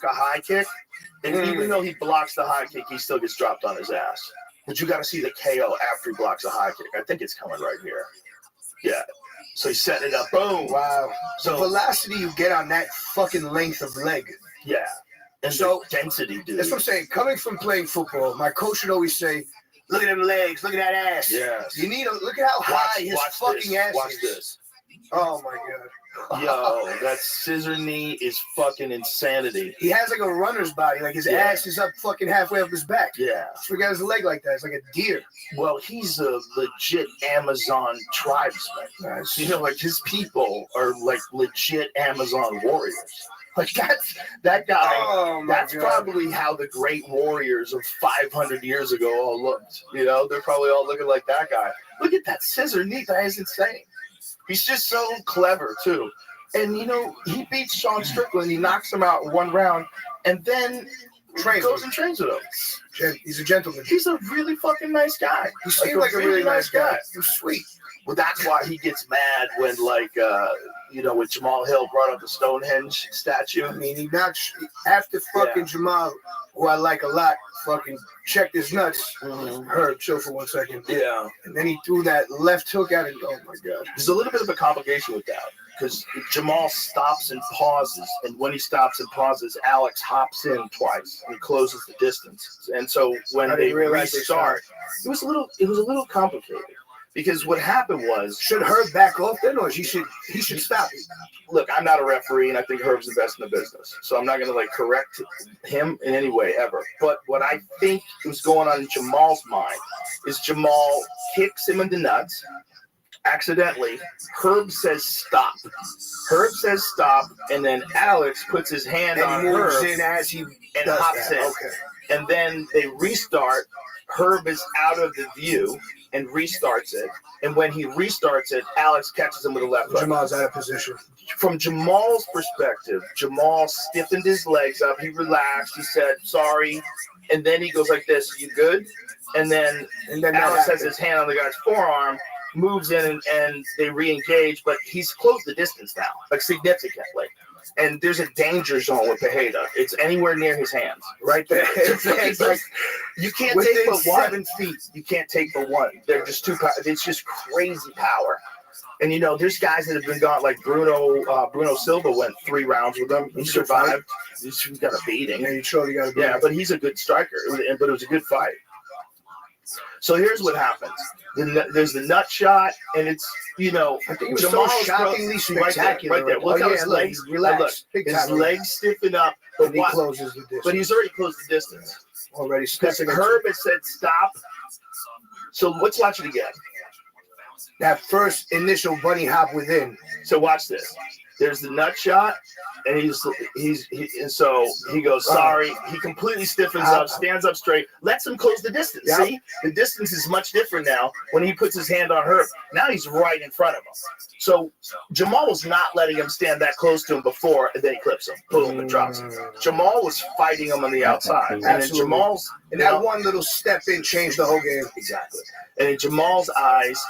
block a high kick, and even though he blocks the high kick, he still gets dropped on his ass. But you got to see the KO after he blocks a high kick. I think it's coming right here. Yeah. So he's setting it up. Boom. Wow. So the velocity you get on that fucking length of leg. Yeah. And so density, dude. That's what I'm saying. Coming from playing football, my coach would always say, look at them legs, look at that ass. Yes. You need to look at how high his fucking ass is. Watch this. Oh my god. Yo, that scissor knee is fucking insanity. He has like a runner's body, like his ass is up fucking halfway up his back. Yeah. So he got his leg like that. It's like a deer. Well, he's a legit Amazon tribesman. Nice. You know, like his people are like legit Amazon warriors. Like that guy. Oh my that's God. probably how the great warriors of 500 years ago all looked. You know, they're probably all looking like that guy. Look at that scissor knee. That is insane. He's just so clever, too. And, you know, he beats Sean Strickland. He knocks him out in one round and then goes and trains with him. He's a gentleman. He's a really fucking nice guy. He seems like a really nice guy. He's sweet. Well, that's why he gets mad when, like, you know, when Jamal Hill brought up the Stonehenge statue. I mean, he knocks after fucking Jamal, who I like a lot, fucking checked his nuts. Herb, chill for 1 second. Yeah. And then he threw that left hook at it. Oh, my God. There's a little bit of a complication with that because Jamal stops and pauses. And when he stops and pauses, Alex hops in twice and closes the distance. And so when they restart, it was a little complicated. Because what happened was, should Herb back off then, or he should stop it? Look, I'm not a referee, and I think Herb's the best in the business, so I'm not going to like correct him in any way ever. But what I think was going on in Jamal's mind is Jamal kicks him in the nuts accidentally. Herb says stop. Herb says stop, and then Alex puts his hand on Herb in as he and hops in. Okay. And then they restart. Herb is out of the view and restarts it. And when he restarts it, Alex catches him with a left hook. Jamal's out of position. From Jamal's perspective, Jamal stiffened his legs up. He relaxed. He said, sorry. And then he goes like this, you good? And then Alex has his hand on the guy's forearm, moves in, and they re-engage. But he's closed the distance now, like significantly. And there's a danger zone with Tejeda. It's anywhere near his hands, right there. It's like, you can't take but 7 feet. You can't take but one. They're just too. It's just crazy power. And you know, there's guys that have been gone. Like Bruno Silva went 3 rounds with him. He survived. He's got a beating. Yeah, you surely got a beating. Yeah, but he's a good striker. But it was a good fight. So here's what happens. There's the nut shot, and it's, you know, I think it was Jamal's so shockingly spectacular. Right there. Look how his legs, relax. His legs stiffen up, but he closes the distance. But he's already closed the distance. Already stepping. Herb has said stop. So let's watch it again. That first initial bunny hop within. So watch this. There's the nut shot, and and so he goes, sorry. He completely stiffens up, stands up straight, lets him close the distance. Yep. See, the distance is much different now when he puts his hand on Herb. Now he's right in front of him. So Jamal was not letting him stand that close to him before, and then he clips him. Boom, and drops him. Jamal was fighting him on the outside. And then Jamal's... And that one little step in changed the whole game. Exactly. And in Jamal's eyes...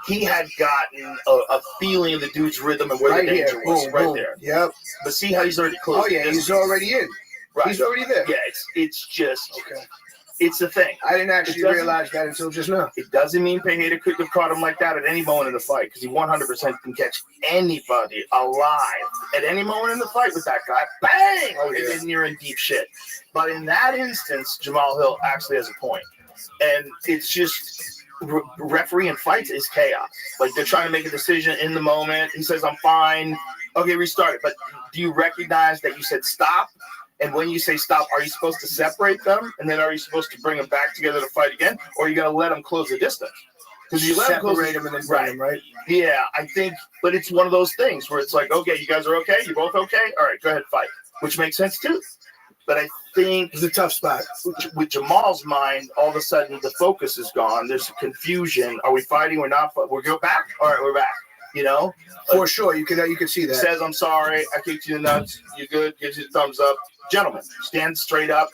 He had gotten a feeling of the dude's rhythm and where the danger was right there. Yep. But see how he's already close. Oh, yeah, he's already in. Right. He's already there. Yeah, it's just, it's a thing. I didn't actually realize that until just now. It doesn't mean Tejeda couldn't have caught him like that at any moment in the fight, because he 100% can catch anybody alive at any moment in the fight with that guy. Bang! Oh, yeah. And then you're in deep shit. But in that instance, Jamal Hill actually has a point. And it's just... referee in fights is chaos. Like, they're trying to make a decision in the moment. He says, I'm fine. Okay, restart it. But do you recognize that you said stop? And when you say stop, are you supposed to separate them? And then are you supposed to bring them back together to fight again? Or are you going to let them close the distance? Because you let separate them and then bring them, right? Yeah, I think, but it's one of those things where it's like, okay, you guys are okay? You both okay? All right, go ahead, fight. Which makes sense, too. But I think it's a tough spot. With Jamal's mind, all of a sudden the focus is gone. There's confusion. Are we fighting? We're not. We're go back. All right, we're back. You know, for sure. You can see that. Says, I'm sorry. I kicked you in the nuts. You good? Gives you the thumbs up. Gentlemen, stand straight up.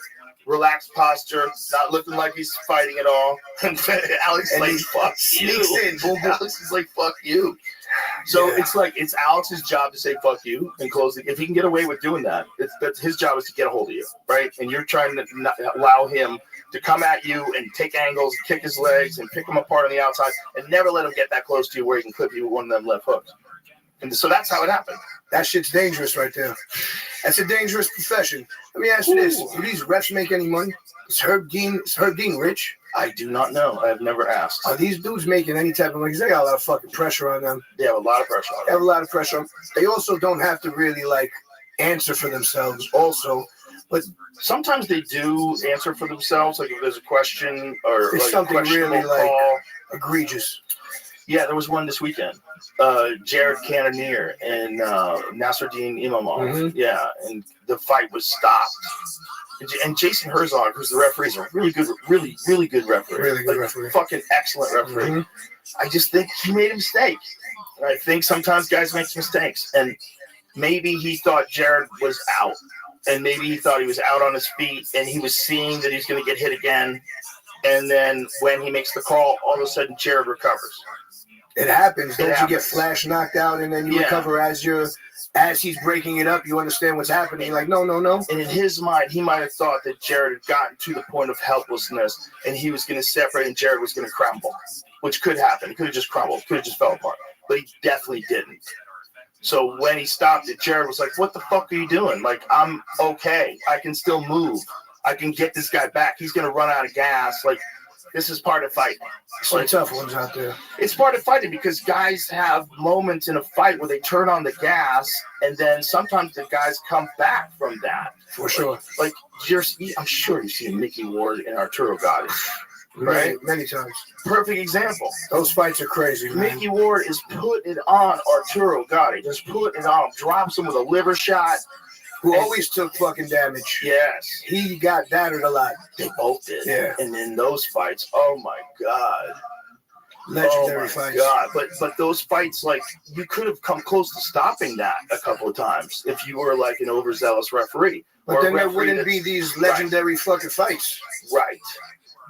relaxed posture, not looking like he's fighting at all. And Alex is like, fuck you. In, boom, boom. Alex is like, fuck you. So it's like, it's Alex's job to say fuck you and close the, if he can get away with doing that, that's his job is to get a hold of you, right? And you're trying to not allow him to come at you and take angles, kick his legs, and pick him apart on the outside, and never let him get that close to you where he can clip you with one of them left hooks. And so that's how it happened. That shit's dangerous right there. That's a dangerous profession. Let me ask you this. Do these refs make any money? Is Herb Dean rich? I do not know. I have never asked. Are these dudes making any type of money? 'Cause they got a lot of fucking pressure on them. They have a lot of pressure on They have a lot of pressure on them. They also don't have to really, like, answer for themselves also. But sometimes they do answer for themselves, like if there's a question or it's like something really, like, call. Egregious. Yeah, there was one this weekend. Jared Cannonier and Nasruddin Imamov. Mm-hmm. Yeah, and the fight was stopped. And Jason Herzog, who's the referee, is a really good referee. Really good referee. Fucking excellent referee. Mm-hmm. I just think he made a mistake. And I think sometimes guys make mistakes. And maybe he thought Jared was out. And maybe he thought he was out on his feet. And he was seeing that he's going to get hit again. And then when he makes the call, all of a sudden Jared recovers. It happens. Don't you get flash knocked out and then you recover as he's breaking it up? You understand what's happening. You're like, no. And in his mind, he might have thought that Jared had gotten to the point of helplessness and he was going to separate and Jared was going to crumble, which could happen. He could have just crumbled, could have just fell apart, but he definitely didn't. So when he stopped it, Jared was like, what the fuck are you doing? Like, I'm okay. I can still move. I can get this guy back. He's going to run out of gas. Like, this is part of fighting. Some tough ones out there. It's part of fighting because guys have moments in a fight where they turn on the gas, and then sometimes the guys come back from that. For sure. Like I'm sure you've seen Mickey Ward and Arturo Gatti, right? Many times. Perfect example. Those fights are crazy, man. Mickey Ward is putting on Arturo Gatti. Just putting it on him. Drops him with a liver shot. Who always took fucking damage. Yes. He got battered a lot. They both did. Yeah. And in those fights, oh my God. Legendary fights. God. But those fights, like, you could have come close to stopping that a couple of times if you were like an overzealous referee. But then there wouldn't be these legendary fucking fights. Right.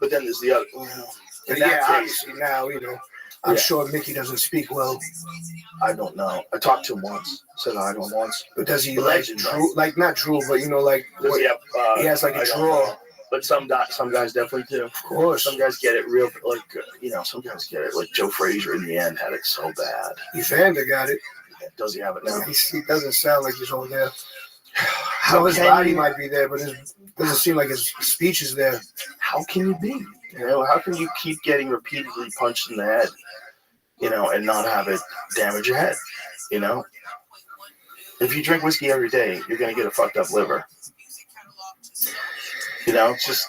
But then there's the other. In that case, obviously now, I'm sure Mickey doesn't speak well. I don't know. I talked to him once. Said hi to him once. But does he like drool? Like not drool, but like does he have? He has like a draw. But some guys definitely do. Of course. Some guys get it real, like some guys get it. Like Joe Frazier in the end had it so bad. Evander got it. Does he have it now? He doesn't sound like he's over there. How his body might be there, but it doesn't seem like his speech is there. How can you be? How can you keep getting repeatedly punched in the head, and not have it damage your head? If you drink whiskey every day, you're going to get a fucked up liver. It's just,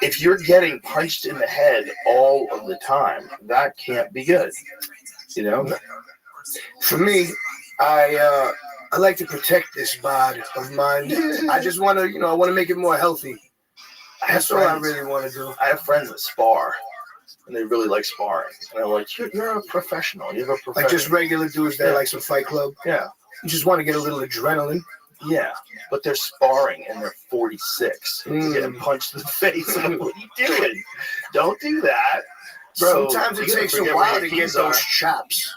if you're getting punched in the head all of the time, that can't be good. For me, I like to protect this body of mine. I just want to, I want to make it more healthy. That's what I really want to do. I have friends that spar, and they really like sparring. And I'm like, you're a professional. You have a professional. Like just regular dudes that like some fight club. Yeah. You just want to get a little adrenaline. Yeah, but they're sparring and they're 46. They're getting punched in the face. I'm like, what are you doing? Don't do that. Bro, sometimes it takes a while to get those chops.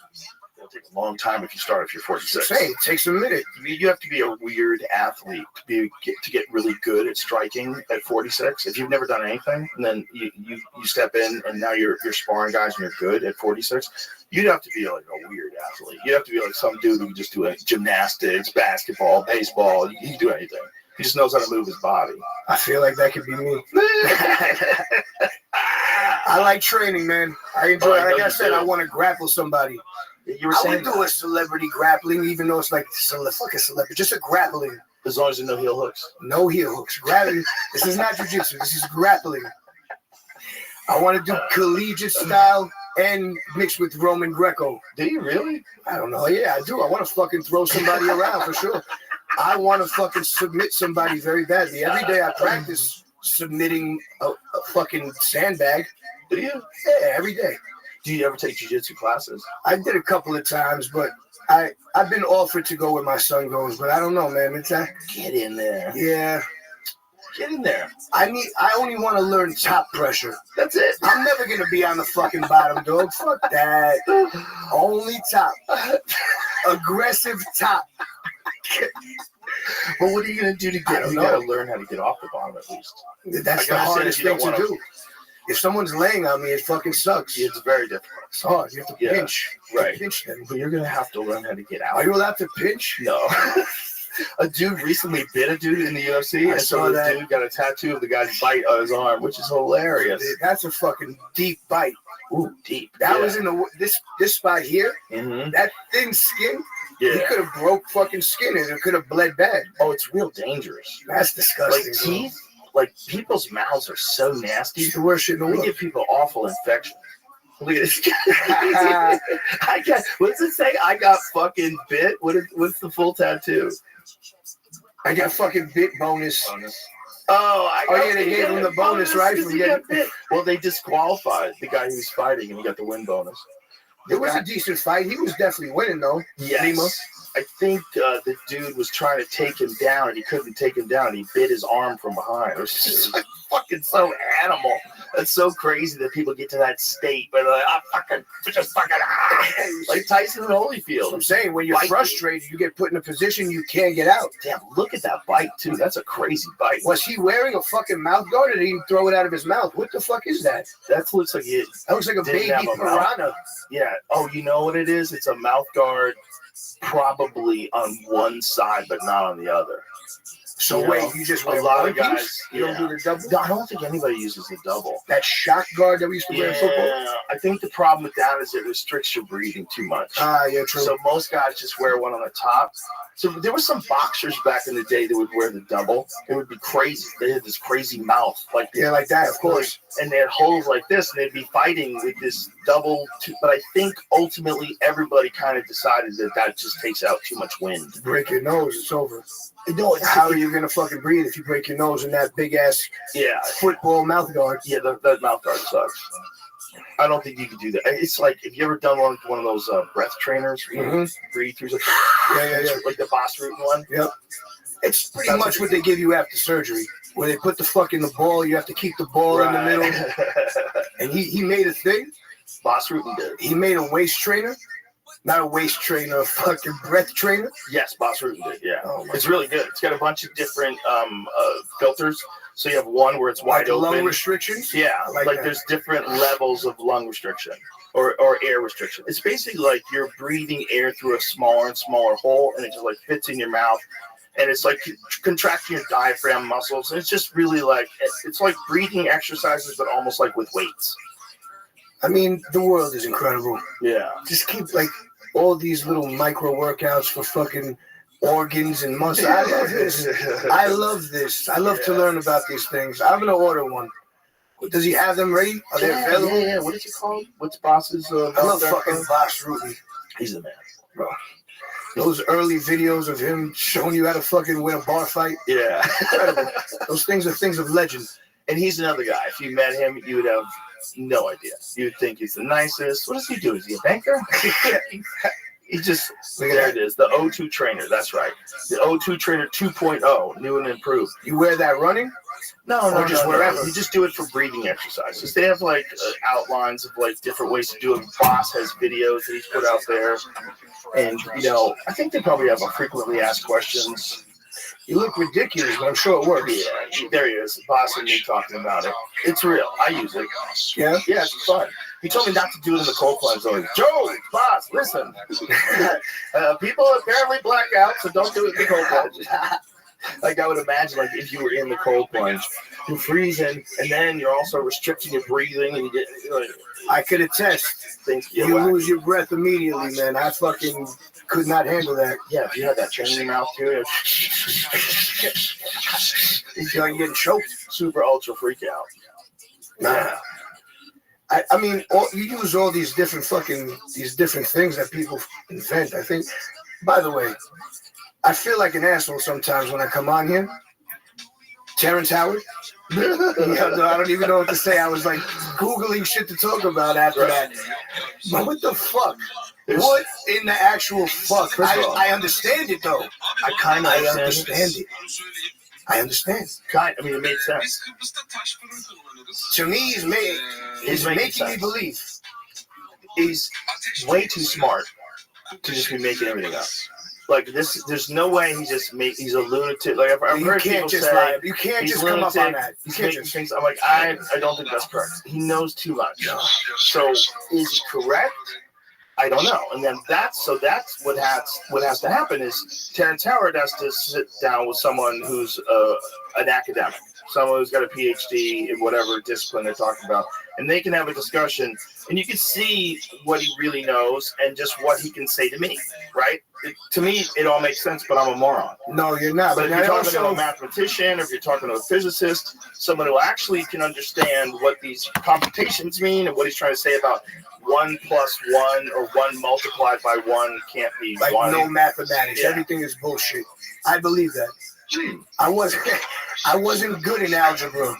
It'll take a long time if you're 46. It takes a minute. You have to be a weird athlete to get really good at striking at 46. If you've never done anything, and then you step in and now you're sparring guys and you're good at 46, you'd have to be like a weird athlete. You'd have to be like some dude who can just do like gymnastics, basketball, baseball. He can do anything. He just knows how to move his body. I feel like that could be me. I like training, man. I enjoy it. Like I said, I want to grapple somebody. I would do a celebrity grappling, even though it's like fucking celebrity. Just a grappling. As long as there's no heel hooks. No heel hooks. Grappling. This is not jiu-jitsu. This is grappling. I want to do collegiate style and mixed with Roman Greco. Do you really? I don't know. Yeah, I do. I want to fucking throw somebody around for sure. I want to fucking submit somebody very badly. Every day I practice submitting a fucking sandbag. Do you? Yeah, every day. Do you ever take jiu-jitsu classes? I did a couple of times, but I've been offered to go where my son goes, but I don't know, man. Get in there. Yeah. Get in there. I only want to learn top pressure. That's it. I'm never gonna be on the fucking bottom, dog. Fuck that. Only top. Aggressive top. But what are you gonna do to get? You gotta learn how to get off the bottom at least. That's the hardest thing to do. If someone's laying on me, it fucking sucks. It's very difficult. It's hard. You have to pinch. Right. Pinch them. But you're gonna have to learn how to get out. Are you allowed to pinch? No. A dude recently bit a dude in the UFC, and so the dude got a tattoo of the guy's bite on his arm, which is hilarious. That's a fucking deep bite. Ooh, deep. That was in this spot here. Mm-hmm. That thin skin. Yeah. He could have broke fucking skin and it could have bled bad. Oh, it's real dangerous. That's disgusting. Like teeth, like people's mouths are so nasty. It's the worst shit in the world. We give people awful infections. Look at this guy. What does it say? I got fucking bit. What's the full tattoo? I got fucking bit bonus. Oh, they gave him the bonus, right? From getting bit. Well, they disqualified the guy who was fighting, and he got the win bonus. It was a decent fight. He was definitely winning, though. Yes. Lima. I think the dude was trying to take him down, and he couldn't take him down. He bit his arm from behind. It was just like fucking so animal. It's so crazy that people get to that state, but like, like Tyson and Holyfield. I'm saying, when you're frustrated, you get put in a position you can't get out. Damn, look at that bite, too. That's a crazy bite. Was he wearing a fucking mouth guard, or did he throw it out of his mouth? What the fuck is that? That looks like it. That looks like a baby piranha. Yeah. Oh, you know what it is? It's a mouth guard, probably on one side, but not on the other. So wait, you just wear a lot one of guys. piece? You don't do the double? No, I don't think anybody uses the double. That shock guard that we used to wear in football? I think the problem with that is it restricts your breathing too much. Yeah, true. So most guys just wear one on the top. So there were some boxers back in the day that would wear the double. It would be crazy. They had this crazy mouth, like that, of course. And they had holes like this, and they'd be fighting with this double. But I think ultimately everybody kind of decided that just takes out too much wind. Break your nose, it's over. No, how are you gonna fucking breathe if you break your nose in that big ass football mouth guard? Yeah, that mouth guard sucks. I don't think you could do that. It's like, if you ever done one of those breath trainers, breathe through the like the Boss Root one. Yep. It's pretty much what they give you after surgery, where they put the fucking the ball. You have to keep the ball in the middle. And he made a thing. Boss Root did. He made a waist trainer. Not a waist trainer, a fucking breath trainer. Yes, Boss Root did. Yeah, it's really good. It's got a bunch of different filters. So you have one where it's wide open. Lung restrictions. Yeah, like there's different levels of lung restriction or air restriction. It's basically like you're breathing air through a smaller and smaller hole, and it just like fits in your mouth, and it's like contracting your diaphragm muscles. And it's just really like it's like breathing exercises, but almost like with weights. I mean, the world is incredible. Yeah. Just keep like all these little micro workouts for fucking organs and muscles. I love this. I love this. I love to learn about these things. I'm gonna order one. Does he have them ready? Are they available? Yeah. What is it called? What's Boss's? I love fucking Boss Ruby. He's the man, bro. Those early videos of him showing you how to fucking win a bar fight. Yeah. Incredible. Those things are things of legend. And he's another guy. If you met him, you would have no idea. You'd think he's the nicest. What does he do? Is he a banker? He just, there it is, the O2 trainer. That's right. The O2 trainer 2.0, new and improved. You wear that running? No, wherever. You just do it for breathing exercises. They have like outlines of like different ways to do it. Boss has videos that he's put out there. And, I think they probably have a frequently asked questions. You look ridiculous, but I'm sure it works. Yeah, there he is. Boss and me talking about it. It's real. I use it. Yeah? Yeah, it's fun. He told me not to do it in the cold plunge. So Joe, Boss, listen. People apparently black out, so don't do it in the cold plunge. Like, I would imagine, like, if you were in the cold plunge, you're freezing, and then you're also restricting your breathing, and you get, I could attest. You lose your breath immediately, man. I fucking could not handle that. Yeah, if you had that train in your mouth, too, you're getting choked. Super ultra freak out. Nah. I mean, you use all these different things that people invent. I think, by the way, I feel like an asshole sometimes when I come on here. Terrence Howard. I don't even know what to say. I was like Googling shit to talk about after that. But what the fuck? What in the actual fuck? I understand it though. I kind of understand it. I understand. I mean, it made sense. To me, he's making me believe. He's way too smart to just be making everything up. Like this, there's no way he's a lunatic. Like I've heard people say, lie. You can't just come up on that. He's making things. I'm like, I don't think that's correct. He knows too much. No. So is he correct? I don't know. And then that's what has to happen is Terrence Howard has to sit down with someone who's an academic, someone who's got a PhD in whatever discipline they're talking about, and they can have a discussion, and you can see what he really knows and just what he can say to me, right? To me, it all makes sense, but I'm a moron. No, you're not. But if you're talking to a mathematician, or if you're talking to a physicist, someone who actually can understand what these computations mean and what he's trying to say about 1 + 1 or 1 multiplied by 1 can't be like 1. No mathematics. Yeah. Everything is bullshit. I believe that. I wasn't good in algebra.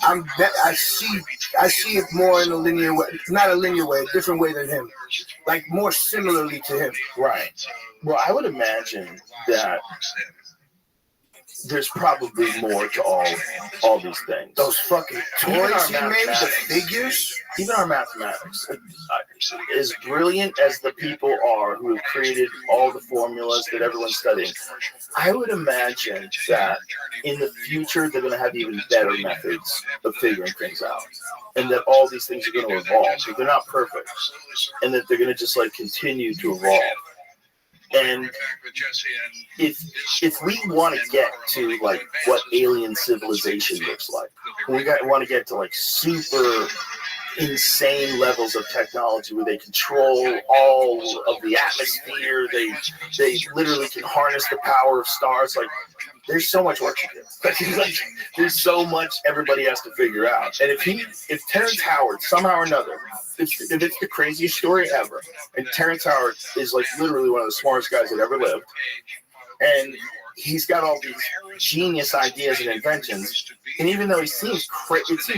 I see it more in a linear way, not a linear way, a different way than him, like more similarly to him. Right. Well, I would imagine that there's probably more to all these things. Those fucking toys he made, the figures. Even our mathematics, as brilliant as the people are who have created all the formulas that everyone's studying, I would imagine that in the future they're going to have even better methods of figuring things out, and that all these things are going to evolve. So they're not perfect, and that they're going to just like continue to evolve. And if we want to get to like what alien civilization looks like, we want to get to like super insane levels of technology where they control all of the atmosphere, they literally can harness the power of stars. Like, there's so much work to do. Like, there's so much everybody has to figure out. And if Terrence Howard somehow or another, if it's the craziest story ever, and Terrence Howard is like literally one of the smartest guys that ever lived, and he's got all these genius ideas and inventions, and even though it seems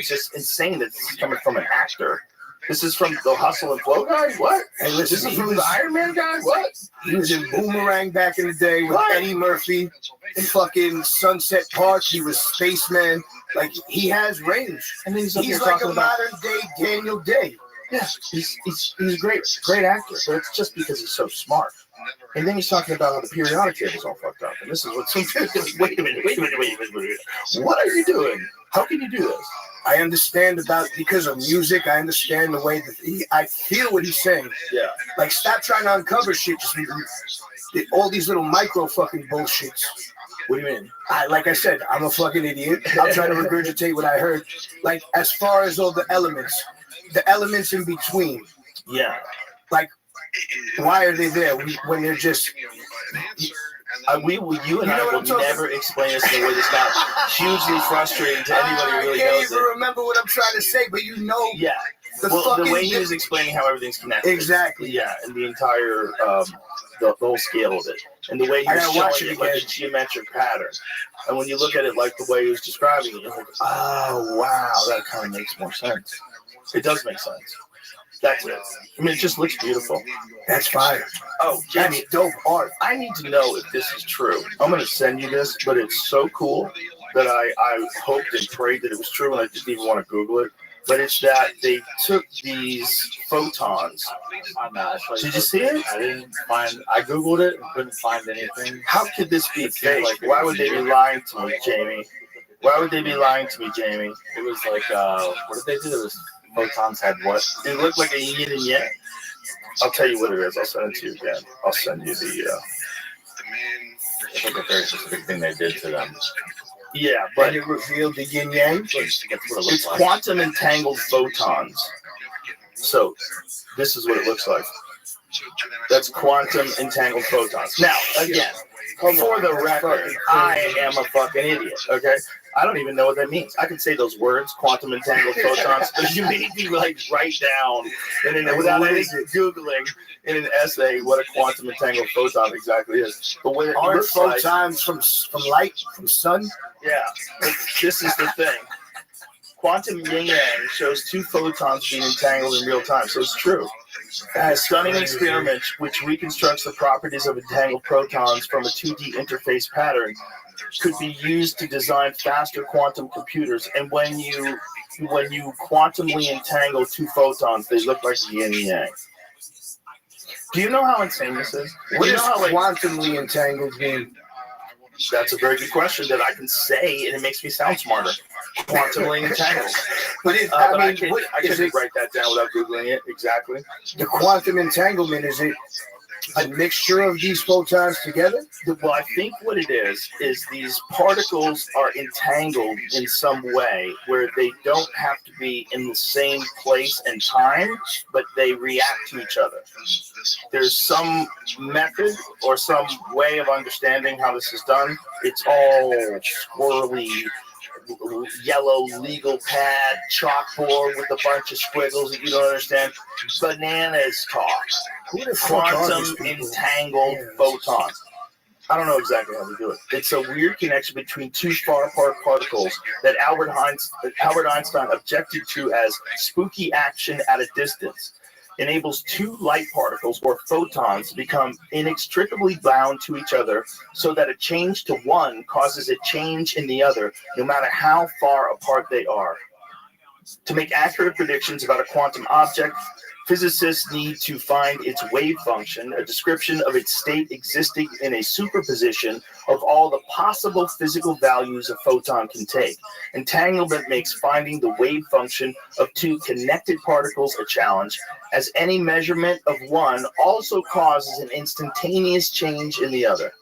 just insane that this is coming from an actor. This is from the Hustle and Flow guy? What? Hey, listen, this is from the Iron Man guy? What? He was in Boomerang back in the day with Eddie Murphy. In fucking Sunset Park, he was Spaceman. Like, he has range. And then he's like a modern-day Daniel Day. Yeah, he's a great actor, but it's just because he's so smart. And then he's talking about how the periodic table's all fucked up. And this is what some wait a minute. What are you doing? How can you do this? I understand because of music, I understand the way that I feel what he's saying. Yeah. Like, stop trying to uncover shit. Just all these little micro fucking bullshits. What do you mean? Like I said, I'm a fucking idiot. I'm trying to regurgitate what I heard. Like, as far as all the elements in between. Yeah. Like, why are they there when they're just... You and I will never explain this in a way that's not hugely frustrating to anybody who really knows it. I can't even remember what I'm trying to say, but you know... Yeah. The way he was explaining how everything's connected. Exactly. Yeah, and the entire... the whole scale of it. And the way he was showing it, like a geometric pattern. And when you look at it like the way he was describing it, you're like, oh, wow, that kind of makes more sense. It does make sense. That's it. I mean, it just looks beautiful. That's fire. Oh, Jamie, that's dope art. I need to know if this is true. I'm going to send you this, but it's so cool that I hoped and prayed that it was true, and I didn't even want to Google it. But it's that they took these photons. Did you see it? I Googled it and couldn't find anything. How could this be fake? Why would they be lying to me, Jamie? Why would they be lying to me, Jamie? It was like, what did they do? It was photons had what? It looked like a yin and yang. I'll tell you what it is. I'll send it to you again. I'll send you the... It's like a very specific thing they did to them. Yeah, but it revealed the yin yang. It's quantum entangled photons. So this is what it looks like. That's quantum entangled photons. Now, again, for the record, I am a fucking idiot, okay? I don't even know what that means. I can say those words, quantum entangled photons, but you made me like write down, and then without any Googling in an essay what a quantum entangled photon exactly is. But when it aren't looks photons like, from light, from sun? Yeah, this is the thing. Quantum yin-yang shows two photons being entangled in real time, so it's true. A stunning experiment which reconstructs the properties of entangled protons from a 2D interface pattern could be used to design faster quantum computers. And when you quantumly entangle two photons, they look like yin and yang. Do you know how insane this is? What does quantumly entangled mean? That's a very good question that I can say, and it makes me sound smarter. Quantumly entangled. But I can't write that down without Googling it exactly. The quantum entanglement, is it a mixture of these photons together? Well, I think what it is these particles are entangled in some way where they don't have to be in the same place and time, but they react to each other. There's some method or some way of understanding how this is done. It's all swirly, yellow legal pad, chalkboard with a bunch of squiggles that you don't understand. Bananas talk. Quantum entangled photons. I don't know exactly how to do it. It's a weird connection between two far apart particles that Albert Einstein objected to as spooky action at a distance. Enables two light particles or photons to become inextricably bound to each other so that a change to one causes a change in the other, no matter how far apart they are. To make accurate predictions about a quantum object, physicists need to find its wave function, a description of its state existing in a superposition of all the possible physical values a photon can take. Entanglement makes finding the wave function of two connected particles a challenge, as any measurement of one also causes an instantaneous change in the other.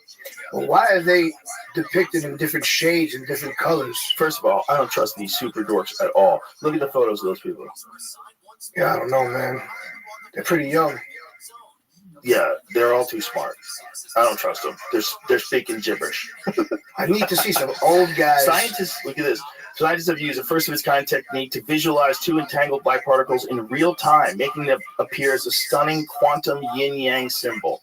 Well, why are they depicted in different shades and different colors? First of all, I don't trust these super dorks at all. Look at the photos of those people. Yeah, I don't know, man. They're pretty young. Yeah, they're all too smart. I don't trust them. They're speaking gibberish. I need to see some old guys. Scientists, look at this. Scientists have used a first-of-its-kind technique to visualize two entangled biparticles in real time, making them appear as a stunning quantum yin-yang symbol.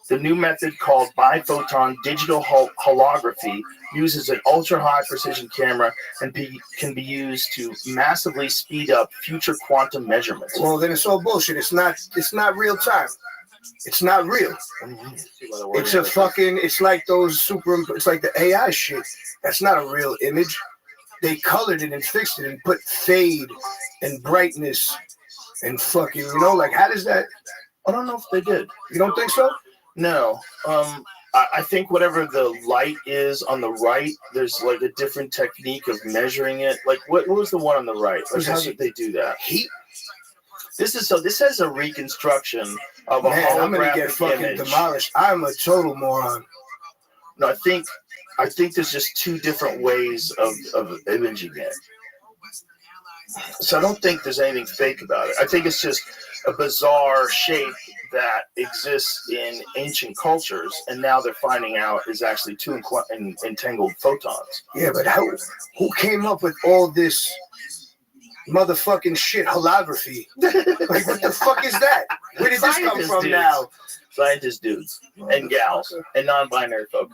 The new method, called biphoton digital holography, uses an ultra-high precision camera and can be used to massively speed up future quantum measurements. Well, then it's all bullshit. It's not real time. It's not real. It's a fucking. It's like those it's like the AI shit. That's not a real image. They colored it and fixed it and put fade and brightness and fucking. Like how does that? I don't know if they did. You don't think so? No. I think whatever the light is on the right, there's like a different technique of measuring it. Like what was the one on the right? Like how did they do that? Heat. This has a reconstruction of a holographic I'm gonna get fucking image. Demolished. I'm a total moron. No, I think there's just two different ways of imaging it. So I don't think there's anything fake about it. I think it's just a bizarre shape that exists in ancient cultures, and now they're finding out is actually two entangled photons. Yeah, but who came up with all this motherfucking shit holography? Like, what the fuck is that? Where did this come from now? Scientist dudes and gals and non-binary folk.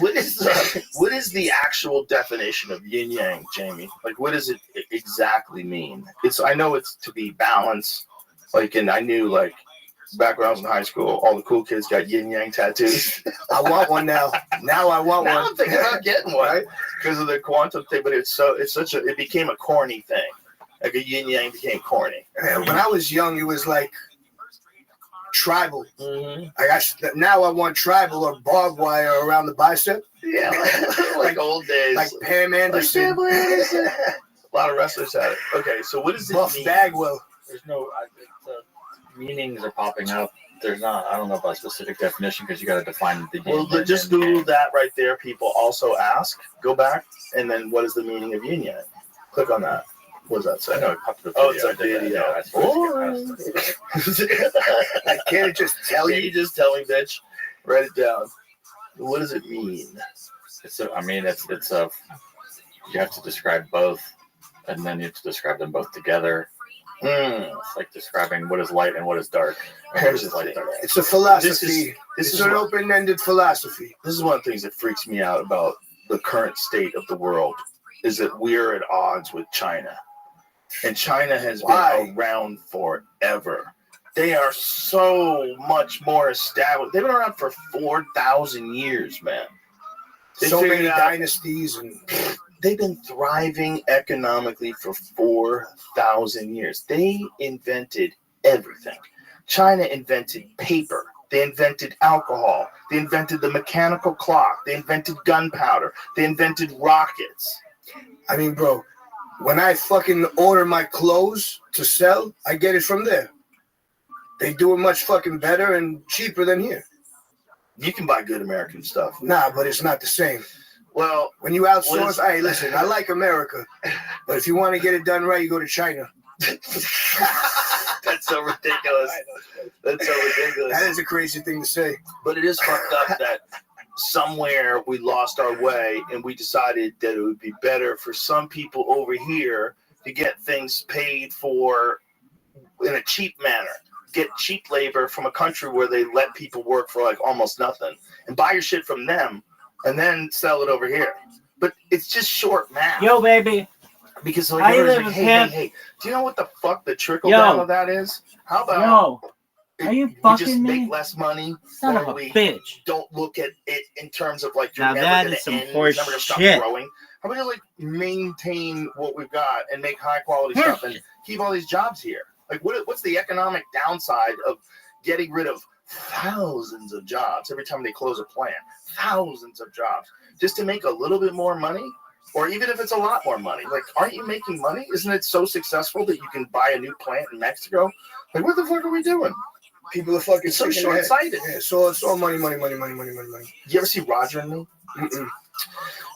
What is the actual definition of yin yang, Jamie? Like, what does it exactly mean? I know it's to be balanced. Like, and I knew, like, back when I was in high school, all the cool kids got yin yang tattoos. I want one now. Now I want one. Now I'm thinking about getting one, right? Because of the quantum thing. But it became a corny thing. Like a yin yang became corny. When I was young, it was like tribal. Mm-hmm. Now I want tribal or barbed wire around the bicep. Yeah, like old days. Like Pam Anderson. A lot of wrestlers had it. Okay, so what does it Buff mean? Bagwell. There's no meanings are popping up. There's not. I don't know about a specific definition because you got to define the. Well, just Google that right there. People also ask. Go back and then what is the meaning of yin yang? Click on that. What does that say? I know it popped up. Oh, it's a video. I can't just tell you. You just tell me, bitch. Write it down. What does it mean? It's you have to describe both, and then you have to describe them both together. It's like describing what is light and what is dark. It's a philosophy. This is an open-ended philosophy. This is one of the things that freaks me out about the current state of the world, is that we're at odds with China. And China has been around forever. They are so much more established. They've been around for 4,000 years, man. So many figured out- dynasties and They've been thriving economically for 4,000 years. They invented everything. China invented paper. They invented alcohol. They invented the mechanical clock. They invented gunpowder. They invented rockets. I mean, bro, when I fucking order my clothes to sell, I get it from there. They do it much fucking better and cheaper than here. You can buy good American stuff. Nah, but it's not the same. Well, When you outsource, hey, listen, I like America, but if you want to get it done right, you go to China. that's so ridiculous. That's so ridiculous. That is a crazy thing to say. But it is fucked up that somewhere we lost our way and we decided that it would be better for some people over here to get things paid for in a cheap manner. Get cheap labor from a country where they let people work for like almost nothing and buy your shit from them and then sell it over here. But it's just short math. Yo, baby. Because like, I everybody's live like, in hey, Pimp. hey, do you know what the fuck the trickle down of that is? How about Yo, are you we just fucking me? make less money, Son or of a we bitch. don't look at it in terms of like you're Now never that going is to some end, horse you're never going to stop shit. growing. How about you like maintain what we've got and make high quality stuff and keep all these jobs here? Like what's the economic downside of getting rid of thousands of jobs every time they close a plant? Thousands of jobs just to make a little bit more money? Or even if it's a lot more money, like, aren't you making money? Isn't it so successful that you can buy a new plant in Mexico? Like, what the fuck are we doing? People are fucking It's so sick in the head. short-sighted. Yeah, it's all money, money, money, money, money, money, money. You ever see Roger and Me? Mm-mm.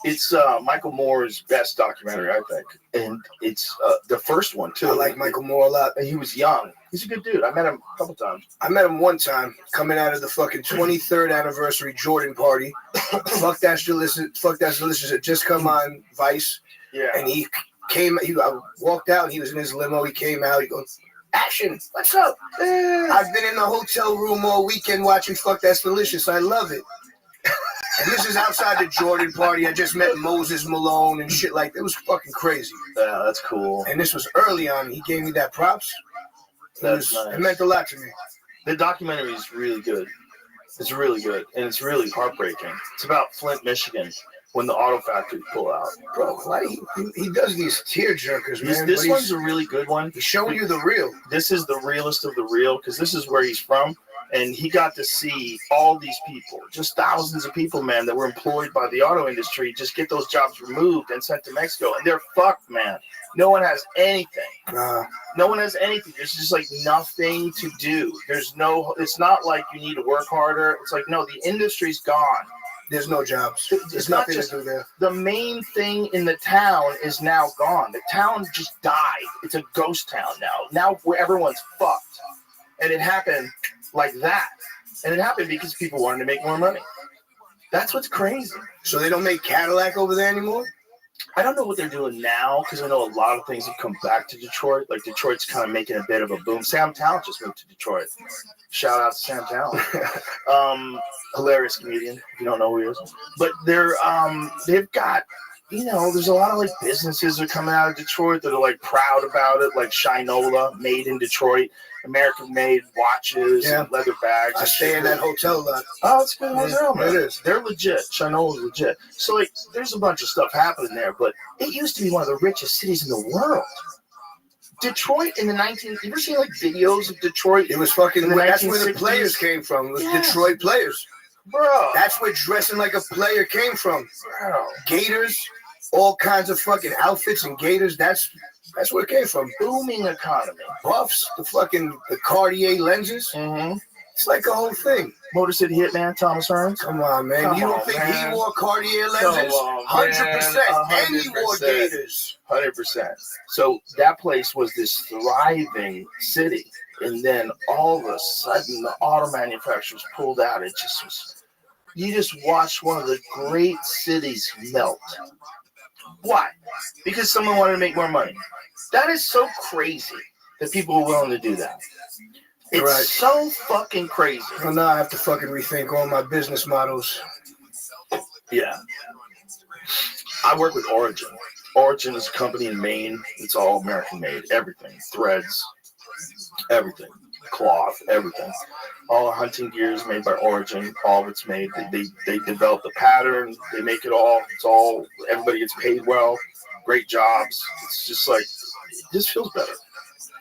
It's Michael Moore's best documentary, I think. And it's the first one, too. I like Michael Moore a lot. And he was young. He's a good dude. I met him a couple times. I met him one time coming out of the fucking 23rd anniversary Jordan party. Fuck That's Delicious had just come on Vice. Yeah. And I walked out and he was in his limo. He came out. He goes, Action, what's up? I've been in the hotel room all weekend watching Fuck That's Delicious. I love it. And this is outside the Jordan party. I just met Moses Malone and shit like that. It was fucking crazy. Yeah, that's cool. And this was early on. He gave me that props. That's nice. It meant a lot to me. The documentary is really good. It's really good. And it's really heartbreaking. It's about Flint, Michigan, when the auto factory pull out. Bro, why he does these tear jerkers, man. This one's a really good one. He's showing you the real. This is the realest of the real because this is where he's from. And he got to see all these people, just thousands of people, man, that were employed by the auto industry, just get those jobs removed and sent to Mexico. And they're fucked, man. No one has anything. No one has anything. There's just like nothing to do. It's not like you need to work harder. It's like, no, the industry's gone. There's no jobs. There's not nothing just to do there. The main thing in the town is now gone. The town just died. It's a ghost town now. Now everyone's fucked. And it happened like that. And it happened because people wanted to make more money. That's what's crazy. So they don't make Cadillac over there anymore? I don't know what they're doing now because I know a lot of things have come back to Detroit. Like Detroit's kind of making a bit of a boom. Sam Talent just moved to Detroit. Shout out to Sam Talent. Hilarious comedian, if you don't know who he is. But they've got, there's a lot of like businesses that are coming out of Detroit that are like proud about it, like Shinola, made in Detroit, American-made watches and leather bags. I stay in that hotel lot. Oh, it's a good hotel, man. It is. They're legit. Shinola's legit. So like, there's a bunch of stuff happening there, but it used to be one of the richest cities in the world. Detroit in the you ever seen like videos of Detroit? It was fucking, that's where the 1960s? players came from. It was Detroit players. Bro. That's where dressing like a player came from. Bro. Gators, all kinds of fucking outfits and gators. That's where it came from. Booming economy. Buffs, the Cartier lenses. Mm-hmm. It's like a whole thing. Motor City Hitman, Thomas Hearns. Come on, man. Come you don't on, think man. he wore Cartier Come lenses? on, man. 100%. And he wore 100%. gators. 100%. So that place was this thriving city. And then all of a sudden, the auto manufacturers pulled out. It just was, you just watched one of the great cities melt. Why? Because someone wanted to make more money. That is so crazy that people are willing to do that. It's Right. so fucking crazy. Well, now I have to fucking rethink all my business models. Yeah. I work with Origin. Origin is a company in Maine. It's all American made. Everything. Threads. Everything. cloth, everything. All our hunting gear is made by Origin. All of it's made. They develop the pattern. They make it all. It's all. Everybody gets paid well. Great jobs. It's just like, it just feels better.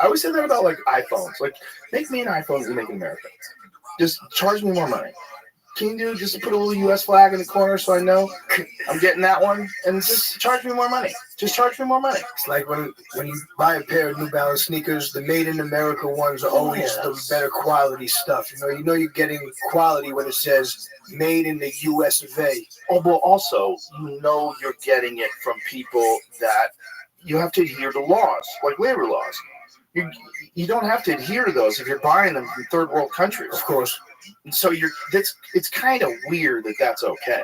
I always say that about like iPhones. Like, make me an iPhone and make it in America. Just charge me more money. Can you do just put a little U.S. flag in the corner so I know I'm getting that one? And just charge me more money. Just charge me more money. It's like when you buy a pair of New Balance sneakers, the made in America ones are always the better quality stuff. You know you're getting quality when it says made in the U.S. of A. Oh, but also, you know you're getting it from people that you have to adhere to laws, like labor laws. You don't have to adhere to those if you're buying them from third world countries. Of course. So it's kind of weird that that's okay.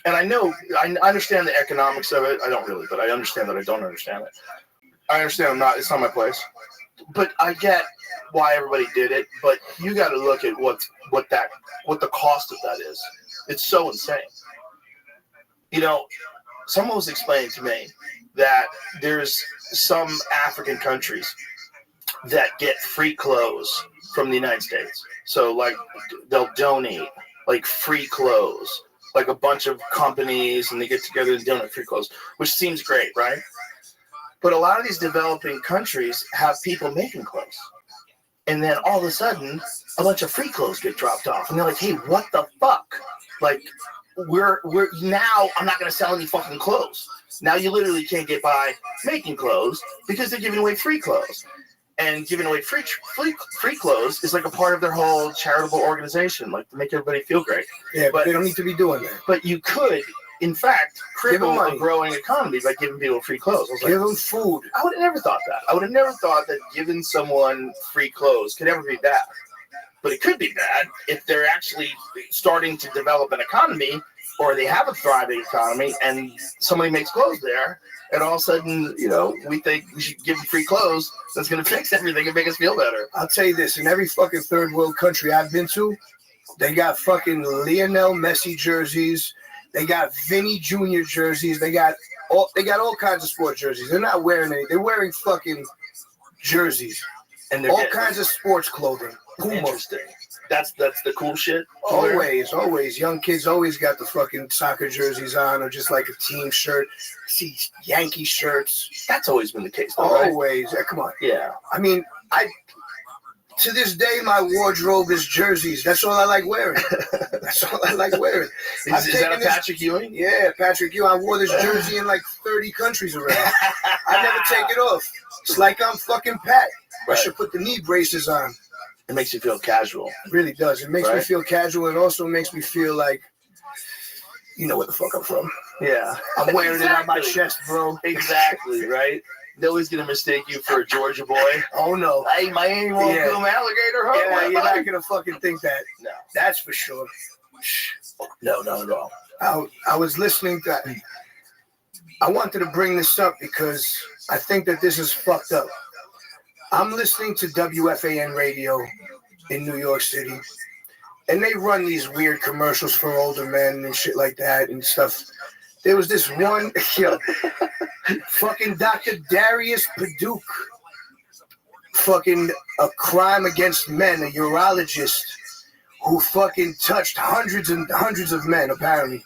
And I understand the economics of it. I don't really, but I understand that I don't understand it. I understand it's not my place. But I get why everybody did it, but you got to look at what the cost of that is. It's so insane. You know, someone was explaining to me that there's some African countries that get free clothes from the United States. So, like, they'll donate, like, free clothes, like a bunch of companies, and they get together and donate free clothes, which seems great, right? But a lot of these developing countries have people making clothes. And then all of a sudden, a bunch of free clothes get dropped off. And they're like, hey, what the fuck? Like, we're now, I'm not going to sell any fucking clothes. Now you literally can't get by making clothes because they're giving away free clothes. And giving away free clothes is like a part of their whole charitable organization, like to make everybody feel great. Yeah, but they don't need to be doing that. But you could, in fact, cripple a growing economy by giving people free clothes. Give them food. I would have never thought that. I would have never thought that giving someone free clothes could ever be bad. But it could be bad if they're actually starting to develop an economy, or they have a thriving economy, and somebody makes clothes there, and all of a sudden, you know, we think we should give them free clothes. That's going to fix everything and make us feel better. I'll tell you this, in every fucking third world country I've been to, they got fucking Lionel Messi jerseys. They got Vinny Jr. jerseys. They got all kinds of sport jerseys. They're not wearing any. They're wearing fucking jerseys. And all kinds of sports clothing. Puma. Interesting. That's the cool shit. Always. Young kids always got the fucking soccer jerseys on, or just like a team shirt. See Yankee shirts. That's always been the case, though, always. Right? Come on. Yeah. I mean, to this day, my wardrobe is jerseys. That's all I like wearing. That's all I like wearing. Is that a Patrick Ewing? Yeah, Patrick Ewing. I wore this jersey in like 30 countries already. I never take it off. It's like I'm fucking Pat. Right. I should put the knee braces on. It makes you feel casual. It really does. It makes me feel casual. It also makes me feel like, you know where the fuck I'm from. Yeah. I'm wearing it on my chest, bro. Exactly, right? Nobody's going to mistake you for a Georgia boy. Oh, no. Hey, Miami won't come alligator home. Yeah, you're not going to fucking think that. No. That's for sure. No. I was listening to... I wanted to bring this up because I think that this is fucked up. I'm listening to WFAN radio in New York City, and they run these weird commercials for older men and shit like that and stuff. There was this one, fucking Dr. Darius Paduk, fucking a crime against men, a urologist who fucking touched hundreds and hundreds of men, apparently.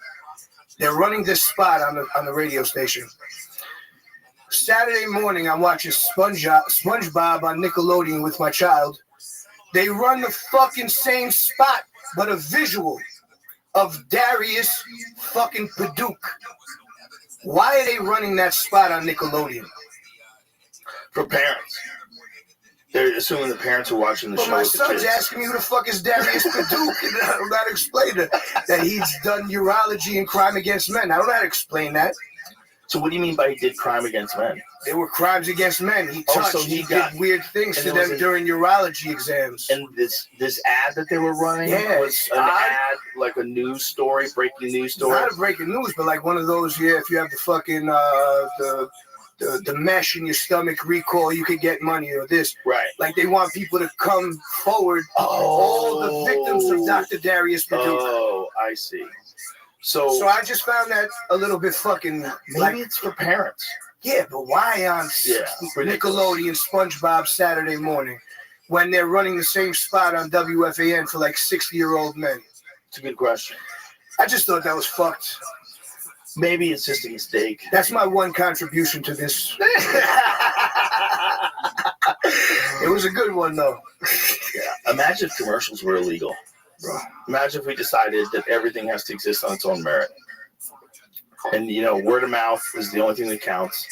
They're running this spot on the radio station. Saturday morning, I'm watching SpongeBob on Nickelodeon with my child. They run the fucking same spot, but a visual of Darius fucking Paduk. Why are they running that spot on Nickelodeon? For parents. They're assuming the parents are watching the show. My son's asking me who the fuck is Darius Paduk, and I don't know how to explain that he's done urology and crime against men. I don't know how to explain that. So what do you mean by he did crime against men? They were crimes against men. He touched. So he did weird things to them during urology exams. And this ad that they were running was an ad, like a news story, breaking news story? Not a breaking news, but like one of those, if you have the fucking, the mesh in your stomach recall, you could get money or this. Right. Like they want people to come forward, all the victims of Dr. Darius Paduk. Oh, I see. So I just found that a little bit fucking... Maybe it's for parents. Yeah, but why on Nickelodeon, SpongeBob Saturday morning? when they're running the same spot on WFAN for like 60-year-old men? It's a good question. I just thought that was fucked. Maybe it's just a mistake. That's my one contribution to this. It was a good one, though. Yeah. Imagine if commercials were illegal. Bro. Imagine if we decided that everything has to exist on its own merit. And, you know, word of mouth is the only thing that counts.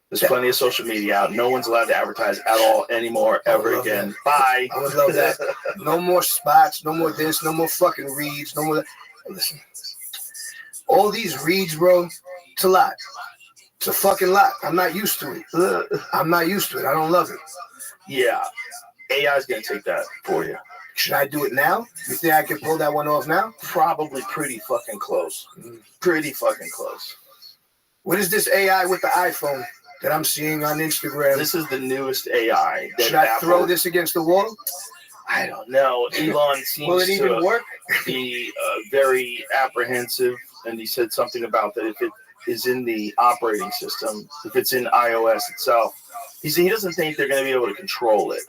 There's plenty of social media out. No one's allowed to advertise at all anymore, ever again. That. Bye. I would love that. No more spots, no more this, no more fucking reads, no more that. Listen, all these reads, bro, it's a lot. It's a fucking lot. I'm not used to it. I'm not used to it. I don't love it. Yeah. AI's going to take that for you. Should I do it now? You think I can pull that one off now? Probably pretty fucking close. Pretty fucking close. What is this AI with the iPhone that I'm seeing on Instagram? This is the newest AI. Should I throw this against the wall? I don't know. Elon seems Will it even work? be very apprehensive, and he said something about that if it is in the operating system, if it's in iOS itself, he doesn't think they're going to be able to control it.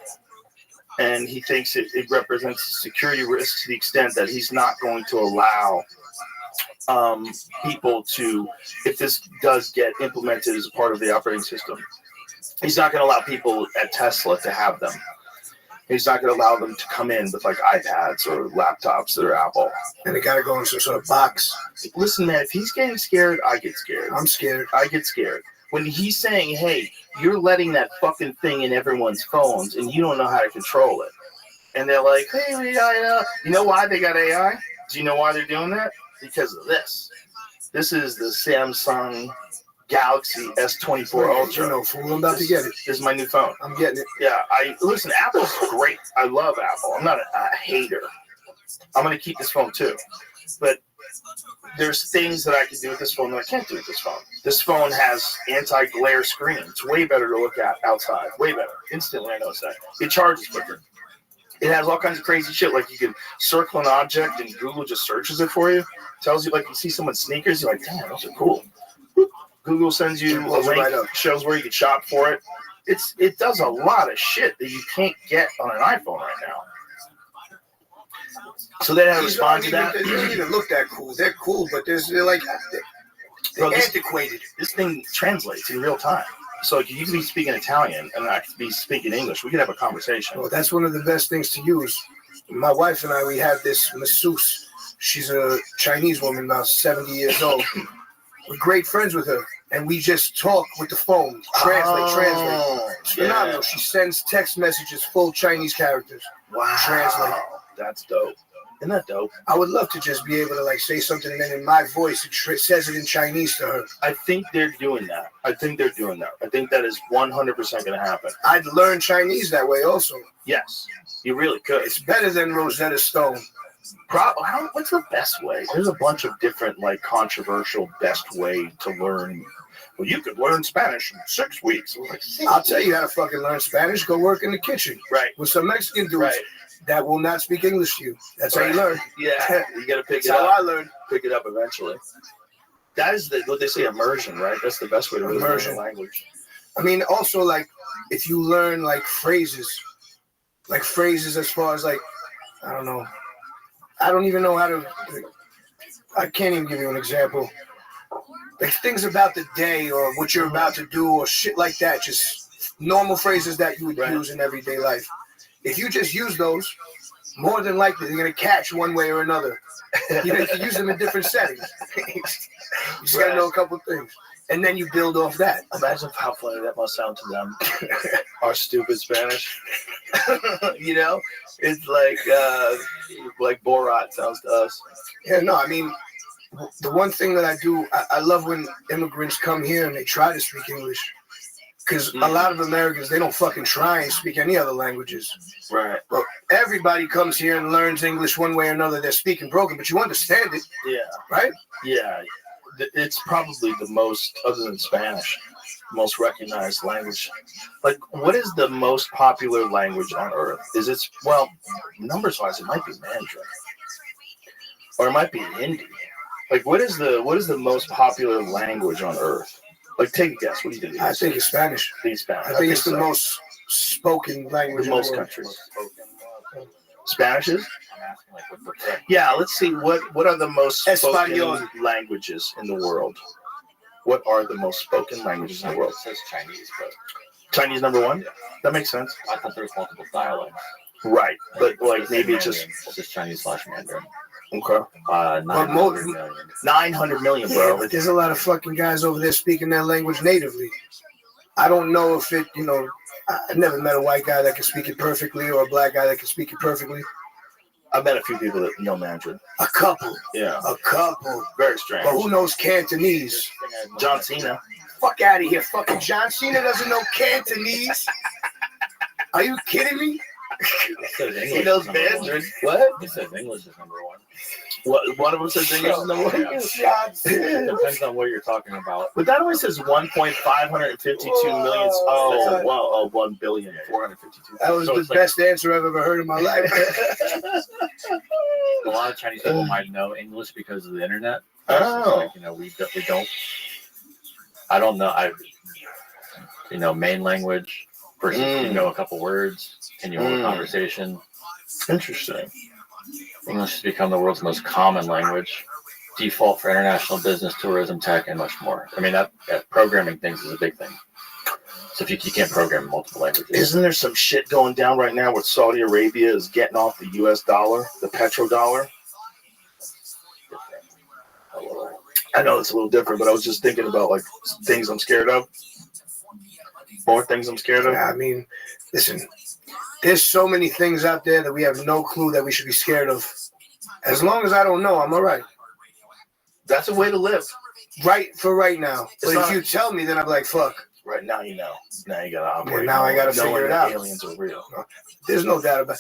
And he thinks it represents a security risk to the extent that he's not going to allow people to, if this does get implemented as a part of the operating system, he's not going to allow people at Tesla to have them. He's not going to allow them to come in with like iPads or laptops that are Apple. And they got to go in some sort of box. Listen, man, if he's getting scared, I get scared. I'm scared. I get scared. When he's saying, hey, you're letting that fucking thing in everyone's phones and you don't know how to control it. And they're like, hey, you know why they got AI? Do you know why they're doing that? Because of this. This is the Samsung Galaxy S24 Ultra. No fool, I'm about to get it. This is my new phone. I'm getting it. Yeah, listen, Apple's great. I love Apple. I'm not a hater. I'm going to keep this phone too. But there's things that I can do with this phone that I can't do with this phone. This phone has anti-glare screen. It's way better to look at outside. Way better. Instantly, I notice that. It charges quicker. It has all kinds of crazy shit. Like you can circle an object and Google just searches it for you. Tells you, like, you see someone's sneakers, you're like, damn, those are cool. Google sends you a link, shows where you can shop for it. It does a lot of shit that you can't get on an iPhone right now. So they have to respond to that. They don't even look that cool. They're cool, but they're antiquated. This thing translates in real time. So you can be speaking Italian and I can be speaking English. We can have a conversation. Well, that's one of the best things to use. My wife and I, we have this masseuse. She's a Chinese woman, about 70 years old. We're great friends with her, and we just talk with the phone. Translate. It's phenomenal. Yeah. She sends text messages full Chinese characters. Wow. Translate. That's dope. Isn't that dope? I would love to just be able to like say something and then in my voice it says it in Chinese to her. I think they're doing that. I think that is 100% going to happen. I'd learn Chinese that way also. Yes, you really could. It's better than Rosetta Stone. What's the best way? There's a bunch of different like controversial best way to learn. Well, you could learn Spanish in 6 weeks. I'll tell you how to fucking learn Spanish. Go work in the kitchen. Right. With some Mexican dudes. Right. That will not speak English to you. That's how you learn. Yeah, you got to pick it up. That's how I learned. Pick it up eventually. That is what they say, immersion, right? That's the best way to learn a language. I mean, also, like, if you learn, like, phrases as far as, like, I don't know. I don't even know how to, I can't even give you an example. Like, things about the day or what you're about to do or shit like that. Just normal phrases that you would use in everyday life. If you just use those, more than likely they're going to catch one way or another. You know, you can use them in different settings. You just got to know a couple things. And then you build off that. Imagine how funny that must sound to them. Our stupid Spanish. You know? It's like Borat sounds to us. Yeah, no, I mean, the one thing that I do, I love when immigrants come here and they try to speak English. Because a lot of Americans, they don't fucking try and speak any other languages. Right. Well, everybody comes here and learns English one way or another. They're speaking broken, but you understand it. Yeah. Right? Yeah. It's probably the most, other than Spanish, most recognized language. Like, what is the most popular language on Earth? Numbers-wise, it might be Mandarin. Or it might be Hindi. Like, what is the most popular language on Earth? Like, take a guess. What do you think? I think it's Spanish. I think it's Spanish. I think it's the most spoken language? In most countries. Spanish is? I'm asking like what the Yeah, let's see. What are the most spoken Espanol. languages in the world? What are the most spoken languages in the world? It says Chinese, but Chinese number one? That makes sense. I thought there was multiple dialects. Right. But like maybe it's just Chinese / Mandarin. okay. 900 million. 900 million, Yeah, bro. but there's a lot of fucking guys over there speaking that language natively. I don't know if it, I never met a white guy that can speak it perfectly or a black guy that can speak it perfectly. I met a few people that know Mandarin. A couple. Yeah. A couple. Very strange. But who knows Cantonese? John Cena. Fuck out of here. Fucking John Cena doesn't know Cantonese. Are you kidding me? He knows Mandarin. What? He says English is number one. What? One of them says English is number one. It depends on what you're talking about. But that only says 1.552 million. Oh, wow. 1,452,000. That was the best answer I've ever heard in my life. A lot of Chinese people might know English because of the internet. Oh. Like, we don't. I don't know. Main language versus a couple words. Can you hold a conversation? Interesting. English has become the world's most common language, default for international business, tourism, tech, and much more. I mean, that programming things is a big thing. So if you can't program in multiple languages. Isn't there some shit going down right now where Saudi Arabia is getting off the U.S. dollar, the petrodollar? I know it's a little different, but I was just thinking about like things I'm scared of. More things I'm scared of. I mean, listen, there's so many things out there that we have no clue that we should be scared of. As long as I don't know, I'm all right. That's a way to live. Right for right now. But It's if you tell me, then I'm like, fuck. Right now, Now you gotta operate. Now I gotta figure it out. Aliens are real. There's no doubt about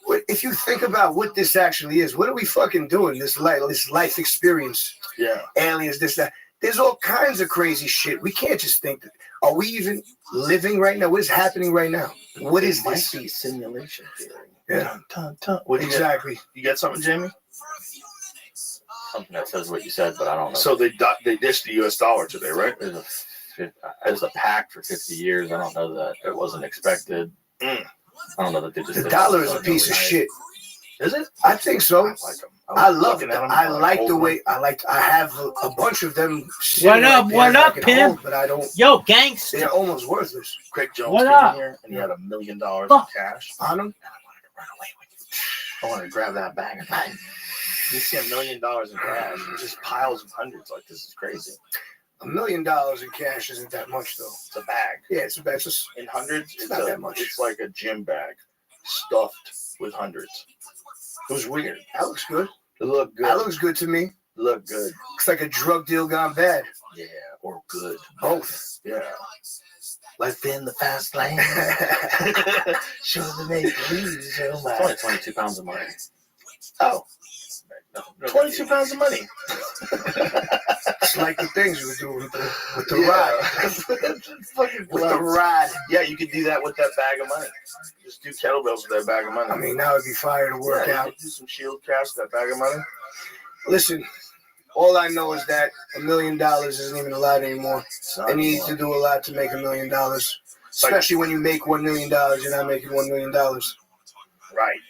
it. If you think about what this actually is, what are we fucking doing? This life experience. Yeah. Aliens, this, that. There's all kinds of crazy shit. We can't just think that. Are we even living right now? What is happening right now? What is this? Might be simulation theory. Yeah. What Exactly. You got something, Jamie? Something that says what you said, but I don't know. So they dished the U.S. dollar today, right? There's a pact for 50 years. I don't know that it wasn't expected. I don't know that they just. The dollar is a piece of shit. Is it? I think so. I like them. I love it. I like the way I have a bunch of them. What up? What up, pimp? But I don't. Yo, gangster. They're almost worthless. Craig Jones What came up? here and he had $1 million in Oh. cash. On them. And I wanted to run away with you. I wanted to grab that bag and bang. You see $1 million in cash, and just piles of hundreds. Like, this is crazy. $1 million in cash isn't that much though. It's a bag. Yeah, it's just In hundreds, It's not that much. It's like a gym bag stuffed with hundreds. It was weird. that looks good. It looked good. That looks good to me. It looked good. Looks like a drug deal gone bad. Yeah, or good. Both. Yeah. Life in the fast lane. Show the make please. It's only 22 pounds of money. Oh, No, 22 pounds of money. It's like the things you were doing with the Yeah. ride. Fucking With the ride. Yeah, you could do that with that bag of money. Just do kettlebells with that bag of money. I mean, now it'd be fire to work Yeah, out. you could do some shield cash with that bag of money. Listen, all I know is that $1 million isn't even a lot anymore. And you need to do a lot to make $1 million. Especially when you make $1 million, you're not making $1 million. Right.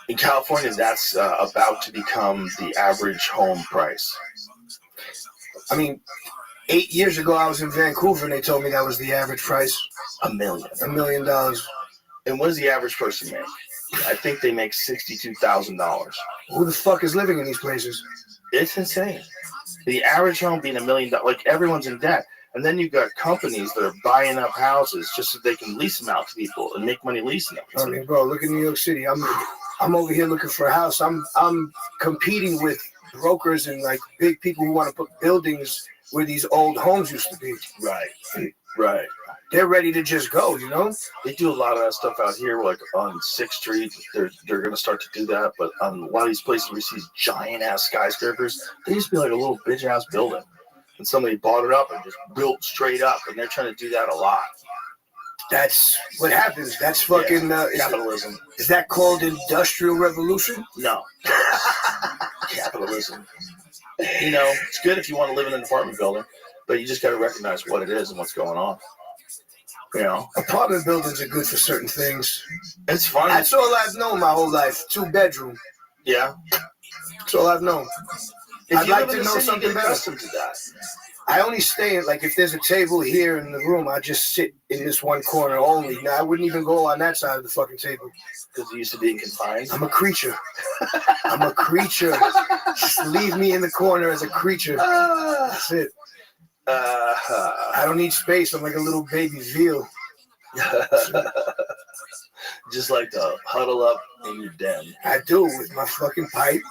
In California, that's about to become the average home price. I mean, 8 years ago, I was in Vancouver and they told me that was the average price. $1 million. $1 million. And what does the average person make? I think they make $62,000. Who the fuck is living in these places? It's insane. The average home being $1 million, like everyone's in debt. And then you've got companies that are buying up houses just so they can lease them out to people and make money leasing them. I mean, bro, look at New York City. I'm over here looking for a house. I'm competing with brokers and like big people who want to put buildings where these old homes used to be. Right. They're ready to just go, you know? They do a lot of that stuff out here, like on 6th Street. They're going to start to do that. But on a lot of these places where you see these giant-ass skyscrapers, they used to be like a little bitch-ass building. And somebody bought it up and just built straight up. And they're trying to do that a lot. That's what happens. That's fucking capitalism. Is that called industrial revolution? No. Capitalism. You know, it's good if you want to live in an apartment building, but you just got to recognize what it is and what's going on. You know, Apartment buildings are good for certain things. it's fun. That's all I've known my whole life. 2-bedroom. Yeah. That's all I've known. If I'd you like live in to the know city, you something get better. accustomed to that. I only stay in, like, if there's a table here in the room, I just sit in this one corner only. Now, I wouldn't even go on that side of the fucking table. Because you used to being confined. I'm a creature. I'm a creature. Just leave me in the corner as a creature. That's it. I don't need space. I'm like a little baby veal. Just like to huddle up in your den. I do, with my fucking pipe,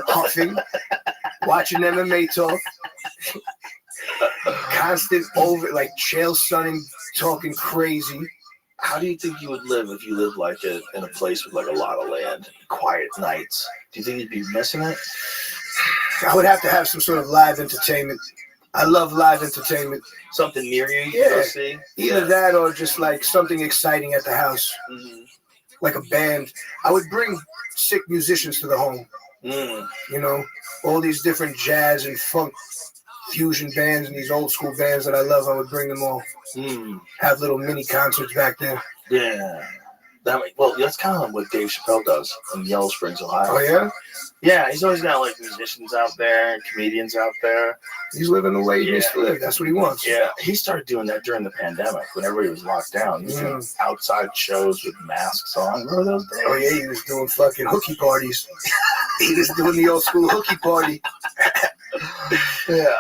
huffing, watching MMA talk. Constant like Chael Sonnen talking crazy. How do you think you would live if you lived like in a place with like a lot of land, quiet nights? Do you think you'd be missing it? I would have to have some sort of live entertainment. I love live entertainment. Something near you Yeah. go see? Either that or just like something exciting at the house. Mm-hmm. Like a band. I would bring sick musicians to the home. Mm. You know, all these different jazz and funk fusion bands and these old school bands that I love, I would bring them all. Mm. Have little mini concerts back there. Yeah. That's kind of what Dave Chappelle does in Yellow Springs, Ohio. Oh, yeah? Yeah, he's always got like musicians out there, comedians out there. He's living the way he needs to live. That's what he wants. Yeah, he started doing that during the pandemic when everybody was locked down. He was doing outside shows with masks on. Remember those days? Oh, yeah, he was doing fucking hooky parties. He was doing the old school hooky party. Yeah.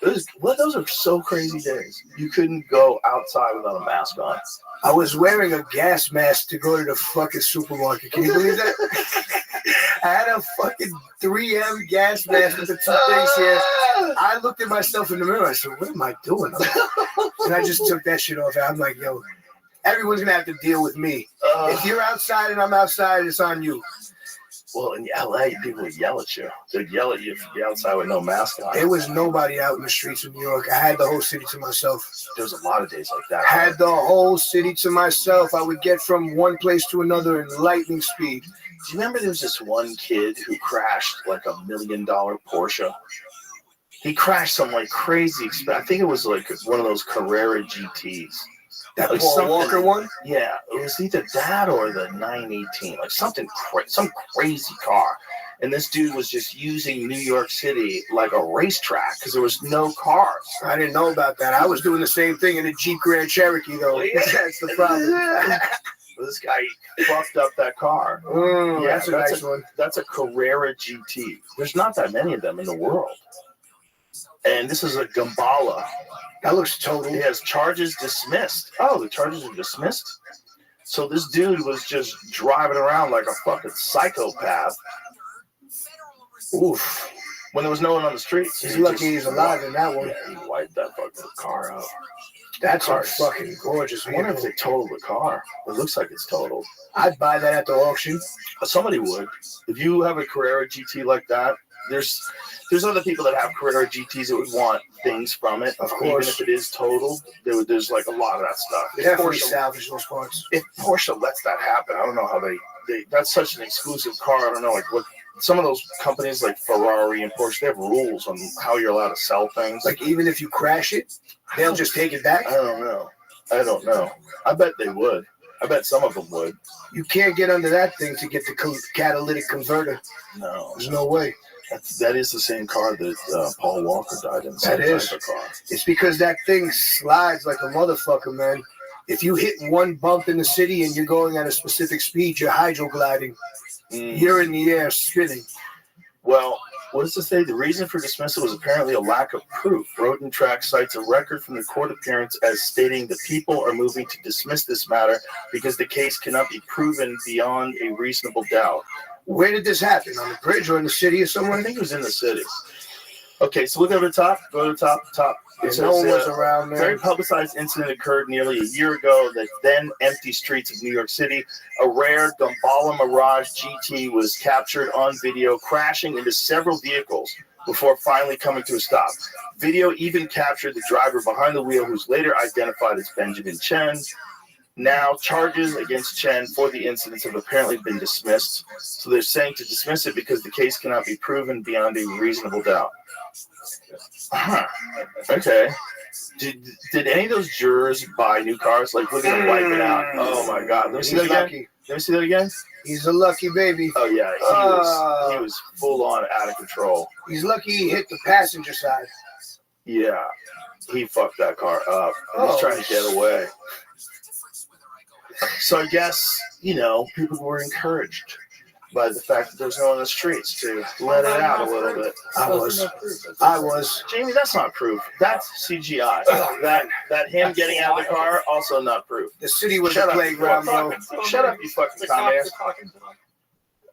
Those are so crazy days. You couldn't go outside without a mask on. I was wearing a gas mask to go to the fucking supermarket. Can you believe that? I had a fucking 3M gas mask with the 2 things here. I looked at myself in the mirror. I said, what am I doing? And I just took that shit off. I'm like, yo, everyone's going to have to deal with me. If you're outside and I'm outside, it's on you. Well, in LA, people would yell at you. They'd yell at you if you're outside with no mask on. There was nobody out in the streets of New York. I had the whole city to myself. There was a lot of days like that. I had the whole city to myself. I would get from one place to another in lightning speed. Do you remember there was this one kid who crashed like $1 million Porsche? He crashed some like crazy, I think it was like one of those Carrera GTs. That like Paul Walker one? Yeah, it was either that or the 918, like some crazy car. And this dude was just using New York City like a racetrack because there was no cars. I didn't know about that. I was doing the same thing in a Jeep Grand Cherokee, though. That's the problem. This guy fucked up that car. Yeah, that's a nice one. That's a Carrera GT. There's not that many of them in the world. And this is a Gambala. That looks total. He has charges dismissed. Oh, the charges are dismissed? So this dude was just driving around like a fucking psychopath. Oof. When there was no one on the streets. He's lucky he's alive in that one. Yeah, he wiped that fucking car out. That's a fucking gorgeous I wonder if vehicle. they totaled the car. It looks like it's totaled. I'd buy that at the auction. Somebody would. If you have a Carrera GT like that, there's other people that have Carrera GTs that would want things from it. Of course. Even if it is totaled, there's like a lot of that stuff. Definitely salvage those parts. If Porsche lets that happen, I don't know how they that's such an exclusive car. I don't know, like what some of those companies like Ferrari and Porsche, they have rules on how you're allowed to sell things. Like even if you crash it, they'll just take it back? I don't know. I bet they would. I bet some of them would. You can't get under that thing to get the catalytic converter. No. There's no way. That is the same car that Paul Walker died in. That is. Type of car. It's because that thing slides like a motherfucker, man. If you hit one bump in the city and you're going at a specific speed, you're hydrogliding. You're in the air spinning. Well, what does it say? The reason for dismissal was apparently a lack of proof. Road and Track cites a record from the court appearance as stating the people are moving to dismiss this matter because the case cannot be proven beyond a reasonable doubt. Where did this happen? On the bridge or in the city or somewhere? I think it was in the city. Okay, so look over the top. Go to the top. It says, no one was around there. Very publicized incident occurred nearly a year ago. The then empty streets of New York City. A rare Gambala Mirage GT was captured on video crashing into several vehicles before finally coming to a stop. Video even captured the driver behind the wheel, who's later identified as Benjamin Chen. Now, charges against Chen for the incidents have apparently been dismissed. So they're saying to dismiss it because the case cannot be proven beyond a reasonable doubt. Okay. Did any of those jurors buy new cars? Like, look at him wipe it out. Oh my God! Let me see that again. Lucky. Let me see that again. He's a lucky baby. Oh yeah, he was full on out of control. He's lucky he hit the passenger side. Yeah, he fucked that car up. He's trying to get away. So I guess, people were encouraged by the fact that there's no one in the streets to let it out a little bit. I was. Jamie, that's not proof. That's CGI. That him getting out of the car, also not proof. The city was a playground, bro. Shut up, you fucking dumbass.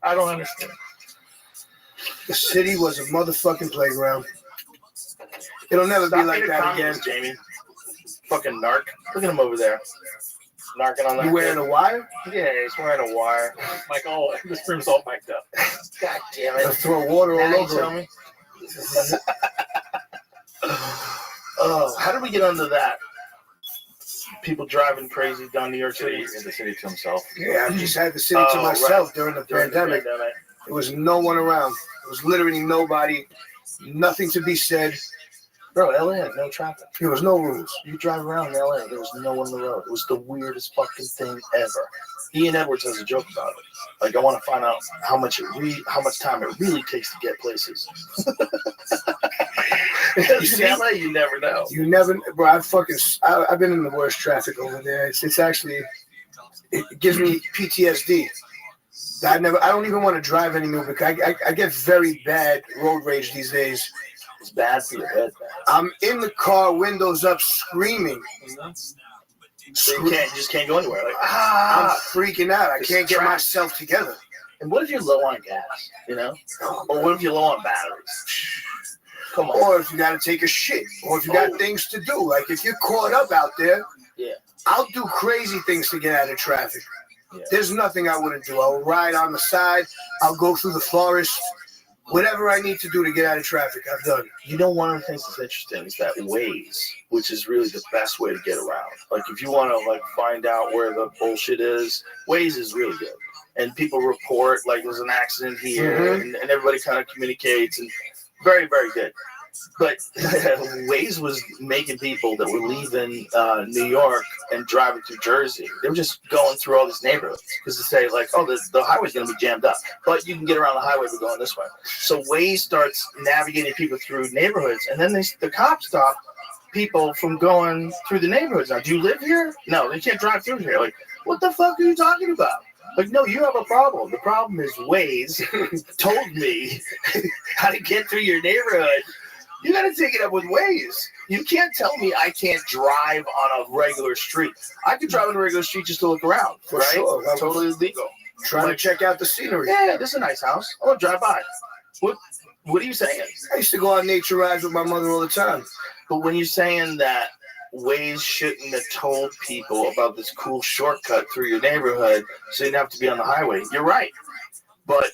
I don't understand. The city was a motherfucking playground. It'll never be like that again. Jamie. Fucking narc. Look at him over there. Narking on that. You wearing a wire? Yeah, he's wearing a wire. Like, this room's all mic'd up. God damn it. I'll throw water all over me. How did we get under that? People driving crazy down New York City. In the city to himself. Yeah, I just had the city to myself during the pandemic. There was no one around. There was literally nobody. Nothing to be said. Bro, LA had no traffic. There was no rules. You drive around in LA, there was no one on the road. It was the weirdest fucking thing ever. Ian Edwards has a joke about it. Like, I want to find out how much time it really takes to get places. In LA, you never know. You never, bro. I've been in the worst traffic over there. It's actually, it gives me PTSD. I don't even want to drive anymore because I get very bad road rage these days. It's bad for your head, man. I'm in the car, windows up, screaming. So you just can't go anywhere. Like, I'm freaking out. I can't get myself together. And what if you're low on gas, Or what if you're low on batteries? Come on. Or if you got to take a shit. Or if you got things to do. Like, if you're caught up out there, I'll do crazy things to get out of traffic. Yeah. There's nothing I wouldn't do. I'll ride on the side. I'll go through the forest. Whatever I need to do to get out of traffic, I've done. One of the things that's interesting is that Waze, which is really the best way to get around. Like, if you want to find out where the bullshit is, Waze is really good. And people report there's an accident here, and everybody kind of communicates, and very, very good. But Waze was making people that were leaving New York and driving through Jersey. They were just going through all these neighborhoods because they say the highway's going to be jammed up, but you can get around the highway by going this way. So Waze starts navigating people through neighborhoods, and then the cops stop people from going through the neighborhoods. Now, do you live here? No, they can't drive through here. Like, what the fuck are you talking about? Like, no, you have a problem. The problem is Waze told me how to get through your neighborhood. You got to take it up with Waze. You can't tell me I can't drive on a regular street. I could drive on a regular street just to look around, right? Sure. That's totally legal. Trying to check out the scenery. Yeah, this is a nice house. I want to drive by. What are you saying? I used to go on nature rides with my mother all the time. But when you're saying that Waze shouldn't have told people about this cool shortcut through your neighborhood so you didn't have to be on the highway, you're right. But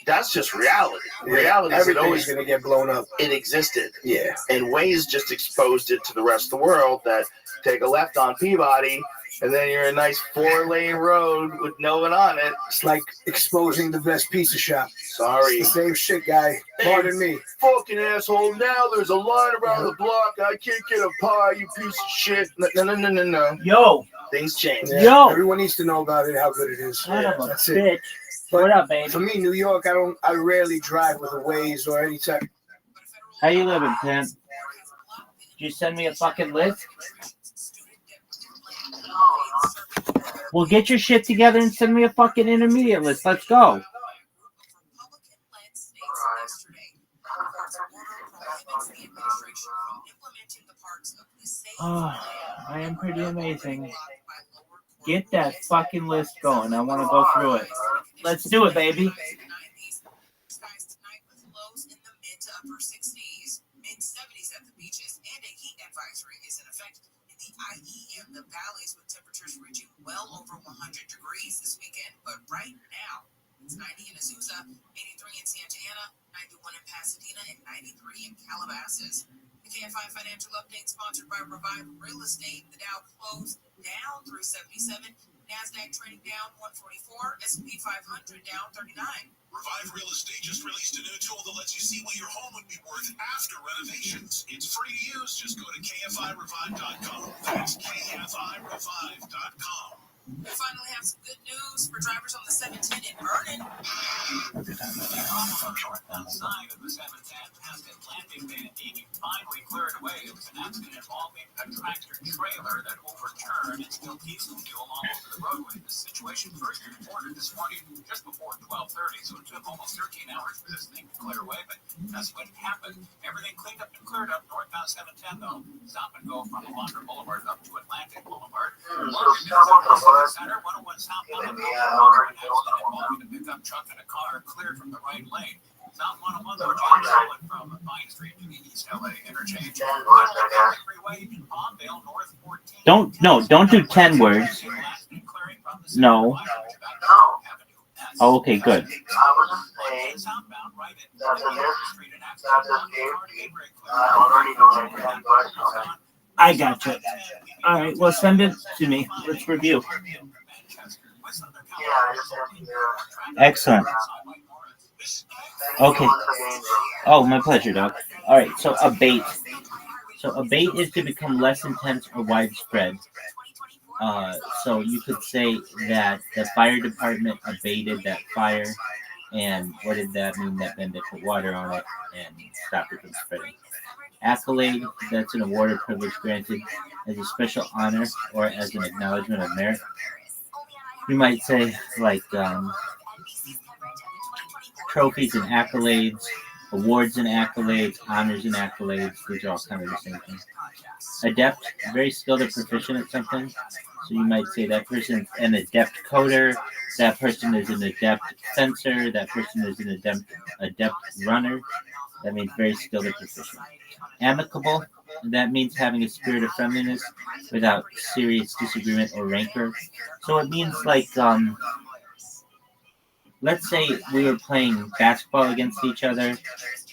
that's just reality. Reality is always going to get blown up. It existed. Yeah. And Waze just exposed it to the rest of the world that take a left on Peabody, and then you're in a nice 4-lane road with no one on it. It's like exposing the best pizza shop. Sorry. It's the same shit, guy. Pardon me. Fucking asshole. Now there's a line around the block. I can't get a pie, you piece of shit. No. Yo. Things change. Yeah. Yo. Everyone needs to know about it, how good it is. That's it. But what up, baby? For me, New York, I rarely drive with a Waze or any type. How you living, Pimp? Did you send me a fucking list? Well, get your shit together and send me a fucking intermediate list. Let's go. Oh, I am pretty amazing. Get that fucking list going. I want to go through it. Let's do it, baby. The valleys with temperatures reaching well over 100 degrees this weekend, but right now it's 90 in Azusa, 83 in Santa Ana, 91 in Pasadena, and 93 in Calabasas. The KFI Financial Update sponsored by Revive Real Estate. The Dow closed down 377, NASDAQ trading down 144, S&P 500 down 39. Revive Real Estate just released a new tool that lets you see what your home would be worth after renovations. It's free to use. Just go to kfirevive.com. That's kfirevive.com. We finally have some good news for drivers on the 710 in Vernon. Outside of the 710 past Atlantic Van Degen finally cleared away. It was an accident involving a tractor trailer that overturned and spilled diesel fuel all over the roadway. The situation first reported this morning just before 12:30, so it took almost 13 hours for this thing to clear away, but that's what happened. Everything cleaned up and cleared up northbound 710 though. Stop and go from Alondra Boulevard up to Atlantic Boulevard. Center 101 southbound an accident involving a pickup truck and a car cleared from the right lane. South 101 though, James Solid from Vine Street to the East LA interchange. Freeway, Palmdale North 14. Don't do 10 words. No. Oh, okay, good. I was just saying that already doing it. I got you. All right, well, send it to me. Let's review. Excellent. Okay. Oh, my pleasure, Doc. All right, so abate. So abate is to become less intense or widespread. So you could say that the fire department abated that fire. And what did that mean? That meant they put water on it and stopped it from spreading. Accolade, that's an award or privilege granted as a special honor or as an acknowledgement of merit. You might say, like, trophies and accolades, awards and accolades, honors and accolades. These are all kind of the same thing. Adept, very skilled or proficient at something. So you might say that person's an adept coder, that person is an adept fencer, that person is an adept runner. That means very skilled or proficient. Amicable, that means having a spirit of friendliness without serious disagreement or rancor. So it means like, let's say we were playing basketball against each other.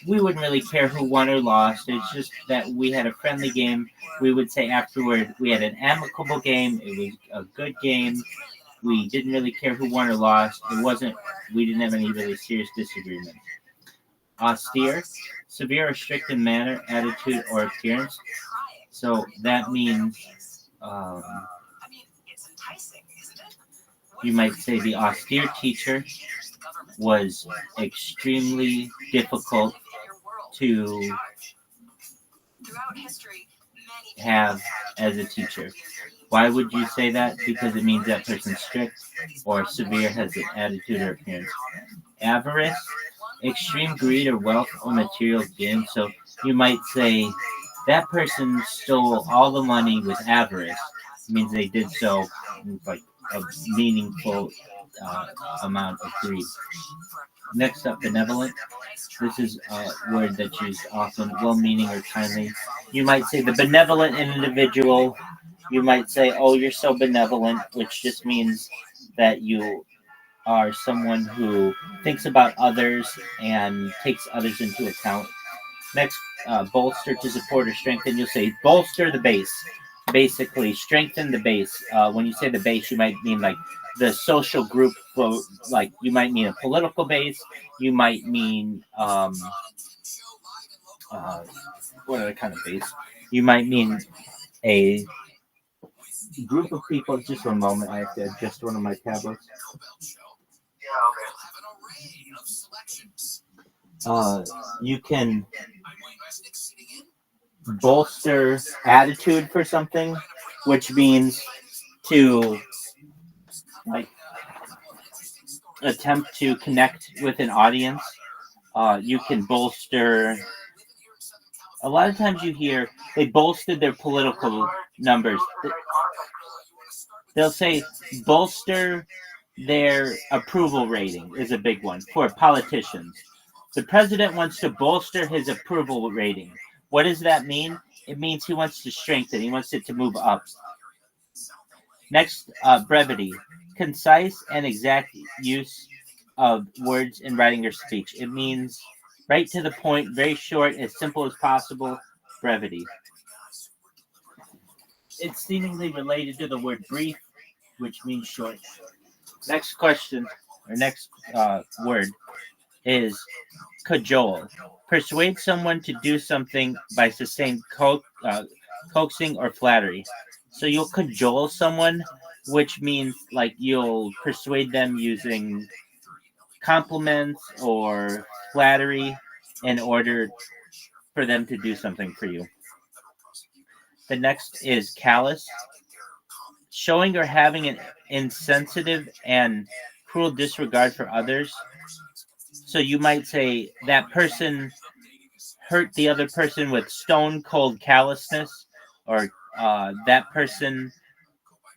We wouldn't really care who won or lost. It's just that we had a friendly game. We would say afterward, we had an amicable game. It was a good game. We didn't really care who won or lost. We didn't have any really serious disagreements. Austere, severe or strict in manner, attitude, or appearance. So that means you might say the austere teacher was extremely difficult to have as a teacher. Why would you say that? Because it means that person's strict or severe, has an attitude or appearance. Avarice, extreme greed or wealth or material gain. So you might say that person stole all the money with avarice. It means they did so with like a meaningful amount of greed. Next up, benevolent. This is a word that's used often, well-meaning or kindly. You might say the benevolent individual. You might say, oh, you're so benevolent, which just means that you are someone who thinks about others and takes others into account. Next, bolster, to support or strengthen. You'll say bolster the base. Basically, strengthen the base. When you say the base, you might mean like the social group. Like you might mean a political base. You might mean what other kind of base? You might mean a group of people. Just one moment, I have to adjust one of my tablets. You can bolster attitude for something, which means to like attempt to connect with an audience. You can bolster. A lot of times you hear they bolstered their political numbers. They'll say bolster their approval rating is a big one for politicians. The president wants to bolster his approval rating. What does that mean? It means he wants to strengthen. He wants it to move up. Next, brevity. Concise and exact use of words in writing or speech. It means right to the point, very short, as simple as possible. Brevity. It's seemingly related to the word brief, which means short. Next question, or next word. is cajole. Persuade someone to do something by sustained coaxing or flattery. So you'll cajole someone, which means like you'll persuade them using compliments or flattery in order for them to do something for you. The next is callous. Showing or having an insensitive and cruel disregard for others. So you might say that person hurt the other person with stone cold callousness, or that person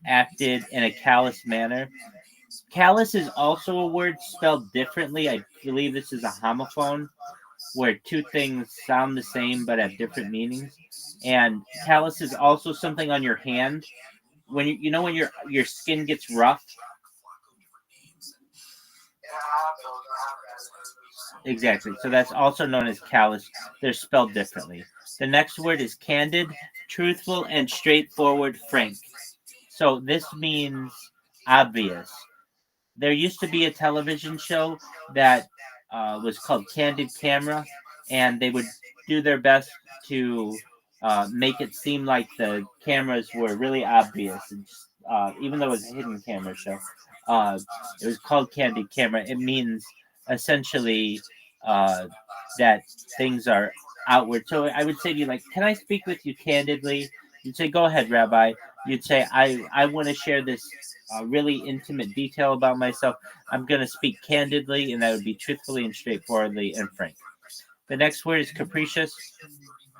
acted in a callous manner. Callous is also a word spelled differently. I believe this is a homophone, where two things sound the same but have different meanings. And callous is also something on your hand. When you know when your skin gets rough. Exactly. So that's also known as callous. They're spelled differently. The next word is candid, truthful, and straightforward, frank. So this means obvious. There used to be a television show that was called Candid Camera, and they would do their best to make it seem like the cameras were really obvious. And just, even though it was a hidden camera show, uh, it was called Candid Camera. It means essentially uh, that things are outward. So I would say to you, like, can I speak with you candidly? You'd say, go ahead, Rabbi. You'd say, I want to share this really intimate detail about myself. I'm going to speak candidly, and that would be truthfully and straightforwardly and frank. The next word is capricious,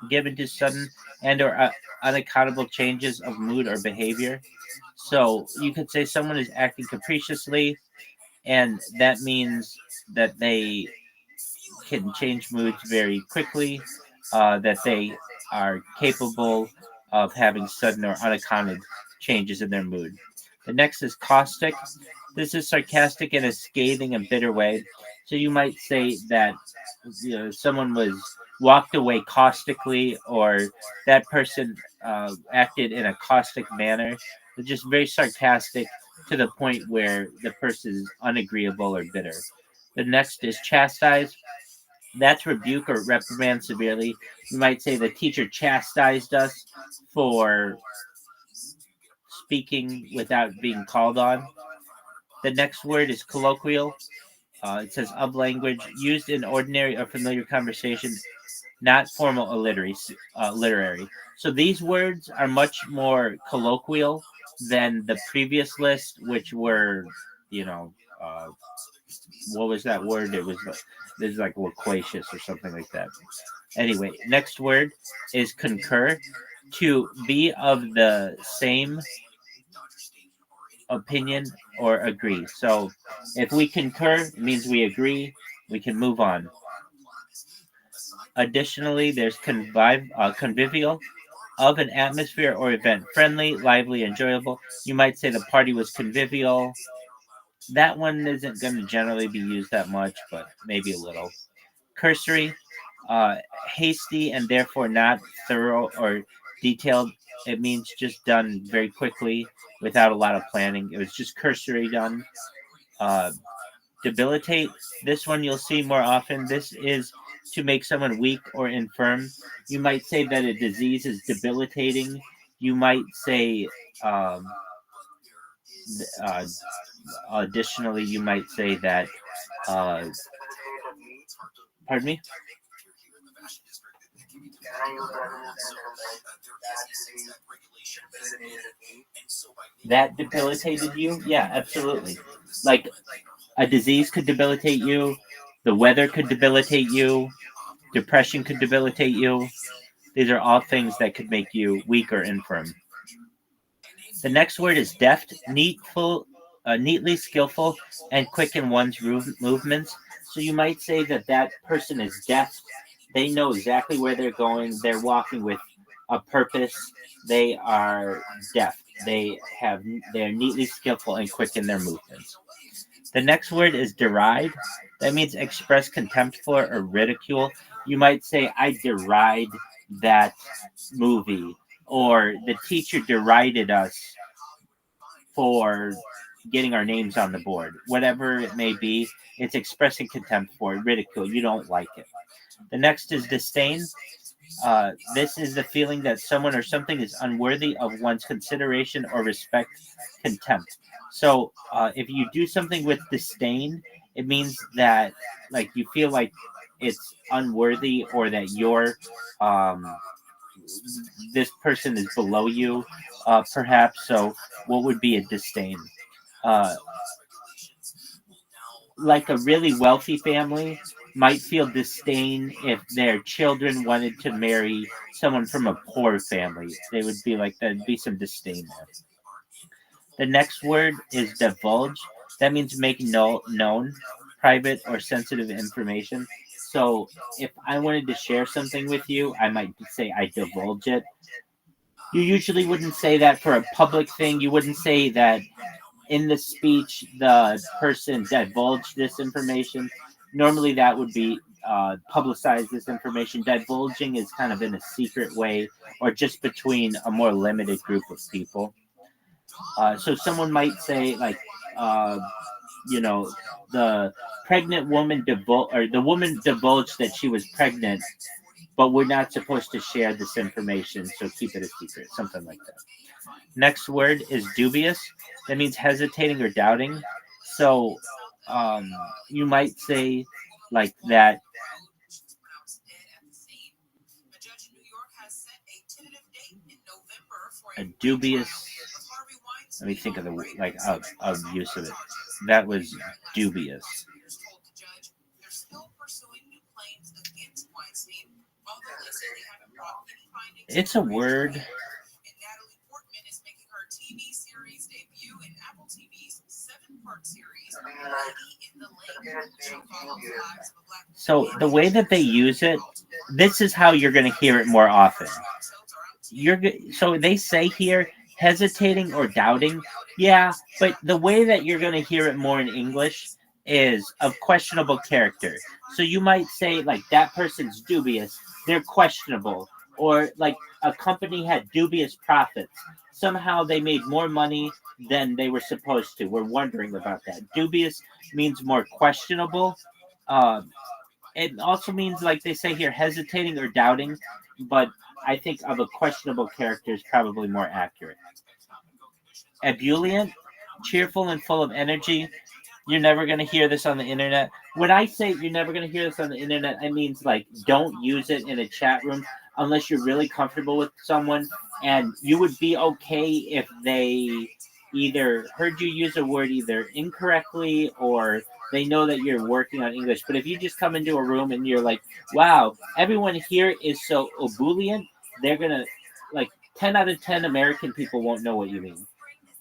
given to sudden and or unaccountable changes of mood or behavior. So you could say someone is acting capriciously, and that means that they can change moods very quickly, that they are capable of having sudden or unaccounted changes in their mood. The next is caustic. This is sarcastic in a scathing and bitter way. So you might say that someone was walked away caustically, or that person acted in a caustic manner. They're just very sarcastic to the point where the person is unagreeable or bitter. The next is chastise. That's rebuke or reprimand severely. You might say the teacher chastised us for speaking without being called on. The next word is colloquial. It says of language used in ordinary or familiar conversation, not formal or literary. So these words are much more colloquial than the previous list, which were, what was that word? It was this is like loquacious or something like that. Anyway, next word is concur. To be of the same opinion or agree. So if we concur, it means we agree. We can move on. Additionally, there's convivial, of an atmosphere or event, friendly, lively, enjoyable. You might say the party was convivial. That one isn't going to generally be used that much, but maybe a little. Cursory, uh, hasty, and therefore not thorough or detailed. It means just done very quickly without a lot of planning. It was just cursory done. Uh, Debilitate. This one you'll see more often. This is to make someone weak or infirm. You might say that a disease is debilitating. You might say, um, uh, additionally, you might say that, uh, pardon me? That debilitated you? Yeah, absolutely. Like a disease could debilitate you, the weather could debilitate you, depression could debilitate you. These are all things that could make you weak or infirm. The next word is deft, neatly skillful, and quick in one's movements. So you might say that that person is deft. They know exactly where they're going. They're walking with a purpose. They are deft. They're neatly skillful and quick in their movements. The next word is deride. That means express contempt for or ridicule. You might say, I deride that movie, or the teacher derided us for getting our names on the board. Whatever it may be, it's expressing contempt for it, ridicule. You don't like it. The next is disdain. This is the feeling that someone or something is unworthy of one's consideration or respect, contempt. So if you do something with disdain, it means that like you feel like it's unworthy or that you're this person is below you, perhaps. So what would be a disdain? Uh, like a really wealthy family might feel disdain if their children wanted to marry someone from a poor family. They would be like, there'd be some disdain there. The next word is divulge. That means make known, private, or sensitive information. So if I wanted to share something with you, I might say I divulge it. You usually wouldn't say that for a public thing. You wouldn't say that in the speech the person divulged this information. Normally that would be publicize this information. Divulging is kind of in a secret way or just between a more limited group of people. So someone might say like, uh, you know, the pregnant woman or the woman divulged that she was pregnant, but we're not supposed to share this information, so keep it a secret, something like that. Next word is dubious. That means hesitating or doubting. So you might say like that. A dubious. Let me think of the like of use of it. That was dubious. It's a word. So the way that they use it, this is how you're going to hear it more often. So they say here hesitating or doubting. Yeah, but the way that you're going to hear it more in English is of questionable character. So you might say like that person's dubious, they're questionable, or like a company had dubious profits. Somehow they made more money than they were supposed to. We're wondering about that. Dubious means more questionable. It also means, like they say here, hesitating or doubting, but I think of a questionable character is probably more accurate. Ebullient, cheerful and full of energy. You're never going to hear this on the internet. When I say you're never going to hear this on the internet, I mean like don't use it in a chat room unless you're really comfortable with someone, and you would be okay if they either heard you use a word either incorrectly or they know that you're working on English. But if you just come into a room and you're like, wow, everyone here is so ebullient, they're going to, like 10 out of 10 American people won't know what you mean.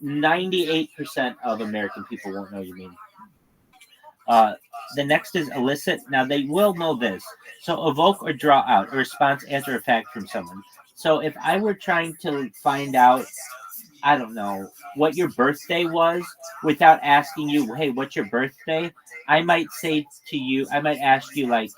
98% of American people won't know what you mean. The next is elicit. Now they will know this. So evoke or draw out a response, answer, or fact from someone. So if I were trying to find out, I don't know, what your birthday was without asking you, hey, what's your birthday? I might say to you, I might ask you like,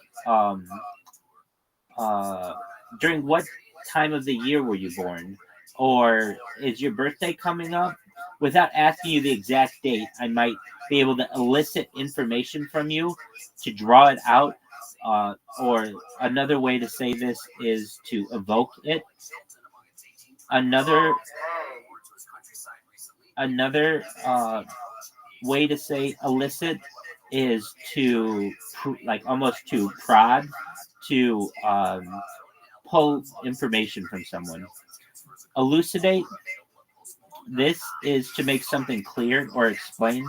during what time of the year were you born? Or is your birthday coming up? Without asking you the exact date, I might be able to elicit information from you to draw it out. Or another way to say this is to evoke it. Another way to say elicit is to like almost to prod, to pull information from someone. Elucidate. This is to make something clear or explain.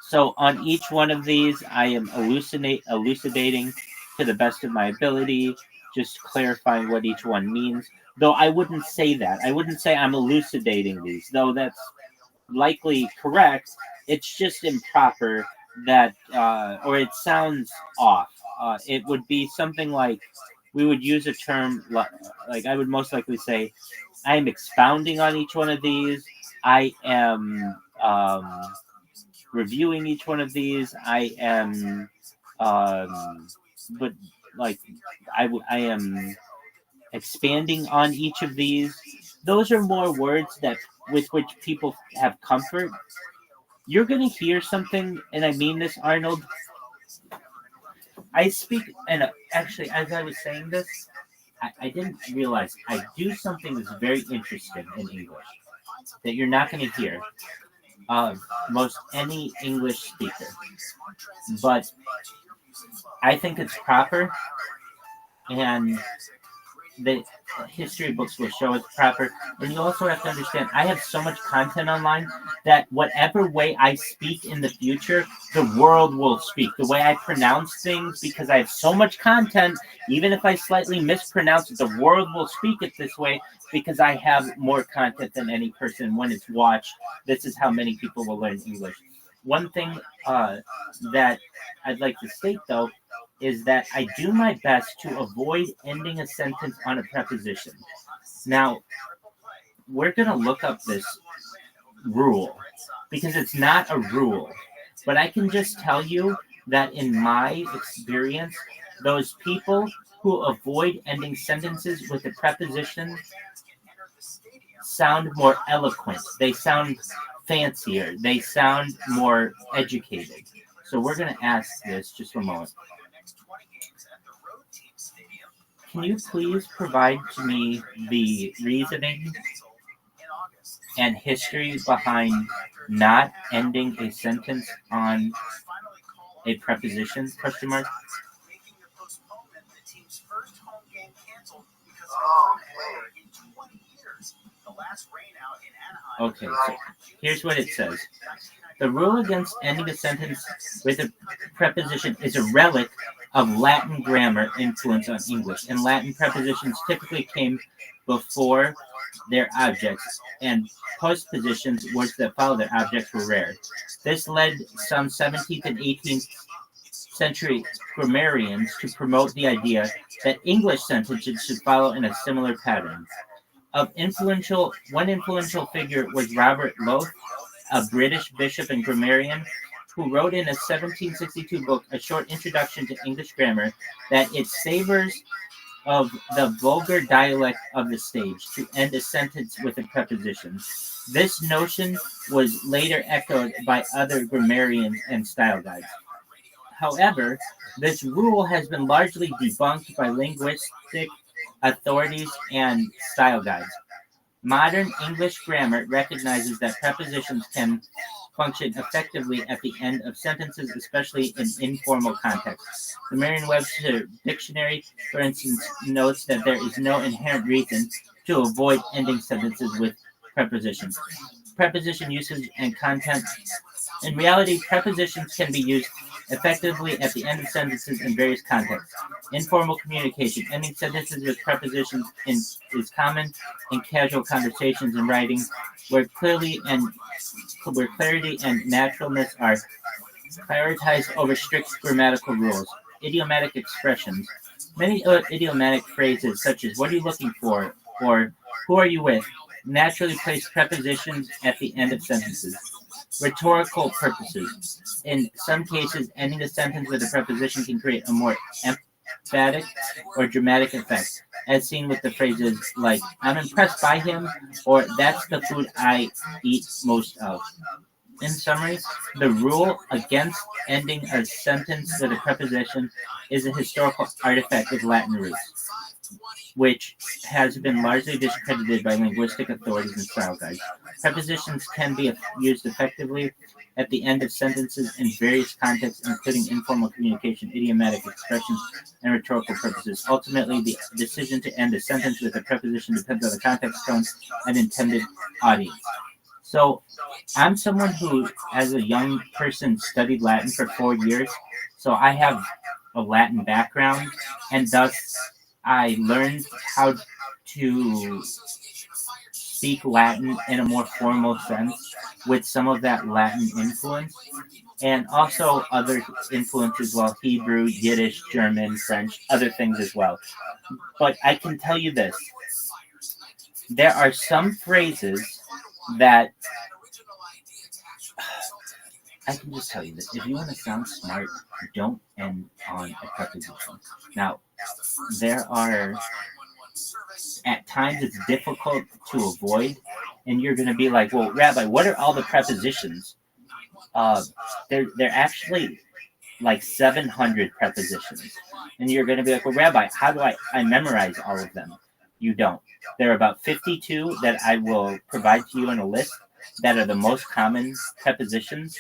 So on each one of these, I am elucidating to the best of my ability, just clarifying what each one means. Though I wouldn't say that. I wouldn't say I'm elucidating these, though that's likely correct. It's just improper that, or it sounds off. It would be something like we would use a term like I would most likely say, I am expounding on each one of these. I am reviewing each one of these. I am, but like I am expanding on each of these. Those are more words that with which people have comfort. you're going to hear something, and I mean this, Arnold. I speak, and actually, as I was saying this, I didn't realize I do something that's very interesting in English that you're not going to hear of most any English speaker. But I think it's proper, and the history books will show it's proper. And you also have to understand, I have so much content online that whatever way I speak in the future, the world will speak. The way I pronounce things, because I have so much content, even if I slightly mispronounce it, the world will speak it this way because I have more content than any person. When it's watched, this is how many people will learn English. One thing that I'd like to state, though, is that I do my best to avoid ending a sentence on a preposition. Now, we're going to look up this rule because it's not a rule, but I can just tell you that in my experience, those people who avoid ending sentences with a preposition sound more eloquent. They sound fancier. They sound more educated. So we're going to ask this just for a moment. Can you please provide to me the reasoning and history behind not ending a sentence on a preposition? Question mark. Okay, so here's what it says. The rule against ending a sentence with a preposition is a relic of Latin grammar influence on English, and Latin prepositions typically came before their objects, and postpositions, words that follow their objects, were rare. This led some 17th and 18th century grammarians to promote the idea that English sentences should follow in a similar pattern. One influential figure was Robert Loth, a British bishop and grammarian, who wrote in a 1762 book a short introduction to English grammar that it savors of the vulgar dialect of the stage to end a sentence with a preposition. This notion was later echoed by other grammarians and style guides. However, this rule has been largely debunked by linguistic authorities and style guides. Modern English grammar recognizes that prepositions can function effectively at the end of sentences, especially in informal contexts. The Merriam-Webster Dictionary, for instance, notes that there is no inherent reason to avoid ending sentences with prepositions. Preposition usage and content. In reality, prepositions can be used effectively at the end of sentences in various contexts. Informal communication. Ending sentences with prepositions is common in casual conversations and writing, where clarity and naturalness are prioritized over strict grammatical rules. Idiomatic expressions. Many idiomatic phrases, such as "What are you looking for?" or "Who are you with?" naturally place prepositions at the end of sentences. Rhetorical purposes. In some cases, ending a sentence with a preposition can create a more emphatic or dramatic effect, as seen with the phrases like "I'm impressed by him" or "That's the food I eat most of." In summary, the rule against ending a sentence with a preposition is a historical artifact with Latin roots, which has been largely discredited by linguistic authorities and style guides. Prepositions can be used effectively at the end of sentences in various contexts, including informal communication, idiomatic expressions, and rhetorical purposes. Ultimately, the decision to end a sentence with a preposition depends on the context, tone, and intended audience. So, I'm someone who, as a young person, studied Latin for 4 years, so I have a Latin background, and thus I learned how to speak Latin in a more formal sense with some of that Latin influence, and also other influences, well, Hebrew, Yiddish, German, French, other things as well. But I can tell you this. There are some phrases that I can just tell you this. If you want to sound smart, don't end on a preposition. Now, there are, at times it's difficult to avoid, and you're going to be like, well, Rabbi, what are all the prepositions? they're actually like 700 prepositions. And you're going to be like, well, Rabbi, how do I memorize all of them? You don't. There are about 52 that I will provide to you in a list that are the most common prepositions.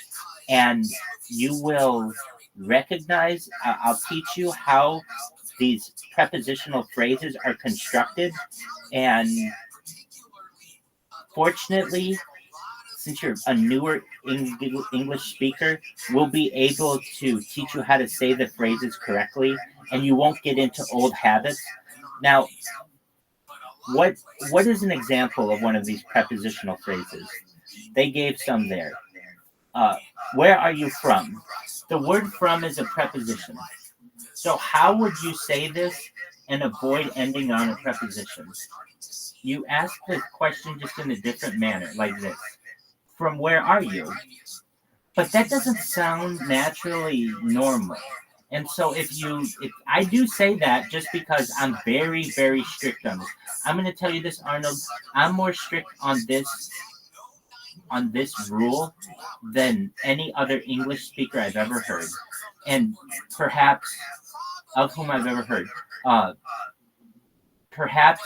And you will recognize, I'll teach you how these prepositional phrases are constructed. And fortunately, since you're a newer English speaker, we'll be able to teach you how to say the phrases correctly, and you won't get into old habits. Now, what is an example of one of these prepositional phrases? They gave some there. Where are you from? The word from is a preposition. So how would you say this and avoid ending on a preposition? You ask the question just in a different manner, like this. From where are you? But that doesn't sound naturally normal. And so if I do say that just because I'm very, very strict on this. I'm going to tell you this, Arnold. I'm more strict on this rule than any other English speaker I've ever heard. And perhaps of whom I've ever heard. Perhaps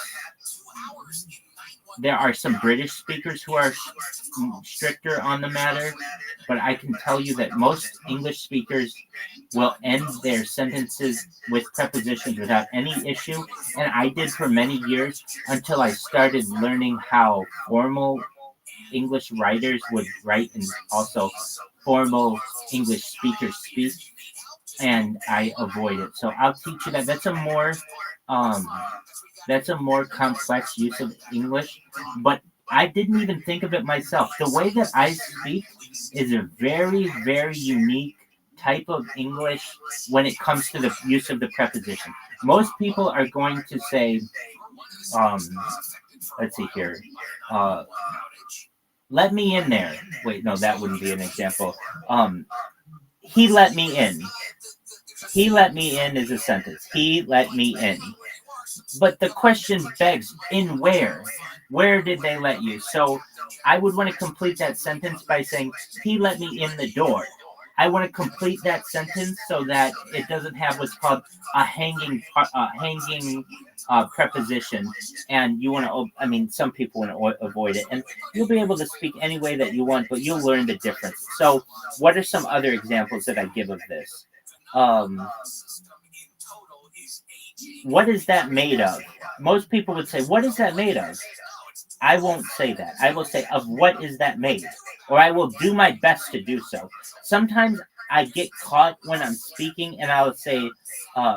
there are some British speakers who are stricter on the matter, but I can tell you that most English speakers will end their sentences with prepositions without any issue, and I did for many years until I started learning how formal English writers would write and also formal English speakers speak, and I avoid it. So I'll teach you that. That's a more complex use of English, but I didn't even think of it myself. The way that I speak is a very, very unique type of English when it comes to the use of the preposition. Most people are going to say, let's see here, let me in there. Wait, no, that wouldn't be an example. He let me in. He let me in is a sentence. He let me in. But the question begs, in where? Where did they let you? So I would want to complete that sentence by saying, he let me in the door. I want to complete that sentence so that it doesn't have what's called a hanging preposition. And you want to, some people want to avoid it. And you'll be able to speak any way that you want, but you'll learn the difference. So what are some other examples that I give of this? What is that made of? Most people would say, what is that made of? I won't say that. I will say, of what is that made? Or I will do my best to do so. Sometimes I get caught when I'm speaking and I'll say,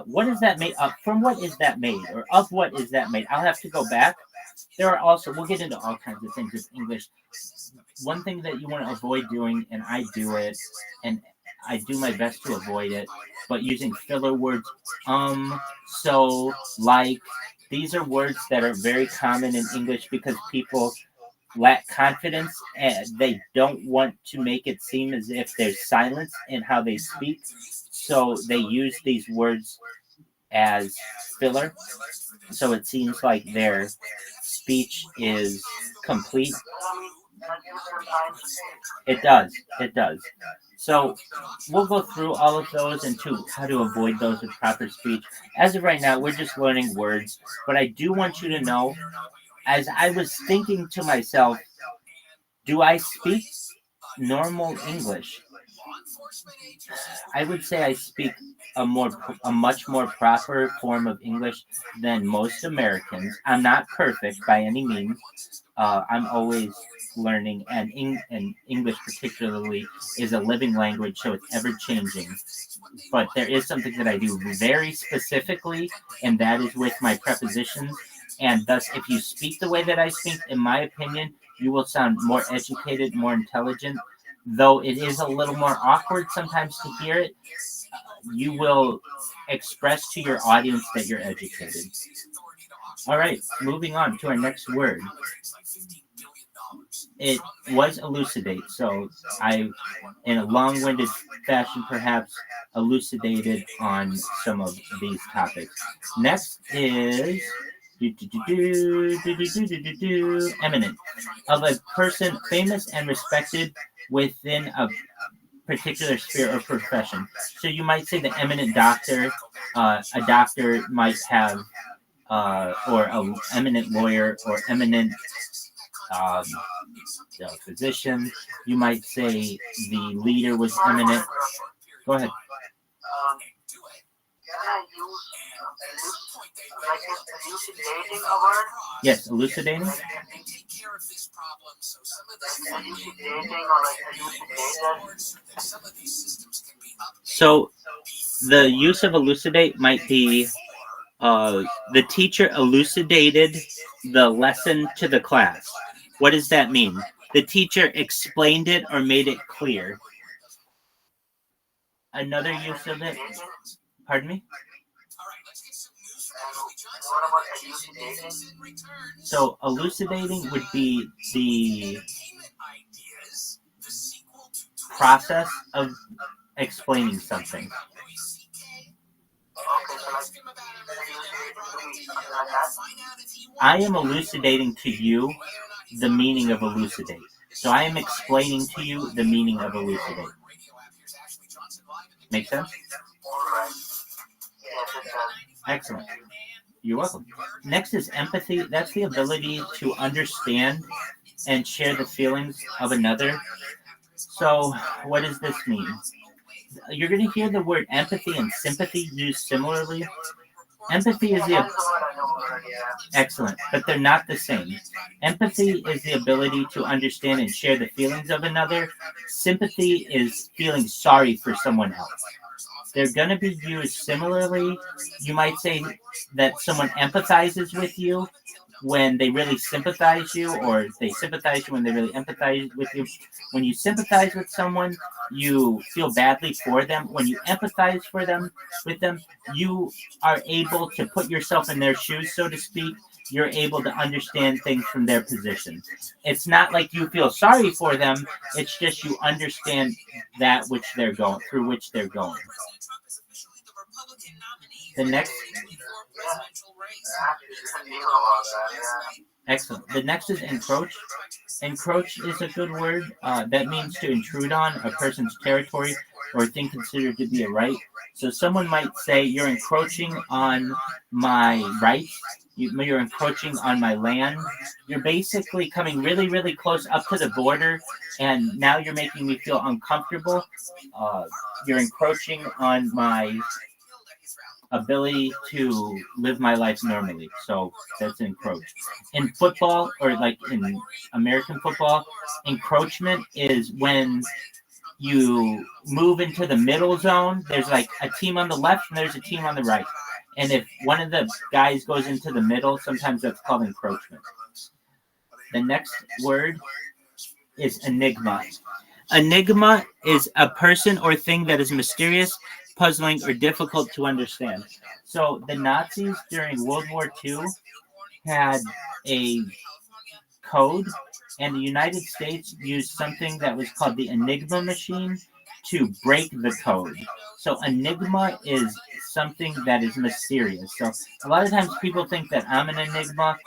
what is that made of? From what is that made? Or of what is that made? I'll have to go back. There are also, we'll get into all kinds of things with English. One thing that you want to avoid doing, and I do it, and I do my best to avoid it, but using filler words, so, like, these are words that are very common in English because people lack confidence and they don't want to make it seem as if there's silence in how they speak. So they use these words as filler. So it seems like their speech is complete. It does. So we'll go through all of those and how to avoid those with proper speech. As of right now, we're just learning words. But I do want you to know, as I was thinking to myself, do I speak normal English? I would say I speak a much more proper form of English than most Americans. I'm not perfect by any means. I'm always learning, and English particularly is a living language, so it's ever changing. But there is something that I do very specifically, and that is with my prepositions. And thus, if you speak the way that I speak, in my opinion, you will sound more educated, more intelligent. Though it is a little more awkward sometimes to hear it, you will express to your audience that you're educated. All right, moving on to our next word. It was elucidate, so I, in a long-winded fashion, perhaps elucidated on some of these topics. Next is eminent, of a person famous and respected within a particular sphere or profession. So you might say the eminent doctor, a doctor might have, or an eminent lawyer or eminent um, physician. You might say the leader was eminent. Go ahead. Can I use like elucidating a word? Yes, elucidating. Like elucidating or like elucidated? So the use of elucidate might be the teacher elucidated the lesson to the class. What does that mean? The teacher explained it or made it clear. Another use of it. Pardon me? What about elucidating? So elucidating would be the process of explaining something. Okay, so like elucidating to me, something like that? I am elucidating to you the meaning of elucidate. So I am explaining to you the meaning of elucidate. Make sense? Alright. Yes, it does. Excellent. You're welcome. Next is empathy. That's the ability to understand and share the feelings of another. So what does this mean? You're going to hear the word empathy and sympathy used similarly. Empathy is Yeah, the that's the word I know already, yeah. excellent, but they're not the same. Empathy is the ability to understand and share the feelings of another. Sympathy is feeling sorry for someone else. They're going to be used similarly. You might say that someone empathizes with you when they really sympathize you, or they sympathize you when they really empathize with you. When you sympathize with someone, you feel badly for them. When you empathize with them, you are able to put yourself in their shoes, so to speak. You're able to understand things from their position. It's not like you feel sorry for them. It's just you understand that which they're going through, which they're going. The next. Excellent. The next is encroach. Encroach is a good word. That means to intrude on a person's territory or a thing considered to be a right. So someone might say, you're encroaching on my rights. You're encroaching on my land. You're basically coming really, really close up to the border, and now you're making me feel uncomfortable. You're encroaching on my ability to live my life normally. So that's encroach. In football, or like in American football, encroachment is when you move into the middle zone. There's like a team on the left and there's a team on the right. And if one of the guys goes into the middle, sometimes that's called encroachment. The next word is enigma. Enigma is a person or thing that is mysterious, puzzling, or difficult to understand. So the Nazis during World War II had a code, and the United States used something that was called the Enigma machine to break the code. So enigma is something that is mysterious. So a lot of times people think that I'm an enigma.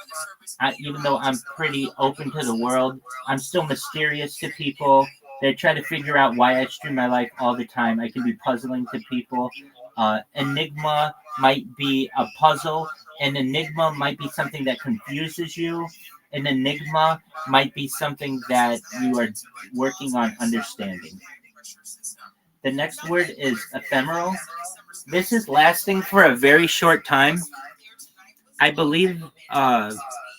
Even though I'm pretty open to the world, I'm still mysterious to people. They try to figure out why I stream my life all the time. I can be puzzling to people. Enigma might be a puzzle. An enigma might be something that confuses you. An enigma might be something that you are working on understanding. The next word is ephemeral. This is lasting for a very short time. I believe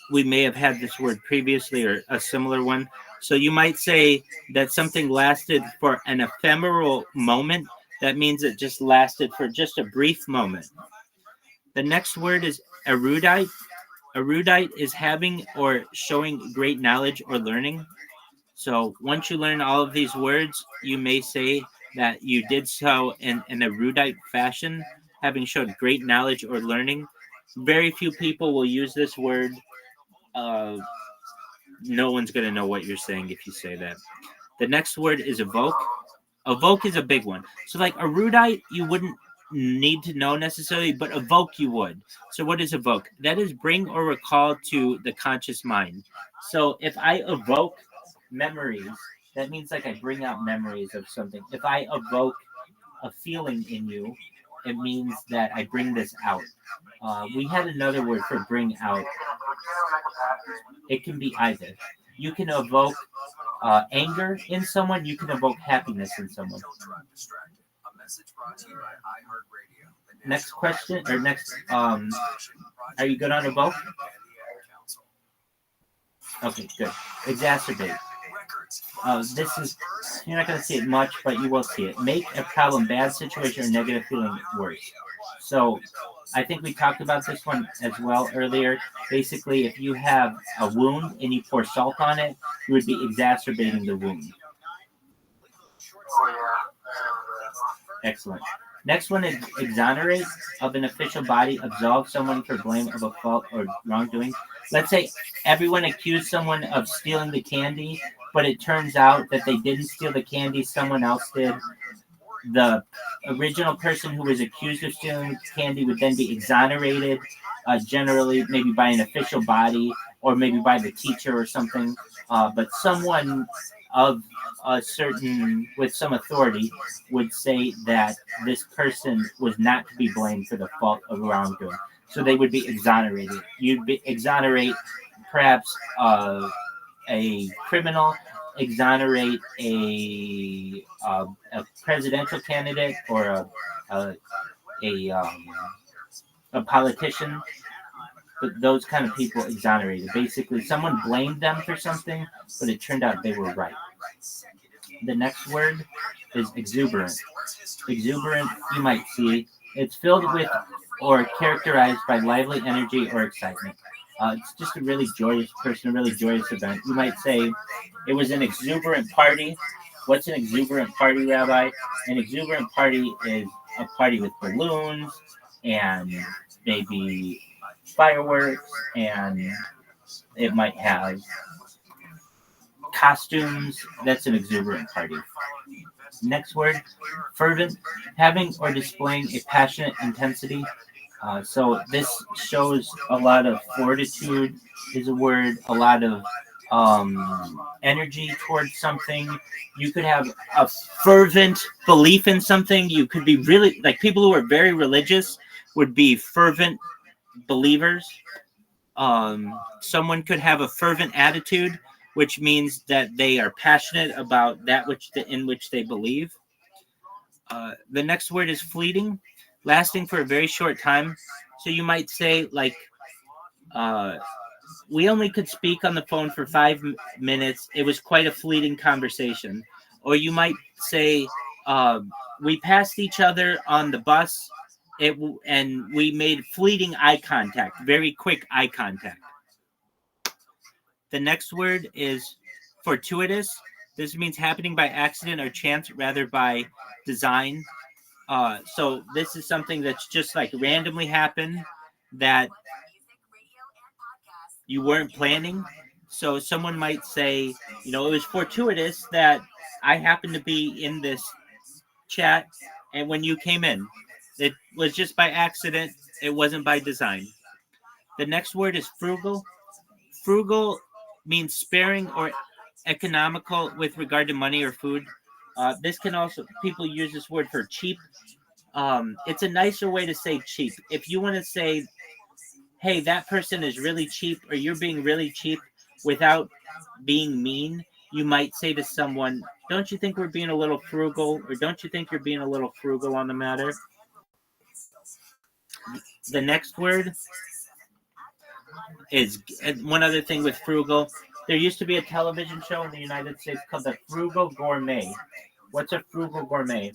we may have had this word previously or a similar one. So you might say that something lasted for an ephemeral moment. That means it just lasted for just a brief moment. The next word is erudite. Erudite is having or showing great knowledge or learning. So once you learn all of these words, you may say that you did so in an erudite fashion, having showed great knowledge or learning. Very few people will use this word. No one's going to know what you're saying if you say that. The next word is evoke. Evoke is a big one. So like erudite, you wouldn't need to know necessarily, but evoke you would. So what is evoke? That is bring or recall to the conscious mind. So if I evoke memories That means like I bring out memories of something. If I evoke a feeling in you, it means that I bring this out. We had another word for bring out. It can be either. You can evoke anger in someone. You can evoke happiness in someone. Next question, or next, are you good on evoke? Okay, good. Exacerbate. This is, you're not going to see it much, but you will see it. Make a problem, bad situation, or negative feeling worse. So I think we talked about this one as well earlier. Basically, if you have a wound and you pour salt on it, you would be exacerbating the wound. Excellent. Next one is exonerate of an official body, absolve someone for blame of a fault or wrongdoing. Let's say everyone accused someone of stealing the candy, but it turns out that they didn't steal the candy, someone else did. The original person who was accused of stealing candy would then be exonerated, generally maybe by an official body or maybe by the teacher or something. But someone of a certain, with some authority, would say that this person was not to be blamed for the fault of wrongdoing. So they would be exonerated. You'd be exonerate perhaps a criminal, exonerate a presidential candidate or a politician. But those kind of people exonerated. Basically, someone blamed them for something, but it turned out they were right. The next word is exuberant. Exuberant, you might see, it's filled with or characterized by lively energy or excitement. It's just a really joyous person, a really joyous event. You might say it was an exuberant party. What's an exuberant party, Rabbi? An exuberant party is a party with balloons and maybe fireworks, and it might have costumes. That's an exuberant party. Next word, fervent, having or displaying a passionate intensity. So this shows a lot of fortitude is a word, a lot of energy towards something. You could have a fervent belief in something. You could be really, like people who are very religious would be fervent believers. Someone could have a fervent attitude, which means that they are passionate about that in which they believe. The next word is fleeting, lasting for a very short time. So you might say, like, we only could speak on the phone for 5 minutes. It was quite a fleeting conversation. Or you might say, we passed each other on the bus, and we made fleeting eye contact, very quick eye contact. The next word is fortuitous. This means happening by accident or chance rather by design. So this is something that's just like randomly happened that you weren't planning. So someone might say, it was fortuitous that I happened to be in this chat and when you came in. It was just by accident. It wasn't by design. The next word is frugal. Frugal means sparing or economical with regard to money or food. This can also, people use this word for cheap. It's a nicer way to say cheap. If you want to say, hey, that person is really cheap, or you're being really cheap without being mean, you might say to someone, don't you think we're being a little frugal? Or don't you think you're being a little frugal on the matter? The next word is one other thing with frugal. There used to be a television show in the United States called The Frugal Gourmet. What's a frugal gourmet?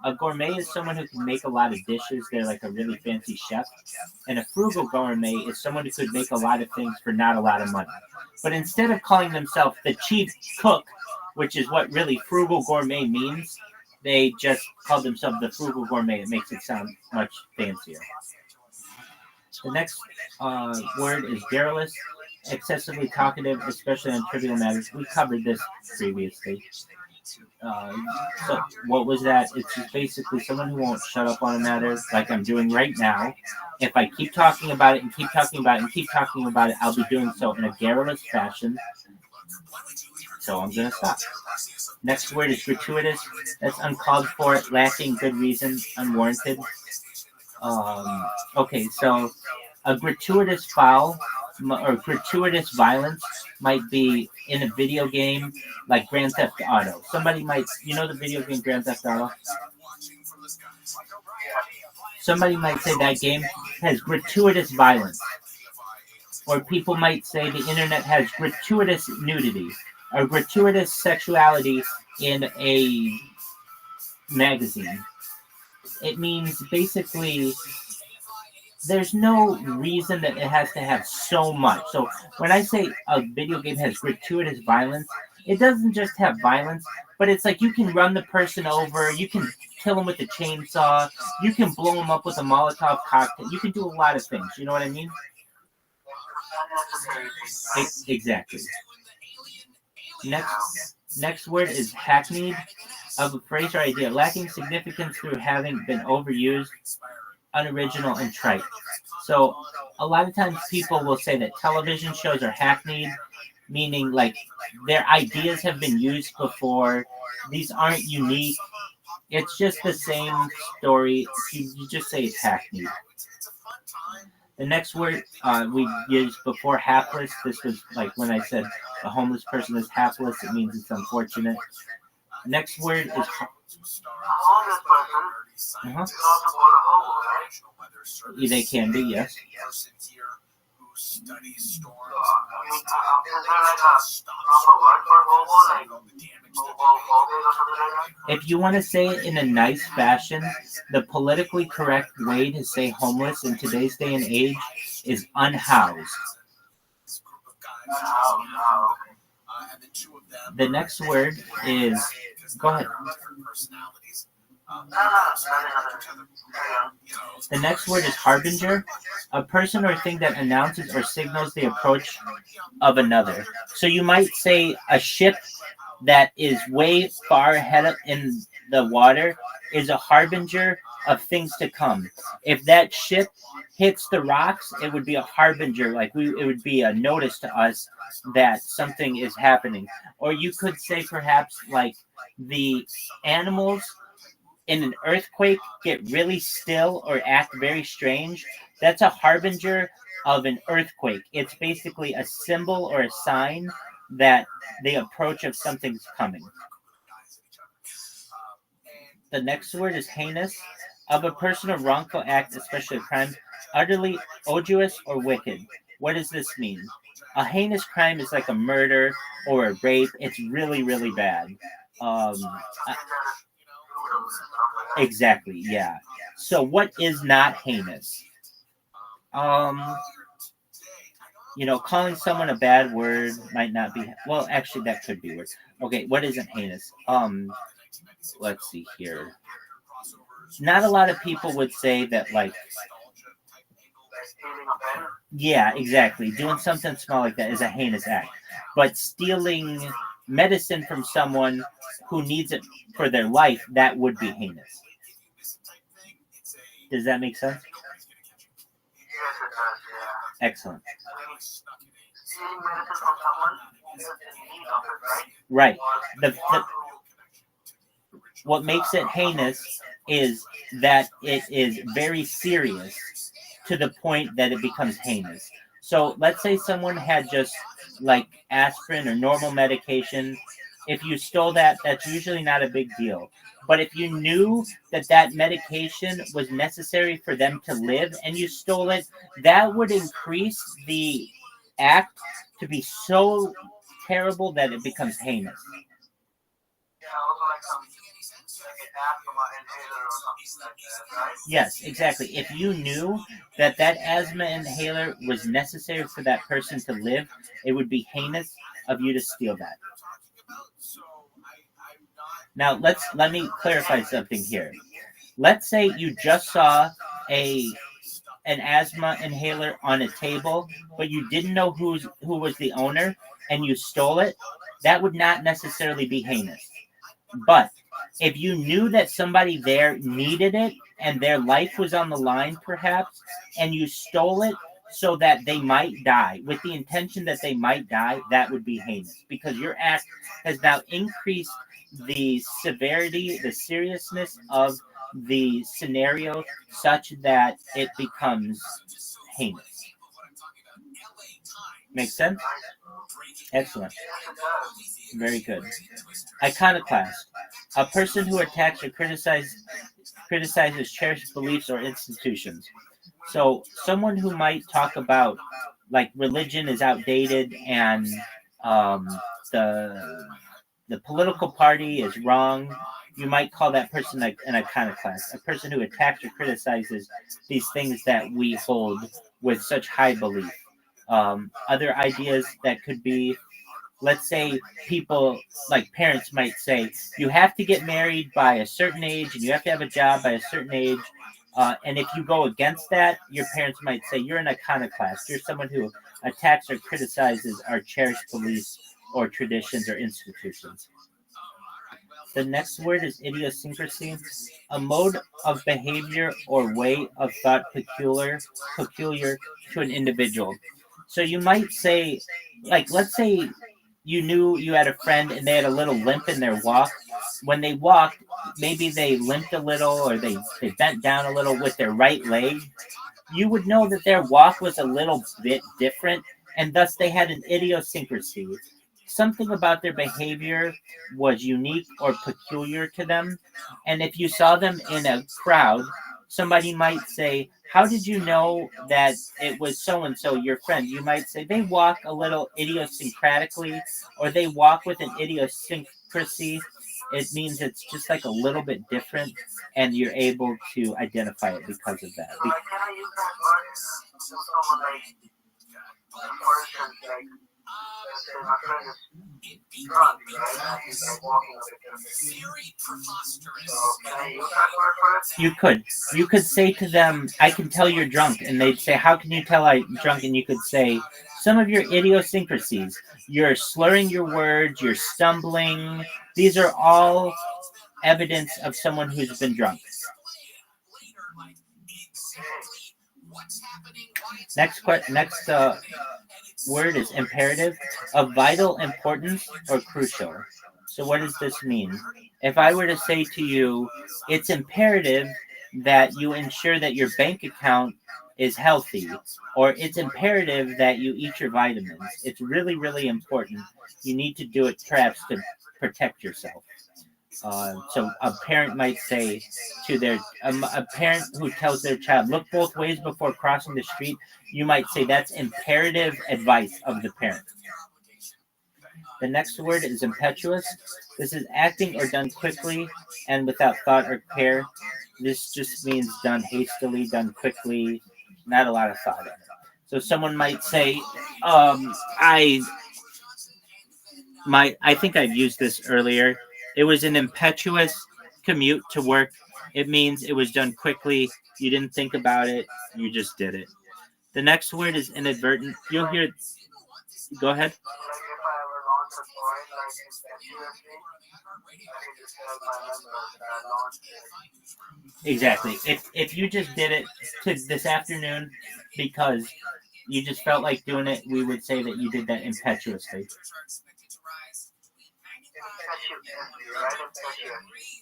A gourmet is someone who can make a lot of dishes. They're like a really fancy chef. And a frugal gourmet is someone who could make a lot of things for not a lot of money. But instead of calling themselves the cheap cook, which is what really frugal gourmet means, they just call themselves the frugal gourmet. It makes it sound much fancier. The next word is garrulous, excessively talkative, especially on trivial matters. We covered this previously. So what was that? It's just basically someone who won't shut up on a matter like I'm doing right now. If I keep talking about it and keep talking about it and keep talking about it, I'll be doing so in a garrulous fashion. So I'm going to stop. Next word is gratuitous. That's uncalled for, lacking good reason, unwarranted. Okay, so a gratuitous foul or gratuitous violence might be in a video game like Grand Theft Auto. Somebody might, the video game Grand Theft Auto? Somebody might say that game has gratuitous violence. Or people might say the internet has gratuitous nudity or gratuitous sexuality in a magazine. It means basically there's no reason that it has to have so much. So when I say a video game has gratuitous violence, it doesn't just have violence, but it's like you can run the person over, you can kill them with a chainsaw, you can blow them up with a Molotov cocktail, you can do a lot of things. You know what I mean? Exactly. Next word is hackneyed, of a phrase or idea, lacking significance through having been overused, unoriginal, and trite. So a lot of times people will say that television shows are hackneyed, meaning like their ideas have been used before. These aren't unique. It's just the same story. You just say it's hackneyed. The next word we used before, hapless. This was like when I said a homeless person is hapless. It means it's unfortunate. Next word is They can be, yes. If you want to say it in a nice fashion, the politically correct way to say homeless in today's day and age is unhoused. The next word is, go ahead. The next word is harbinger, a person or thing that announces or signals the approach of another. So you might say a ship that is way far ahead in the water is a harbinger of things to come. If that ship hits the rocks, it would be a harbinger, like it would be a notice to us that something is happening. Or you could say perhaps like the animals in an earthquake get really still or act very strange. That's a harbinger of an earthquake. It's basically a symbol or a sign that the approach of something's coming. The next word is heinous, of a person or wrongful act, especially a crime, utterly odious or wicked. What does this mean? A heinous crime is like a murder or a rape. It's really, really bad. Exactly, yeah. So what is not heinous? Calling someone a bad word might not be, well, actually that could be worse. Okay, what isn't heinous? Let's see here. Not a lot of people would say that, like, yeah, exactly. Doing something small like that is a heinous act. But stealing medicine from someone who needs it for their life, that would be heinous. Does that make sense? Excellent. Right. What makes it heinous is that it is very serious to the point that it becomes heinous. So let's say someone had just like aspirin or normal medication. If you stole that, that's usually not a big deal. But if you knew that that medication was necessary for them to live and you stole it, that would increase the act to be so terrible that it becomes heinous. Yes, exactly. If you knew that that asthma inhaler was necessary for that person to live, it would be heinous of you to steal that. Now, let me clarify something here. Let's say you just saw an asthma inhaler on a table, but you didn't know who was the owner, and you stole it. That would not necessarily be heinous. But if you knew that somebody there needed it and their life was on the line, perhaps, and you stole it so that they might die, with the intention that they might die, that would be heinous, because your act has now increased the severity, the seriousness of the scenario such that it becomes heinous. Make sense? Excellent. Very good. Iconoclast. A person who attacks or criticizes cherished beliefs or institutions. So someone who might talk about like religion is outdated and um, the political party is wrong. You might call that person an iconoclast, a person who attacks or criticizes these things that we hold with such high belief. Other ideas that could be, let's say, people like parents might say, you have to get married by a certain age and you have to have a job by a certain age. And if you go against that, your parents might say, you're an iconoclast. You're someone who attacks or criticizes our cherished beliefs or traditions or institutions. The next word is idiosyncrasy, a mode of behavior or way of thought peculiar to an individual. So you might say, like, let's say you knew you had a friend and they had a little limp in their walk. When they walked, maybe they limped a little or they bent down a little with their right leg. You would know that their walk was a little bit different, and thus they had an idiosyncrasy. Something about their behavior was unique or peculiar to them. And if you saw them in a crowd, somebody might say, how did you know that it was so and so, your friend? You might say, they walk a little idiosyncratically, or they walk with an idiosyncrasy. It means it's just like a little bit different, and you're able to identify it because of that. So, like, can I use that word to someone like the person, like, let's say my friend is drunk, right? And he's like walking with a Very preposterous. So, can I use that word for it? You could say to them, I can tell you're drunk. And they'd say, how can you tell I'm drunk? And you could say, some of your idiosyncrasies. You're slurring your words, you're stumbling. These are all evidence of someone who's been drunk. Next word is imperative, of vital importance or crucial. So what does this mean? If I were to say to you, it's imperative that you ensure that your bank account is healthy, or it's imperative that you eat your vitamins. It's really, really important. You need to do it perhaps to protect yourself. So a parent might say to a parent who tells their child, look both ways before crossing the street, you might say that's imperative advice of the parent. The next word is impetuous. This is acting or done quickly and without thought or care. This just means done hastily, done quickly, not a lot of thought in it. So someone might say, I think I've used this earlier. It was an impetuous commute to work. It means it was done quickly. You didn't think about it. You just did it. The next word is inadvertent. You'll hear. Go ahead. Like, if I ever launch a coin, like, impetuously, I could just tell my members that I launched it. Exactly. If you just did it this afternoon because you just felt like doing it, we would say that you did that impetuously.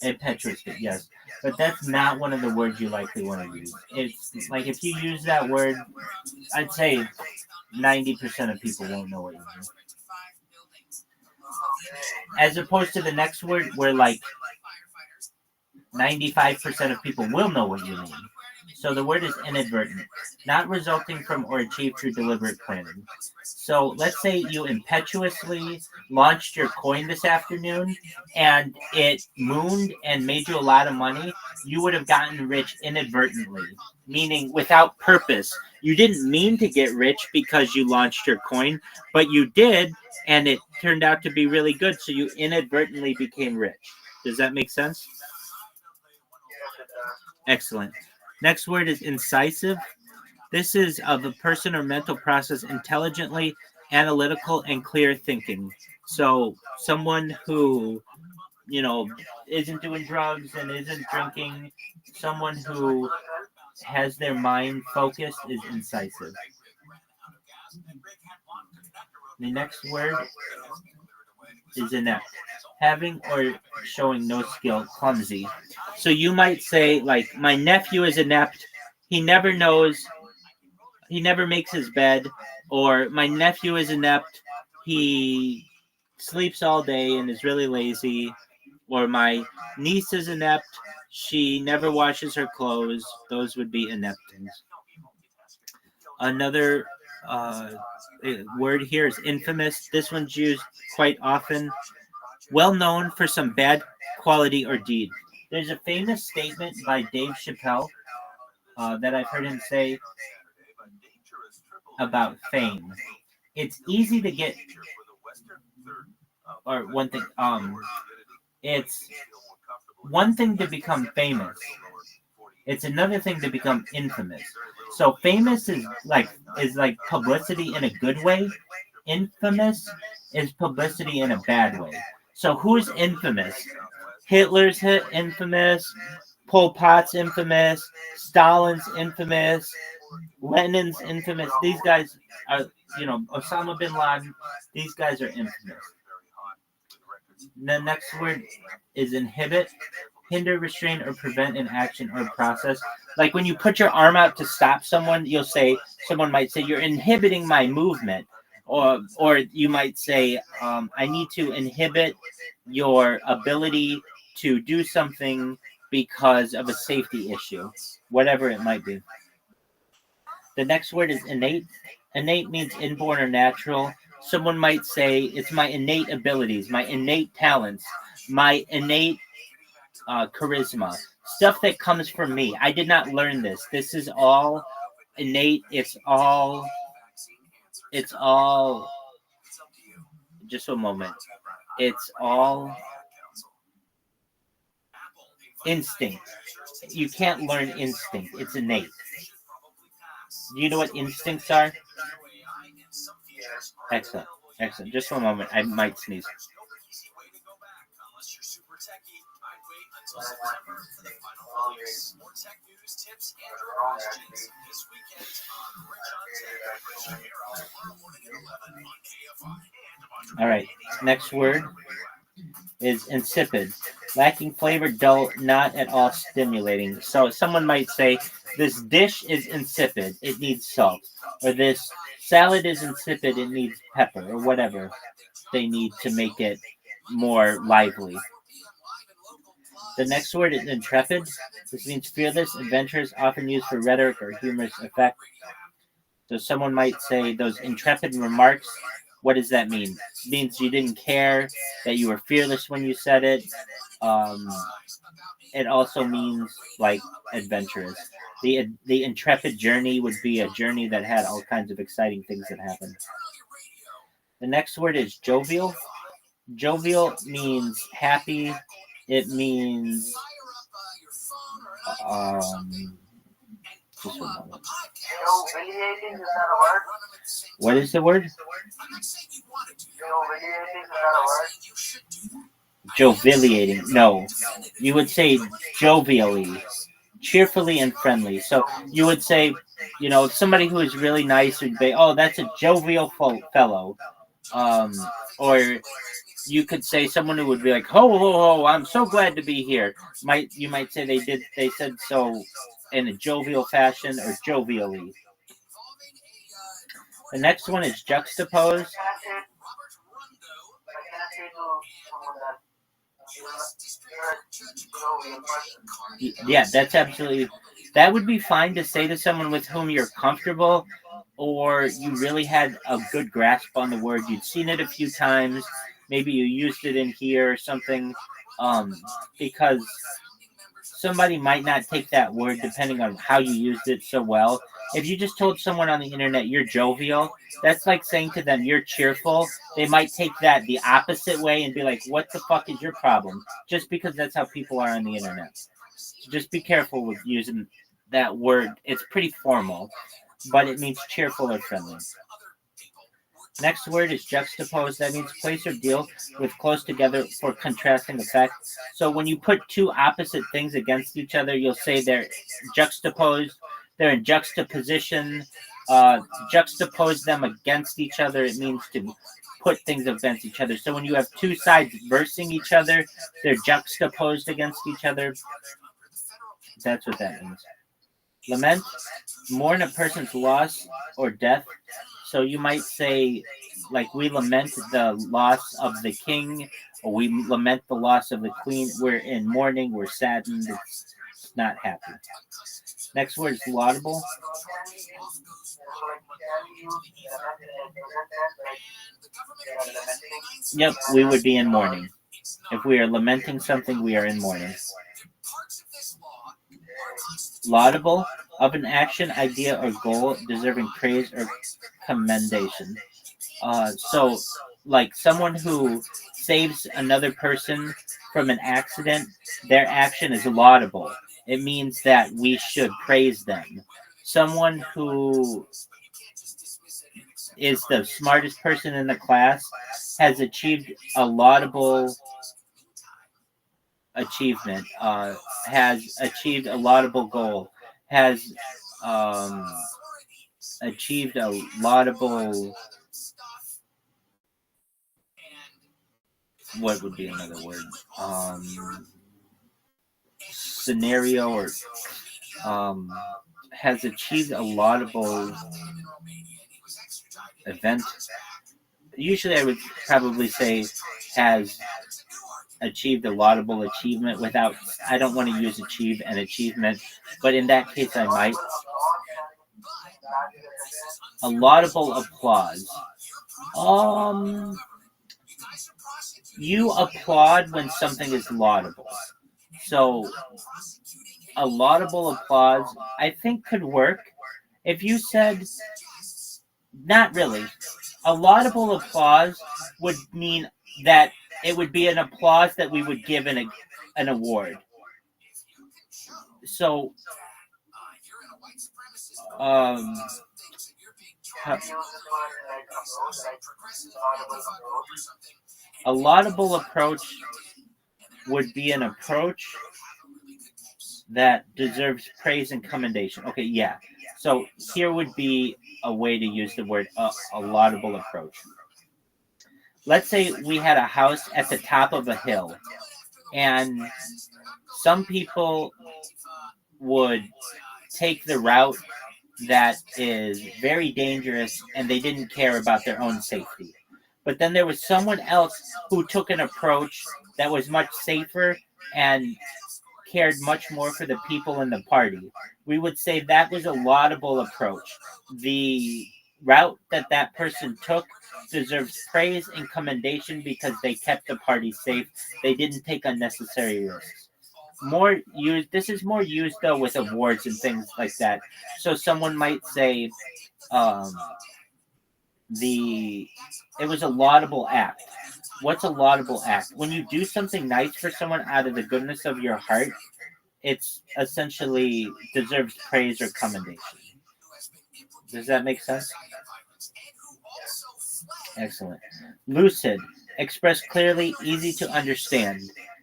Impetuously, yes. But that's not one of the words you likely want to use. It's like if you use that word, I'd say 90% of people won't know what you mean. As opposed to the next word, where like 95% of people will know what you mean. So the word is inadvertent, not resulting from or achieved through deliberate planning. So let's say you impetuously launched your coin this afternoon and it mooned and made you a lot of money. You would have gotten rich inadvertently, meaning without purpose. You didn't mean to get rich because you launched your coin, but you did, and it turned out to be really good, so you inadvertently became rich. Does that make sense? Excellent. Next word is incisive. This is of a person or mental process intelligently, analytical, and clear thinking. So someone who, isn't doing drugs and isn't drinking, someone who has their mind focused is incisive. The next word is inept. Having or showing no skill, clumsy. So you might say, like, my nephew is inept. He never knows. He never makes his bed. Or my nephew is inept. He sleeps all day and is really lazy. Or my niece is inept. She never washes her clothes. Those would be inept things. Another word here is infamous. This one's used quite often. Well known for some bad quality or deed. There's a famous statement by Dave Chappelle that I've heard him say about fame. It's easy to get, or one thing, it's one thing to become famous. It's another thing to become infamous. So famous is like publicity in a good way. Infamous is publicity in a bad way. So who's infamous? Hitler's infamous. Pol Pot's infamous. Stalin's infamous. Lenin's infamous. These guys are, Osama bin Laden. These guys are infamous. The next word is inhibit. Hinder, restrain, or prevent an action or process. Like when you put your arm out to stop someone, someone might say, you're inhibiting my movement. Or you might say, I need to inhibit your ability to do something because of a safety issue, whatever it might be. The next word is innate. Innate means inborn or natural. Someone might say, it's my innate abilities, my innate talents, my innate charisma, stuff that comes from me. I did not learn this. This is all innate. It's all, just a moment. It's all instinct. You can't learn instinct. It's innate. Do you know what instincts are? Excellent. Excellent. Just for a moment. I might sneeze. All right. Next word is insipid. Lacking flavor, dull, not at all stimulating. So someone might say, this dish is insipid. It needs salt. Or this salad is insipid. It needs pepper. Or whatever they need to make it more lively. The next word is intrepid. This means fearless, adventurous, often used for rhetoric or humorous effect. So someone might say those intrepid remarks. What does that mean? It means you didn't care, that you were fearless when you said it. It also means like adventurous. The intrepid journey would be a journey that had all kinds of exciting things that happened. The next word is jovial. Jovial means happy. It means just a moment. Humiliating, is that a word? What is the word? Humiliating, is that a word? Jovialiating. No. You would say jovially, cheerfully and friendly. So you would say, somebody who is really nice would be, oh, that's a jovial fellow. Or you could say someone who would be like, ho, ho, ho, I'm so glad to be here. You might say they said so in a jovial fashion or jovially. The next one is juxtapose. Yeah, that's absolutely, that would be fine to say to someone with whom you're comfortable, or you really had a good grasp on the word. You'd seen it a few times. Maybe you used it in here or something, because somebody might not take that word depending on how you used it so well. If you just told someone on the internet you're jovial, that's like saying to them you're cheerful. They might take that the opposite way and be like, what the fuck is your problem? Just because that's how people are on the internet. So just be careful with using that word. It's pretty formal, but it means cheerful or friendly. Next word is juxtapose. That means place or deal with close together for contrasting effect. So when you put two opposite things against each other, you'll say they're juxtaposed. They're in juxtaposition. juxtapose them against each other. It means to put things against each other. So when you have two sides versing each other, they're juxtaposed against each other. That's what that means. Lament, mourn a person's loss or death. So you might say, like, we lament the loss of the king, or we lament the loss of the queen. We're in mourning, we're saddened, it's not happy. Next word is laudable. Yep, we would be in mourning. If we are lamenting something, we are in mourning. Laudable, of an action, idea, or goal deserving praise or commendation. So, like someone who saves another person from an accident, their action is laudable. It means that we should praise them. Someone who is the smartest person in the class has achieved a laudable achievement, has achieved a laudable goal, has achieved a laudable, what would be another word? Scenario, or has achieved a laudable event. Usually I would probably say has achieved a laudable achievement without, I don't want to use achieve and achievement, but in that case I might. A laudable applause. You applaud when something is laudable. So a laudable applause, I think, could work. If you said, not really. A laudable applause would mean that it would be an applause that we would give an award. So, a laudable approach would be an approach that deserves praise and commendation. Okay, yeah. So here would be a way to use the word a laudable approach. Let's say we had a house at the top of a hill, and some people would take the route that is very dangerous and they didn't care about their own safety. But then there was someone else who took an approach that was much safer and cared much more for the people in the party. We would say that was a laudable approach. The route that person took deserves praise and commendation because they kept the party safe. They didn't take unnecessary risks. This is more used though with awards and things like that. So someone might say, it was a laudable act. What's a laudable act? When you do something nice for someone out of the goodness of your heart, it's essentially deserves praise or commendation. Does that make sense? Excellent. Lucid, express clearly, easy to understand.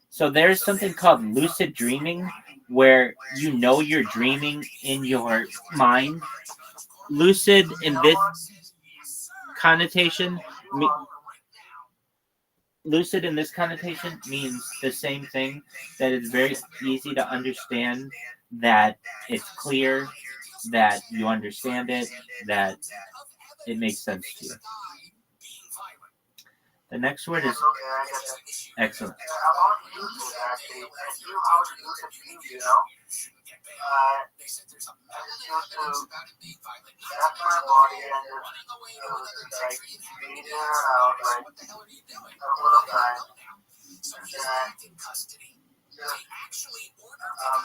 So there's something called lucid dreaming, where you know you're dreaming in your mind. Lucid in this connotation, lucid in this connotation means the same thing, that it's very easy to understand, that it's clear, that you understand it, that it makes sense to you. The next word is excellent.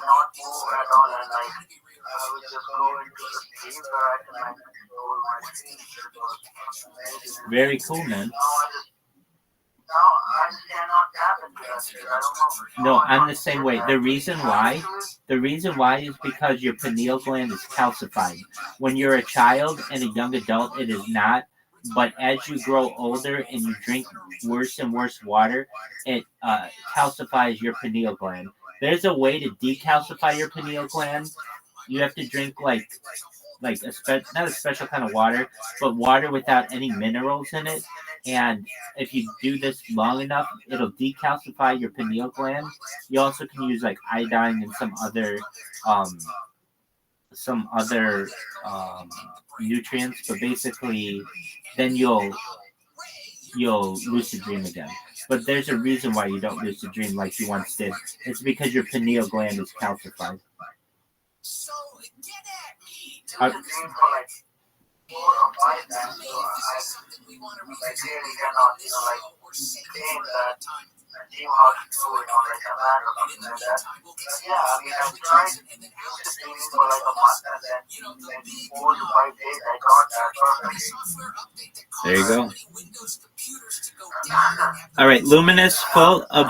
Not move at all, and like I would just go into the sleep where I can like control my sleep. Very cool, man. I just cannot tap into that shit. I don't know. No, I'm the same way. The reason why is because your pineal gland is calcified. When you're a child and a young adult, it is not. But as you grow older and you drink worse and worse water, it calcifies your pineal gland. There's a way to decalcify your pineal gland. You have to drink like like not a special kind of water, but water without any minerals in it. And if you do this long enough, it'll decalcify your pineal gland. You also can use like iodine and um, some other nutrients, but basically, then you'll lucid dream again. But there's a reason why you don't lucid dream like you once did. It's because your pineal gland is calcified. So get at me. I- dream for like 4 or 5 times. So I Something we want to like revisit really later cannot, on this like show or save it claim for that another time. dream how to do it on like a man or And in something the like that. meantime, we'll get But some yeah, I mean, I've tried and then Alex lucid dreaming knows for like a month, and then you know, the like big 4 to 5 days I got that perfectly. software update that There you caused go. so many Windows computers to go down and have the All right, luminous, full of.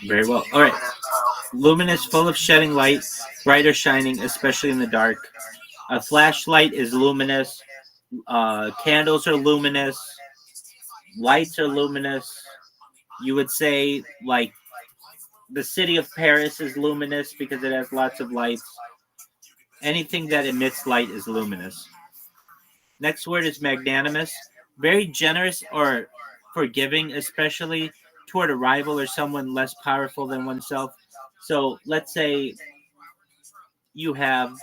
Very well. All right. Luminous, full of shedding light, bright or shining, especially in the dark. A flashlight is luminous. Candles are luminous. Lights are luminous. You would say, like, the city of Paris is luminous because it has lots of lights. Anything that emits light is luminous. Next word is magnanimous. Very generous or forgiving, especially toward a rival or someone less powerful than oneself. So let's say you have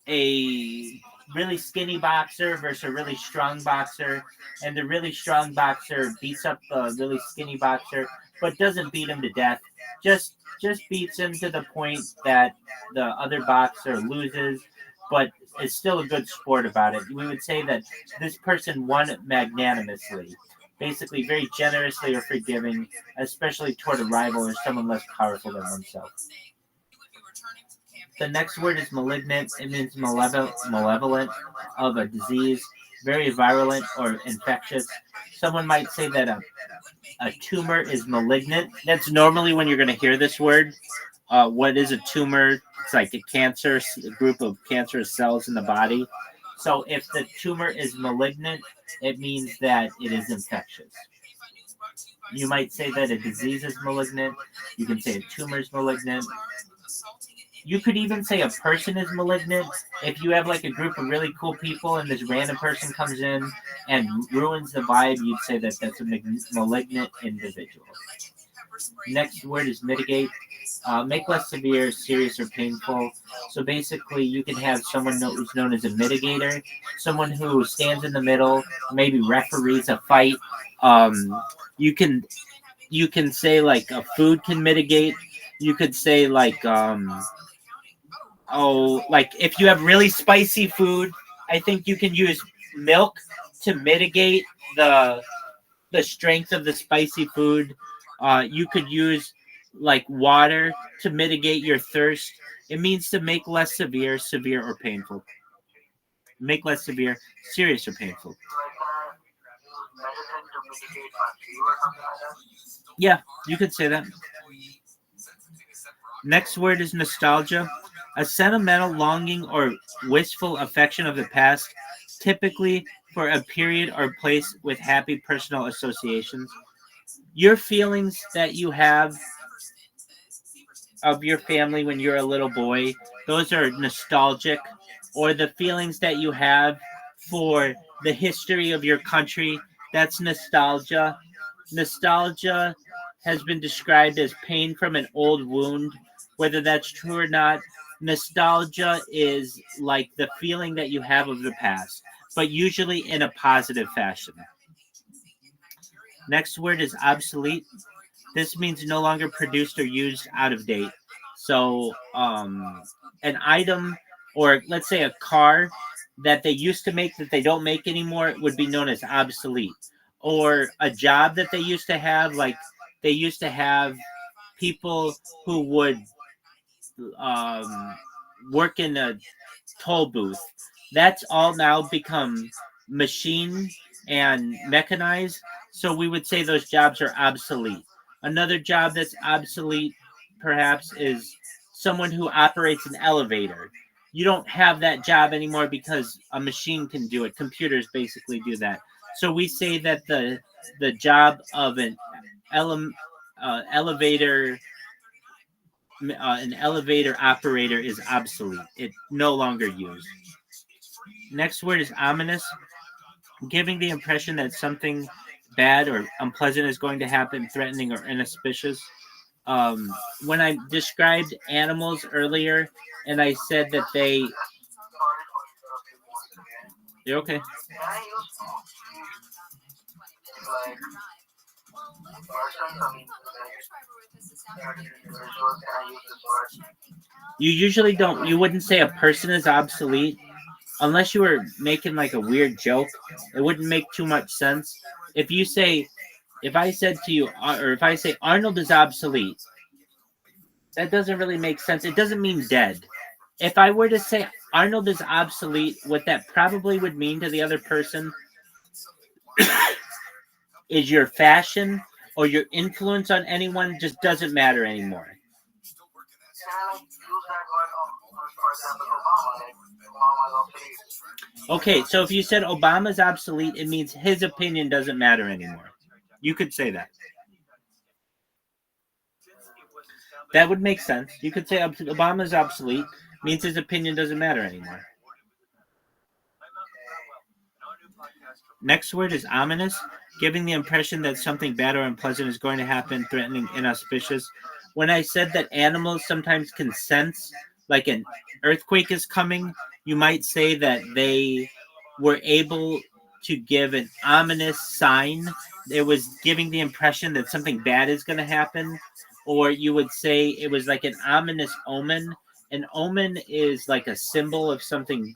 a really skinny boxer versus a really strong boxer, and the really strong boxer beats up the really skinny boxer, but doesn't beat him to death. Just beats him to the point that the other boxer loses, but is still a good sport about it. We would say that this person won magnanimously, basically very generously or forgiving, especially toward a rival or someone less powerful than oneself. The next word is malignant. It means malevolent of a disease, very virulent or infectious. Someone might say that a tumor is malignant. That's normally when you're going to hear this word. What is a tumor? It's like a group of cancerous cells in the body. So if the tumor is malignant, it means that it is infectious. You might say that a disease is malignant. You can say a tumor is malignant. You could even say a person is malignant if you have like a group of really cool people and this random person comes in and ruins the vibe. You'd say that that's a malignant individual. Next word is mitigate. Make less severe, serious, or painful. So basically, you can have someone who's known as a mitigator, someone who stands in the middle, maybe referees a fight. You can say like a food can mitigate. You could say like like if you have really spicy food, I think you can use milk to mitigate the strength of the spicy food. You could use like water to mitigate your thirst. It means to make less severe, or painful. Make less severe, serious, or painful. Medicine to mitigate my fever or something like that. Yeah, you could say that. Next word is nostalgia. A sentimental longing or wistful affection of the past, typically for a period or place with happy personal associations. Your feelings that you have of your family when you're a little boy, those are nostalgic, or the feelings that you have for the history of your country, that's nostalgia. Nostalgia has been described as pain from an old wound. Whether that's true or not, nostalgia is like the feeling that you have of the past, but usually in a positive fashion. Next word is obsolete. This means no longer produced or used, out of date. So, an item, or let's say a car that they used to make that they don't make anymore, would be known as obsolete. Or a job that they used to have, like they used to have people who would work in a toll booth. That's all now become machine and mechanized. So we would say those jobs are obsolete. Another job that's obsolete, perhaps, is someone who operates an elevator. You don't have that job anymore because a machine can do it. Computers basically do that. So we say that the job of an elevator an elevator operator is obsolete. It no longer used. Next word is ominous, giving the impression that something bad or unpleasant is going to happen, threatening or inauspicious. Um, when I described animals earlier, and I said that they, Sorry for interrupting once again. they're okay. Can I use like persons? I mean, certain individuals. Can I use this word? You usually don't. You wouldn't say a person is obsolete unless you were making like a weird joke. It wouldn't make too much sense. If you say, if I said to you, or if I say Arnold is obsolete, that doesn't really make sense. It doesn't mean dead. If I were to say Arnold is obsolete, what that probably would mean to the other person is your fashion or your influence on anyone just doesn't matter anymore. Can I like use that word for example, Obama? Like Obama is obsolete. Okay, so if you said Obama's obsolete, it means his opinion doesn't matter anymore. You could say that. That would make sense. You could say Obama's obsolete, means his opinion doesn't matter anymore. Next word is ominous, giving the impression that something bad or unpleasant is going to happen, threatening, inauspicious. When I said that animals sometimes can sense like an earthquake is coming, you might say that they were able to give an ominous sign. It was giving the impression that something bad is going to happen. Or you would say it was like an ominous omen. An omen is like a symbol of something,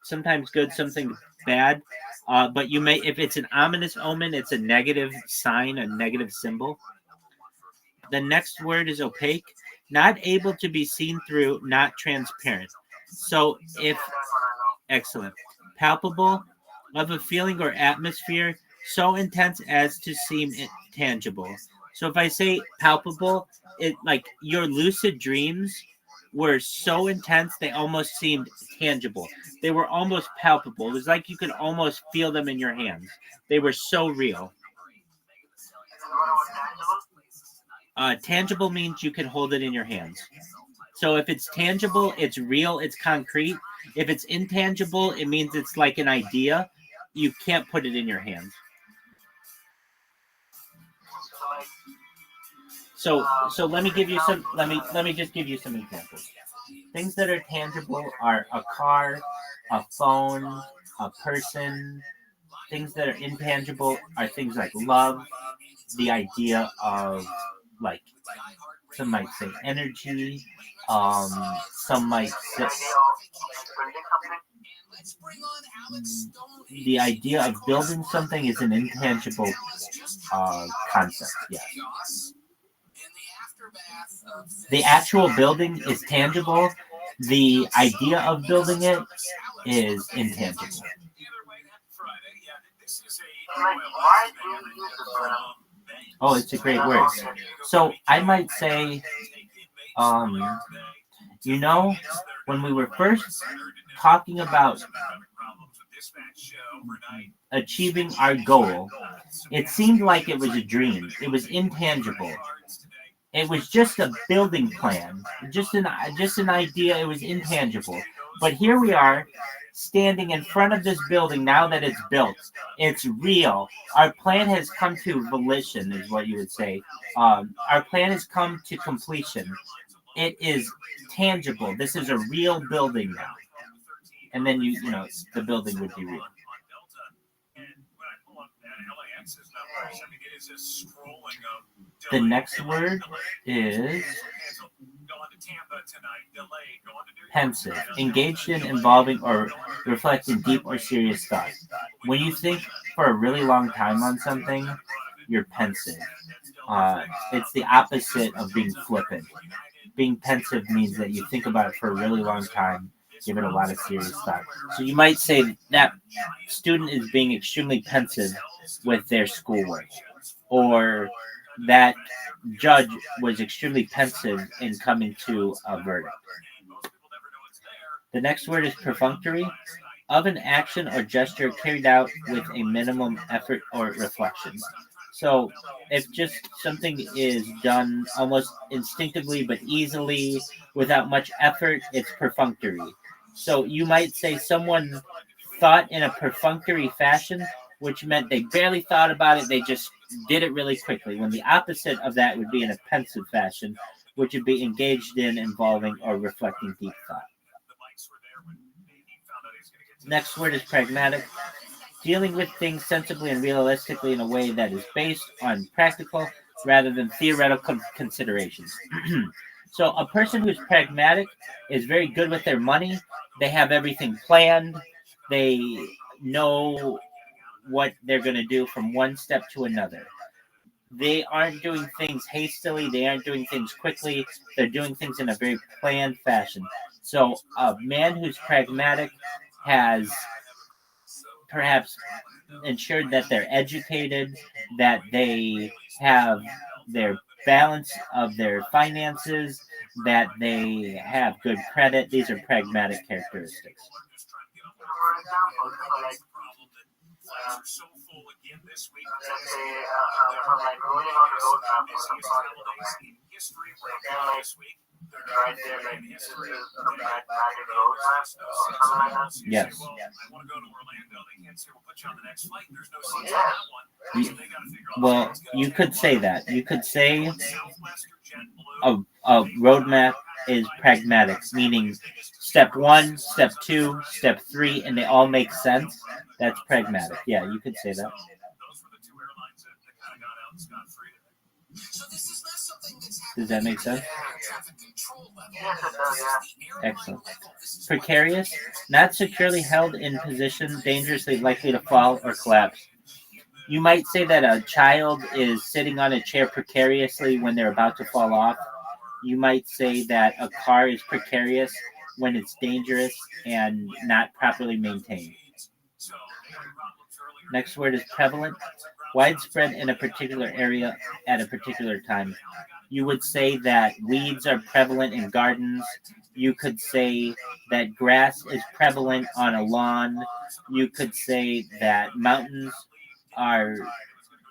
sometimes good, something bad. But you may, if it's an ominous omen, it's a negative sign, a negative symbol. The next word is opaque, not able to be seen through, not transparent. So if, excellent, palpable, of a feeling or atmosphere, so intense as to seem intangible. So if I say palpable, it like your lucid dreams were so intense they almost seemed tangible. They were almost palpable. It was like you could almost feel them in your hands. They were so real. Tangible means you can hold it in your hands. So if it's tangible, it's real, it's concrete. If it's intangible, it means it's like an idea. You can't put it in your hands. So let me give you some. Let me just give you some examples. Things that are tangible are a car, a phone, a person. Things that are intangible are things like love, the idea of like, some might say energy, some might say the idea of building something is an intangible concept. Yes. The actual building is tangible. The idea of building it is intangible. Oh, it's a great word. So I might say, you know, when we were first talking about achieving our goal, it seemed like it was a dream. It was intangible. It was just a building plan, just an idea. It was intangible. But here we are, standing in front of this building now that it's built. It's real. Our plan has come to volition, is what you would say. Our plan has come to completion. It is tangible. This is a real building now. And then you know, the building would be real. The next word is pensive, engaged in, involving, or reflecting deep or serious thought. When you think for a really long time on something, you're pensive. It's the opposite of being flippant. Being pensive means that you think about it for a really long time, give it a lot of serious thought. So you might say that student is being extremely pensive with their schoolwork, or that judge was extremely pensive in coming to a verdict. The next word is perfunctory, of an action or gesture carried out with a minimum effort or reflection. So if just something is done almost instinctively but easily without much effort, it's perfunctory. So you might say someone thought in a perfunctory fashion, which meant they barely thought about it, they just did it really quickly, when the opposite of that would be in a pensive fashion, which would be engaged in, involving, or reflecting deep thought. Next word is pragmatic. Dealing with things sensibly and realistically in a way that is based on practical rather than theoretical considerations. So a person who's pragmatic is very good with their money. They have everything planned. They know what they're going to do from one step to another. They aren't doing things hastily. They aren't doing things quickly. They're doing things in a very planned fashion. So a man who's pragmatic has perhaps ensured that they're educated, that they have their balance of their finances, that they have good credit. These are pragmatic characteristics. For example, like, let's say, from like rolling on the roadmap for some project, like then like right there, like this is a pragmatic roadmap or something like that. Yes. Yeah. Well, you could say that. You could say a roadmap is pragmatic, meaning step 1, step 2, step 3, and they all make sense. That's pragmatic. Yeah, you could say that. Does that make sense? Yes, it does, yeah. Excellent. Precarious, not securely held in position, dangerously likely to fall or collapse. You might say that a child is sitting on a chair precariously when they're about to fall off. You might say that a car is precarious when it's dangerous and not properly maintained. Next word is prevalent, widespread in a particular area at a particular time. You would say that weeds are prevalent in gardens. You could say that grass is prevalent on a lawn. You could say that mountains are,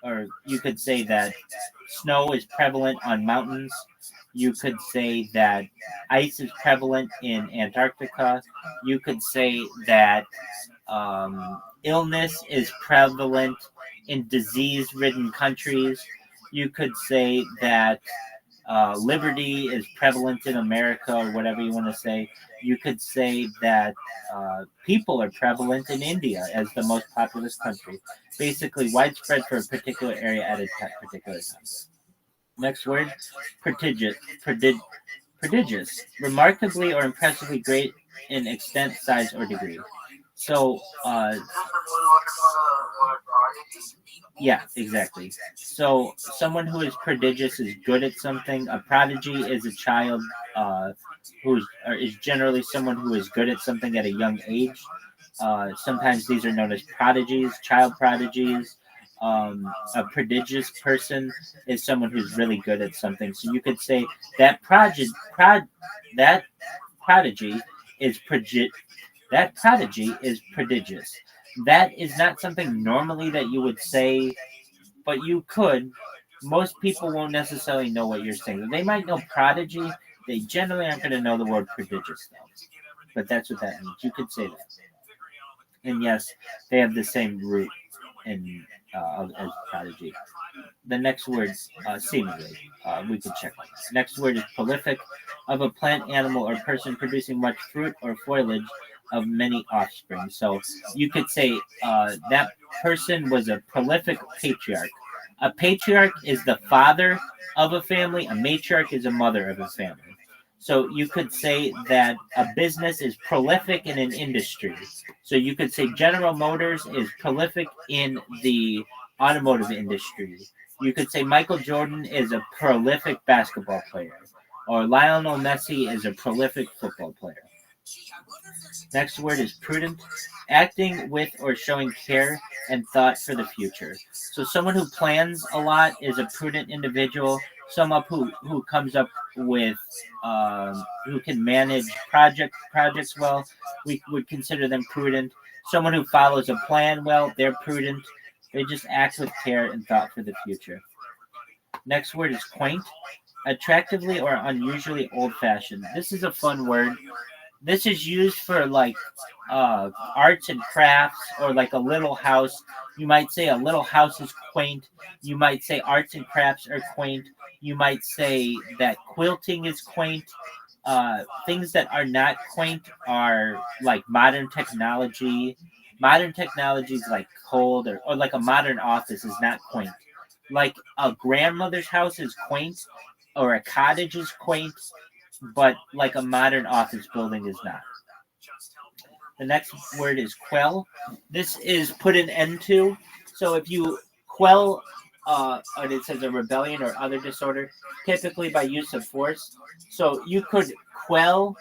or you could say that snow is prevalent on mountains. You could say that ice is prevalent in Antarctica. You could say that illness is prevalent in disease-ridden countries. You could say that liberty is prevalent in America, or whatever you want to say. You could say that people are prevalent in India as the most populous country. Basically, widespread for a particular area at a particular time. Next word, prodigious. Prodigious, remarkably or impressively great in extent, size, or degree. So, yeah, exactly. So, someone who is prodigious is good at something. A prodigy is a child is generally someone who is good at something at a young age. Sometimes these are known as prodigies, child prodigies. A prodigious person is someone who's really good at something. So you could say that that prodigy is that prodigy is prodigious. That is not something normally that you would say, but you could. Most people won't necessarily know what you're saying. They might know prodigy. They generally aren't going to know the word prodigious, though. But that's what that means. You could say that. And yes, they have the same root in as prodigy. The next word, seemingly, we could check on this. Next word is prolific, of a plant, animal, or person producing much fruit or foliage of many offspring. So you could say that person was a prolific patriarch. A patriarch is the father of a family. A matriarch is a mother of a family. So you could say that a business is prolific in an industry. So you could say General Motors is prolific in the automotive industry. You could say Michael Jordan is a prolific basketball player. Or Lionel Messi is a prolific football player. Next word is prudent, acting with or showing care and thought for the future. So someone who plans a lot is a prudent individual. Someone who comes up with who can manage projects well, we would consider them prudent. Someone who follows a plan well, they're prudent. They just act with care and thought for the future. Next word is quaint. Attractively or unusually old-fashioned. This is a fun word. This is used for like arts and crafts or like a little house. You might say a little house is quaint. You might say arts and crafts are quaint. You might say that quilting is quaint. Things that are not quaint are like modern technology. Modern technology is like cold, or like a modern office is not quaint. Like a grandmother's house is quaint, or a cottage is quaint, but like a modern office building is not. The next word is quell. This is put an end to. So if you quell, and it says a rebellion or other disorder, typically by use of force. So you could quell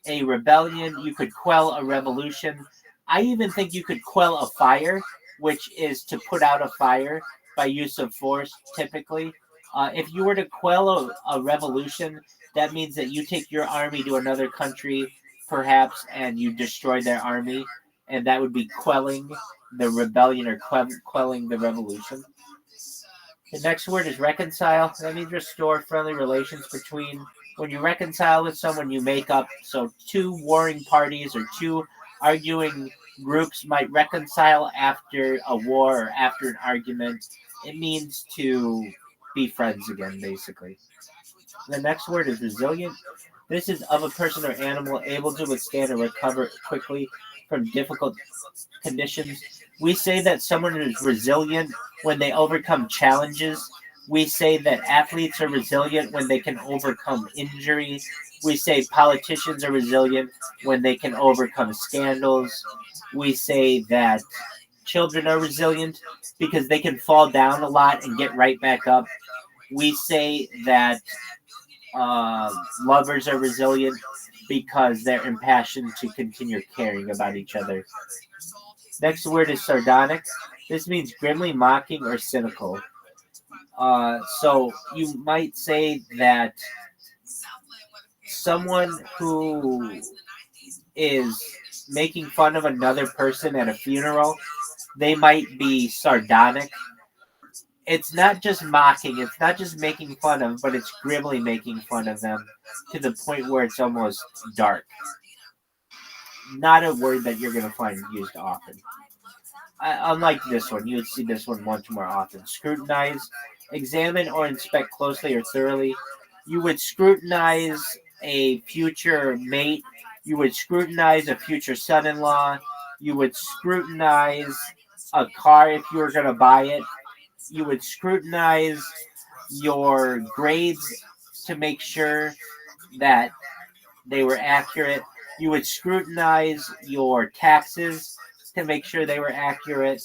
a rebellion, you could quell a revolution. I even think you could quell a fire, which is to put out a fire by use of force, typically. If you were to quell a revolution, that means that you take your army to another country, perhaps, and you destroy their army, and that would be quelling the rebellion or quelling the revolution. The next word is reconcile. That means restore friendly relations between. When you reconcile with someone, you make up. So two warring parties or two arguing groups might reconcile after a war or after an argument. It means to be friends again, basically. The next word is resilient. This is of a person or animal able to withstand or recover quickly from difficult conditions. We say that someone is resilient when they overcome challenges. We say that athletes are resilient when they can overcome injury. We say politicians are resilient when they can overcome scandals. We say that children are resilient because they can fall down a lot and get right back up. We say that lovers are resilient because they're impassioned to continue caring about each other. Next word is sardonic. This means grimly mocking or cynical. So you might say that someone who is making fun of another person at a funeral, they might be sardonic. It's not just mocking, it's not just making fun of, but it's grimly making fun of them to the point where it's almost dark. Not a word that you're going to find used often. Unlike this one, you would see this one much more often. Scrutinize, examine or inspect closely or thoroughly. You would scrutinize a future mate. You would scrutinize a future son-in-law. You would scrutinize a car if you were going to buy it. You would scrutinize your grades to make sure that they were accurate. You would scrutinize your taxes to make sure they were accurate.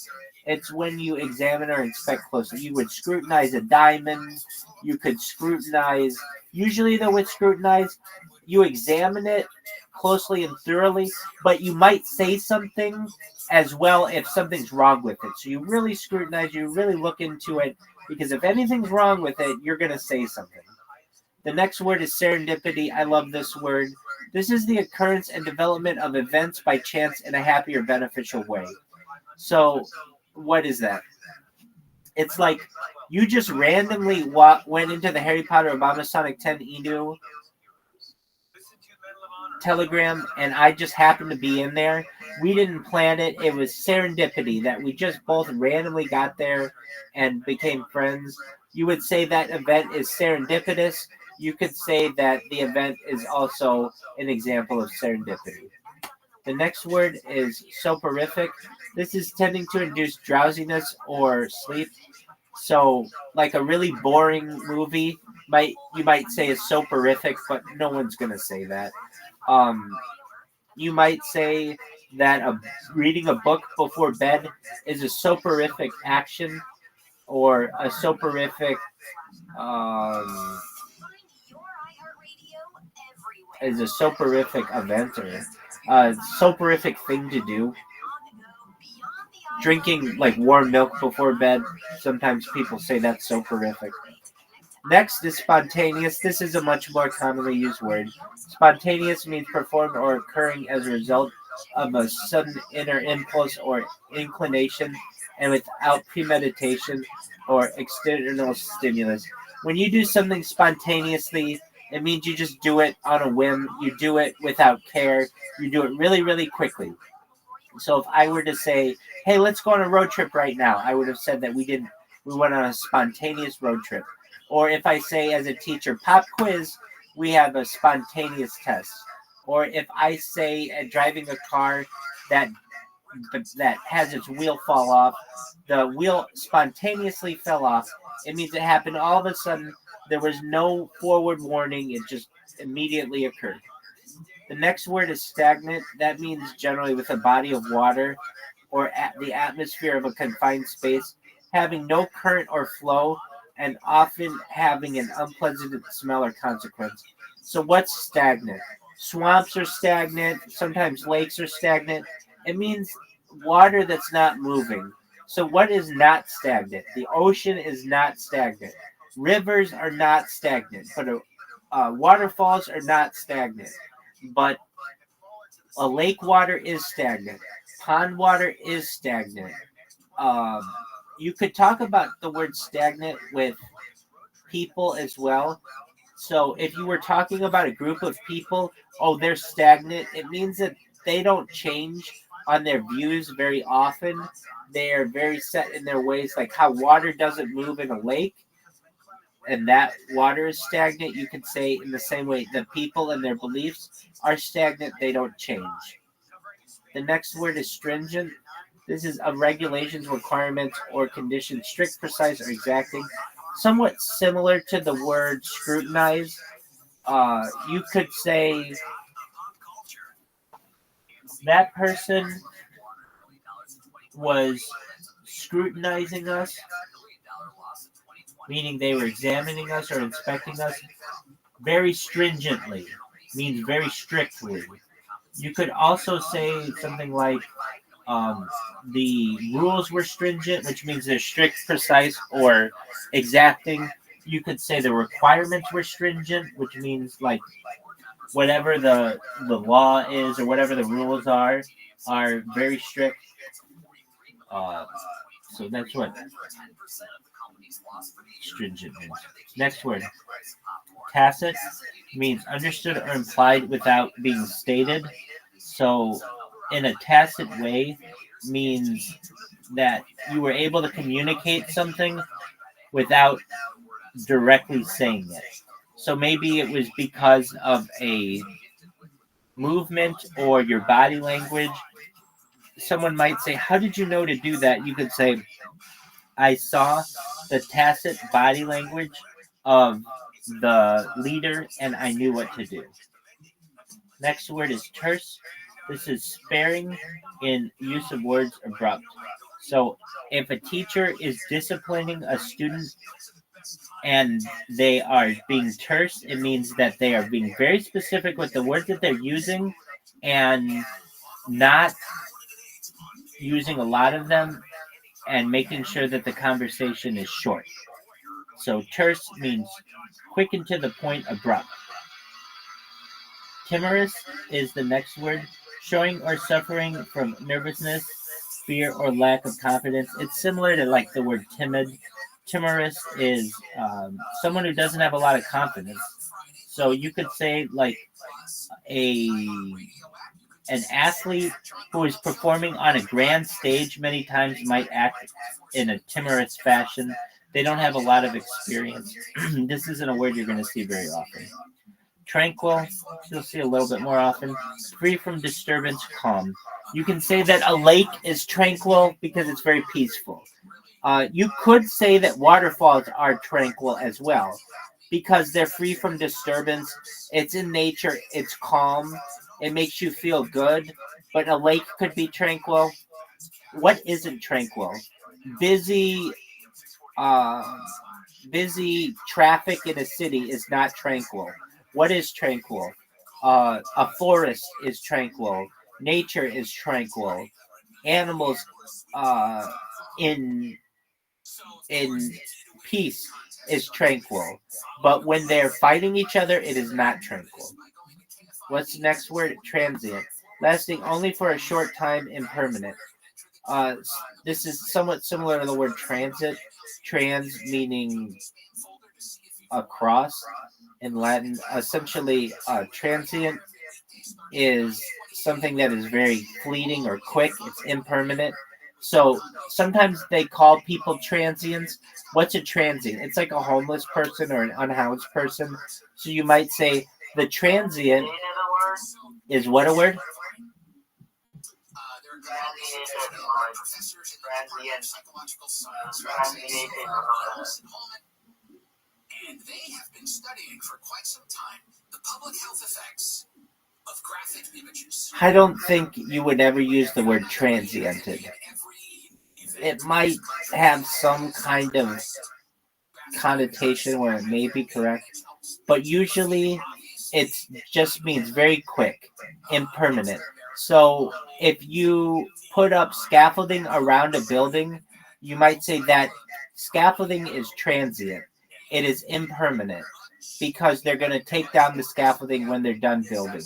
It's when you examine or inspect closely. You would scrutinize a diamond. You could scrutinize. Usually, though, with scrutinize, you examine it closely and thoroughly, but you might say something as well if something's wrong with it. So you really scrutinize, you really look into it, because if anything's wrong with it, you're going to say something. The next word is serendipity. I love this word. This is the occurrence and development of events by chance in a happy or beneficial way. So, what is that? It's like you just randomly went into the Harry Potter Obama Sonic 10 Inu Telegram, and I just happened to be in there. We didn't plan it. It was serendipity that we just both randomly got there and became friends. You would say that event is serendipitous. You could say that the event is also an example of serendipity. The next word is soporific. This is tending to induce drowsiness or sleep. So, like a really boring movie, you might say is soporific, but no one's gonna say that. You might say that reading a book before bed is a soporific action, or a soporific is a soporific event, or a soporific thing to do. Drinking like warm milk before bed, sometimes people say that's soporific. Next is spontaneous. This is a much more commonly used word. Spontaneous means performed or occurring as a result of a sudden inner impulse or inclination. and without premeditation or external stimulus. When you do something spontaneously, it means you just do it on a whim. You do it without care. You do it really, really quickly. So if I were to say, "Hey, let's go on a road trip right now," I would have said that we didn't. We went on a spontaneous road trip. Or if I say as a teacher, "Pop quiz," we have a spontaneous test. Or if I say driving a car that that has its wheel fall off, the wheel spontaneously fell off. It means it happened all of a sudden. There was no forward warning. It just immediately occurred. The next word is stagnant. That means generally with a body of water or at the atmosphere of a confined space, having no current or flow, and often having an unpleasant smell or consequence. So what's stagnant? Swamps are stagnant. Sometimes lakes are stagnant. It means water that's not moving. So what is not stagnant? The ocean is not stagnant. Rivers are not stagnant, but waterfalls are not stagnant. But a lake water is stagnant. Pond water is stagnant. Um, you could talk about the word stagnant with people as well. So if you were talking about a group of people, oh, they're stagnant, it means that they don't change on their views very often. They are very set in their ways, like how water doesn't move in a lake, and that water is stagnant. You could say in the same way the people and their beliefs are stagnant, they don't change. The next word is stringent. This is of regulations, requirements, or conditions, strict, precise, or exacting. Somewhat similar to the word scrutinize. You could say that person was scrutinizing us, meaning they were examining us or inspecting us very stringently, means very strictly. You could also say something like the rules were stringent, which means they're strict, precise, or exacting. You could say the requirements were stringent, which means like whatever the law is or whatever the rules are very strict. So that's what stringent means. Next word, tacit, means understood or implied without being stated. So in a tacit way means that you were able to communicate something without directly saying it. So maybe it was because of a movement or your body language. Someone might say, "How did you know to do that?" You could say, "I saw the tacit body language of the leader and I knew what to do." Next word is terse. This is sparing in use of words, abrupt. So if a teacher is disciplining a student and they are being terse, it means that they are being very specific with the words that they're using and not using a lot of them and making sure that the conversation is short. So terse means quick and to the point, abrupt. Timorous is the next word, showing or suffering from nervousness, fear, or lack of confidence. It's similar to like the word timid. Timorous is someone who doesn't have a lot of confidence. So you could say like an athlete who is performing on a grand stage many times might act in a timorous fashion. They don't have a lot of experience. This isn't a word you're going to see very often. Tranquil, you'll see a little bit more often. Free from disturbance, calm. You can say that a lake is tranquil because it's very peaceful. You could say that waterfalls are tranquil as well because they're free from disturbance. It's in nature, it's calm, it makes you feel good. But a lake could be tranquil. What isn't tranquil? Busy, busy traffic in a city is not tranquil. What is tranquil? A forest is tranquil. Nature is tranquil. Animals in peace is tranquil. But when they're fighting each other, it is not tranquil. What's the next word? Transient. Lasting only for a short time, impermanent. This is somewhat similar to the word transit. Trans meaning across in Latin. Essentially, transient is something that is very fleeting or quick. It's impermanent. So sometimes they call people transients. What's a transient? It's like a homeless person or an unhoused person. So you might say the transient Meaning of the word? is what a word? And they have been studying for quite some time the public health effects of graphic images. I don't think you would ever use the word transiented. It might have some kind of connotation where it may be correct, but usually it just means very quick, impermanent. So if you put up scaffolding around a building, you might say that scaffolding is transient. It is impermanent because they're going to take down the scaffolding when they're done building.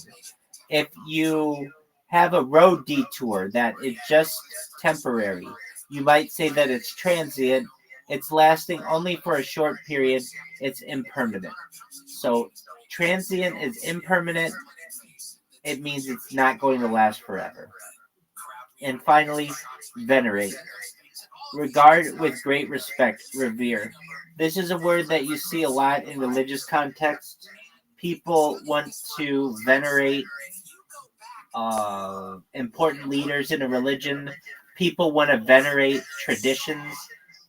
If you have a road detour that is just temporary, you might say that it's transient. It's lasting only for a short period. It's impermanent. So transient is impermanent. It means it's not going to last forever. And finally, venerate. Regard with great respect, revere. This is a word that you see a lot in religious contexts. People want to venerate important leaders in a religion. People want to venerate traditions.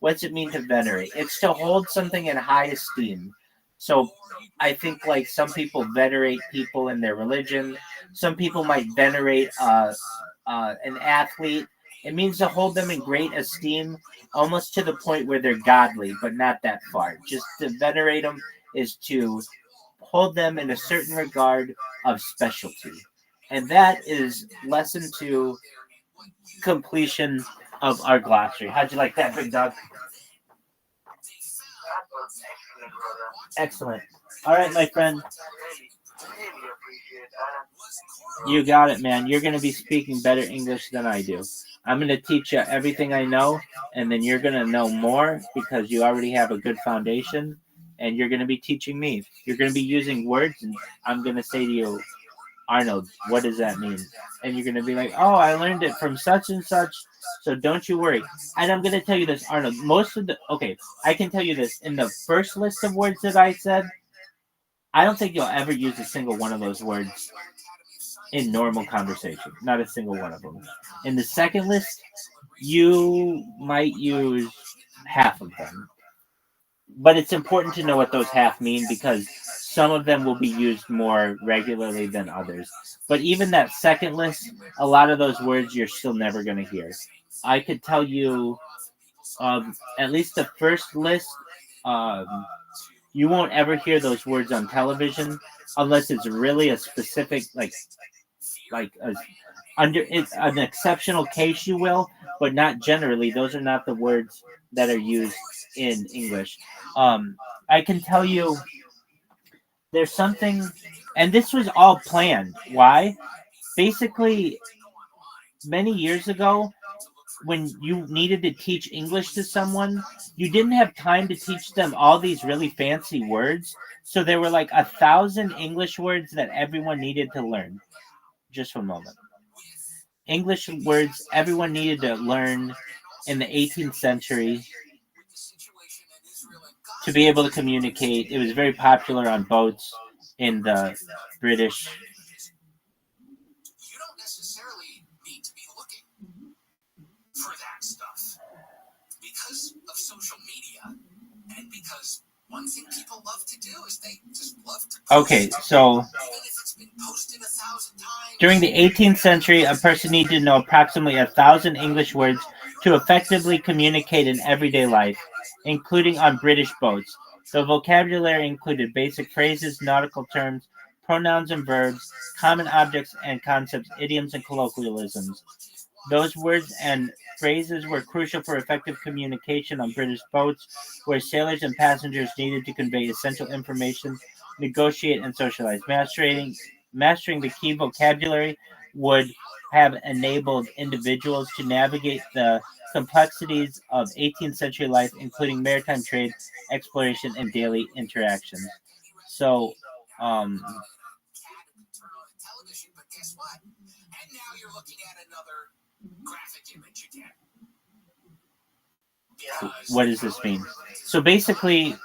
What's it mean to venerate? It's to hold something in high esteem. So I think like some people venerate people in their religion. Some people might venerate an athlete. It means to hold them in great esteem, almost to the point where they're godly, but not that far. Just to venerate them is to hold them in a certain regard of specialty. And that is lesson 2, completion of our glossary. How'd you like that, big dog? That was excellent, brother. Excellent. All right, my friend. Really appreciate that. You got it, man. You're going to be speaking better English than I do. I'm going to teach you everything I know, and then you're going to know more because you already have a good foundation, and you're going to be teaching me. You're going to be using words, and I'm going to say to you, Arnold, what does that mean? And you're going to be like, oh, I learned it from such and such, so don't you worry. And I'm going to tell you this, Arnold, I can tell you this. In the first list of words that I said, I don't think you'll ever use a single one of those words in normal conversation. Not a single one of them. In the second list, you might use half of them. But it's important to know what those half mean because some of them will be used more regularly than others. But even that second list, a lot of those words you're still never going to hear. I could tell you at least the first list, you won't ever hear those words on television unless it's really a specific, it's an exceptional case, you will, but not generally. Those are not the words that are used in English. I can tell you there's something, and this was all planned. Why? Basically, many years ago, when you needed to teach English to someone, you didn't have time to teach them all these really fancy words. So there were like 1,000 English words that everyone needed to learn. Just one moment. English words everyone needed to learn in the 18th century to be able to communicate. It was very popular on boats in the British. You don't necessarily need to be looking for that stuff because of social media and because one thing people love to do is they just love to post. Okay, so Even if it's been posted 1,000 times. During the 18th century, a person needed to know approximately 1,000 English words to effectively communicate in everyday life, including on British boats. The vocabulary included basic phrases, nautical terms, pronouns and verbs, common objects and concepts, idioms and colloquialisms. Those words and phrases were crucial for effective communication on British boats, where sailors and passengers needed to convey essential information, negotiate, and socialize. Mastering the key vocabulary would have enabled individuals to navigate the complexities of 18th century life, including maritime trade, exploration, and daily interactions. So, Turn on the television, but guess what? And now you're looking at another graphic image again. what does this mean? So basically,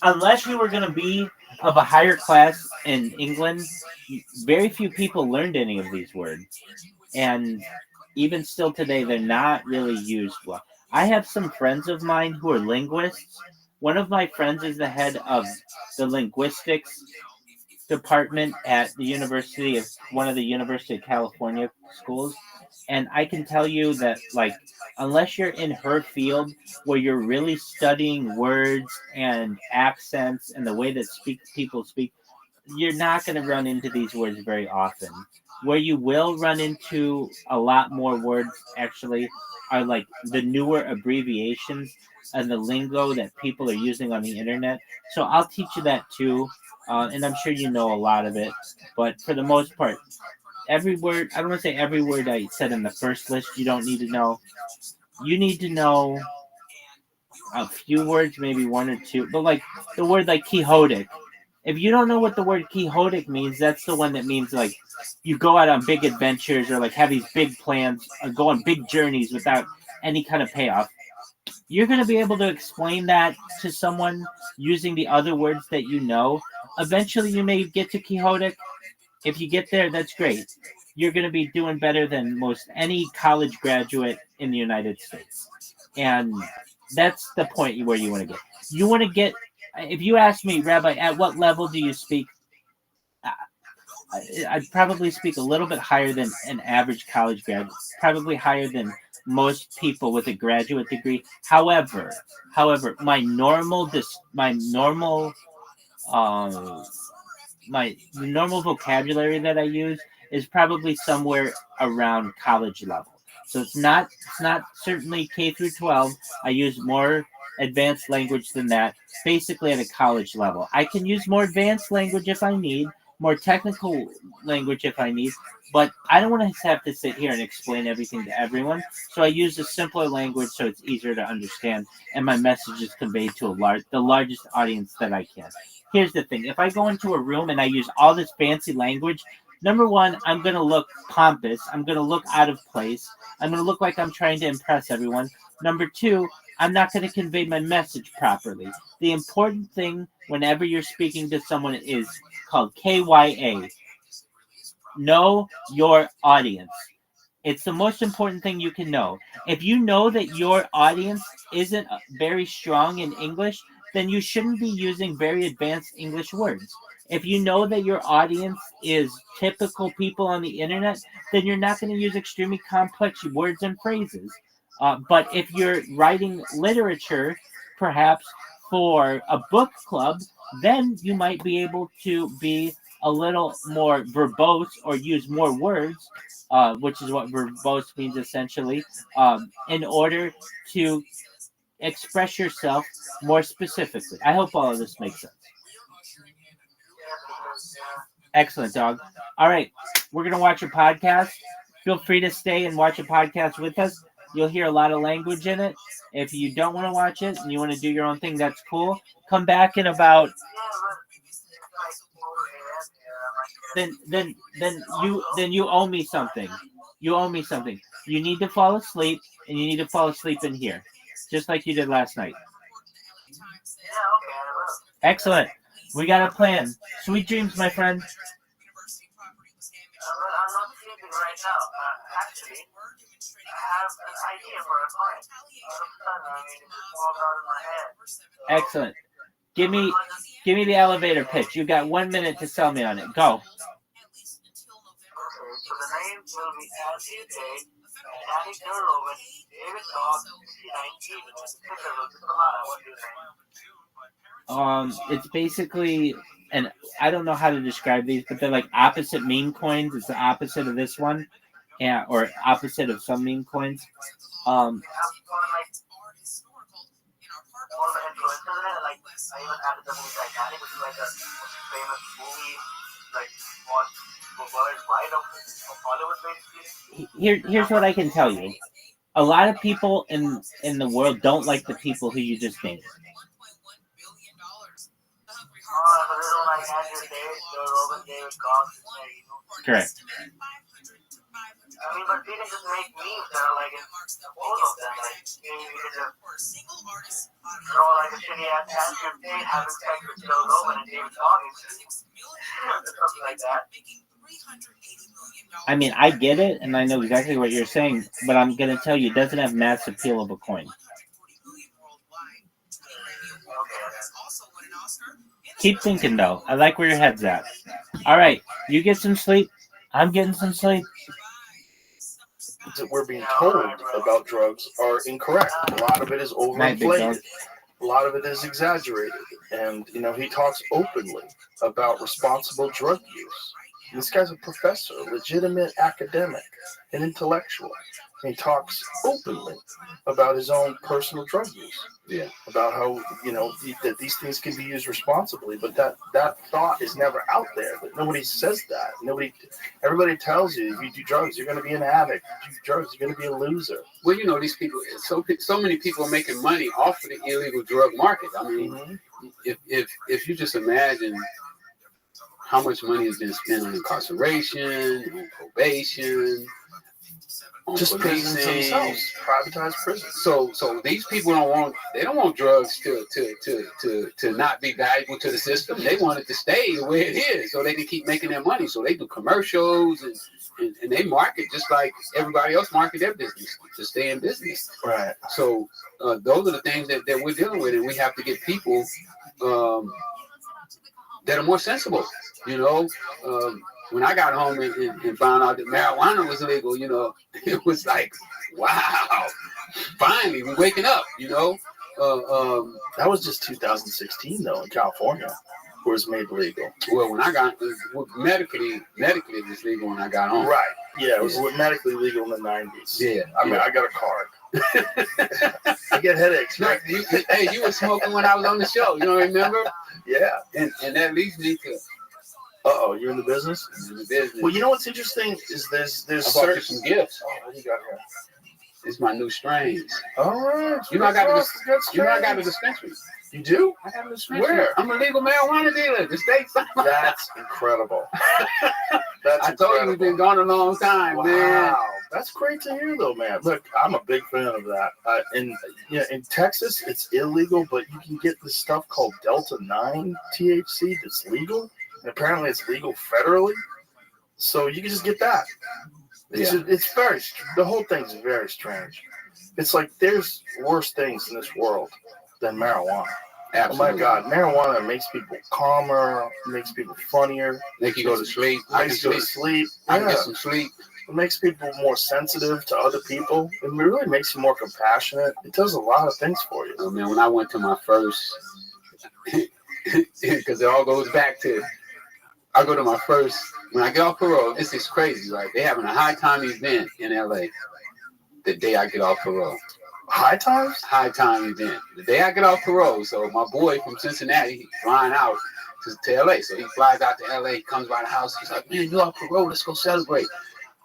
unless you were going to be of a higher class in England, very few people learned any of these words. And even still today, they're not really used well. I have some friends of mine who are linguists. One of my friends is the head of the linguistics department at the University of one of the University of California schools, and I can tell you that like unless you're in her field where you're really studying words and accents and the way that people speak, you're not going to run into these words very often. Where you will run into a lot more words actually are like the newer abbreviations and the lingo that people are using on the internet. So I'll teach you that too, and I'm sure you know a lot of it. But for the most part, every word, I don't want to say every word I said in the first list, you don't need to know. You need to know a few words, maybe one or two. But like the word like quixotic, if you don't know what the word quixotic means, that's the one that means like you go out on big adventures or like have these big plans or go on big journeys without any kind of payoff. You're going to be able to explain that to someone using the other words that you know. Eventually, you may get to quixotic. If you get there, that's great. You're going to be doing better than most any college graduate in the United States. And that's the point where you want to get. You want to get, if you ask me, Rabbi, at what level do you speak? I'd probably speak a little bit higher than an average college graduate, probably higher than most people with a graduate degree. However, um, my normal vocabulary that I use is probably somewhere around college level. So it's not certainly K through 12. I use more advanced language than that, basically at a college level. I can use more advanced language if I need, more technical language if I need, but I don't want to have to sit here and explain everything to everyone. So I use a simpler language so it's easier to understand and my message is conveyed to the largest audience that I can. Here's the thing. If I go into a room and I use all this fancy language, number one, I'm going to look pompous. I'm going to look out of place. I'm going to look like I'm trying to impress everyone. Number two, I'm not going to convey my message properly. The important thing whenever you're speaking to someone is called KYA. Know your audience. It's the most important thing you can know. If you know that your audience isn't very strong in English, then you shouldn't be using very advanced English words. If you know that your audience is typical people on the internet, then you're not going to use extremely complex words and phrases. But if you're writing literature, perhaps for a book club, then you might be able to be a little more verbose or use more words, which is what verbose means essentially, in order to express yourself more specifically. I hope all of this makes sense. Excellent, dog. All right, we're going to watch a podcast. Feel free to stay and watch a podcast with us. You'll hear a lot of language in it. If you don't want to watch it and you want to do your own thing, that's cool. Come back in about then you owe me something. You owe me something. You need to fall asleep and you need to fall asleep in here. Just like you did last night. Excellent. We got a plan. Sweet dreams, my friend. I'm not sleeping right now. Actually, I have an idea for a plan. All of a sudden, I mean, it just walked out of my head. Excellent. Give me the elevator pitch. You got 1 minute to sell me on it. Go. Okay, so the name will be Andy Day, Andy Derloven, David Dog, 19. The picture looks a lot. What do you think? It's basically, and I don't know how to describe these, but they're like opposite meme coins. It's the opposite of this one, yeah, or opposite of some meme coins. All the influences in it, like I even added the movie Titanic, which is like a famous movie, like what worldwide of Hollywood, basically. Here's what I can tell you. A lot of people in the world don't like the people who you just named. So they don't like Andrew Tate, Joe Rogan, David Cox, Correct. I mean, but we can just make memes that are like in all of them. Like, maybe we could just draw like a shitty ass Andrew Tate having sex with Joe Rogan and David Cox. Something like that. I mean, I get it, and I know exactly what you're saying, but I'm going to tell you, it doesn't have mass appeal of a coin. Keep thinking, though. I like where your head's at. All right, you get some sleep. I'm getting some sleep. That we're being told about drugs are incorrect. A lot of it is overinflated. A lot of it is exaggerated. And, you know, he talks openly about responsible drug use. And this guy's a professor, a legitimate academic, an intellectual. And he talks openly about his own personal drug use. Yeah. About how, you know, that these things can be used responsibly. But that thought is never out there. But nobody says that. Everybody tells you, if you do drugs, you're going to be an addict. If you do drugs, you're going to be a loser. Well, you know, these people, so many people are making money off of the illegal drug market. I mean, if you just imagine how much money has been spent on incarceration, on probation, on just prisons themselves, privatized prisons. So these people don't want drugs to not be valuable to the system. They want it to stay the way it is, so they can keep making their money. So they do commercials and they market just like everybody else market their business to stay in business. Right. So those are the things that we're dealing with, and we have to get people that are more sensible. You know, when I got home and found out that marijuana was illegal, you know, it was like, wow, finally we're waking up, you know. That was just 2016 though in California, where it was made legal. Well, when I got medically it was legal when I got home. Right. Yeah, it was medically legal in the 90s. Yeah. I mean, I got a card. I get headaches. No, you were smoking when I was on the show. You don't remember? Yeah. And that leads me to. Uh-oh, you're in the business? I'm in the business. Well, you know what's interesting is there's I bought you some gifts. Oh, what do you got here? It's my new strains. All right. You know I got a dispensary. You do? I got a dispensary. Where? I'm a legal marijuana dealer. The state's. That's incredible. I told you we've been gone a long time, man. That's great to hear, though, man. Look, I'm a big fan of that. In Texas, it's illegal, but you can get this stuff called Delta 9 THC that's legal, and apparently it's legal federally. So you can just get that. It's very. The whole thing's very strange. It's like there's worse things in this world than marijuana. Absolutely. Oh my God, marijuana makes people calmer, makes people funnier, make you go to sleep. I can go to sleep. I can get some sleep. It makes people more sensitive to other people. It really makes you more compassionate. It does a lot of things for you. Oh man, when I went to my first, because it all goes back to, I go to my first, when I get off parole, this is crazy. Like they're having a high time event in LA the day I get off parole. High times? High time event. The day I get off parole. So my boy from Cincinnati, he's flying out to LA. So he flies out to LA, comes by the house. He's like, man, you off parole, let's go celebrate.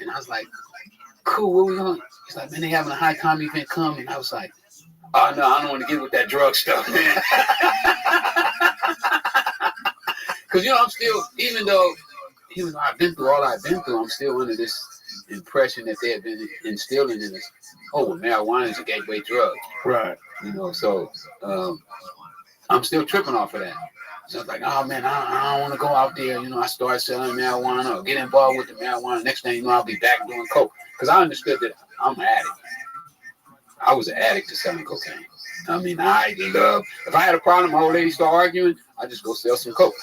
And I was like, cool, what we on? He's like, man, they having a high time event come. And I was like, oh no, I don't want to get with that drug stuff, man. Because, you know, I'm still, even though I've been through all I've been through, I'm still under this impression that they have been instilling in us. Oh, well, marijuana is a gateway drug. Right. You know, so I'm still tripping off of that. So I was like, oh man, I don't want to go out there. You know, I started selling marijuana or get involved with the marijuana. Next thing you know, I'll be back doing coke. Because I understood that I'm an addict. I was an addict to selling cocaine. I mean, I love, if I had a problem, my old lady start arguing, I just go sell some coke.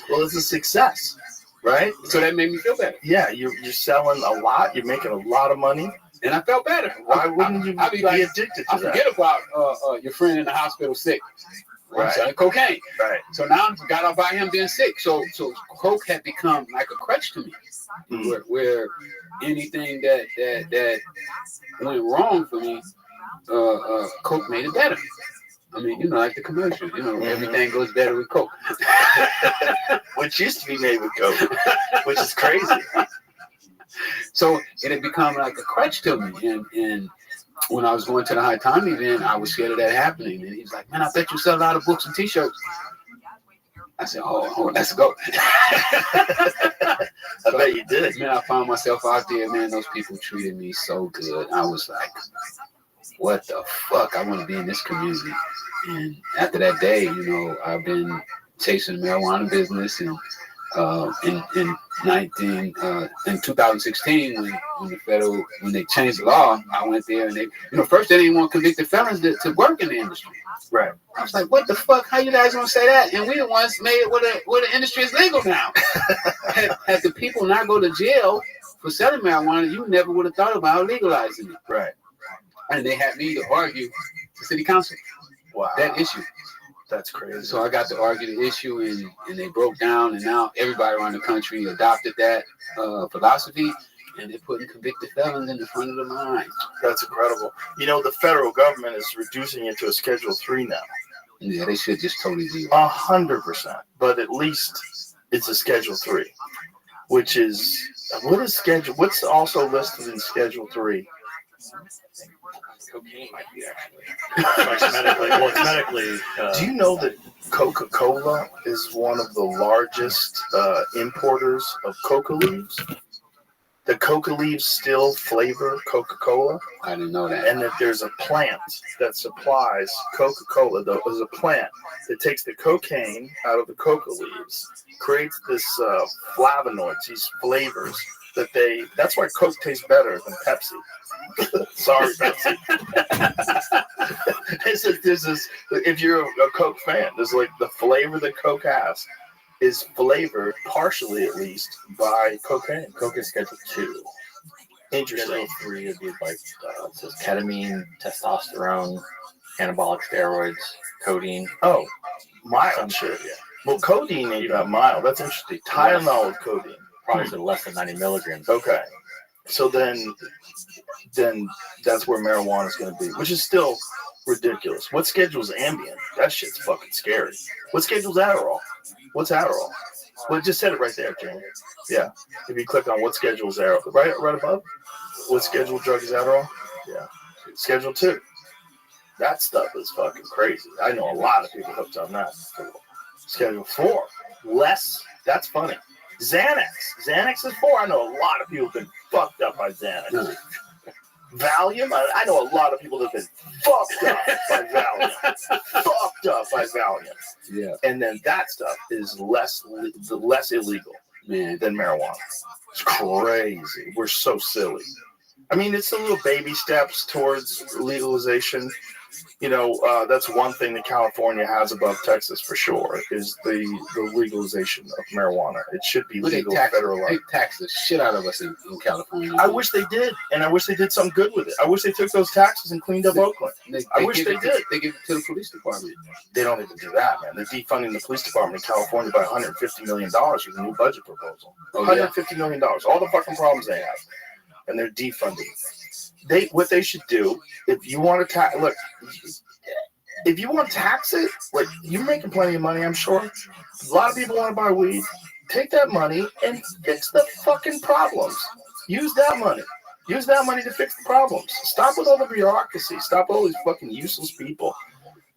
Well, it's a success, right? So that made me feel better. Yeah, you're selling a lot. You're making a lot of money. And I felt better. Why wouldn't you be addicted to that? I forget about your friend in the hosptal sick. I'm selling cocaine. Right. So now I forgot about him being sick. So coke had become like a crutch to me, where anything that went wrong for me, coke made it better. I mean, like the commercial, everything goes better with Coke. Which used to be made with Coke, which is crazy. So it had become like a crutch to me. And when I was going to the High Time event, I was scared of that happening. And he's like, man, I bet you sell a lot of books and T-shirts. I said, oh, let's go. I bet you did. Man, I found myself out there, man, those people treated me so good. I was like, what the fuck? I want to be in this community. And after that day, I've been chasing the marijuana business. And in 2016, when they changed the law, I went there and they, first they didn't want convicted felons to work in the industry. Right. I was like, what the fuck? How you guys gonna say that? And we the ones made it where the industry is legal now. had the people not go to jail for selling marijuana, you never would have thought about legalizing it. Right. And they had me to argue to city council. Wow. That issue. That's crazy. So I got to argue the issue, and they broke down, and now everybody around the country adopted that philosophy, and they're putting convicted felons in the front of the line. That's incredible. The federal government is reducing it to a Schedule 3 now. Yeah, they should just totally do it. 100%. But at least it's a Schedule 3, which is, what's also listed in Schedule 3? Cocaine might be actually. It's medically. Do you know that Coca-Cola is one of the largest importers of coca leaves? The coca leaves still flavor Coca-Cola. I didn't know that. And that there's a plant that supplies Coca-Cola. There's a plant that takes the cocaine out of the coca leaves, creates this flavonoids, these flavors that's why Coke tastes better than Pepsi. Sorry, Pepsi. If you're a Coke fan, there's like the flavor that Coke has is flavored, partially at least, by cocaine. Coke is Schedule 2. Interesting. Schedule 3 would be like, it says ketamine, testosterone, anabolic steroids, codeine. Oh, mild shit. Yeah. Well, codeine ain't that mild. That's interesting. Tylenol with codeine. Probably less than 90 milligrams. Okay. So then that's where marijuana is going to be, which is still ridiculous. What schedule's Ambien? That shit's fucking scary. What schedule's Adderall? What's Adderall? Well, it just said it right there, Jamie. Yeah. If you click on what schedule is Adderall, right above, what schedule drug is Adderall? Yeah. Schedule 2. That stuff is fucking crazy. I know a lot of people hooked on that. Schedule 4. Less. That's funny. Xanax is 4. I know a lot of people have been fucked up by Xanax. Valium, I know a lot of people that have been fucked up by Valium. Yeah. And then that stuff is less illegal, man, than marijuana. It's crazy. We're so silly. I mean, it's the little baby steps towards legalization. That's one thing that California has above Texas for sure, is the legalization of marijuana. It should be legal federal law. They tax the shit out of us in California. I wish they did, and I wish they did something good with it. I wish they took those taxes and cleaned up Oakland. I wish they did. They give it to the police department. They don't even do that, man. They're defunding the police department in California by $150 million with a new budget proposal. $150 million. All the fucking problems they have. And they're defunding. What they should do, if you want to tax, look, if you want to tax it, like, you're making plenty of money, I'm sure. A lot of people want to buy weed. Take that money and fix the fucking problems. Use that money. Use that money to fix the problems. Stop with all the bureaucracy. Stop with all these fucking useless people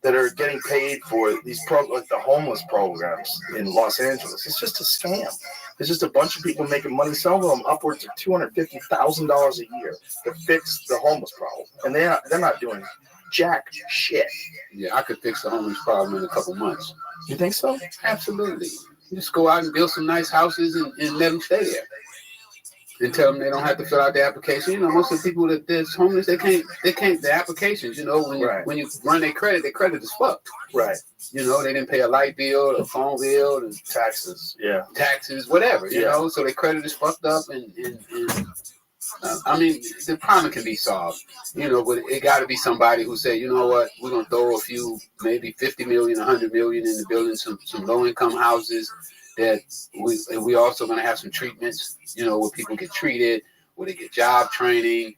that are getting paid for these like the homeless programs in Los Angeles. It's just a scam. It's just a bunch of people making money, some of them upwards of $250,000 a year to fix the homeless problem, and they're not doing jack shit. Yeah, I could fix the homeless problem in a couple months. You think so? Absolutely. You just go out and build some nice houses and let them stay there. Then tell them they don't have to fill out the application. Most of the people that's homeless, they can't the applications. When you run their credit is fucked. Right. They didn't pay a light bill, a phone bill, and taxes. Yeah. Taxes, whatever. You know, so their credit is fucked up, and I mean, the problem can be solved. But it got to be somebody who say, you know what, we're gonna throw a few, maybe 50 million, 100 million into building some low income houses. That we also going to have some treatments, where people get treated, where they get job training.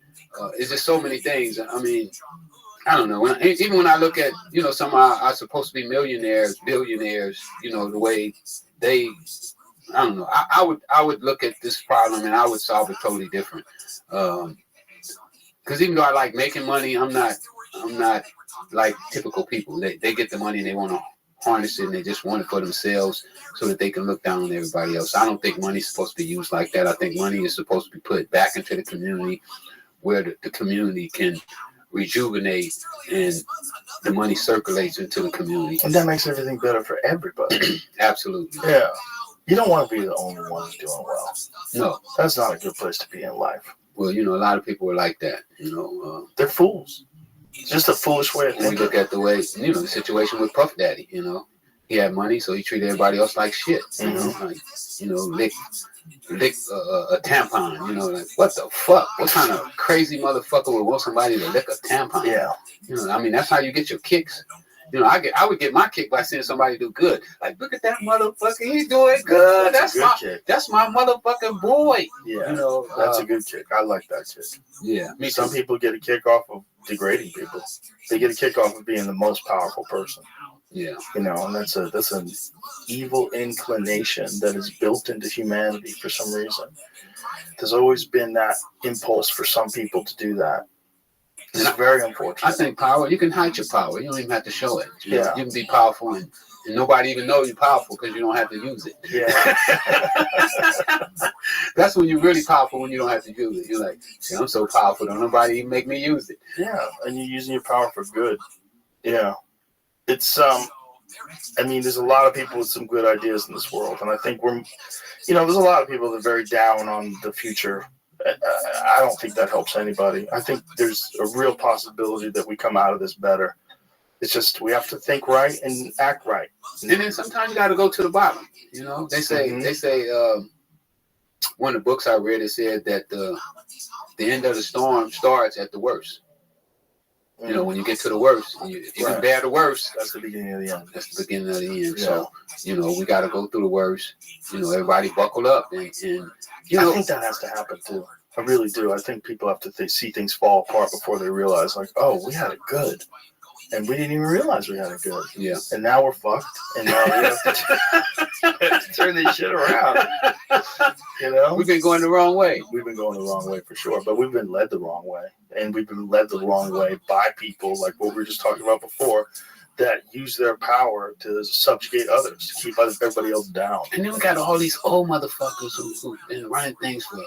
It's just so many things. I mean, I don't know. Even when I look at, some are supposed to be millionaires, billionaires, the way they, I don't know. I would look at this problem and I would solve it totally different. Because even though I like making money, I'm not like typical people. They get the money and they want to harness it and they just want it for themselves so that they can look down on everybody else. I don't think money's supposed to be used like that. I think money is supposed to be put back into the community where the community can rejuvenate and the money circulates into the community. And that makes everything better for everybody. Absolutely. Yeah. You don't want to be the only one who's doing well. No. That's not a good place to be in life. Well, a lot of people are like that, They're fools. It's just a foolish way of thinking. And you look at the way, the situation with Puff Daddy, he had money, so he treated everybody else like shit, lick a tampon, like, what the fuck? What kind of crazy motherfucker would want somebody to lick a tampon? Yeah. That's how you get your kicks. I would get my kick by seeing somebody do good. Like, look at that motherfucker, he's doing good. That's my motherfucking boy. Yeah, that's a good kick. I like that kick. Yeah, some people get a kick off of degrading people. They get a kick off of being the most powerful person. Yeah, and that's an evil inclination that is built into humanity for some reason. There's always been that impulse for some people to do that. It's very unfortunate. I think power, you can hide your power. You don't even have to show it. You can be powerful and nobody even know you're powerful because you don't have to use it. Yeah. That's when you're really powerful, when you don't have to use it. You're like, see, I'm so powerful, don't nobody even make me use it. Yeah, and you're using your power for good. Yeah. It's, there's a lot of people with some good ideas in this world. And I think there's a lot of people that are very down on the future. I don't think that helps anybody. I think there's a real possibility that we come out of this better. It's just we have to think right and act right. And then sometimes you got to go to the bottom. They say one of the books I read, it said that the end of the storm starts at the worst. When you get to the worst, if you can bear the worst, that's the beginning of the end. That's the beginning of the end. Yeah. So, we got to go through the worst. Everybody buckle up. And I think that has to happen too. I really do. I think people have to see things fall apart before they realize, like, oh, we had it good. And we didn't even realize we had it good. Yeah. And now we're fucked. And now we have to turn this shit around. We've been going the wrong way. We've been going the wrong way for sure. But we've been led the wrong way. And we've been led the wrong way by people like what we were just talking about before that use their power to subjugate others, to keep everybody else down. And then we got all these old motherfuckers who've been running things for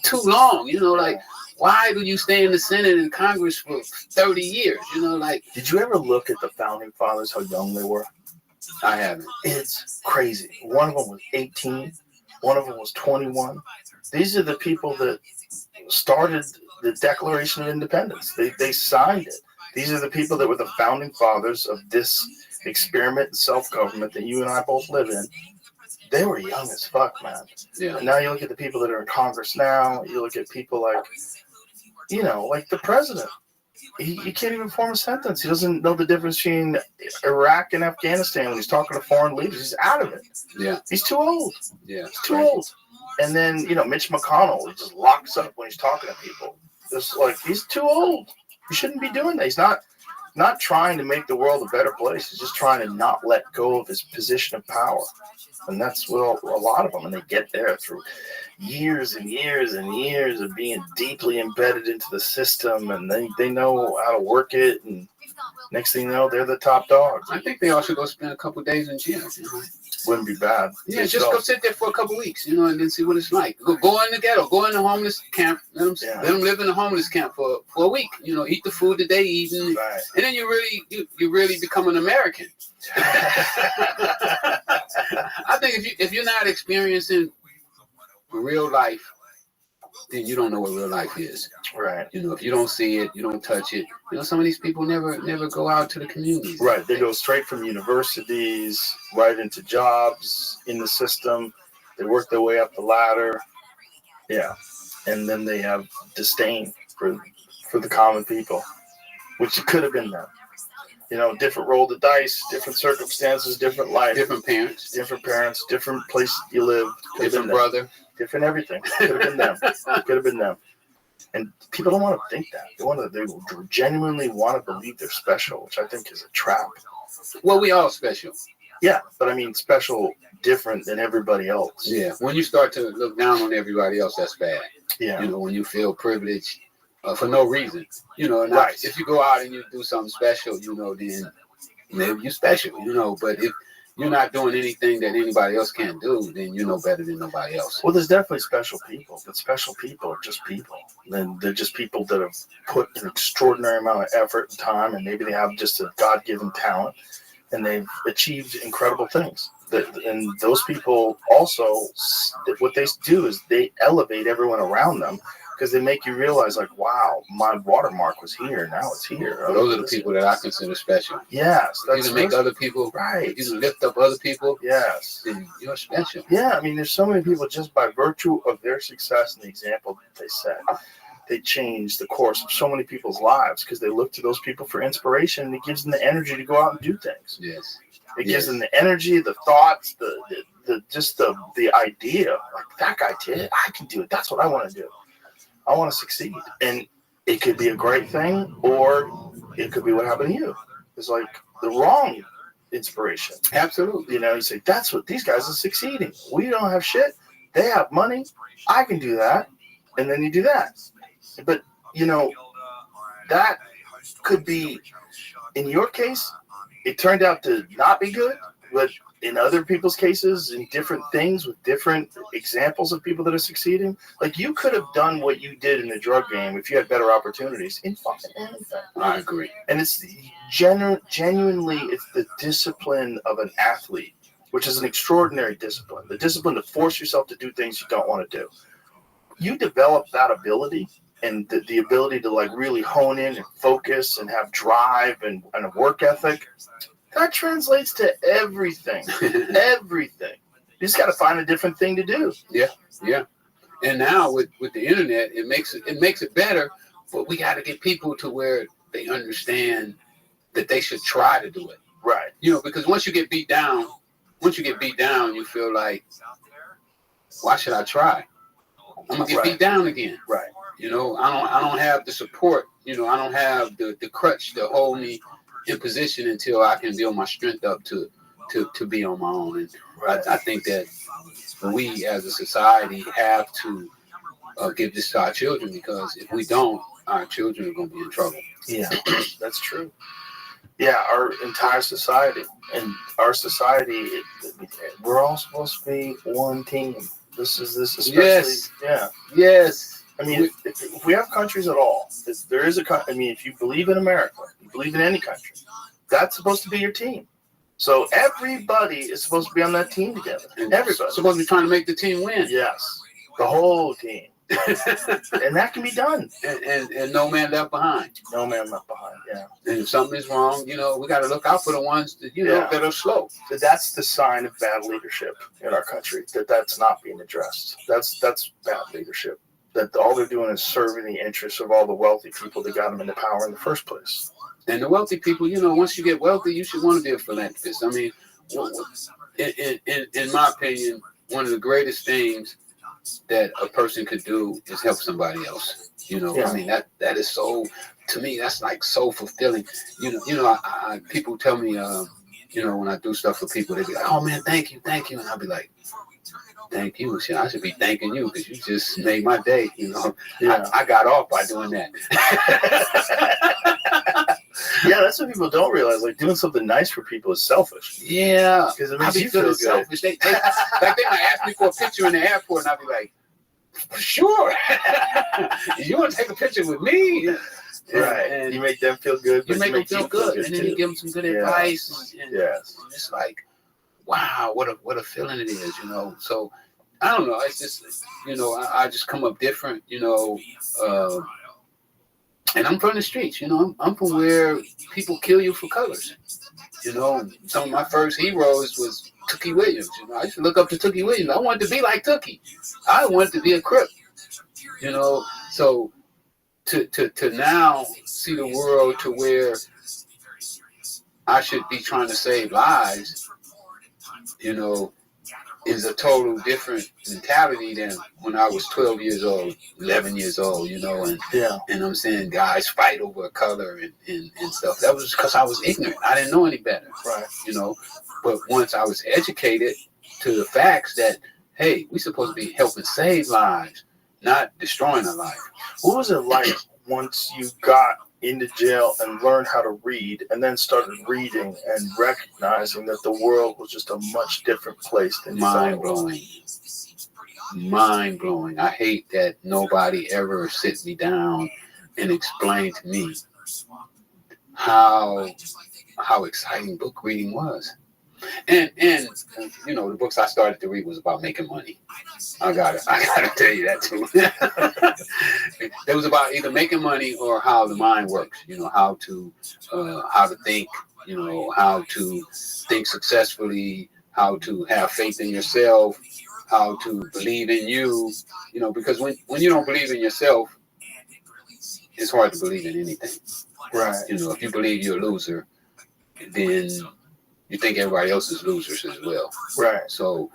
too long. Like, why do you stay in the Senate and Congress for 30 years? Did you ever look at the founding fathers, how young they were? I haven't. It's crazy. One of them was 18. One of them was 21. These are the people that started the Declaration of Independence. They signed it. These are the people that were the founding fathers of this experiment in self-government that you and I both live in. They were young as fuck, man. Yeah. And now you look at the people that are in Congress now. You look at people like, like the president. He can't even form a sentence. He doesn't know the difference between Iraq and Afghanistan when he's talking to foreign leaders. He's out of it. Yeah. He's too old. Yeah. He's too old. And then, Mitch McConnell, he just locks up when he's talking to people. It's like, he's too old. He shouldn't be doing that. He's not trying to make the world a better place. He's just trying to not let go of his position of power. And that's what a lot of them, and they get there through years and years and years of being deeply embedded into the system, and they know how to work it, and next thing you know, they're the top dogs. I think they all should go spend a couple of days in jail. Wouldn't be bad. Yeah, just go sit there for a couple of weeks, and then see what it's like. Go in the ghetto, go in the homeless camp, let them live in the homeless camp for a week. Eat the food that they eat, and then you really become an American. I think if you're not experiencing real life, then you don't know what real life is. Right. If you don't see it, you don't touch it. Some of these people never go out to the community. Right. They go straight from universities right into jobs in the system. They work their way up the ladder. Yeah. And then they have disdain for the common people, which could have been them. Different roll the dice, different circumstances, different life. Different parents, different place you live. Different brother. Different everything. Could have been them. And people don't want to think that. They genuinely want to believe they're special, which I think is a trap. Well, we all special. Yeah, but I mean special, different than everybody else. Yeah, when you start to look down on everybody else, that's bad. Yeah. You know, when you feel privileged for no reason. You know, and Right. if you go out and you do something special, you know, then maybe you're special, you know. But if you're not doing anything that anybody else can't do, then you're no better than nobody else. Well, there's definitely special people, but special people are just people. And they're just people that have put an extraordinary amount of effort and time, and maybe they have just a God-given talent, and they've achieved incredible things. And those people also, what they do is they elevate everyone around them, because they make you realize, like, wow, my watermark was here, now it's here. Those are the people that I consider special. Yes. You can make other people, right. You can lift up other people. Yes. Then you're special. Yeah, I mean, there's so many people just by virtue of their success and the example that they set, they change the course of so many people's lives because they look to those people for inspiration, and it gives them the energy to go out and do things. Yes. It gives them the energy, the thoughts, the idea. Like, that guy did it, I can do it. That's what I want to do. I want to succeed. And it could be a great thing, or it could be what happened to you. It's like the wrong inspiration. Absolutely. You know, you say, that's what these guys are succeeding. We don't have shit. They have money. I can do that. And then you do that. But, you know, that could be, in your case, it turned out to not be good, but in other people's cases, in different things with different examples of people that are succeeding, like, you could have done what you did in the drug game if you had better opportunities in fucking anything. I agree. And it's genuinely, it's the discipline of an athlete, which is an extraordinary discipline. The discipline to force yourself to do things you don't want to do. You develop that ability, and the ability to, like, really hone in and focus and have drive and a work ethic. That translates to everything. Everything. You just got to find a different thing to do. Yeah, yeah. And now with the internet, it makes it better, but we got to get people to where they understand that they should try to do it. Right. You know, because once you get beat down, you feel like, why should I try? I'm gonna get beat down again. Right. You know, I don't have the support. You know, I don't have the crutch to hold me in position until I can build my strength up to be on my own. And I think that we as a society have to give this to our children, because if we don't, our children are going to be in trouble. Yeah, that's true. Yeah, our entire society. And our society, we're all supposed to be one team. This especially. Yes. Yeah. Yes. I mean, if we have countries at all, if you believe in America, you believe in any country, that's supposed to be your team. So everybody is supposed to be on that team together. Everybody. Supposed to be trying to make the team win. Yes. The whole team. And that can be done. And no man left behind. No man left behind, yeah. And if something is wrong, you know, we got to look out for the ones that, that are slow. So that's the sign of bad leadership in our country, that's not being addressed. That's bad leadership. That all they're doing is serving the interests of all the wealthy people that got them into power in the first place. And the wealthy people, you know, once you get wealthy, you should want to be a philanthropist. I mean, in my opinion, one of the greatest things that a person could do is help somebody else. You know, I mean, that is so, to me, that's like so fulfilling. You know, I people tell me, you know, when I do stuff for people, they be like, oh man, thank you. And I'll be like, thank you. I should be thanking you because you just made my day. You know, I got off by doing that. Yeah, that's what people don't realize. Like, doing something nice for people is selfish. Yeah, because it makes you feel good. Selfish. They might ask me for a picture in the airport, and I'll be like, sure. You want to take a picture with me? Right. And you make them feel good. You make them feel good, and then you give them some good advice. And it's like, wow, what a feeling it is, you know. So I don't know. It's just, you know, I just come up different, you know. And I'm from the streets, you know. I'm from where people kill you for colors. You know, some of my first heroes was Tookie Williams. You know, I used to look up to Tookie Williams. I wanted to be like Tookie. I wanted to be a Crip. You know, so to now see the world to where I should be trying to save lives, you know, is a total different mentality than when I was 12 years old, 11 years old, you know, and I'm saying guys fight over a color and stuff. That was because I was ignorant. I didn't know any better, Right. you know. But once I was educated to the facts that, hey, we're supposed to be helping save lives, not destroying a life. What was it like once you got into jail and learned how to read and then started reading and recognizing that the world was just a much different place than you thought it was? Mind blowing. I hate that nobody ever sits me down and explained to me how exciting book reading was. And you know, the books I started to read was about making money. I gotta tell you that too. It was about either making money or how the mind works. You know, how to think. You know, how to think successfully. How to have faith in yourself. How to believe in you. You know, because when you don't believe in yourself, it's hard to believe in anything. Right. You know, if you believe you're a loser, then you think everybody else is losers as well. Right. So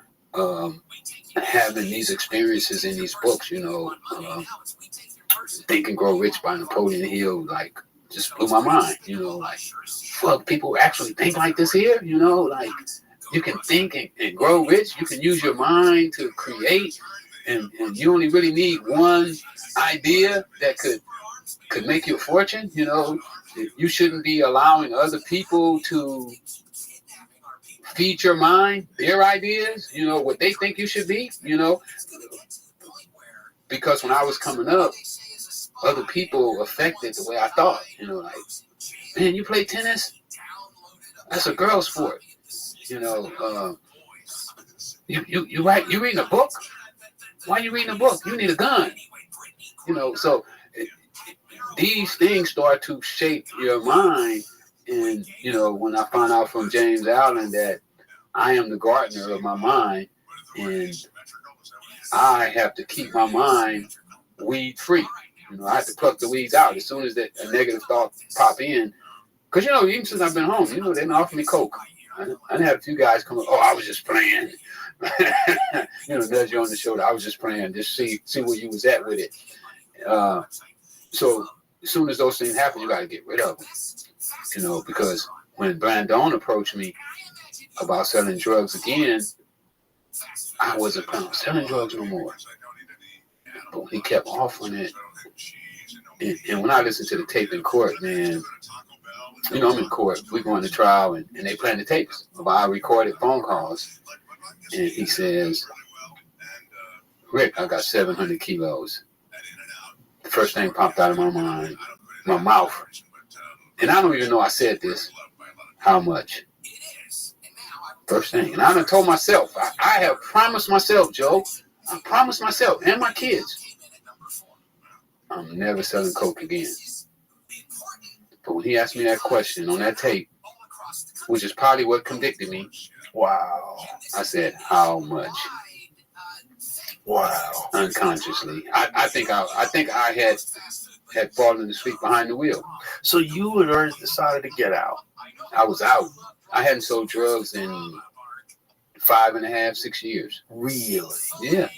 having these experiences in these books, you know, Think and Grow Rich by Napoleon Hill, like, just blew my mind. You know, like, fuck, people actually think like this here? You know, like, you can think and grow rich. You can use your mind to create, and you only really need one idea that could make you a fortune. You know, you shouldn't be allowing other people to feed your mind their ideas, you know, what they think you should be, you know. Because when I was coming up, other people affected the way I thought, you know, like, man, you play tennis? That's a girl sport. You know, you reading a book? Why are you reading a book? You need a gun. You know, so these things start to shape your mind. And, you know, when I found out from James Allen that I am the gardener of my mind, and I have to keep my mind weed free. You know, I have to pluck the weeds out as soon as a negative thought pop in. Because, you know, even since I've been home, you know, they didn't offer me coke. I had a few guys come up, oh, I was just playing. You know, nudge you on the shoulder. I was just playing, just see where you was at with it. So as soon as those things happen, you got to get rid of them. You know, because when Blandon approached me about selling drugs again, I wasn't planning on selling drugs no more. But he kept offering it. And when I listened to the tape in court, man, you know, I'm in court. We're going to trial, and they playing the tapes of our recorded phone calls. And he says, Rick, I got 700 kilos. The first thing popped out of my mind, my mouth. And I don't even know I said this. How much? First thing. And I done told myself, I have promised myself, Joe, I promised myself and my kids, I'm never selling coke again. But when he asked me that question on that tape, which is probably what convicted me, wow, I said, how much? Wow. Unconsciously. I think I had fallen asleep behind the wheel. So you had already decided to get out. I was out. I hadn't sold drugs in 5.5, 6 years. Really? Yeah.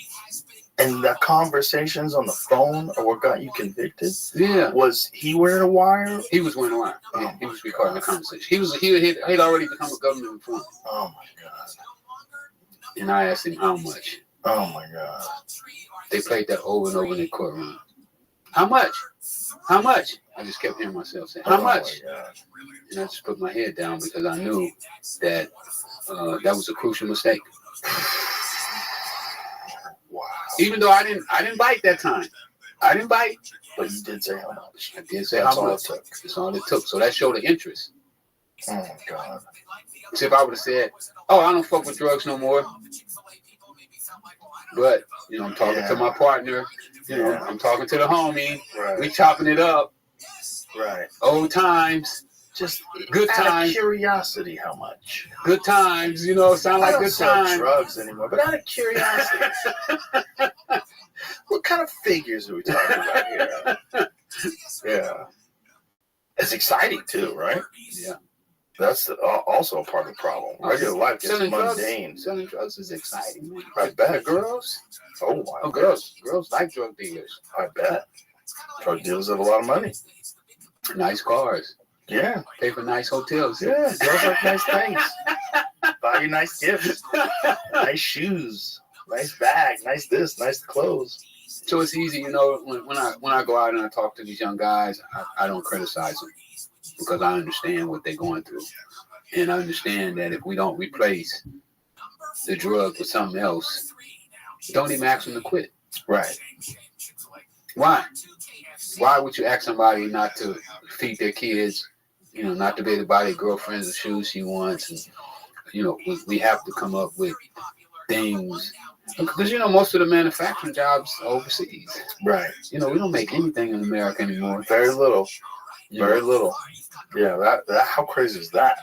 And the conversations on the phone are what got you convicted? Yeah. Was he wearing a wire? He was wearing a wire. Yeah, he was recording the conversation. He'd already become a government informant. Oh my God. And I asked him how much. Oh my God. They played that over and over in the courtroom. How much? How much? I just kept hearing myself say, how much? And I just put my head down because I knew that that was a crucial mistake. Wow. Even though I didn't bite that time. I didn't bite. But you did say how much. I did say how much. That's all it took. So that showed the interest. Oh my God. So if I would have said, oh, I don't fuck with drugs no more. But, you know, I'm talking to my partner. You know, I'm talking to the homie. Right. We chopping it up. Right. Old times. Just good out times. Of curiosity, how much? Good times, you know, sound like good times. I don't sell drugs anymore, but out of curiosity. What kind of figures are we talking about here? Yeah. It's exciting too, right? Yeah. That's also a part of the problem. Regular life gets mundane. Selling drugs is exciting, man. I bet. Girls. Oh, Girls like drug dealers. I bet. Drug dealers have a lot of money. Nice cars. Yeah. Pay for nice hotels. Yeah. Girls like nice things. Buy you nice gifts. Nice shoes. Nice bag. Nice this. Nice clothes. So it's easy, you know, when I go out and I talk to these young guys, I don't criticize them because I understand what they're going through. And I understand that if we don't replace the drug with something else, don't even ask them to quit. Right. Why? Why would you ask somebody not to feed their kids, you know, not to be able to buy their girlfriend the shoes she wants? And, you know, we have to come up with things. Because, you know, most of the manufacturing jobs are overseas. Right. You know, we don't make anything in America anymore. Very little. Very Yeah. little. Yeah, that how crazy is that?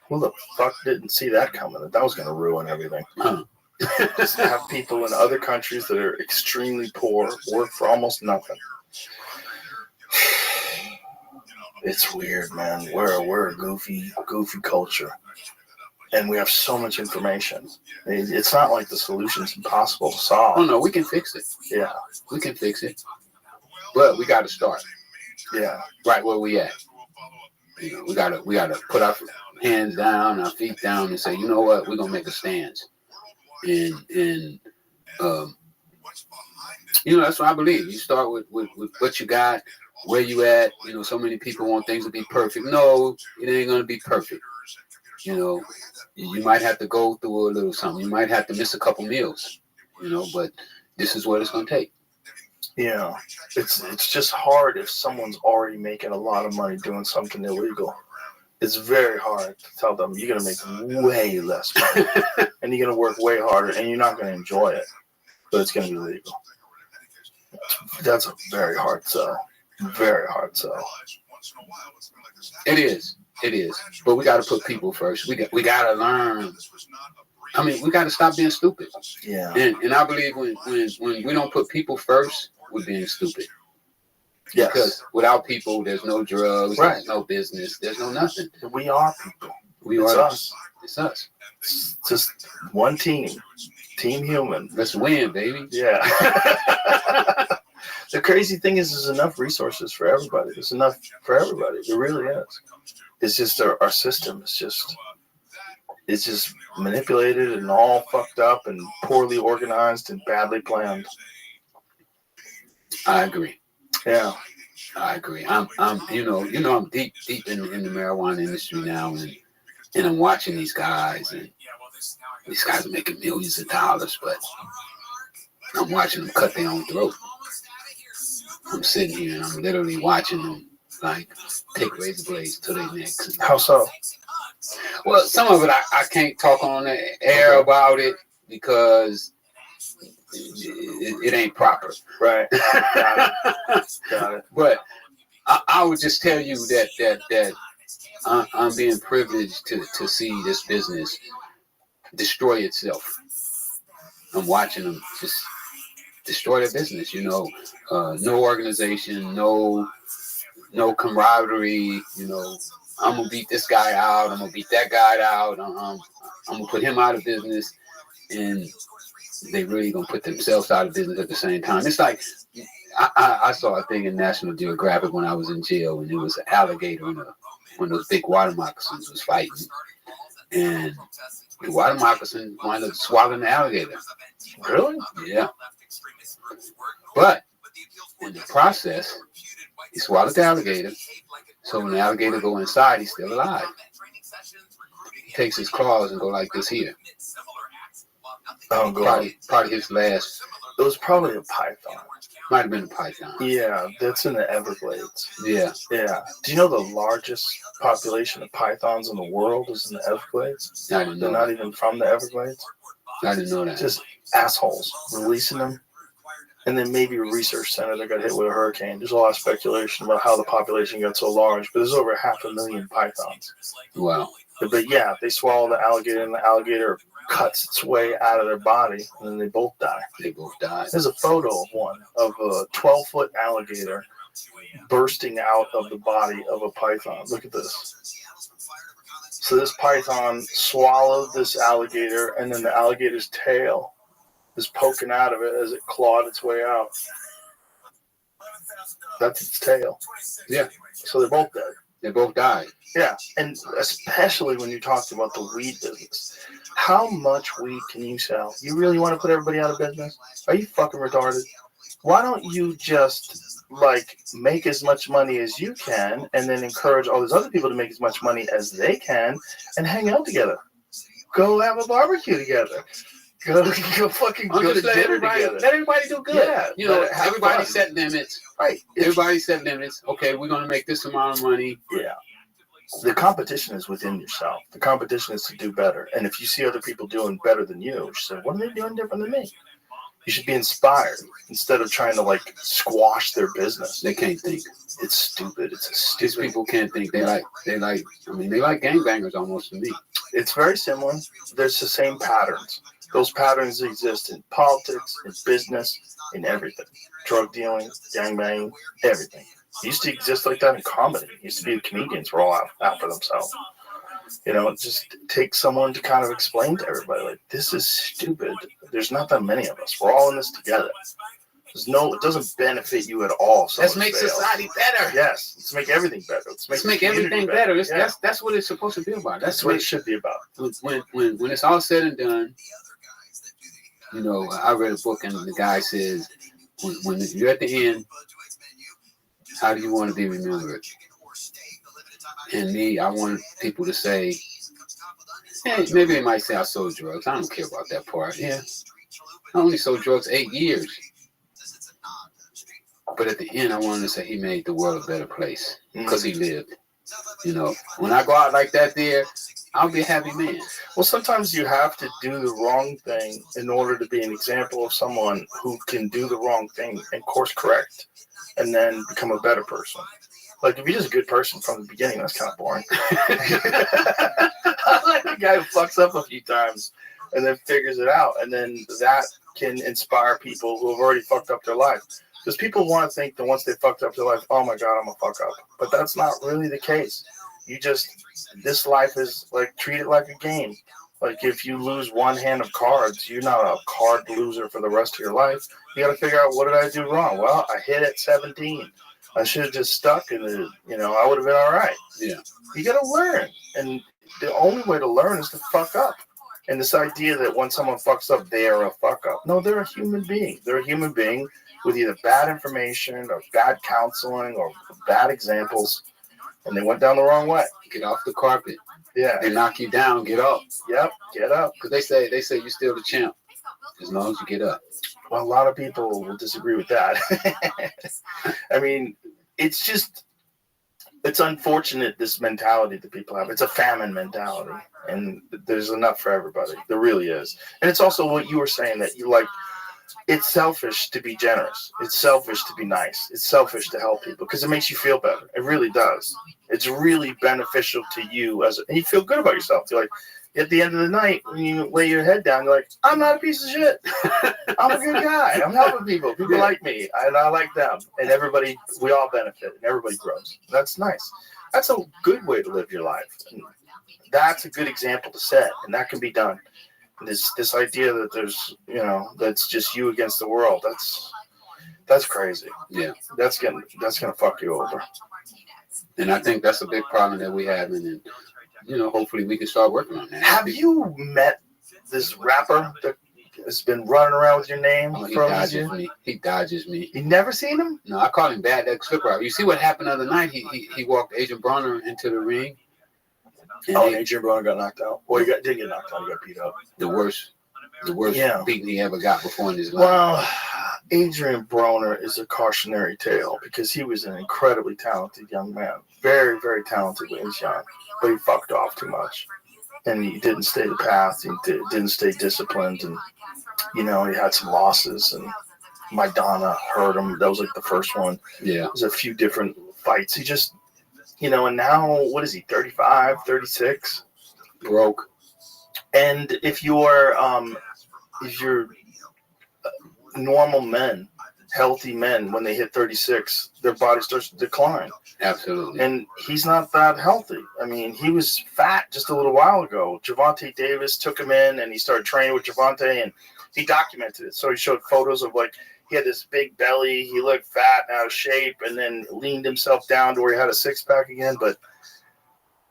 Who the fuck didn't see that coming? That was going to ruin everything. Huh. Just have people in other countries that are extremely poor work for almost nothing. It's weird, man. We're a goofy culture. And we have so much information. It's not like the solution's impossible to solve. Oh, no, we can fix it. Yeah. We can fix it. But we got to start Yeah. right where we at. You know, we gotta put our hands down, our feet down, and say, you know what, we're gonna make a stance. And you know, that's what I believe. You start with what you got, where you at. You know, so many people want things to be perfect. No, it ain't gonna be perfect. You know, you might have to go through a little something. You might have to miss a couple meals. You know, but this is what it's gonna take. Yeah, it's just hard if someone's already making a lot of money doing something illegal. It's very hard to tell them you're going to make way less money and you're going to work way harder and you're not going to enjoy it, but it's going to be legal. That's a very hard sell. Very hard sell. It is. But we got to put people first. We got to learn. I mean, we got to stop being stupid. Yeah. And I believe when we don't put people first, we're being stupid. Yes. Because without people, there's no drugs, Right. There's no business, there's no nothing. We are people. It's us. It's us. It's just one team. Team human. Let's win, baby. Yeah. The crazy thing is there's enough resources for everybody. There's enough for everybody. It really is. It's just our system is just manipulated and all fucked up and poorly organized and badly planned. I agree. Yeah. I agree. I'm you know I'm deep in the marijuana industry now, and I'm watching these guys, and these guys are making millions of dollars, but I'm watching them cut their own throat. I'm sitting here and I'm literally watching them like take razor blades to their necks. How so? Well, some of it I can't talk on the air about it because it ain't proper. Right. Got it. But I would just tell you that I'm being privileged to see this business destroy itself. I'm watching them just destroy their business. You know, no organization, no camaraderie. You know, I'm gonna beat this guy out. I'm gonna beat that guy out. I'm gonna put him out of business, and they really gonna put themselves out of business at the same time. It's like I saw a thing in National Geographic when I was in jail, and it was an alligator and one of those big water moccasins was fighting, and the water moccasin wound up swallowing the alligator. Really? Yeah. But in the process, he swallowed the alligator. So when the alligator go inside, he's still alive. He takes his claws and go like this here. Oh, God. Probably his last. It was probably a python. Might have been a python. Yeah, that's in the Everglades. Yeah. Yeah. Do you know the largest population of pythons in the world is in the Everglades? I didn't They're know not that. even from the Everglades. I didn't know that. Just assholes releasing them. And then maybe a research center that got hit with a hurricane. There's a lot of speculation about how the population got so large, but there's over 500,000 pythons. Wow. But yeah, they swallow the alligator, and the alligator cuts its way out of their body, and then they both die. They both died. There's a photo of one, of a 12-foot alligator bursting out of the body of a python. Look at this. So this python swallowed this alligator, and then the alligator's tail is poking out of it as it clawed its way out. That's its tail. Yeah. So they're both dead. They both died. Yeah, and especially when you talked about the weed business. How much weed can you sell? You really want to put everybody out of business? Are you fucking retarded? Why don't you just, like, make as much money as you can and then encourage all these other people to make as much money as they can and hang out together? Go have a barbecue together. Go fucking go to dinner together. Let everybody do good. Yeah, you know, have everybody fun. set limits. Right. Everybody set limits. Okay, we're going to make this amount of money. Yeah. The competition is within yourself. The competition is to do better. And if you see other people doing better than you should say, what are they doing different than me? You should be inspired instead of trying to, like, squash their business. They can't think. It's stupid. It's a These stupid. people can't think. They like gangbangers almost to me. It's very similar. There's the same patterns. Those patterns exist in politics, in business, in everything. Drug dealing, gangbanging, everything. It used to exist like that in comedy. It used to be the comedians were all out for themselves. You know, it just takes someone to kind of explain to everybody, like, this is stupid. There's not that many of us. We're all in this together. It doesn't benefit you at all. Let's make society better. Yes, let's make everything better. Let's make everything better. Yeah. That's what it's supposed to be about. That's what it should be about. When it's all said and done, you know, I read a book and the guy says, when you're at the end, how do you want to be remembered? And me, I want people to say, hey, maybe they might say I sold drugs. I don't care about that part. Yeah, I only sold drugs 8 years. But at the end, I wanted to say he made the world a better place because he lived. You know, when I go out like that there, I'll be a happy man. Well, sometimes you have to do the wrong thing in order to be an example of someone who can do the wrong thing and course correct and then become a better person. Like, if you're just a good person from the beginning, that's kind of boring. I like the guy who fucks up a few times and then figures it out. And then that can inspire people who have already fucked up their life. Because people want to think that once they fucked up their life, oh my God, I'm a fuck up. But that's not really the case. This life is like, treat it like a game. Like, if you lose one hand of cards, you're not a card loser for the rest of your life. You got to figure out, what did I do wrong? Well, I hit at 17. I should have just stuck in it. You know, I would have been all right. Yeah. You got to learn. And the only way to learn is to fuck up. And this idea that when someone fucks up, they are a fuck up. No, they're a human being. They're a human being with either bad information or bad counseling or bad examples. And they went down the wrong way. Get off the carpet. Yeah. They knock you down. Get up. Yep. Get up. Because they say you're still the champ as long as you get up. Well, a lot of people will disagree with that. I mean, it's unfortunate, this mentality that people have. It's a famine mentality, and there's enough for everybody. There really is. And it's also what you were saying, that you like, it's selfish to be generous. It's selfish to be nice. It's selfish to help people because it makes you feel better. It really does. It's really beneficial to you and you feel good about yourself. You're like, at the end of the night, when you lay your head down, you're like, I'm not a piece of shit. I'm a good guy. I'm helping people. People like me, and I like them. And we all benefit, and everybody grows. That's nice. That's a good way to live your life. And that's a good example to set, and that can be done. This idea that there's, you know, that's just you against the world, that's crazy. Yeah. That's gonna fuck you over. And I think that's a big problem that we have, and you know, hopefully we can start working on that. Have you met this rapper that has been running around with your name? Oh, he dodges me. He dodges me. You never seen him? No, I call him Bad X Flipper. You see what happened the other night? He walked Adrian Bronner into the ring. Adrian Bronner got knocked out. Well, he didn't get knocked out. He got beat up. The worst beating he ever got before in his life. Well, Adrian Bronner is a cautionary tale because he was an incredibly talented young man. Very, very talented when he was young. But he fucked off too much. And he didn't stay the path. He didn't stay disciplined. And, you know, he had some losses. And Maidana hurt him. That was like the first one. Yeah. There's a few different fights. He just, you know, and now, what is he, 35, 36? Broke. And if you're normal men healthy men, when they hit 36, their body starts to decline. Absolutely. And he's not that healthy. I mean, he was fat just a little while ago. Gervonta Davis took him in, and he started training with Gervonta, and he documented it. So he showed photos of, like, he had this big belly, he looked fat and out of shape, and then leaned himself down to where he had a six-pack again. But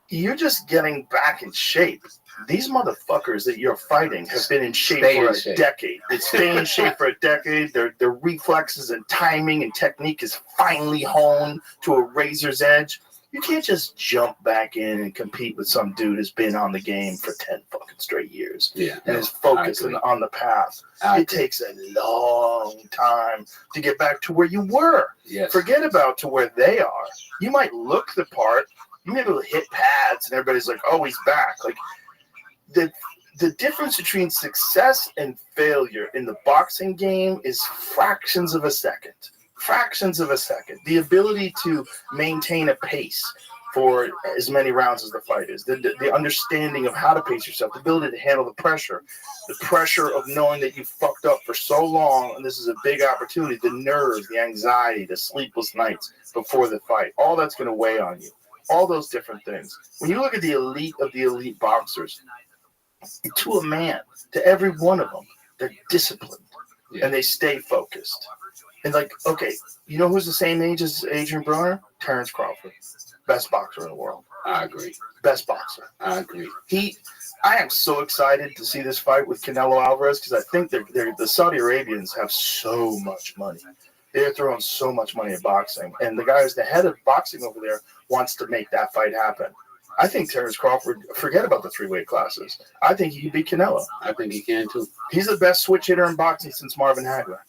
you're just getting back in shape. These motherfuckers that you're fighting have been in shape for a decade. They stay in shape for a decade. Their reflexes and timing and technique is finely honed to a razor's edge. You can't just jump back in and compete with some dude who's been on the game for 10 fucking straight years. Yeah, and is focused on the path. It takes a long time to get back to where you were. Yes. Forget about to where they are. You might look the part. You may be able to hit pads, and everybody's like, "Oh, he's back." Like the difference between success and failure in the boxing game is fractions of a second. Fractions of a second. The ability to maintain a pace for as many rounds as the fight is, the understanding of how to pace yourself, the ability to handle the pressure of knowing that you fucked up for so long, and this is a big opportunity, the nerves, the anxiety, the sleepless nights before the fight, all that's going to weigh on you. All those different things. When you look at the elite of the elite boxers, to a man, to every one of them, they're disciplined and they stay focused. And like, okay, you know who's the same age as Adrian Broner? Terrence Crawford, best boxer in the world. I agree. Best boxer. I agree. I am so excited to see this fight with Canelo Alvarez because I think the Saudi Arabians have so much money. They're throwing so much money at boxing, and the guy who's the head of boxing over there wants to make that fight happen. I think Terrence Crawford, forget about the 3-weight classes. I think he can beat Canelo. I think he can too. He's the best switch hitter in boxing since Marvin Hagler.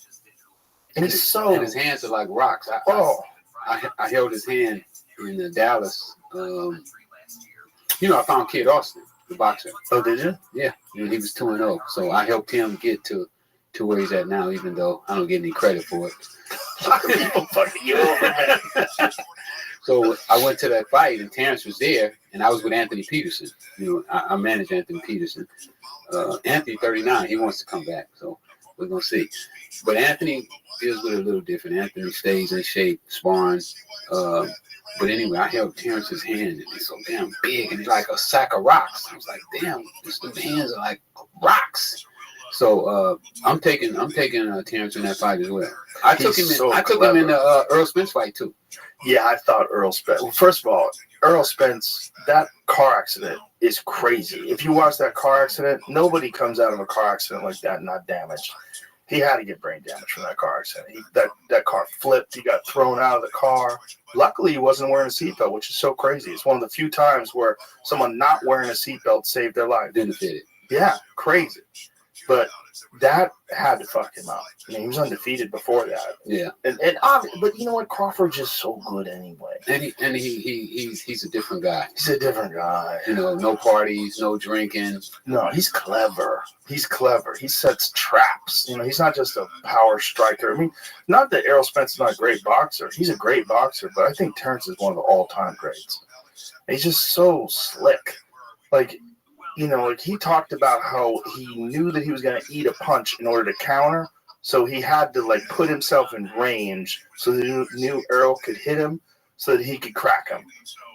And he's so. And his hands are like rocks. I held his hand in Dallas. I found Kid Austin, the boxer. Oh, did you? Yeah. He was 2-0. So I helped him get to where he's at now, even though I don't get any credit for it. People fucking you over, man. So I went to that fight, and Terrence was there, and I was with Anthony Peterson. I manage Anthony Peterson. Anthony, 39, he wants to come back, so we're gonna see. But Anthony deals with it a little different. Anthony stays in shape, sparring. But anyway, I held Terrence's hand, and he's so damn big, and he's like a sack of rocks. I was like, damn, these hands are like rocks. So I'm taking Terrence in that fight as well. I took him in the Earl Spence fight too. Yeah, I thought Earl Spence. Well, first of all, Earl Spence, that car accident is crazy. If you watch that car accident, nobody comes out of a car accident like that not damaged. He had to get brain damage from that car accident. That car flipped. He got thrown out of the car. Luckily, he wasn't wearing a seatbelt, which is so crazy. It's one of the few times where someone not wearing a seatbelt saved their life. Benefited. Yeah, crazy. But that had to fuck him up. I mean, he was undefeated before that. Yeah. But you know what? Crawford's just so good anyway. And he's a different guy. He's a different guy. No parties, no drinking. No, he's clever. He sets traps. He's not just a power striker. I mean, not that Errol Spence is not a great boxer. He's a great boxer, but I think Terrence is one of the all-time greats. He's just so slick. Like he talked about how he knew that he was going to eat a punch in order to counter. So he had to put himself in range so that he knew Earl could hit him so that he could crack him.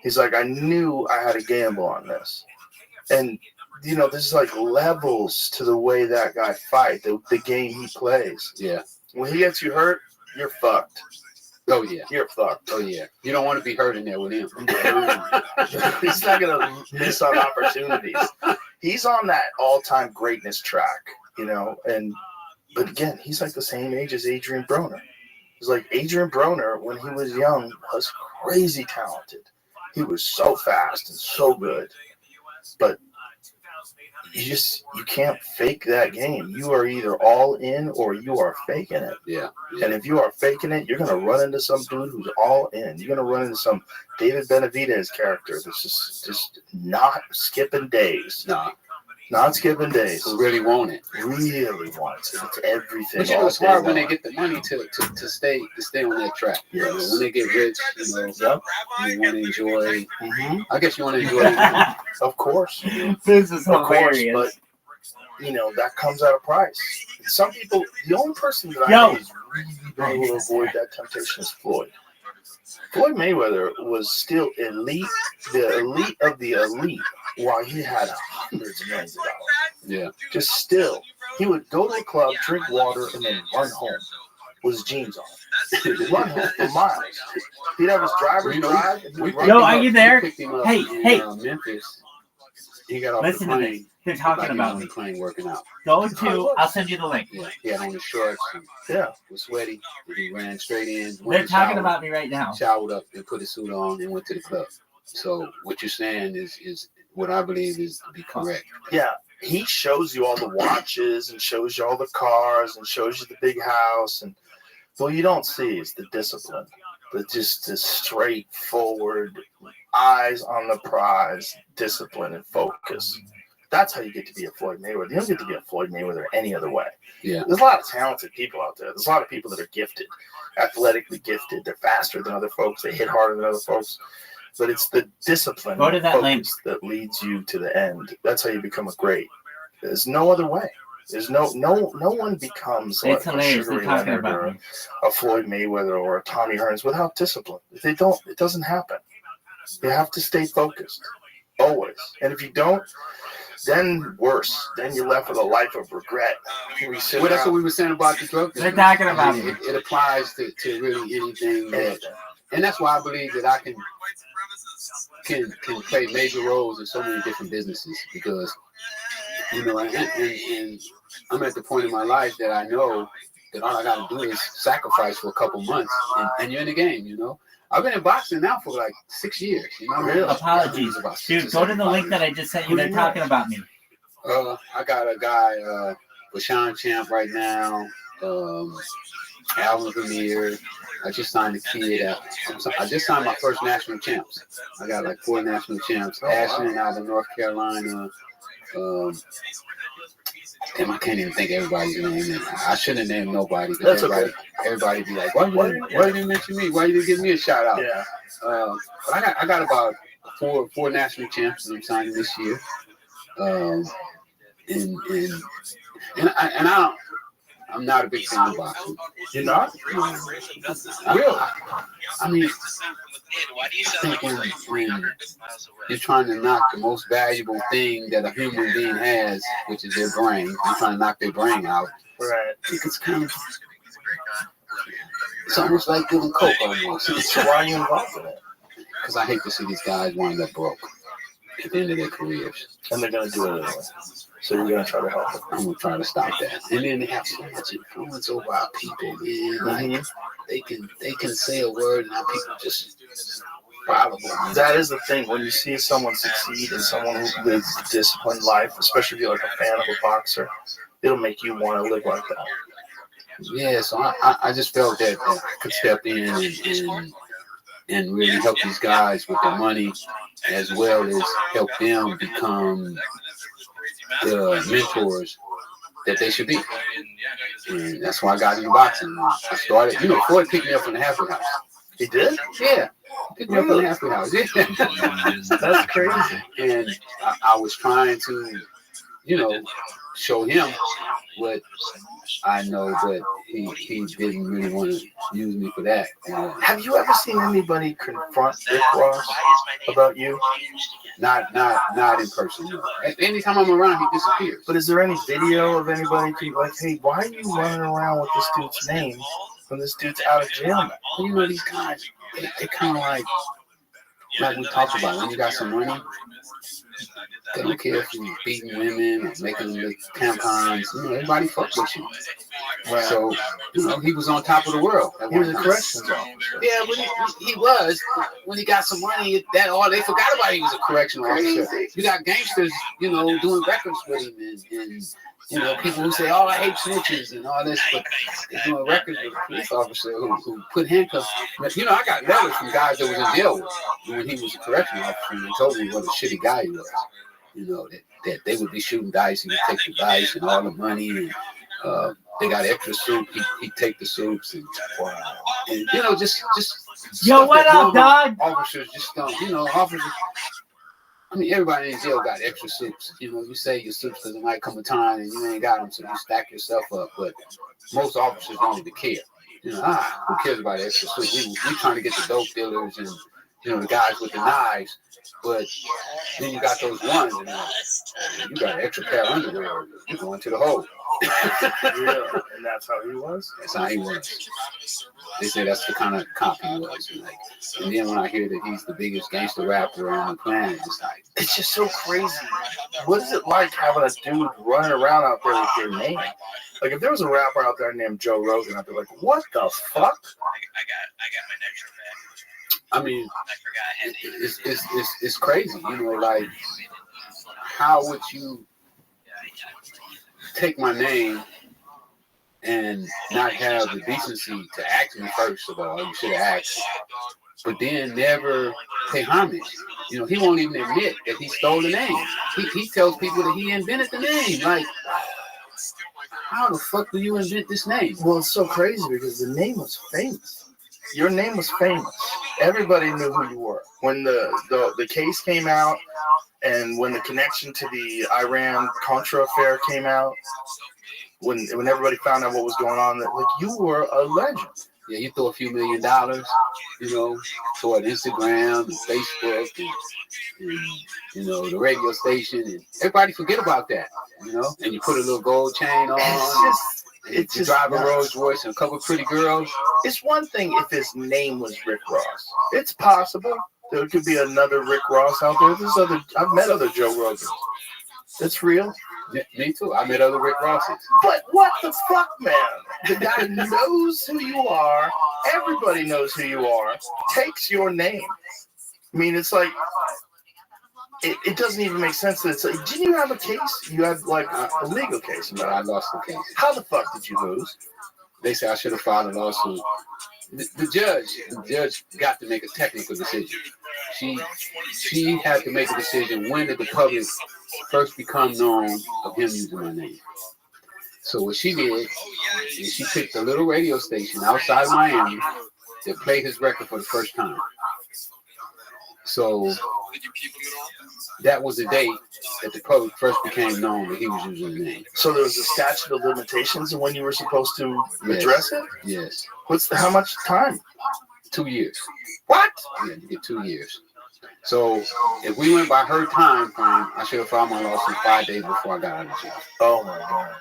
He's like, I knew I had to gamble on this. And, there's levels to the way that guy fights, the game he plays. Yeah. When he gets you hurt, you're fucked. Oh, yeah. You're fucked. Oh, yeah. You don't want to be hurt in there with him. He's not going to miss on opportunities. He's on that all-time greatness track, but again, he's like the same age as Adrian Broner. It's like Adrian Broner, when he was young, was crazy talented. He was so fast and so good. But you can't fake that game. You are either all in or you are faking it. Yeah. And if you are faking it, you're going to run into some dude who's all in. You're going to run into some David Benavidez character that's just not skipping days. Not skipping days. Who really want it. Really wants it. It's everything. But it's hard when they get the money to stay on that track. Yes. When they get rich, you want to enjoy. Mm-hmm. I guess you want to enjoy. Of course. This is hilarious. But that comes at a price. Some people, the only person that I know is really been able to avoid that temptation is Floyd. Floyd Mayweather was still elite, the elite of the elite, while he had hundreds of millions of dollars. Yeah. Just still, he would go to a club, drink water, and then run home with his jeans on. Run home for miles. He'd have his driver drive. Are you there? Hey. Memphis. He got off Listen the to plane. this. They're talking about on me. the plane working out. I'll send you the link. Yeah, he had on his shorts. Was sweaty. And he ran straight in. They're talking about me right now. Showered up and put his suit on and went to the club. So what you're saying is what I believe is to be correct. Yeah, he shows you all the watches and shows you all the cars and shows you the big house, and what you don't see is the discipline, just the straightforward, eyes on the prize, discipline and focus. That's how you get to be a Floyd Mayweather. You don't get to be a Floyd Mayweather any other way. Yeah. There's a lot of talented people out there. There's a lot of people that are gifted, athletically gifted. They're faster than other folks. They hit harder than other folks. But it's the discipline and focus that leads you to the end. That's how you become a great. There's no other way. There's no one becomes like a Sugar Ray Leonard or a Floyd Mayweather or a Tommy Hearns without discipline. If they don't, it doesn't happen. You have to stay focused always. And if you don't, then worse. Then you're left with a life of regret. That's what we were saying about the drug. They're talking about it. It applies to really anything. And that's why I believe that I can play major roles in so many different businesses, because and I'm at the point in my life that I know that all I got to do is sacrifice for a couple months, and you're in the game. I've been in boxing now for like 6 years. Really? Apologies. Dude, go to the link that I just sent you. They're talking about me. I got a guy, Bashan Champ right now, Alvin Vermeer. I just signed a kid. I just signed my first national champs. I got like 4 national champs. Ashton out of North Carolina. Damn, I can't even think of everybody's name. I shouldn't have named nobody. That's okay. Everybody be like, why you didn't mention me? Why you didn't give me a shout out? Yeah. But I got about four national champs that I'm signing this year. I'm not a big fan of boxing. You're not? Really? I mean, I think when you're trying to knock the most valuable thing that a human being has, which is their brain, you're trying to knock their brain out. Right. I think it's kind of, it's almost like giving coke almost. So why are you involved in it? Because I hate to see these guys wind up broke at the end of their careers. And they're going to do it anyway. So you're going to try to help them. I'm going to try to stop that. And then they have so much influence over our people, man. Like, they can say a word and our people just follow them. That is the thing. When you see someone succeed and someone who lives a disciplined life, especially if you're like a fan of a boxer, it'll make you want to live like that. Yeah, so I just felt that I could step in and really help these guys with their money, as well as help them become the mentors that they should be. And that's why I got into boxing. I started, Floyd picked me up from the halfway house. He did? Yeah. Picked me up from the halfway house. Yeah. That's crazy. And I was trying to, show him what I know, but he didn't really want to use me for that. Have you ever seen anybody confront Rick Ross about you? Not in person. No. Anytime I'm around, he disappears. But is there any video of anybody being like, hey, why are you running around with this dude's name when this dude's out of jail now? Well, these guys, they kind of like we talked about, when you got some money, they don't care if you're beating women or making them lick tampons. Everybody fuck with you. Right. So, he was on top of the world. He was a corrections officer. Yeah, but he was. When he got some money, they forgot about he was a correctional officer. You got gangsters, doing records with him, and people who say, "Oh, I hate snitches" and all this, but they're doing records with a police officer who put handcuffs. I got letters from guys that was in jail with him when he was a correctional officer, and they told me what a shitty guy he was. That they would be shooting dice, and he'd take the dice and all the money, and they got extra soup. He'd take the soups, and just yo, what up, dog? Officers just don't, officers. I mean, everybody in jail got extra suits. You know, you say your suits because there might come a time and you ain't got them, so you stack yourself up. But most officers don't even care. You know, who cares about the extra suit? We trying to get the dope dealers and, you know, the guys with the knives. But then you got those ones, and you got an extra pair of underwear. You're going to the hole. Yeah, and that's how he was? That's how he was. They say that's the kind of cop he was. And then when I hear that he's the biggest gangster rapper on the planet, it's like, it's just so crazy. What is it like having a dude running around out there with your name? Like, if there was a rapper out there named Joe Rogan, I'd be like, what the fuck? I got my nitro back. I mean, I forgot it's crazy. You know, like, how would you take my name and not have the decency to ask me first of all? You should have asked. But then never pay homage. You know, he won't even admit that he stole the name. He tells people that he invented the name. Like, how the fuck do you invent this name? Well, it's so crazy because the name was famous. Your name was famous. Everybody knew who you were. When the case came out and when the connection to the Iran-Contra affair came out, when everybody found out what was going on, like, you were a legend. Yeah, you throw a few $1 million, you know, toward Instagram and Facebook and you know, the radio station, and everybody forget about that, you know. And you put a little gold chain on. It's just drive a Rolls Royce and a couple of pretty girls. It's one thing if his name was Rick Ross. It's possible there could be another Rick Ross out there. I've met other Joe Rogans. That's real. Yeah, me too. I met other Rick Rosses. But what the fuck, man? The guy knows who you are. Everybody knows who you are. Takes your name. I mean, it's like, it doesn't even make sense. That it's like, didn't you have a case? You had like a legal case. But I lost the case. How the fuck did you lose? They say I should have filed a lawsuit. The judge got to make a technical decision. She had to make a decision when did the public first become known of him using my name. So what she did is she picked a little radio station outside Miami that played his record for the first time. So that was the day that the public first became known that he was using the name. So there was a statute of limitations when you were supposed to address it? Yes. How much time? 2 years. What? Yeah, you get 2 years. So if we went by her time frame, I should have filed my lawsuit 5 days before I got out of jail. Oh my God.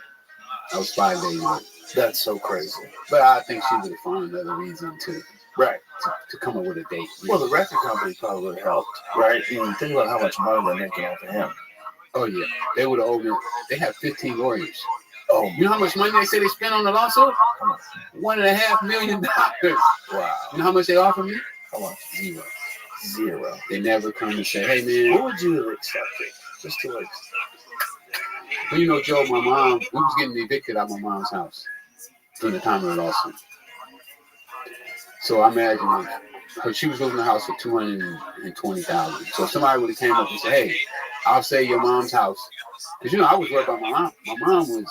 I was 5 days late. That's so crazy. But I think she would have found another reason to come up with a date. Well, the record company probably would have helped, right? I mean, think about how much money they're making off of him. Oh yeah, they would have owed me. They have 15 lawyers. Oh, you know how much money they say they spent on the lawsuit? $1.5 million. Wow. You know how much they offered me? How much? Zero. They never come and say, "Hey man, what would you have accepted?" Just to like. Well, you know, Joe, my mom, we was getting evicted out of my mom's house during the time of the lawsuit. So I imagine she was losing the house for $220,000. So somebody would have came up and said, "Hey, I'll sell your mom's house." Because, you know, I was worried about my mom. My mom was,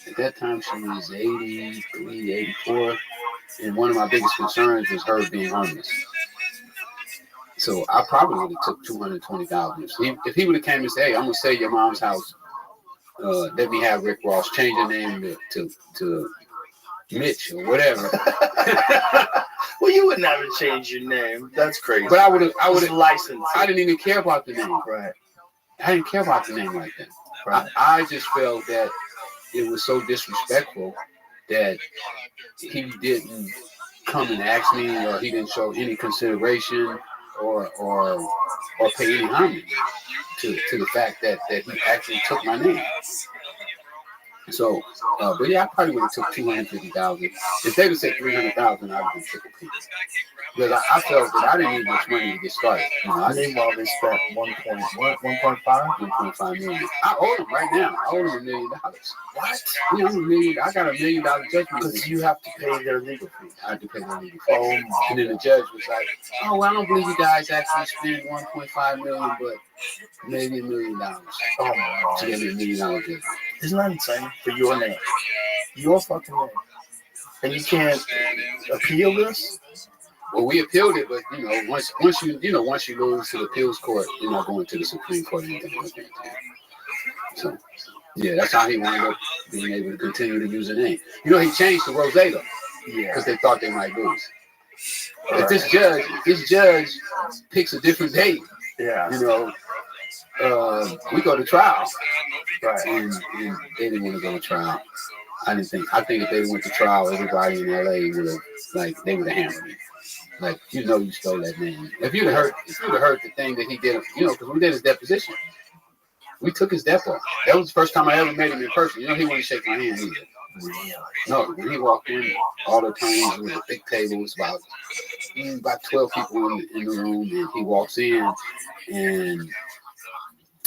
at that time, she was 83, 84. And one of my biggest concerns was her being homeless. So I probably would have took $220,000. If he would have came and said, "Hey, I'm going to sell your mom's house. Let me have Rick Ross change your name to Mitch or whatever." Well, you wouldn't have to change your name. That's crazy. But I would have licensed. I didn't even care about the name. Right. I didn't care about the name like that. Right. I just felt that it was so disrespectful that he didn't come and ask me, or he didn't show any consideration or pay any homage to the fact that he actually took my name. So, but yeah, I probably would have took $250,000. If they would have said $300,000, I'd have been triple P. Because I felt that I didn't need much money to get started. You know, Meanwhile, they spent 1.5 million. I owe them right now. I owe them $1 million. What? You know, I got $1 million judgment. Because you have to pay their legal fees. I had to pay their legal fees. Oh my. And then the judge was like, "Oh, well, I don't believe you guys actually spent 1.5 million, but maybe $1 million." Oh my God. To get me $1 million judgment. Isn't that insane? For your name. Your fucking name. And you can't appeal this? Well, we appealed it, but once you lose to the appeals court, you're not going to the Supreme Court or anything like that. So, yeah, that's how he wound up being able to continue to use the name. He changed to Rosado because they thought they might lose. If this judge picks a different date, we go to trial. Right. And they didn't want to go to trial. I think if they went to trial, everybody in LA would have they would have hammered me. Like, you stole that name. If you'd have heard the thing that he did, because we did his deposition. We took his depo. That was the first time I ever met him in person. He wouldn't shake my hand either. Really? No, when he walked in, all the attorneys, it was a big table. It was about 12 people in the room, and he walks in, and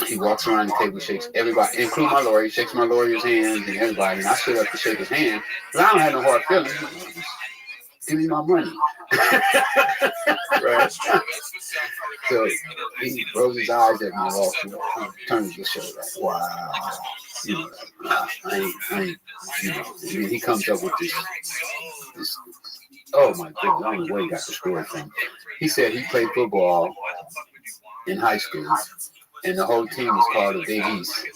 he walks around the table, shakes everybody, including my lawyer. He shakes my lawyer's hand and everybody, and I stood up to shake his hand, but I don't have no hard feelings. Give me my money. Right. So he rolls his eyes at me and walks away, turns the show like, wow. I ain't. And he comes up with this. Oh my goodness, I don't know where he got the story from. He said he played football in high school, and the whole team was called the Big East.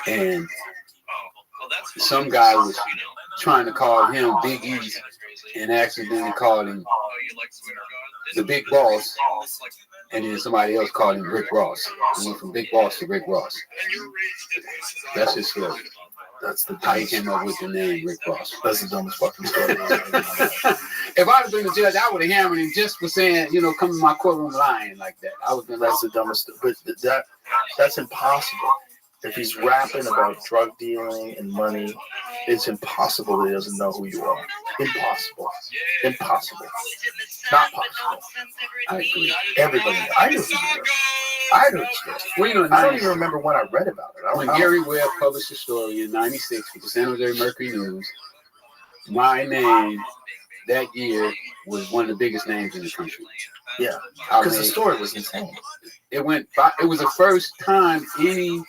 And some guy was trying to call him Big East and accidentally called him the Big Boss, and then somebody else called him Rick Ross. He went from Big Boss to Rick Ross. That's his story. That's how he came up with the name Rick Ross. That's the dumbest fucking story. If I'd have been the judge, I would have hammered him just for saying, come to my courtroom lying like that. That's the dumbest. But that's impossible. If he's rapping about drug dealing and money, it's impossible that he doesn't know who you are. Impossible. Not possible. I agree. Everybody. I knew who you were. I knew this. I don't even remember when I read about it. When Gary Webb published a story in '96 with the San Jose Mercury News, my name that year was one of the biggest names in the country. Yeah, because the story was insane. It was the first time any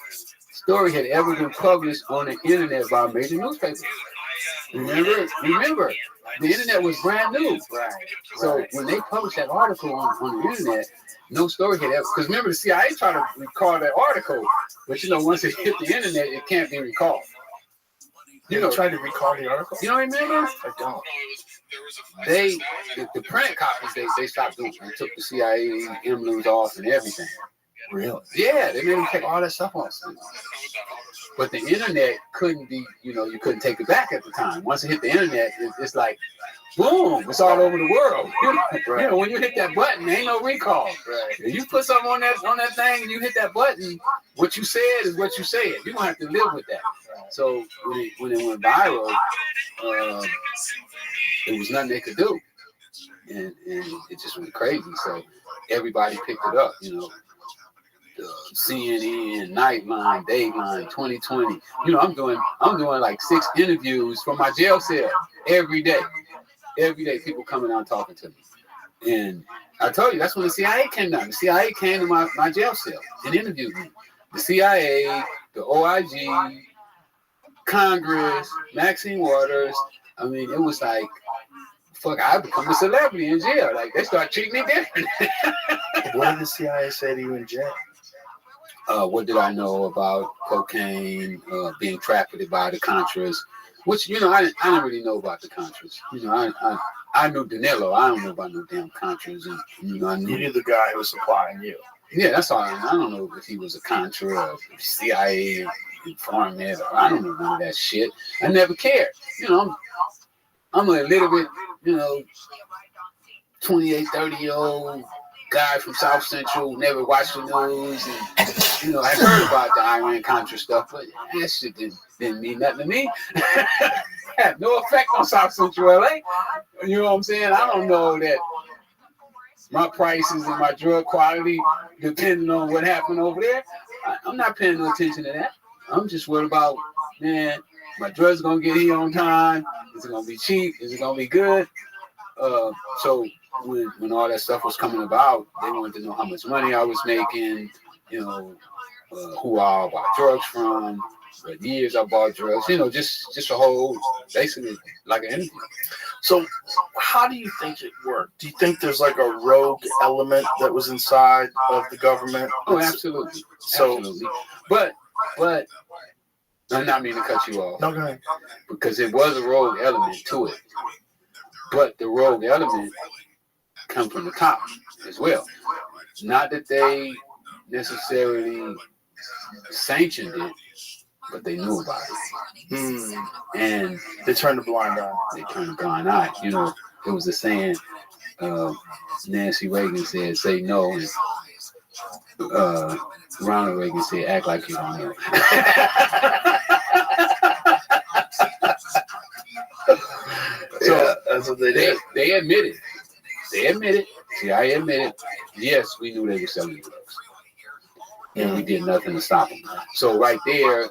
story had ever been published on the internet by a major newspaper. Remember, the internet was brand new. Right. So when they published that article on the internet, no story had ever. Because remember, the CIA tried to recall that article, but once it hit the internet, it can't be recalled. They tried to recall the article. You don't remember? I don't. The print copies they stopped doing. They took the CIA emblems off and everything. Really? Yeah, they made them take all that stuff off. But the internet couldn't be, you couldn't take it back at the time. Once it hit the internet, it's like, boom, it's all over the world. Right. When you hit that button, there ain't no recall. Right. If you put something on that thing and you hit that button, what you said is what you said. You're gonna have to live with that. So when it went viral, there was nothing they could do, and it just went crazy. So everybody picked it up. CNN, Nightline, Dayline, 2020. I'm doing like 6 interviews from my jail cell every day. Every day, people coming out talking to me. And I told you, that's when the CIA came down. The CIA came to my jail cell and interviewed me. The CIA, the OIG, Congress, Maxine Waters. I mean, it was like, fuck, I become a celebrity in jail. Like, they start treating me different. What did the CIA say to you in jail? What did I know about cocaine, being trafficked by the Contras? Which, I didn't really know about the Contras. I knew Danilo. I don't know about no damn Contras. And, I knew. You knew the guy who was supplying you. Yeah, that's all. I don't know if he was a Contra or CIA informant. I don't know none of that shit. I never cared. I'm a little bit, 28, 30-year-old guy from South Central, never watched the news, and I heard about the Iran-Contra stuff, but that shit didn't mean nothing to me. Had no effect on South Central LA. You know what I'm saying? I don't know that my prices and my drug quality depending on what happened over there. I'm not paying no attention to that. I'm just worried about, man, my drugs gonna get here on time. Is it gonna be cheap? Is it gonna be good? So when all that stuff was coming about, they wanted to know how much money I was making, who I bought drugs from, For years I bought drugs. Just a whole, basically like an interview. So how do you think it worked? Do you think there's like a rogue element that was inside of the government? Oh, absolutely. So, Absolutely. But I'm not meaning to cut you off. No, go ahead. Because it was a rogue element to it. But the rogue element come from the top as well. Not that they necessarily sanctioned it, but they knew about it. And they turned a blind eye. They turned a blind eye. There was a saying, Nancy Reagan said, say no, and Ronald Reagan said, act like you don't know. So yeah, that's what they did. They admitted. CIA admitted, yes, we knew they were selling drugs. And we did nothing to stop them. So right there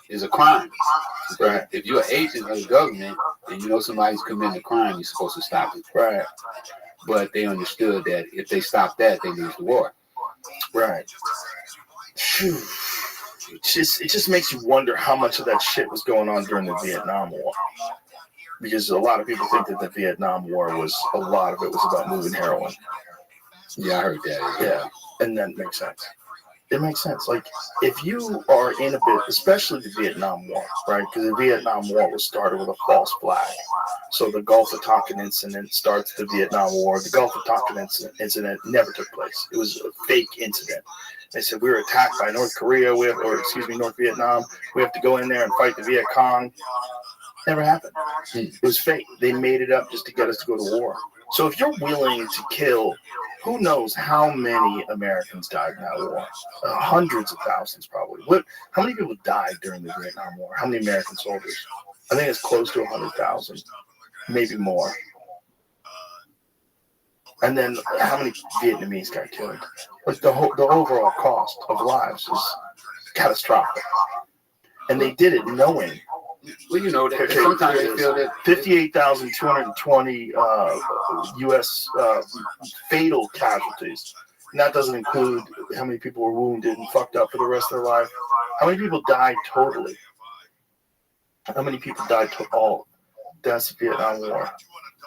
is a crime. Right. If you're an agent of the government and you know somebody's committing a crime, you're supposed to stop it. Right. But they understood that if they stop that, they lose the war. Right. It just makes you wonder how much of that shit was going on during the Vietnam War. Because a lot of people think that the Vietnam War a lot of it was about moving heroin. Yeah, I heard that. Yeah, and that makes sense. It makes sense. Like, if you are in a bit, especially the Vietnam War, right? Because the Vietnam War was started with a false flag. So the Gulf of Tonkin incident starts the Vietnam War. The Gulf of Tonkin incident never took place. It was a fake incident. They said we were attacked by North Vietnam. We have to go in there and fight the Viet Cong. Never happened. It was fake. They made it up just to get us to go to war. So if you're willing to kill, who knows how many Americans died in that war? Hundreds of thousands, probably. How many people died during the Vietnam War? How many American soldiers? I think it's close to 100,000, maybe more. And then how many Vietnamese got killed? Like the overall cost of lives is catastrophic. And they did it knowing. Well, that sometimes they feel that 58,220 U.S. Fatal casualties. And that doesn't include how many people were wounded and fucked up for the rest of their life. How many people died totally? How many people died all deaths of Vietnam War?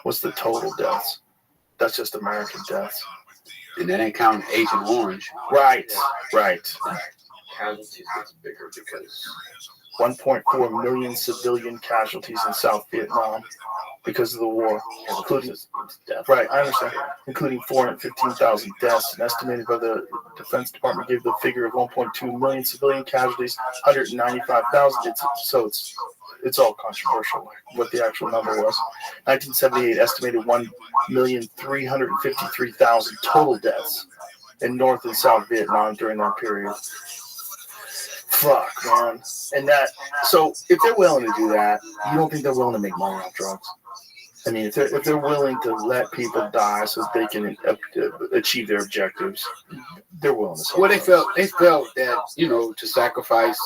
What's the total deaths? That's just American deaths. And that ain't counting Agent Orange. Right. Casualties gets bigger because 1.4 million civilian casualties in South Vietnam because of the war, including death. Right, I understand. Including 415,000 deaths. And estimated by the Defense Department gave the figure of 1.2 million civilian casualties, 195,000. It's all controversial what the actual number was. 1978 estimated 1,353,000 total deaths in North and South Vietnam during that period. Fuck, man. So if they're willing to do that, you don't think they're willing to make money off drugs? I mean, if they're willing to let people die so that they can achieve their objectives, they're willing to. Well, they felt that to sacrifice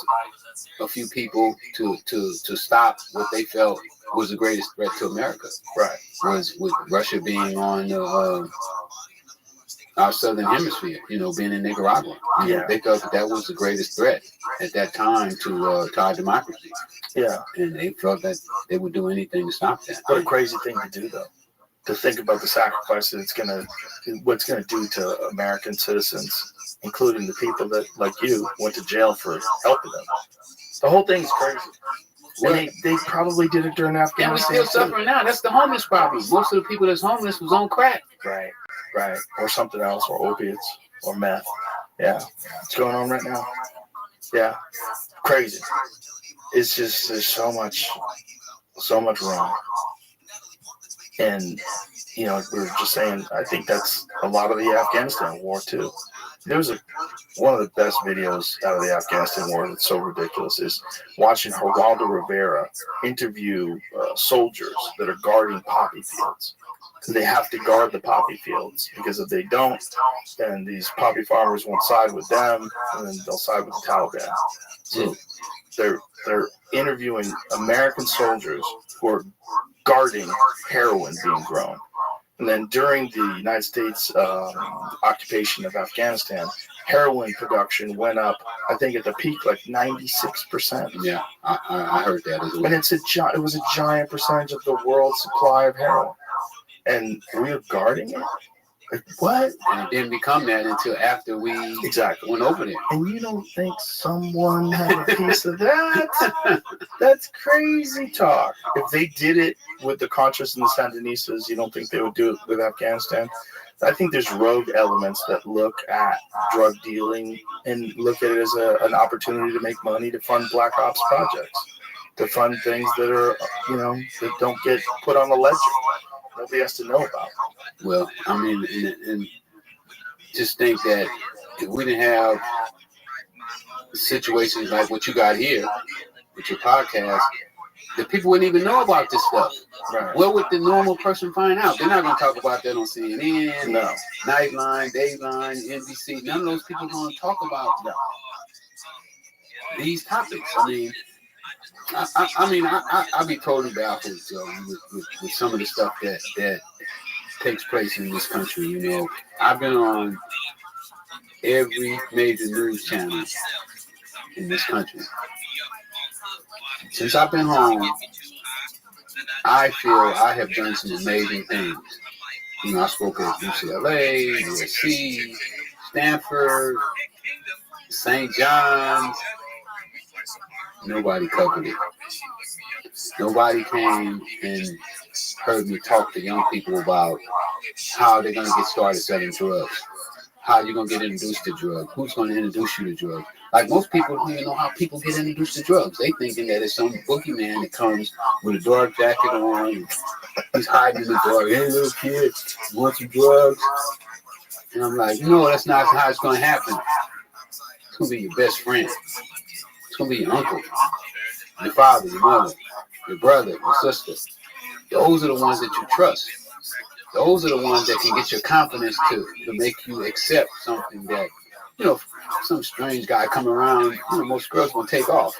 a few people to stop what they felt was the greatest threat to America. Right. Was with Russia being on our southern hemisphere, being in Nicaragua. They felt that was the greatest threat at that time to our democracy. Yeah. And they felt that they would do anything to stop that. What a crazy thing to do, though. To think about the sacrifices what's gonna do to American citizens, including the people that, like you, went to jail for helping them. The whole thing's crazy. And they probably did it during Afghanistan. And we're still suffering now. That's the homeless problem. Most of the people that's homeless was on crack. Right. Or something else, or opiates, or meth. Yeah. What's going on right now? Yeah. Crazy. It's just, there's so much wrong. And, we were just saying, I think that's a lot of the Afghanistan war, too. There was one of the best videos out of the Afghanistan war that's so ridiculous is watching Geraldo Rivera interview soldiers that are guarding poppy fields. And they have to guard the poppy fields because if they don't, then these poppy farmers won't side with them, and then they'll side with the Taliban. So they're interviewing American soldiers who are guarding heroin being grown. And then during the United States occupation of Afghanistan, heroin production went up, I think at the peak, like 96%. Yeah, I heard that as well. And it was a giant percentage of the world's supply of heroin. And we are guarding it? Like, what? And it didn't become that until after we went over there. And you don't think someone had a piece of that? That's crazy talk. If they did it with the Contras and the Sandinistas, you don't think they would do it with Afghanistan? I think there's rogue elements that look at drug dealing and look at it as an opportunity to make money to fund black ops projects, to fund things that are, that don't get put on the ledger. Nobody has to know about. Well, I mean, and just think that if we didn't have situations like what you got here with your podcast, the people wouldn't even know about this stuff. Right. Where would the normal person find out? They're not going to talk about that on CNN, No. Nightline, Dayline, NBC. None of those people are going to talk about these topics. I mean, I'll be totally baffled with some of the stuff that takes place in this country. I've been on every major news channel in this country. Since I've been home, I feel I have done some amazing things. I spoke at UCLA, USC, Stanford, St. John's. Nobody covered it. Nobody came and heard me talk to young people about how they're going to get started selling drugs, how you're going to get introduced to drugs, who's going to introduce you to drugs. Like most people don't even know how people get introduced to drugs. They thinking that it's some boogeyman that comes with a dark jacket on, he's hiding in the dark. Hey, little kid, you want some drugs? And I'm like, no, that's not how it's going to happen. It's going to be your best friend. It's going to be your uncle, your father, your mother, your brother, your sister. Those are the ones that you trust. Those are the ones that can get your confidence to make you accept something that, some strange guy coming around, most girls gonna take off,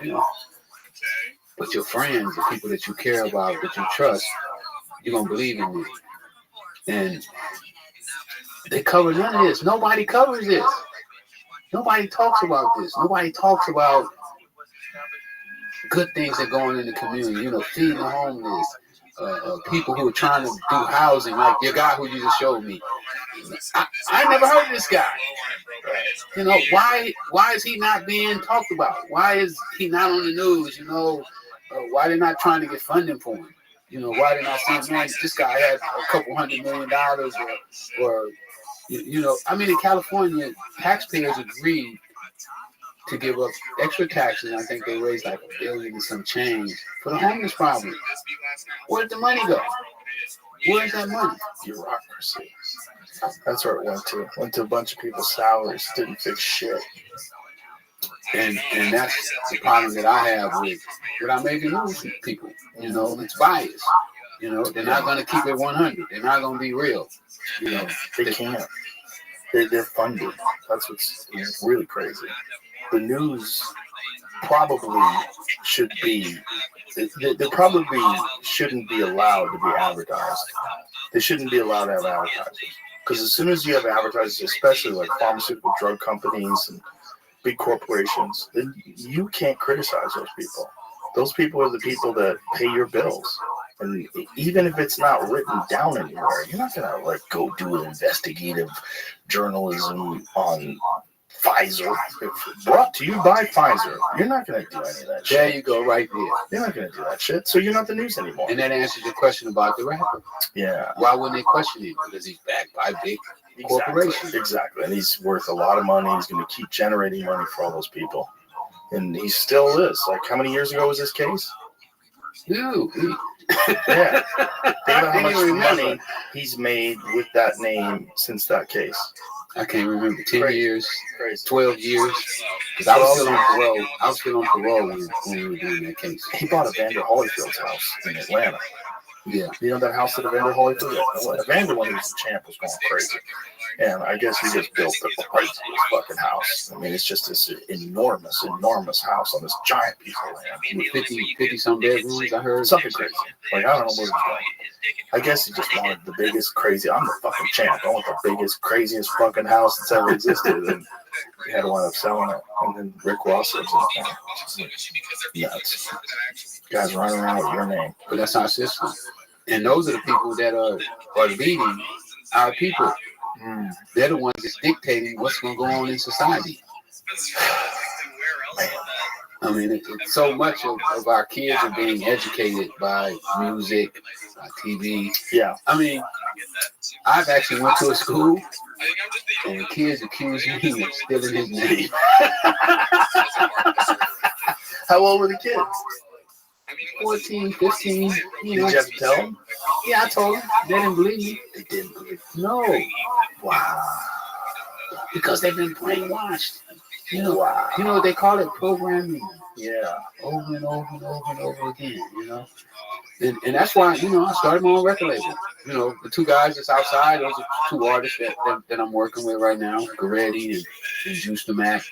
But your friends, the people that you care about, that you trust, you're gonna believe in them. And they cover none of this. Nobody covers this. Nobody talks about this. Nobody talks about good things that go on in the community, feeding the homeless, people who are trying to do housing, like your guy who you just showed me. I never heard of this guy. Why is he not being talked about? Why is he not on the news? Why they're not trying to get funding for him? Why they're not saying, man, this guy had a couple $100 million or in California, taxpayers agreed to give up extra taxes. I think they raised like $1 billion and some change for the homeless problem. Where did the money go? Where's that money? Bureaucracy. That's where it went to. Went to a bunch of people's salaries. Didn't fix shit. And that's the problem that I have without making news with people. It's bias. They're not going to keep it 100. They're not going to be real. They can't. They're funded. That's what's really crazy. The news probably should be. They probably shouldn't be allowed to be advertised. They shouldn't be allowed to have advertisers. Because as soon as you have advertisers, especially like pharmaceutical drug companies and big corporations, then you can't criticize those people. Those people are the people that pay your bills. And even if it's not written down anywhere, you're not going to go do an investigative journalism on Pfizer. If brought to you by Pfizer. You're not going to do any of that shit. There you go, right there. You're not going to do that shit. So you're not the news anymore. And that answers your question about the rapper. Yeah. Why wouldn't they question him? Because he's backed by big corporations. Exactly. And he's worth a lot of money. He's going to keep generating money for all those people. And he still is. Like, how many years ago was this case? Dude. Yeah. Think about how much money he's made with that name since that case. I can't remember. 10 Crazy. years, Crazy. 12 years. Because I was still on parole when we were doing that case. He bought a Vander Holyfield's house in Atlanta. Yeah. You know that house that Evander Holyfield? Yeah. Evander, when he was the champ, was going crazy. And I guess he just built the craziest fucking house. I mean, it's just this enormous house on this giant piece of land. 50 some bedrooms, I heard. Something crazy. Like, I don't know where he's going. I guess he just wanted the biggest, crazy. I'm the fucking champ. I want the biggest, craziest fucking house that's ever existed. And he had to wind up selling it. And then Rick Ross lives in it. Nuts. Guys running around with your name. But that's our system. And those are the people that are leading our people. They're the ones that's dictating what's going to go on in society. I mean, it's so much of our kids are being educated by music, by TV. Yeah. I mean, I've actually went to a school and the kids accused me of stealing his name. How old were the kids? 14, 15. Did you have to tell them? Yeah, I told them. They didn't believe me. They didn't believe. No. Wow. Because they've been brainwashed. You know, Wow. You know what they call it? Programming. Yeah. Over and over and over and over again, you know. And that's why, you know, I started my own record label. You know, the two guys that's outside, those are two artists that I'm working with right now, Goretti and Juice the Mac.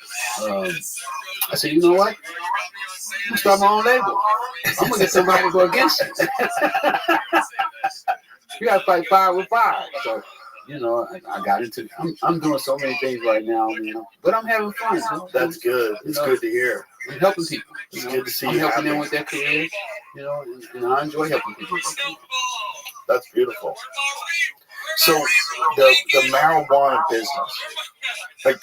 I said, you know what? I'm gonna start my own label. I'm gonna get somebody to go against it. You gotta fight fire with fire. So, you know, I got into. I'm doing so many things right now, you know, but I'm having fun. You know? That's good. It's good to hear. I'm helping people. It's good to see I'm you helping happy. them with their careers, you know, and I enjoy helping people. That's beautiful. So the marijuana business, like,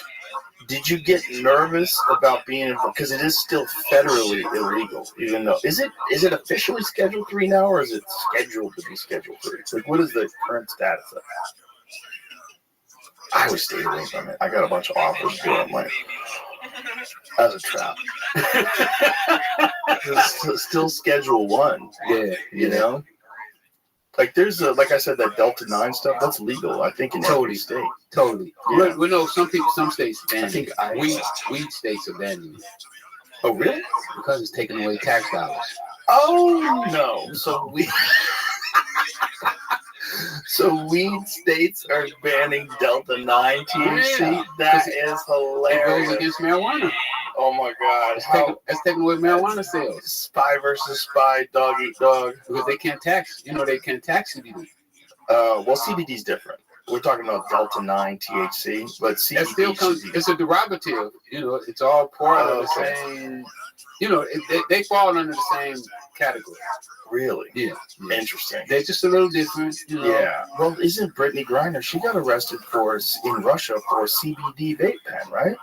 did you get nervous about being involved? Because it is still federally illegal, even though is it officially Schedule 3 now, or is it scheduled to be Schedule 3? Like, what is the current status of that? I always stayed away from it. I got a bunch of offers to do it. I'm like, that's a trap. It's still Schedule 1. Yeah, You know? Like, there's like I said, that Delta 9 stuff, that's legal, I think, in every state. Totally. Yeah. We know some states ban I think it. Weed states are banning it. Oh, really? Because it's taking away tax dollars. Oh, no. So weed states are banning Delta 9 THC? Yeah. That is hilarious. It goes against marijuana. Oh, my God. It's taking away marijuana sales. Spy versus spy, dog eat dog. Because they can't tax. You know, they can't tax CBD. Well, CBD's different. We're talking about Delta 9 THC, but CBD. It still comes. It's a derivative. You know, it's all part of the same. You know, they fall under the same category. Really? Yeah. Interesting. They're just a little different. You know? Yeah. Well, isn't Brittany Griner? She got arrested in Russia for a CBD vape pen, right?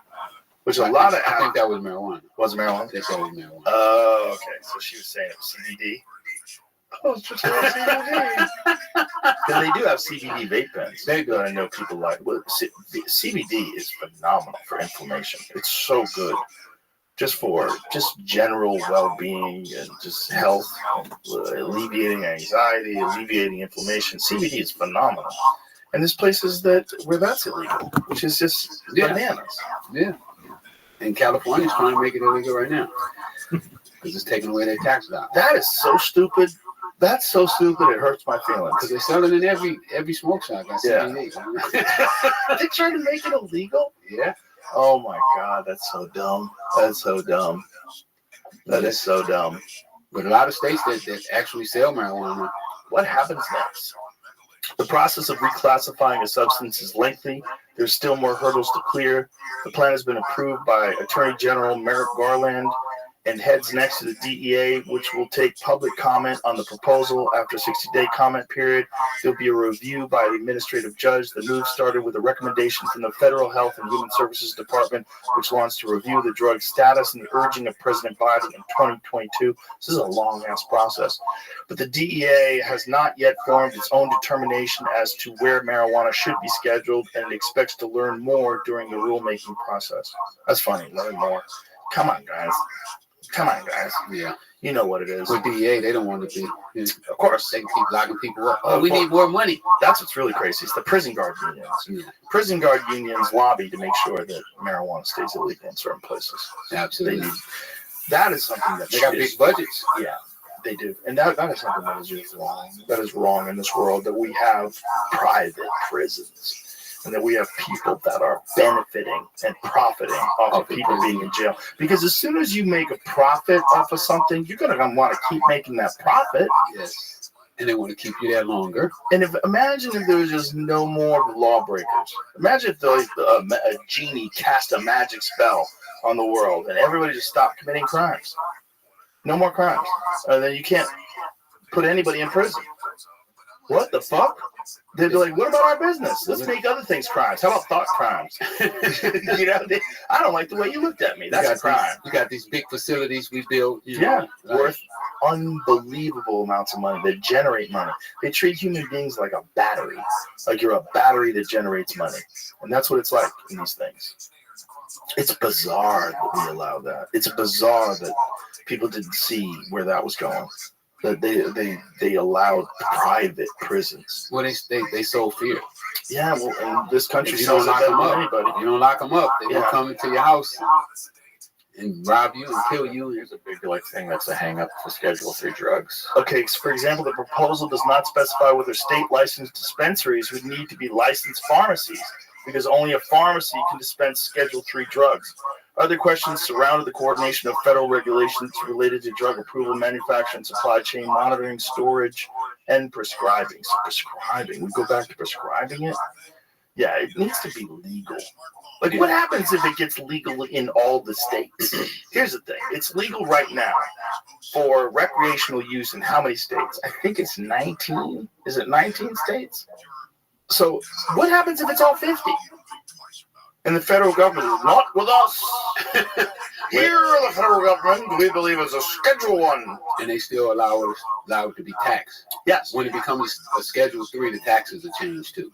Which a lot of. I think that was marijuana. Was it marijuana? They said it was marijuana. Oh, okay. So she was saying it was CBD. Oh, it's just CBD. Then they do have CBD vape pens. They do. I know people like. Well, CBD is phenomenal for inflammation. It's so good. Just general well-being and just health, alleviating anxiety, alleviating inflammation. CBD is phenomenal. And there's places where that's illegal, which is just bananas. Yeah. And California's trying to make it illegal right now because it's taking away their tax dollars. That is so stupid. That's so stupid. It hurts my feelings. Because they're selling in every smoke shop. Yeah. They're trying to make it illegal? Yeah. Oh my God, that's so dumb. That's so dumb. That is so dumb. But a lot of states that actually sell marijuana. What happens next? The process of reclassifying a substance is lengthy. There's still more hurdles to clear. The plan has been approved by Attorney General Merrick Garland and heads next to the DEA, which will take public comment on the proposal. After a 60-day comment period, there'll be a review by the administrative judge. The move started with a recommendation from the Federal Health and Human Services Department, which wants to review the drug's status and the urging of President Biden in 2022. This is a long-ass process. But the DEA has not yet formed its own determination as to where marijuana should be scheduled, and it expects to learn more during the rulemaking process. That's funny. Learn more. Come on, guys. Yeah. You know what it is. With DEA, they don't want to be. Of course. They can keep locking people up. Oh, we need more money. That's what's really crazy. It's the prison guard unions. Yeah. Prison guard unions lobby to make sure that marijuana stays illegal in certain places. Absolutely. That is something that they got big budgets. Yeah. They do. And that is something that is just wrong. That is wrong in this world, that we have private prisons and that we have people that are benefiting and profiting off of people being in jail. Because as soon as you make a profit off of something, you're going to want to keep making that profit. Yes. And they want to keep you there longer. And imagine if there was just no more lawbreakers. Imagine if a genie cast a magic spell on the world and everybody just stopped committing crimes. No more crimes. Then you can't put anybody in prison. What the fuck? They're like, what about our business? Let's make other things crimes. How about thought crimes? You know, I don't like the way you looked at me. That's a crime. You got these big facilities we build. Worth unbelievable amounts of money. They generate money. They treat human beings like a battery. Like you're a battery that generates money. And that's what it's like in these things. It's bizarre that we allow that. It's bizarre that people didn't see where that was going. That they allowed private prisons. Well, they sow fear. Yeah, well, in this country, if you don't lock them up. Anybody. You don't lock them up. They will come into your house and rob you and kill you. Here's a big thing that's a hang up for Schedule 3 drugs. Okay, for example, the proposal does not specify whether state licensed dispensaries would need to be licensed pharmacies, because only a pharmacy can dispense Schedule 3 drugs. Other questions surrounded the coordination of federal regulations related to drug approval, manufacturing, supply chain, monitoring, storage, and prescribing. So prescribing, we go back to prescribing it? Yeah, it needs to be legal. Like, what happens if it gets legal in all the states? Here's the thing. It's legal right now for recreational use in how many states? I think it's 19. Is it 19 states? So what happens if it's all 50? And the federal government is not with us. Here, the federal government, we believe is a Schedule 1. And they still allow it to be taxed. Yes. When it becomes a Schedule 3, the taxes are changed too.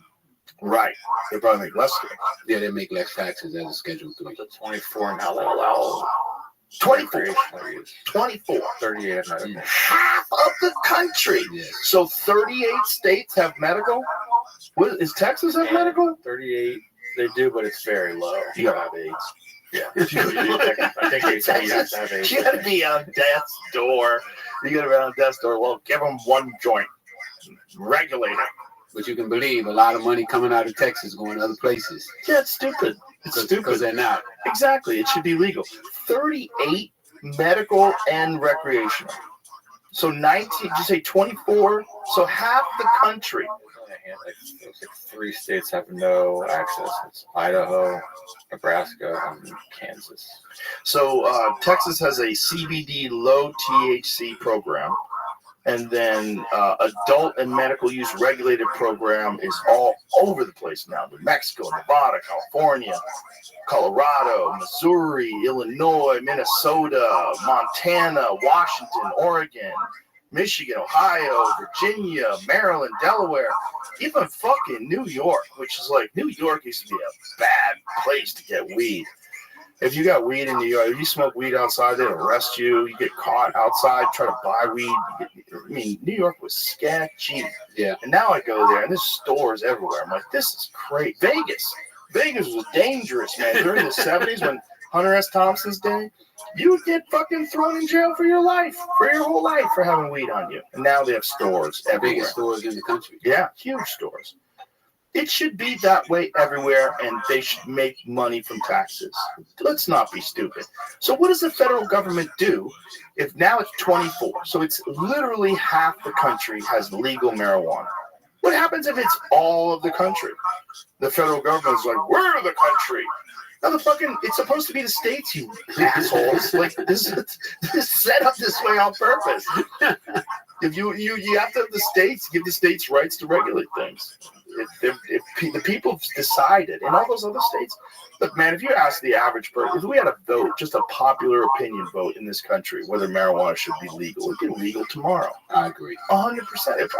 Right. They probably make less taxes. Yeah, they make less taxes as a Schedule 3. The 24 now that allow 24. 24. 38. Half of the country. Yes. So 38 states have medical? What, is Texas have medical? 38. They do, but it's very low. You gotta have AIDS. Yeah. I think they say you have to have AIDS. You gotta be on death's door. You gotta be on death's door. Well, give them one joint. Regulate it. But you can believe a lot of money coming out of Texas going to other places. Yeah, it's stupid. It's stupid. Because they're not. Exactly. It should be legal. 38 medical and recreational. So 19, did you say 24? So half the country. Like 3 states have no access. It's Idaho, Nebraska, and Kansas. So Texas has a CBD low THC program. And then adult and medical use regulated program is all over the place now. New Mexico, Nevada, California, Colorado, Missouri, Illinois, Minnesota, Montana, Washington, Oregon, Michigan, Ohio, Virginia, Maryland, Delaware, even fucking New York, which is like, New York used to be a bad place to get weed. If you got weed in New York, if you smoke weed outside, they'd arrest you. You get caught outside, try to buy weed. New York was sketchy. Yeah. And now I go there, and there's stores everywhere. I'm like, this is great. Vegas was dangerous, man. During the 70s, when Hunter S. Thompson's day, you would get fucking thrown in jail for your life, for your whole life, for having weed on you. And now they have stores everywhere. Biggest stores in the country. Yeah, huge stores. It should be that way everywhere, and they should make money from taxes. Let's not be stupid. So what does the federal government do if now it's 24? So it's literally half the country has legal marijuana. What happens if it's all of the country? The federal government's like, we're the country. Now it's supposed to be the states, you assholes. Like this is set up this way on purpose. If you have to have the states, give the states rights to regulate things. If the people decided in all those other states, look, man, if you ask the average person, if we had a vote, just a popular opinion vote in this country, whether marijuana should be legal, it'd be legal tomorrow. I agree. 100%.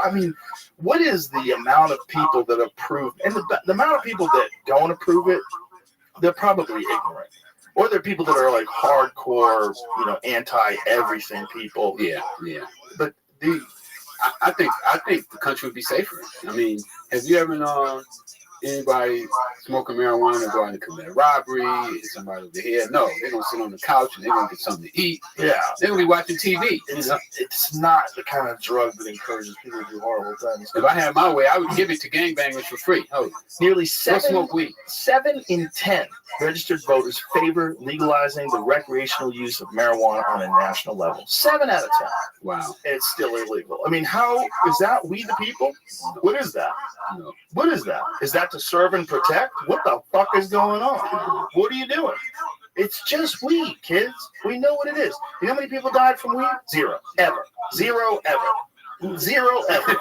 I mean, what is the amount of people that approve, and the amount of people that don't approve it? They're probably ignorant, or they're people that are like hardcore, anti-everything people. Yeah. But I think the country would be safer. I mean, have you ever anybody smoking marijuana going to commit a robbery, is somebody over here. No, they're going to sit on the couch and they're going to get something to eat. Yeah. They're going to be watching TV. It's not the kind of drug that encourages people to do horrible things. If I had my way, I would give it to gangbangers for free. Oh, Nearly don't smoke weed. 7 in 10 registered voters favor legalizing the recreational use of marijuana on a national level. 7 out of 10. Wow. It's still illegal. I mean, how is that? We the people? What is that? No. What is that? Is that to serve and protect? What the fuck is going on? What are you doing? It's just weed, kids. We know what it is. You know how many people died from weed? 0. Ever. 0 ever. 0 ever.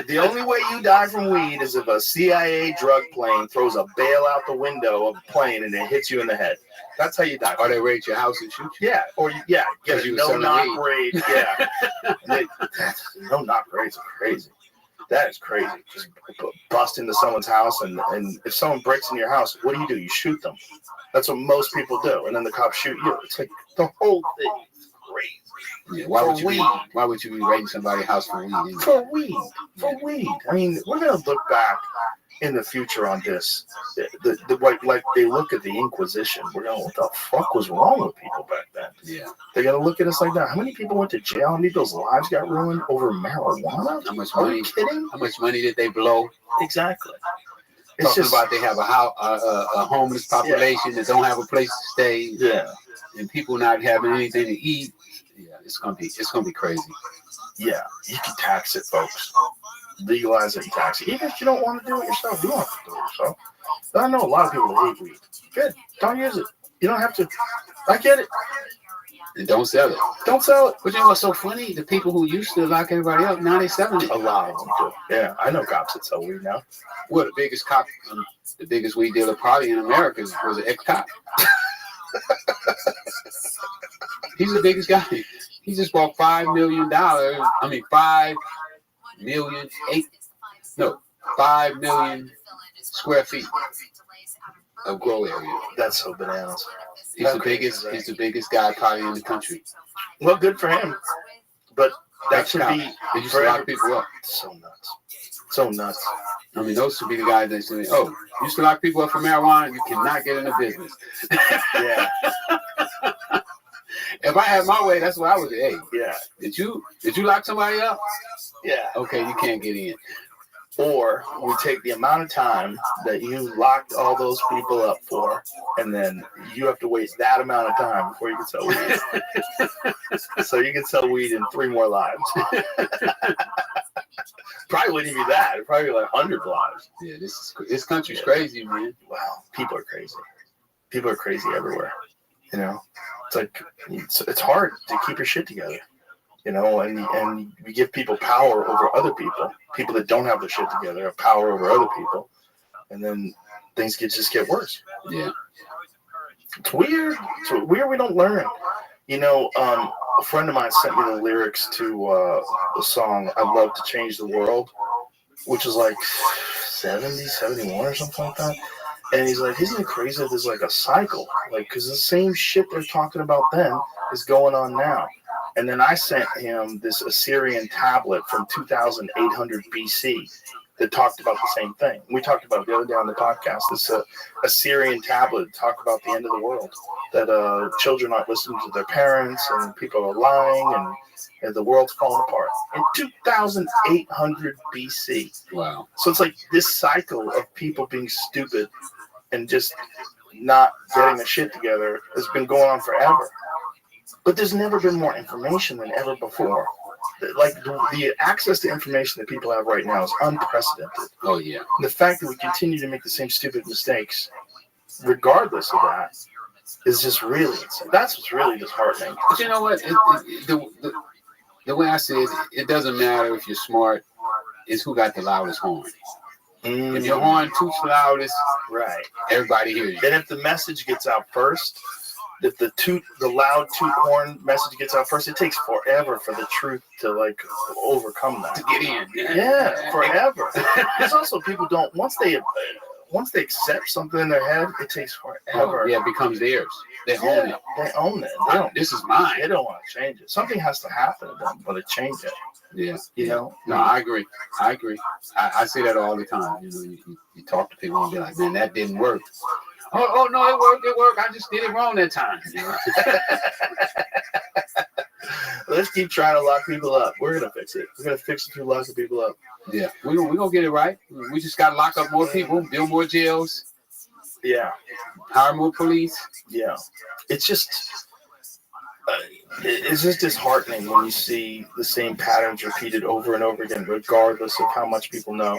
The only way you die from weed is if a CIA drug plane throws a bale out the window of a plane and it hits you in the head. That's how you die. Or they raid your house and shoot you. Yeah, or get a no-knock raid. Yeah. No-knock raids are crazy. That is crazy. Just bust into someone's house, and if someone breaks into your house, what do? You shoot them. That's what most people do, and then the cops shoot you. It's like the whole thing is crazy. Yeah, why would you be raiding somebody's house for weed? Anyway? For weed. I mean, we're gonna look back in the future on this. Like they look at the Inquisition. We're going, what the fuck was wrong with people back then? Yeah. They're gonna look at us like that. How many people went to jail? How many people's lives got ruined over marijuana? How much Are money? you kidding? How much money did they blow? Exactly. It's Talking just about they have a homeless population that don't have a place to stay. Yeah. And people not having anything to eat. Yeah, it's gonna be crazy. Yeah, you can tax it, folks. Legalize it and tax it. Even if you don't want to do it yourself, you don't have to do it yourself. But I know a lot of people that hate weed. Good. Don't use it. You don't have to. I get it. And don't sell it. Don't sell it. But you know what's so funny? The people who used to lock everybody up, now they selling it. A lot of them do. Yeah, I know cops that sell weed now. Well, the biggest weed dealer probably in America was an ex-cop. He's the biggest guy. He just bought $5 million. 5 million square feet of grow area. That's so bananas. He's the biggest guy probably in the country. Well, good for him. But that should be They used to lock people up. so nuts. So nuts. I mean, those should be the guys that say, "Oh, you used to lock people up for marijuana. You cannot get into business." Yeah. If I had my way, that's what I would say. Hey, Yeah. did you lock somebody up? Yeah. Okay, you can't get in. Or we take the amount of time that you locked all those people up for, and then you have to wait that amount of time before you can sell weed. So you can sell weed in 3 more lives. Probably wouldn't even be that. It'd probably be like 100 lives. Yeah, this country's crazy, man. Wow, people are crazy. People are crazy everywhere. You know, it's like it's hard to keep your shit together. You know, and we give people power over other people. People that don't have their shit together have power over other people, and then things just get worse. Yeah, it's weird. It's weird. We don't learn. You know, a friend of mine sent me the lyrics to the song "I'd Love to Change the World," which is like 70, 71 or something like that. And he's like, isn't it crazy that there's like a cycle? Like, because the same shit they're talking about then is going on now. And then I sent him this Assyrian tablet from 2800 BC that talked about the same thing. We talked about it the other day on the podcast. This Assyrian tablet that talked about the end of the world, that children aren't listening to their parents and people are lying and the world's falling apart. In 2800 BC. wow. So it's like this cycle of people being stupid and just not getting their shit together has been going on forever. But there's never been more information than ever before. Like the access to information that people have right now is unprecedented. Oh yeah. The fact that we continue to make the same stupid mistakes, regardless of that, is just really insane. That's what's really disheartening. But you know what? The way I say it doesn't matter if you're smart. It's who got the loudest horn. If your horn toots loudest, right, everybody hears you. Then if the message gets out first, if the loud toot horn message gets out first, it takes forever for the truth to like overcome that. To get in. Yeah, forever. There's also people don't once they accept something in their head, it takes forever. Oh, yeah, it becomes theirs. They own it. They own it. This is mine. They don't want to change it. Something has to happen to them for them to change it. Yeah. You know? No, I agree. I say that all the time. You know, you talk to people and be like, man, that didn't work. Oh no, it worked. I just did it wrong that time. You know? Let's keep trying to lock people up. We're gonna fix it. We're gonna fix it through locking people up. Yeah, we're gonna get it right. We just gotta lock up more people, build more jails. Yeah. Hire more police. Yeah. It's just disheartening when you see the same patterns repeated over and over again, regardless of how much people know.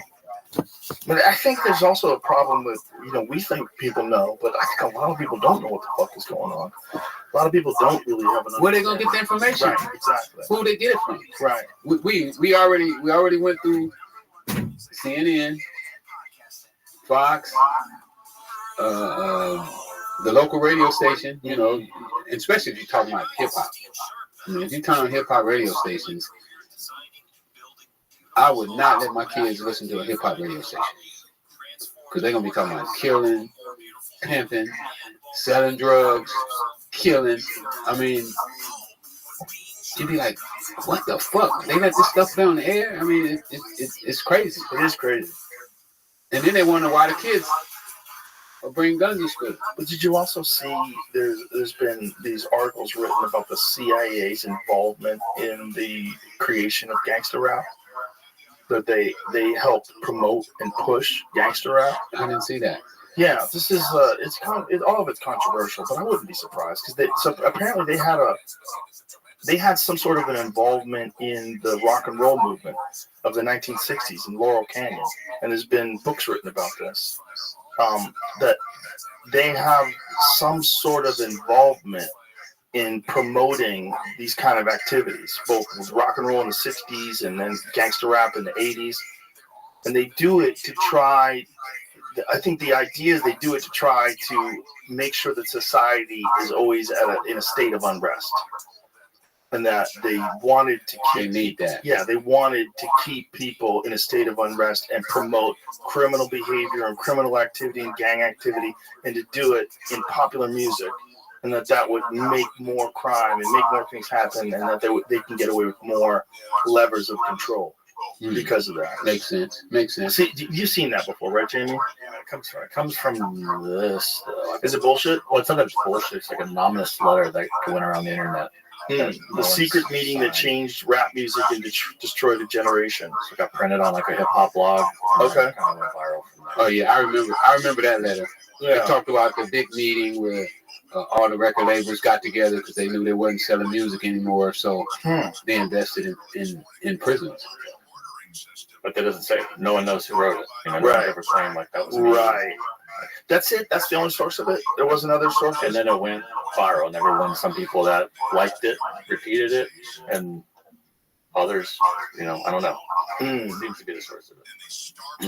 But I think there's also a problem with, we think people know, but I think a lot of people don't know what the fuck is going on. A lot of people don't really have enough. Where they gonna get the information? Right, exactly. Who they get it from? Right. We already went through CNN, Fox, the local radio station, especially if you're talking about hip hop. I mean, if you turn on hip hop radio stations, I would not let my kids listen to a hip hop radio station because they're gonna be talking about killing, pimping, selling drugs, killing. I mean, you'd be like, what the fuck? They let this stuff play on the air? I mean, it's crazy. It is crazy. And then they wonder why the kids bring guns to school. But did you also see there's been these articles written about the CIA's involvement in the creation of gangster rap? That they helped promote and push gangster rap. I didn't see that. Yeah, this is all of it's controversial, but I wouldn't be surprised because apparently they had some sort of an involvement in the rock and roll movement of the 1960s in Laurel Canyon, and there's been books written about this. That they have some sort of involvement in promoting these kind of activities, both with rock and roll in the 60s and then gangster rap in the 80s. And they do it to try, I think the idea is they do it to try to make sure that society is always in a state of unrest. And that they wanted to keep... They need that. Yeah, they wanted to keep people in a state of unrest and promote criminal behavior and criminal activity and gang activity, and to do it in popular music. And that would make more crime and make more things happen, and that they can get away with more levers of control because of that. Makes sense. See, you've seen that before, right, Jamie? Yeah, it comes from this. Is it bullshit? Well, it's sometimes bullshit. It's like an anonymous letter that went around the internet. The secret meeting that changed rap music and destroyed a generation. So it got printed on like a hip hop blog. Okay. Kind of went viral from there. Oh yeah, I remember that letter. Yeah. They talked about the big meeting where all the record labels got together because they knew they wasn't selling music anymore, so they invested in prisons. But that doesn't say. No one knows who wrote it. No one ever claimed like that was me. Right. That's it. That's the only source of it. There was another source. And then it went viral. And everyone, some people that liked it, repeated it, and others, I don't know. Seems to be the source of it.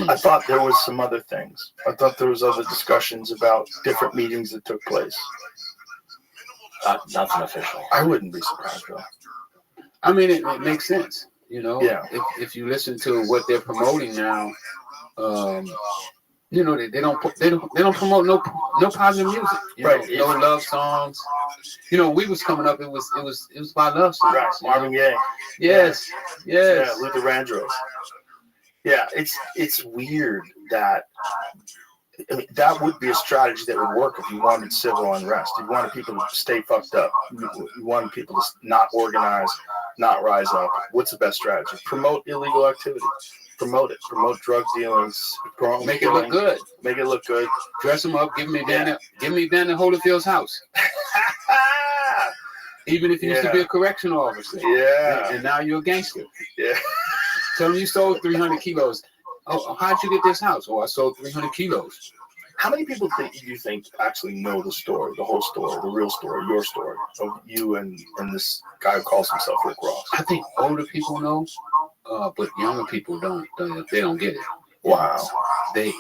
I thought there was some other things. I thought there was other discussions about different meetings that took place. Nothing official. I wouldn't be surprised though. I mean, it makes sense. Yeah. If you listen to what they're promoting now, they don't promote no positive music. Right. No love songs. We was coming up. It was by love songs. Right. Marvin Gaye. Yes. Yeah. Luther Vandross. Yeah. It's weird that. That would be a strategy that would work if you wanted civil unrest. If you wanted people to stay fucked up. You wanted people to not organize, not rise up. What's the best strategy? Promote illegal activity. Promote it. Promote drug dealings. Make it look good. Make it look good. Dress them up. Give me down to Holyfield's house. Even if you used to be a correctional officer. Yeah. And now you're a gangster. Yeah. Tell them you sold 300 kilos. Oh, how'd you get this house? Oh, I sold 300 kilos. How many people do you think actually know the story, the whole story, the real story, your story of you and this guy who calls himself Rick Ross? I think older people know, but younger people don't. They don't get it. Wow. They're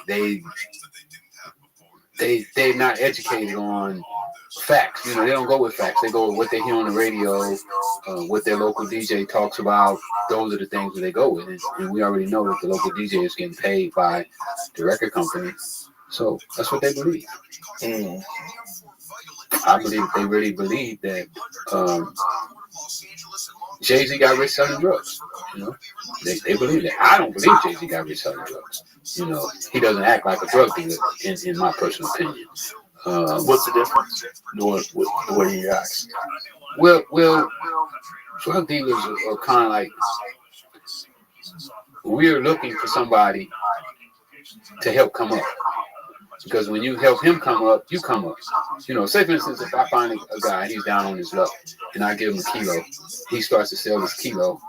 not educated on facts. They don't go with facts. They go with what they hear on the radio, what their local DJ talks about. Those are the things that they go with. And we already know that the local DJ is getting paid by the record company. So that's what they believe. I believe they really believe that Jay-Z got rich selling drugs. You know, they believe that. I don't believe Jay-Z got rich selling drugs. You know, he doesn't act like a drug dealer, in my personal opinion. What's the difference? The way he acts. Well, drug dealers are kind of like, we're looking for somebody to help come up. Because when you help him come up, you come up. You know, say for instance, if I find a guy, he's down on his luck, and I give him a kilo, he starts to sell this kilo,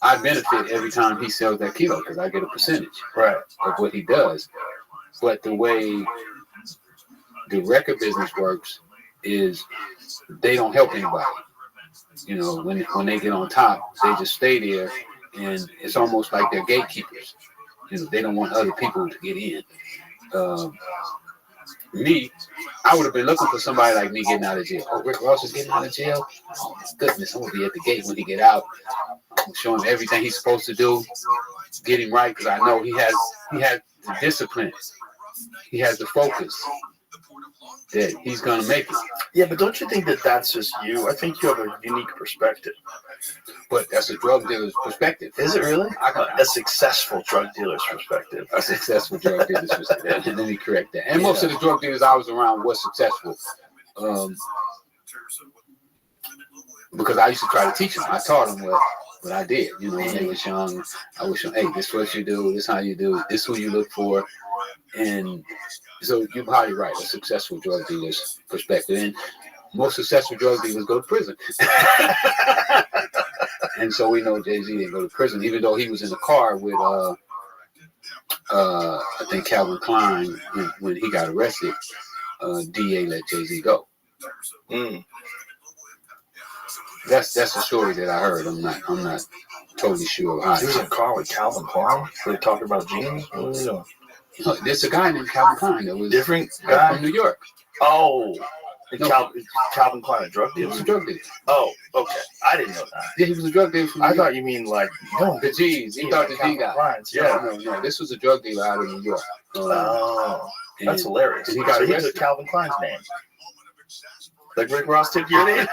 I benefit every time he sells that kilo because I get a percentage of what he does. But the way the record business works is they don't help anybody. You know, when they get on top, they just stay there, and it's almost like they're gatekeepers. You know, they don't want other people to get in. Me, I would have been looking for somebody like me getting out of jail. Oh, Rick Ross is getting out of jail? Oh, my goodness, I'm going to be at the gate when he get out. I'm showing him everything he's supposed to do, get him right, because I know he has the discipline. He has the focus that he's going to make it. Yeah, but don't you think that that's just you? I think you have a unique perspective. But that's a drug dealer's perspective. Is it really? A successful drug dealer's perspective. A successful drug dealer's perspective. Let me correct that. And most of the drug dealers I was around was successful. Because I used to try to teach them. I taught them what I did. You know, when they was young, I was showing, hey, this is what you do, this is how you do it, this is who you look for. And so you're probably right, a successful drug dealer's perspective. And most successful drug dealers go to prison. And so we know Jay-Z didn't go to prison, even though he was in the car with, I think, Calvin Klein when he got arrested. DA let Jay-Z go. That's the story that I heard. I'm not totally sure how. He was in a car with Calvin Klein. Were they talking about jeans? What were they doing? No, there's a guy named Calvin Klein that was different guy from New York. Oh. No. Calvin Klein, a drug dealer? He was a drug dealer. Oh, okay. I didn't know that. Yeah, he was a drug dealer from New York. I thought you mean like the G's. You thought the G guy. No. This was a drug dealer out of New York. That's hilarious. And he got he took Calvin Klein's name. Like Rick Ross took your name?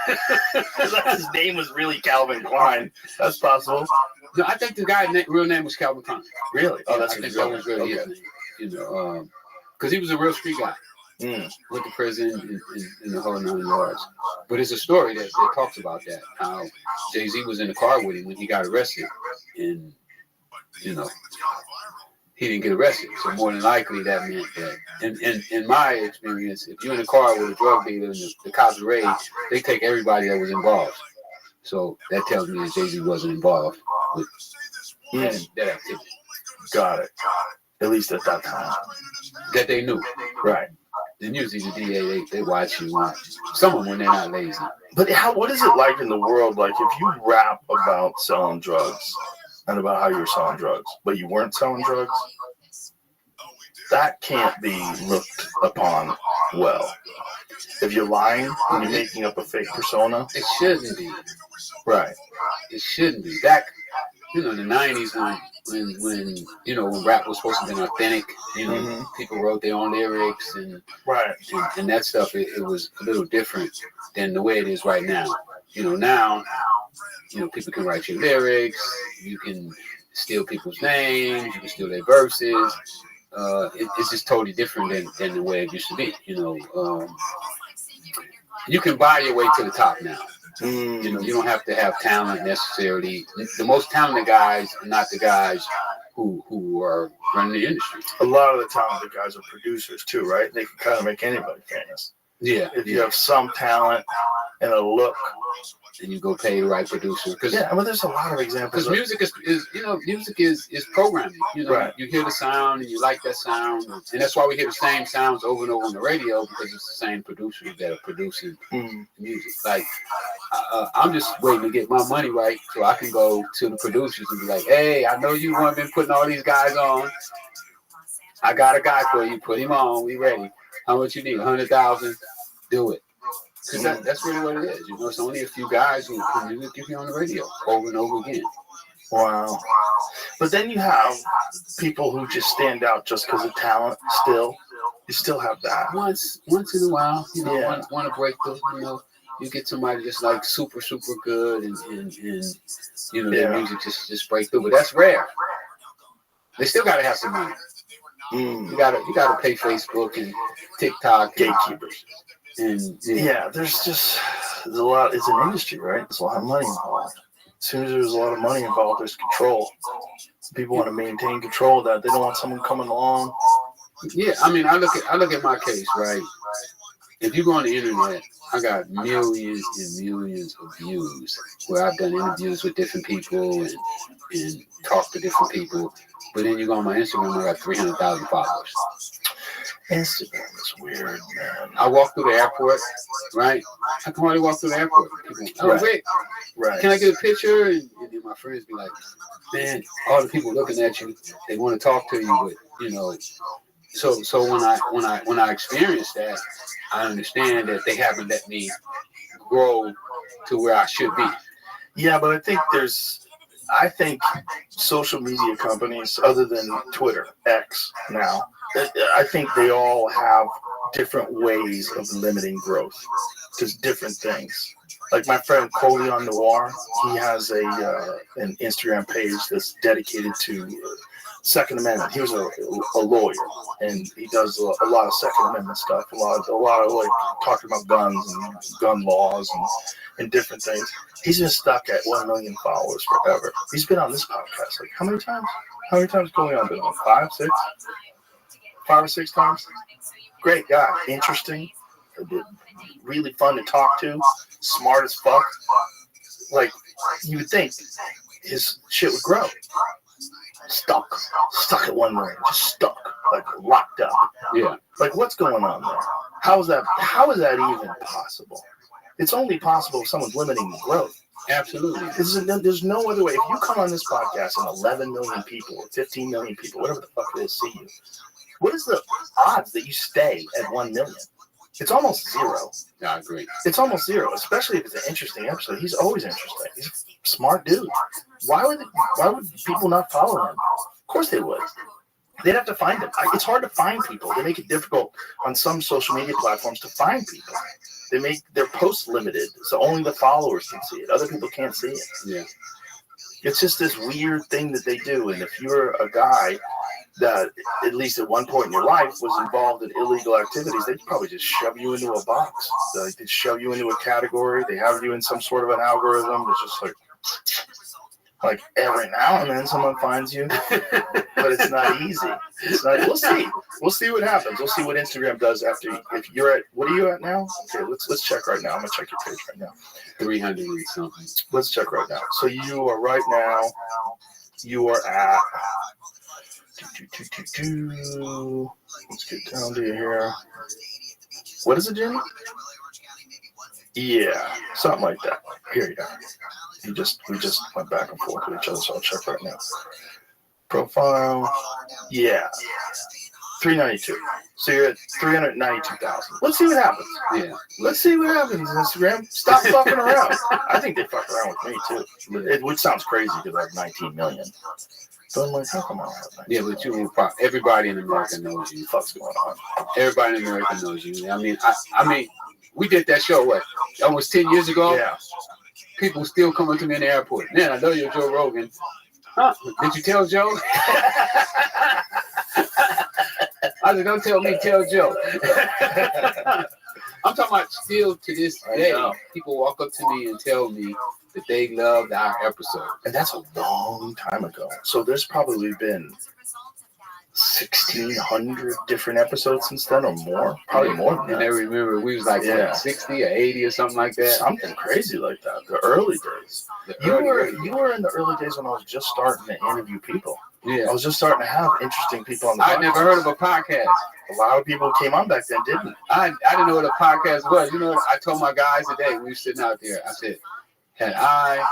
His name was really Calvin Klein. That's possible. No, I think the guy's real name was Calvin Klein. Really? Oh, that's I think that was really his name. You know, because he was a real street guy. Went to prison in the whole 9 yards. But it's a story that talks about that. How Jay-Z was in the car with him when he got arrested. And, you know, he didn't get arrested. So more than likely that meant that. In my experience, if you're in a car with a drug dealer and the cops raid, they take everybody that was involved. So that tells me that Jay-Z wasn't involved with that activity. Got it. At least at that time. That they knew. Right. And usually the DA, they watch you. Some of them when they're not lazy. But what is it like in the world? Like if you rap about selling drugs and about how you're selling drugs, but you weren't selling drugs, that can't be looked upon well. If you're lying and you're making up a fake persona, it shouldn't be. Right. It shouldn't be. Back, in the 90s when rap was supposed to be authentic, people wrote their own lyrics and that stuff, it was a little different than the way it is right now. Now, people can write your lyrics, you can steal people's names, you can steal their verses. It's just totally different than the way it used to be. You can buy your way to the top now. You don't have to have talent necessarily. The most talented guys are not the guys who are running the industry. A lot of the talented guys are producers too, right? They can kind of make anybody famous. Yeah. If you have some talent and a look, and you go pay the right producer. There's a lot of examples. Because music is programming. Right. You hear the sound and you like that sound, and that's why we hear the same sounds over and over on the radio, because it's the same producers that are producing music. Like, I'm just waiting to get my money right so I can go to the producers and be like, hey, I know you want been putting all these guys on. I got a guy for you. Put him on. We ready. How much you need? 100,000. Do it. Because that's really what it is. It's only a few guys who can give you on the radio over and over again. Wow. But then you have people who just stand out just because of talent still. You still have that. Once in a while, want to break the, you get somebody just like super good and you know their Yeah. music just break through, but that's rare. They still gotta have some money. You gotta pay Facebook and TikTok Gatekeepers. and Yeah, there's a lot. It's an industry, right? There's a lot of money involved. As soon as there's a lot of money involved, there's control. People want to maintain control of that. They don't want someone coming along. Yeah, I mean, I look at my case, right? If you go on the internet, I got millions and millions of views where I've done interviews with different people and talked to different people. But then you go on my Instagram, I got 300,000 followers. Instagram is weird, man. I walk through the airport, right? I can hardly walk through the airport. People, oh, Right. wait, Right. can I get a picture? And then my friends be like, man, all the people looking at you, they want to talk to you, but you know. So when I experience that, I understand that they haven't let me grow to where I should be. Yeah, but I think social media companies, other than Twitter, X now, I think they all have different ways of limiting growth. Just different things. Like my friend Coley on Noir, he has an Instagram page that's dedicated to Second Amendment. He was a lawyer, and he does a lot of Second Amendment stuff. A lot of like talking about guns and gun laws and different things. He's been stuck at 1 million followers forever. He's been on this podcast like how many times? How many times Coley on been on? 5 or 6 times. Great guy, interesting, really fun to talk to, smart as fuck. Like you would think his shit would grow. Stuck at 1 million, just stuck, like locked up. Yeah. Like what's going on there? How is that even possible? It's only possible if someone's limiting the growth. Absolutely. There's no other way. If you come on this podcast and 11 million people or 15 million people, whatever the fuck it is, see you, what is the odds that you stay at 1 million? It's almost zero. Yeah, I agree. It's almost zero, especially if it's an interesting episode. He's always interesting. He's a smart dude. Why would people not follow him? Of course they would. They'd have to find him. It's hard to find people. They make it difficult on some social media platforms to find people. They make their posts limited, so only the followers can see it. Other people can't see it. Yeah. It's just this weird thing that they do. And if you're a guy that, at least at one point in your life, was involved in illegal activities, they'd probably just shove you into a box. They'd shove you into a category. They have you in some sort of an algorithm. It's just like every now and then someone finds you, but it's not easy. We'll see. We'll see what happens. We'll see what Instagram does after. If you're at, what are you at now? Okay, let's check right now. I'm gonna check your page right now. 300 and something. Let's check right now. So you are right now. You are at. Let's get down to here. What is it, Jimmy? Yeah, something like that. Here you are. We just went back and forth with each other, so I'll check right now. Profile. Yeah. 392. So you're at 392,000. Let's see what happens. Yeah. Let's see what happens, Instagram. Stop fucking around. I think they fuck around with me too. Which sounds crazy because I have 19 million. So I'm like, how come I don't have 19 Yeah, but you, everybody in America knows you. What's going on? Everybody in America knows you. I mean, we did that show, what, almost 10 years ago? Yeah. People still coming to me in the airport. Man, I know you're Joe Rogan. Huh? Did you tell Joe? I said, don't tell me, tell Joe. I'm talking about still to this day, people walk up to me and tell me that they loved our episode. And that's a long time ago. So there's probably been 1,600 different episodes since then, or more. Probably more than that. And I remember we was like 60 or 80 or something like that. Something crazy like that. The early days. You were in the early days when I was just starting to interview people. Yeah. I was just starting to have interesting people on the podcast. I never heard of a podcast. A lot of people came on back then, didn't. I didn't know what a podcast was. You know, I told my guys today, we were sitting out there, I said, had I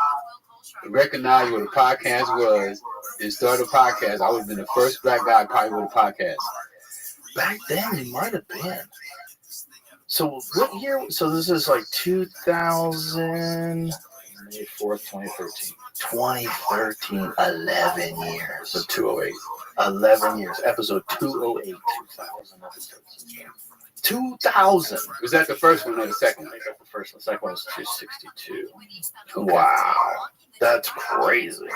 recognized what a podcast was and started a podcast, I would have been the first black guy probably with a podcast. Back then, you might have been. So what year? So this is like 2000, May 4th, 2013. 2013, 11 years. So 208. 11 years. Episode 208. 2000 episodes. 2,000. Was that the first one or the second one? I got the first one. The second one was 262. Wow. That's crazy.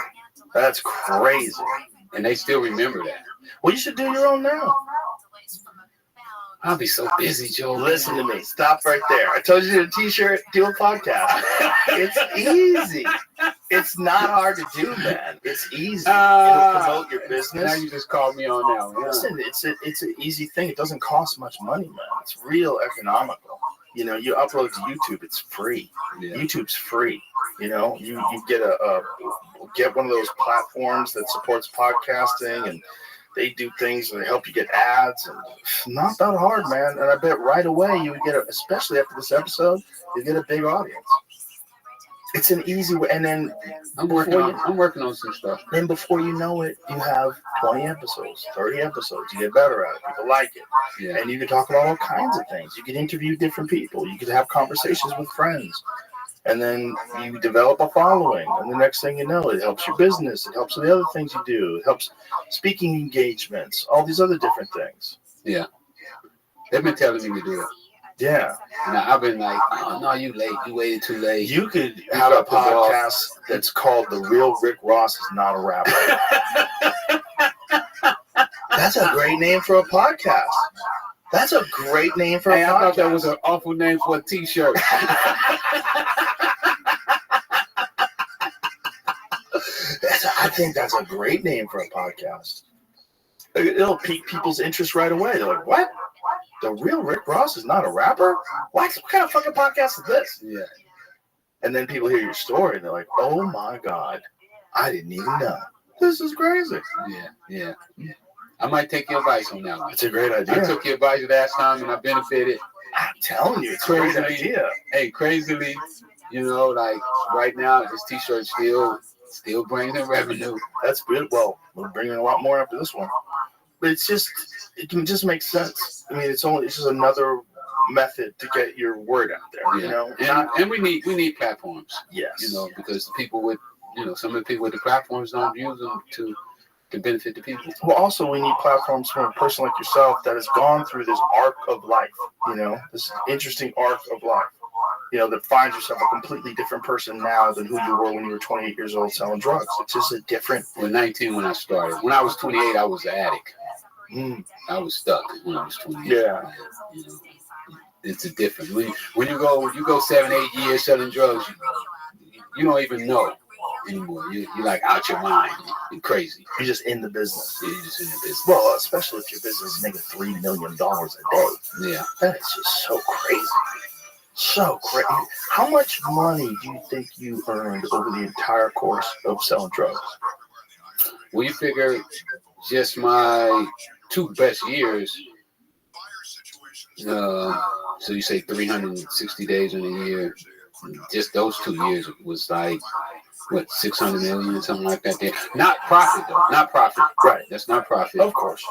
That's crazy. And they still remember that. Well, you should do your own now. I'll be so busy, Joe. Listen to me. Stop right there. I told you to do a t-shirt, do a podcast. It's easy. It's not hard to do, man. It's easy. It'll promote your business. Now you just called me on now. Yeah. Listen, it's an easy thing. It doesn't cost much money, man. It's real economical. You know, you upload to YouTube, it's free. Yeah. YouTube's free. You know, you get get one of those platforms that supports podcasting, and they do things and they help you get ads, and not that hard, man. And I bet right away you would get especially after this episode, you get a big audience. It's an easy way, and then I'm working on some stuff. Then before you know it, you have 20 episodes, 30 episodes. You get better at it. People like it. Yeah. And you can talk about all kinds of things. You can interview different people. You can have conversations with friends. And then you develop a following. And the next thing you know, it helps your business. It helps with the other things you do. It helps speaking engagements, all these other different things. Yeah. They've been telling me to do it. Yeah. And I've been like, oh, no, you late. You waited too late. You could have a podcast that's called The Real Rick Ross Is Not a Rapper. That's a great name for a podcast. That's a great name for a podcast. I thought that was an awful name for a t-shirt. I think that's a great name for a podcast. It'll pique people's interest right away. They're like, what? The Real Rick Ross is not a rapper? What kind of fucking podcast is this? Yeah. And then people hear your story and they're like, oh my God, I didn't even know. This is crazy. Yeah. I might take your advice on that one. It's a great idea. I took your advice last time and I benefited. I'm telling you, it's a great idea. Hey, crazily, you know, like right now, this t-shirt still brings in revenue. That's good. Well, we're bringing a lot more after this one. But it can just make sense. I mean, it's just another method to get your word out there. Yeah. You know, and we need platforms. Yes. You know, because the people with, you know, some of the people with the platforms don't use them to benefit the people. Well, also we need platforms from a person like yourself that has gone through this arc of life. You know, this interesting arc of life. You know, that finds yourself a completely different person now than who you were when you were 28 years old selling drugs. It's just a different. I was 19 when I started. When I was 28, I was an addict. I was stuck when I was 28. Yeah. You know, it's a different. When you go 7-8 years selling drugs, you don't even know anymore. You're like out your mind. You're crazy. You're just in the business. Yeah, you're just in the business. Well, especially if your business is making $3 million a day. Yeah. That is just so crazy. So crazy. How much money do you think you earned over the entire course of selling drugs? Well, you figure just my 2 best years, so you say 360 days in a year, just those 2 years was like, what, 600 million or something like that there. Not profit, though. Not profit. Right. That's not profit. Of course.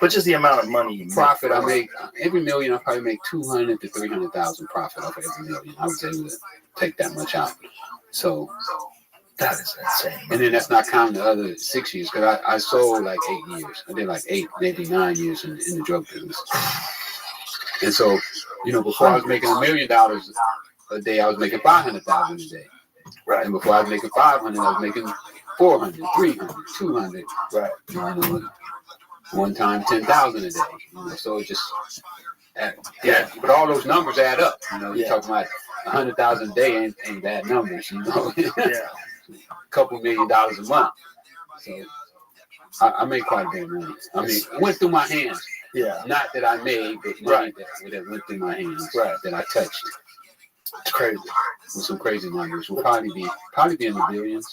But just the amount of money you profit, I make, every million, I probably make 200 to 300,000 profit off of every million. I was able to take that much out. So that is insane. And then that's not counting the other 6 years, because I sold like 8 years. I did like 8, maybe 9 years in the drug business. And so, you know, before I was making $1 million a day, I was making 500,000 a day. Right. And before I was making 500, I was making 400, 300, 200. Right. You know, one time 10,000 a day. You know, so it just, yeah. But all those numbers add up. You know, you're talking about 100,000 a day ain't bad numbers. You know. Yeah. A couple $1 million a month. So I made quite a bit of money. I mean, it went through my hands. Yeah. Not that I made, but money that went through my hands. Right. That I touched. It's crazy. With some crazy numbers. We'll probably be in the billions.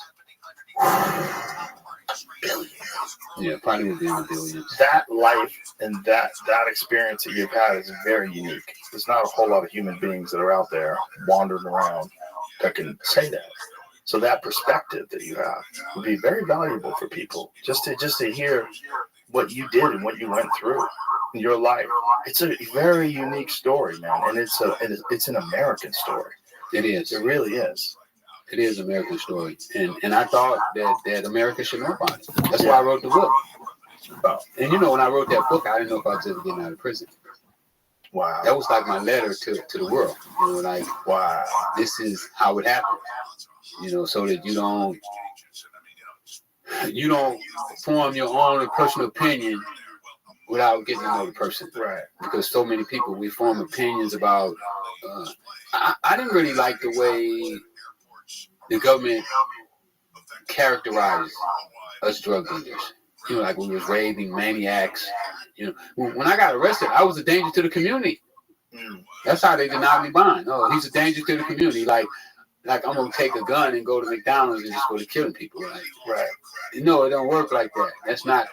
Billions. Yeah, probably would be in the billions. That life and that experience that you've had is very unique. There's not a whole lot of human beings that are out there wandering around that can say that. So that perspective that you have would be very valuable for people. Just to hear what you did and what you went through in your life. It's a very unique story, man, and it's an American story. It is. It really is. It is an American story, and I thought that America should know about it. That's why I wrote the book. And you know, when I wrote that book, I didn't know if I was ever getting out of prison. Wow. That was like my letter to the world. You know, like, Wow. this is how it happened. You know, so that you don't form your own personal opinion without getting to know the person. Right. Because so many people, we form opinions about. I didn't really like the way the government characterized us drug dealers. You know, like we was raving maniacs. You know, when I got arrested, I was a danger to the community. That's how they denied me bond. Oh, he's a danger to the community. Like I'm gonna take a gun and go to McDonald's and just go to killing people. Like, right. No, it don't work like that. That's not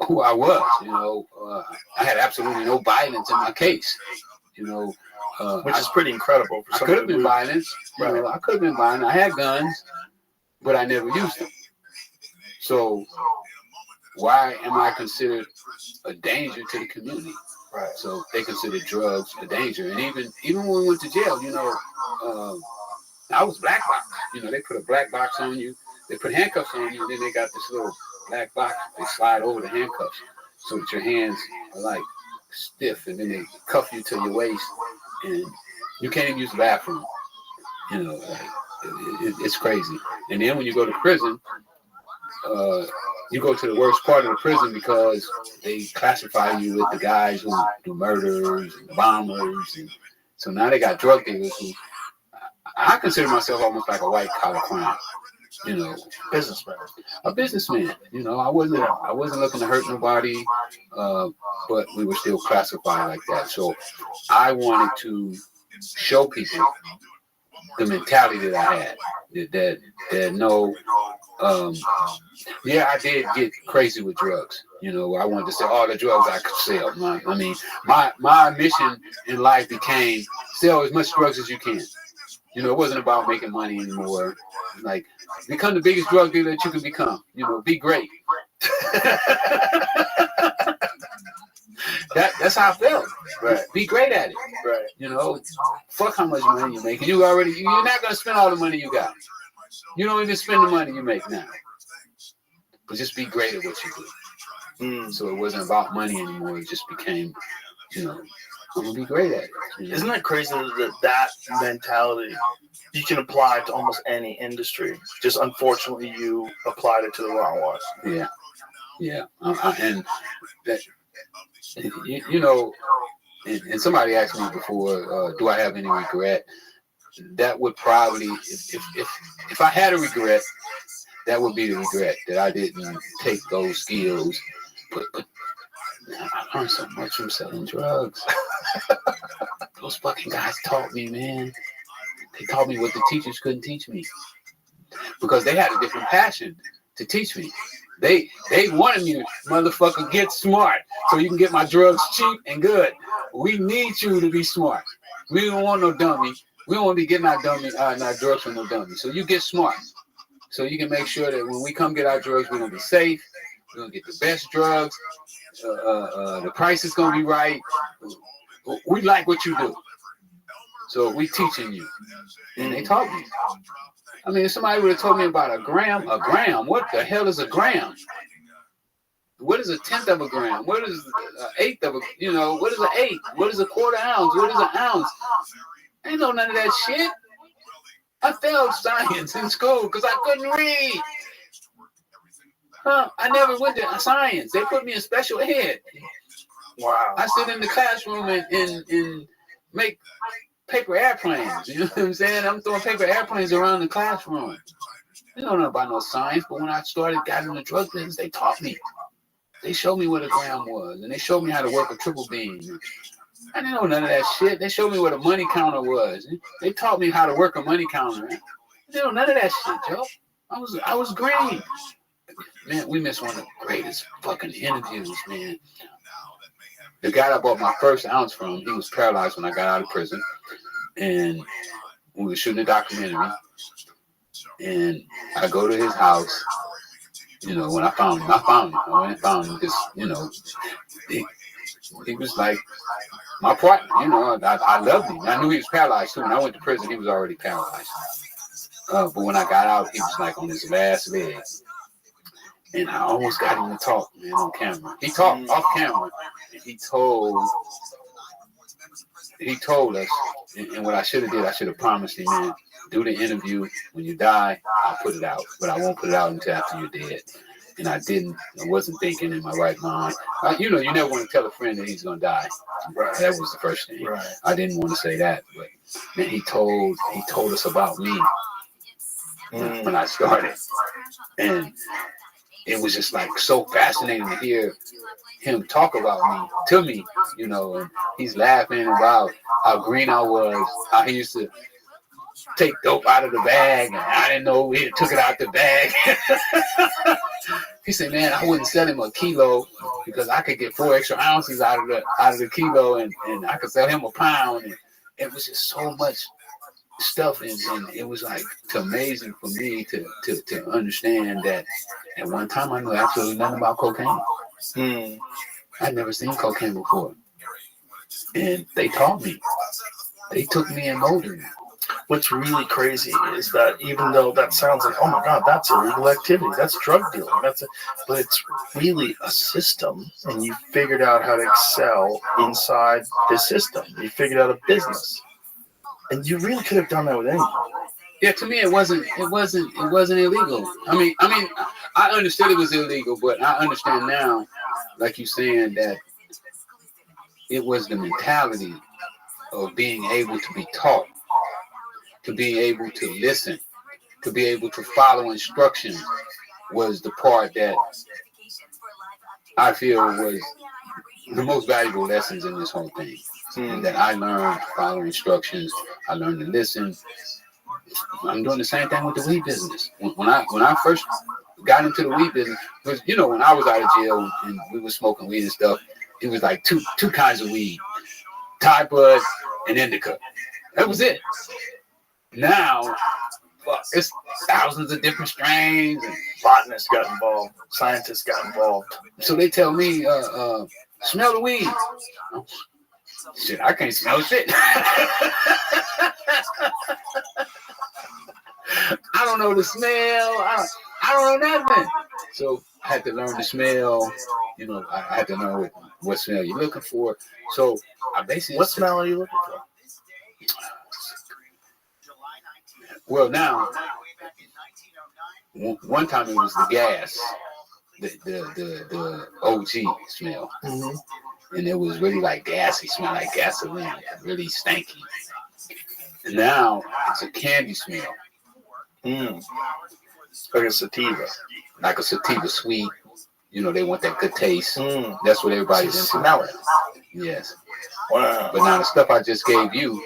who I was. You know, I had absolutely no violence in my case. You know, which is pretty incredible. I could have been violent. Right. You know, I could have been violent. I had guns, but I never used them. So why am I considered a danger to the community? Right. So they consider drugs a danger. And even when we went to jail, you know, I was black box. You know, they put a black box on you. They put handcuffs on you, and then they got this little black box. They slide over the handcuffs so that your hands are like stiff, and then they cuff you to your waist, and you can't even use the bathroom. You know, it's crazy. And then when you go to prison, you go to the worst part of the prison because they classify you with the guys who do murders and bombers. And so now they got drug dealers who I consider myself almost like a white collar crime. You know, a businessman. You know, I wasn't looking to hurt nobody, but we were still classified like that. So I wanted to show people the mentality that I had. That no, yeah, I did get crazy with drugs. You know, I wanted to sell all the drugs I could sell. My mission in life became sell as much drugs as you can. You know, it wasn't about making money anymore. Like, become the biggest drug dealer that you can become. You know, be great. That's how I felt. Right. Be great at it. Right. You know, fuck how much money you make. You're not gonna spend all the money you got. You don't even spend the money you make now. But just be great at what you do. So it wasn't about money anymore. It just became, you know, I'm gonna be great at it. You know? Isn't that crazy that mentality you can apply to almost any industry? Just unfortunately, you applied it to the wrong one. Yeah. And that, you know, and somebody asked me before, do I have any regret? That would probably, if I had a regret, that would be the regret that I didn't take those skills. But I learned so much from selling drugs. Those fucking guys taught me, man. They taught me what the teachers couldn't teach me. Because they had a different passion to teach me. They wanted me to, motherfucker, get smart so you can get my drugs cheap and good. We need you to be smart. We don't want no dummy. We don't want to be getting our drugs from no dummy. So you get smart. So you can make sure that when we come get our drugs, we're going to be safe. We're going to get the best drugs. The price is going to be right. We like what you do. So we teaching you. And they taught me. I mean, if somebody would have told me about a gram, what the hell is a gram? What is a tenth of a gram? What is an eighth of a, you know, what is an eighth? What is a quarter ounce? What is an ounce? I ain't know none of that shit. I failed science in school because I couldn't read. I never went to science. They put me in special ed. Wow. I sit in the classroom and make paper airplanes. You know what I'm saying? I'm throwing paper airplanes around the classroom. I don't know about no science, but when I got in the drug business, they taught me. They showed me what a gram was, and they showed me how to work a triple beam. I didn't know none of that shit. They showed me what a money counter was. They taught me how to work a money counter. I didn't know none of that shit, Joe. I was green. Man, we missed one of the greatest fucking interviews, man. The guy I bought my first ounce from, he was paralyzed when I got out of prison. And we were shooting a documentary. And I go to his house. You know, when I found him. I went and found him because, you know, he was like my partner. You know, I loved him. I knew he was paralyzed too. When I went to prison, he was already paralyzed. But when I got out, he was like on his last leg. And I almost got him to talk, man, on camera. He talked off camera. And he told he told us, and what I should have did, I should have promised him, man, do the interview. When you die, I'll put it out, but I won't put it out until after you're dead. And I didn't. I wasn't thinking in my right mind. You know, you never want to tell a friend that he's gonna die. Right. That was the first thing. Right. I didn't want to say that, but man, he told us about me when I started, and it was just like so fascinating to hear him talk about me to me, you know, and he's laughing about how green I was, how he used to take dope out of the bag, and I didn't know he took it out the bag. He said, man, I wouldn't sell him a kilo because I could get 4 extra ounces out of the kilo, and I could sell him a pound. And it was just so much stuff, and it was like amazing for me to understand that at one time I knew absolutely nothing about cocaine. I'd never seen cocaine before, and they taught me. They took me and molded me. What's really crazy is that even though that sounds like, oh my God, that's illegal activity, that's drug dealing, but it's really a system, and you figured out how to excel inside this system. You figured out a business, and you really could have done that with anything. Yeah, to me, it wasn't illegal. I mean, I understood it was illegal, but I understand now, like you saying, that it was the mentality of being able to be taught, to be able to listen, to be able to follow instructions was the part that I feel was the most valuable lessons in this whole thing. And that I learned to follow instructions, I learned to listen. I'm doing the same thing with the weed business. When I first got into the weed business, because you know, when I was out of jail and we were smoking weed and stuff, it was like two kinds of weed: Thai bud and indica. That was it. Now, it's thousands of different strains, and Botanists got involved, scientists got involved. so they tell me, smell the weed. Shit, I can't smell shit. I don't know the smell. I don't know nothing. So I had to learn to smell. You know, I had to know what smell you're looking for. So I basically. What smell are you looking for? Well, now, one time it was the gas, the OG smell. Mm-hmm. And it was really like gassy, smell like gasoline, really stanky. And now it's a candy smell. Like a sativa. Like a sativa sweet. You know, they want that good taste. That's what everybody's into. Smell it. Yes. Wow. But now the stuff I just gave you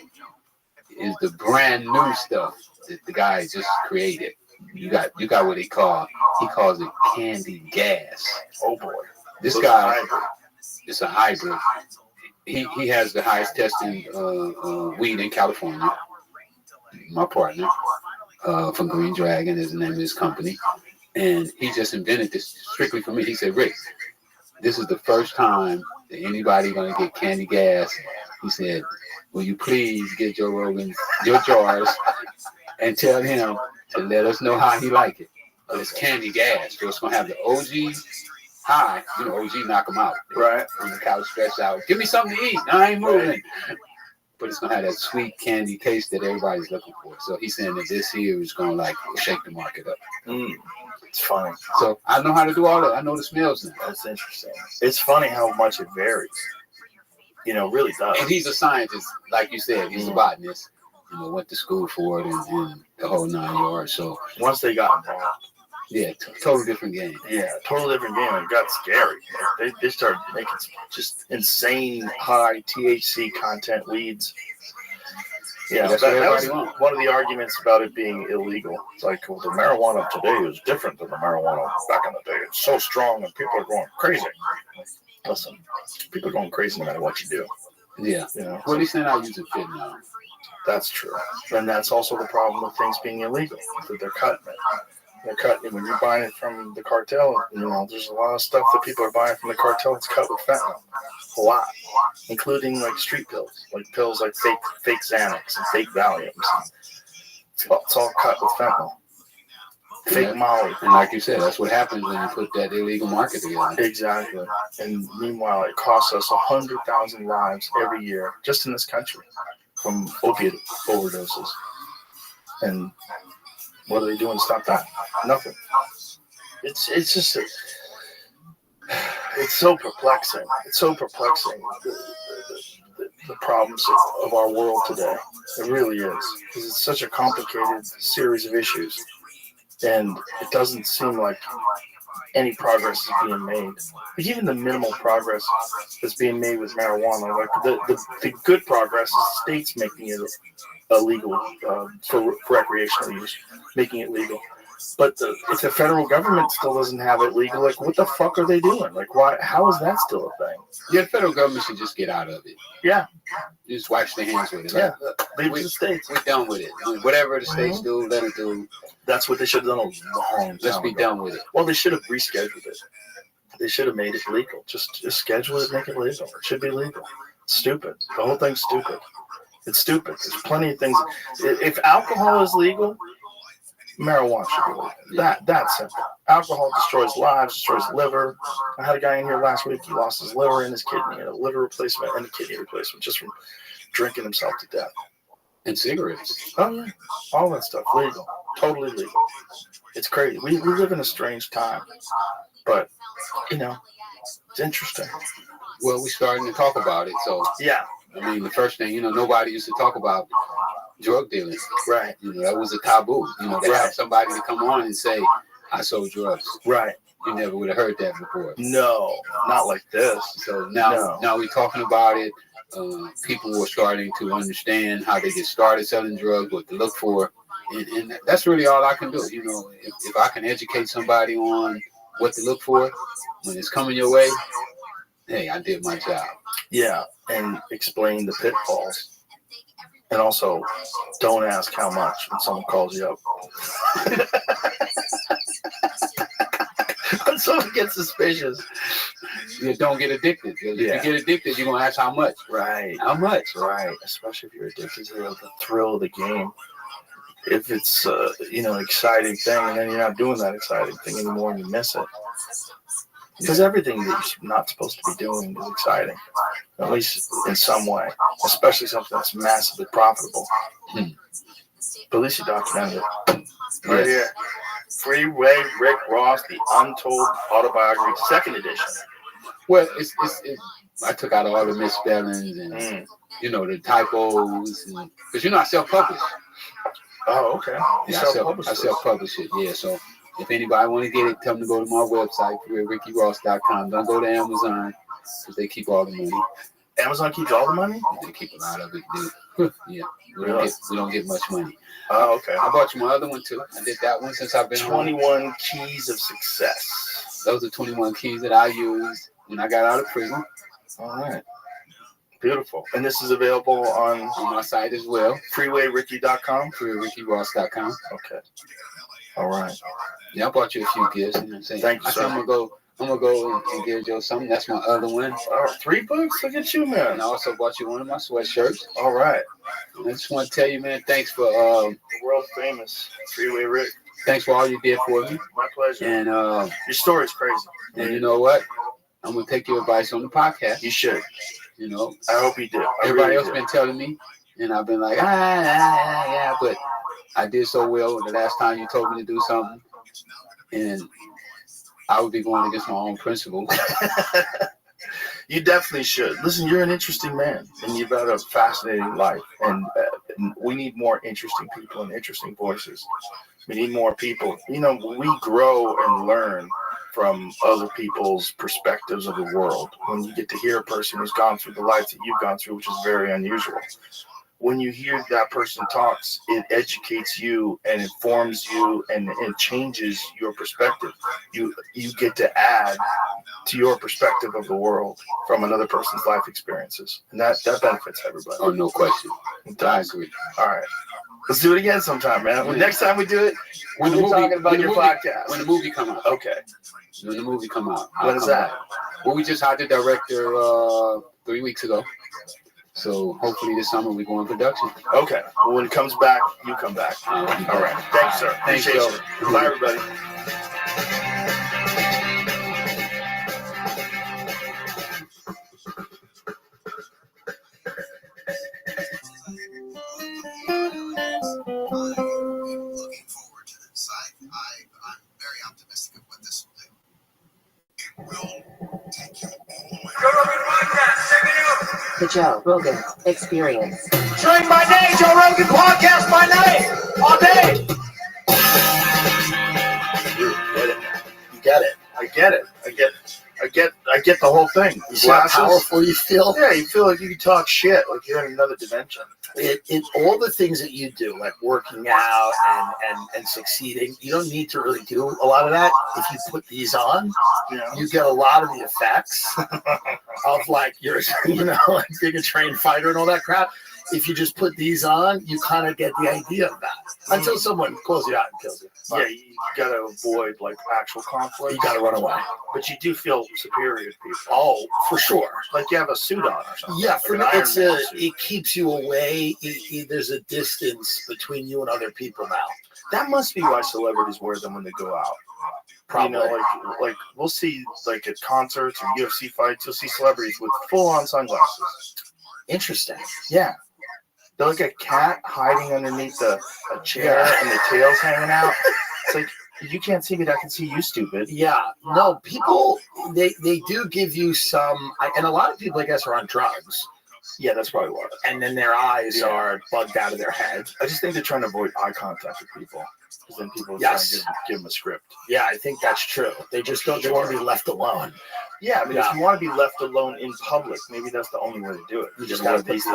is the brand new stuff that the guy just created. You got what he calls it candy gas. Oh boy. This guy, it's a hybrid. He has the highest testing weed in California. My partner from Green Dragon is the name of his company. And he just invented this strictly for me. He said, Rick, this is the first time that anybody gonna get candy gas. He said, will you please get Joe Rogan your jars and tell him to let us know how he like it. But it's candy gas. So it's gonna have the OG high. You know, OG knock them out. Right. On the couch stretched out. Give me something to eat. I ain't moving. But it's gonna have that sweet candy taste that everybody's looking for. So he's saying that this here is gonna like shake the market up. It's funny. So I know how to do all that. I know the smells now. That's interesting. It's funny how much it varies. You know, really does. And he's a scientist, like you said. He's a botanist. You know, went to school for it and the whole 9 yards. So once they got involved, yeah, total different game. Yeah, total different game. It got scary. Like they started making just insane high THC content weeds. Yeah, that's that was wants. one of the arguments about it being illegal. It's like, well, the marijuana of today is different than the marijuana back in the day. It's so strong and people are going crazy. Listen, people are going crazy no matter what you do. Yeah. You know? Well, at least they're not using fentanyl. That's true. And that's also the problem with things being illegal, that they're cutting it. They're cutting, when you're buying it from the cartel, you know, there's a lot of stuff that people are buying from the cartel that's cut with fentanyl. A lot. Including like street pills like fake Xanax and fake Valiums. It's all cut with fentanyl. Fake Molly. And like you said, that's what happens when you put that illegal market together. Exactly. And meanwhile, it costs us 100,000 lives every year just in this country from opiate overdoses. And what are they doing to stop that? Nothing. It's just it's so perplexing. It's so perplexing. The problems of our world today. It really is, because it's such a complicated series of issues, and it doesn't seem like any progress is being made. But even the minimal progress that's being made with marijuana, like the good progress is states making it illegal for recreational use, making it legal. But if the federal government still doesn't have it legal, like what the fuck are they doing? Like why? How is that still a thing? Yeah, the federal government should just get out of it. Yeah. Just wash their hands with it. Yeah. Leave it to the states. We're done with it. I mean, whatever the states do, let it do. That's what they should have done a long time Let's be ago. done with it. Well, they should have rescheduled it. They should have made it legal. Just schedule it, make it legal. It should be legal. It's stupid. The whole thing's stupid. It's stupid. There's plenty of things. If alcohol is legal, marijuana should be legal. That's simple. Alcohol destroys lives, destroys liver. I had a guy in here last week. He lost his liver and his kidney, and a liver replacement and a kidney replacement just from drinking himself to death. And cigarettes. Oh yeah, all that stuff legal, totally legal. It's crazy. We live in a strange time, but it's interesting. Well, we're starting to talk about it, so Yeah, I mean, the first thing, nobody used to talk about drug dealing. right, That was a taboo. They had somebody to come on and say, I sold drugs. right. You never would have heard that before. No, not like this. So now we're talking about it. People are starting to understand how they get started selling drugs, what to look for. And that's really all I can do. If I can educate somebody on what to look for when it's coming your way, hey, I did my job. Yeah, and explain the pitfalls. And also, don't ask how much when someone calls you up. When someone gets suspicious. You don't get addicted. If you get addicted, you're going to ask how much. Right. How much? Right. Especially if you're addicted to the thrill of the game. If it's, an exciting thing, and then you're not doing that exciting thing anymore and you miss it. Because everything that you're not supposed to be doing is exciting, at least in some way, especially something that's massively profitable. But at least you documented it. Right here. Freeway Rick Ross, The Untold Autobiography, 2nd edition. Well, it's I took out all the misspellings and, the typos. Because, I self-publish. Oh, okay. Yeah, I self-publish it, yeah. So if anybody want to get it, tell them to go to my website, RickyRoss.com. Don't go to Amazon because they keep all the money. Amazon keeps all the money? They keep a lot of it, dude. Yeah, we don't get much money. Oh, okay. I bought you my other one, too. I did that one since I've been 21 home. Keys of Success. Those are 21 keys that I used when I got out of prison. All right. Beautiful. And this is available on my site as well. FreewayRicky.com? FreewayRickyRoss.com. Okay. All right. Yeah, I bought you a few gifts. You know what I'm saying? Thank you, sir. I'm gonna go and give Joe something. That's my other one. 3 books? Look at you, man. And I also bought you one of my sweatshirts. All right. And I just want to tell you, man, thanks for the world famous Freeway Rick. Thanks for all you did for me. My pleasure. And your story's crazy. And you know what? I'm gonna take your advice on the podcast. You should. I hope you do. Everybody else been telling me, and I've been like, yeah, but I did so well the last time you told me to do something, and I would be going against my own principle. You definitely should. Listen, you're an interesting man, and you've got a fascinating life, and we need more interesting people and interesting voices. We need more people. We grow and learn from other people's perspectives of the world. When you get to hear a person who's gone through the life that you've gone through, which is very unusual. When you hear that person talks, it educates you and informs you and it changes your perspective. You get to add to your perspective of the world from another person's life experiences. And that benefits everybody. Oh, no question. I agree. All right. Let's do it again sometime, man. Well, next time we do it, when we're talking about your podcast. When the movie come out. Okay. When the movie come out. When is that? Well, we just hired the director 3 weeks ago. So hopefully this summer we go in production. Okay. Well, when it comes back, you come back. All right. Thanks, sir. Thanks, Appreciate Joe. you. Bye, everybody. Looking forward to this. I'm very optimistic of what this will do. It will take you all the way. The Joe Rogan Experience. Drink by day, Joe Rogan podcast by night, all day. You get it. I get it. I get the whole thing. You see how powerful you feel? Yeah, you feel like you can talk shit, like you're in another dimension. It all the things that you do, like working out and succeeding, you don't need to really do a lot of that. If you put these on, you get a lot of the effects of like you're, like being a trained fighter and all that crap. If you just put these on, you kind of get the idea of that. Until someone calls you out and kills you. Yeah, you gotta avoid like actual conflict. You gotta run away. But you do feel superior to people. Oh, for sure. Like you have a suit on or something. Yeah, for me, like it keeps you away. There's a distance between you and other people now. That must be why celebrities wear them when they go out. Probably. Like we'll see like at concerts or UFC fights, you'll see celebrities with full-on sunglasses. Interesting. Yeah. They're like a cat hiding underneath a chair and the tail's hanging out. It's like, you can't see me, I can see you, stupid. Yeah. No, people, they do give you some, and a lot of people, I guess, are on drugs. Yeah, that's probably what. And then their eyes are bugged out of their head. I just think they're trying to avoid eye contact with people. Because then people are trying to give them a script. Yeah, I think that's true. They just don't, they want to be left alone. Yeah, I mean, if you want to be left alone in public, maybe that's the only way to do it. You just got to put these.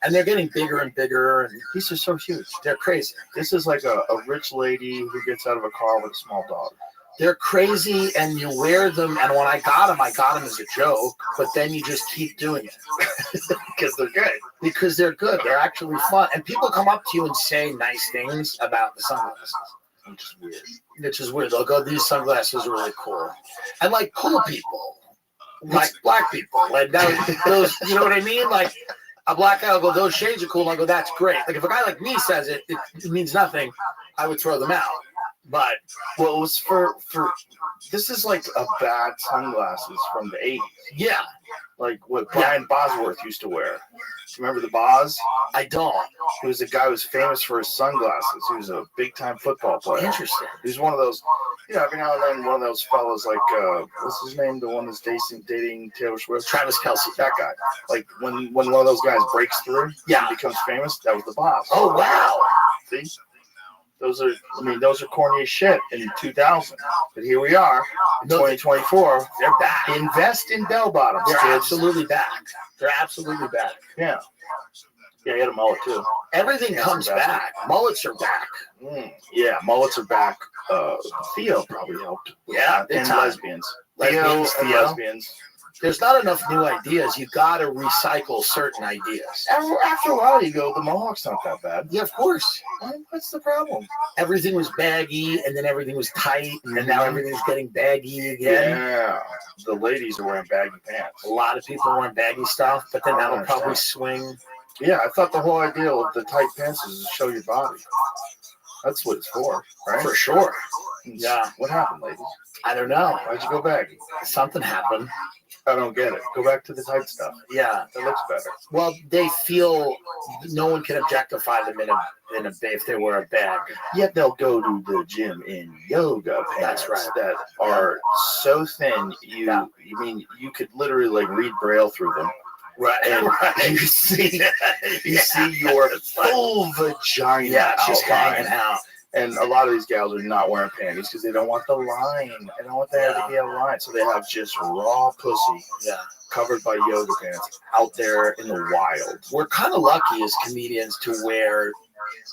And they're getting bigger and bigger, and these are so huge. They're crazy. This is like a rich lady who gets out of a car with a small dog. They're crazy, and you wear them, and when I got them as a joke, but then you just keep doing it. Because they're good. Because they're good. They're actually fun. And people come up to you and say nice things about the sunglasses. Which is weird. They'll go, these sunglasses are really cool. And like cool people. Like black people. Like those, you know what I mean? Like a black guy will go, those shades are cool. And I'll go, that's great. Like if a guy like me says it means nothing, I would throw them out. But well, it was for this is like a bad sunglasses from the 80s. Yeah. Like what Brian Bosworth used to wear. Do you remember the Boz? I don't. He was a guy who was famous for his sunglasses. He was a big-time football player. Interesting. He was one of those, every now and then one of those fellas like, what's his name? The one that's dating Taylor Swift? Travis Kelce. That guy. Like when one of those guys breaks through and becomes famous, that was the Boz. Oh, wow. See? Those are corny as shit in 2000. But here we are in 2024. They're back. Invest in bell bottoms. They're kids. absolutely back. They're absolutely back. Yeah. Yeah, he had a mullet too. Everything comes back. Mullets are back. Yeah, mullets are back. Theo probably helped. Yeah, and lesbians. Lesbians, Theo. Lesbians. There's not enough new ideas. You got to recycle certain ideas. After a while, you go, the mohawk's not that bad. Yeah, of course. What's the problem? Everything was baggy, and then everything was tight, and now everything's getting baggy again. Yeah, the ladies are wearing baggy pants. A lot of people are wearing baggy stuff, but then that'll probably swing. Yeah, I thought the whole idea of the tight pants is to show your body. That's what it's for, right? For sure. Yeah. What happened, ladies? I don't know. Why'd you go baggy? Something happened. I don't get it. Go back to the tight stuff. Yeah, that looks better. Well, they feel no one can objectify them in a if they wear a bag. Yet they'll go to the gym in yoga pants. That's right. That are so thin. You mean you could literally like read Braille through them. Right. And you see your full vagina just hanging out. And a lot of these gals are not wearing panties because they don't want the line. They don't want that to be a line. So they have just raw pussy covered by yoga pants out there in the wild. We're kind of lucky as comedians to wear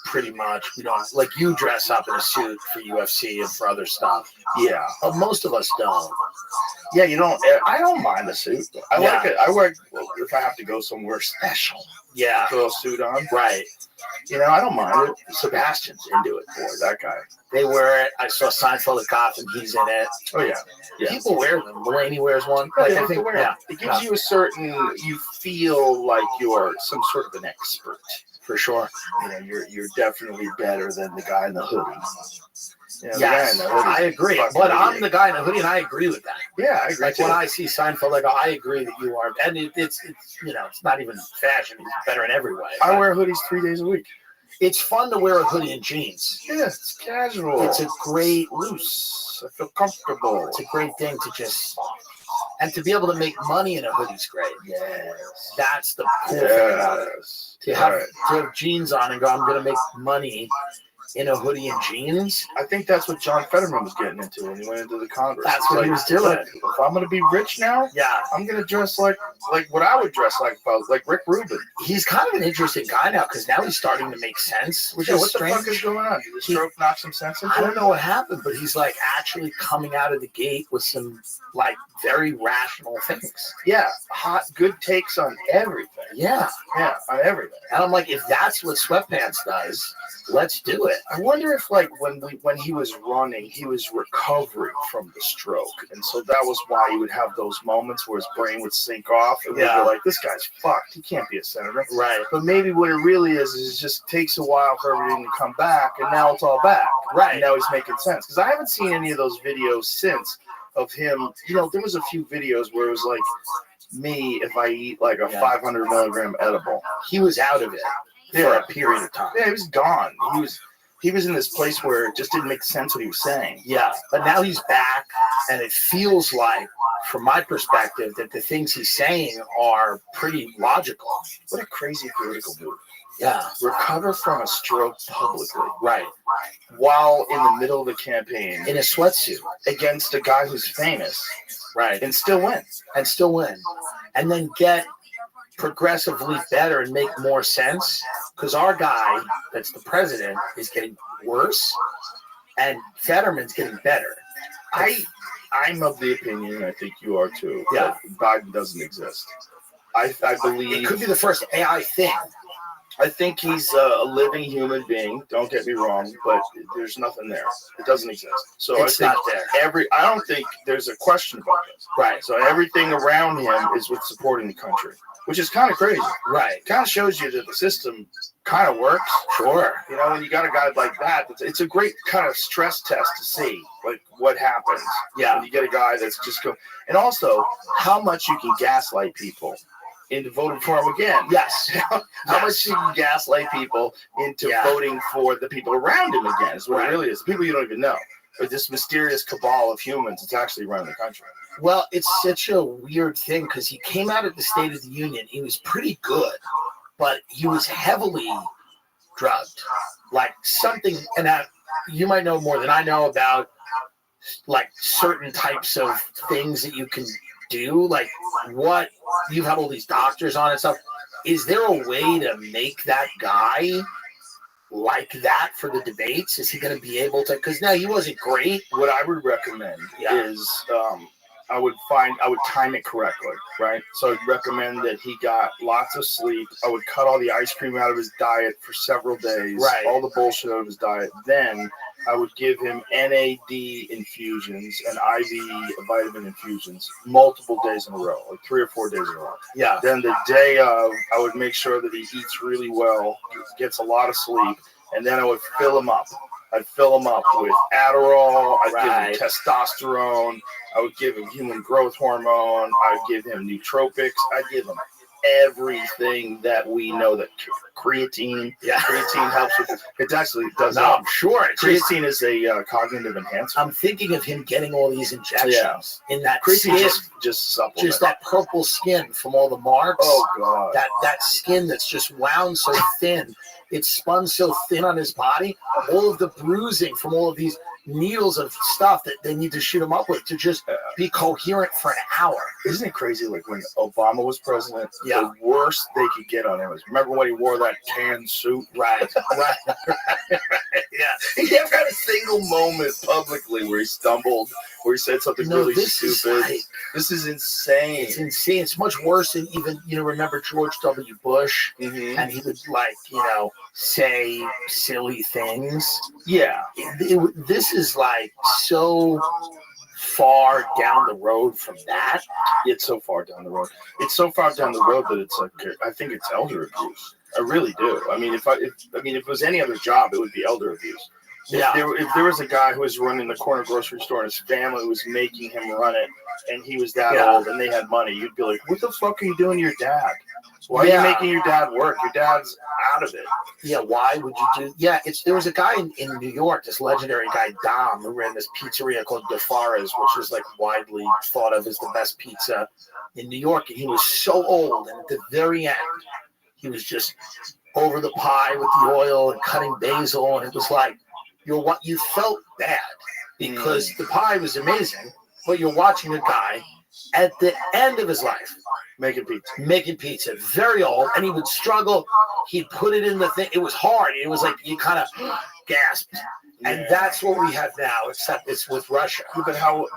pretty much, we don't, like you dress up in a suit for UFC and for other stuff. Yeah. But most of us don't. Yeah, I don't mind the suit. I like it. I wear, if I have to go somewhere special. Yeah. Throw a suit on. Right. I don't mind it. Sebastian's into it, boy. That guy. They wear it. I saw Seinfeld at Gotham. He's in it. Oh yeah. People wear them. Mulaney wears one. Like, I think, it gives you a certain. You feel like you're some sort of an expert. For sure. You're definitely better than the guy in the hoodie. Yes, I agree. But I'm the guy in the hoodie, and I agree with that. Yeah, I agree. Like when I see Seinfeld, I agree that you are, and it's it's not even fashion. It's better in every way. I wear hoodies 3 days a week. It's fun to wear a hoodie and jeans. Yeah, it's casual. It's a great loose. I feel comfortable. It's a great thing to just. And to be able to make money in a hoodie's great. Yes. That's the cool thing about it. To have jeans on and go, I'm going to make money in a hoodie and jeans. I think that's what John Fetterman was getting into when he went into the Congress. That's what he was doing. If I'm going to be rich now, I'm going to dress like what I would dress like if I was like Rick Rubin. He's kind of an interesting guy now because now he's starting to make sense. Which is what strange. The fuck is going on? Did the stroke knock some sense into I don't know what happened, but he's like actually coming out of the gate with some like very rational things. Yeah, hot, good takes on everything. Yeah, on everything. And I'm like, if that's what Sweatpants does, let's do it. I wonder if like when he was running, he was recovering from the stroke, and so that was why he would have those moments where his brain would sink off, and we'd be like, this guy's fucked. He can't be a senator. Right. But maybe what it really is it just takes a while for everything to come back, and now it's all back. Right. And now he's making sense. Because I haven't seen any of those videos since of him. There was a few videos where it was like me if I eat like a 500 milligram edible. He was out of it for a period of time. Yeah, he was gone. He was in this place where it just didn't make sense what he was saying. Yeah, but now he's back, and it feels like, from my perspective, that the things he's saying are pretty logical. What a crazy political move. Yeah. Recover from a stroke publicly. Right. While in the middle of the campaign. In a sweatsuit. Against a guy who's famous. Right. And still win. And then get progressively better and make more sense. Because our guy, that's the president, is getting worse. And Fetterman's getting better. I'm of the opinion, and I think you are too, that Biden doesn't exist. I believe it could be the first AI thing. I think he's a living human being. Don't get me wrong, but there's nothing there. It doesn't exist. So it's I think not there. I don't think there's a question about this. Right. So everything around him is what's supporting the country, which is kind of crazy. Right. It kind of shows you that the system kind of works. Sure. When you got a guy like that, it's a great kind of stress test to see like what happens. Yeah. When you get a guy that's just going, and also how much you can gaslight people into voting for him again. Yes. How much you can gaslight people into voting for the people around him again is what it really is. People you don't even know. But this mysterious cabal of humans that's actually running the country. Well, it's such a weird thing because he came out at the State of the Union. He was pretty good, but he was heavily drugged. Like something, and you might know more than I know about like certain types of things that you can do, like what you have all these doctors on and stuff. Is there a way to make that guy like that for the debates? Is he going to be able to? Because now he wasn't great. What I would recommend is I would time it correctly, right? So I'd recommend that he got lots of sleep. I would cut all the ice cream out of his diet for several days, right? All the bullshit out of his diet. Then I would give him NAD infusions and IV vitamin infusions multiple days in a row, like 3 or 4 days in a row. Yeah. Then the day of, I would make sure that he eats really well, gets a lot of sleep, and then I would fill him up. I'd fill him up with Adderall. I'd give him testosterone. I would give him human growth hormone. I'd give him nootropics. I'd give him everything that we know that creatine. Yeah, creatine helps with. It actually does. No, I'm sure. Creatine is a cognitive enhancer. I'm thinking of him getting all these injections in that creatine skin, just supplement. Just that purple skin from all the marks. Oh god, that skin that's just wound so thin. It's spun so thin on his body. All of the bruising from all of these needles of stuff that they need to shoot him up with to just be coherent for an hour. Isn't it crazy? Like when Obama was president, Yeah. the worst they could get on him was, remember when he wore that tan suit? Right. Yeah. He never had a single moment publicly where he stumbled, where he said something really stupid. This is insane. It's insane. It's much worse than even, remember George W. Bush, and he would say silly things. Yeah. This is like so far down the road from that. It's so far down the road. It's so far down the road that it's like, I think it's elder abuse. I really do. I mean, if it was any other job, it would be elder abuse. Yeah. If there was a guy who was running the corner grocery store and his family was making him run it, and he was that old and they had money, you'd be like, what the fuck are you doing to your dad? Why are you making your dad work? Your dad's out of it. Yeah, why would you do? Yeah, there was a guy in New York, this legendary guy Dom, who ran this pizzeria called DeFara's, which was like widely thought of as the best pizza in New York. And he was so old, and at the very end, he was just over the pie with the oil and cutting basil, and it was like you felt bad because the pie was amazing, but you're watching a guy at the end of his life making pizza, very old, and he would struggle. He'd put it in the thing. It was hard. It was like you kind of gasped. And that's what we have now, except it's with Russia. Yeah,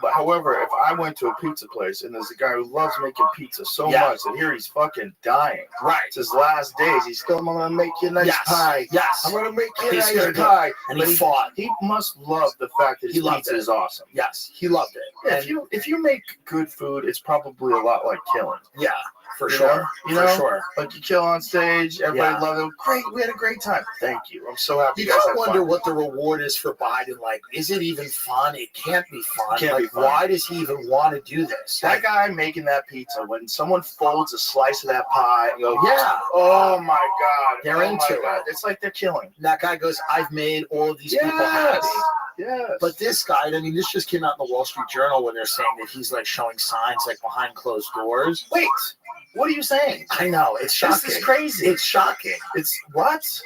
but however, if I went to a pizza place and there's a guy who loves making pizza so much that here he's fucking dying. Right. It's his last days. He's still, I'm going to make you a nice pie. Yes. I'm going to make you a nice pie. And he fought. He must love the fact that his pizza is awesome. Yes, he loved it. Yeah, if you make good food, it's probably a lot like killing. Yeah. For sure. For sure. Like you kill on stage, everybody loved it. Great, we had a great time. Thank you. I'm so happy. You gotta wonder what the reward is for Biden. Like, is it even fun? It can't be fun. Why does he even want to do this? That guy making that pizza, when someone folds a slice of that pie and goes, oh my God, they're into it. It's like they're killing. That guy goes, I've made all of these people happy. Yes. But this guy, this just came out in the Wall Street Journal when they're saying that he's like showing signs like behind closed doors. Wait, what are you saying? I know, it's shocking. This is crazy. It's shocking. It's what?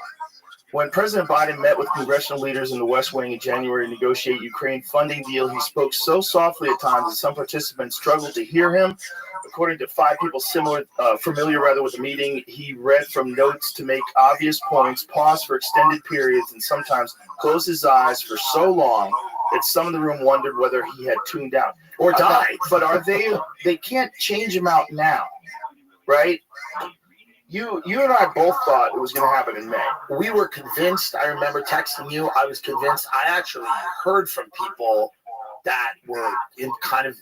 When President Biden met with congressional leaders in the West Wing in January to negotiate Ukraine funding deal, he spoke so softly at times that some participants struggled to hear him. According to 5 people familiar with the meeting, he read from notes to make obvious points, paused for extended periods, and sometimes closed his eyes for so long that some in the room wondered whether he had tuned out or died. But they can't change him out now, right? You and I both thought it was going to happen in May. We were convinced. I remember texting you. I was convinced. I actually heard from people that were in kind of,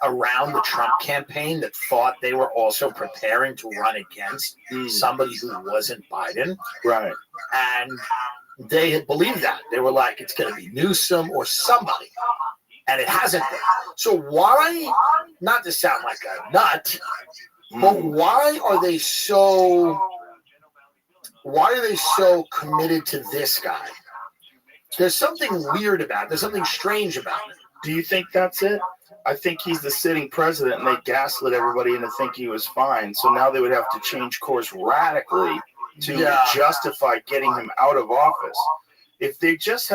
around the Trump campaign that thought they were also preparing to run against somebody who wasn't Biden. Right. And they had believed that. They were like, it's going to be Newsom or somebody. And it hasn't been. So why, not to sound like a nut, but why are they so committed to this guy? There's something weird about it. There's something strange about it. Do you think that's it? I think he's the sitting president, and they gaslit everybody into thinking he was fine. So now they would have to change course radically to justify getting him out of office. If they just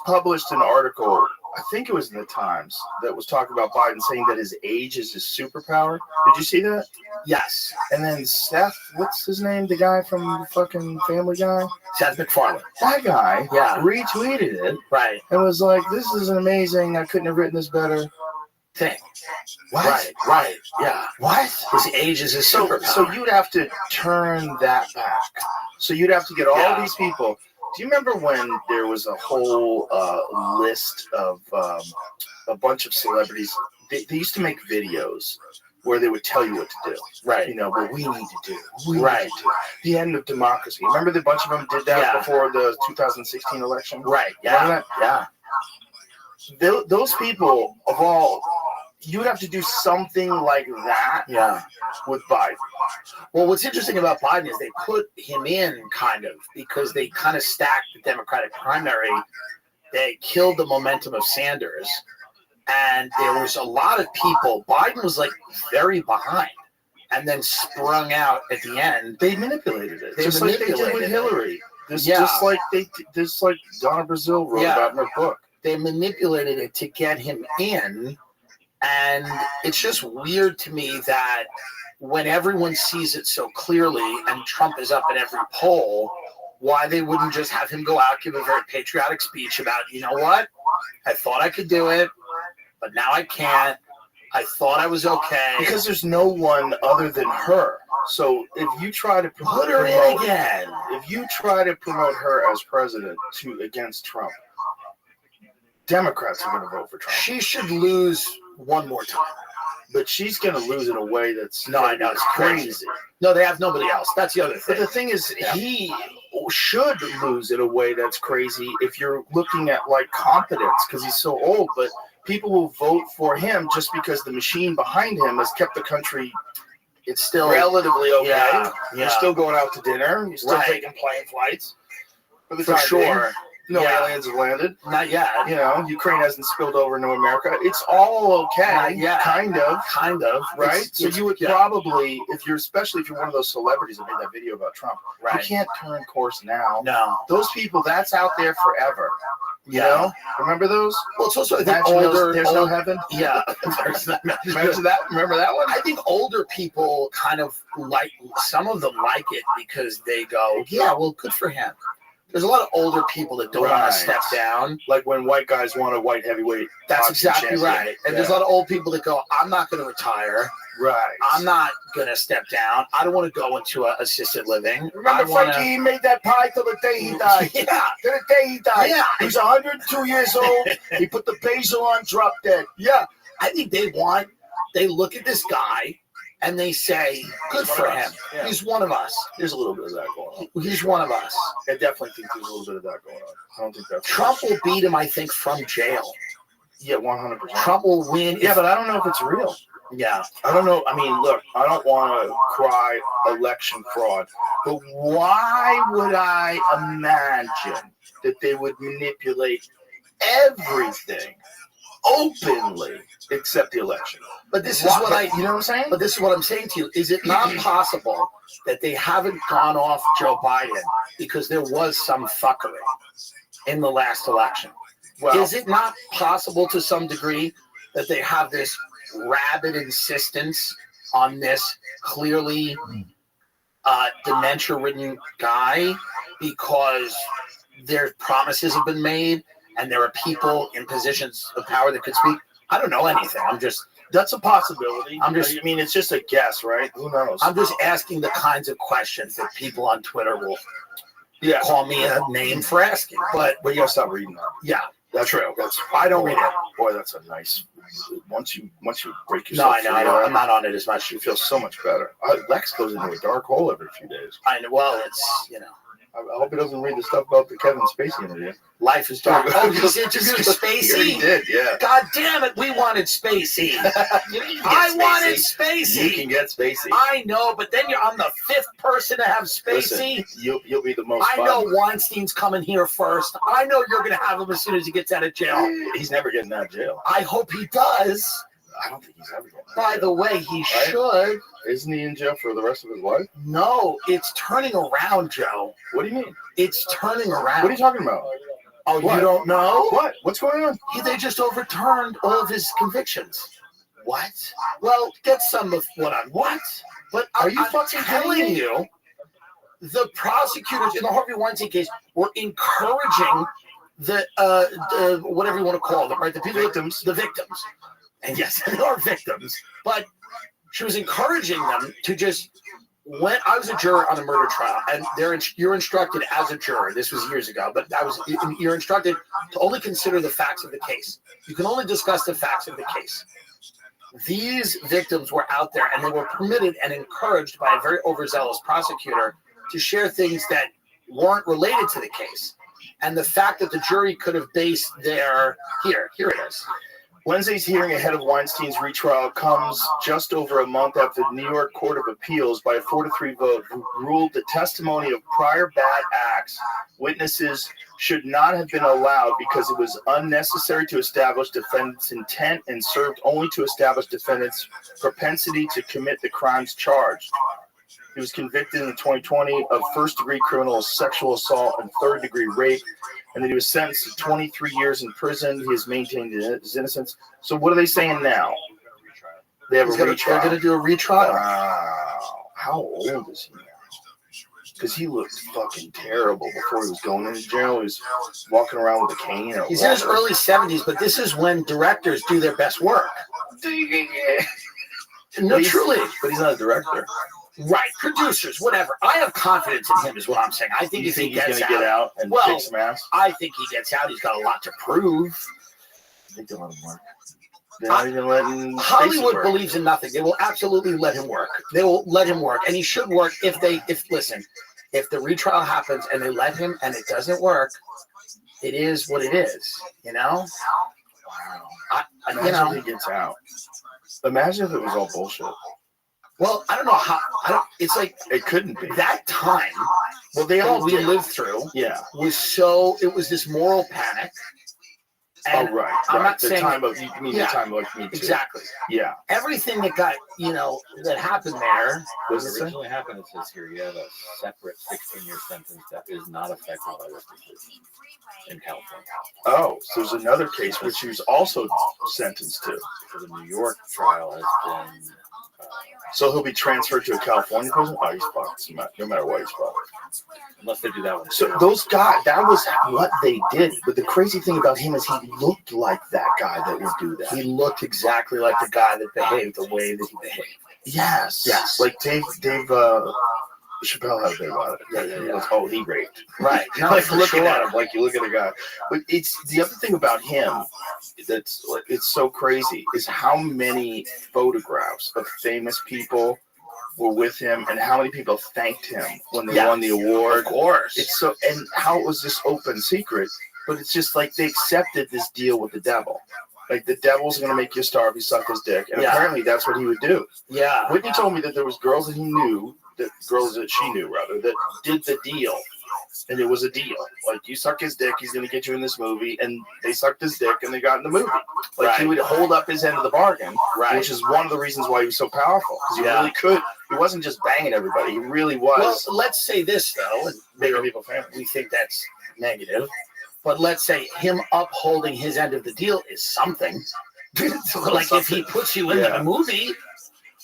published an article, I think it was in the Times, that was talking about Biden saying that his age is his superpower. Did you see that? Yes. And then Seth, what's his name? The guy from the fucking Family Guy? Seth MacFarlane. That guy retweeted it. Right. And was like, this is amazing. I couldn't have written this better. Thing. What? Right. Yeah. What? His age is his superpower. So you'd have to turn that back. So you'd have to get all these people. Do you remember when there was a whole list of a bunch of celebrities? They used to make videos where they would tell you what to do. Right. What we need to do. Need to do. The end of democracy. Remember the bunch of them did that before the 2016 election? Right. Yeah. Yeah. Those people of all, you would have to do something like that with Biden. Well, what's interesting about Biden is they put him in kind of because they kind of stacked the Democratic primary. They killed the momentum of Sanders. And there was a lot of people. Biden was like very behind and then sprung out at the end. They manipulated it. Just like they did with Hillary. Just like Donna Brazile wrote about in her book. They manipulated it to get him in, And it's just weird to me that when everyone sees it so clearly and Trump is up in every poll, why they wouldn't just have him go out, give a very patriotic speech about, you know what? I thought I could do it, but now I can't. I thought I was okay. Because there's no one other than her. So if you try to Put her in again. If you try to promote her as president against Trump, Democrats are going to vote for Trump. She should lose one more time. But she's going to lose in a way that's I know, it's crazy. No, they have nobody else. That's the other thing. But the thing is, he should lose in a way that's crazy if you're looking at like competence, because he's so old. But people will vote for him just because the machine behind him has kept the country. It's still relatively okay. Yeah. You're still going out to dinner. You're still taking plane flights. For sure. No aliens have landed. Not yet. You know, Ukraine hasn't spilled over into America. It's all okay. Kind of. Right? So you would probably, especially if you're one of those celebrities that made that video about Trump, you can't turn course now. No. Those people, that's out there forever. You know? Remember those? Well, it's also, I think, older. There's no heaven. Yeah. Remember that? Remember that one? I think older people kind of like, some of them like it because they go, yeah, well, good for him. There's a lot of older people that don't want to step down. Like when white guys want a white heavyweight. That's exactly right. And there's a lot of old people that go, I'm not going to retire. Right. I'm not going to step down. I don't want to go into assisted living. Remember Frankie, he made that pie till the day he died. Till the day he died. Yeah. He's 102 years old. He put the basil on, drop dead. Yeah. I think they look at this guy and they say, good for him. Yeah. He's one of us. There's a little bit of that going on. He's one of us. I definitely think there's a little bit of that going on. I don't think that's Trump will beat him, I think, from jail. Yeah, 100%. Trump will win. Yeah, but I don't know if it's real. Yeah. I don't know. I mean, look, I don't want to cry election fraud, but why would I imagine that they would manipulate everything openly except the election? But this is what you know what I'm saying? But this is what I'm saying to you. Is it not possible that they haven't gone off Joe Biden because there was some fuckery in the last election? Well, is it not possible to some degree that they have this rabid insistence on this clearly dementia-ridden guy because their promises have been made and there are people in positions of power that could speak? I don't know anything. That's a possibility. I mean, it's just a guess, right? Who knows? I'm just asking the kinds of questions that people on Twitter will call me a name for asking. But you gotta stop reading that. Yeah, that's true. I don't read it. Boy, that's a nice. Once you break yourself. No, I know. I'm not on it as much. You feel so much better. Lex goes into a dark hole every few days. I know. Well, it's I hope he doesn't read the stuff about the Kevin Spacey interview. Life is dark. Oh, he's interviewing Spacey? He did, yeah. God damn it, we wanted Spacey. Wanted Spacey. You can get Spacey. I know, but then I'm the fifth person to have Spacey. Listen, you'll be the most I know Weinstein's coming here first. I know you're going to have him as soon as he gets out of jail. He's never getting out of jail. I hope he does. I don't think he's ever getting out of jail. By the way, he should. Isn't he in jail for the rest of his life? No, it's turning around, Joe. What do you mean? It's turning around. What are you talking about? Oh, what? You don't know? What? What's going on? They just overturned all of his convictions. What? Well, get some of what I'm. What? But are you fucking telling you? The prosecutors in the Harvey Weinstein case were encouraging the whatever you want to call them, right? The victims. And yes, they are victims. But she was encouraging them to just. When I was a juror on a murder trial, and you're instructed as a juror, this was years ago, but you're instructed to only consider the facts of the case. You can only discuss the facts of the case. These victims were out there, and they were permitted and encouraged by a very overzealous prosecutor to share things that weren't related to the case. And the fact that the jury could have based here it is. Wednesday's hearing ahead of Weinstein's retrial comes just over a month after the New York Court of Appeals, by a 4-3 vote, ruled the testimony of prior bad acts witnesses should not have been allowed because it was unnecessary to establish defendant's intent and served only to establish defendant's propensity to commit the crimes charged. He was convicted in 2020 of first-degree criminal sexual assault and third-degree rape, and then he was sentenced to 23 years in prison. He has maintained his innocence. So what are they saying now? They have a They're retrial. going to do a retrial. Wow. How old is he now? Because he looked fucking terrible before he was going into jail. He was walking around with a cane. And He's in his early 70s, but this is when directors do their best work. No, truly. But he's not a director. Right, producers, whatever. I have confidence in him, is what I'm saying. I think You if think he he's gets going to get out and well, kick some ass? I think he gets out. He's got a lot to prove. I think they'll let him work. They're not even letting Hollywood work. believes in nothing. They will absolutely let him work. They will let him work, and he should work if the retrial happens and they let him and it doesn't work, it is what it is. You know. Wow. Imagine if he gets out. Imagine if it was all bullshit. Well, I don't know how. It's like it couldn't be that time. Well, they all we lived through. Yeah, was so. It was this moral panic. And right. I'm not the saying time of you mean the time like me too. Exactly. Yeah. Everything that got that happened there. What originally happened, it says here you have a separate 16-year sentence that is not affected by this decision in California. Oh, so there's another case which he was also sentenced to. So the New York trial has been. So he'll be transferred to a California prison? Oh, he's fucked. No matter what, he's fucked. Unless they do that one. So those guys, that was what they did. But the crazy thing about him is he looked like that guy that would do that. He looked exactly like the guy that behaved the way that he behaved. Yes. Like Dave Chappelle had a bit about it. Yeah. Like, oh, he raped. Right. No, like looking at him, like you look at a guy. But it's the other thing about him that's like it's so crazy is how many photographs of famous people were with him and how many people thanked him when they won the award. Of course. It's so and how it was this open secret, but it's just like they accepted this deal with the devil. Like the devil's gonna make you a star if you suck his dick. And apparently that's what he would do. Yeah. Whitney told me that there was girls that he knew, that she knew that did the deal. And it was a deal. Like, you suck his dick, he's going to get you in this movie. And they sucked his dick, and they got in the movie. Like, he would hold up his end of the bargain, which is one of the reasons why he was so powerful. Because he really could. He wasn't just banging everybody. He really was. Well, let's say this, though. And bigger people family. We think that's negative. But let's say him upholding his end of the deal is something. Like, if he puts you in the movie...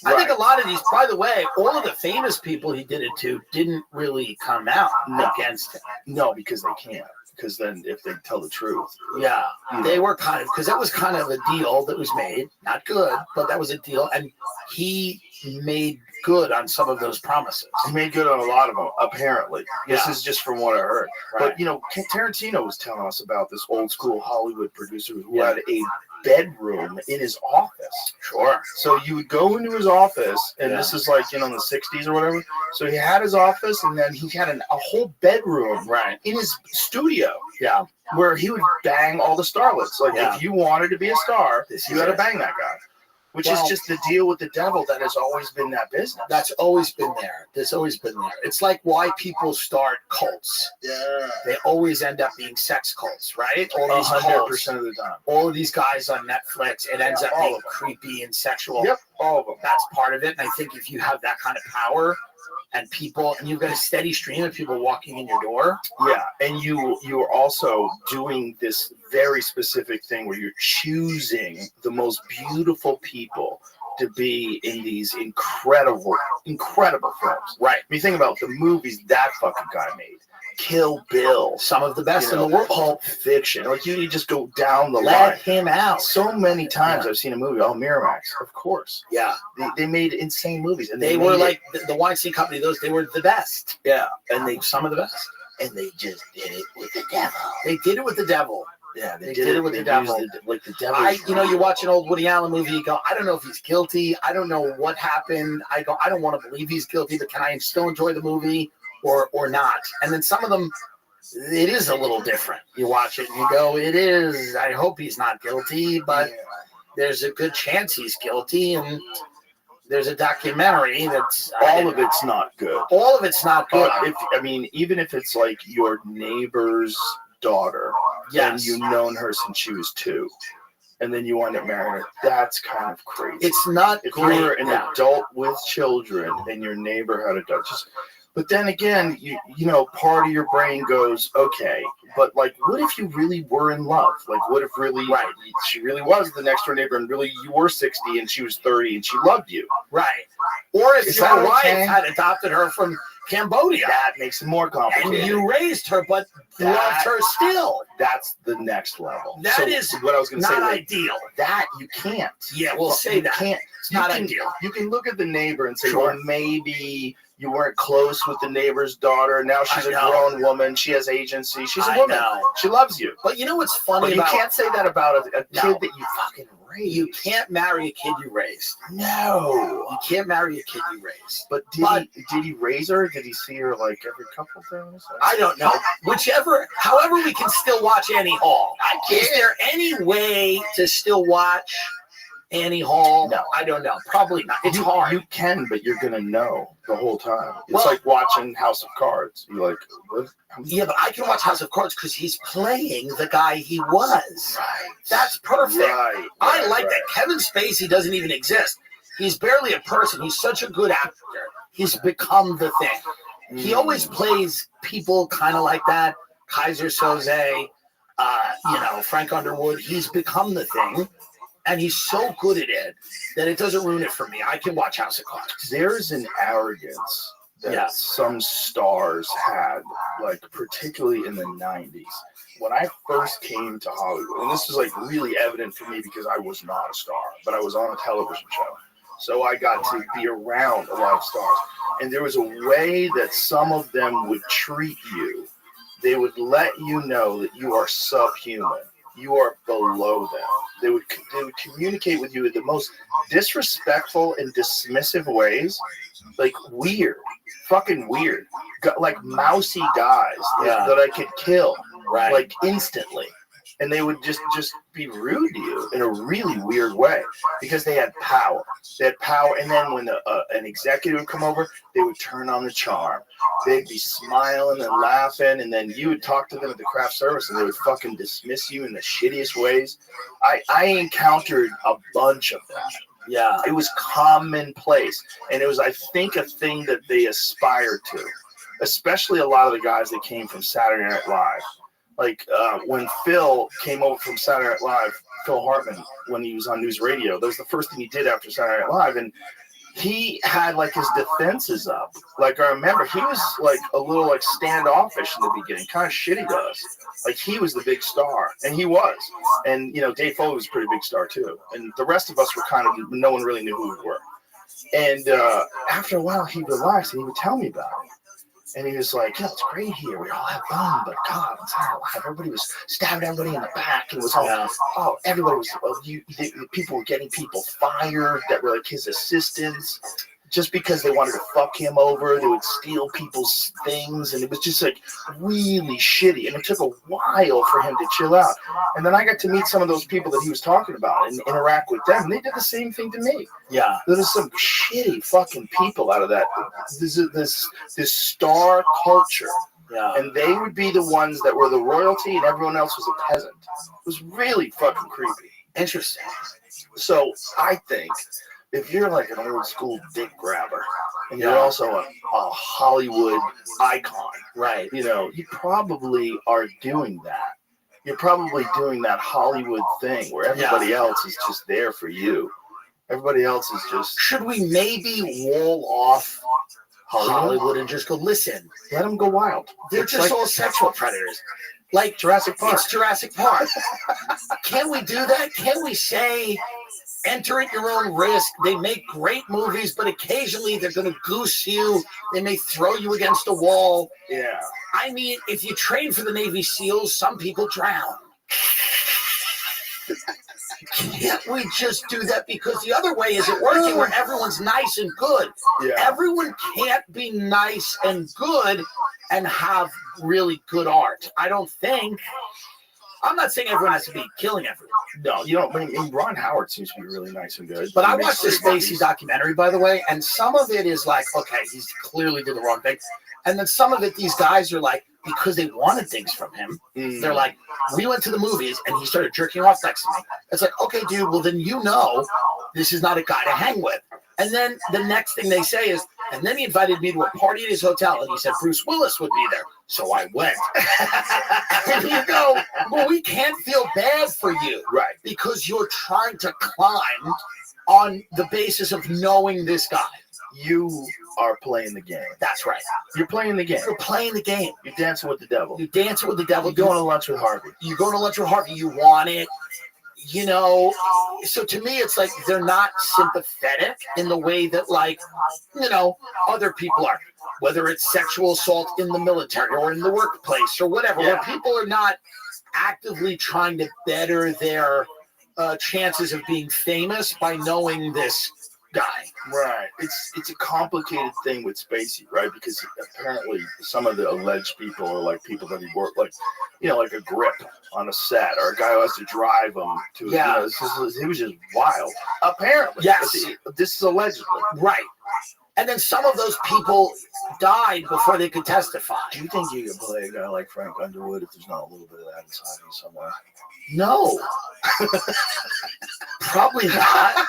I think a lot of these, by the way, all of the famous people he did it to didn't really come out against him. No, because they can't. Because then if they tell the truth. Yeah. They were kind of, because that was kind of a deal that was made. Not good, but that was a deal. And he made good on some of those promises. He made good on a lot of them, apparently. This is just from what I heard. Right. But, Tarantino was telling us about this old school Hollywood producer who had a bedroom in his office. Sure. So you would go into his office, and this is like, in the 60s or whatever. So he had his office, and then he had a whole bedroom in his studio. Yeah. Where he would bang all the starlets. Like, if you wanted to be a star, you had to bang that guy. Which is just the deal with the devil that has always been that business. That's always been there. That's always been there. It's like why people start cults. Yeah. They always end up being sex cults, right? All these 100% of the time. All of these guys on Netflix, it ends up being creepy and sexual. Yep, all of them. That's part of it. And I think if you have that kind of power and people, and you've got a steady stream of people walking in your door. Yeah, and you are also doing this very specific thing where you're choosing the most beautiful people to be in these incredible films. Right. I mean, think about the movies that fucking guy made. Kill Bill. Some of the best in the world. Pulp Fiction. Like, you just go down the line. Let him out. So many times I've seen a movie. Oh, Miramax, of course. Yeah. They made insane movies. And they were like the Weinstein Company. They were the best. Yeah. And some of the best. And they just did it with the devil. They did it with the devil. Yeah, they did it with the devil. Like the devil. You watch an old Woody Allen movie, you go, I don't know if he's guilty. I don't know what happened. I don't want to believe he's guilty, but can I still enjoy the movie or not? And then some of them, it is a little different. You watch it and you go, it is. I hope he's not guilty, but there's a good chance he's guilty. And there's a documentary that's all of it's not good. All of it's not good. Even if it's like your neighbor's daughter, and you've known her since she was 2, and then you wind up marrying her, that's kind of crazy. It's not if great. you were an adult with children and your neighbor had a daughter, just But then again, you know, part of your brain goes, okay, but like, what if you really were in love? Like, what if really, she really was the next door neighbor, and really you were 60 and she was 30 and she loved you, right? Or if Is your that wife okay? had adopted her from Cambodia, That makes it more complicated. and you raised her, but loved her still. That's the next level. That is what I was going to say. not like, ideal. that you can't. Yeah, we'll say you that. Can't. It's not can, ideal. You can look at the neighbor and say, Sure. well, maybe you weren't close with the neighbor's daughter. Now she's a grown woman. She has agency. She's a woman. She loves you. But you know what's funny But you about can't say that about a kid that you fucking raised. You can't marry a kid you raised. No. You can't marry a kid you raised. But did he raise her? Did he see her like every couple things? I don't know. However, we can still watch Annie Hall. Is there any way to still watch Annie Hall? No. I don't know. Probably not. It's hard. You can, but you're gonna know the whole time. It's like watching House of Cards. You're like, what? Yeah, but I can watch House of Cards because he's playing the guy he was. Right. That's perfect. Right. I like that. Kevin Spacey doesn't even exist. He's barely a person. He's such a good actor. He's become the thing. He always plays people kind of like that. Kaiser Soze, Frank Underwood. He's become the thing. And he's so good at it that it doesn't ruin it for me. I can watch House of Cards. There's an arrogance that some stars had, like particularly in the 90s. When I first came to Hollywood, and this was like really evident for me because I was not a star, but I was on a television show. So I got to be around a lot of stars. And there was a way that some of them would treat you. They would let you know that you are subhuman. You are below them. They would communicate with you in the most disrespectful and dismissive ways, like weird, fucking weird, like mousy guys that I could kill, like instantly, and they would just be rude to you in a really weird way because they had power. They had power, and then when an executive would come over, they would turn on the charm. They'd be smiling and laughing, and then you would talk to them at the craft service, and they would fucking dismiss you in the shittiest ways. I encountered a bunch of that. Yeah. It was commonplace, and it was, I think, a thing that they aspired to, especially a lot of the guys that came from Saturday Night Live. Like when Phil came over from Saturday Night Live, Phil Hartman, when he was on News Radio, that was the first thing he did after Saturday Night Live, and he had like his defenses up. Like I remember he was like a little like standoffish in the beginning, kind of shitty to us. Like he was the big star, and he was. And Dave Foley was a pretty big star too. And the rest of us were kind of, no one really knew who we were. And after a while he relaxed and he would tell me about it. And he was like, it's great here. We all have fun, but God, it's not alive. Everybody was stabbing everybody in the back. And it was all, everybody was, people were getting people fired that were like his assistants just because they wanted to fuck him over. They would steal people's things. And it was just like really shitty. And it took a while for him to chill out. And then I got to meet some of those people that he was talking about and interact with them. And they did the same thing to me. Yeah. There was some shitty fucking people out of that. This star culture. Yeah. And they would be the ones that were the royalty and everyone else was a peasant. It was really fucking creepy. Interesting. So I think if you're like an old school dick grabber and you're also a Hollywood icon, right? You probably are doing that. You're probably doing that Hollywood thing where everybody else is just there for you. Everybody else is just... Should we maybe wall off Hollywood and just go, listen, let them go wild? They're just all sexual predators. Like Jurassic Park. It's Jurassic Park. Can we do that? Can we say, enter at your own risk? They make great movies, but occasionally they're going to goose you. They may throw you against a wall. Yeah. I mean, if you train for the Navy SEALs, some people drown. Can't we just do that? Because the other way isn't working where everyone's nice and good. Yeah. Everyone can't be nice and good and have really good art. I don't think. I'm not saying everyone has to be killing everyone. No, you don't. I mean, Ron Howard seems to be really nice and good. But I watched the Spacey documentary, by the way, and some of it is like, okay, he's clearly did the wrong thing. And then some of it, these guys are like, because they wanted things from him, they're like, we went to the movies and he started jerking off next to me. It's like, okay, dude, well then this is not a guy to hang with. And then the next thing they say is, And then he invited me to a party at his hotel, and he said Bruce Willis would be there. So I went. And you go, well, we can't feel bad for you. Right. Because you're trying to climb on the basis of knowing this guy. You are playing the game. That's right. You're playing the game. You're playing the game. You're dancing with the devil. You're dancing with the devil. You're going to lunch with Harvey. You go to lunch with Harvey. You want it. You know, so to me, it's like they're not sympathetic in the way that, like, you know, other people are, whether it's sexual assault in the military or in the workplace or whatever, where people are not actively trying to better their chances of being famous by knowing this guy. Right. It's a complicated thing with Spacey, right? Because apparently some of the alleged people are like people that he worked, like, you know, like a grip on a set, or a guy who has to drive him to. Yeah. You know, he was just wild. Apparently. Yes. This is allegedly. Right. And then some of those people died before they could testify. Do you think you could play a guy like Frank Underwood if there's not a little bit of that inside you somewhere? No. Probably not.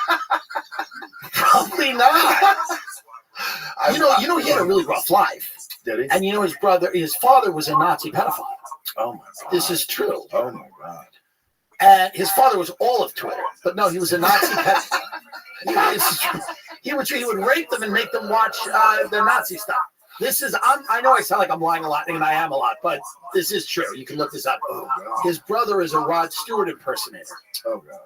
Probably not. You know, he had a really rough life. Did he? And you know, his father was a Nazi pedophile. Oh my God. This is true. Oh my God. And his father was all of Twitter, but no, he was a Nazi pedophile. He would rape them and make them watch the Nazi stuff. This is, I know I sound like I'm lying a lot, and I am a lot, but this is true. You can look this up. Oh, God. His brother is a Rod Stewart impersonator. Oh, God.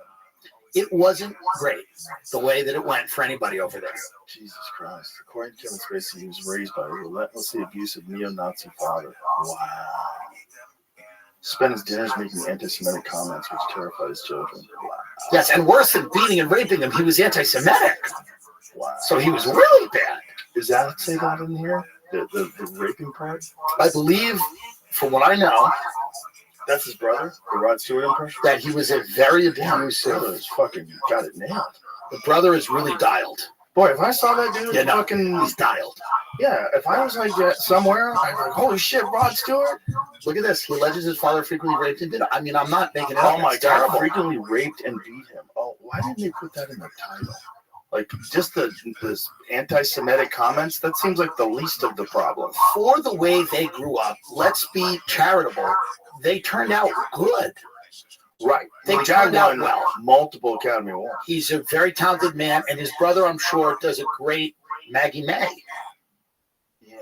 It wasn't great the way that it went for anybody over there. Jesus Christ. According to Kevin Spacey, he was raised by a relentlessly abusive neo-Nazi father. Wow. Spent his dinners making anti-Semitic comments which terrified his children. Wow. Yes, and worse than beating and raping them, he was anti-Semitic. Wow. So he was really bad. Is that say that in here? The raping part? I believe, from what I know, that's his brother, the Rod Stewart impression? that he was a very Damn, his abusive. brother is fucking got it nailed. The brother is really dialed. Boy, if I saw that dude He's dialed. yeah, if I was like somewhere, I'd be like, holy shit, Rod Stewart. Look at this. He alleges his father frequently raped and did it. I mean, I'm not making it Oh up. my It's God, terrible. frequently raped and beat him. Oh, why didn't they put that in the title? Like, just the anti-Semitic comments, that seems like the least of the problem. For the way they grew up, let's be charitable. They turned out good. Right. They The guy turned out won well. multiple Academy Awards. He's a very talented man, and his brother, I'm sure, does a great Maggie May. Yeah.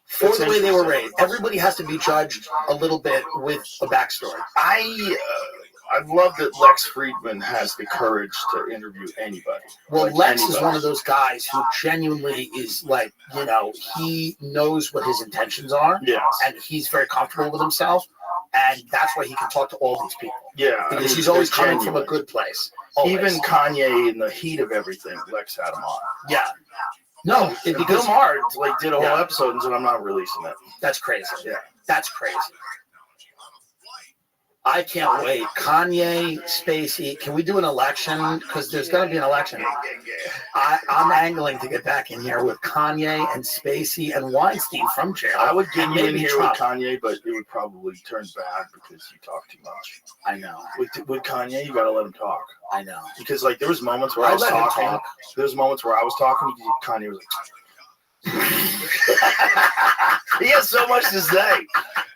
For That's the way they were interesting. raised, everybody has to be judged a little bit with a backstory. I love that Lex Friedman has the courage to interview anybody. Well, Like Lex is anybody. one of those guys who genuinely is like, you know, he knows what his intentions are, Yes. and he's very comfortable with himself, and that's why he can talk to all these people. Yeah. Because I mean, he's always they're coming from a genuine. good place. Always. Even Kanye, in the heat of everything, Lex had him on. Yeah. No, Bill because Maher like did a whole Yeah. episode and said, "I'm not releasing it." that's crazy. Yeah. That's crazy. I can't wait. Kanye, Spacey, can we do an election? Because there's going to be an election. I'm angling to get back in here with Kanye and Spacey and Weinstein from jail. I would get And you in maybe here Trump. with Kanye, but it would probably turn bad because you talk too much. I know. With Kanye, you gotta let him talk I know. because like there was moments where I I'll was let him talking. talk. There was moments where I was talking. Kanye was like, he has so much to say.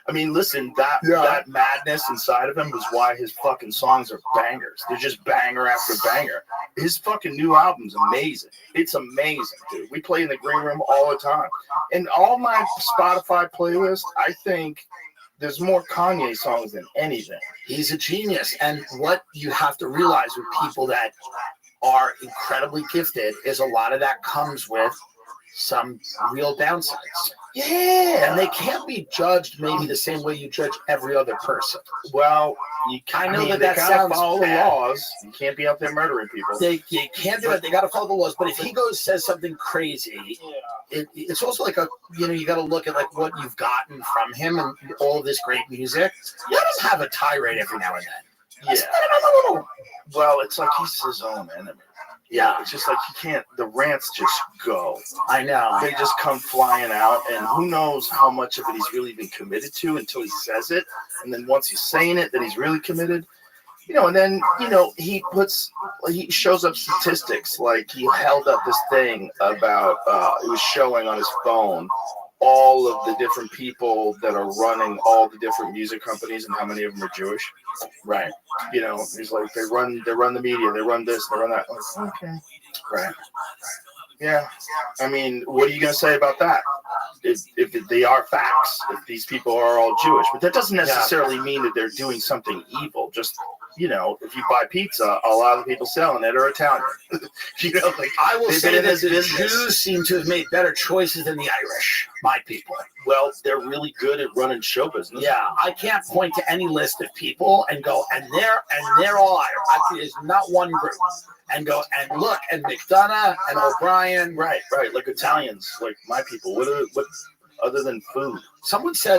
I mean, listen, that madness inside of him is why his fucking songs are bangers. They're just banger after banger. His fucking new album's amazing. It's amazing, dude. We play in the green room all the time. And all my Spotify playlist, I think there's more Kanye songs than anything. He's a genius. And what you have to realize with people that are incredibly gifted is a lot of that comes with some real downsides. Yeah. And they can't be judged maybe the same way you judge every other person. Well, I know they that gotta sounds follow bad. the laws. You can't be out there murdering people. You can't do it. They got to follow the laws. But if he says something crazy, it's also like you got to look at like what you've gotten from him and all of this great music. Let him have a tirade every now and then. Yeah. Well, it's like he's his own enemy. Yeah. It's just like he can't. The rants just go. I know. They just come flying out, and who knows how much of it he's really been committed to until he says it, and then once he's saying it, then he's really committed. And then he shows up statistics, like he held up this thing about it was showing on his phone all of the different people that are running all the different music companies and how many of them are Jewish. Right. He's like, they run the media, they run this, they run that. Like, okay. Right. Yeah. I mean, what are you going to say about that? If they are facts, if these people are all Jewish, but that doesn't necessarily mean that they're doing something evil. Just, if you buy pizza, a lot of the people selling it are Italian. I will say that the Jews seem to have made better choices than the Irish, my people. Well, they're really good at running show business. Yeah, I can't point to any list of people and go, and they're all Irish. There's not one group. And go and look, and McDonough and O'Brien. Right, like Italians, like my people. What other than food? Someone said,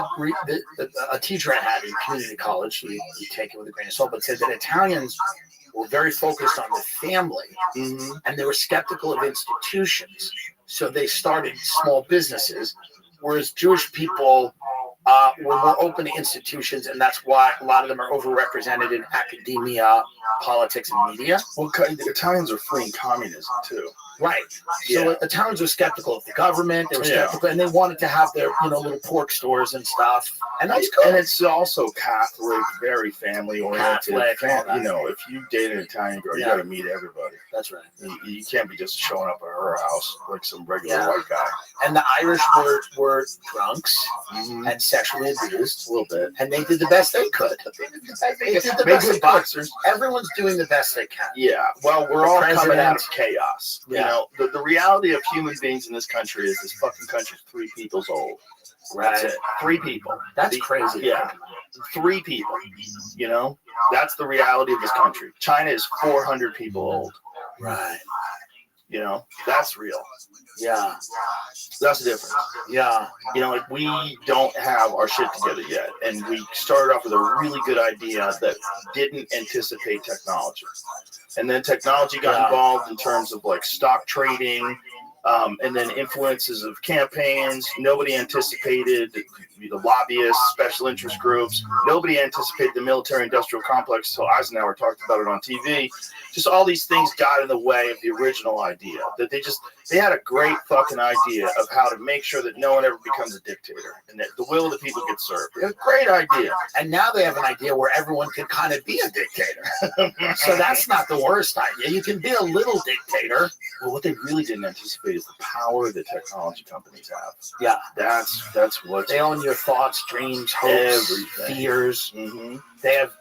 a teacher I had in community college, you take it with a grain of salt, but said that Italians were very focused on the family, and they were skeptical of institutions. So they started small businesses, whereas Jewish people were more open to institutions, and that's why a lot of them are overrepresented in academia, politics, and media. Well, the Italians are fleeing communism too. Right. So Italians were skeptical of the government. They were skeptical, and they wanted to have their little pork stores and stuff. And that's good. And it's also Catholic, very family oriented. If you date an Italian girl, you got to meet everybody. That's right. You can't be just showing up at her house like some regular white guy. And the Irish were drunks and sexually abused a little bit, and they did the best they could. They did the best they could. Boxers. Everyone's doing the best they can. Yeah. Well, we're all coming out of chaos. Yeah. The reality of human beings in this country is this fucking country's 3 people's old. Right. That's it. 3 people. That's crazy. Yeah. 3 people. That's the reality of this country. China is 400 people old. Right. That's real. Yeah. That's the difference. Yeah. We don't have our shit together yet. And we started off with a really good idea that didn't anticipate technology. And then technology got involved in terms of like stock trading, and then influences of campaigns. Nobody anticipated the lobbyists, special interest groups. Nobody anticipated the military-industrial complex until Eisenhower talked about it on TV. Just all these things got in the way of the original idea. That they had a great fucking idea of how to make sure that no one ever becomes a dictator and that the will of the people gets served. It's a great idea. And now they have an idea where everyone can kind of be a dictator. So that's not the worst idea. You can be a little dictator. Well, what they really didn't anticipate is the power that technology companies have. Yeah. That's what they own your thoughts, dreams, hopes, fears. They have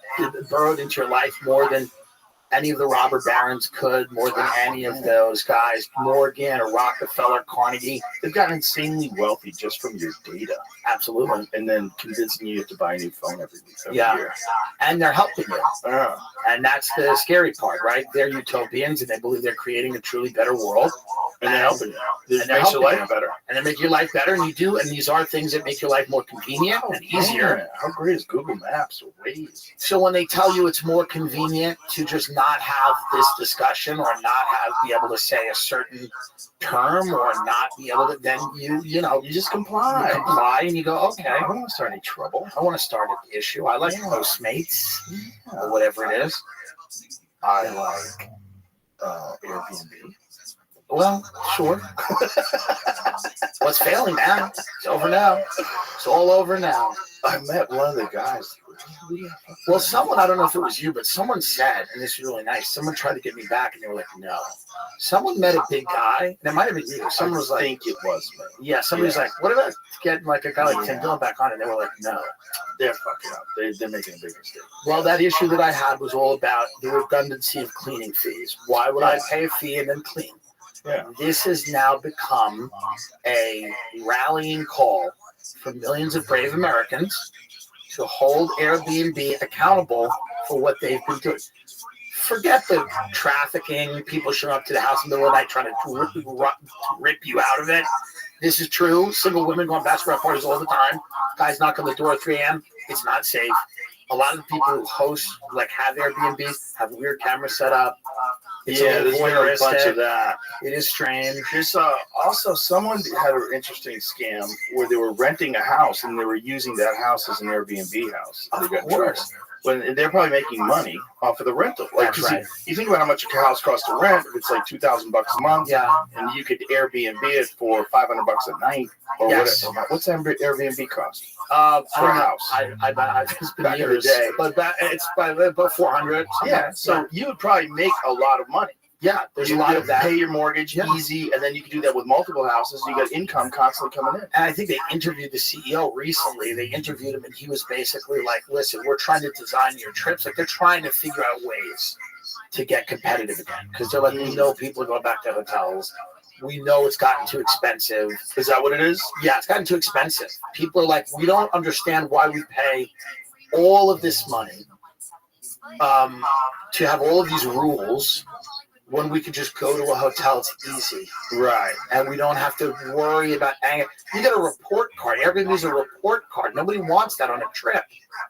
burrowed into your life more than any of the robber barons could, more than any of those guys, Morgan or Rockefeller, Carnegie. They've gotten insanely wealthy just from your data. Absolutely. And then convincing you have to buy a new phone every year. And they're helping you. And that's the scary part, right? They're utopians, and they believe they're creating a truly better world. And they're helping you. It makes your life better. And they make your life better, and you do. And these are things that make your life more convenient and easier. Yeah. How great is Google Maps or Waze? So when they tell you it's more convenient to just not have this discussion or not be able to say a certain term or not be able to, then you just comply. You comply and you go, okay. I don't want to start any trouble. I want to start an issue. I like Postmates or whatever it is. I like Airbnb. Well, sure. What's failing now? It's over now. It's all over now. I met one of the guys. Well, someone, I don't know if it was you, but someone said, and this is really nice, someone tried to get me back, and they were like, no. Someone met a big guy, and it might have been you. Someone was like, I think it was me. Yeah, somebody was like, what about getting like a guy like Tim Dillon back on? And they were like, no. They're fucking up. They're making a big mistake. Well, that issue that I had was all about the redundancy of cleaning fees. Why would I pay a fee and then clean? Yeah. This has now become a rallying call for millions of brave Americans to hold Airbnb accountable for what they've been doing. Forget the trafficking, people showing up to the house in the middle of the night trying to rip you out of it. This is true. Single women go on bachelorette parties all the time. Guys knock on the door at 3 a.m. It's not safe. A lot of the people who host, have Airbnb, have weird cameras set up. There's been a bunch of that. It is strange. There's also someone had an interesting scam where they were renting a house and they were using that house as an Airbnb house. Of course. when they're probably making money off of the rental. Like, That's right. you think about how much a house costs to rent. If it's like $2,000 a month, Yeah. and you could Airbnb it for $500 a night, or Yes. whatever. What's Airbnb cost? I For a don't know. house. It's been Back in the years, day. but it's by about 400. Yeah, so you would probably make a lot of money. Yeah, there's You a lot could of that. Pay your mortgage easy, and then you can do that with multiple houses. You got income constantly coming in. And I think they interviewed the CEO recently. They interviewed him, and he was basically like, listen, we're trying to design your trips. Like, they're trying to figure out ways to get competitive again. Because they're like, we know people are going back to hotels. We know it's gotten too expensive. Is that what it is? Yeah, it's gotten too expensive. People are like, we don't understand why we pay all of this money to have all of these rules when we could just go to a hotel. It's easy. Right. And we don't have to worry about anger. You get a report card. Everybody needs a report card. Nobody wants that on a trip.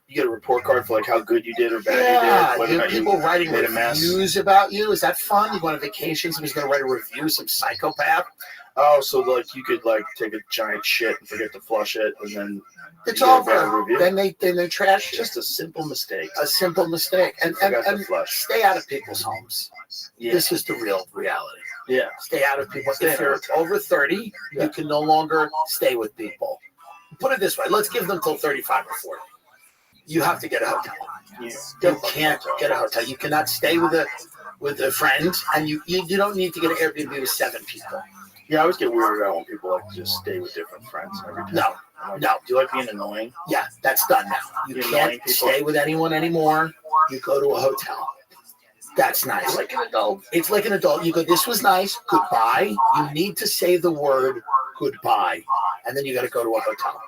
You get a report card for like how good you did or bad Yeah, you did. you have people writing made a mess. reviews about you. Is that fun? You go on a vacation, somebody's going to write a review, some psychopath. Oh, so like you could like take a giant shit and forget to flush it, and then It's you get a bad over. review. Then they trash you. Just a simple mistake. A simple mistake. And Forgot to flush. stay out of people's homes. Yeah. This is the real reality. Yeah. Stay out of people. Stay If out you're of over 30, Yeah. you can no longer stay with people. Put it this way. Let's give them till 35 or 40. You have to get a hotel. Yeah. You can't get a hotel. You cannot stay with a friend, and you don't need to get an Airbnb with 7 people. Yeah, I always get weirded out when people like to just stay with different friends every time. No. I'm like, No. Do you like being annoying? Yeah, that's done now. You You're can't annoying people. stay with anyone anymore. You go to a hotel. That's nice. Like an adult. It's like an adult. You go, this was nice. Goodbye. You need to say the word goodbye, and then you got to go to a hotel.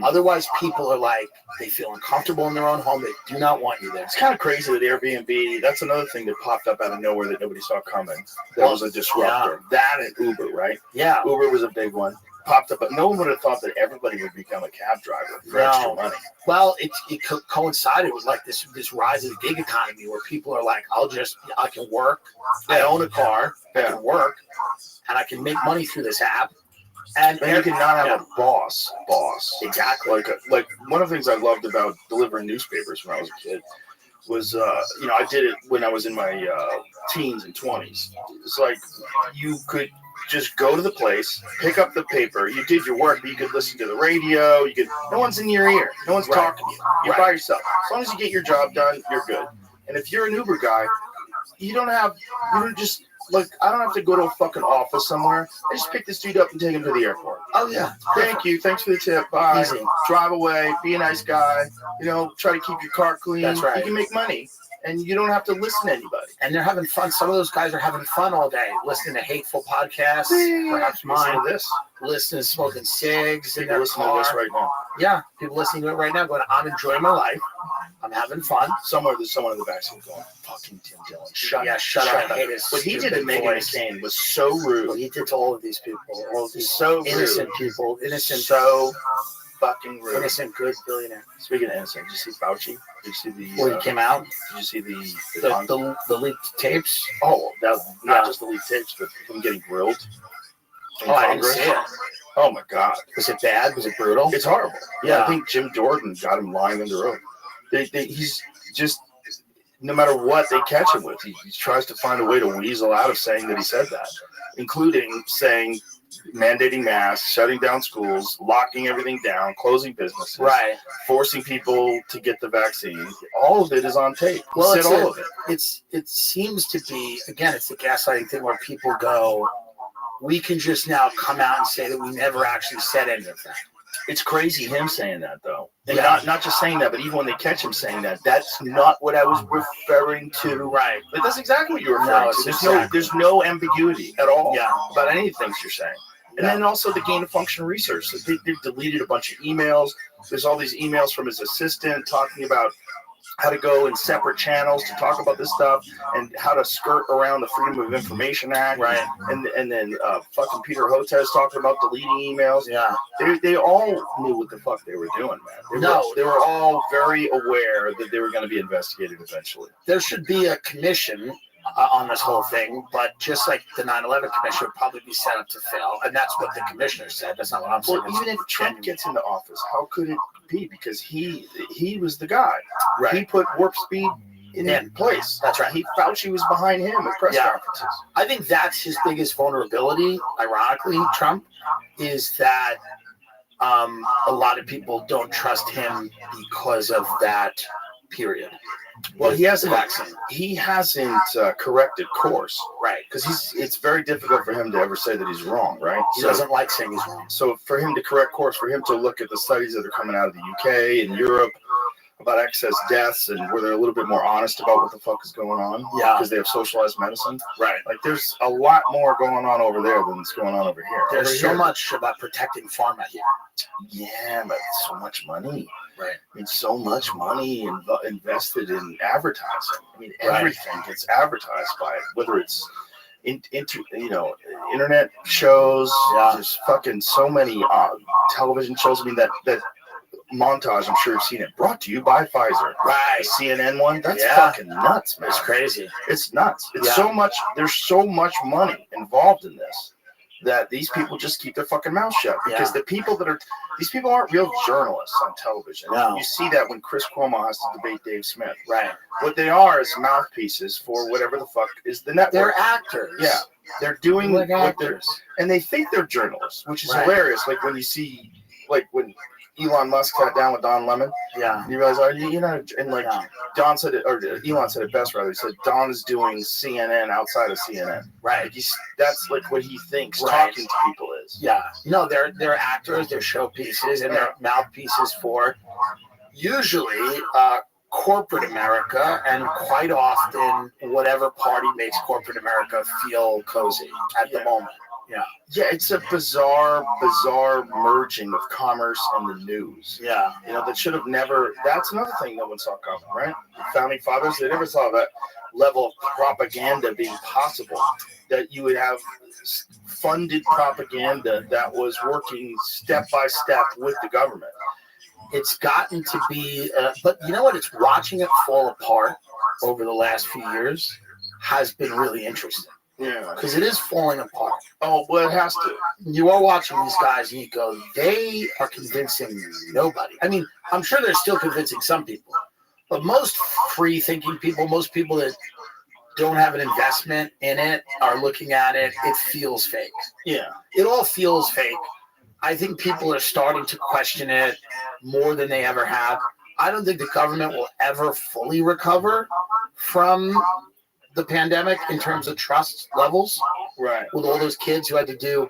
Otherwise, people are like, they feel uncomfortable in their own home. They do not want you there. It's kind of crazy that Airbnb, that's another thing that popped up out of nowhere that nobody saw coming. That was a disruptor. That and Uber, right? Yeah. Uber was a big one. Popped up, but no one would have thought that everybody would become a cab driver for No. extra money. Well, it coincided with like this rise of the gig economy where people are like, I can work. I own a car. I can work, and I can make money through this app. And you cannot have a boss. Exactly. Like one of the things I loved about delivering newspapers when I was a kid was, I did it when I was in my teens and 20s. It's like you could just go to the place, pick up the paper. You did your work, but you could listen to the radio. No one's in your ear. No one's talking to you. You're by yourself. As long as you get your job done, you're good. And if you're an Uber guy, you don't just. Like, I don't have to go to a fucking office somewhere. I just pick this dude up and take him to the airport. Oh, yeah. Thank you. Thanks for the tip. Bye. Easy. Drive away. Be a nice guy. Try to keep your car clean. That's right. You can make money. And you don't have to listen to anybody. And they're having fun. Some of those guys are having fun all day, listening to hateful podcasts, perhaps mine. Listen to this. Listening to smoking cigs in People their listening car. to this right now. Yeah, people listening to it right now going, I'm enjoying my life. I'm having fun. There's someone in the backseat going, fucking Tim Dillon. Shut up. up. I hate his What he did stupid to Megan voice. McCain was so rude. What he did to all of these people, all of these So innocent rude. people, innocent, So fucking rude. innocent, good billionaire. Speaking of innocent, did you see Fauci? Did you see the? Where he came out, Did you see the the leaked tapes. Oh, that not just the leaked tapes, but him getting grilled in I didn't Congress. see it. Oh my God, Was it bad? Was it brutal? it's horrible. Yeah, Yeah. I think Jim Jordan got him lying in the road. He's just, no matter what they catch him with, he tries to find a way to weasel out of saying that he said that, including saying mandating masks, shutting down schools, locking everything down, closing businesses, Right. forcing people to get the vaccine. All of it is on tape. He Well, said all of it. it seems to be, again, it's the gaslighting thing where people go, we can just now come out and say that we never actually said any of that. It's crazy him saying that, though. And Yeah. not just saying that, but even when they catch him saying that, that's not what I was referring to. Right. But that's exactly what you're referring No, to. it's There's no ambiguity at all Yeah. about any of the things you're saying. And then also the gain of function research. So they've deleted a bunch of emails. There's all these emails from his assistant talking about how to go in separate channels to talk about this stuff and how to skirt around the Freedom of Information Act. Right. And then fucking Peter Hotez talking about deleting emails. Yeah. They all knew what the fuck they were doing, man. They were all very aware that they were going to be investigated eventually. There should be a commission on this whole thing, but just like the 9/11 commission would probably be set up to fail, and that's what the commissioner said. That's not what I'm saying. Well, even if Trump gets into office, how could it GOP because he was the guy. Right. He put warp speed in place. That's right. Fauci was behind him at press conferences. I think that's his biggest vulnerability, ironically, Trump, is that a lot of people don't trust him because of that period. Well, he hasn't corrected course, right? Because it's very difficult for him to ever say that he's wrong, right? He doesn't like saying he's wrong. So for him to correct course, for him to look at the studies that are coming out of the UK and Europe about excess deaths and where they're a little bit more honest about what the fuck is going on, because they have socialized medicine, right? Like there's a lot more going on over there than is going on over here. There's so much about protecting pharma here. Yeah, but so much money. Right. I mean, so much money invested in advertising. I mean, everything gets advertised by it, whether it's internet shows. There's fucking so many television shows. I mean, that montage, I'm sure you've seen it, brought to you by Pfizer. Right. The CNN one. That's fucking nuts, man. It's crazy. It's nuts. It's so much. There's so much money involved in this that these people just keep their fucking mouth shut because these people aren't real journalists on television. No. You see that when Chris Cuomo has to debate Dave Smith. Right. What they are is mouthpieces for whatever the fuck is the network. They're actors. Yeah. They're doing like what actors. and they think they're journalists, which is hilarious. Like when you see, like when Elon Musk sat down with Don Lemon. Yeah. And you realize, Don said it, or Elon said it best, rather. He said, Don is doing CNN outside of CNN. Right. That's like what he thinks talking to people is. Yeah. No, they're actors, they're showpieces, and they're mouthpieces for usually corporate America, and quite often whatever party makes corporate America feel cozy at the moment. Yeah, it's a bizarre merging of commerce and the news. Yeah. That should have never. That's another thing no one saw coming, right? The founding fathers, they never saw that level of propaganda being possible. That you would have funded propaganda that was working step by step with the government. It's gotten to be, but you know what? It's watching it fall apart over the last few years has been really interesting. Yeah, because it is falling apart. Oh, well, it has to. You are watching these guys and you go, they are convincing nobody. I mean, I'm sure they're still convincing some people, but most free-thinking people, most people that don't have an investment in it are looking at it, it feels fake. Yeah. It all feels fake. I think people are starting to question it more than they ever have. I don't think the government will ever fully recover from the pandemic in terms of trust levels, right? With all those kids who had to do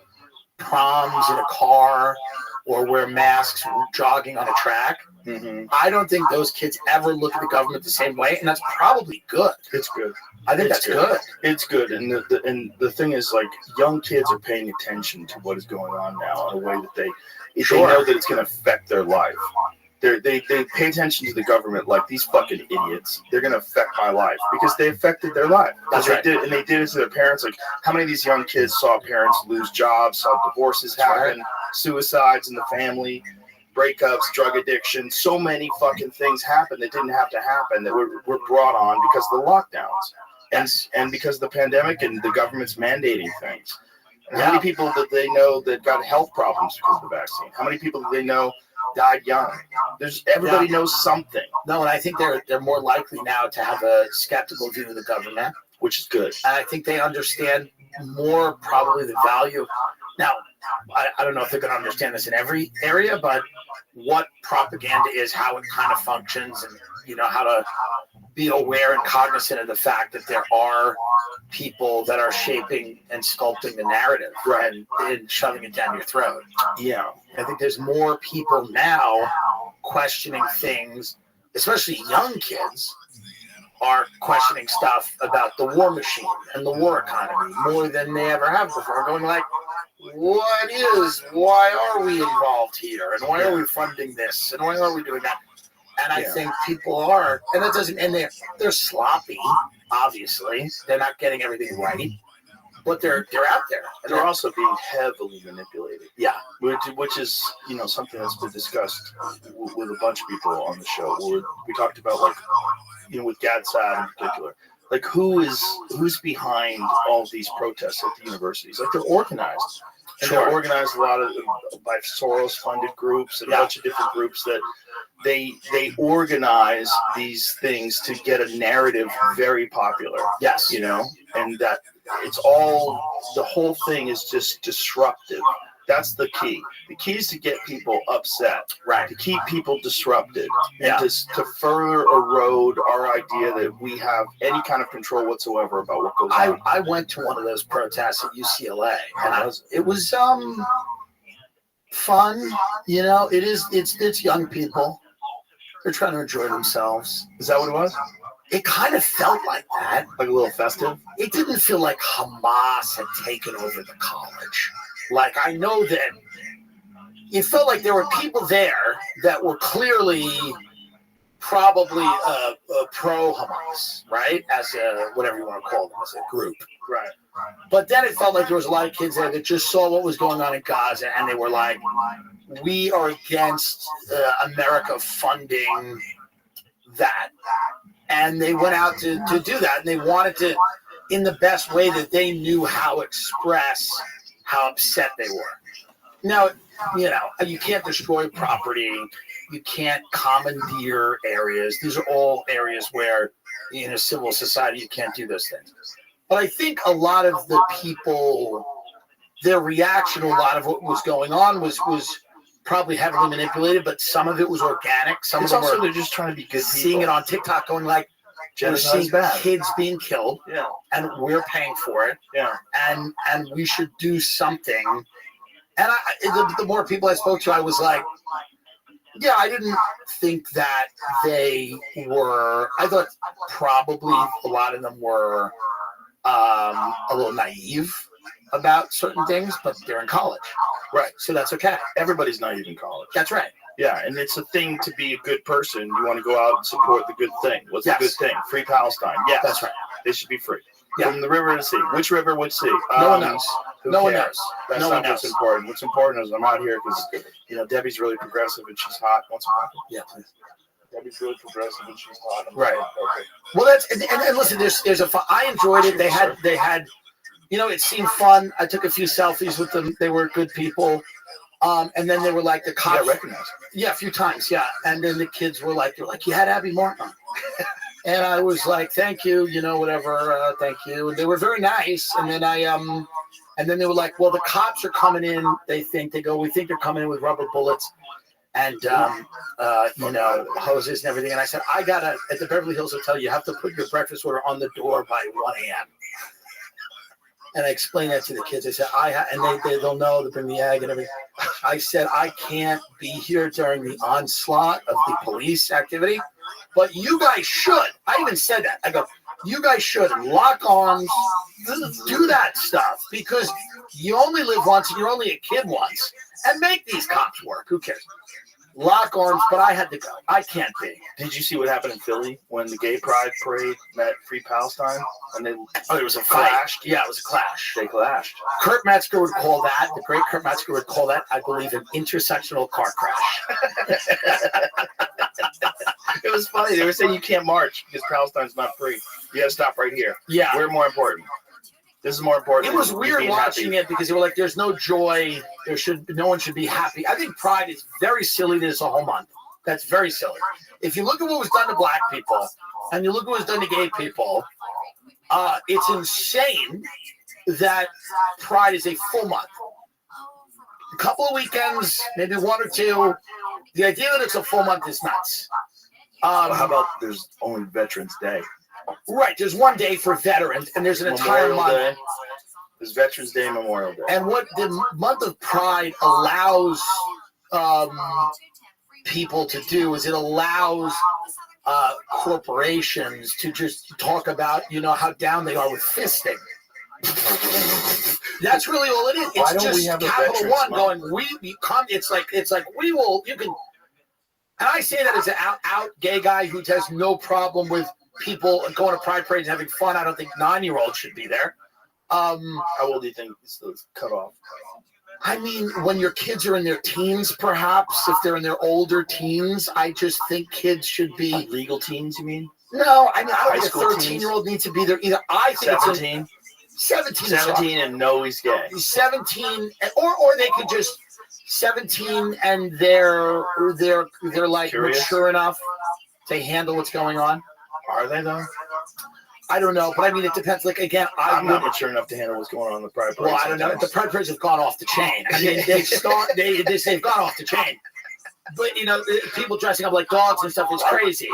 proms in a car or wear masks jogging on a track. Mm-hmm. I don't think those kids ever look at the government the same way, and that's probably good. It's good. I think that's good. It's good, and the thing is, like, young kids are paying attention to what is going on now in a way that they know that it's going to affect their life. They pay attention to the government like these fucking idiots. They're going to affect my life because they affected their life. That's right. They did it to their parents. Like, how many of these young kids saw parents lose jobs, saw divorces happen, suicides in the family, breakups, drug addiction? So many fucking things happened that didn't have to happen that were brought on because of the lockdowns and because of the pandemic and the government's mandating things. And how many people did they know that got health problems because of the vaccine? How many people did they know died young? Everybody knows something. No, and I think they're more likely now to have a skeptical view of the government, which is good. And I think they understand more probably the value. Now, I don't know if they're going to understand this in every area, but what propaganda is, how it kind of functions, and how to be aware and cognizant of the fact that there are people that are shaping and sculpting the narrative, right, and shoving it down your throat. Yeah. I think there's more people now questioning things, especially young kids are questioning stuff about the war machine and the war economy more than they ever have before, going like, why are we involved here? And why are we funding this? And why are we doing that? And I think people are, and that doesn't, and they're sloppy, obviously. They're not getting everything right, but they're out there. And they're also being heavily manipulated. Yeah. Which is, something that's been discussed with a bunch of people on the show. We talked about, like, with Gad Saad in particular. Like, who's behind all these protests at the universities? Like, they're organized. And they're organized a lot by Soros-funded groups and a bunch of different groups that they organize these things to get a narrative very popular. Yes. You know, and that it's all, the whole thing is just disruptive. That's the key. The key is to get people upset, right? To keep people disrupted, yeah. and to further erode our idea that we have any kind of control whatsoever about what goes on. I went to one of those protests at UCLA, and it was fun. You know, it's young people. They're trying to enjoy themselves. Is that what it was? It kind of felt like that. Like a little festive? It didn't feel like Hamas had taken over the college. Like, I know that it felt like there were people there that were clearly probably pro-Hamas, right? As a, whatever you want to call them, as a group. Right. But then it felt like there was a lot of kids there that just saw what was going on in Gaza, and they were like, we are against America funding that. And they went out to do that, and they wanted to, in the best way that they knew how, express how upset they were. Now, you know, you can't destroy property. You can't commandeer areas. These are all areas where, in a civil society, you can't do those things. But I think a lot of the people, their reaction to a lot of what was going on was probably heavily manipulated, but some of it was organic. Some it's of them also were they're just trying to be good seeing people. it on TikTok, going like, we're seeing kids being killed, yeah, and we're paying for it, yeah, and we should do something. And the more people I spoke to, I was like, yeah, I didn't think that they were. I thought probably a lot of them were a little naive about certain things, but they're in college, right? So that's okay. Everybody's naive in college. That's right. Yeah, and it's a thing to be a good person. You want to go out and support the good thing. What's the good thing? Free Palestine. Yes, that's right. They should be free. Yeah. From the river to the sea. Which river, which sea? No one knows. No one knows. That's no not one knows. what's important. What's important is I'm out here because, you know, Debbie's really progressive and she's hot. What's important? Yeah, please. Debbie's really progressive and she's hot. Right. Okay. Well, that's and listen. There's a fun. I enjoyed it. They had, you know, it seemed fun. I took a few selfies with them. They were good people. And then they were like, the cops. You got recognized. Yeah, a few times. Yeah. And then the kids were like, they're like, you had Abby Martin on. And I was like, thank you, you know, whatever, thank you. And they were very nice. And then and then they were like, well, the cops are coming in. We think they're coming in with rubber bullets and, you know, hoses and everything. And I said, at the Beverly Hills Hotel, you have to put your breakfast order on the door by 1 a.m. And I explained that to the kids. I said, they'll know to bring the egg and everything. I said, I can't be here during the onslaught of the police activity, but you guys should. I even said that. I go, you guys should lock arms, do that stuff, because you only live once and you're only a kid once, and make these cops work. Who cares? Lock arms, but I had to go. I can't be. Did you see what happened in Philly when the Gay Pride Parade met Free Palestine? And there was a clash. Yeah, it was a clash. They clashed. Kurt Metzger would call that, the great Kurt Metzger would call that, I believe, an intersectional car crash. It was funny. They were saying you can't march because Palestine's not free. You got to stop right here. Yeah. We're more important. This is more important. It was weird watching it because they were like, there's no joy. No one should be happy. I think Pride is very silly. There's a whole month. That's very silly. If you look at what was done to black people and you look at what was done to gay people, it's insane that Pride is a full month. A couple of weekends, maybe one or two. The idea that it's a full month is nuts. Well, how about there's only Veterans Day? Right, there's one day for veterans, and there's an entire month. Day. There's Veterans Day, Memorial Day. And what the month of Pride allows people to do is it allows corporations to just talk about, you know, how down they are with fisting. That's really all it is. It's just Capital One going, it's like we will, you can, and I say that as an out gay guy who has no problem with people going to Pride parades and having fun. I don't think 9-year-olds should be there. How old do you think it's the cutoff? I mean, when your kids are in their teens, perhaps. If they're in their older teens, I just think kids should be... Like legal teens, you mean? No, I mean, I don't think a 13-year-old needs to be there either. I think 17? It's 17 and know he's gay. 17, or they could just... 17 and they're like Curious? mature enough to handle what's going on. Are they though? I don't know, but I mean, it depends. Like again, I'm not mature enough to handle what's going on in the pride parade. Well, I don't know. The pride parades have gone off the chain. I mean, they've gone off the chain. But you know, people dressing up like dogs and stuff is crazy.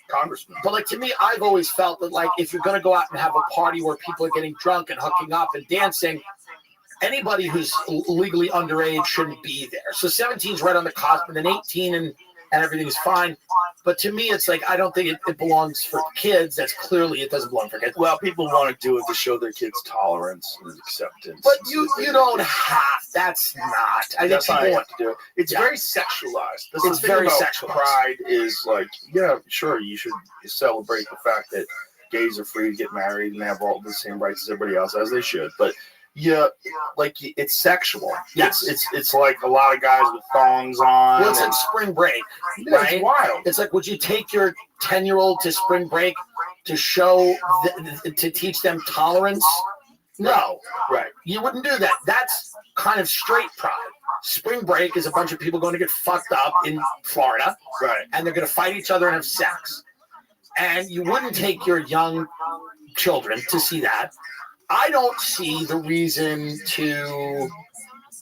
Congressman. But like to me, I've always felt that like if you're gonna go out and have a party where people are getting drunk and hooking up and dancing, anybody who's legally underage shouldn't be there. So 17 is right on the cusp, and then 18 and everything's fine. But to me, it's like I don't think it belongs for kids. That's clearly it doesn't belong for kids. Well, people want to do it to show their kids tolerance and acceptance. But you don't have. That's not. I That's think not people what to do. It's very sexualized. That's It's the thing very about sexualized. Pride is like, yeah, sure, you should celebrate the fact that gays are free to get married and have all the same rights as everybody else, as they should. But yeah, like it's sexual. Yes. It's like a lot of guys with thongs on. Well, it's like spring break, Yeah, right? It's wild. It's like, would you take your 10-year-old to spring break to show, to teach them tolerance? No, Right. you wouldn't do that. That's kind of straight pride. Spring break is a bunch of people going to get fucked up in Florida, Right. and they're going to fight each other and have sex. And you wouldn't take your young children to see that. I don't see the reason to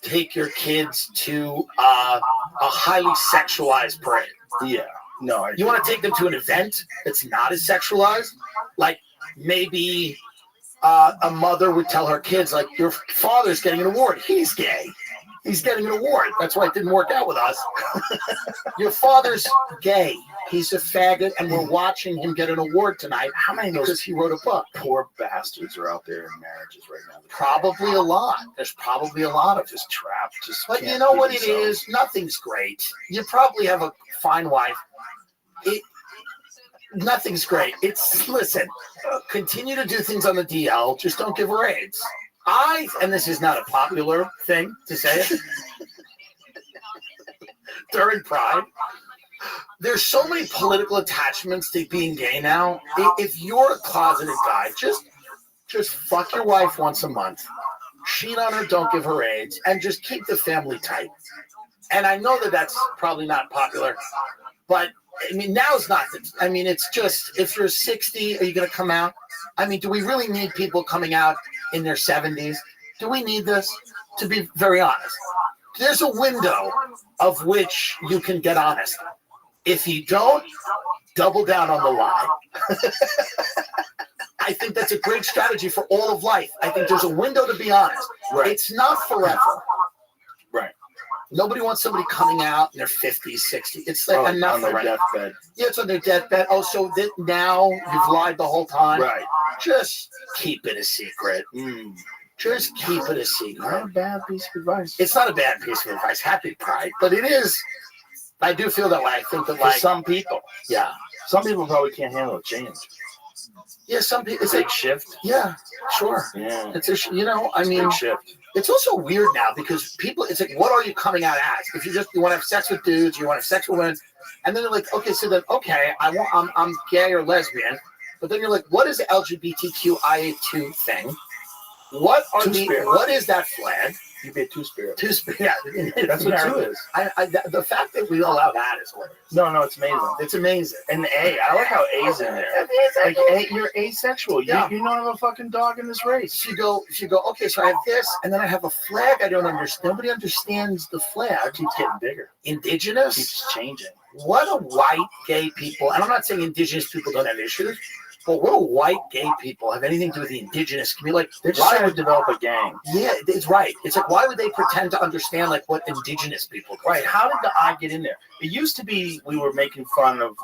take your kids to a highly sexualized parade. Yeah. No, You want to take them to an event that's not as sexualized? Like maybe a mother would tell her kids, like, your father's getting an award. He's gay. He's getting an award. That's why it didn't work out with us. Your father's gay. He's a faggot, and we're watching him get an award tonight. How many of those Because he wrote a book. poor bastards are out there in marriages right now? Probably a lot. There's probably a lot of Just trapped. Just But can't you know keep what it themselves. is? Nothing's great. You probably have a fine wife. Nothing's great. Listen, continue to do things on the DL. Just don't give her AIDS. And this is not a popular thing to say it, during Pride, there's so many political attachments to being gay now. If you're a closeted guy, just fuck your wife once a month, cheat on her, don't give her AIDS, and just keep the family tight. And I know that that's probably not popular, but I mean, now's not. I mean, it's just, if you're 60, are you going to come out? I mean, do we really need people coming out in their 70s? Do we need this? To be very honest, there's a window of which you can get honest. If you don't, double down on the lie. I think that's a great strategy for all of life. I think there's a window to be honest. Right. It's not forever. Right. Nobody wants somebody coming out in their 50s, 60s. It's like enough on their already. deathbed. Yeah, it's on their deathbed. Oh, so that now you've lied the whole time? Right. Just keep it a secret. Mm. Just keep it a Not a secret. bad piece of advice. It's not a bad piece of advice. Happy Pride. But it is. I do feel that way. I think that, For like, some people. yeah. Some people probably can't handle a change. Yeah, some people. It's Big like, shift. yeah, sure. Yeah. It's I mean, Big shift. it's also weird now because people, it's like, what are you coming out as? If you want to have sex with dudes, you want to have sex with women, and then they're like, okay, so then, okay, I'm gay or lesbian, but then you're like, what is the LGBTQIA2 thing? What is that flag? You be a two-spirit. Two-spirit. Yeah, That's what two is. The fact that we allow that is hilarious. No, it's amazing. It's amazing. And A, I like how A's in there. Like A, you're asexual. Yeah. You don't have a fucking dog in this race. You go, okay, so I have this, and then I have a flag I don't understand. Nobody understands the flag. It keeps getting bigger. Indigenous? Keeps changing. What a white gay people, and I'm not saying indigenous people don't have issues, but what do white gay people have anything to do with the indigenous community? Like, They're just trying to develop a gang. Yeah, it's right. It's like, why would they pretend to understand like what indigenous people do? Right. How did the I get in there? It used to be we were making fun of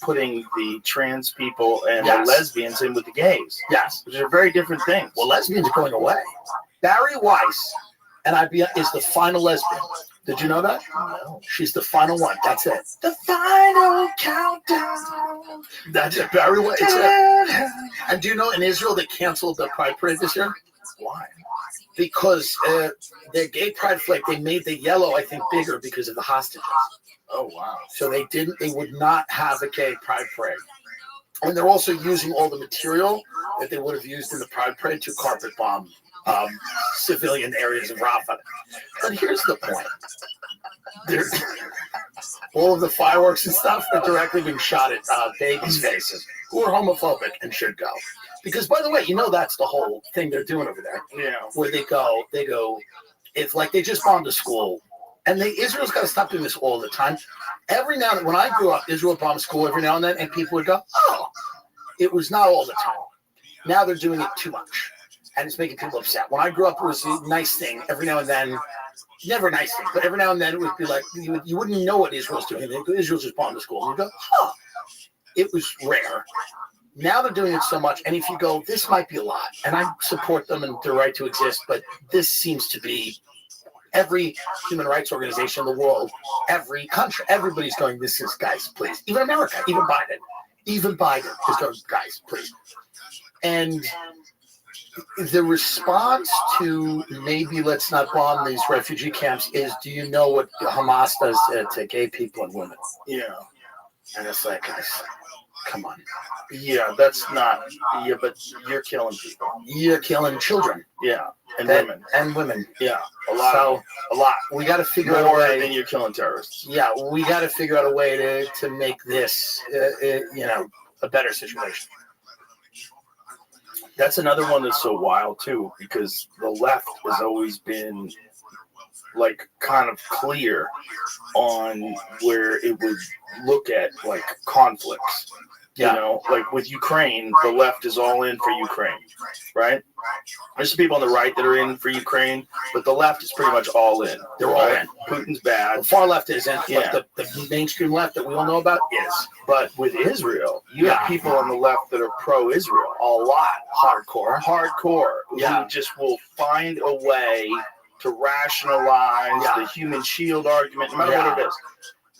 putting the trans people and Yes. the lesbians in with the gays, Yes. which are very different things. Well, lesbians are going away. Barry Weiss is the final lesbian. Did you know that? No. She's the final one. That's it. The final countdown. That's it. Barry Weiss. And do you know in Israel they canceled the Pride Parade this year? Why? Because their gay pride flag, they made the yellow, I think, bigger because of the hostages. Oh, wow. So they would not have a gay pride parade. And they're also using all the material that they would have used in the pride parade to carpet bomb civilian areas of Rafah. But here's the point. all of the fireworks and stuff are directly being shot at babies' faces who are homophobic and should go. Because, by the way, that's the whole thing they're doing over there. Yeah. Where they go, it's like they just bombed a school. And Israel's got to stop doing this all the time. Every now and then, when I grew up, Israel bombed school every now and then, and people would go, oh, it was not all the time. Now they're doing it too much. And it's making people upset. When I grew up, it was a nice thing. Every now and then, never a nice thing, but every now and then it would be like, you wouldn't know what Israel's doing. Israel just bombed the school. And you go, oh, it was rare. Now they're doing it so much. And if you go, this might be a lot. And I support them and their right to exist, but this seems to be every human rights organization in the world, every country, everybody's going, this is, guys, please. Even America, even Biden is going, guys, please. And the response to maybe let's not bomb these refugee camps is, do you know what Hamas does to gay people and women? Yeah. And it's like, guys, come on. Yeah, that's not. Yeah, but you're killing people. You're killing children. Yeah, and women. Yeah, a lot. We got to figure out a More way. than you're killing terrorists. Yeah, we got to figure out a way to make this, a better situation. That's another one that's so wild too, because the left has always been like kind of clear on where it would look at like conflicts. Yeah. Like with Ukraine, the left is all in for Ukraine, right? There's some people on the right that are in for Ukraine, but the left is pretty much all in. They're all in. Putin's bad. The far left isn't, Yeah. but the mainstream left that we all know about is. But with Israel, you have people on the left that are pro-Israel, a lot. Hardcore, Yeah. who just will find a way to rationalize the human shield argument, no matter what it is.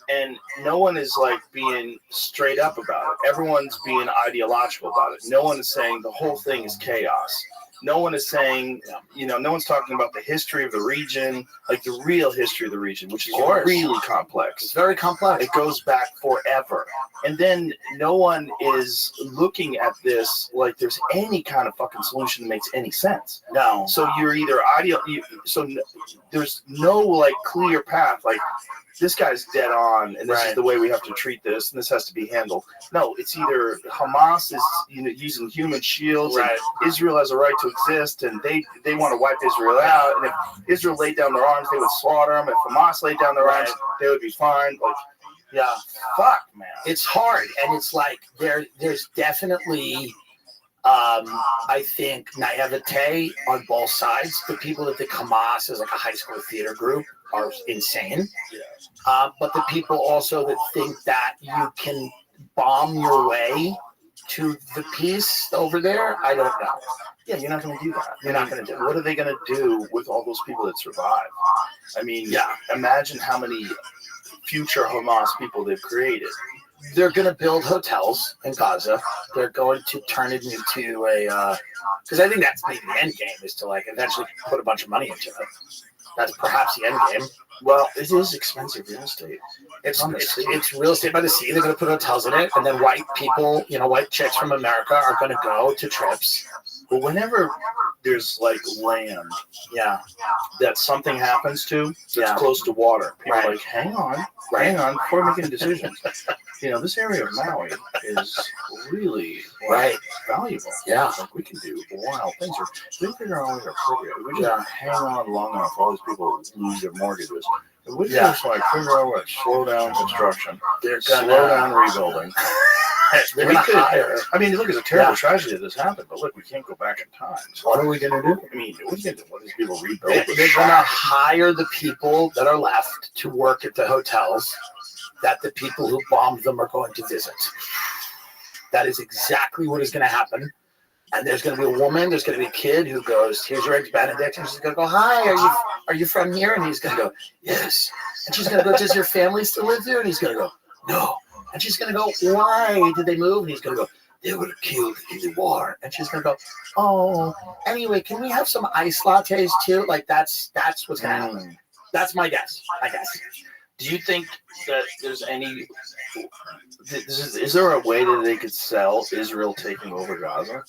And no one is like being straight up about it. Everyone's being ideological about it. No one is saying the whole thing is chaos. No one is saying, no one's talking about the history of the region, like the real history of the region, which is really complex. It's very complex. It goes back forever. And then no one is looking at this like there's any kind of fucking solution that makes any sense. No. So you're either there's no like clear path, like this guy's dead on, and this is the way we have to treat this, and this has to be handled. No, it's either Hamas is using human shields, and Israel has a right to exist, and they want to wipe Israel out. And if Israel laid down their arms, they would slaughter them. If Hamas laid down their arms, they would be fine. Like, fuck, man. It's hard, and it's like there's definitely, I think, naivete on both sides. The people that think Hamas is like a high school theater group are insane. But the people also that think that you can bomb your way to the peace over there, I don't know. Yeah, you're not going to do that. You're not going to do it. What are they going to do with all those people that survive? I mean, imagine how many future Hamas people they've created. They're going to build hotels in Gaza. They're going to turn it into a, because I think that's maybe the end game, is to like eventually put a bunch of money into it. That's perhaps the end game. Well, it is expensive real estate. It's real estate by the sea. They're going to put hotels in it, and then white people, white chicks from America are going to go to trips. But whenever there's like land, that something happens to, that's close to water, people are like, hang on, before making decisions. This area of Maui is really valuable. Yeah, like we can do wild things. We figure out ways appropriate. We just hang on long enough for all these people to lose their mortgages. We just like figure out what slow down construction. They're gonna slow down rebuilding. They're gonna hire. I mean, look, it's a terrible tragedy that this happened, but look, we can't go back in time. So what are we gonna do? I mean, what are these people rebuild? They're gonna hire the people that are left to work at the hotels that the people who bombed them are going to visit. That is exactly what is going to happen. And there's going to be a woman, there's going to be a kid who goes, here's your eggs Benedict. And she's going to go, hi, are you from here? And he's going to go, yes. And she's going to go, does your family still live there? And he's going to go, no. And she's going to go, why did they move? And he's going to go, they were killed in the war. And she's going to go, oh, anyway, can we have some ice lattes too? Like that's what's going to happen. That's my guess, I guess. Do you think that there's any? Is there a way that they could sell Israel taking over Gaza?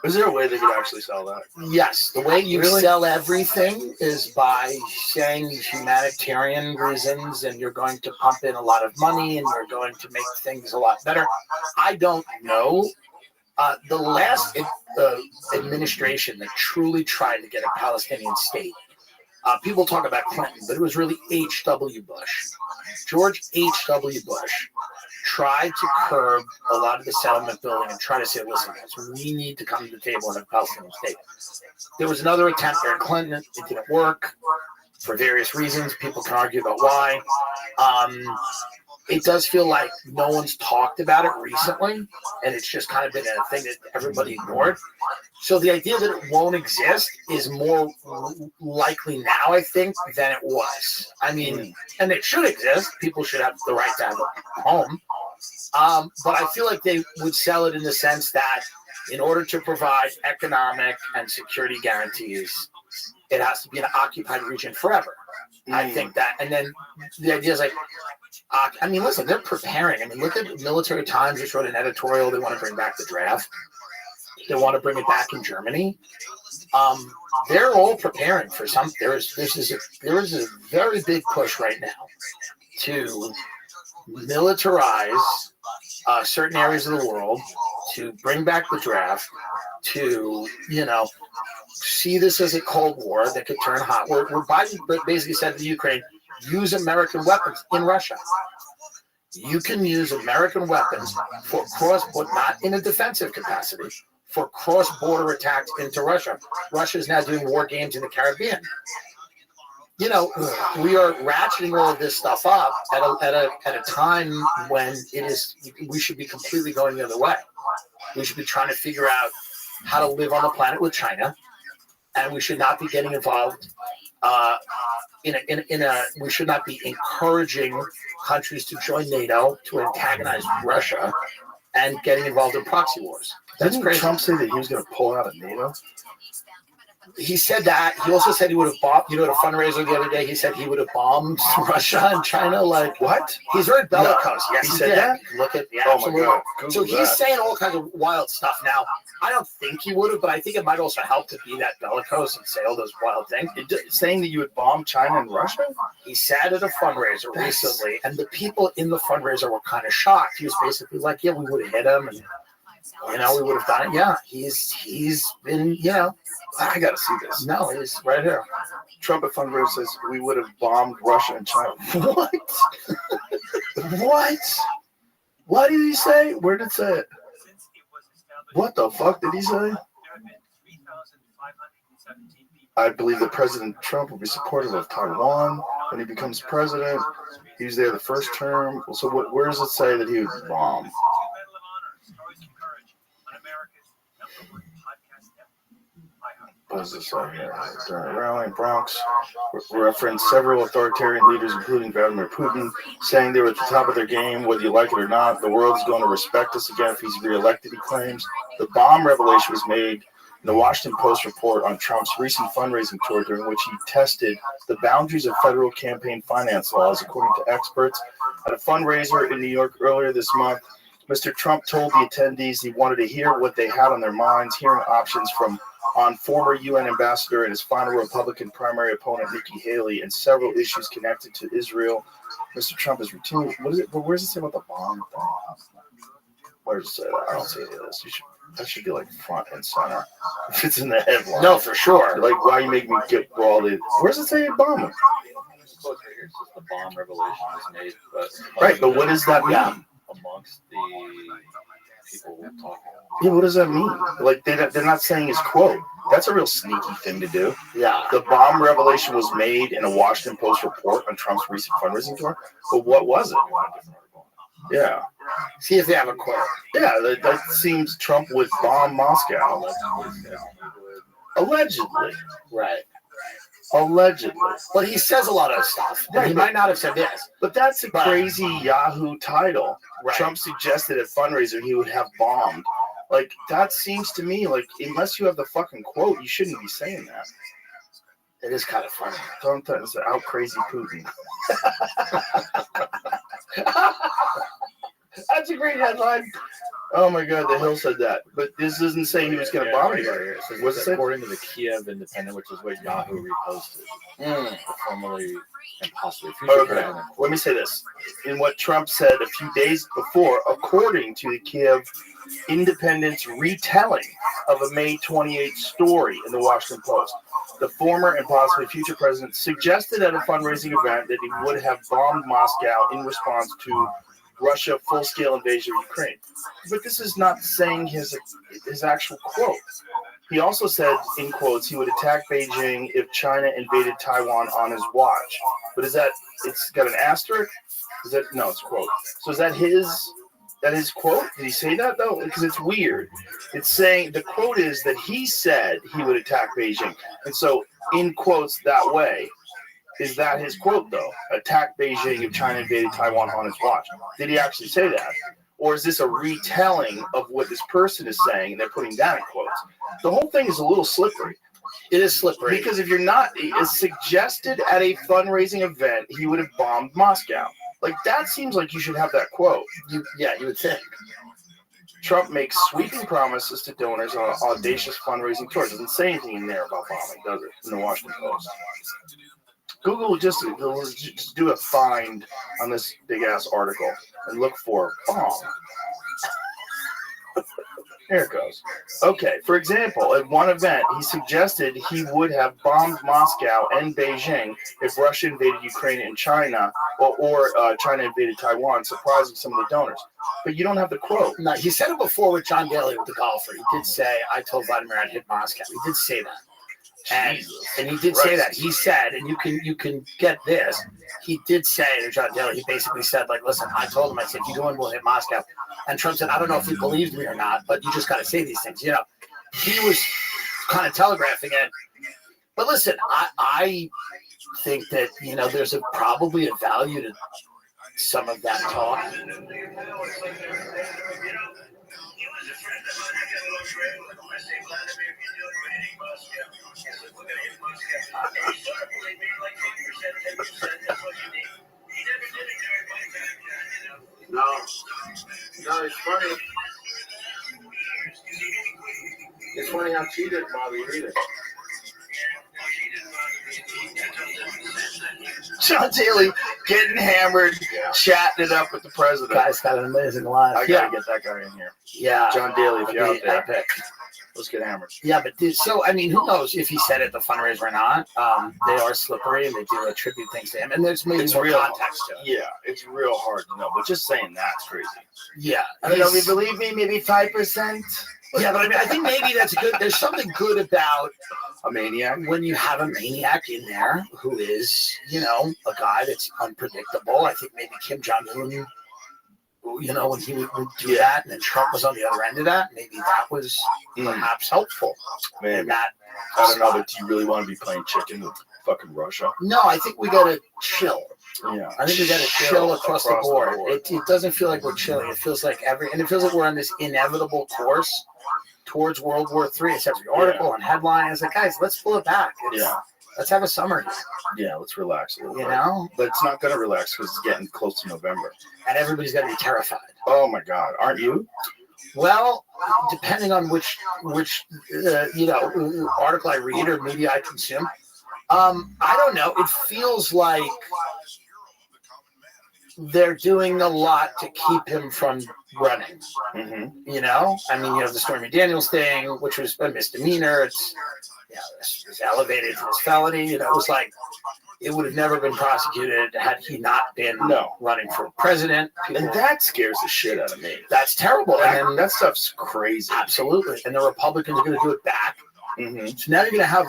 Is there a way they could actually sell that? Yes, the way you Really? sell everything is by saying humanitarian reasons, and you're going to pump in a lot of money, and you're going to make things a lot better. I don't know. The last administration that truly tried to get a Palestinian state, people talk about Clinton, but it was really H.W. Bush. George H.W. Bush tried to curb a lot of the settlement building and try to say, listen, guys, we need to come to the table and have a Palestinian state. There was another attempt there at Clinton. It didn't work for various reasons. People can argue about why. It does feel like no one's talked about it recently, and it's just kind of been a thing that everybody ignored. So the idea that it won't exist is more likely now, I think, than it was. I mean, and it should exist. People should have the right to have a home. But I feel like they would sell it in the sense that in order to provide economic and security guarantees, it has to be an occupied region forever. I think that. And then the idea is like, I mean, listen, they're preparing. I mean, look at Military Times just wrote an editorial. They want to bring back the draft. They want to bring it back in Germany. They're all preparing for something. There is a very big push right now to militarize certain areas of the world, to bring back the draft, to, see this as a Cold War that could turn hot. Where Biden basically said to Ukraine, use American weapons in Russia. You can use American weapons for cross-border, not in a defensive capacity, for cross-border attacks into Russia. Russia is now doing war games in the Caribbean. We are ratcheting all of this stuff up at a time when we should be completely going the other way. We should be trying to figure out how to live on the planet with China, and we should not be getting involved we should not be encouraging countries to join NATO, to antagonize Russia, and getting involved in proxy wars. Didn't Trump say that he was going to pull out of NATO? He said that. He also said he would have bombed, at a fundraiser the other day, he said he would have bombed Russia and China. Like, what? He's very bellicose. No. Yes, he said that? Look at the absolute. Oh my God. So he's saying all kinds of wild stuff. Now, I don't think he would have, but I think it might also help to be that bellicose and say all those wild things. Saying that you would bomb China and Russia? He said at a fundraiser recently, and the people in the fundraiser were kind of shocked. He was basically like, yeah, we would have hit him, and we would have done it. Yeah, he's been, I got to see this. No, it's right here. Trump at fundraiser says we would have bombed Russia and China. What? What? What did he say? Where did it say it? What the fuck did he say? I believe that President Trump will be supportive of Taiwan when he becomes president. He was there the first term. So where does it say that he would bomb? What does this say here? During a rally in Bronx, referenced several authoritarian leaders, including Vladimir Putin, saying they were at the top of their game, whether you like it or not. The world is going to respect us again if he's reelected, he claims. The bomb revelation was made in the Washington Post report on Trump's recent fundraising tour, during which he tested the boundaries of federal campaign finance laws, according to experts. At a fundraiser in New York earlier this month, Mr. Trump told the attendees he wanted to hear what they had on their minds, hearing options on former UN ambassador and his final Republican primary opponent, Nikki Haley, and several issues connected to Israel. Mr. Trump is routinely. Where does it say about the bomb thing? Where does it say that? I don't see any of this. That should be like front and center. If it's in the headline. No, for sure. Like, why you make me get all the. Where does it say bomb? The bomb revelation was made. Right, but what does that mean? Amongst the people talking. Yeah, what does that mean? Like, they're not saying his quote. That's a real sneaky thing to do. Yeah. The bomb revelation was made in a Washington Post report on Trump's recent fundraising tour. But what was it? Yeah. See if they have a quote. Yeah, that seems Trump would bomb Moscow. Allegedly. Right. Allegedly. But he says a lot of stuff. Right. He might not have said this. But that's a crazy Yahoo title. Right. Trump suggested at fundraiser he would have bombed. Like, that seems to me like, unless you have the fucking quote, you shouldn't be saying that. It is kind of funny. Sometimes out crazy Putin. That's a great headline. Oh my God, the Hill said that, but this doesn't say he was going to bomb anybody. It says, What's it say? according to the Kiev Independent, which is what Yahoo reposted, the formerly and possibly future Okay, president. let me say this. In what Trump said a few days before, according to the Kiev Independent's retelling of a May 28th story in the Washington Post, the former and possibly future president suggested at a fundraising event that he would have bombed Moscow in response to Russia full-scale invasion of Ukraine. But this is not saying his actual quote. He also said, in quotes, he would attack Beijing if China invaded Taiwan on his watch. But is that, it's got an asterisk? Is that, no, it's a quote. So is that his quote? Did he say that, though? Because it's weird. It's saying, the quote is that he said he would attack Beijing. And so, in quotes, that way, is that his quote, though? Attack Beijing if China invaded Taiwan on his watch. Did he actually say that? Or is this a retelling of what this person is saying, and they're putting that in quotes? The whole thing is a little slippery. It is slippery. Because if you're not, it's suggested at a fundraising event, he would have bombed Moscow. Like, that seems like you should have that quote. You would think. Trump makes sweeping promises to donors on an audacious fundraising tour. It doesn't say anything in there about bombing, does it? In the Washington Post. Google will just do a find on this big-ass article and look for bomb. Here it goes. Okay, for example, at one event, he suggested he would have bombed Moscow and Beijing if Russia invaded Ukraine and China, or China invaded Taiwan, surprising some of the donors. But you don't have the quote. No, he said it before with John Daly, with the golfer. He did say, I told Vladimir I'd hit Moscow. He did say that. And he did say that. He said, and you can get this. He did say to John Daly, he basically said, like, listen, I told him, I said, if you go in, we'll hit Moscow. And Trump said, I don't know if he believed me or not, but you just got to say these things. You know, he was kind of telegraphing it. But listen, I think that, you know, there's probably a value to some of that talk. No, it's funny. It's funny how cheated Bobby read it. John Daly getting hammered, chatting it up with the president. Guy's got an amazing life. I gotta get that guy in here. Yeah. John Daly, if you're out there, epic. Let's get hammered. Yeah, but so, I mean, who knows if he said it at the fundraiser or not? They are slippery and they do attribute things to him. And there's maybe more context to it. Yeah, it's real hard to know. But just saying that's crazy. Yeah. I don't know if you believe me, maybe 5%. Yeah, but I mean, I think maybe that's good. There's something good about a maniac when you have a maniac in there who is, you know, a guy that's unpredictable. I think maybe Kim Jong-un, you know, when he would do that, and then Trump was on the other end of that, maybe that was perhaps helpful. Man, that I don't know, but do you really want to be playing chicken with fucking Russia? No, I think we got to chill. Yeah, I think we got to chill across the board. It doesn't feel like we're chilling. It feels like it feels like we're on this inevitable course towards World War III. It's every article and headline. It's like, guys, let's pull it back. Let's have a summer here. Yeah, let's relax a little bit. You know? But it's not going to relax because it's getting close to November. And everybody's going to be terrified. Oh, my God. Aren't you? Well, depending on which you know, article I read or media I consume, I don't know. It feels like they're doing a lot to keep him from running. Mm-hmm. You know? I mean, you have the Stormy Daniels thing, which was a misdemeanor. It's was elevated to this felony. You know, it was like it would have never been prosecuted had he not been running for president. And that scares the shit out of me. That's terrible. And that stuff's crazy. Absolutely. And the Republicans are going to do it back. Mm-hmm. So now you're going to have,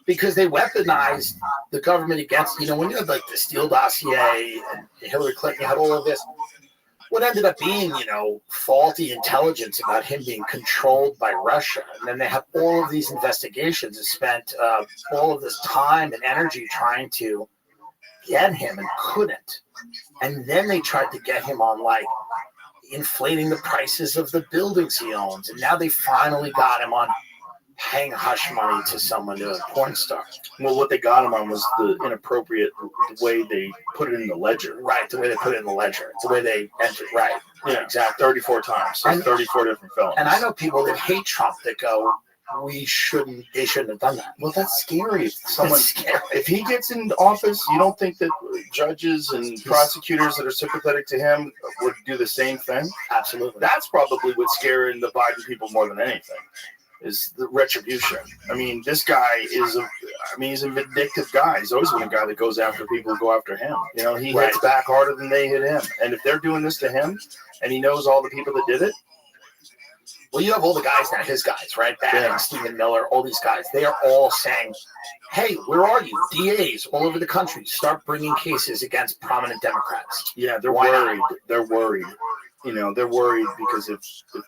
because they weaponized the government against, you know, when you had like the Steele dossier and Hillary Clinton, you had all of this. What ended up being, you know, faulty intelligence about him being controlled by Russia. And then they have all of these investigations and spent all of this time and energy trying to get him and couldn't. And then they tried to get him on, like, inflating the prices of the buildings he owns. And now they finally got him on paying hush money to someone, to a porn star. Well, what they got him on was the inappropriate way they put it in the ledger. Right, the way they put it in the ledger. The way they entered. Right. Yeah, exactly. 34 times. So 34 different felonies. And I know people that hate Trump that go, they shouldn't have done that. Well, that's scary. Scary. If he gets in office, you don't think that judges and prosecutors that are sympathetic to him would do the same thing? Absolutely. That's probably what's scaring the Biden people more than anything, is the retribution. I mean, this guy he's a vindictive guy. He's always been a guy that goes after people who go after him. You know, he hits back harder than they hit him. And if they're doing this to him, and he knows all the people that did it, well, you have all the guys now, his guys, right? Bannon, Stephen Miller, all these guys. They are all saying, hey, where are you? DAs all over the country, start bringing cases against prominent Democrats. Yeah, they're worried. They're worried. You know, they're worried because if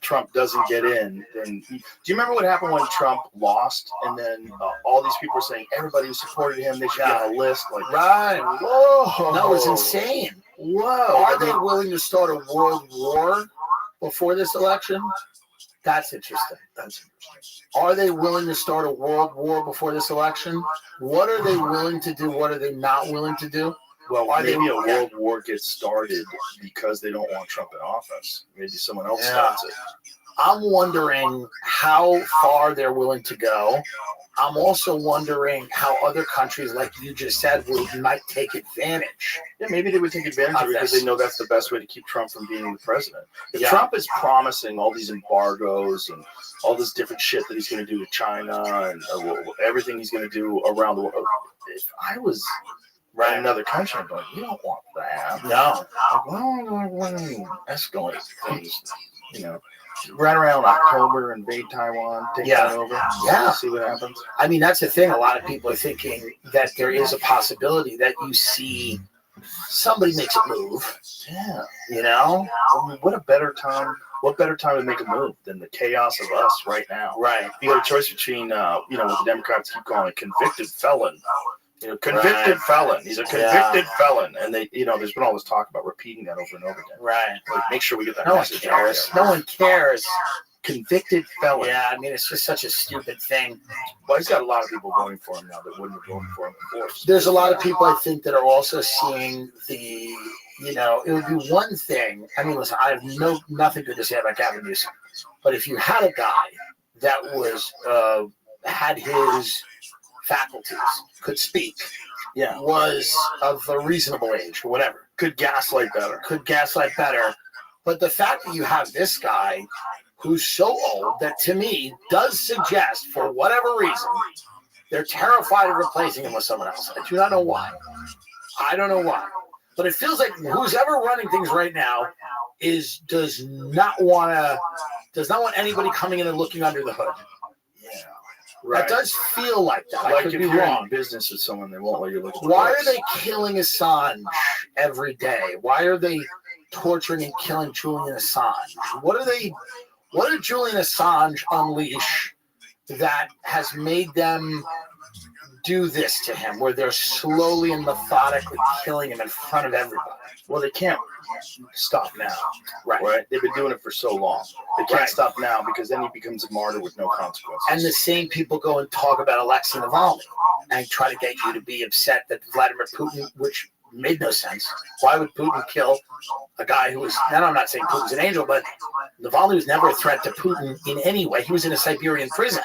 Trump doesn't get in, then... Do you remember what happened when Trump lost? And then all these people were saying everybody who supported him, they should get on a list. Like, right. Whoa. That was insane. Whoa. Are they willing to start a world war before this election? That's interesting. Are they willing to start a world war before this election? What are they willing to do? What are they not willing to do? Well, maybe a world war gets started because they don't want Trump in office. Maybe someone else starts it. I'm wondering how far they're willing to go. I'm also wondering how other countries, like you just said, might take advantage. Yeah, maybe they would take advantage of it because they know that's the best way to keep Trump from being the president. If Yeah. Trump is promising all these embargoes and all this different shit that he's going to do to China and everything he's going to do around the world, if I was in another country, I'm like, you don't want that. No. Like, well, escalate things, you know. Right around October, invade Taiwan, take that over. Yeah. See what happens. I mean, that's the thing. A lot of people are thinking that there is a possibility that you see somebody makes a move. Yeah. You know? I mean, what better time to make a move than the chaos of us right now? Right. You got a choice between, what the Democrats keep calling a convicted felon. Convicted felon. He's a convicted felon. And they, there's been all this talk about repeating that over and over again. Right. Like, make sure we get that No one message cares. out there. No one cares. Convicted felon. Yeah, I mean, it's just such a stupid thing. Well, he's got a lot of people voting for him now that wouldn't have voted for him before. There's a lot of people, I think, that are also seeing it would be one thing. I mean, listen, I have nothing good to say about Gavin Newsom. But if you had a guy that was, had his faculties, could speak, was of a reasonable age or whatever, could gaslight better. But the fact that you have this guy who's so old that, to me, does suggest, for whatever reason, they're terrified of replacing him with someone else. I do not know why. I don't know why. But it feels like who's ever running things right now does not want anybody coming in and looking under the hood. Right. That does feel like that. Like I could if be you're wrong. in business with someone, they won't let you look at the Why books. are they killing Assange every day? Why are they torturing and killing Julian Assange? What did Julian Assange unleash that has made them do this to him, where they're slowly and methodically killing him in front of everybody? Well, they can't stop now. Right? They've been doing it for so long. They can't stop now because then he becomes a martyr with no consequences. And the same people go and talk about Alexei Navalny and try to get you to be upset that Vladimir Putin, which made no sense. Why would Putin kill a guy who was, and I'm not saying Putin's an angel, but Navalny was never a threat to Putin in any way. He was in a Siberian prison.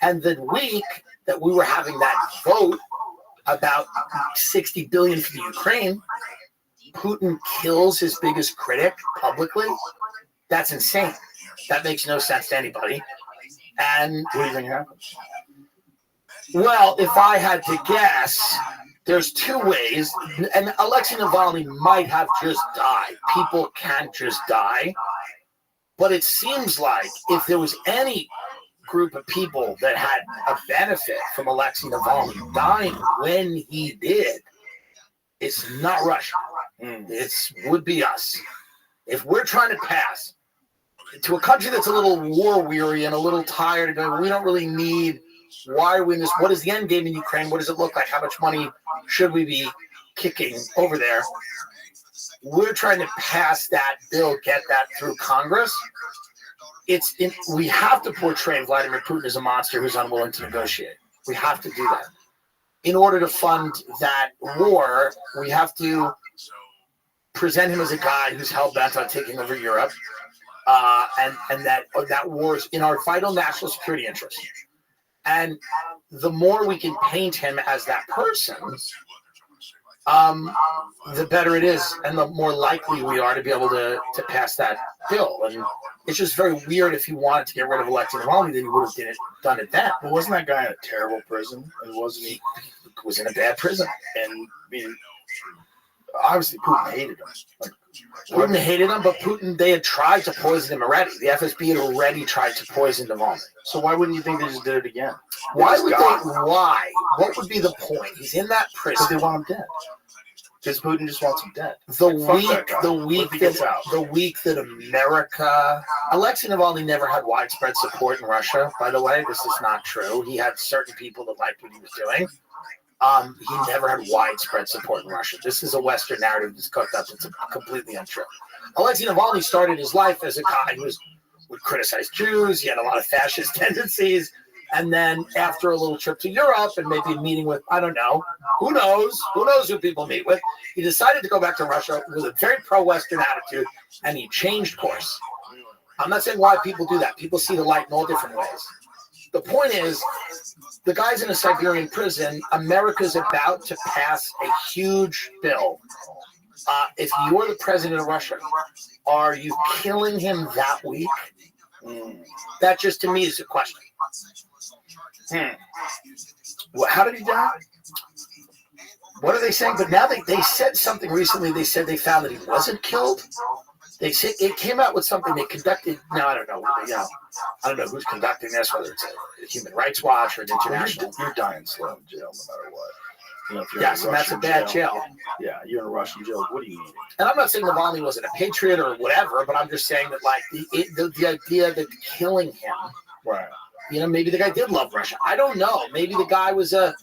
And the week that we were having that vote about $60 billion for the Ukraine, Putin kills his biggest critic publicly. That's insane. That makes no sense to anybody. And what do you think happens? Well, if I had to guess, there's two ways. And Alexei Navalny might have just died. People can't just die. But it seems like if there was any group of people that had a benefit from Alexei Navalny dying when he did, it's not Russia. It would be us. If we're trying to pass to a country that's a little war weary and a little tired and going, we don't really need, why are we in this? What is the end game in Ukraine? What does it look like? How much money should we be kicking over there? We're trying to pass that bill, get that through Congress. we have to portray Vladimir Putin as a monster who's unwilling to negotiate. We have to do that. In order to fund that war, we have to present him as a guy who's hell bent on taking over Europe, and that war is in our vital national security interest. And the more we can paint him as that person, the better it is, and the more likely we are to be able to pass that bill. And it's just very weird if you wanted to get rid of Alexei Navalny, then you would have done it then. But wasn't that guy in a terrible prison? And wasn't he was in a bad prison? And I mean, obviously Putin hated him. Putin hated him, but they had tried to poison him already. The FSB had already tried to poison Navalny. So why wouldn't you think they just did it again? Why? What would be the point? He's in that prison. Because they want him dead. Because Putin just wants him dead. The week that America, Alexei Navalny never had widespread support in Russia. By the way, this is not true. He had certain people that liked what he was doing. He never had widespread support in Russia. This is a Western narrative that's cooked up. It's completely untrue. Alexei Navalny started his life as a guy who would criticize Jews. He had a lot of fascist tendencies. And then after a little trip to Europe and maybe a meeting with, I don't know, who knows who people meet with, he decided to go back to Russia with a very pro-Western attitude, and he changed course. I'm not saying why people do that. People see the light in all different ways. The point is, the guy's in a Siberian prison. America's about to pass a huge bill. If you're the president of Russia, are you killing him that week? That just, to me, is a question. Well, how did he die? What are they saying? But now they said something recently. They said they found that he wasn't killed. They said it came out with something they conducted. Now I don't know. I don't know who's conducting this, whether it's a Human Rights Watch or an international. You're dying slow in jail, no matter what. You know, Yes, and that's a bad jail. Yeah, you're in a Russian jail. What do you mean? And I'm not saying Navalny wasn't a patriot or whatever, but I'm just saying that like the idea that killing him, right? Maybe the guy did love Russia. I don't know. Maybe the guy was an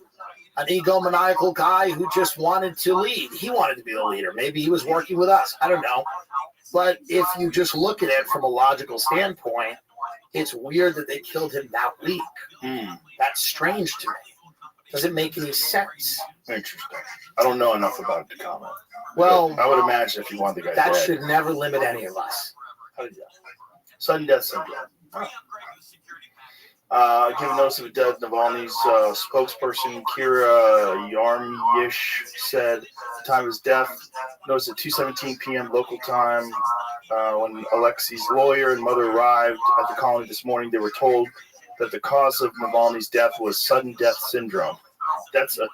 egomaniacal guy who just wanted to lead. He wanted to be the leader. Maybe he was working with us. I don't know. But if you just look at it from a logical standpoint, it's weird that they killed him that week. That's strange to me. Doesn't make any sense. Interesting. I don't know enough about it to comment. Well, but I would imagine if you want the guy that dead, should never limit any of us. How did you die? Sudden death syndrome. Given notice of a death, Navalny's spokesperson Kira Yarmyish said the time of his death, noticed at 2:17 p.m. local time. When Alexei's lawyer and mother arrived at the colony this morning, they were told that the cause of Navalny's death was sudden death syndrome. That's a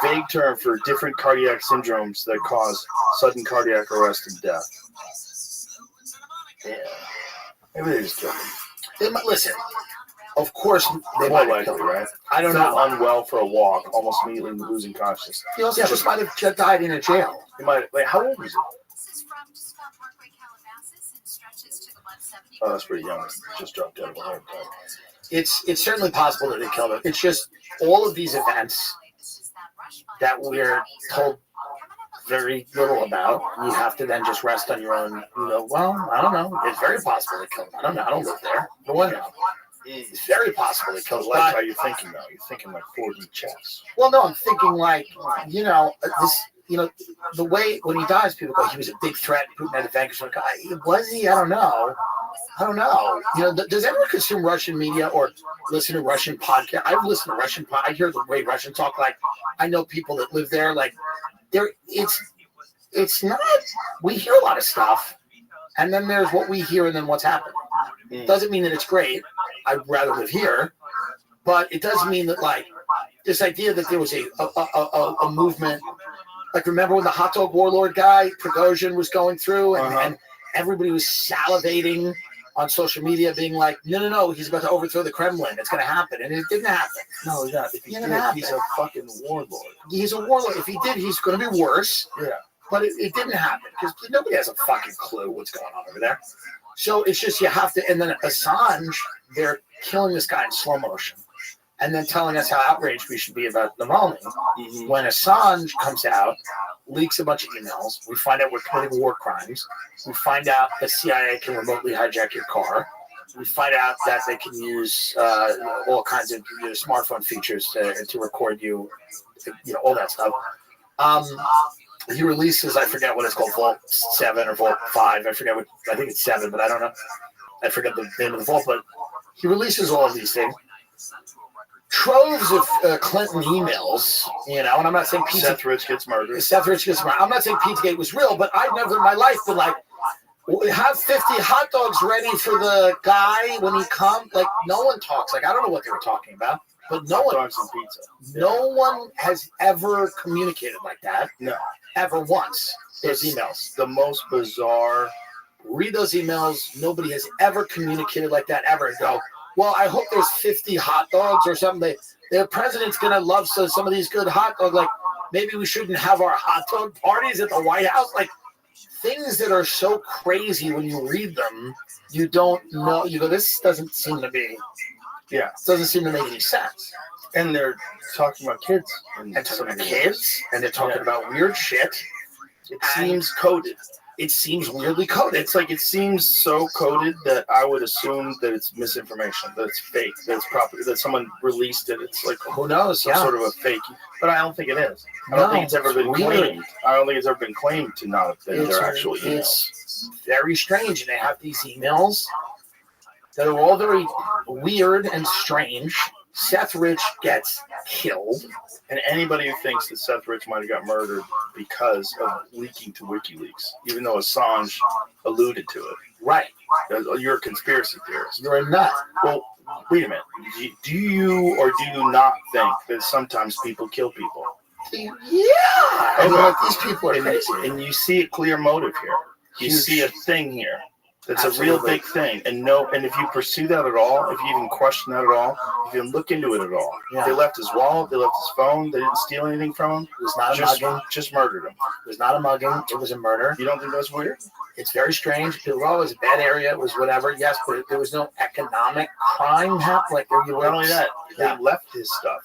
vague term for different cardiac syndromes that cause sudden cardiac arrest and death. Yeah. Maybe they just killed him. They might, listen, of course they More might have likely, killed him. right? I don't Felt know. unwell for a walk, almost immediately losing consciousness. He also just might have died in a jail. He might. Wait, how old was he? Oh, that's pretty young. Just dropped dead of a heart attack. It's certainly possible that they killed him. It's just all of these events that we're told very little about. You have to then just rest on your own. Well, I don't know. It's very possible they killed him. I don't know. I don't live there. No one knows. It's very possible they killed him. I like how you're thinking, though. You're thinking like 4D chess. Well, no, I'm thinking like, the way when he dies, people go, he was a big threat. Putin had to vanquish him. Was he? I don't know. Does anyone consume Russian media or listen to Russian podcasts? I've listened to Russian I hear the way Russian talk. Like, I know people that live there. Like, it's not. We hear a lot of stuff, and then there's what we hear, and then what's happening. Doesn't mean that it's great. I'd rather live here, but it does mean that like this idea that there was a movement. Like, remember when the hot dog warlord guy Prigozhin was going through, and everybody was salivating on social media, being like, no, he's about to overthrow the Kremlin. It's going to happen. And it didn't happen. No, he's not. If he did, he's a fucking warlord. He's a warlord. If he did, he's going to be worse. Yeah. But it didn't happen because nobody has a fucking clue what's going on over there. So it's just you have to. And then Assange, they're killing this guy in slow motion. And then telling us how outraged we should be about Navalny. When Assange comes out, leaks a bunch of emails, we find out we're committing war crimes. We find out the CIA can remotely hijack your car. we find out that they can use all kinds of smartphone features to record you, all that stuff. He releases, I forget what it's called, Vault 7 or Vault 5. I forget I think it's 7, but I don't know. I forget the name of the vault, but he releases all of these things. Troves of Clinton emails, and I'm not saying Seth Rich gets murdered. I'm not saying Pizzagate was real, but I've never in my life been like, have 50 hot dogs ready for the guy when he comes. Like, no one talks. Like, I don't know what they were talking about, but no one has ever communicated like that. No. Ever once. Those emails. The most bizarre. Read those emails. Nobody has ever communicated like that ever. Go, well, I hope there's 50 hot dogs or something. The president's going to love some of these good hot dogs. Like, maybe we shouldn't have our hot dog parties at the White House. Like, things that are so crazy when you read them, you don't know. You go, this doesn't seem to be. Yeah, it doesn't seem to make any sense. And they're talking about kids. And talking about kids. And they're talking about weird shit. It seems coded. It seems weirdly coded. It's like it seems so coded that I would assume that it's misinformation, that it's fake, that it's proper, that someone released it. It's like, who knows? Some sort of a fake. But I don't think it is. I don't think it's ever been claimed. I don't think it's ever been claimed to not have been their actual emails. It's very strange. And they have these emails that are all very weird and strange. Seth Rich gets killed. And anybody who thinks that Seth Rich might have got murdered because of leaking to WikiLeaks, even though Assange alluded to it. Right. You're a conspiracy theorist. You're a nut. Well, wait a minute. Do you or do you not think that sometimes people kill people? Yeah. And like, these people are crazy. And you see a clear motive here. You see a thing here. That's Absolutely. a real big thing. And if you pursue that at all, if you even question that at all, if you look into it at all, they left his wallet, they left his phone, they didn't steal anything from him. It was not a mugging. Just murdered him. It was not a mugging. It was a murder. You don't think that's weird? It's very strange. It was a bad area. It was whatever. Yes, but there was no economic crime happening. Like, not only that, they left his stuff.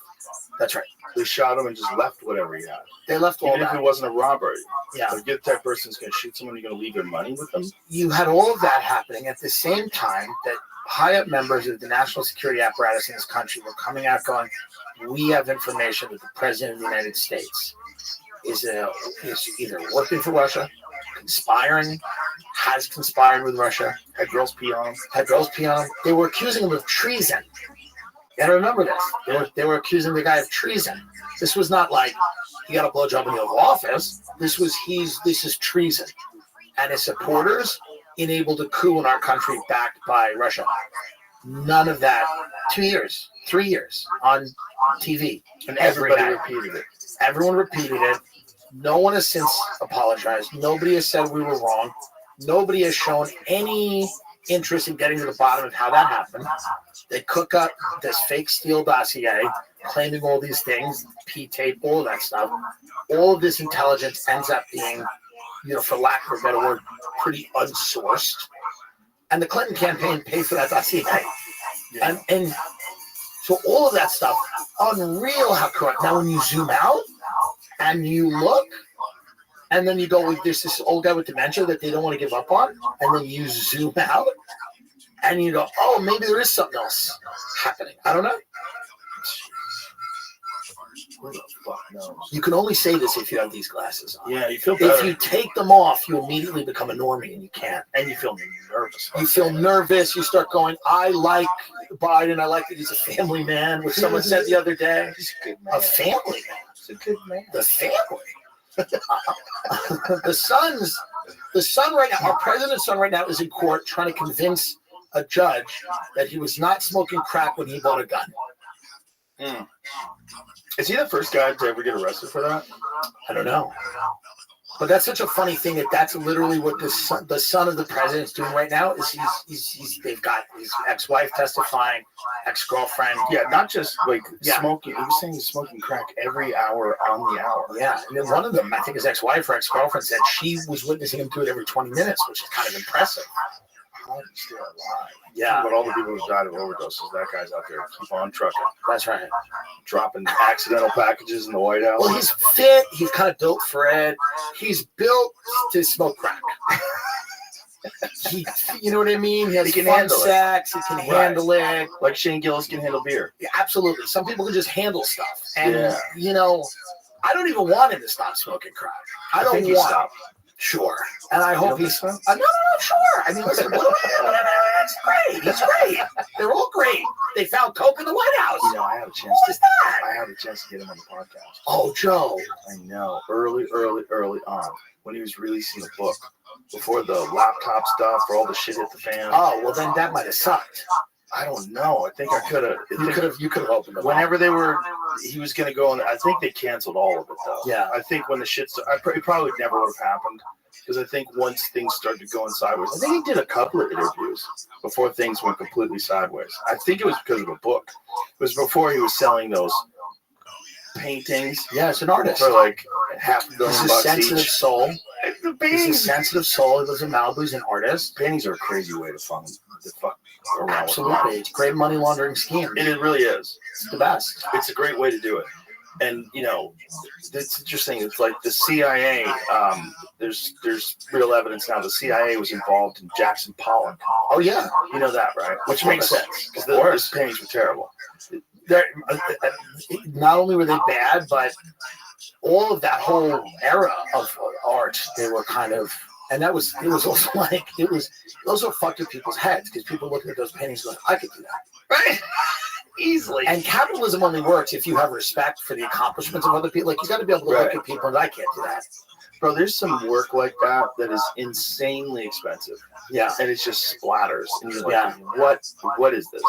That's right. They shot him and just left whatever he had. They left all Even that. if it wasn't a robbery. Yeah. If you're the type of person who's going to shoot someone, you're going to leave their money with them. You had all of that happening at the same time that high-up members of the national security apparatus in this country were coming out going, we have information that the president of the United States is either working for Russia, conspiring, has conspired with Russia, had girls pee on him. They were accusing him of treason. You gotta remember this. They were accusing the guy of treason. This was not like he got a blowjob in the Oval Office. This is treason. And his supporters enabled a coup in our country backed by Russia. None of that. 2 years, 3 years on TV. And everybody repeated it. Everyone repeated it. No one has since apologized. Nobody has said we were wrong. Nobody has shown any interest in getting to the bottom of how that happened. They cook up this fake Steele dossier, claiming all these things, P-tape, all of that stuff. All of this intelligence ends up being, for lack of a better word, pretty unsourced. And the Clinton campaign paid for that dossier. Yeah. And so all of that stuff, unreal how corrupt. Now when you zoom out and you look, and then you go, there's this old guy with dementia that they don't want to give up on, and then you zoom out, and you go, oh, maybe there is something else happening. I don't know. Who the fuck knows? You can only say this if you have these glasses on. Yeah, you feel better. If you take them off, you immediately become a normie, and you can't. And you feel nervous. You feel nervous. You start going, I like Biden. I like that he's a family man, which someone said the other day. He's a good man. A family man. He's a good man. The family. The son right now, our president's son right now is in court trying to convince a judge that he was not smoking crack when he bought a gun. Mm. Is he the first guy to ever get arrested for that? I don't know. But that's such a funny thing that that's literally what the son of the president's doing right now. Is they've got his ex-wife testifying, ex-girlfriend. Yeah, not just like smoking. He was saying he's smoking crack every hour on the hour. Yeah, and then one of them, I think his ex-wife or ex-girlfriend, said she was witnessing him do it every 20 minutes, which is kind of impressive. How is he still alive? Yeah. But all the people who died of overdoses, that guy's out there keep on trucking. That's right. Dropping accidental packages in the White House. Well, he's fit. He's kind of built for it. He's built to smoke crack. you know what I mean? He has He can fun handle it. sex. He can handle it. Like Shane Gillis can handle beer. Yeah, absolutely. Some people can just handle stuff. And, Yeah. you know, I don't even want him to stop smoking crack. I don't think he want stopped. Sure. And I hope don't he's. think No, sure. I mean, listen, that's great. That's great. They're all great. They found Coke in the White House. You know, I have a chance. What was that? I have a chance to get him on the podcast. Oh, Joe. I know. Early on, when he was releasing the book, before the laptop stuff or all the shit hit the fan. Oh, well, then that might have sucked. I don't know. I think I could have. You could have opened it. Whenever he was going to go on. I think they canceled all of it though. Yeah. I think when the shit, it probably never would have happened because I think once things started going sideways, I think he did a couple of interviews before things went completely sideways. I think it was because of a book. It was before he was selling those paintings. Yeah, it's an artist. For like $500 million He's a bucks sensitive each. soul. The He's a paintings. sensitive soul. He lives in Malibu. He's an artist. Paintings are a crazy way to fuck around with Absolutely. money. It's a great money laundering scheme. It really is. It's the best. It's a great way to do it. And, you know, it's interesting. It's like the CIA, there's real evidence now. The CIA was involved in Jackson Pollock. Oh, yeah. You know that, right? Which makes sense because those paintings were terrible. Not only were they bad, but all of that whole era of art, they were kind of, and it was also like, those were fucked with people's heads because people looking at those paintings going, I could do that. Right? Easily. And capitalism only works if you have respect for the accomplishments of other people. Like, you got to be able to look at people and I can't do that. Bro, there's some work like that is insanely expensive. Yeah. And it just splatters. And you're like, what is this?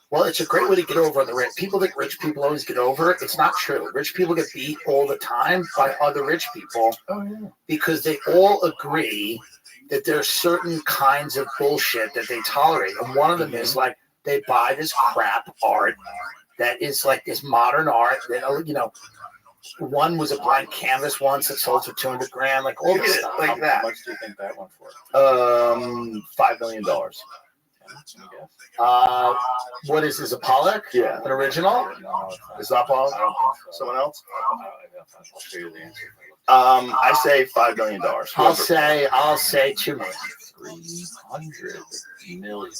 Well, it's a great way to get over on the rich. People think rich people always get over it. It's not true. Rich people get beat all the time by other rich people because they all agree that there's certain kinds of bullshit that they tolerate. And one of them is like they buy this crap art that is like this modern art that, you know, one was a blank canvas once that sold for $200,000, like all this stuff. Like that. How much do you think that went for? $5 million. What is this, a Pollock? Yeah. An original? No, Is that Paul? I don't think so. Someone else? I'll show you the answer. I say $5 million. I'll say 2 million. 300 million.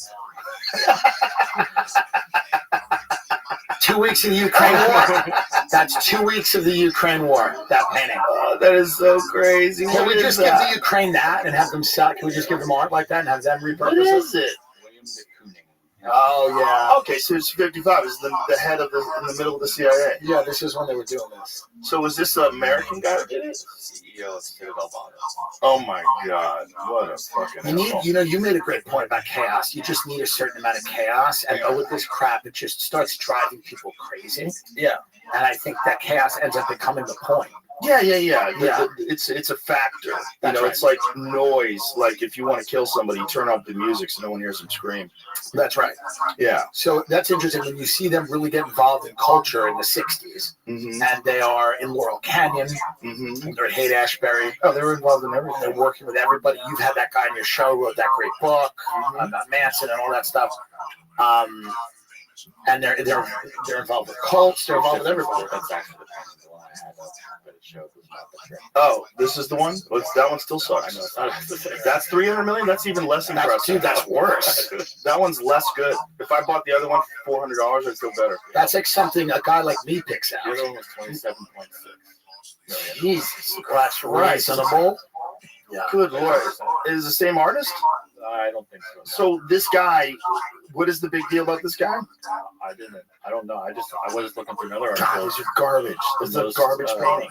2 weeks in the Ukraine war. That's 2 weeks of the Ukraine war, that painting. Oh, that is so crazy. Can What we is just that? give the Ukraine that and have them sell? Can we just give them art like that and have them repurpose What is it? William de Kooning. Oh, yeah. Okay, so it's 55 is the head of in the middle of the CIA. Yeah, this is when they were doing this. So was this an American guy that did it? CEO of Citadel Bonds. Oh my God! What a fucking asshole. You made a great point about chaos. You just need a certain amount of chaos, and with this crap, it just starts driving people crazy. Yeah. And I think that chaos ends up becoming the point. Yeah. Yeah. It's a factor. That's right. It's like noise. Like if you want to kill somebody, turn up the music so no one hears them scream. That's right. Yeah. So that's interesting when you see them really get involved in culture in the 60s. Mm-hmm. And they are in Laurel Canyon. Mm-hmm. They're at Haight-Ashbury. Oh, they were involved in everything. They're working with everybody. You've had that guy in your show, wrote that great book about Manson and all that stuff. And they're involved with cults. They're involved with everybody. That's actually the one I had up, but it showed was not the trick. Oh, this is the one? That one still sucks. I know it's not the same. That's 300 million? That's even less impressive. That's worse. That one's less good. If I bought the other one for $400, I'd feel better. That's like something a guy like me picks out. The other one was 27.6 million. Jesus, that's Right. reasonable. Yeah. Good Lord. Is it the same artist? I don't think so. So this guy, what is the big deal about this guy? I don't know. I was just looking for another God, article. these are garbage. This is a Those, garbage painting.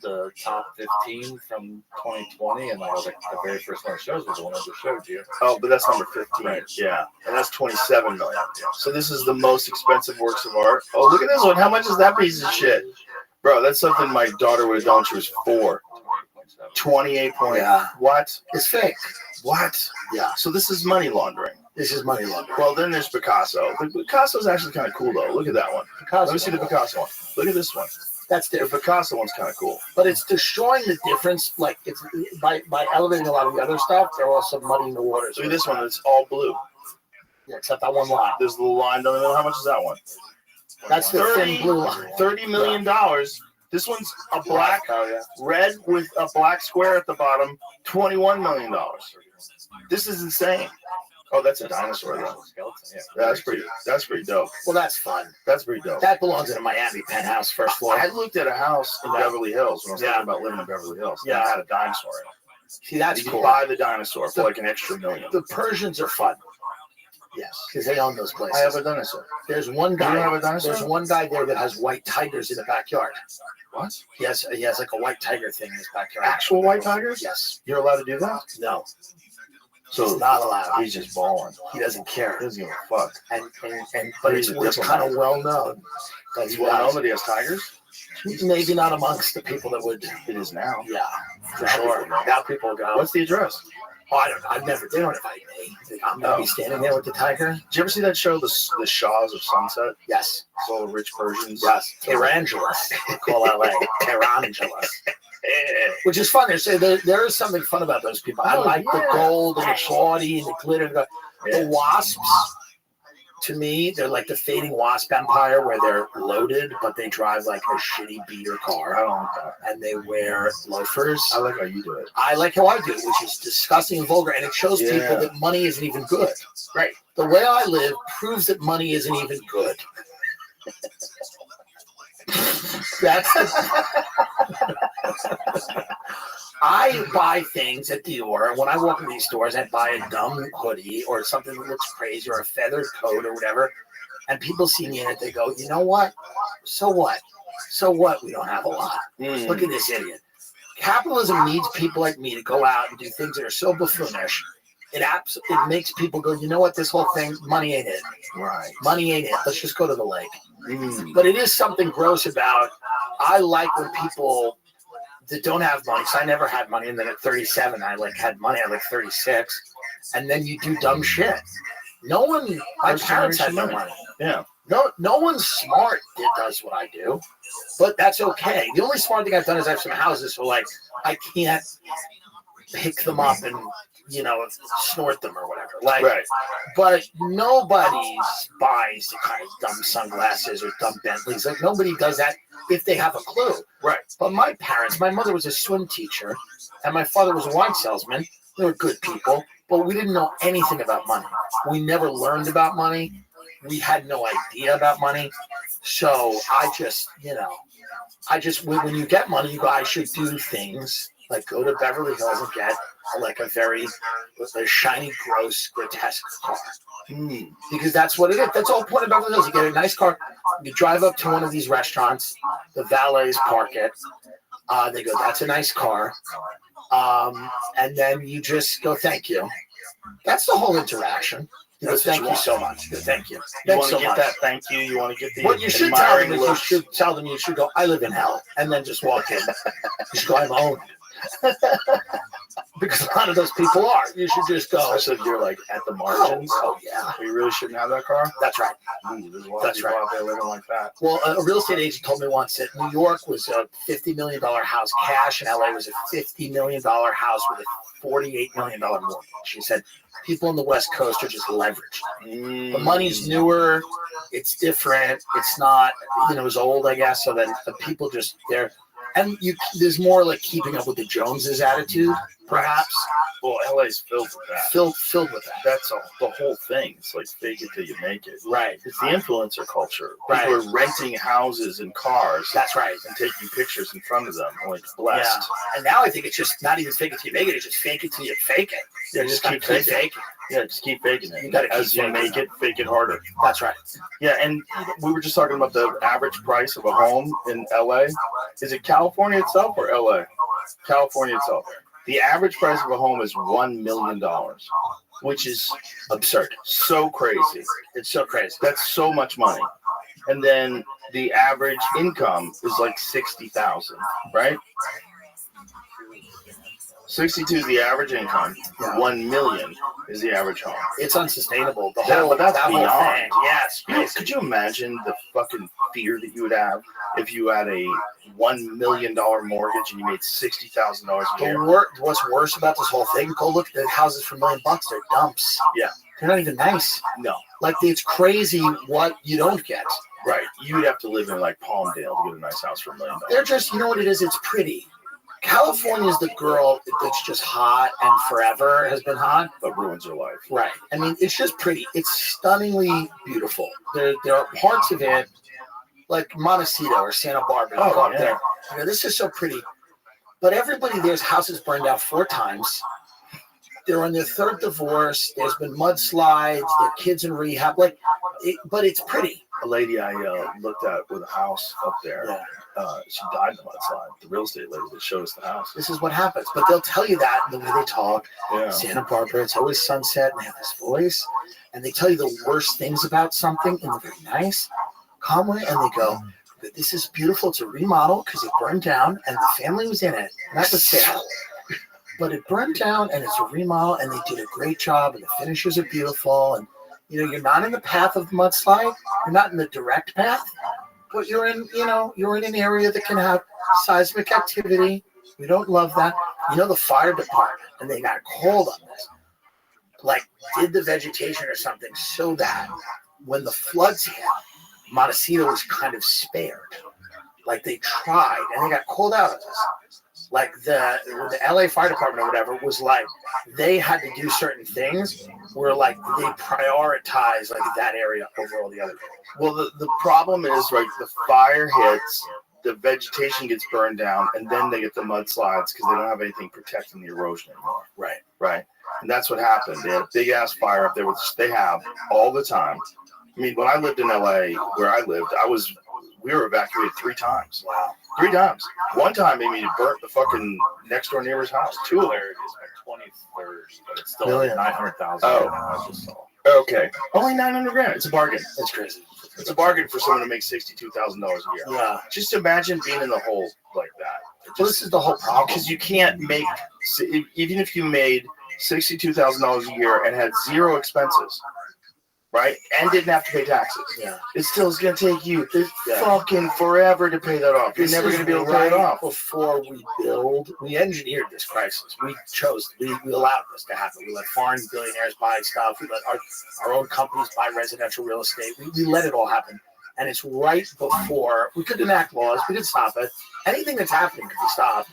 The top 15 from 2020, and the very first one it shows was the one I just showed you. Oh, but that's number 15. Right. Yeah. And that's 27 million. So this is the most expensive works of art. Oh, look at this one. How much is that piece of shit? Bro, that's something my daughter would have done when she was 4. 28 point. Yeah. What? It's fake. What? Yeah. So this is money laundering. This is money laundering. Well, then there's Picasso. The Picasso's actually kind of cool, though. Look at that one. Let me see the Picasso one. Look at this one. That's The different. Picasso one's kind of cool. But it's destroying the difference. Like, it's by elevating a lot of the other stuff, they're also muddying the waters. Look at this one. It's all blue. Yeah, except that one line. There's a little line down the middle. How much is that one? That's the thin blue line. $30 million. This one's a black, red with a black square at the bottom. $21 million. This is insane. Oh, that's a dinosaur though. Yeah. That's pretty dope. Well, that's fun. That's pretty dope. That belongs in a Miami penthouse, first floor. I looked at a house in Yeah. Beverly Hills when I was Yeah. talking about living in Beverly Hills. Yeah. It had a dinosaur in it. See, that's You cool. could buy the dinosaur for like an extra $1 million. The Persians are fun. Yes, because they own those places. I have a dinosaur. There's one You guy. don't have a dinosaur? There's one guy there that has white tigers in the backyard. What? He has like a white tiger thing in his backyard. Actual white tigers? Yes. You're allowed to do that? No. So He's not allowed. he's just balling. He doesn't care. He doesn't give a fuck. But He's a it's diplomat. kind of well known. That's You know that he has tigers? maybe not amongst the people that would. It is now. Yeah, for sure. Now people go. What's the address? Oh, I don't know. I've never. They don't invite me. I'm gonna be standing there with the tiger. Did you ever see that show, The Shaws of Sunset? Yes. It's all the rich Persians. Yes. Tehrangeles. Call LA. Tehrangeles. Which is fun. There is something fun about those people. I like the gold and the gaudy and the glitter. The wasps, to me, they're like the fading wasp empire where they're loaded, but they drive like a shitty beater car. I don't like that. And they wear loafers. I like how you do it. I like how I do it, which is disgusting and vulgar. And it shows people that money isn't even good. Right. The way I live proves that money isn't even good. That's I buy things at Dior, and when I walk in these stores, I buy a dumb hoodie or something that looks crazy or a feathered coat or whatever, and people see me in it, they go, you know what? So what? So what? We don't have a lot. Look at this idiot. Capitalism needs people like me to go out and do things that are so buffoonish. It makes people go, you know what? This whole thing, money ain't it. Right. Money ain't it. Let's just go to the lake. But it is something gross about, I like when people that don't have money, so I never had money, and then at 37 I had money at 36, and then you do dumb shit. My parents had no money. Yeah. No one smart that does what I do, but that's okay. The only smart thing I've done is I have some houses, so I can't pick them up and snort them or whatever. Right. But nobody buys the kind of dumb sunglasses or dumb Bentleys. Like nobody does that if they have a clue. Right. But my mother was a swim teacher, and my father was a wine salesman. They were good people, but we didn't know anything about money. We never learned about money. We had no idea about money. So I just, when you get money, you go, I should do things like go to Beverly Hills and get a shiny, gross, grotesque car. Because that's what it is. That's the whole point of Beverly Hills. You get a nice car. You drive up to one of these restaurants. The valets park it. They go, that's a nice car. And then you just go, thank you. That's the whole interaction. You go, thank you so much. You go, thank you. You want to get that thank you. You want to get the what you should tell them is you should go, I live in hell. And then just walk in. You should go, I'm owned. Because a lot of those people are. You should just go. Especially if you're at the margins. Oh yeah. You really shouldn't have that car? That's right. There's a lot of people out there living like that. Well, a real estate agent told me once that New York was a $50 million house cash, and LA was a $50 million house with a $48 million mortgage. She said people on the West Coast are just leveraged. The money's newer. It's different. It's not, it's old, I guess. So then the people just, there's more keeping up with the Joneses attitude, perhaps. Well, LA's filled with that. Filled with that. That's the whole thing. It's fake it till you make it. Right. It's the influencer culture. Right. People are renting houses and cars. That's right. And taking pictures in front of them. Blessed. Yeah. And now I think it's just not even fake it till you make it. It's just fake it till you fake it. Yeah, just keep faking it. Yeah, just keep faking it. You gotta As you make it, fake it harder. That's right. Yeah, and we were just talking about the average price of a home in LA. Is it California itself or LA? California itself. The average price of a home is $1 million, which is absurd. So crazy. It's so crazy. That's so much money. And then the average income is $60,000, right? 62 is the average income. 1 million is the average home. It's unsustainable. But that's that beyond. whole thing. Yes. Could you imagine the fucking fear that you would have if you had a $1 million mortgage and you made $60,000 a year? What's worse about this whole thing? Go look at the houses for $1 million. They're dumps. Yeah. They're not even nice. No. It's crazy what you don't get. Right. You'd have to live in Palmdale to get a nice house for $1 million. They're just, you know what it is? It's pretty. California is the girl that's just hot and forever has been hot, but ruins her life. Right. I mean, it's just pretty. It's stunningly beautiful. There are parts of it, like Montecito or Santa Barbara. Oh, go up yeah. there. You know, this is so pretty. But everybody there's houses burned down 4 times. They're on their 3rd divorce. There's been mudslides. Their kids in rehab. But it's pretty. A lady I looked at with a house up there. Yeah. She died in the mudslide. The real estate lady that showed us the house. This is what happens. But they'll tell you that in the way they talk. Yeah. Santa Barbara, it's always sunset, and they have this voice. And they tell you the worst things about something in a very nice, calm way. And they go, this is beautiful. It's a remodel because it burned down, and the family was in it. And that was sad. But it burned down, and it's a remodel, and they did a great job, and the finishes are beautiful. And, you know, you're not in the path of the mudslide. You're not in the direct path. But you're in an area that can have seismic activity. We don't love that. You know, the fire department, and they got called on this, did the vegetation or something so that when the floods hit, Montecito was kind of spared. Like they tried, and they got called out of this. Like the LA Fire Department or whatever was like, they had to do certain things where like they prioritize like that area over all the other areas. Well, the problem is, right, the fire hits, the vegetation gets burned down, and then they get the mudslides because they don't have anything protecting the erosion anymore. Right. Right. And that's what happened. They had a big ass fire up there, which they have all the time. I mean, when I lived in LA, where I lived, we were evacuated 3 times. Wow. 3 times. One time, I mean, it burnt the fucking next door neighbor's house. 2 of them. 23rd, but it's still Million. 900,000. Oh. I just saw. Okay. Only $900,000. It's a bargain. That's crazy. It's a bargain for someone to make $62,000 a year. Yeah. Just imagine being in the hole like that. Well, this is the whole problem. Because you can't make, even if you made $62,000 a year and had 0 expenses, right, and didn't have to pay taxes, Yeah. it still is going to take you fucking forever to pay that off. You're never going to be able to pay it off. Before we engineered this crisis. We allowed this to happen. We let foreign billionaires buy stuff. We let our own companies buy residential real estate. We let it all happen. And it's right before we could enact laws. We could stop it. Anything that's happening could be stopped.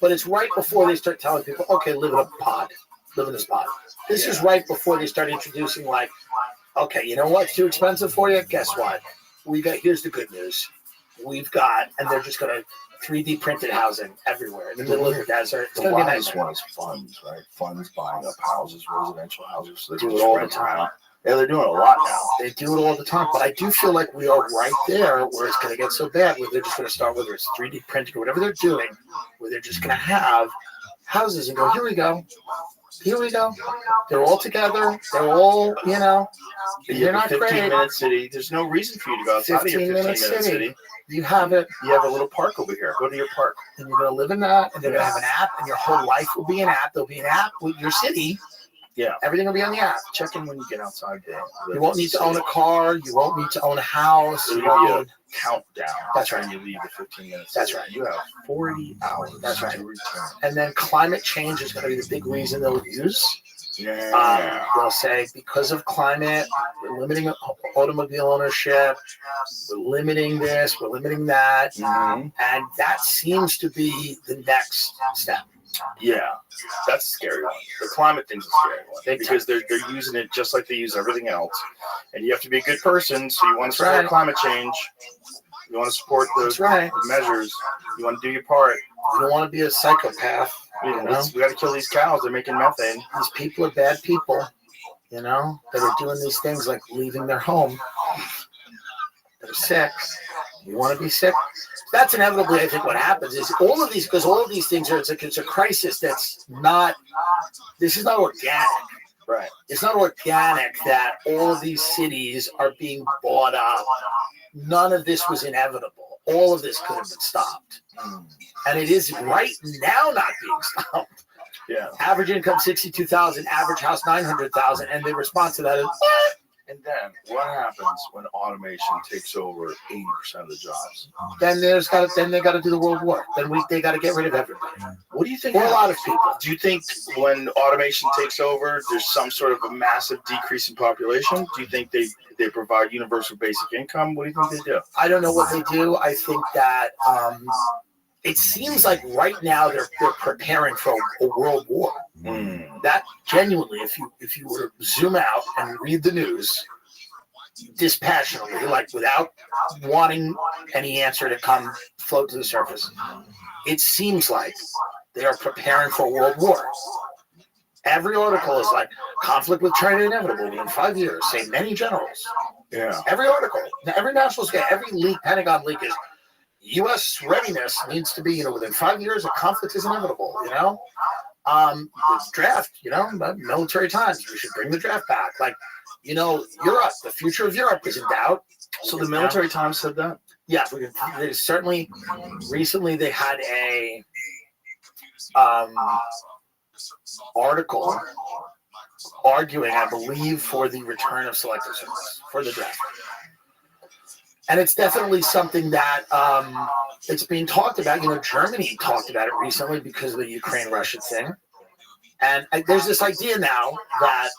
But it's right before they start telling people, okay, live in a pod. Live in this pod. This is right before they start introducing like, okay, you know what's too expensive for you? Guess what? Here's the good news. And they're just going to 3D printed housing everywhere in the middle of the desert. It's The going to be wise nice. one is funds, right? Funds buying up houses, residential houses. So they do it all the time. Yeah, they're doing it a lot now. They do it all the time. But I do feel like we are right there where it's going to get so bad where they're just going to start, whether it's 3D printing or whatever they're doing, where they're just going to have houses and go, here we go. Here we go. They're all together. They're all, You they're have not a great. 15-minute city. There's no reason for you to go outside of your 15-minute city. You have it. You have a little park over here. Go to your park. And you're going to live in that. And they're going to have an app. And your whole life will be an app. There'll be an app with your city. Yeah. Everything will be on the app. Check in when you get outside. You won't need to own a car. You won't need to own a house. It'll You won't be a need. countdown. That's right. When you leave the 15 minutes. That's right. You have 40 hours. That's right. To return. And then climate change is going to be the big reason they'll use. Yeah. They'll say because of climate, we're limiting automobile ownership, we're limiting this, we're limiting that, Mhm. and that seems to be the next step. Yeah, that's a scary one. The climate thing's a scary one because they're using it just like they use everything else, and you have to be a good person. So you want to support climate change, you want to support the measures, you want to do your part. You don't want to be a psychopath. We got to kill these cows. They're making methane. These people are bad people, that are doing these things like leaving their home. They're sick. You want to be sick? That's inevitably, I think, what happens is all of these things are, it's a crisis that's not, this is not organic. Right. It's not organic that all of these cities are being bought up. None of this was inevitable. All of this could have been stopped. And it is right now not being stopped. Yeah. Average income 62,000, average house 900,000, and the response to that is, And then what happens when automation takes over 80% of the jobs? then they got to do the world war. Then they got to get rid of everybody. What do you think? Or a lot of people. Do you think when automation takes over, there's some sort of a massive decrease in population? Do you think they provide universal basic income? What do you think they do? I don't know what they do. I think that it seems like right now they're preparing for a world war. That genuinely, if you were to zoom out and read the news dispassionately, like without wanting any answer to come float to the surface, it seems like they are preparing for a world war. Every article is like, conflict with China inevitable within 5 years, say many generals. Yeah. Every article, every national scale, every leak, Pentagon leak is U.S. readiness needs to be, within 5 years, a conflict is inevitable, The draft, military times, we should bring the draft back. Like, Europe, the future of Europe is in doubt. So the military times said that? Yeah, they certainly, recently they had a article arguing, I believe, for the return of selective service, for the draft. And it's definitely something that it's being talked about. Germany talked about it recently because of the Ukraine-Russia thing. And there's this idea now that,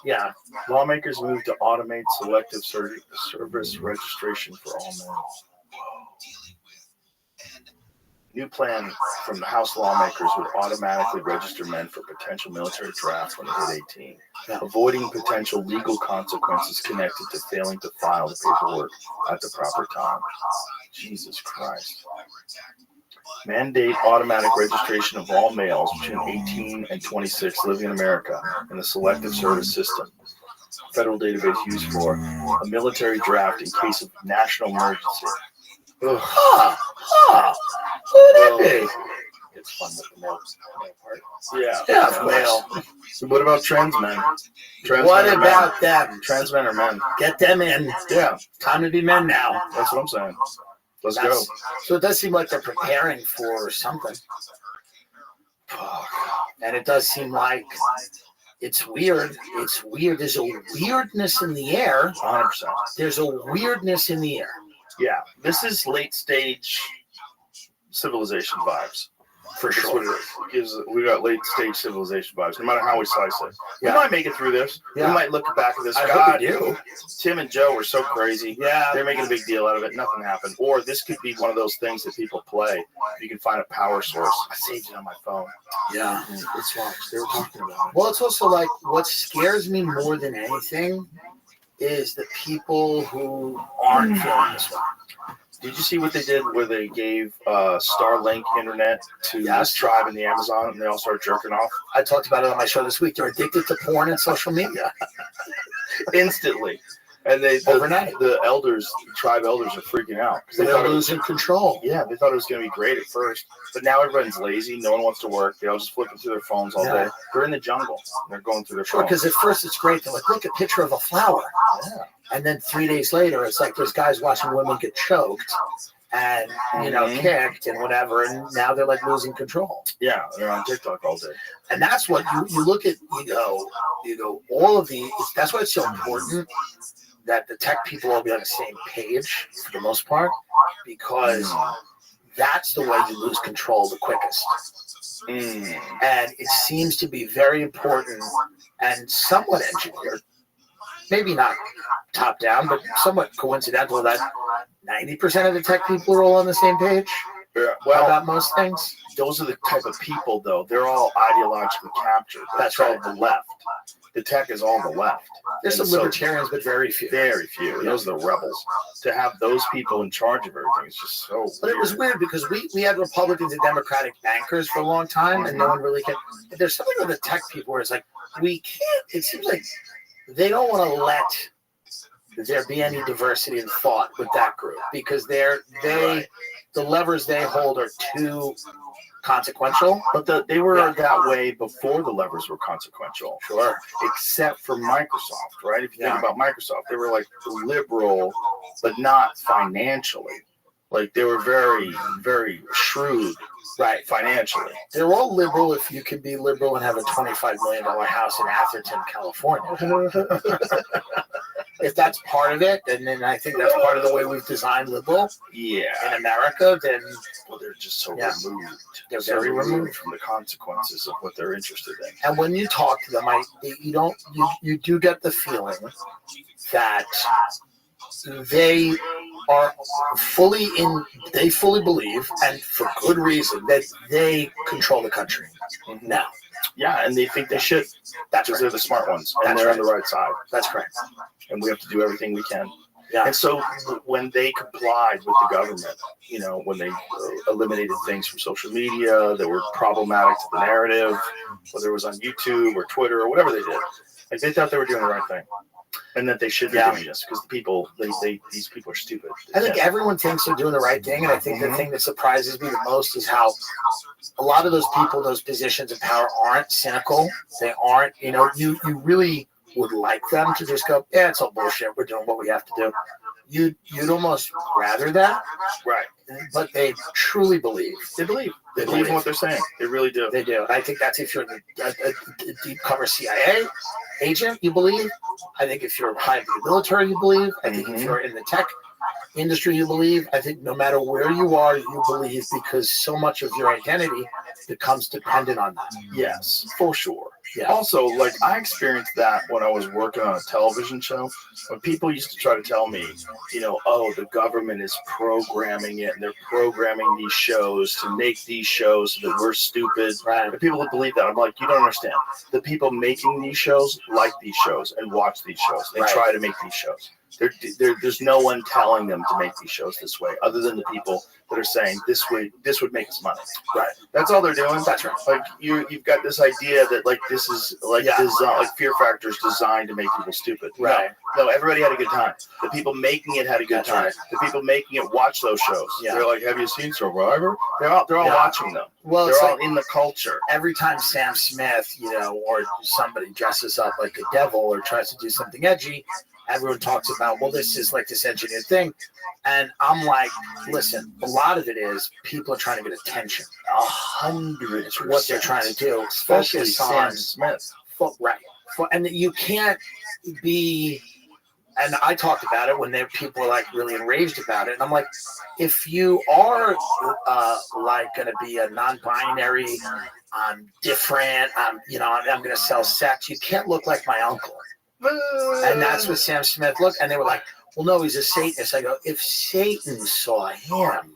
lawmakers move to automate selective service registration for all males. New plan from the House lawmakers would automatically register men for potential military draft when they hit 18, avoiding potential legal consequences connected to failing to file the paperwork at the proper time. Jesus Christ. Mandate automatic registration of all males between 18 and 26 living in America in the selective service system. Federal database used for a military draft in case of national emergency. Who would that be? It's fun with the male part. Yeah, male. So what about trans men? What about them? Trans men are men. Get them in. Yeah. Time to be men now. That's what I'm saying. Let's go. So it does seem like they're preparing for something. And it does seem like it's weird. It's weird. There's a weirdness in the air. 100%. There's a weirdness in the air. Yeah. This is late stage civilization vibes. For That's sure. what it is. We got late stage civilization vibes, no matter how we slice it. We might make it through this. Yeah. We might look back at this. I God, hope we do. Tim and Joe were so crazy. Yeah. They're making a big deal out of it. Nothing happened. Or this could be one of those things that people play. You can find a power source. I saved it on my phone. Yeah. It's wrong. They were talking about it. Well, it's also like what scares me more than anything is the people who aren't feeling this way. Did you see what they did where they gave Starlink internet to this tribe in the Amazon and they all started jerking off? I talked about it on my show this week. They're addicted to porn and social media. Instantly. And Overnight. The elders, the tribe elders are freaking out. They're losing control. Yeah, they thought it was going to be great at first. But now everyone's lazy. No one wants to work. They're all just flipping through their phones all day. They're in the jungle. They're going through their Sure, phones. because at first it's great. They're like, look, a picture of a flower. Yeah. And then 3 days later, it's like there's guys watching women get choked and, kicked and whatever. And now they're like losing control. Yeah, they're on TikTok all day. And that's what you look at, you go, all of the, that's why it's so important that the tech people all be on the same page for the most part, because that's the way you lose control the quickest. And it seems to be very important and somewhat engineered, maybe not top down, but somewhat coincidental that 90% of the tech people are all on the same page. Yeah, well, about most things. Those are the type of people, though. They're all ideologically captured. That's all the left. The tech is all the left. There's some libertarians, but very few. Very few. Yeah. Those are the rebels. To have those people in charge of everything is just so But it was weird because we had Republicans and Democratic bankers for a long time, and no one really cared. But there's something with the tech people where it's like, we can't, it seems like they don't want to let there be any diversity in thought with that group because the levers they hold are too consequential. But they were that way before the levers were consequential. Sure. Except for Microsoft, right? If you think about Microsoft, they were like liberal, but not financially. Like they were very, very shrewd, right? Financially. They're all liberal if you can be liberal and have a $25 million house in Atherton, California. If that's part of it, and then I think that's part of the way we've designed liberal in America, then they're just so removed. They're so very removed from the consequences of what they're interested in. And when you talk to them, you do get the feeling that they are they fully believe, and for good reason, that they control the country now. Yeah, and they think they should. That's because right. they're the smart ones, and That's they're on right. the right side. That's correct. And we have to do everything we can. Yeah. And so when they complied with the government, when they eliminated things from social media that were problematic to the narrative, whether it was on YouTube or Twitter or whatever they did, like they thought they were doing the right thing, and that they should be doing this because the people, these people are stupid. I think everyone thinks they're doing the right thing, and I think the thing that surprises me the most is how a lot of those people, those positions of power, aren't cynical. They aren't, you really would like them to just go, yeah, it's all bullshit. We're doing what we have to do. You'd almost rather that, Right. but they truly believe. They believe in what they're saying. They really do. They do. And I think that's if you're a deep cover CIA agent, you believe. I think if you're high in the military, you believe. I think if you're in the tech industry, you believe. I think no matter where you are, you believe, because so much of your identity becomes dependent on that. Yes, for sure. Yeah. Also, like I experienced that when I was working on a television show, when people used to try to tell me, oh, the government is programming it, and they're programming these shows to make these shows so that we're stupid. Right. The people that believe that, I'm like, you don't understand. The people making these shows like these shows and watch these shows. They try to make these shows. There's no one telling them to make these shows this way, other than the people that are saying this would make us money. Right. That's all they're doing. That's right. Like you've got this idea that like this is like like Fear Factor is designed to make people stupid. Right. No, everybody had a good time. The people making it had a good time. Right. The people making it watch those shows. Yeah. They're like, have you seen Survivor? They're all watching them. Well, they're all in the culture. Every time Sam Smith, or somebody dresses up like a devil or tries to do something edgy, everyone talks about, well, this is like this engineered thing. And I'm like, listen, a lot of it is people are trying to get attention. 100%. It's what they're trying to do. Especially Sam Smith. Right. And you can't be, and I talked about it when people were like really enraged about it. And I'm like, if you are like going to be a non-binary, I'm different, I'm going to sell sex, you can't look like my uncle. And that's what Sam Smith looked, and they were like, well, no, he's a Satanist. I go, if Satan saw him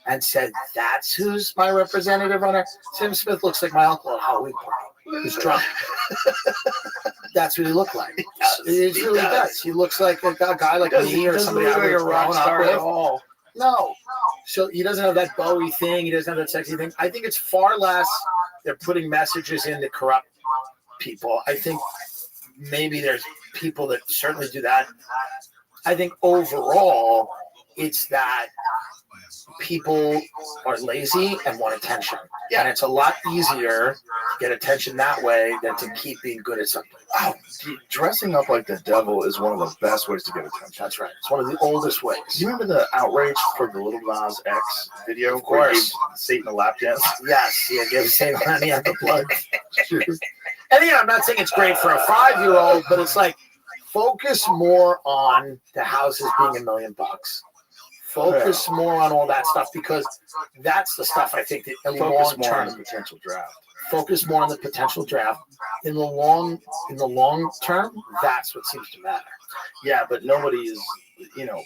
and said, that's who's my representative on it, Sam Smith looks like my uncle at a Halloween party. He's drunk. That's what he looked like. He really does. He looks like a guy like me or somebody I would have grown up with. All. No. So he doesn't have that Bowie thing. He doesn't have that sexy thing. I think it's far less they're putting messages in to corrupt people. I think maybe there's people that certainly do that. I think overall, it's that people are lazy and want attention. Yeah. And it's a lot easier to get attention that way than to keep being good at something. Oh, dressing up like the devil is one of the best ways to get attention. That's right. It's one of the oldest ways. You remember the outrage for the Little Nas X video? Of course. Satan a lap dance? Yes. Yeah, give Satan honey on the blood. And I'm not saying it's great for a 5-year-old, but it's like, focus more on the houses being $1 million. Focus more on all that stuff, because that's the stuff I think that in the long term, potential draft. Focus more on the potential draft. In the long term, that's what seems to matter. Yeah, but nobody is.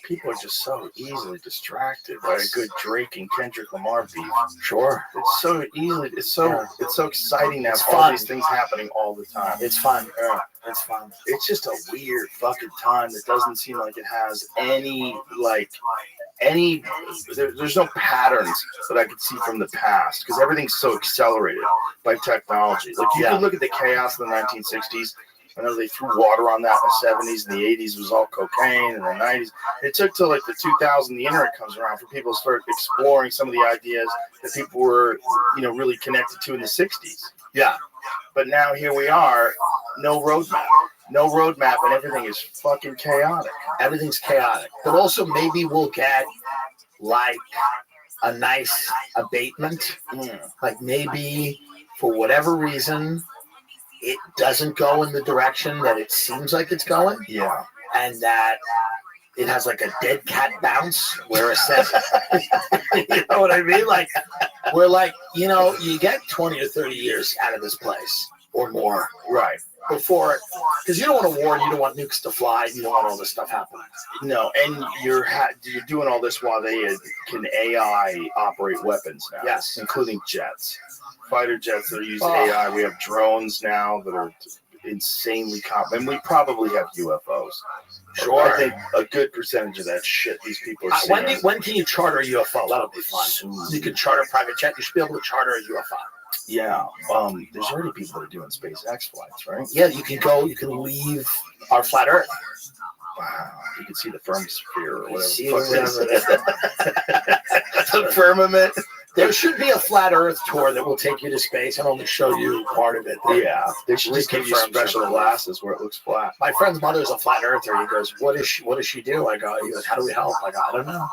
People are just so easily distracted by a good Drake and Kendrick Lamar beef. Sure, it's so easily. It's so exciting to have all these things happening all the time. It's fun. Yeah, it's fun. It's just a weird fucking time that doesn't seem like it has any there's no patterns that I could see from the past, because everything's so accelerated by technology. Like you can look at the chaos in the 1960s. I know they threw water on that in the 70s, and the 80s was all cocaine, and the 90s. It took till like the 2000s, the internet comes around, for people to start exploring some of the ideas that people were, really connected to in the 60s. Yeah. But now here we are, no roadmap, and everything is fucking chaotic. Everything's chaotic. But also maybe we'll get like a nice abatement. Like maybe for whatever reason, it doesn't go in the direction that it seems like it's going. Yeah. And that it has like a dead cat bounce where it says, you know what I mean? Like, we're like, you get 20 or 30 years out of this place or more. Right. before, because you don't want a war, and you don't want nukes to fly, and you don't want all this stuff happening. No, and you're doing all this while they can AI operate weapons now. Yes, including jets, fighter jets that are using AI. We have drones now that are insanely and we probably have UFOs. Sure. I think a good percentage of that shit these people are seeing. When can you charter a UFO? That'll be fun. You can charter a private jet. You should be able to charter a UFO. Yeah. There's already people that are doing SpaceX flights, right? Yeah, you can go. You can leave our flat Earth. Wow. You can see the firmsphere or whatever. The firmament. There should be a flat Earth tour that will take you to space and only show you part of it. Yeah, they should just give you special glasses where it looks flat. My friend's mother's a flat earther. He goes, "What does she do?" I go, "He goes, how do we help?" I go, "I don't know."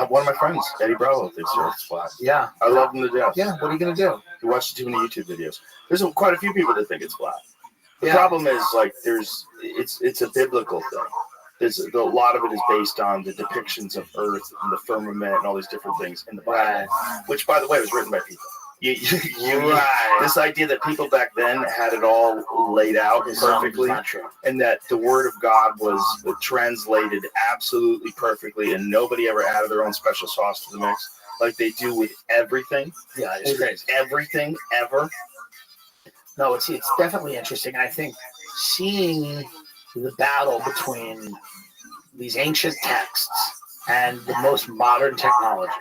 One of my friends, Eddie Bravo, thinks the Earth's flat. Yeah, I love him to death. Yeah, what are you gonna do? He watches too many YouTube videos. There's quite a few people that think it's flat. The problem is it's a biblical thing. A lot of it is based on the depictions of Earth and the firmament and all these different things in the Bible, which, by the way, was written by people. This idea that people back then had it all laid out perfectly, and that the Word of God was translated absolutely perfectly, and nobody ever added their own special sauce to the mix, like they do with everything. Yeah, it's crazy. Everything ever. No, it's definitely interesting. I think seeing the battle between these ancient texts and the most modern technology,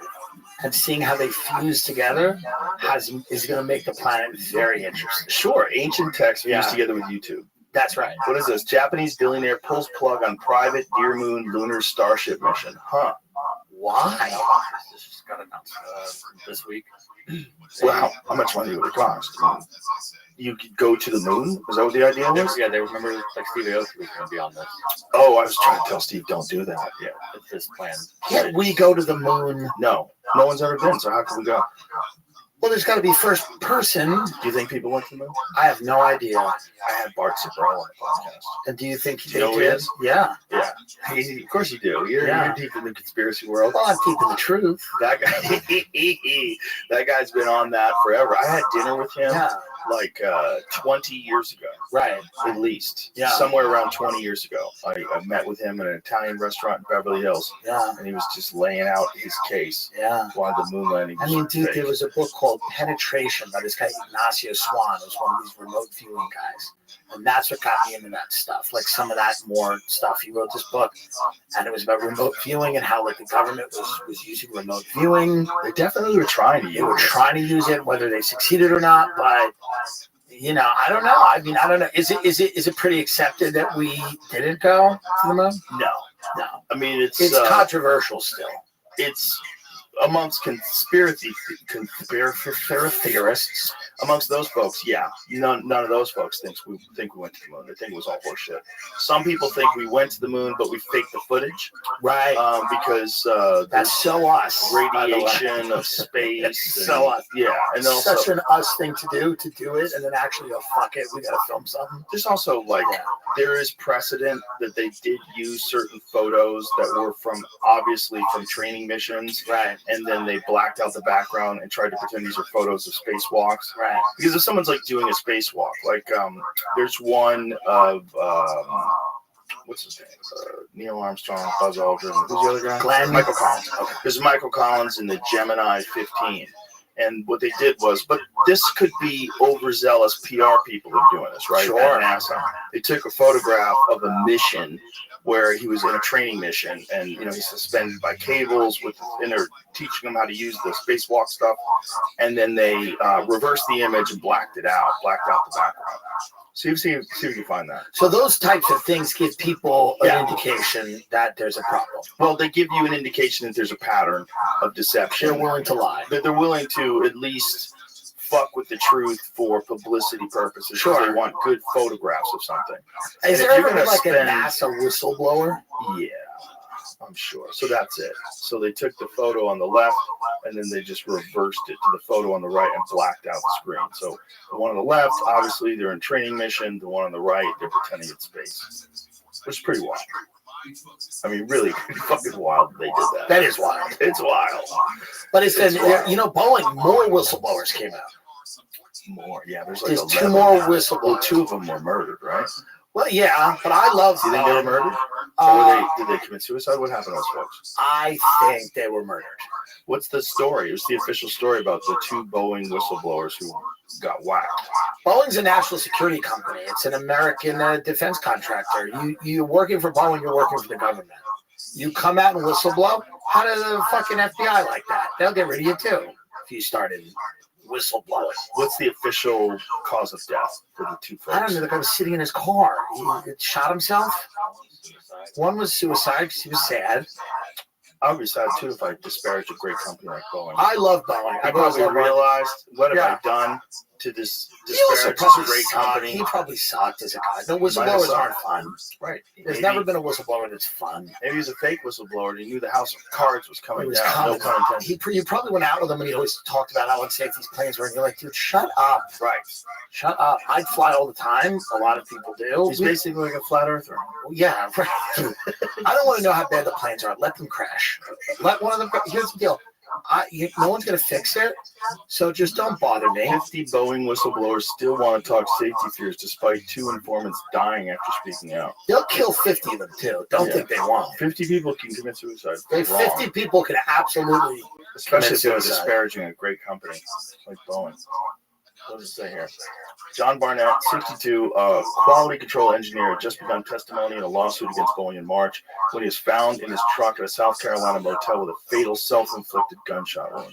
and seeing how they fuse together is going to make the planet very interesting. Sure, ancient texts fused together with YouTube. That's right. What is this? Japanese billionaire pulls plug on private Dear Moon lunar starship mission. Huh? Why? This just got announced this week. Wow, how much money would it cost? You could go to the moon? Is that what the idea was? Yeah, they remember like Steve Aoki was going to be on this. Oh, I was trying to tell Steve, don't do that. Yeah, it's his plan. Can't we go to the moon? No one's ever been, so how can we go? Well, there's got to be first person. Do you think people went to the moon? I have no idea. I had Bart Sabro on the podcast. And do you think they did? Yeah. Yeah. Of course you do. You're deep in the conspiracy world. Well, I'm deep in the truth. That guy's been on that forever. I had dinner with him like 20 years ago. Right. At least. Yeah. Somewhere around 20 years ago. I met with him in an Italian restaurant in Beverly Hills. Yeah. And he was just laying out his case. Yeah. Why the moon landing was dude, fake. there was a book called Penetration by this guy Ignacio Swan. It was one of these remote viewing guys. And that's what got me into that stuff. Like some of that more stuff. He wrote this book, and it was about remote viewing and how like the government was using remote viewing. They definitely were trying to use it. They were trying to use it, whether they succeeded or not, but I don't know. I don't know. Is it pretty accepted that we didn't go to the moon? No. I mean, it's controversial still. It's amongst conspiracy theorists. Amongst those folks, none of those folks think we went to the moon. They think it was all horseshit. Some people think we went to the moon, but we faked the footage, right? Because that's so us. Radiation of space. So us. Yeah, and also such an us thing to do it, and then actually go fuck it. We gotta film something. There's also there is precedent that they did use certain photos that were obviously from training missions, right? And then they blacked out the background and tried to pretend these are photos of spacewalks. Right. Because if someone's doing a spacewalk, there's one of what's his name? Neil Armstrong, Buzz Aldrin. Who's the other guy? Michael Collins. Okay. There's Michael Collins in the Gemini 15. And what they did was, but this could be overzealous PR people are doing this, right? Sure. At NASA. They took a photograph of a mission where he was in a training mission, and he's suspended by cables and they're teaching him how to use the spacewalk stuff, and then they reversed the image and blacked out the background. See if you can find that. So those types of things give people an indication that there's a problem. Well, they give you an indication that there's a pattern of deception. They're willing to lie. They're willing to at least fuck with the truth for publicity purposes. Sure. They want good photographs of something. Is there ever a NASA whistleblower? Yeah, I'm sure. So that's it. So they took the photo on the left, and then they just reversed it to the photo on the right and blacked out the screen. So the one on the left, obviously, they're in training mission. The one on the right, they're pretending it's space. Which is pretty wild. I mean, really fucking wild they did that. That is wild. It's wild. But it says, Boeing, more whistleblowers came out. more. Yeah, there's like There's 11 two more now. whistleblowers. Well, 2 of them were murdered, right? Well, yeah, but I love. Do you think they were murdered? Or did they commit suicide? What happened to those folks? I think they were murdered. What's the story? What's the official story about the 2 Boeing whistleblowers who got whacked? Boeing's a national security company. It's an American defense contractor. You're working for Boeing. You're working for the government. You come out and whistleblow. How does the fucking FBI like that? They'll get rid of you too if you started whistleblowing. What's the official cause of death for the 2 folks? I don't know. The guy was sitting in his car. He shot himself. One was suicide because he was sad. I would be sad too if I disparaged a great company like Boeing. I love Boeing. I probably realized, what have I done to disparage this great company? He probably sucked as a guy. The whistleblowers aren't fun. Right. There's never been a whistleblower that's fun. Maybe he's a fake whistleblower and he knew the house of cards was coming down. Coming. No pun intended. You probably went out with him and he always talked about how unsafe these planes were. And you're like, dude, shut up. Right. Shut up. I'd fly all the time. A lot of people do. He's basically like a flat earther. Yeah. Right. I don't want to know how bad the planes are. Let them crash. Let one of them. Here's the deal. No one's going to fix it, so just don't bother me. 50 Boeing whistleblowers still want to talk safety fears despite 2 informants dying after speaking out. They'll kill 50 of them, too. Don't think they won't. 50 people can commit suicide. 50 people can absolutely especially if they're suicide. disparaging a great company like Boeing. What does it say here? John Barnett, 62, quality control engineer, just begun testimony in a lawsuit against Boeing in March when he was found in his truck at a South Carolina motel with a fatal self-inflicted gunshot wound.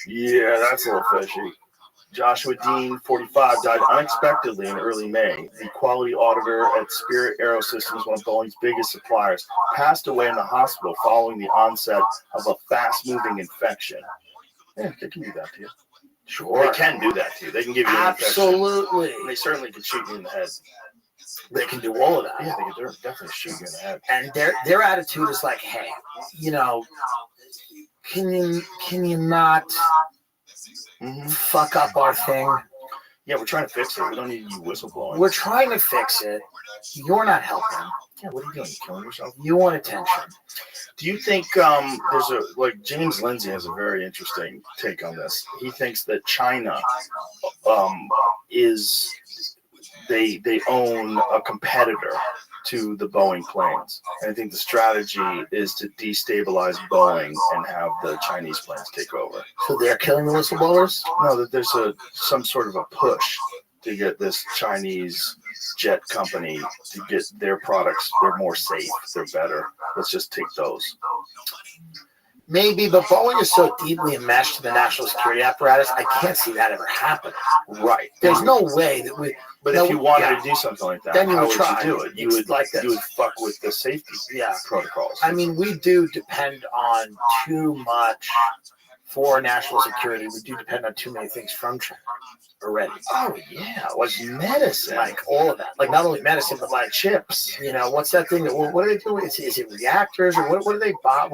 Yeah, that's a little fishy. Joshua Dean, 45, died unexpectedly in early May. The quality auditor at Spirit Aerosystems, one of Boeing's biggest suppliers, passed away in the hospital following the onset of a fast-moving infection. Yeah, they can do that to you. Sure. They can do that to you. They can give you an infection. Absolutely. They certainly can shoot you in the head. They can do all of that. Yeah, they can definitely shoot you in the head. And their attitude is like, hey, can you not fuck up our thing? Yeah, we're trying to fix it. We don't need you whistleblowing. We're trying to fix it. You're not helping. Yeah, what are you doing? You killing yourself? You want attention. Do you think James Lindsay has a very interesting take on this. He thinks that China they own a competitor to the Boeing planes. And I think the strategy is to destabilize Boeing and have the Chinese planes take over. So they're killing the whistleblowers? No, that there's some sort of a push to get this Chinese jet company to get their products. They're more safe. They're better. Let's just take those. Maybe, but Boeing is so deeply enmeshed in the national security apparatus, I can't see that ever happening. Right. There's no way that we... But if you wanted to do something like that, then you how would would try. you do it? You would fuck with the safety protocols. I mean, we do depend on too much for national security. We do depend on too many things from China already. Oh yeah, like medicine, like all of that. Like not only medicine, but like chips. What's that thing? What do they do? Is it reactors or what do they buy?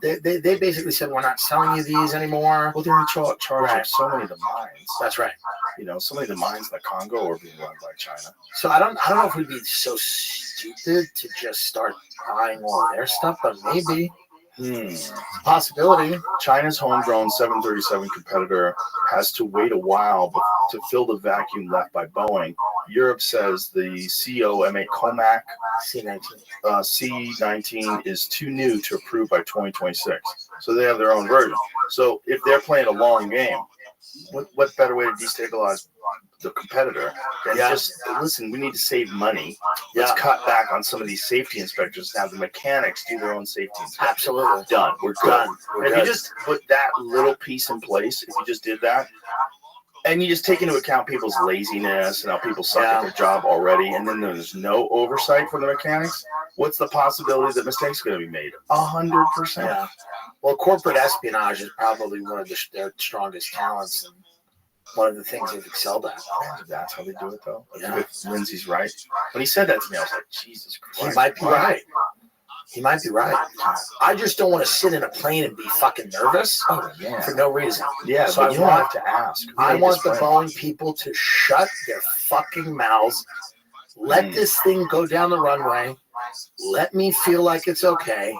They basically said we're not selling you these anymore. Well, they're in charge of so many of the mines. That's right. So many of the mines in the Congo are being run by China. So I don't know if we'd be so stupid to just start buying all their stuff, but maybe. It's a possibility. China's homegrown 737 competitor has to wait a while to fill the vacuum left by Boeing. Europe says the COMA COMAC C-19 is too new to approve by 2026. So they have their own version. So if they're playing a long game, what better way to destabilize the competitor than just listen? We need to save money. Let's cut back on some of these safety inspectors and have the mechanics do their own safety inspection. Absolutely. Done. We're good. If you just put that little piece in place, if you just did that, and you just take into account people's laziness and how people suck at their job already, and then there's no oversight from the mechanics, what's the possibility that mistakes are going to be made? 100%. Yeah. Well, corporate espionage is probably one of their strongest talents and one of the things they've excelled at. That's how they do it, though. If Lindsay's right. When he said that to me, I was like, Jesus Christ. He might be right. He might be right. I just don't want to sit in a plane and be fucking nervous for no reason. Yeah, so but you don't have to ask. I want the Boeing people to shut their fucking mouths. Let this thing go down the runway. Let me feel like it's okay.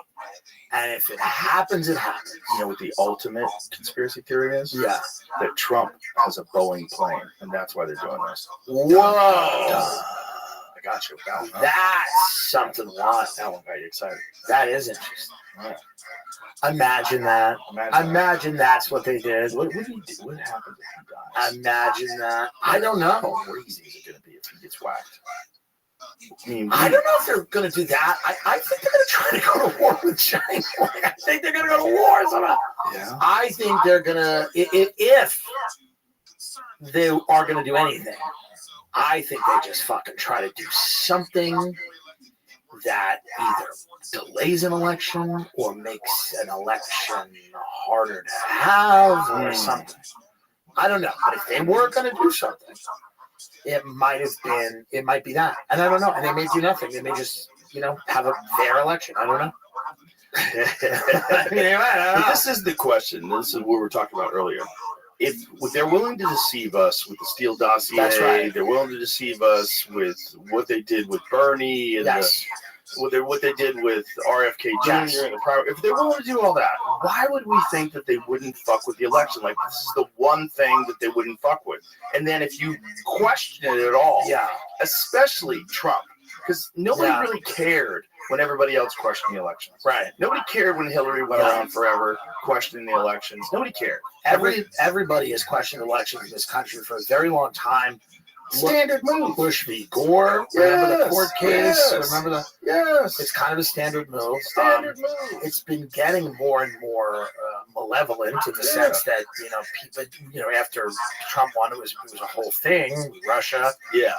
And if it happens, it happens. You know what the ultimate conspiracy theory is? Yeah. That Trump has a Boeing plane, and that's why they're doing this. Whoa. I got you. That one, huh? That's something wild. That one got you excited. That is interesting. Yeah. Imagine that. Imagine that's what they did. What do you do? What happens if he dies? Imagine that. I don't know. How crazy is it going to be if he gets whacked? I mean, I don't know if they're going to do that. I think they're going to try to go to war with China. I think they're going to go to war somehow. Yeah. I think they're going to, if they are going to do anything, I think they just fucking try to do something that either delays an election or makes an election harder to have or something. I don't know. But if they were going to do something, it might be that. And I don't know. And they may do nothing. They may just, have a fair election. I don't know. But this is the question. This is what we were talking about earlier. If they're willing to deceive us with the Steele dossier, that's right. They're willing to deceive us with what they did with Bernie and what they did with RFK Jr. and the prior. If they're willing to do all that, why would we think that they wouldn't fuck with the election? Like, this is the one thing that they wouldn't fuck with. And then if you question it at all, especially Trump, because nobody really cared when everybody else questioned the elections. Right. Nobody cared when Hillary went around forever questioning the elections. Nobody cared. Everybody has questioned elections in this country for a very long time. Standard move. Bush v. Gore. Remember the court case? Remember the? Yes. It's kind of a standard move. Standard move. It's been getting more and more malevolent in the sense that people, after Trump won, it was a whole thing. Russia. Yeah.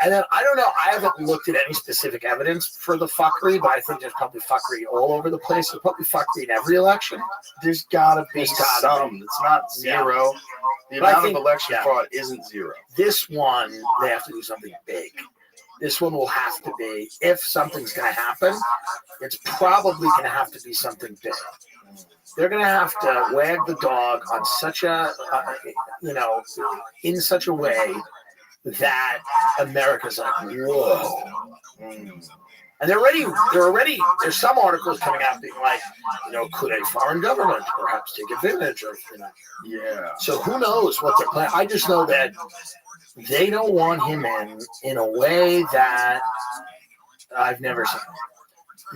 And then I don't know. I haven't looked at any specific evidence for the fuckery, but I think there's probably fuckery all over the place. There's probably fuckery in every election. There's gotta be some. It's not zero. The amount of election fraud isn't zero. This one, they have to do something big. This one will have to be, if something's going to happen, it's probably going to have to be something big. They're going to have to wag the dog on such a, in such a way that America's like, whoa. And there's some articles coming out being like, could a foreign government perhaps take advantage of, Yeah. So who knows what they're planning? I just know that they don't want him in a way that I've never seen.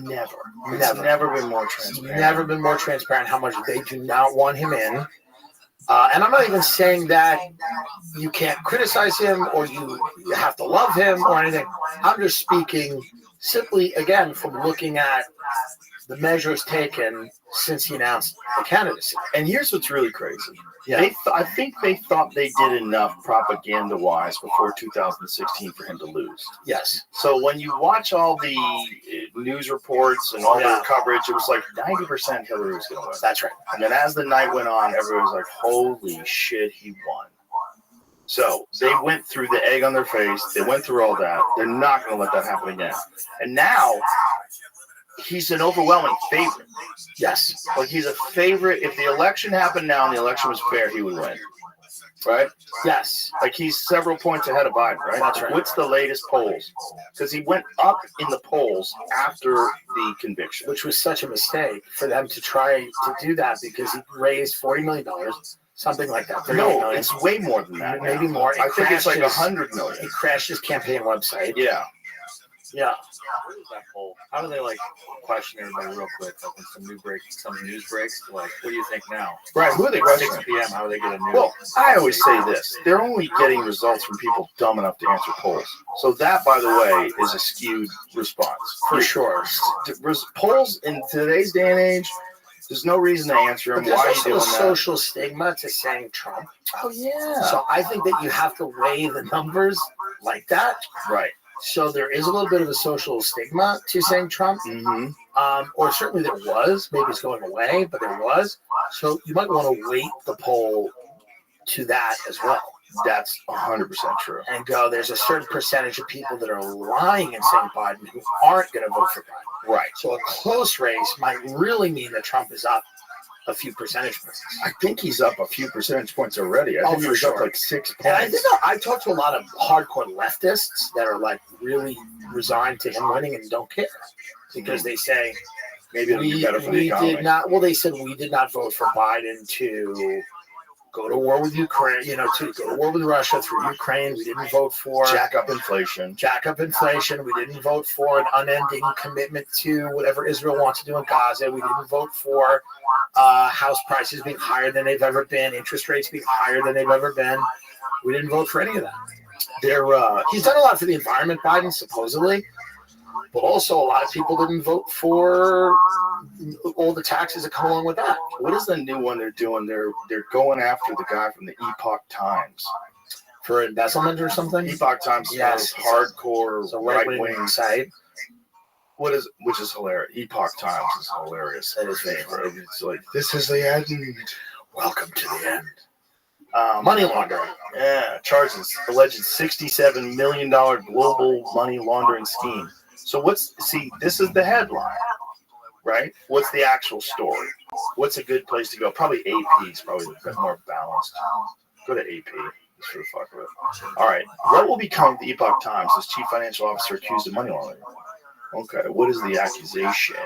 It's never been more transparent. Never been more transparent how much they do not want him in. And I'm not even saying that you can't criticize him or you have to love him or anything. I'm just speaking simply, again, from looking at the measures taken since he announced the candidacy. And here's what's really crazy. Yeah. I think they thought they did enough propaganda-wise before 2016 for him to lose. Yes. So when you watch all the news reports and all their coverage, it was like 90% Hillary was going to win. That's right. And then as the night went on, everyone was like, holy shit, he won. So they went through the egg on their face. They went through all that. They're not going to let that happen again. And now he's an overwhelming favorite. Yes. Like, he's a favorite. If the election happened now and the election was fair, he would win. Right? Yes. Like, he's several points ahead of Biden, right? That's right. What's the latest polls? Because he went up in the polls after the conviction. Which was such a mistake for them to try to do that because he raised $40 million. Something like that. No, it's way more than that. Maybe more. I think it's like $100 million. He crashed his campaign website. Yeah. Yeah. What is that poll? How do they question everybody real quick? Like when some news breaks, like, what do you think now? Right. Who are they At questioning? 6 p.m. How do they get a news? Well, I always say this: they're only getting results from people dumb enough to answer polls. So that, by the way, is a skewed response For sure. Polls in today's day and age. There's no reason to answer them. But there's Why are you also doing a that? social stigma to saying Trump. Oh, yeah. So I think that you have to weigh the numbers like that. Right. So there is a little bit of a social stigma to saying Trump. Mm-hmm. Or certainly there was. Maybe it's going away, but there was. So you might want to weight the poll to that as well. That's 100% true. And go, there's a certain percentage of people that are lying and saying Biden who aren't going to vote for Biden. Right. So a close race might really mean that Trump is up a few percentage points. I think he's up a few percentage points already. I think he was up like 6 points. And I think I talked to a lot of hardcore leftists that are like really resigned to him winning and don't care because they say, Maybe it'll be better for the economy. Did not. Well, they said we did not vote for Biden to go to war with Ukraine. To go to war with Russia through Ukraine. We didn't vote for jack up inflation. We didn't vote for an unending commitment to whatever Israel wants to do in Gaza. We didn't vote for house prices being higher than they've ever been, interest rates being higher than they've ever been. We didn't vote for any of that. He's done a lot for the environment, Biden, supposedly. But also, a lot of people didn't vote for all the taxes that come along with that. What is the new one they're doing? They're going after the guy from the Epoch Times for embezzlement or something. Epoch Times, yes, hardcore right-wing site. Which is hilarious. Epoch Times is hilarious. That is favorite. It's like, this is the end. Welcome to the end. Money laundering. Yeah, charges alleged $67 million global money laundering scheme. So this is the headline, right? What's the actual story? What's a good place to go? Probably AP is probably a bit more balanced. Go to AP. Just for the fuck of it. All right. What will become of the Epoch Times as chief financial officer accused of money laundering? Okay. What is the accusation?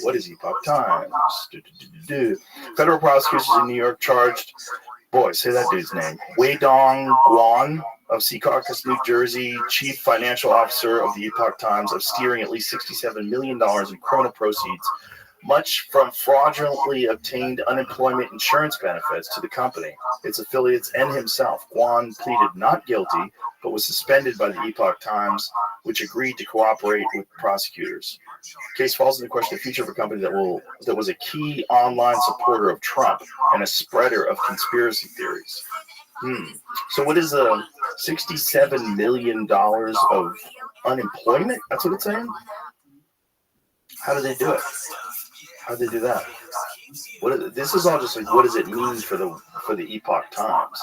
What is Epoch Times? Federal prosecutors in New York charged, boy, say that dude's name, Weidong Guan of Secaucus, New Jersey, chief financial officer of the Epoch Times, of steering at least $67 million in criminal proceeds, much from fraudulently obtained unemployment insurance benefits to the company, its affiliates, and himself. Guan pleaded not guilty, but was suspended by the Epoch Times, which agreed to cooperate with prosecutors. The case falls into question the future of a company that was a key online supporter of Trump and a spreader of conspiracy theories. So what is $67 million of unemployment? That's what it's saying? How do they do it? How do they do that? This is all just like, what does it mean for the Epoch Times?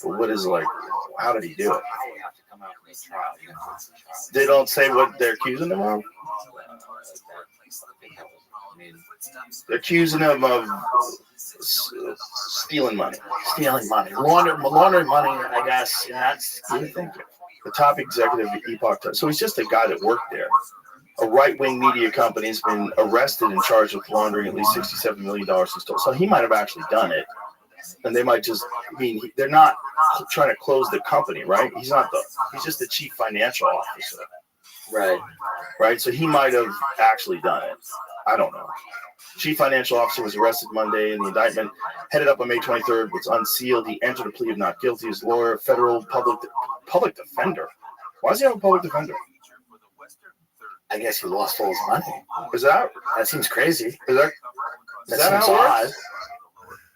But what is how did he do it? They don't say what they're accusing him of? They're accusing him of stealing money. Laundering money, I guess. And that's the top executive of Epoch Times. So he's just a guy that worked there. A right-wing media company has been arrested and charged with laundering at least $67 million in stolen. So he might have actually done it. And they might just, they're not trying to close the company, right? He's just the chief financial officer. Right. So he might have actually done it. I don't know. Chief financial officer was arrested Monday, and the indictment headed up on May 23rd was unsealed. He entered a plea of not guilty. His lawyer, federal public defender. Why does he have a public defender? I guess he lost all his money. That seems crazy. That seems how it works?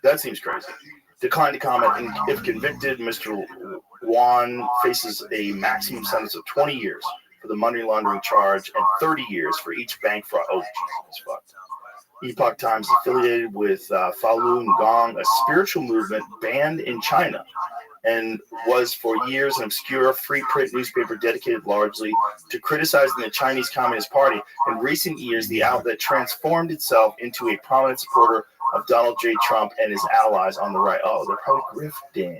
That seems crazy. Declined to comment. And if convicted, Mr. Juan faces a maximum sentence of 20 years for the money laundering charge and 30 years for each bank fraud. Oh, Jesus, fucked. Epoch Times affiliated with Falun Gong, a spiritual movement banned in China, and was for years an obscure free print newspaper dedicated largely to criticizing the Chinese Communist Party. In recent years, the outlet transformed itself into a prominent supporter of Donald J. Trump and his allies on the right. Oh, they're probably grifting.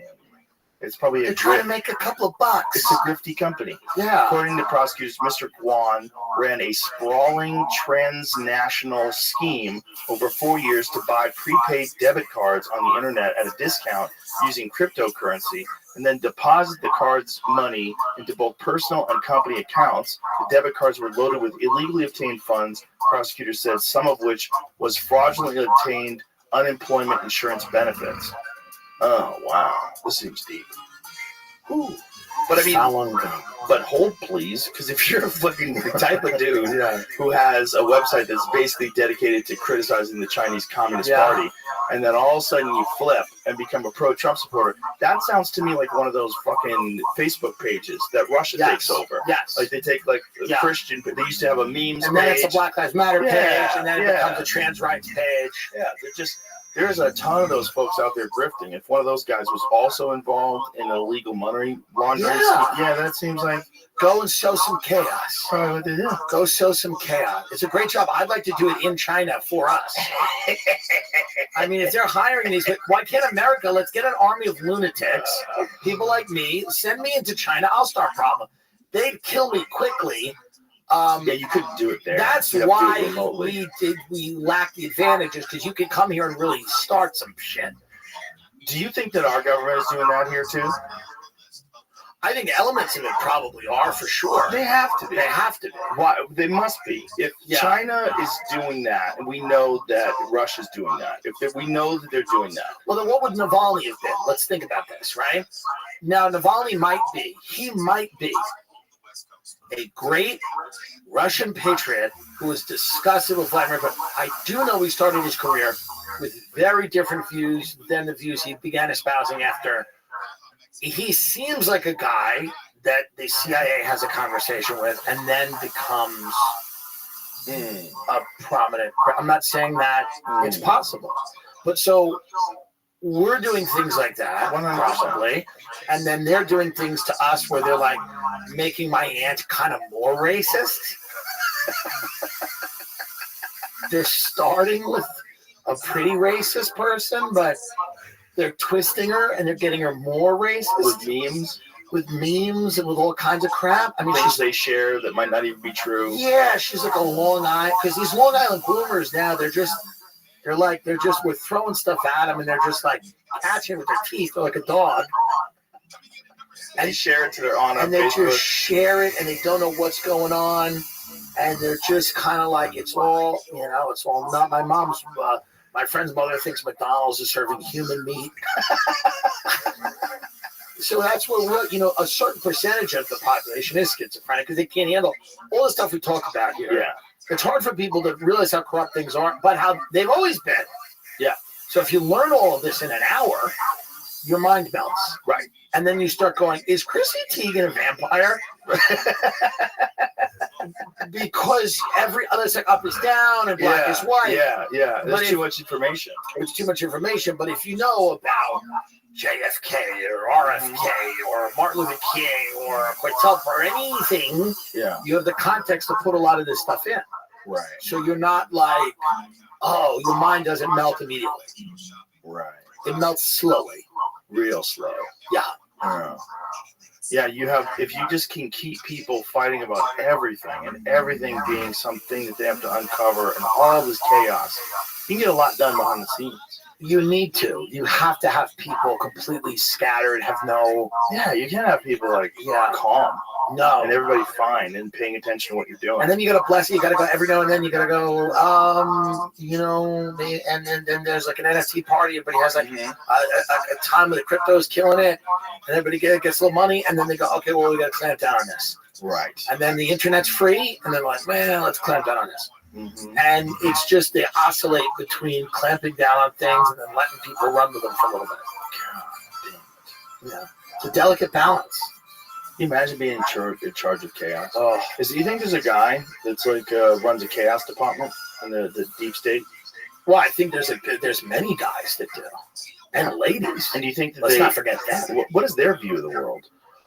It's probably they're trying to make a couple of bucks. It's a grifty company. Yeah. According to prosecutors, Mr. Guan ran a sprawling transnational scheme over 4 years to buy prepaid debit cards on the internet at a discount using cryptocurrency, and then deposit the cards' money into both personal and company accounts. The debit cards were loaded with illegally obtained funds, prosecutors said, some of which was fraudulently obtained unemployment insurance benefits. Oh, wow. This seems deep. Ooh. But but hold please, because if you're a fucking type of dude who has a website that's basically dedicated to criticizing the Chinese Communist Party, and then all of a sudden you flip and become a pro-Trump supporter, that sounds to me like one of those fucking Facebook pages that Russia takes over. Yes. Like they take Christian, they used to have a memes and page. then it's a Black Lives Matter page, and then it becomes a trans rights page. Yeah, there's a ton of those folks out there grifting. If one of those guys was also involved in illegal money laundering, that seems like go and sow some chaos. Probably what they do. Go sow some chaos. It's a great job. I'd like to do it in China for us. I mean, if they're hiring these, why can't America? Let's get an army of lunatics, people like me. Send me into China. I'll start problem. They'd kill me quickly. Yeah, you couldn't do it there. That's You'd have to do it why remotely. we lack the advantages, because you can come here and really start some shit. Do you think that our government is doing that here too? I think elements of it probably are, for sure. They have to be. They have to be. Why? They must be. If Yeah. China is doing that, and we know that Russia's doing that, if we know that they're doing that, Well, then what would Navalny have been? Let's think about this, right? Now, Navalny might be a great Russian patriot who was disgusted with Vladimir Putin. I do know he started his career with very different views than the views he began espousing after. He seems like a guy that the CIA has a conversation with and then becomes a prominent. I'm not saying that it's possible, but so we're doing things like that, 100%. probably, and then they're doing things to us where they're like making my aunt kind of more racist. They're starting with a pretty racist person, but they're twisting her and they're getting her more racist with memes and with all kinds of crap. I mean, things they share that might not even be true. Yeah, she's like a Long Island, because these Long Island boomers now, we're throwing stuff at them and they're just like catching it with their teeth. They're like a dog. And they share it to their aunt on And they Facebook. just share it and they don't know what's going on. And they're just kind of like, it's all not my mom's. My friend's mother thinks McDonald's is serving human meat. So that's where a certain percentage of the population is schizophrenic because they can't handle all the stuff we talk about here. Yeah. It's hard for people to realize how corrupt things are, but how they've always been. Yeah. So if you learn all of this in an hour, your mind melts. Right. And then you start going, is Chrissy Teigen a vampire? Because every other like up is down and black is white. Yeah. There's too much information. It's too much information. But if you know about JFK or RFK or Martin Luther King or Quetzalcoatl or anything, you have the context to put a lot of this stuff in. Right. So you're not like, oh, your mind doesn't melt immediately. Right. It melts slowly. Real slow. Yeah. Yeah, if you just can keep people fighting about everything and everything being something that they have to uncover and all this chaos, you can get a lot done behind the scenes. You need to. You have to have people completely scattered, have no... Yeah, you can't have people calm. No. And everybody fine and paying attention to what you're doing. And then you got to bless it. You got to go every now and then. You got to go, and then there's like an NFT party. Everybody has like a time where the crypto's killing it. And everybody gets a little money. And then they go, okay, well, we got to clamp down on this. Right. And then the internet's free. And they're like, man, let's clamp down on this. Mm-hmm. And it's just they oscillate between clamping down on things and then letting people run with them for a little bit. God damn it. Yeah. It's a delicate balance. Can you imagine being in charge of chaos? Oh, Do you think there's a guy that's like runs a chaos department in the deep state? well, I think there's many guys that do, and ladies. And do you think that Let's not forget that. What is their view of the world?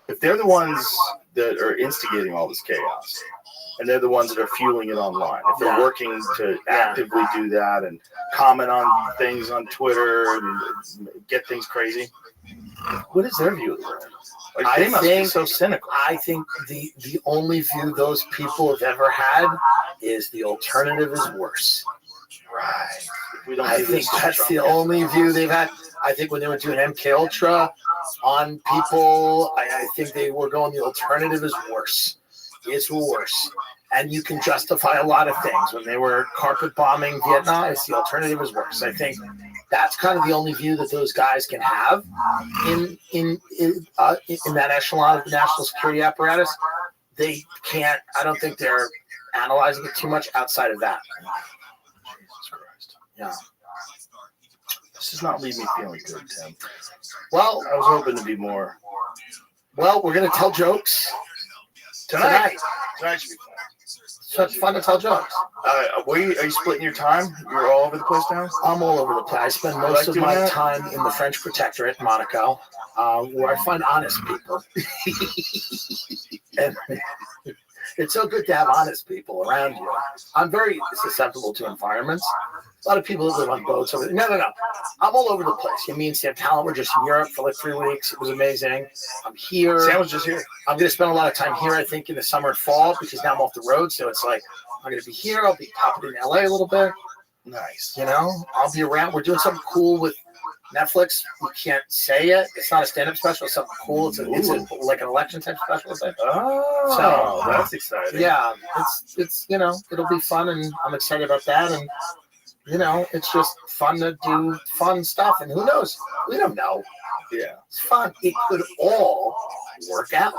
If they're the ones that are instigating all this chaos, and they're the ones that are fueling it online, if they're working to actively do that and comment on things on Twitter and get things crazy, what is their view of the world? Like, they must be so cynical. I think the only view those people have ever had is the alternative is worse. Right. We don't I do think this to that's Trump the yet. only view they've had. I think when they were doing MK Ultra on people, I think they were going the alternative is worse. It's worse. And you can justify a lot of things. When they were carpet bombing Vietnam, it's the alternative is worse. I think that's kind of the only view that those guys can have in that echelon of the national security apparatus. They can't. I don't think they're analyzing it too much outside of that. Jesus Christ. Yeah. This does not leave me feeling good, Tim. Well, I was hoping to be more. Well, we're gonna tell jokes tonight. Tonight should be fun. So it's fun to tell jokes. Are you splitting your time? You're all over the place now? I'm all over the place. I spend most of my time in the French Protectorate, Monaco, where I find honest people. And it's so good to have honest people around you. I'm very susceptible to environments. A lot of people that live on boats over there. No. I'm all over the place. Me and Sam Talent were just in Europe for like 3 weeks. It was amazing. I'm here. Sam was just here. I'm going to spend a lot of time here, I think, in the summer and fall because now I'm off the road. So it's like I'm going to be here. I'll be popping in LA a little bit. Nice. I'll be around. We're doing something cool with Netflix. We can't say it. It's not a stand-up special. It's something cool. It's like an election type special. Oh, so that's exciting. Yeah, it's it'll be fun, and I'm excited about that. And it's just fun to do fun stuff. And who knows? We don't know. Yeah, it's fun. It could all work out.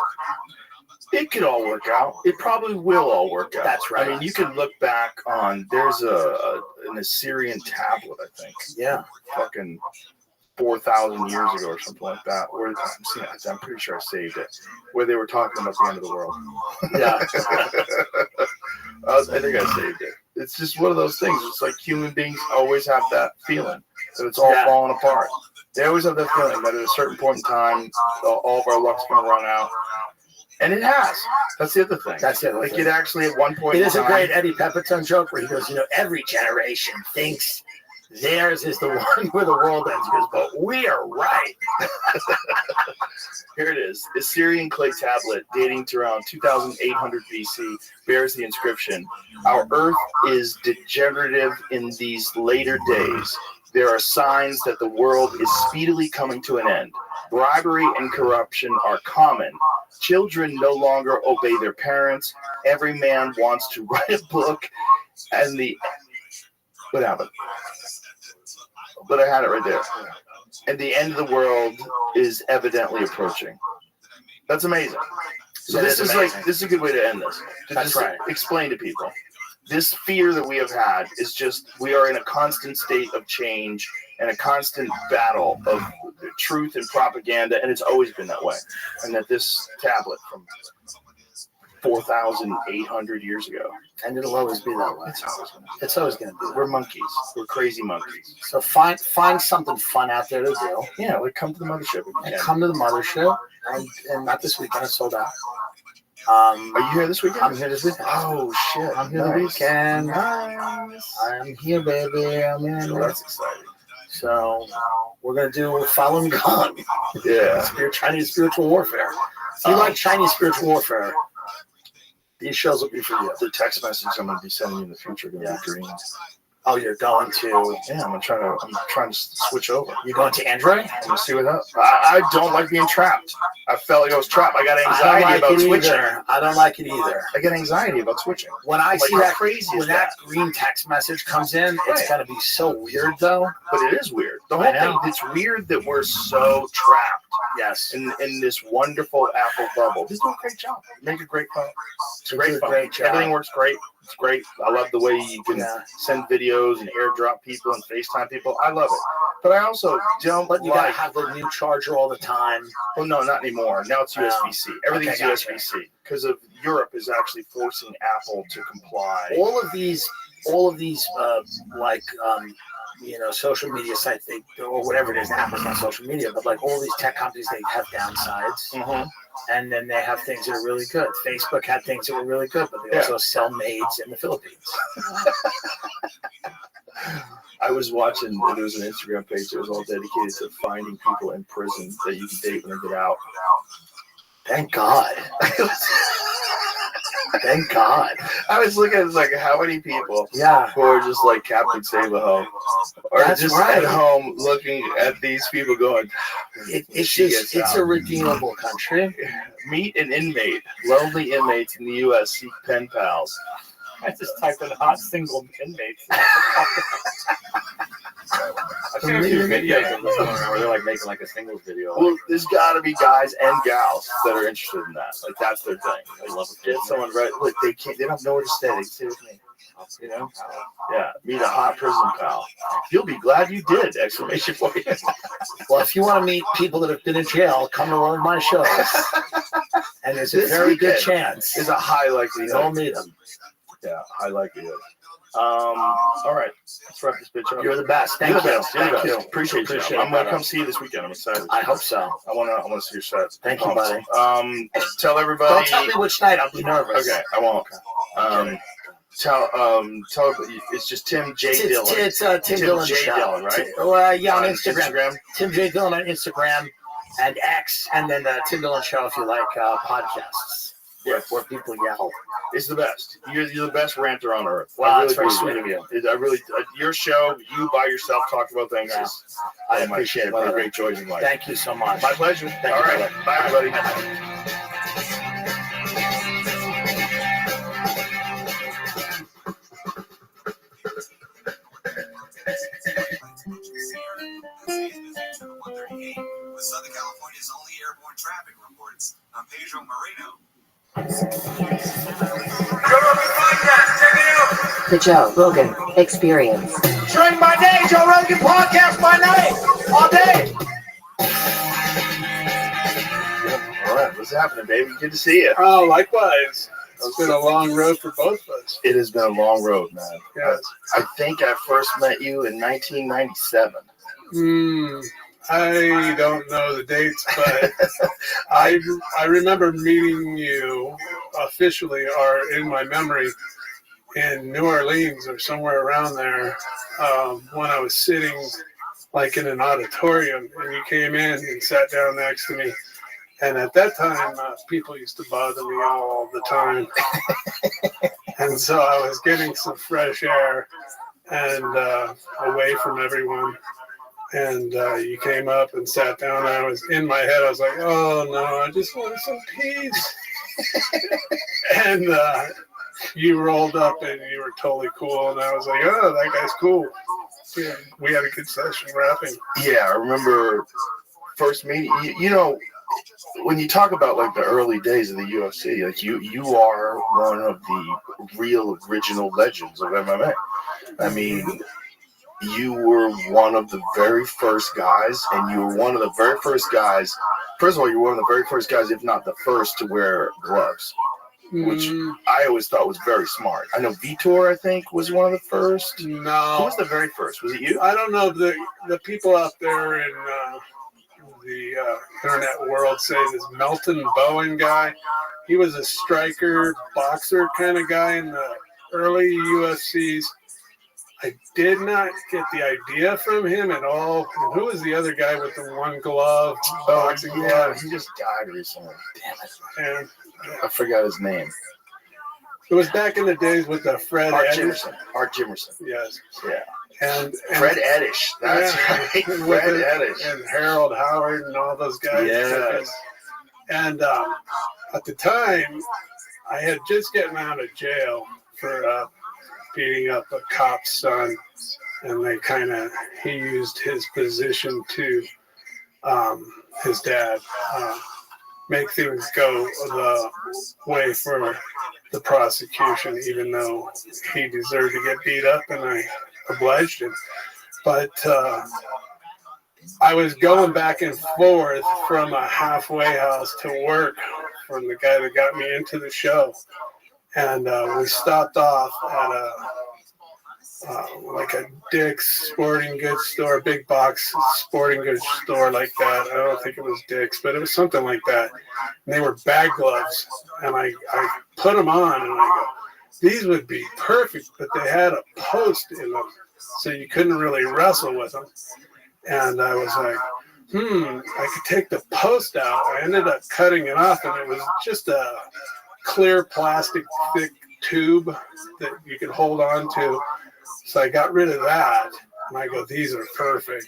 It could all work out. It probably will all work out. That's right. I mean, you can look back on. There's an Assyrian tablet, I think. Yeah. Fucking 4,000 years ago or something like that. Where I'm pretty sure I saved it. Where they were talking about the end of the world. Yeah. I think I saved it. It's just one of those things. It's like human beings always have that feeling that it's all falling apart. They always have that feeling that at a certain point in time, all of our luck's going to run out. And it has. That's the other thing. That's it. Like it actually at one point. It is a great Eddie Pepitone joke where he goes, every generation thinks theirs is the one where the world ends. He goes, but we are right. Here it is. Assyrian clay tablet dating to around 2800 BC bears the inscription, "Our earth is degenerative in these later days. There are signs that the world is speedily coming to an end. Bribery and corruption are common. Children no longer obey their parents. Every man wants to write a book. And what happened? But I had it right there. And the end of the world is evidently approaching." That's amazing. So this is a good way to end this. That's right. Explain to people. This fear that we have had is just, we are in a constant state of change and a constant battle of truth and propaganda, and it's always been that way. And that this tablet from 4,800 years ago. And it'll always be that way. It's always going to be. We're monkeys. We're crazy monkeys. So find something fun out there to do. Yeah, like come to the mothership. Come to the mothership. And not this weekend. It's sold out. Are you here this weekend? I'm here this weekend. Oh, shit. I'm here the weekend. Nice. I'm here, baby. I'm here. Well, that's exciting. So we're going to do Falun Gong. Yeah. Chinese spiritual warfare. If you like Chinese spiritual warfare, these shows will be for you. The text message I'm going to be sending you in the future are going to be green. Oh, you're going to? Yeah, I'm trying to switch over. You're going to Android? I'm going to see what happens. I don't like being trapped. I felt like I was trapped. I got anxiety about switching. I don't like it either. I get anxiety about switching. When I see that crazy, when that green text message comes in, it's going to be so weird, though. But it is weird. The whole thing, it's weird that we're so trapped. Yes. In this wonderful Apple bubble. Just do a great job. Make a great phone. It's a great phone. Great job. Everything works great. It's great. I love the way you can send videos and airdrop people and FaceTime people. I love it. But I also don't But you got to have the new charger all the time. Well, no, not anymore. Now it's USB-C. Everything's USB-C. Because of Europe is actually forcing Apple to comply. All of these social media sites, or whatever it is, Apple's not social media, but like all these tech companies, they have downsides. Mm-hmm. And then they have things that are really good. Facebook had things that were really good, but they also sell maids in the Philippines. I was watching, there was an Instagram page that was all dedicated to finding people in prison that you can date when they get out. Thank God. Thank God. I was looking at like how many people who are just like Captain Save-A-Ho are just at home looking at these people going, it's a redeemable country. Meet an inmate. Lonely inmates in the U.S. seek pen pals. I just typed in hot single inmates. I've seen a few videos of this going around where they're like making like a singles video. Well, there's got to be guys and gals that are interested in that. Like that's their thing. They love it. Get someone right. Look, they don't know where to stay. They stay with me. You know? Yeah. Meet a hot prison pal. You'll be glad you did! Exclamation point. Well, if you want to meet people that have been in jail, come to one of my shows. And there's a very good chance. There's a high likelihood. You'll meet them. Yeah, high likelihood. All right, let's wrap this bitch up. You're the best. Thank you. Thank you. Appreciate you. I'm gonna come see you this weekend. I'm excited. I hope so. I wanna see your set. Thank you, buddy. Tell everybody. Don't tell me which night. I'll be nervous. Okay, I won't. Tell it's just Tim J. Dillon. It's Tim Dillon J. Show. Dillon, right? Yeah, on Instagram. Tim J. Dillon on Instagram and X, and then Tim Dillon Show if you like podcasts. Yeah, where people yell. It's the best. You're the best ranter on earth. Wow, I that's very believe sweet of you. I really, your show, you by yourself talk about things. Yeah. Is I appreciate it, one of the brother. great joys in life. Thank you so much. My pleasure. Thank All you, right. brother. Bye, everybody. With Southern California's only airborne traffic reports, I'm Pedro Moreno. The Joe Rogan Experience. Drink by day, Joe Rogan podcast by night, all day. All right. What's happening, baby? Good to see you. Oh, likewise. It's been a long road for both of us. It has been a long road, man. Yes. I think I first met you in 1997. I don't know the dates, but I remember meeting you officially, or in my memory, in New Orleans or somewhere around there, when I was sitting like in an auditorium, and you came in and sat down next to me. And at that time, people used to bother me all the time. And so I was getting some fresh air and away from everyone. And you came up and sat down. And I was in my head, I was like, oh no, I just want some peace. And you rolled up and you were totally cool. And I was like, oh, that guy's cool. Yeah, we had a good session rapping. Yeah, I remember first meeting. You know, when you talk about like the early days of the UFC, like you are one of the real original legends of MMA. I mean, you were one of the very first guys, and you were one of the very first guys. First of all, you're one of the very first guys, if not the first, to wear gloves, which I always thought was very smart. I know Vitor, I think, was one of the first. No. Who was the very first? Was it you? I don't know. The people out there in the internet world say this Melton Bowen guy. He was a striker, boxer kind of guy in the early UFCs. I did not get the idea from him at all. And who was the other guy with the one glove boxing glove? He just died recently. Damn it. And I forgot his name. it was back in the days with the Fred Art Eddish. Jimerson. Yes. Yeah. And Fred Eddish. That's yeah, right. Fred Eddish. And Harold Howard and all those guys. Yes. And at the time, I had just gotten out of jail for beating up a cop's son, and he used his position to his dad make things go the way for the prosecution, even though he deserved to get beat up, and I obliged him. But I was going back and forth from a halfway house to work from the guy that got me into the show. And we stopped off at a Dick's sporting goods store, big box sporting goods store like that. I don't think it was Dick's, but it was something like that. And they were bag gloves. And I put them on and I go, these would be perfect, but they had a post in them, so you couldn't really wrestle with them. And I was like, I could take the post out. I ended up cutting it off, and it was just a clear plastic thick tube that you could hold on to. So I got rid of that, and I go, these are perfect.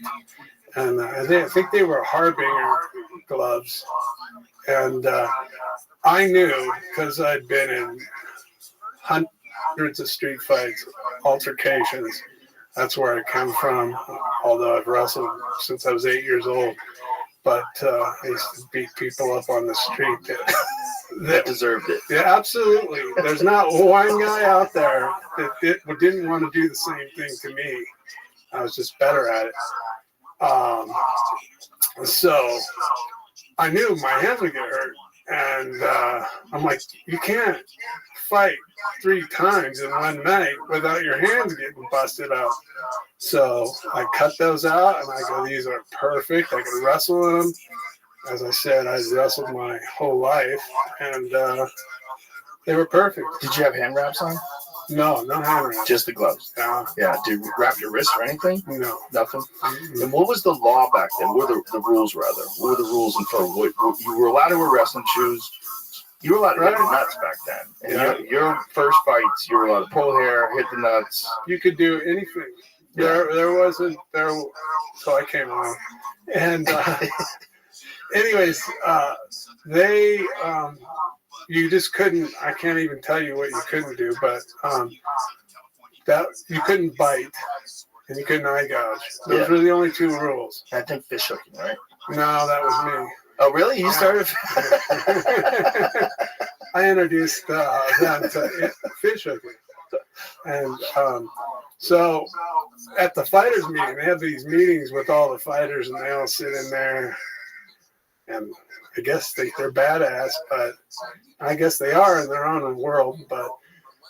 And I think they were Harbinger gloves. And I knew, because I'd been in hundreds of street fights, altercations. That's where I come from, although I've wrestled since I was 8 years old. But I used to beat people up on the street that deserved it. Yeah, absolutely. There's not one guy out there that didn't want to do the same thing to me. I was just better at it. So I knew my hands would get hurt. And I'm like, you can't fight 3 times in one night without your hands getting busted out. So I cut those out, and I go, these are perfect. I can wrestle in them. As I said, I wrestled my whole life, and they were perfect. Did you have hand wraps on? No, no hand wraps. Just the gloves. Yeah. Did you wrap your wrists or anything? No. Nothing. And what was the law back then? What were the rules, rather? What were the rules in for what you were allowed to wear wrestling shoes? You were allowed to hit the nuts back then. And your first fights, you were allowed to pull hair, hit the nuts. You could do anything. There wasn't there. So I came on, and anyways, they you just couldn't. I can't even tell you what you couldn't do, but that you couldn't bite and you couldn't eye gouge. Those were the only two rules. I think fish hooking, right? No, that was me. Oh, really? You started? I introduced them to fish hooking. And so at the fighters meeting, they have these meetings with all the fighters, and they all sit in there. And I guess they're badass, but I guess they are in their own world. But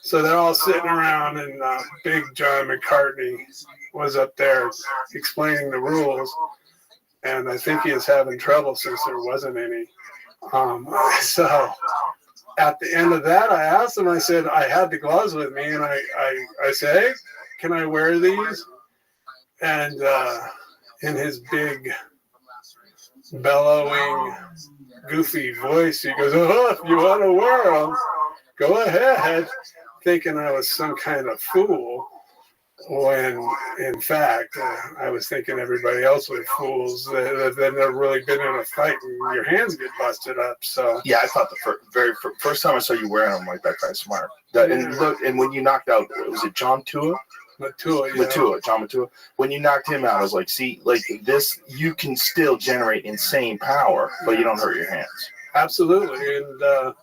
so they're all sitting around, and Big John McCartney was up there explaining the rules. And I think he is having trouble since there wasn't any. So at the end of that, I asked him, I said, I had the gloves with me, and I said, hey, can I wear these? And in his big, bellowing, goofy voice, he goes, oh, if you want to wear them, go ahead, thinking I was some kind of fool. When, in fact, I was thinking everybody else was fools that never really been in a fight and your hands get busted up. So yeah, I thought the first time I saw you wearing them, like, that guy's smart. And look, and when you knocked out, was it John Tua? Matua, John Matua. When you knocked him out, I was like, see, like this, you can still generate insane power, but you don't hurt your hands. Absolutely, and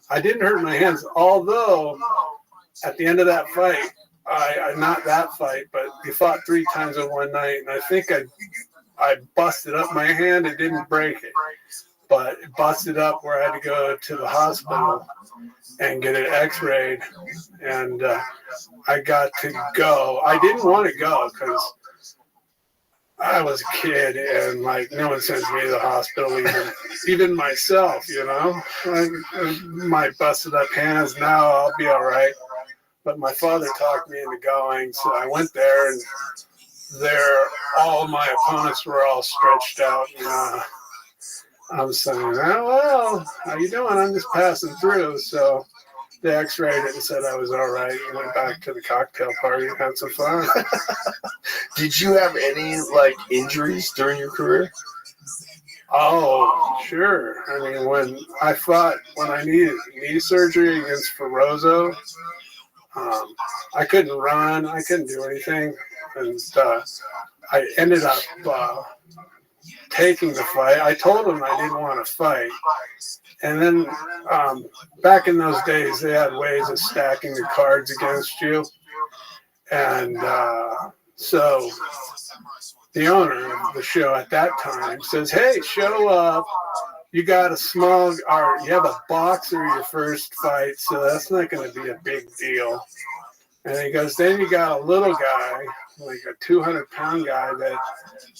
I didn't hurt my hands, although at the end of that fight. Not that fight, but we fought 3 times in one night, and I think I busted up my hand. It didn't break it, but it busted up where I had to go to the hospital and get it x-rayed, and I got to go. I didn't want to go because I was a kid, and like no one sends me to the hospital, even myself, you know. My busted up hands, now I'll be all right. But my father talked me into going, so I went there, and all my opponents were all stretched out. And, I'm saying, oh, well, how you doing? I'm just passing through. So they x-rayed it and said I was all right, and went back to the cocktail party and had some fun. Did you have any, like, injuries during your career? Oh, sure. I mean, when I needed knee surgery against Ferrozo, I couldn't run. I couldn't do anything. And I ended up taking the fight. I told him I didn't want to fight. And then back in those days, they had ways of stacking the cards against you. And so the owner of the show at that time says, hey, show up. You got you have a boxer your first fight, so that's not going to be a big deal. And he goes, then you got a little guy, like a 200-pound guy that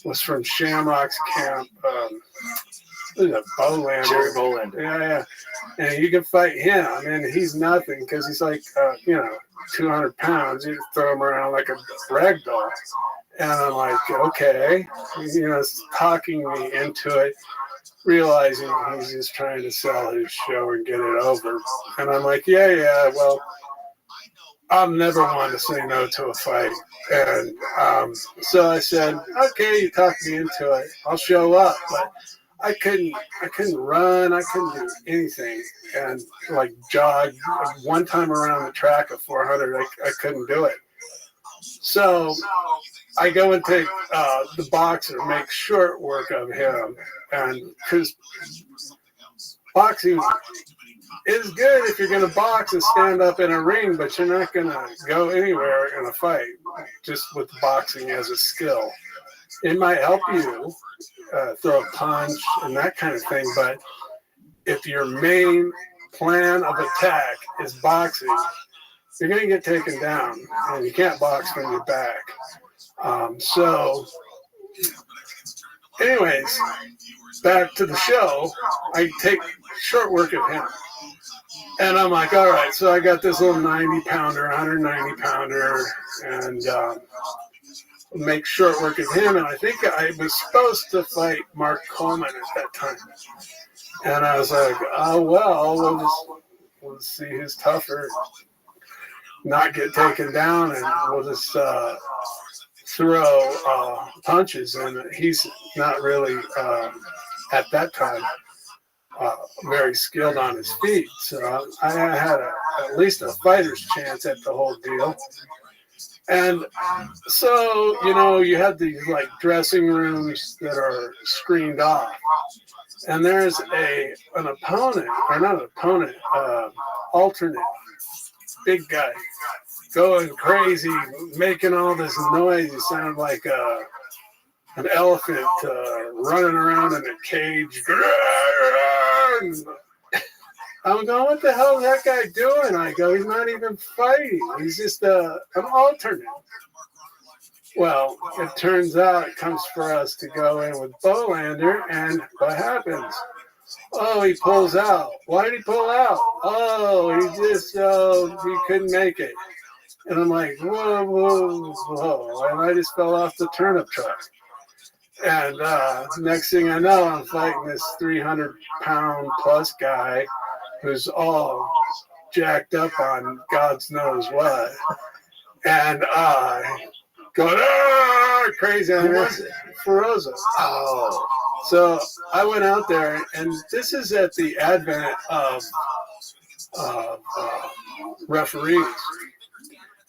was from Shamrock's camp. Bolander. Jerry Bolander. Yeah. And you can fight him, and he's nothing because he's like, 200 pounds. You throw him around like a rag doll. And I'm like, okay. Talking me into it. Realizing he's just trying to sell his show and get it over. And I'm like, yeah, well, I'm never one to say no to a fight. And so I said, okay, you talked me into it. I'll show up. But I couldn't run. I couldn't do anything. And like jog one time around the track of 400, I couldn't do it. So I go and take the boxer, make short work of him. And because boxing is good if you're going to box and stand up in a ring, but you're not going to go anywhere in a fight just with boxing as a skill. It might help you throw a punch and that kind of thing, but if your main plan of attack is boxing, you're going to get taken down, and you can't box from your back. So anyways, back to the show, I take short work of him. And I'm like, all right, so I got this little 90-pounder, 190-pounder, and make short work of him. And I think I was supposed to fight Mark Coleman at that time. And I was like, oh, well, we'll see who's tougher, not get taken down, and we'll just throw punches. And he's not really, at that time, very skilled on his feet. So I had at least a fighter's chance at the whole deal. And so, you have these like dressing rooms that are screened off. And there's an opponent, or not an opponent, alternate, big guy, going crazy, making all this noise. He sounded like an elephant running around in a cage. I'm going, what the hell is that guy doing? I go, he's not even fighting. He's just an alternate. Well, it turns out it comes for us to go in with Bolander, and what happens? Oh, he pulls out. Why did he pull out? Oh, he couldn't make it. And I'm like, whoa. And I just fell off the turnip truck. And next thing I know, I'm fighting this 300-pound plus guy who's all jacked up on God's knows what. And going, crazy. Who was it? Feroza. Oh. So I went out there, and this is at the advent of referees.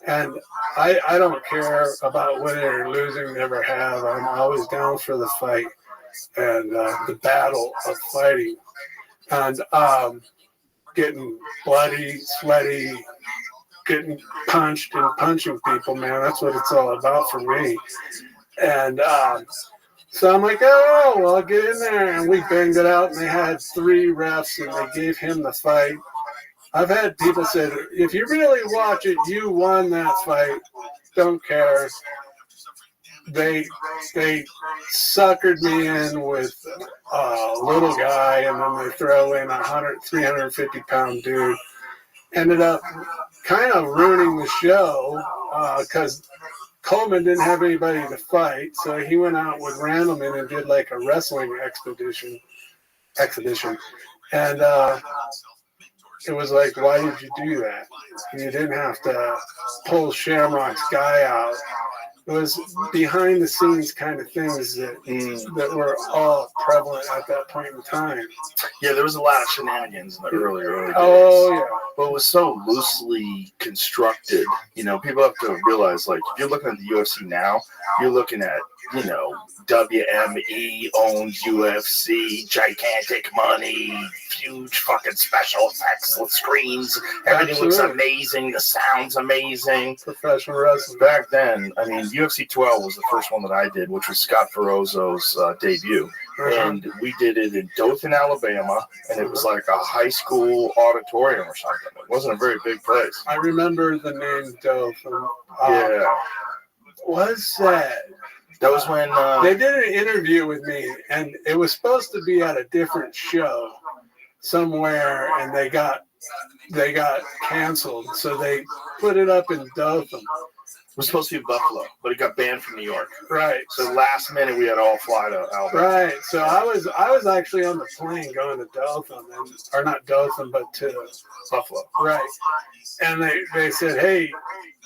And I don't care about winning or losing, never have. I'm always down for the fight and the battle of fighting. And getting bloody, sweaty, getting punched and punching people, man, that's what it's all about for me. And so I'm like, oh, well, I'll get in there. And we banged it out, and they had 3 refs, and they gave him the fight. I've had people say, if you really watch it, you won that fight. Don't care. They suckered me in with a little guy, and then they throw in 350-pound dude. Ended up kind of ruining the show because Coleman didn't have anybody to fight, so he went out with Randleman and did like a wrestling exhibition. And it was like, why did you do that? You didn't have to pull Shamrock's guy out. It was behind the scenes kind of things that were all prevalent at that point in time. Yeah, there was a lot of shenanigans in the early days. Oh, yeah. But it was so loosely constructed. People have to realize, like, if you're looking at the UFC now, you're looking at, WME owns UFC, gigantic money, huge fucking special effects with screens. Everything looks amazing. The sound's amazing. Professional wrestling. Back then, UFC 12 was the first one that I did, which was Scott Ferozo's debut. And we did it in Dothan, Alabama, and it was like a high school auditorium or something. It wasn't a very big place. I remember the name Dothan. Yeah. Was that? That was when they did an interview with me, and it was supposed to be at a different show somewhere, and they got canceled. So they put it up in Dothan. It was supposed to be Buffalo, but it got banned from New York. Right. So last minute we had to all fly to Alabama. Right. So I was actually on the plane going to Dothan, or not Dothan, but to Buffalo. Right. And they said, hey,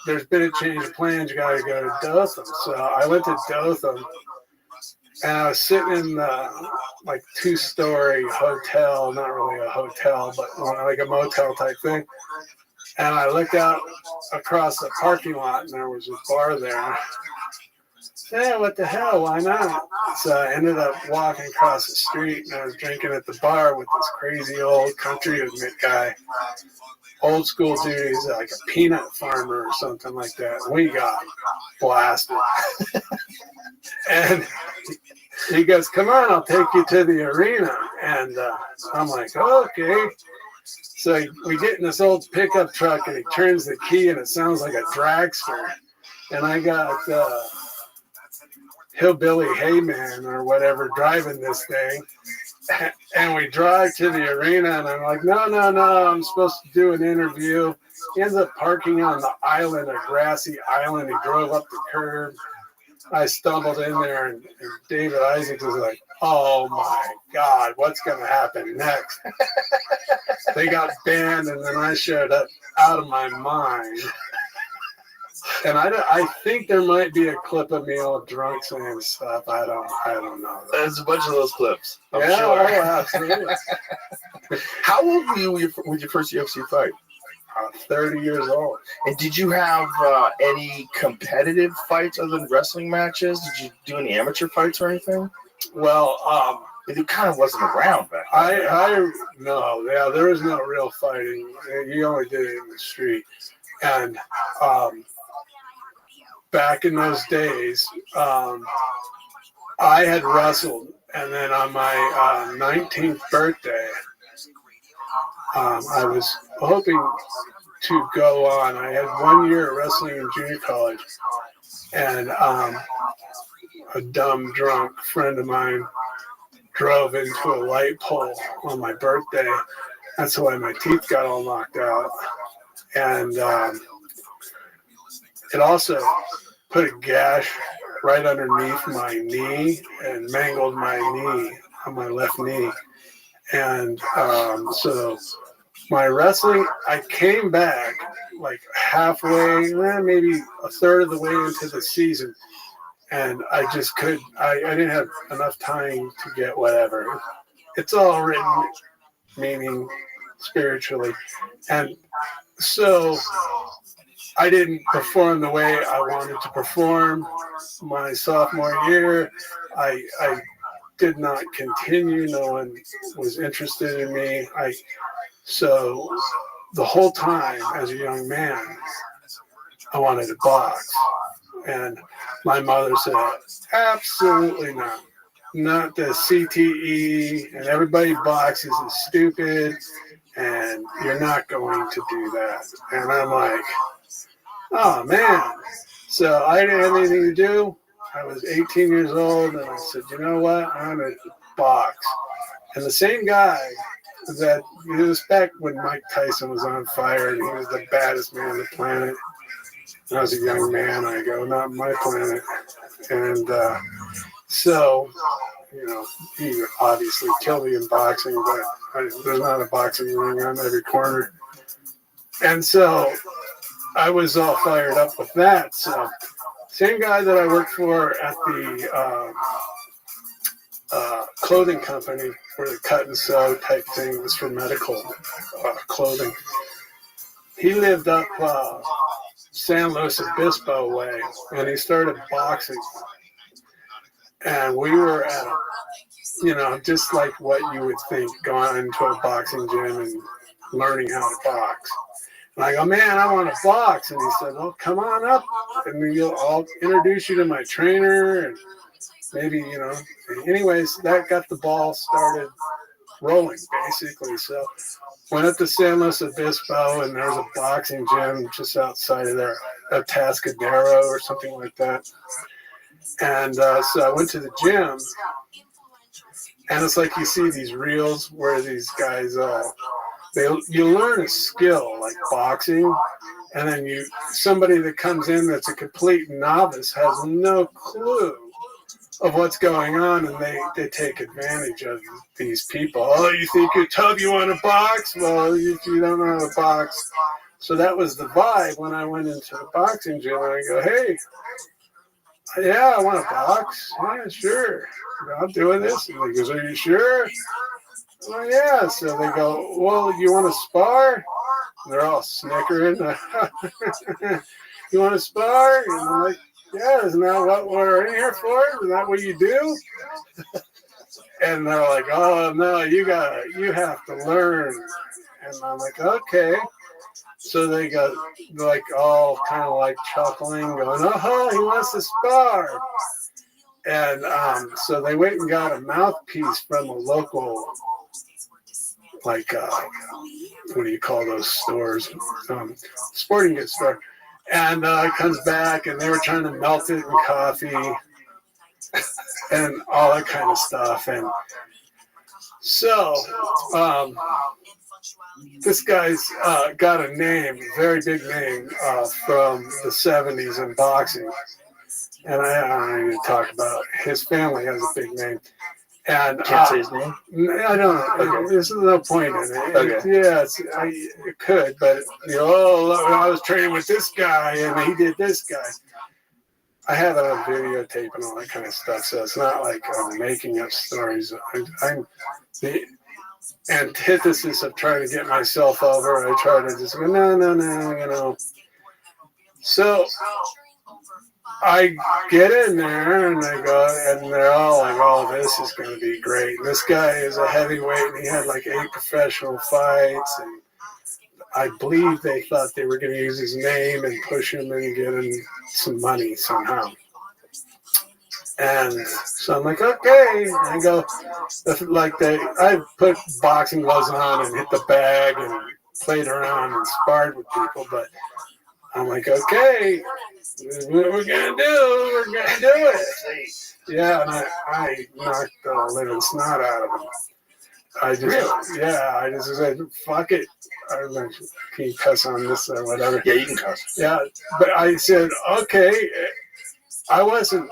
there's been a change of plans. You got to go to Dothan. So I went to Dothan, and I was sitting in the like 2-story hotel, not really a hotel, but like a motel type thing. And I looked out across the parking lot, and there was a bar there. Yeah, what the hell? Why not? So I ended up walking across the street, and I was drinking at the bar with this crazy old country guy. Old school dude, he's like a peanut farmer or something like that. We got blasted. And he goes, come on, I'll take you to the arena. And I'm like, okay. So we get in this old pickup truck, and he turns the key, and it sounds like a dragster. And I got Hillbilly Hayman or whatever driving this thing. And we drive to the arena, and I'm like, no, I'm supposed to do an interview. He ends up parking on the island, a grassy island. He drove up the curb. I stumbled in there, and David Isaacs was like, oh my God, what's going to happen next? They got banned, and then I showed up out of my mind. And I think there might be a clip of me all drunk saying stuff. I don't know. There's a bunch of those clips. I'm yeah, sure. oh, absolutely. How old were you with your first UFC fight? 30 years old. And did you have any competitive fights other than wrestling matches? Did you do any amateur fights or anything? Well, it kind of wasn't around back then. There was no real fighting. You only did it in the street. And back in those days, I had wrestled, and then on my 19th birthday, I was hoping to go on. I had 1 year of wrestling in junior college, and a dumb drunk friend of mine drove into a light pole on my birthday. That's why my teeth got all knocked out. And it also put a gash right underneath my knee and mangled my knee on my left knee. And so my wrestling, I came back like halfway, maybe a third of the way into the season. And I just I didn't have enough time to get whatever. It's all written, meaning spiritually. And so I didn't perform the way I wanted to perform my sophomore year. I did not continue. No one was interested in me. So the whole time as a young man, I wanted to box. And my mother said, absolutely not. Not the CTE, and everybody boxes is stupid, and you're not going to do that. And I'm like, oh, man. So I didn't have anything to do. I was 18 years old, and I said, you know what? I'm going to box. And the same guy that, it was back when Mike Tyson was on fire, and he was the baddest man on the planet. When I was a young man, I go, not my planet. And so, you know, he obviously killed me in boxing, but there's not a boxing ring on every corner. And so I was all fired up with that. So same guy that I worked for at the clothing company for the cut and sew type thing, was for medical clothing. He lived up San Luis Obispo way, and he started boxing. And we were at, just like what you would think, going into a boxing gym and learning how to box. And I go, man, I want to box. And he said, well, come on up, and I'll introduce you to my trainer, and maybe, anyways, that got the ball started rolling, basically. So went up to San Luis Obispo, and there was a boxing gym just outside of there, Atascadero or something like that. And so I went to the gym, and it's like you see these reels where these guys, you learn a skill like boxing, and then somebody that comes in that's a complete novice has no clue of what's going on, and they take advantage of these people. Oh, you think you're tough, you want to box? Well, you don't know how to box. So that was the vibe when I went into the boxing gym, and I go, hey, yeah, I want to box. Yeah, sure. I'm doing this. And he goes, are you sure? Well, yeah. So they go, well, you want to spar? And they're all snickering. You want to spar? And I'm like, yeah, isn't that what we're in here for? Isn't that what you do? And they're like, oh, no, you have to learn. And I'm like, okay. So they got like all kind of like chuckling, going, oh, he wants to spar. And so they went and got a mouthpiece from a local, like, what do you call those stores? Sporting goods store. And it comes back, and they were trying to melt it in coffee and all that kind of stuff. And So, this guy's got a name, very big name, from the 70s in boxing. And I don't need to talk about it. His family has a big name. And Can't say his name? I don't know. Okay. There's no point in it. Okay. It could, but, look, I was training with this guy, and he did this guy. I have it on videotape and all that kind of stuff, so it's not like I'm making up stories. I'm the antithesis of trying to get myself over. I try to just go, no. So I get in there and I go, and they're all like, "Oh, this is going to be great." And this guy is a heavyweight, and he had like 8 professional fights, and I believe they thought they were going to use his name and push him and get him some money somehow. And so I'm like, okay. And I go, I put boxing gloves on and hit the bag and played around and sparred with people, but I'm like, okay, this is what we're going to do. We're going to do it. Yeah, and I knocked the living snot out of him. I just said, fuck it. I was like, can you cuss on this or whatever? Yeah, you can cuss. Yeah, but I said, okay. I wasn't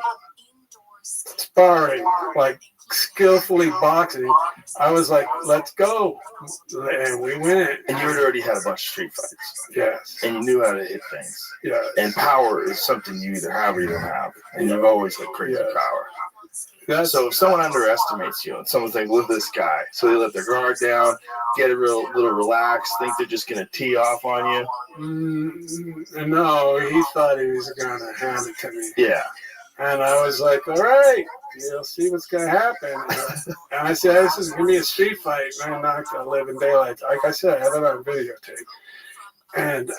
sparring, like skillfully boxing. I was like, let's go. And we went. And you had already had a bunch of street fights. Yes. And you knew how to hit things. Yeah. And power is something you either have or you don't have. And you've always had crazy power. So if someone underestimates you and someone thinks, look at this guy, so they let their guard down, get a little relaxed, think they're just going to tee off on you. No, he thought he was going to hand it to me. Yeah. And I was like, all right, you'll see what's going to happen. And I said, this is going to be a street fight. And I knocked the living daylights. Like I said, I had it on videotape. And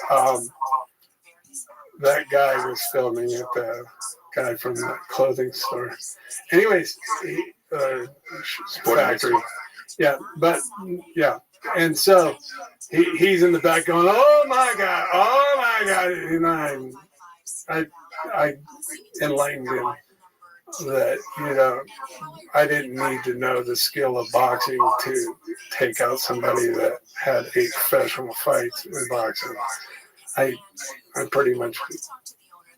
that guy was filming it, the guy from the clothing store. Anyways, factory. Yeah, but, yeah. And so he's in the back going, oh, my God. And I enlightened him that, I didn't need to know the skill of boxing to take out somebody that had 8 professional fights in boxing. I pretty much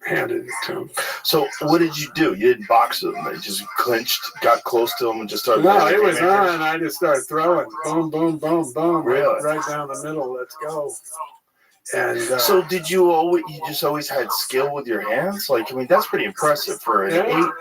handed it to him. So what did you do? You didn't box him. You just clinched, got close to him, and just started. No, it was on. I just started throwing. Boom, boom, boom, boom. Really? Right down the middle. Let's go. And so did you just always had skill with your hands? Like, I mean, that's pretty impressive for an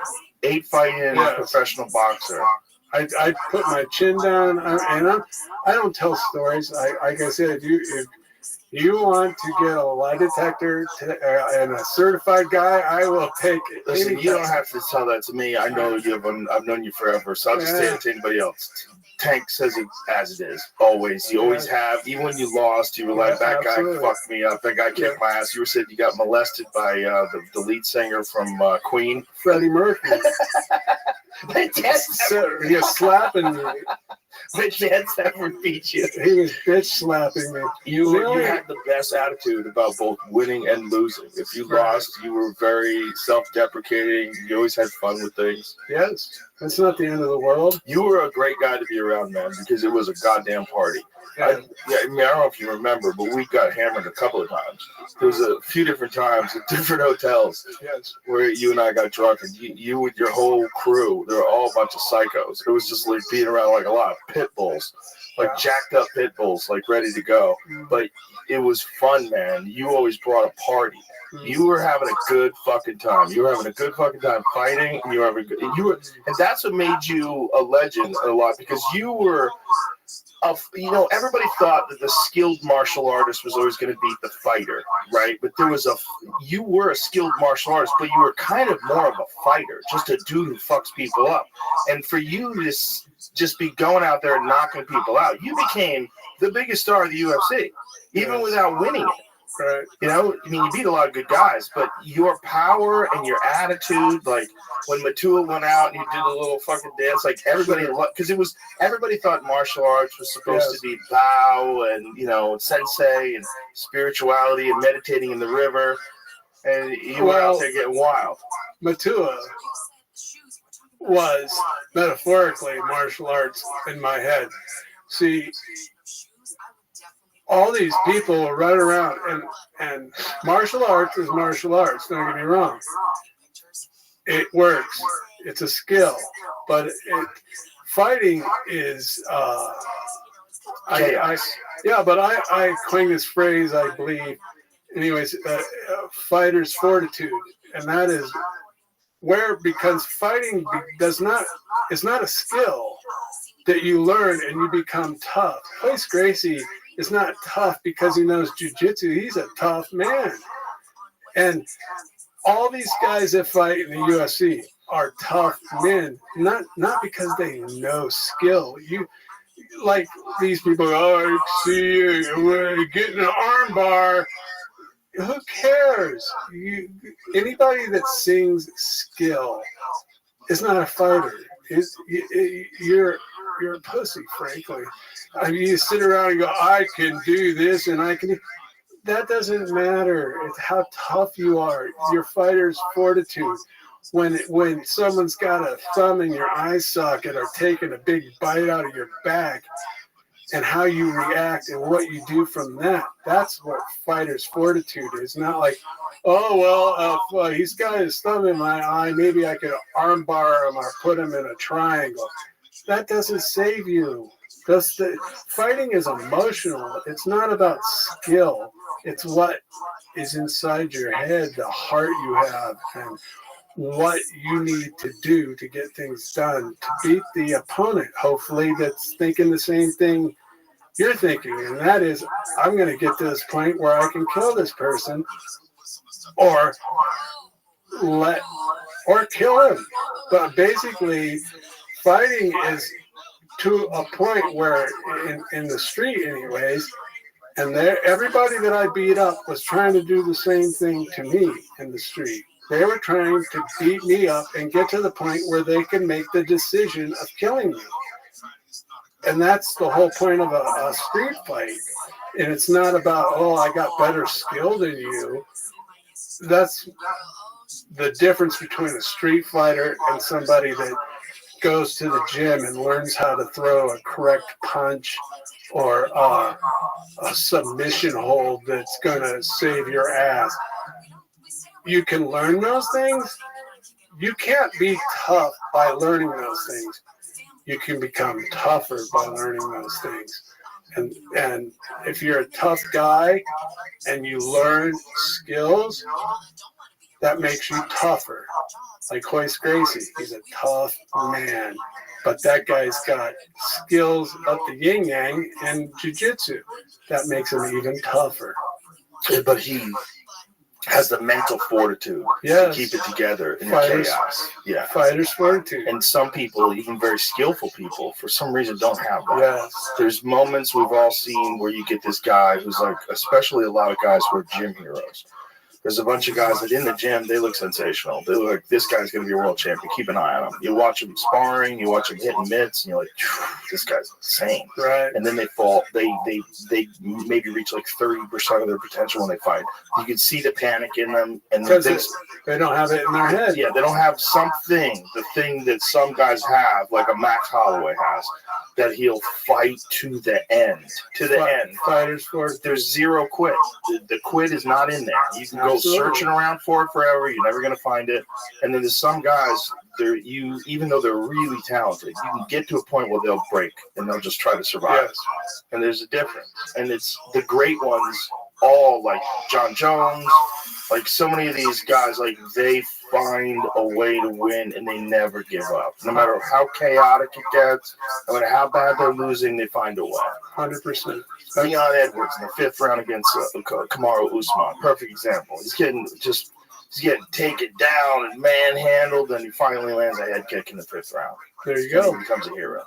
eight fighting professional boxer. I put my chin down, and I don't tell stories. Like I said, if you want to get a lie detector and a certified guy, I will take it. Listen, you don't have to tell that to me. I know you. I've known you forever, so I'll just say it to anybody else. Tank says it as it is. Always. You always have. Even when you lost, you were like, that guy fucked me up. That guy kicked my ass. You were saying you got molested by the lead singer from Queen. Freddie Mercury. He was slapping me. My dad's never beat you. He was bitch slapping me. You had the best attitude about both winning and losing. If you lost, you were very self-deprecating. You always had fun with things. Yes. That's not the end of the world. You were a great guy to be around, man, because it was a goddamn party. I don't know if you remember, but we got hammered a couple of times. There was a few different times at different hotels where you and I got drunk, and you with your whole crew, they were all a bunch of psychos. It was just like being around like a lot of pit bulls, like jacked up pit bulls, like ready to go. But it was fun, man. You always brought a party. You were having a good fucking time. You were having a good fucking time fighting, and and that's what made you a legend a lot, because you were. Everybody thought that the skilled martial artist was always going to beat the fighter, right? But you were a skilled martial artist, but you were kind of more of a fighter, just a dude who fucks people up. And for you to just be going out there and knocking people out, you became the biggest star of the UFC, even without winning it. Right. You beat a lot of good guys, but your power and your attitude, like when Matua went out and you did a little fucking dance, like everybody thought martial arts was supposed to be Bao and, sensei and spirituality and meditating in the river, and you were out there getting wild. Matua was metaphorically martial arts in my head. See, all these people run around, and martial arts is martial arts, don't get me wrong. It works. It's a skill. But fighting is, I coined this phrase, I believe, anyways, fighter's fortitude. And that is because fighting is not a skill that you learn and you become tough. Royce Gracie is not tough because he knows jiu-jitsu. He's a tough man. And all these guys that fight in the UFC are tough men, not because they know skill. You like these people, I see you getting an arm bar. Who cares? Anybody that sings skill is not a fighter. You're a pussy, frankly. I mean, you sit around and go, I can do this and I can do. That doesn't matter. It's how tough you are. Your fighter's fortitude. When someone's got a thumb in your eye socket or taking a big bite out of your back, and how you react and what you do from that. That's what fighter's fortitude is. Not like, oh, well, if he's got his thumb in my eye, maybe I could arm bar him or put him in a triangle. That doesn't save you. Fighting is emotional. It's not about skill. It's what is inside your head, the heart you have, and what you need to do to get things done, to beat the opponent, hopefully, that's thinking the same thing you're thinking. And that is, I'm going to get to this point where I can kill this person or kill him. But basically, fighting is to a point where, in the street anyways, and everybody that I beat up was trying to do the same thing to me in the street. They were trying to beat me up and get to the point where they can make the decision of killing me. And that's the whole point of a street fight. And it's not about, oh, I got better skill than you. That's the difference between a street fighter and somebody that goes to the gym and learns how to throw a correct punch or a submission hold that's going to save your ass. You can learn those things. You can't be tough by learning those things. You can become tougher by learning those things. And if you're a tough guy and you learn skills, that makes you tougher. Like Royce Gracie, he's a tough man. But that guy's got skills up the yin-yang and jiu-jitsu. That makes him even tougher. But he has the mental fortitude to keep it together in the chaos. Yeah. Fighter's fortitude. And some people, even very skillful people, for some reason don't have that. Yes. There's moments we've all seen where you get this guy who's like, especially a lot of guys who are gym heroes. There's a bunch of guys that in the gym, they look sensational. They look like, this guy's going to be a world champion. Keep an eye on him. You watch him sparring, you watch him hitting mitts, and you're like, this guy's insane. Right. And then they fall. They maybe reach like 30% of their potential when they fight. You can see the panic in them. And because they don't have it in their head. Yeah, they don't have something, the thing that some guys have, like a Max Holloway has, that he'll fight to the end. To the end. Fighters fortitude. There's zero quit. The quit is not in there. You can go searching around for it forever. You're never going to find it. And then there's some guys, even though they're really talented, you can get to a point where they'll break and they'll just try to survive. Yes. And there's a difference. And it's the great ones, all like John Jones, like so many of these guys, like they find a way to win and they never give up. No matter how chaotic it gets, no matter how bad they're losing, they find a way. 100%. Leon Edwards in the 5th round against Kamaru Usman. Perfect example. He's getting taken down and manhandled, and he finally lands a head kick in the 5th round. There you go. He becomes a hero.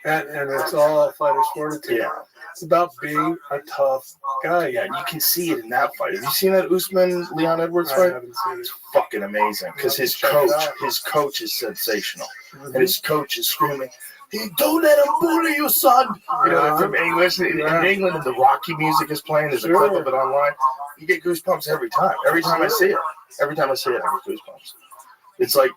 And it's all fighter's fortitude. Yeah. It's about being a tough guy. Yeah, you can see it in that fight. Have you seen that Usman-Leon Edwards fight? I haven't seen it. It's fucking amazing because his coach is sensational. Mm-hmm. And his coach is screaming, hey, don't let him bully you, son. You know, they're from English. In England, and the Rocky music is playing. There's a clip of it online. You get goosebumps every time. Every time I see it. I get goosebumps. It's like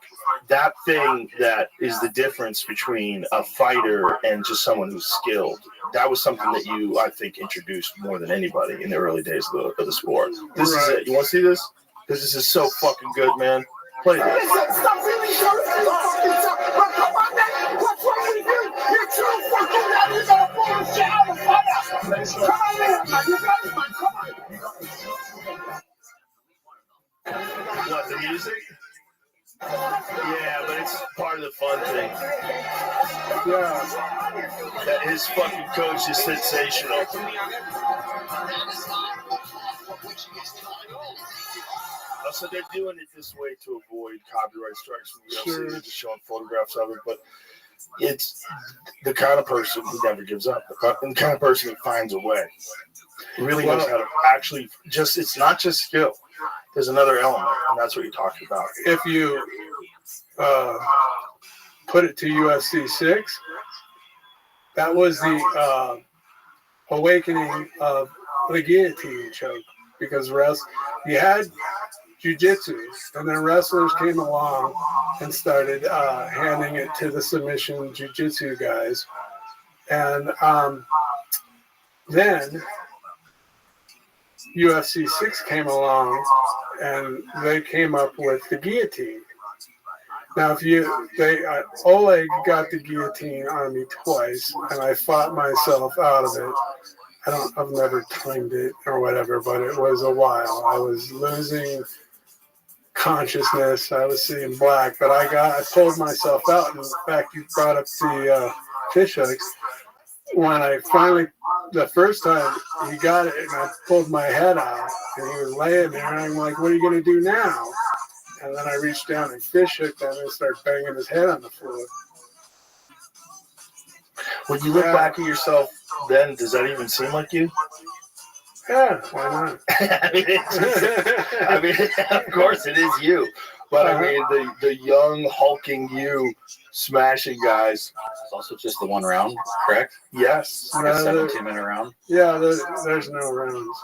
that thing that is the difference between a fighter and just someone who's skilled. That was something that you, I think, introduced more than anybody in the early days of the sport. This is it. You want to see this? Because this is so fucking good, man. Play this. Stop really showing me fucking stuff. But come on, man. What's wrong with you? You're too fucking loud. You gotta pull the shit out of the fire. Come on, man. You got it, man. Come on. What, the music? Yeah, but it's part of the fun thing. Yeah. That his fucking coach is sensational. So they're doing it this way to avoid copyright strikes from the UFC. They're just showing photographs of it, but it's the kind of person who never gives up. The kind of person who finds a way. Really knows how to actually just, it's not just skill. There's another element, and that's what you're talking about. If you put it to UFC 6, that was the awakening of the guillotine choke, because you had jiu-jitsu, and then wrestlers came along and started handing it to the submission jiu-jitsu guys, and then UFC 6 came along, and they came up with the guillotine. Now, Oleg got the guillotine on me twice, and I fought myself out of it. I've never timed it or whatever, but it was a while. I was losing consciousness. I was seeing black, but I pulled myself out. And in fact, you brought up the fish hooks. When I finally, the first time he got it, and I pulled my head out, and he was laying there, and I'm like, what are you going to do now? And then I reached down and fish hooked him and started banging his head on the floor. When you look back at yourself then, does that even seem like you? Yeah, why not? I mean, of course it is you. But I mean, the young, hulking you smashing guys. It's also just the one round, correct? Yes. Like a 17-minute round. Yeah, there's no rounds.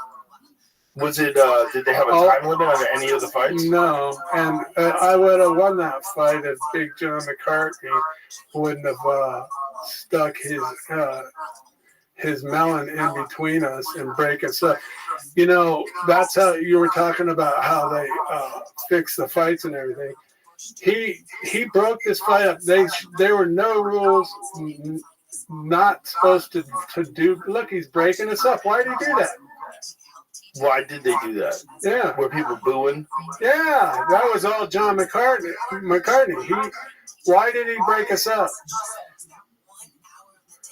Was it, did they have a time limit on any of the fights? No, and I would have won that fight if Big John McCartney wouldn't have stuck his melon in between us and break us up. You know, that's how you were talking about how they fix the fights and everything. He broke this fight up. There were no rules, not supposed to do. Look, he's breaking us up. Why did he do that? Why did they do that? Yeah. Were people booing? Yeah, that was all John McCartney. Why did he break us up?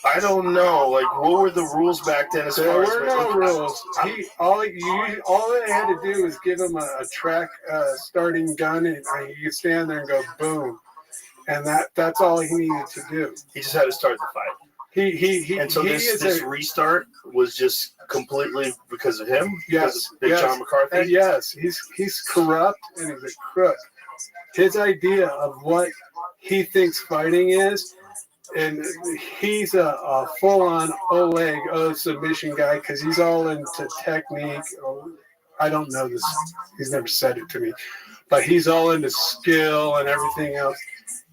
I don't know. Like, what were the rules back then? There were no rules. All they had to do was give him a track starting gun, and he could stand there and go boom, and that's all he needed to do. He just had to start the fight. And so this restart was just completely because of him? Yes. Big John McCarthy? Yes. He's corrupt and he's a crook. His idea of what he thinks fighting is, and he's a full-on Oleg submission guy because he's all into technique. I don't know this. He's never said it to me. But he's all into skill and everything else.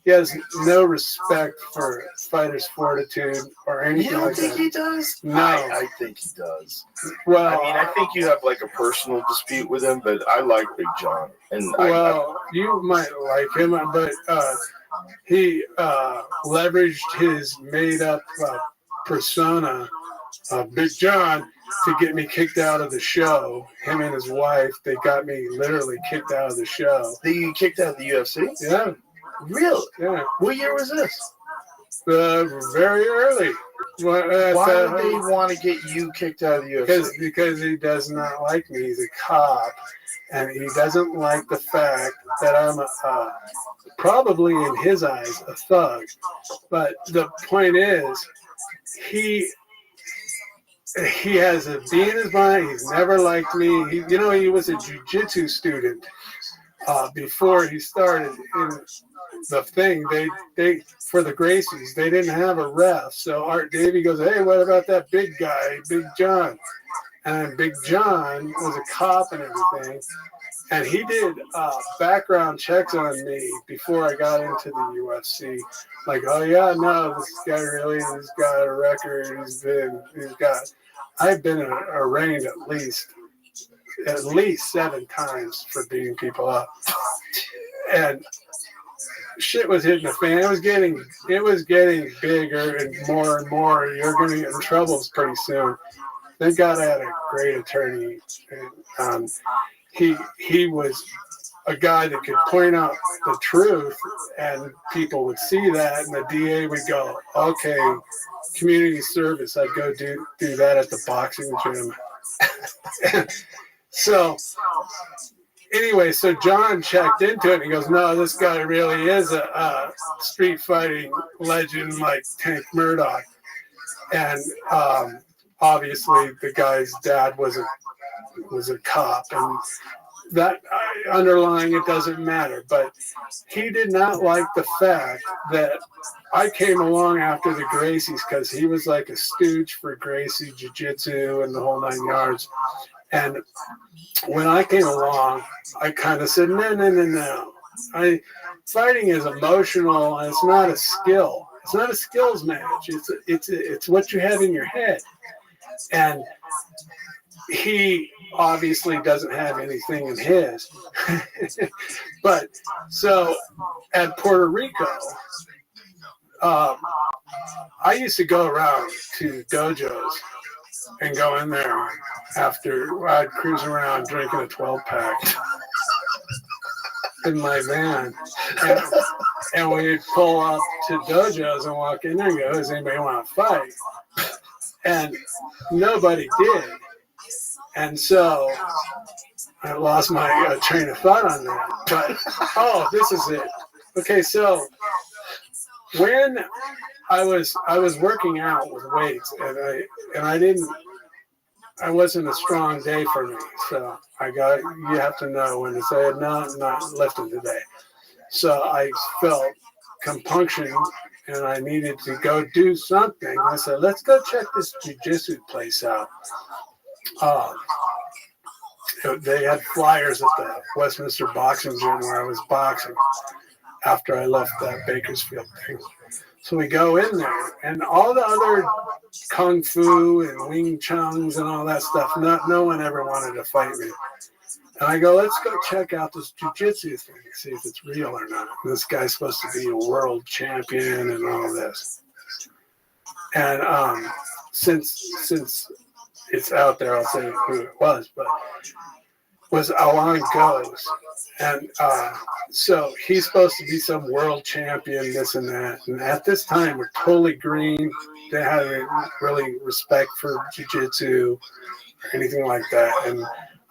He has no respect for fighters' fortitude or anything like that. You don't think he does? No. I think he does. Well, I mean, I think you have like a personal dispute with him, but I like Big John. And you might like him, but he leveraged his made-up persona of Big John to get me kicked out of the show. Him and his wife, they got me literally kicked out of the show. They kicked out of the UFC? Yeah. Really? Yeah. What year was this? Very early. Why would they want to get you kicked out of the UFC? Because he does not like me. He's a cop, and he doesn't like the fact that I'm probably in his eyes a thug. But the point is, he has a bee in his mind. He's never liked me. He was a jiu-jitsu student before he started in the thing. They for the Gracies, they didn't have a ref. So Art Davey goes, hey, what about that big guy, Big John? And Big John was a cop and everything. And he did background checks on me before I got into the UFC. Like, oh yeah, no, this guy really, he's got a record. I've been arraigned at least 7 times for beating people up. And shit was hitting the fan. It was getting bigger and more. You're going to get in trouble pretty soon. Thank God I had a great attorney. And, he was a guy that could point out the truth, and people would see that, and the DA would go, okay, community service. I'd go do that at the boxing gym. So anyway, so John checked into it, and he goes, no, this guy really is a street fighting legend like Tank Murdoch. And obviously the guy's dad was a cop, and that underlying it doesn't matter, but he did not like the fact that I came along after the Gracies, because he was like a stooge for Gracie Jiu-Jitsu and the whole 9 yards. And when I came along, I kind of said, no. Fighting is emotional, and it's not a skill. It's not a skills match. It's what you have in your head. And he obviously doesn't have anything in his. But so at Puerto Rico, I used to go around to dojos and go in there after I'd cruise around drinking a 12-pack in my van. And we'd pull up to dojos and walk in there and go, does anybody want to fight? And nobody did. And so I lost my train of thought on that. But, this is it. Okay, so when I was working out with weights, and I wasn't a strong day for me. So you have to know when to say, no, I'm not lifting today. So I felt compunction, and I needed to go do something. I said, let's go check this jiu-jitsu place out. They had flyers at the Westminster Boxing Gym where I was boxing after I left that Bakersfield thing. So we go in there, and all the other kung fu and wing chungs and all that stuff, no one ever wanted to fight me. And I go, let's go check out this jiu-jitsu thing, see if it's real or not. And this guy's supposed to be a world champion and all this. And since it's out there, I'll say who it was, but was Alain Goes. And so he's supposed to be some world champion, this and that. And at this time, we're totally green. They had really respect for jiu-jitsu or anything like that. And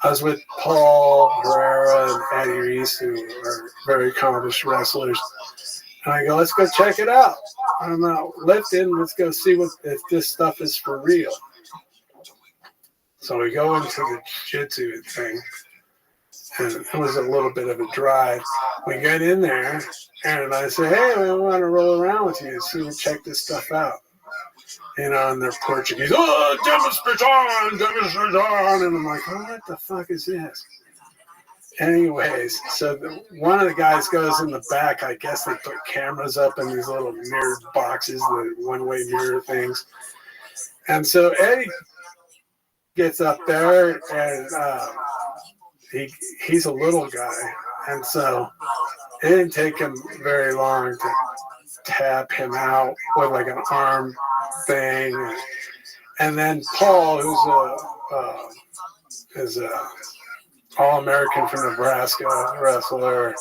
I was with Paul Herrera and Eddie Reese, who are very accomplished wrestlers. And I go, let's go check it out. I'm not lifting. Let's go see if this stuff is for real. So we go into the jiu-jitsu thing, and it was a little bit of a drive. We get in there, and I say, hey, I want to roll around with you, see, check this stuff out. And they're Portuguese, demonstration. And I'm like, what the fuck is this? Anyways, so one of the guys goes in the back. I guess they put cameras up in these little mirrored boxes, the one-way mirror things. And so Eddie gets up there, and he's a little guy. And so it didn't take him very long to tap him out with like an arm thing. And then Paul, who's a All-American from Nebraska wrestler,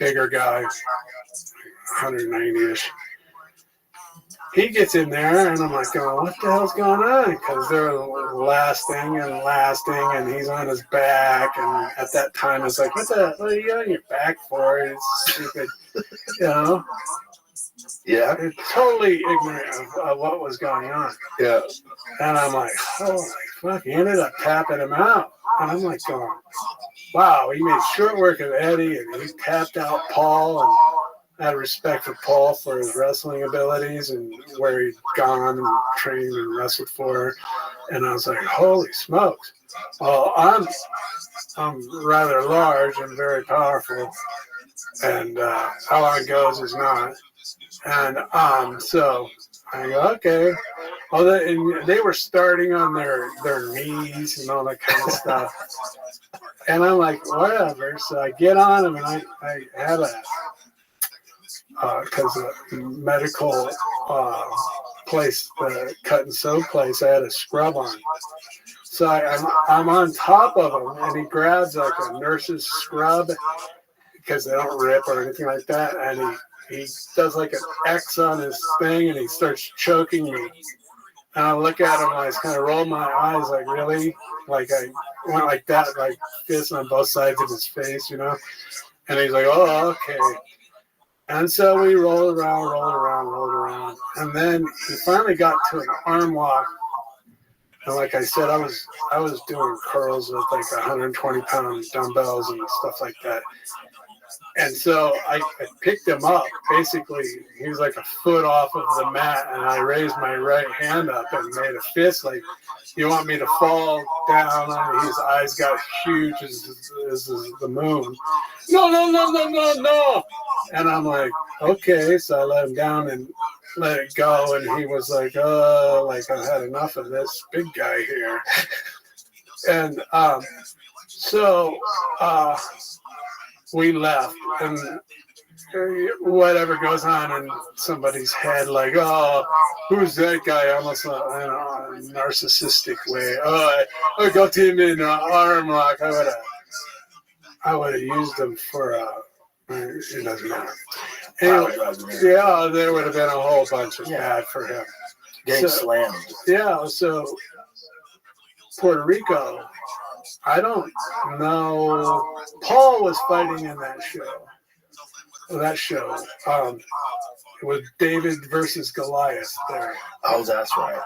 bigger guy, 190-ish. He gets in there, and I'm like, what the hell's going on? Because they're lasting, and he's on his back. And at that time, it's like, what are you on your back for? It's stupid, Yeah. They're totally ignorant of what was going on. Yeah. And I'm like, holy fuck, he ended up tapping him out. And I'm like going, wow, he made short work of Eddie, and he tapped out Paul, and had respect for Paul for his wrestling abilities and where he'd gone and trained and wrestled for. And I was like, holy smokes. Well, I'm rather large and very powerful, and how long it goes is not. And so I go, okay. Well, they were starting on their knees and all that kind of stuff. And I'm like, whatever. So I get on them, and I had because a medical place, the cut and sew place, I had a scrub on. So I'm on top of him, and he grabs like a nurse's scrub because they don't rip or anything like that, and he does like an X on his thing, and he starts choking me. And I look at him, and I just kind of roll my eyes, like, really? Like I went like that, like fist on both sides of his face, you know? And he's like, oh, okay. And so we rolled around. And then he finally got to an arm lock. And like I said, I was doing curls with like 120-pound dumbbells and stuff like that. And so I picked him up. Basically, he was like a foot off of the mat, and I raised my right hand up and made a fist like, you want me to fall down on me? His eyes got huge as the moon. No. And I'm like, okay. So I let him down and let it go. And he was like, oh, like I've had enough of this big guy here. And so we left, and whatever goes on in somebody's head, like, oh, who's that guy? Almost in a narcissistic way. Oh, I got him in an arm lock. I would have used him for it doesn't matter. Anyway, yeah, there would have been a whole bunch of bad for him. Getting slammed. Yeah, so Puerto Rico, I don't know. Paul was fighting in that show. It was David versus Goliath there. Oh, that's right.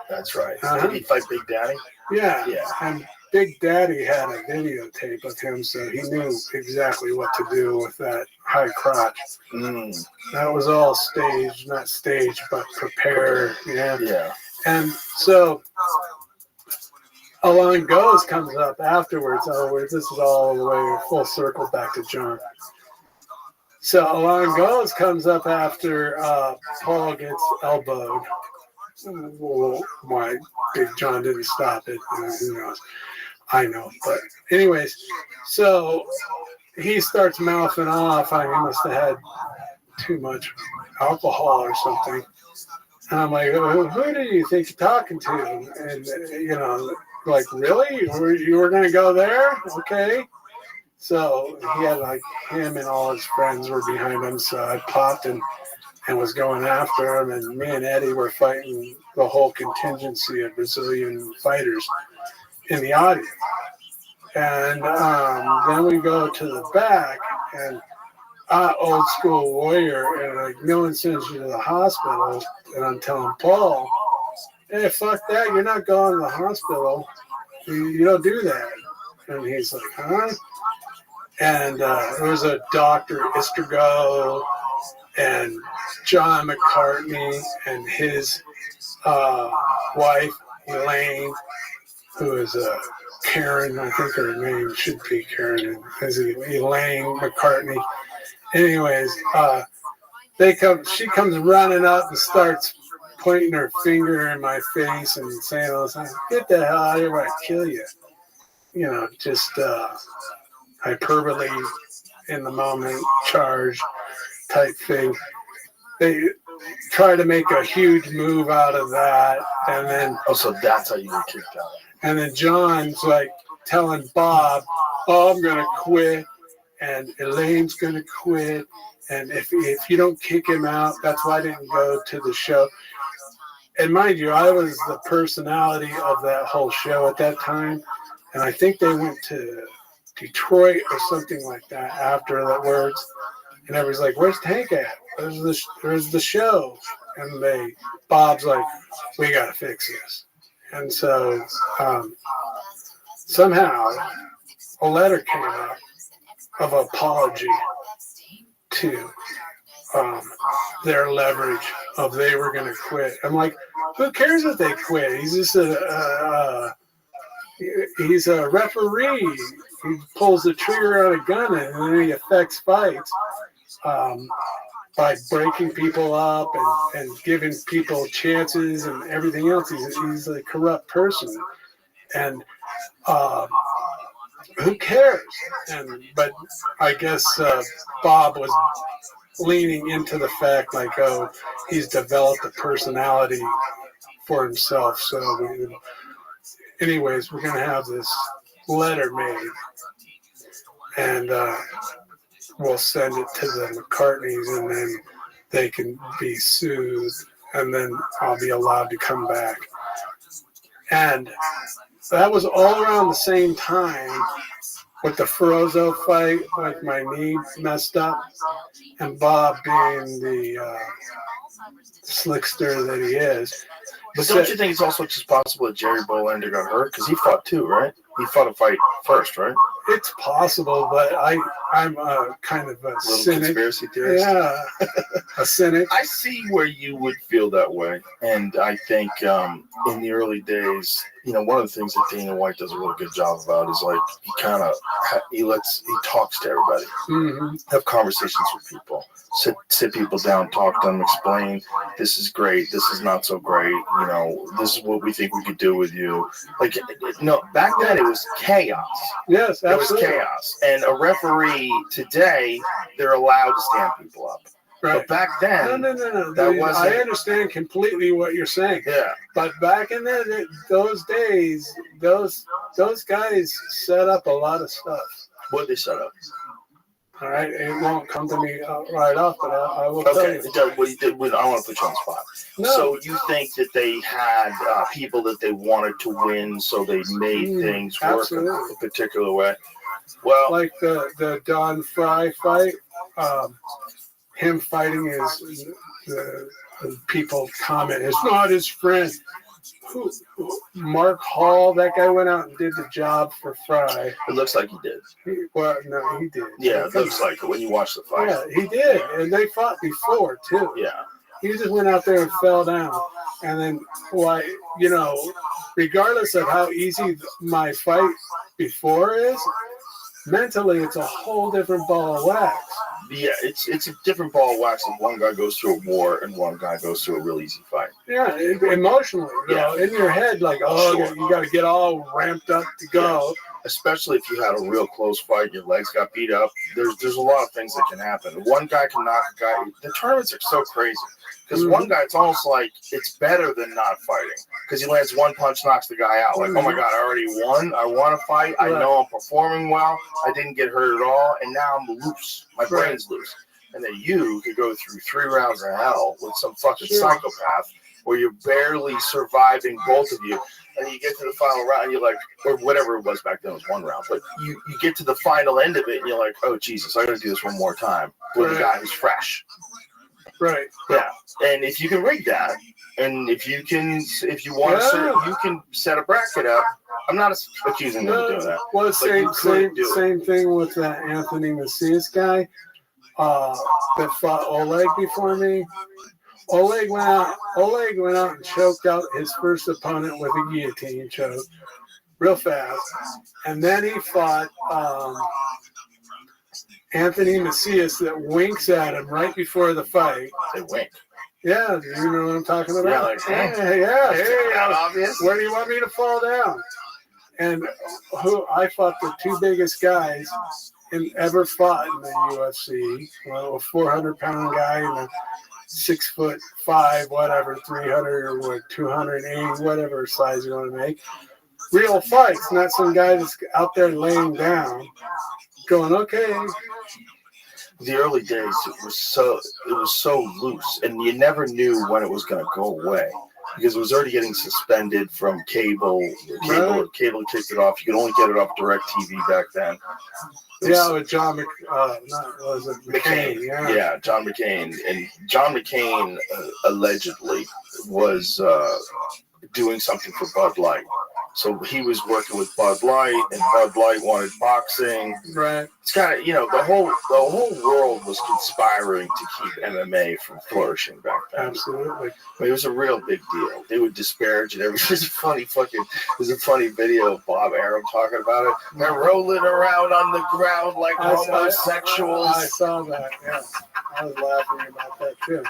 Did he fight Big Daddy? Yeah. And Big Daddy had a videotape of him, so he knew exactly what to do with that high crotch. That was all staged, not staged, but prepared. Yeah. And so Along Goes comes up afterwards. This is all the way full circle back to John. So Along Goes comes up after Paul gets elbowed. Well, why Big John didn't stop it, who knows? I know. But anyways, so he starts mouthing off. He must have had too much alcohol or something. And I'm like, who do you think you're talking to? And, like, really? You were going to go there? Okay. So he had like him and all his friends were behind him. So I popped and was going after him. And me and Eddie were fighting the whole contingency of Brazilian fighters in the audience. And then we go to the back and old school warrior, and like, no one sends you to the hospital. And I'm telling Paul, hey, fuck that. You're not going to the hospital. You don't do that. And he's like, huh? And there was a Dr. Istergo and John McCartney and his wife, Elaine, who is Karen. I think her name should be Karen. Is Elaine McCartney. Anyways, she comes running up and starts pointing her finger in my face and saying all this. Get the hell out of here, I'll kill you. Just hyperbole in the moment, charge type thing. They try to make a huge move out of that, and then so that's how you get kicked out. And then John's like telling Bob, "Oh, I'm gonna quit," and Elaine's gonna quit, and if you don't kick him out, that's why I didn't go to the show. And mind you, I was the personality of that whole show at that time, and I think they went to Detroit or something like that after that words, and everybody's like, "Where's Tank at? Where's the show?" And Bob's like, "We gotta fix this." And so somehow a letter came out of apology to their leverage of they were going to quit. I'm like, who cares if they quit? He's just he's a referee. He pulls the trigger on a gun and then he affects fights by breaking people up and giving people chances and everything else. He's a corrupt person. And who cares? But I guess Bob was leaning into the fact like, oh, he's developed a personality for himself. So anyways, we're going to have this letter made, and we'll send it to the McCartneys, and then they can be sued, and then I'll be allowed to come back. And that was all around the same time with the Ferozzo fight, like my knee messed up, and Bob being the slickster that he is. But don't you think it's also just possible that Jerry Bolander got hurt? Because he fought too, right? He fought a fight first, right? It's possible, but I'm a kind of a cynic. Conspiracy theorist. Yeah, a cynic. I see where you would feel that way, and I think in the early days, one of the things that Dana White does a really good job about is like he talks to everybody, have conversations with people, sit people down, talk to them, explain this is great, this is not so great, this is what we think we could do with you. Like, no, back then it was chaos. Yes, absolutely. It was chaos, and a referee today, they're allowed to stand people up. Right. But back then, no. That wasn't. I understand completely what you're saying. Yeah. But back in those days, those guys set up a lot of stuff. What did they set up? All right, it won't come to me right off, but I will tell you. I want to put you on the spot. No. So you think that they had people that they wanted to win, so they made things work a particular way? Well, like the Don Fry fight. Him fighting the people comment, it's not his friend. Mark Hall, that guy went out and did the job for Fry. It looks like he did. He did. Yeah, it looks like it when you watch the fight. Yeah, he did. And they fought before, too. Yeah. He just went out there and fell down. And then, regardless of how easy my fight before is, mentally it's a whole different ball of wax. Yeah, it's a different ball of wax if one guy goes through a war and one guy goes through a real easy fight. Yeah, emotionally. In your head, like, you got to get all ramped up to go. Yeah. Especially if you had a real close fight, your legs got beat up. There's a lot of things that can happen. One guy can knock a guy. The tournaments are so crazy. Because one guy, it's almost like it's better than not fighting. Because he lands one punch, knocks the guy out. Like, oh my God, I already won. I won a fight. I know I'm performing well. I didn't get hurt at all. And now I'm loose. My brain's loose. And then you could go through 3 rounds of hell with some fucking psychopath where you're barely surviving, both of you. And you get to the final round and you're like, or whatever it was back then, it was 1 round. But you get to the final end of it and you're like, oh, Jesus, I got to do this one more time with a guy who's fresh. Right. Yeah. And if you can rig that, and if you want to, you can set a bracket up. I'm not accusing them of doing that. Well, same thing with that Anthony Macias guy that fought Oleg before me. Oleg went out and choked out his first opponent with a guillotine choke real fast. And then he fought Anthony Macias that winks at him right before the fight. They wink. Yeah, you know what I'm talking about? Yeah, like, obvious. Where do you want me to fall down? And I fought the 2 biggest guys ever fought in the UFC. Well, a 400-pound guy and a 6'5", whatever, 300 or 280, whatever size you want to make. Real fights, not some guy that's out there laying down, going, okay. The early days, it was so loose, and you never knew when it was going to go away because it was already getting suspended from cable. Cable kicked it off. You could only get it off DirecTV back then. With John McCain. Yeah, John McCain. And John McCain allegedly was doing something for Bud Light. So he was working with Bud Light, and Bud Light wanted boxing. Right. It's kind of, the whole world was conspiring to keep MMA from flourishing back then. Absolutely. I mean, it was a real big deal. They would disparage it. There's a funny video of Bob Arum talking about it. They're rolling around on the ground like homosexuals. I saw that. Yeah, I was laughing about that too.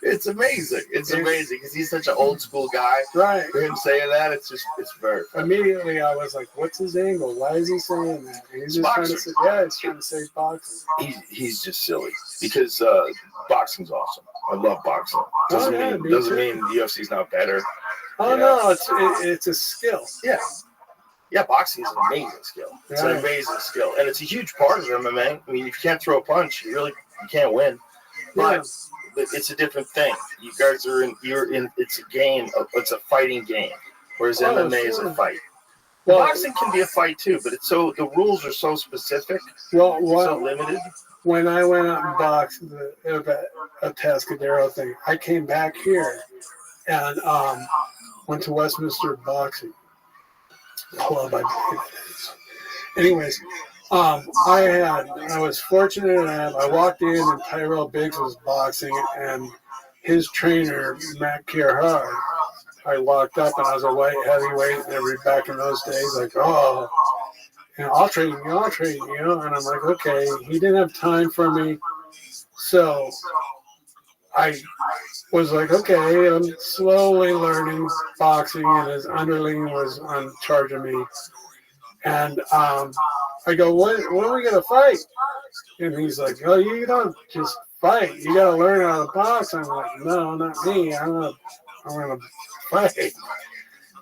It's amazing. It's amazing because he's such an old school guy. Right. For him saying that, it's very funny. Immediately, I was like, "What's his angle? Why is he saying that?" And he's just trying to say, he's trying to say boxing. He's just silly because boxing's awesome. I love boxing. Doesn't mean the UFC's not better. Oh no, it's a skill. Yeah. Yeah, boxing is an amazing skill. It's an amazing skill, and it's a huge part of MMA. I mean, if you can't throw a punch, you can't win. But it's a different thing. You guys you're in. It's a game. It's a fighting game, whereas MMA is a fight. Well, boxing can be a fight too, but the rules are so specific. So limited. When I went out and boxed a Tascadero thing, I came back here and went to Westminster Boxing Club, I believe it is. Anyways, I was fortunate enough. I walked in and Tyrell Biggs was boxing, and his trainer Matt Kierhard. I walked up and I was a light heavyweight, and back in those days, like, I'll train you, and I'm like, okay. He didn't have time for me, so I was like, okay, I'm slowly learning boxing, and his underling was on charge of me. And I go, what are we going to fight? And he's like, oh, you don't just fight. You got to learn how to box. I'm like, no, not me. I'm gonna fight.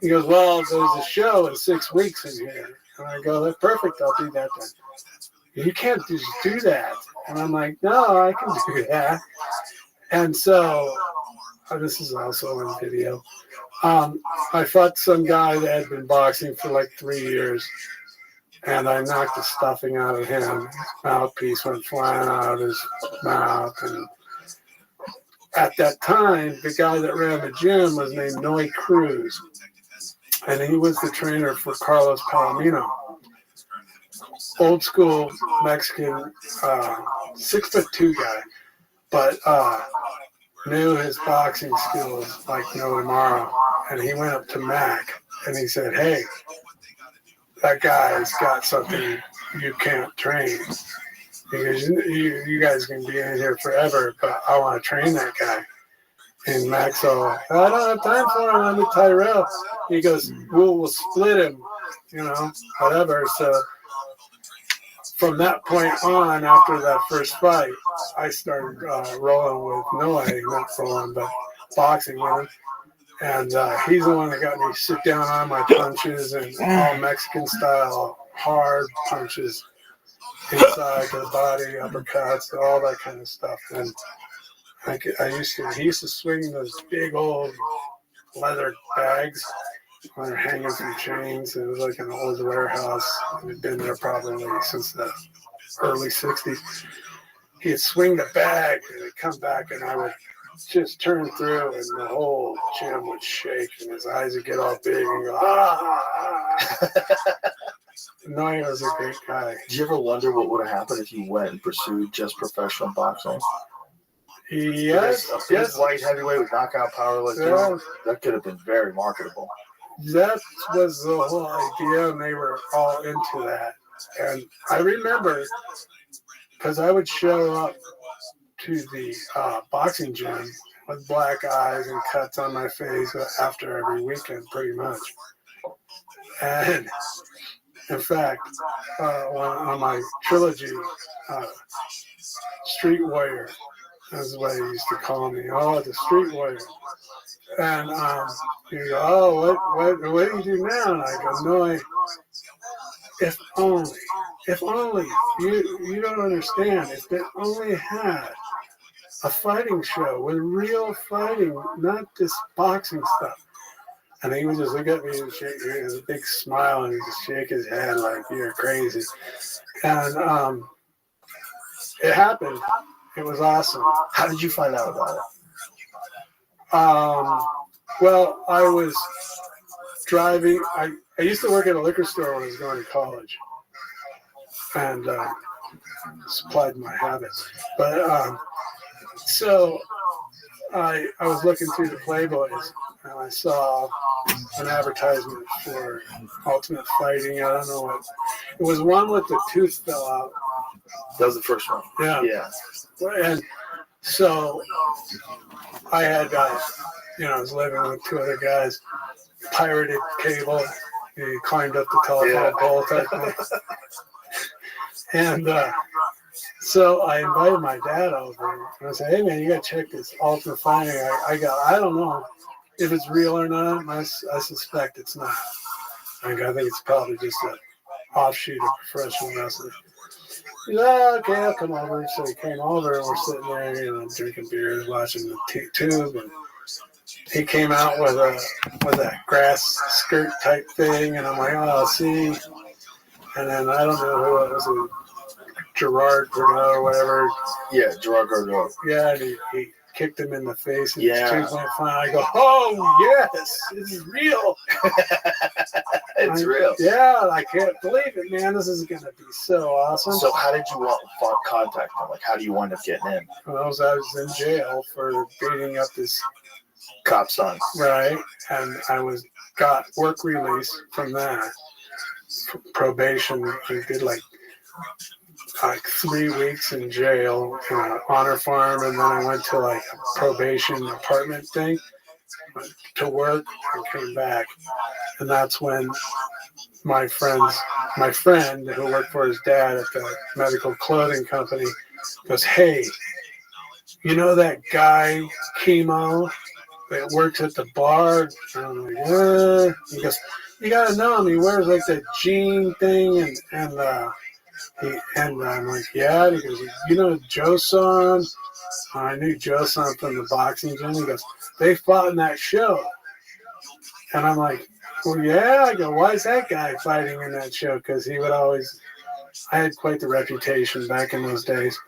He goes, well, there's a show in 6 weeks in here. And I go, that's perfect. I'll do that then. You can't just do that. And I'm like, no, I can do that. And so, this is also on video. I fought some guy that had been boxing for like 3 years, and I knocked the stuffing out of him. His mouthpiece went flying out of his mouth. And at that time, the guy that ran the gym was named Noe Cruz, and he was the trainer for Carlos Palomino. Old school Mexican, 6'2" guy, but knew his boxing skills like no tomorrow. And he went up to Mac and he said, hey, that guy's got something you can't train. He goes, you guys can be in here forever, but I want to train that guy. And Mac's all, I don't have time for him, I'm with Tyrell. He goes, we'll split him, whatever. So from that point on, after that first fight, I started rolling with Noe, not rolling, but boxing with him. And he's the one that got me sit down on my punches and all Mexican style, hard punches inside the body, uppercuts, all that kind of stuff. And he used to swing those big old leather bags when they're hanging from chains. It was like an old warehouse. It had been there probably since the early 60s. He'd swing the bag and it'd come back, and I would just turn through, and the whole gym would shake, and his eyes would get all big and go, ah. Noe was a great guy. Did you ever wonder what would have happened if you went and pursued just professional boxing? Yes. Light heavyweight with knockout power like that could have been very marketable. That was the whole idea, and they were all into that. And I remember, because I would show up to the boxing gym with black eyes and cuts on my face after every weekend, pretty much. And in fact, on my trilogy, Street Warrior, that's what he used to call me. Oh, the Street Warrior. And you go, oh, what do you do now? And I go, no, if only, you don't understand. If they only had a fighting show with real fighting, not this boxing stuff. And he would just look at me and shake, he has a big smile, and he'd just shake his head like, you're crazy. And it happened. It was awesome. How did you find out about it? Well, I was driving. I used to work at a liquor store when I was going to college, and supplied my habits. But so I was looking through the Playboys, and I saw an advertisement for Ultimate Fighting. I don't know what. It was one with the tooth fell out. That was the first one. Yeah. Yeah. And so I had, I was living with two other guys, pirated cable. He climbed up the telephone pole type thing. And so I invited my dad over, and I said, "Hey man, you gotta check this Ultimate Fighting. I don't know if it's real or not. I suspect it's not. I think it's probably just an offshoot of professional wrestling." He's like, "Okay, I'll come over." So he came over, and we're sitting there, drinking beers, watching the tube, and he came out with a grass skirt type thing, and I'm like, "Oh, see." And then I don't know who it was. Gerard Gordon or whatever. Yeah, Gerard Gordon. Yeah, and he kicked him in the face, and Yeah. his tooth went fine. I go, "Oh yes, this is real." It's real. Yeah, I can't believe it, man. This is gonna be so awesome. So how did you contact him? Like, how do you wind up getting in? I was in jail for beating up this cop son. Right, and I got work release from that. Probation. I did like 3 weeks in jail in an honor farm, and then I went to like a probation apartment thing to work and came back. And that's when my friend who worked for his dad at the medical clothing company goes, "Hey, you know that guy Chemo that works at the bar?" And I'm like, "Yeah." He goes, "You gotta know him. He wears like that jean thing and I'm like, "Yeah." And he goes, "You know Joe Son?" I knew Joe Son from the boxing gym. He goes, "They fought in that show." And I'm like, "Well, yeah." I go, "Why is that guy fighting in that show?" Because he would always, I had quite the reputation back in those days.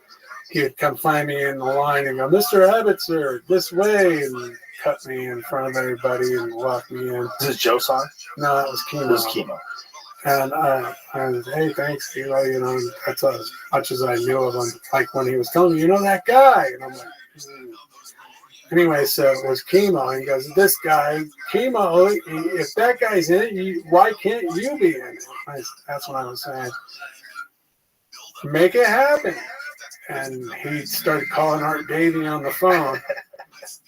He would come find me in the line and go, "Mr. Abbottser, this way," and cut me in front of everybody and walk me in. Is this Joe Son? No, it was Chemo. It was Chemo. And I was, "Hey, thanks, that's as much as I knew of him." Like when he was telling me, "You know that guy?" And I'm like, Anyway, so it was Chemo. And he goes, "This guy, Chemo, if that guy's in it, why can't you be in it?" That's what I was saying. "Make it happen." And he started calling Art Davey on the phone.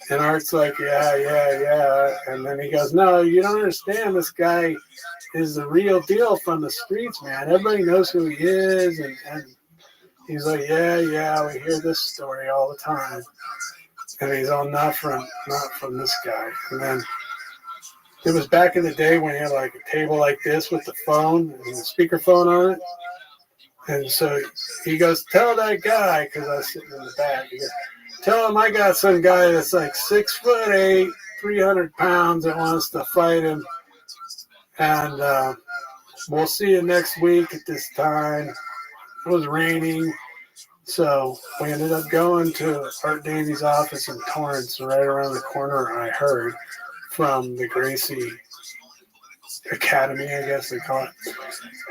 And Art's like, yeah. And then he goes, "No, you don't understand. This guy is the real deal from the streets, man. Everybody knows who he is." And he's like, yeah, we hear this story all the time. And he's all not from this guy. And then it was back in the day when he had like a table like this with the phone and the speakerphone on it. And so he goes, "Tell that guy," because I was sitting in the back. He goes, "Tell him I got some guy that's like 6'8", 300 pounds that wants to fight him. And we'll see you next week at this time." It was raining. So we ended up going to Art Davies' office in Torrance, right around the corner, I heard, from the Gracie Academy, I guess they call it.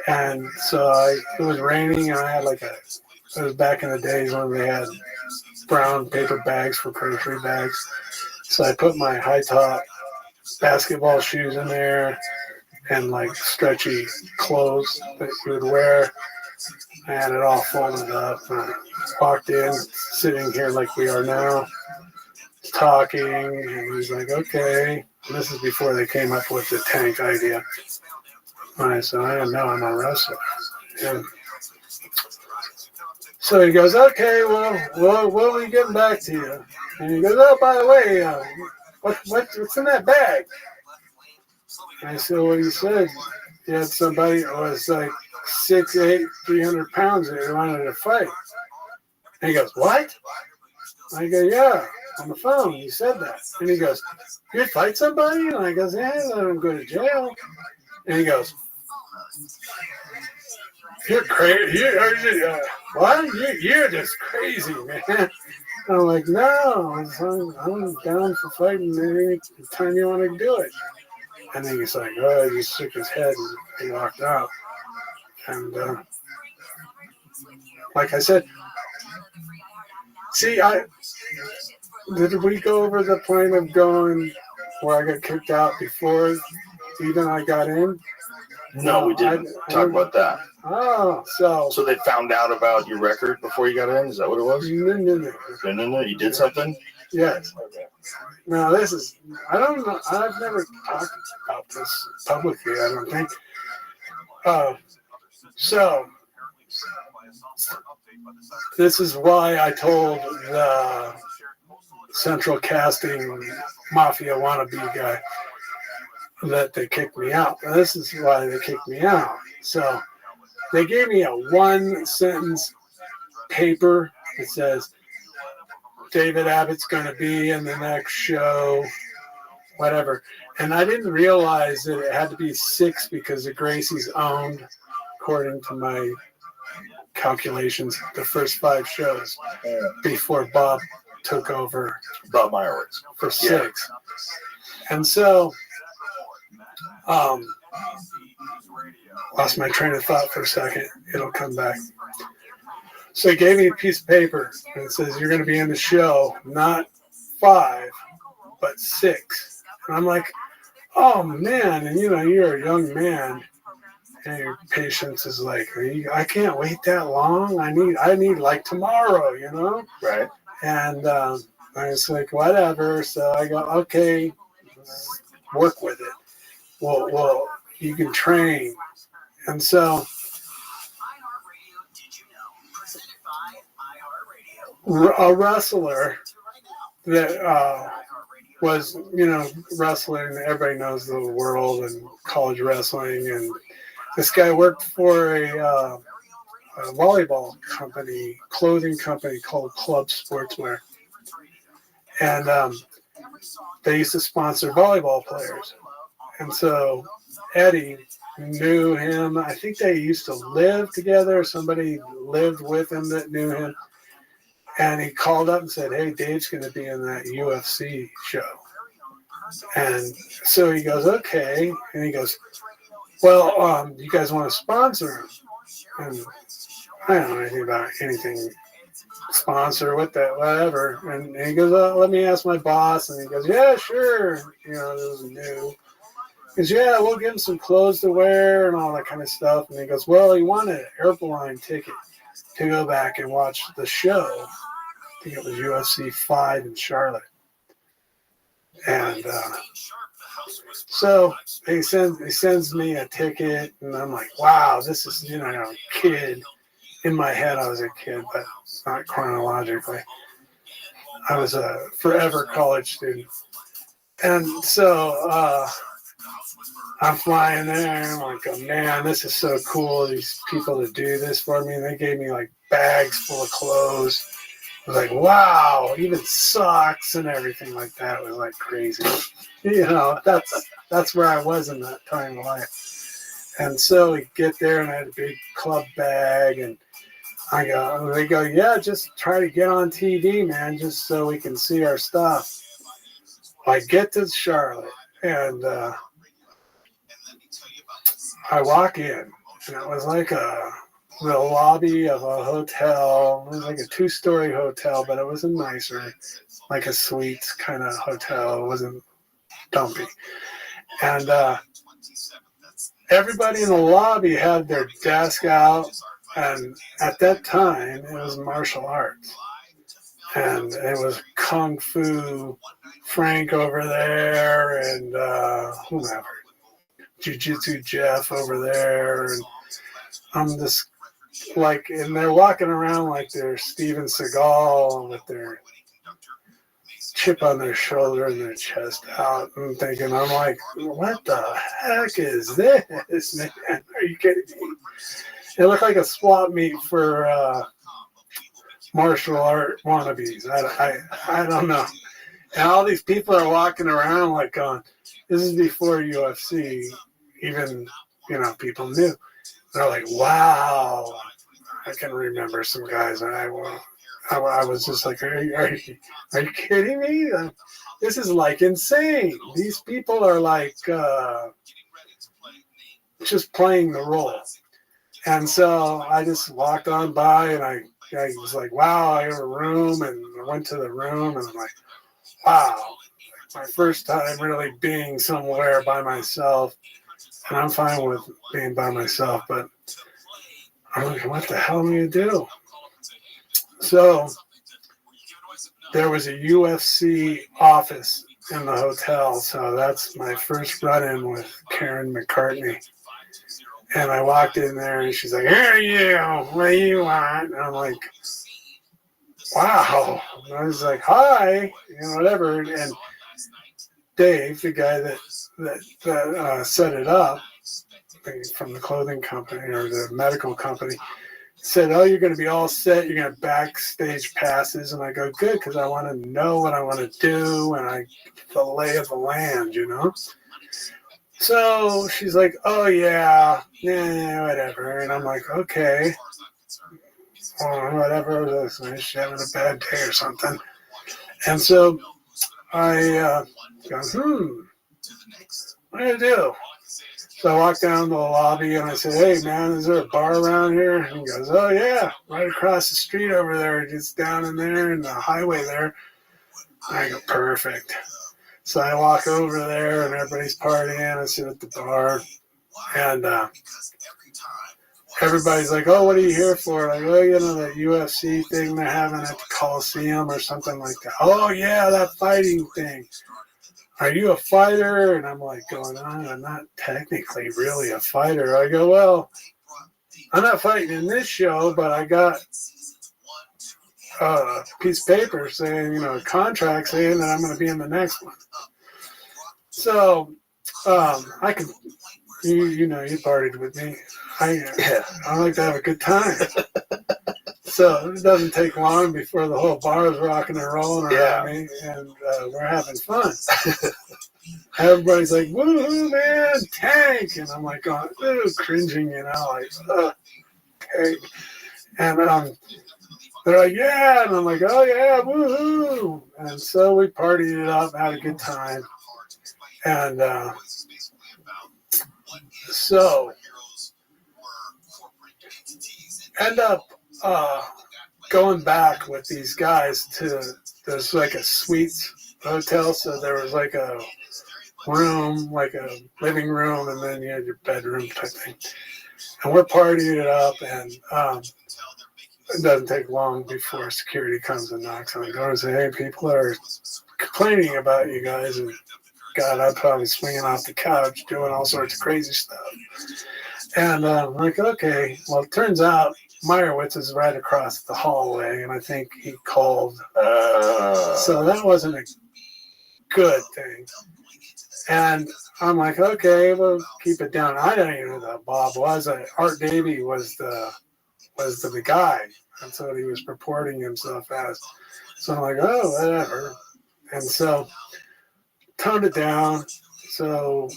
And so it was raining, and I had it was back in the days when they had brown paper bags for grocery bags. So I put my high top basketball shoes in there and like stretchy clothes that you would wear. I had it all folded up. I walked in, sitting here like we are now, talking, and he's like, "Okay." And this is before they came up with the tank idea. All right, so I didn't know I'm a wrestler. And so he goes, "Okay, well, we'll be getting back to you." And he goes, "Oh, by the way, what's in that bag?" And I said, "Well, you said you had somebody that was like 6'8", 300 pounds that you wanted to fight." And he goes, "What?" I go, "Yeah, on the phone, you said that." And he goes, "You'd fight somebody?" And I goes, "Yeah, let him go to jail." And he goes, "You're crazy. What? You're just crazy, man." And I'm like, "No, I'm down for fighting any time you want to do it." And then he's like, oh, he just shook his head and he walked out. And like I said, see, did we go over the point of going where I got kicked out before even I got in? No, we didn't talk about that. Oh, so they found out about your record before you got in? Is that what it was? No. You did something? Yes. Now this is, I don't know, I've never talked about this publicly, I don't think. So this is why I told the Central Casting Mafia wannabe guy that they kicked me out. This is why they kicked me out. So they gave me a 1-sentence paper that says David Abbott's going to be in the next show, whatever. And I didn't realize that it had to be 6 because the Gracie's owned, according to my calculations, the first 5 shows before Bob took over. Bob Meyerowitz. For 6. And so, lost my train of thought for a second. It'll come back. So he gave me a piece of paper and it says, you're going to be in the show, not 5, but 6. And I'm like, oh man. And you're a young man and your patience is like, I can't wait that long. I need like tomorrow, Right. And I was like, whatever. So I go, okay, work with it. Well, you can train. And so a wrestler that was, wrestling, everybody knows the world and college wrestling. And this guy worked for a volleyball company, clothing company called Club Sportswear. And they used to sponsor volleyball players. And so Eddie knew him. I think they used to live together. Somebody lived with him that knew him. And he called up and said, hey, Dave's going to be in that UFC show. And so he goes, okay. And he goes, well, you guys want to sponsor him? And I don't know anything about anything sponsor with that, whatever. And he goes, let me ask my boss. And he goes, yeah, sure. This is new. He goes, yeah, we'll give him some clothes to wear and all that kind of stuff. And he goes, well, he wanted an airline ticket to go back and watch the show. I think it was UFC 5 in Charlotte. And so he sends me a ticket, and I'm like, wow, this is, a kid. In my head, I was a kid, but not chronologically. I was a forever college student. And so I'm flying there, and I'm like, oh, man, this is so cool, these people to do this for me. And they gave me, like, bags full of clothes. I was like, wow, even socks and everything like that. It was, like, crazy. That's where I was in that time of life. And so we get there, and I had a big club bag, and they go, yeah, just try to get on TV, man, just so we can see our stuff. I get to Charlotte, and I walk in, and it was like the lobby of a hotel. It was like a 2-story hotel, but it was a nicer, like a suites kind of hotel. It wasn't dumpy. And everybody in the lobby had their desk out, and at that time, it was martial arts. And it was Kung Fu Frank over there, and whomever. Jiu-Jitsu Jeff over there, and I'm just like, and they're walking around like they're Steven Seagal with their chip on their shoulder and their chest out, and thinking, I'm like, what the heck is this, man? Are you kidding me? It looked like a swap meet for martial art wannabes. I don't know. And all these people are walking around like going, this is before UFC, even, people knew. They're like, wow. I can remember some guys, and I was just like, are you kidding me? This is like insane. These people are like just playing the role. And so I just walked on by and I was like, wow, I have a room. And I went to the room and I'm like, wow, my first time really being somewhere by myself. And I'm fine with being by myself, but I'm like, what the hell am I going to do? So there was a UFC office in the hotel. So that's my first run-in with Karen McCartney. And I walked in there and she's like, "Here you, what do you want?" And I'm like, wow. And I was like, hi, whatever. And Dave, the guy that set it up from the clothing company or the medical company, said, "Oh, you're going to be all set. You're going to have backstage passes." And I go, "Good, because I want to know what I want to do and the lay of the land, So she's like, "Oh, yeah, whatever." And I'm like, okay, whatever. She's having a bad day or something. And so I go, what do I do? So I walked down to the lobby and I said, "Hey, man, is there a bar around here?" And he goes, "Oh, yeah, right across the street over there. Just down in there in the highway there." And I go, "Perfect." So I walk over there and everybody's partying. I sit at the bar and everybody's like, "Oh, what are you here for?" Like, "Oh, that UFC thing they're having at the Coliseum or something like that." "Oh, yeah, that fighting thing. Are you a fighter?" And I'm like going on. I'm not technically really a fighter. I go, "Well, I'm not fighting in this show, but I got a piece of paper saying, a contract saying that I'm going to be in the next one." So I can, you partied with me. I like to have a good time. So it doesn't take long before the whole bar is rocking and rolling around me, and we're having fun. Everybody's like, "Woohoo, man, Tank!" And I'm like, cringing, like, okay. And they're like, "Yeah," and I'm like, "Oh yeah, woohoo!" And so we partied it up, had a good time, and so end up going back with these guys there's like a suites hotel, so there was like a room, like a living room, and then you had your bedroom type thing. And we're partying it up, and it doesn't take long before security comes and knocks on the door and say, "Hey, people are complaining about you guys." And God, I'm probably swinging off the couch doing all sorts of crazy stuff. And I'm like, okay, well, it turns out Meyerowitz is right across the hallway, and I think he called. So that wasn't a good thing. And I'm like, okay, we'll keep it down. I don't even know who that Bob was. Art Davey was the guy. That's what he was purporting himself as. So I'm like, oh, whatever. And so toned it down. So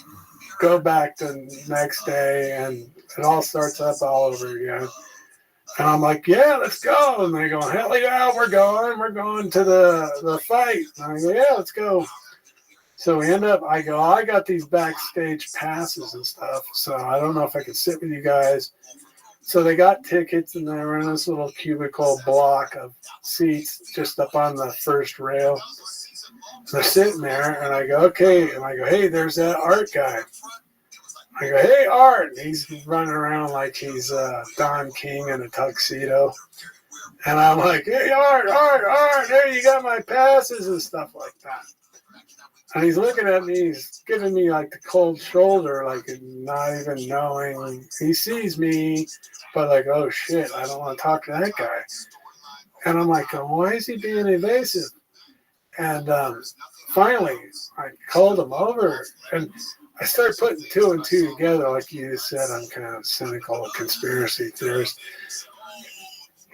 go back to the next day, and it all starts up all over again. And I'm like, "Yeah, let's go." And they go, "Hell yeah, we're going to the fight." And I go, "Yeah, let's go." So we end up, I got these backstage passes and stuff, so I don't know if I could sit with you guys. So they got tickets, and they were in this little cubicle block of seats just up on the first rail. So they're sitting there, and I go, okay. And I go, "Hey, there's that Art guy." I go, "Hey, Art." And he's running around like he's Don King in a tuxedo. And I'm like, "Hey, Art, hey, you got my passes," and stuff like that. And he's looking at me, he's giving me like the cold shoulder, like not even knowing. He sees me, but like, oh shit, I don't want to talk to that guy. And I'm like, why is he being evasive? And finally, I called him over, and I started putting two and two together. Like you said, I'm kind of cynical conspiracy theorist.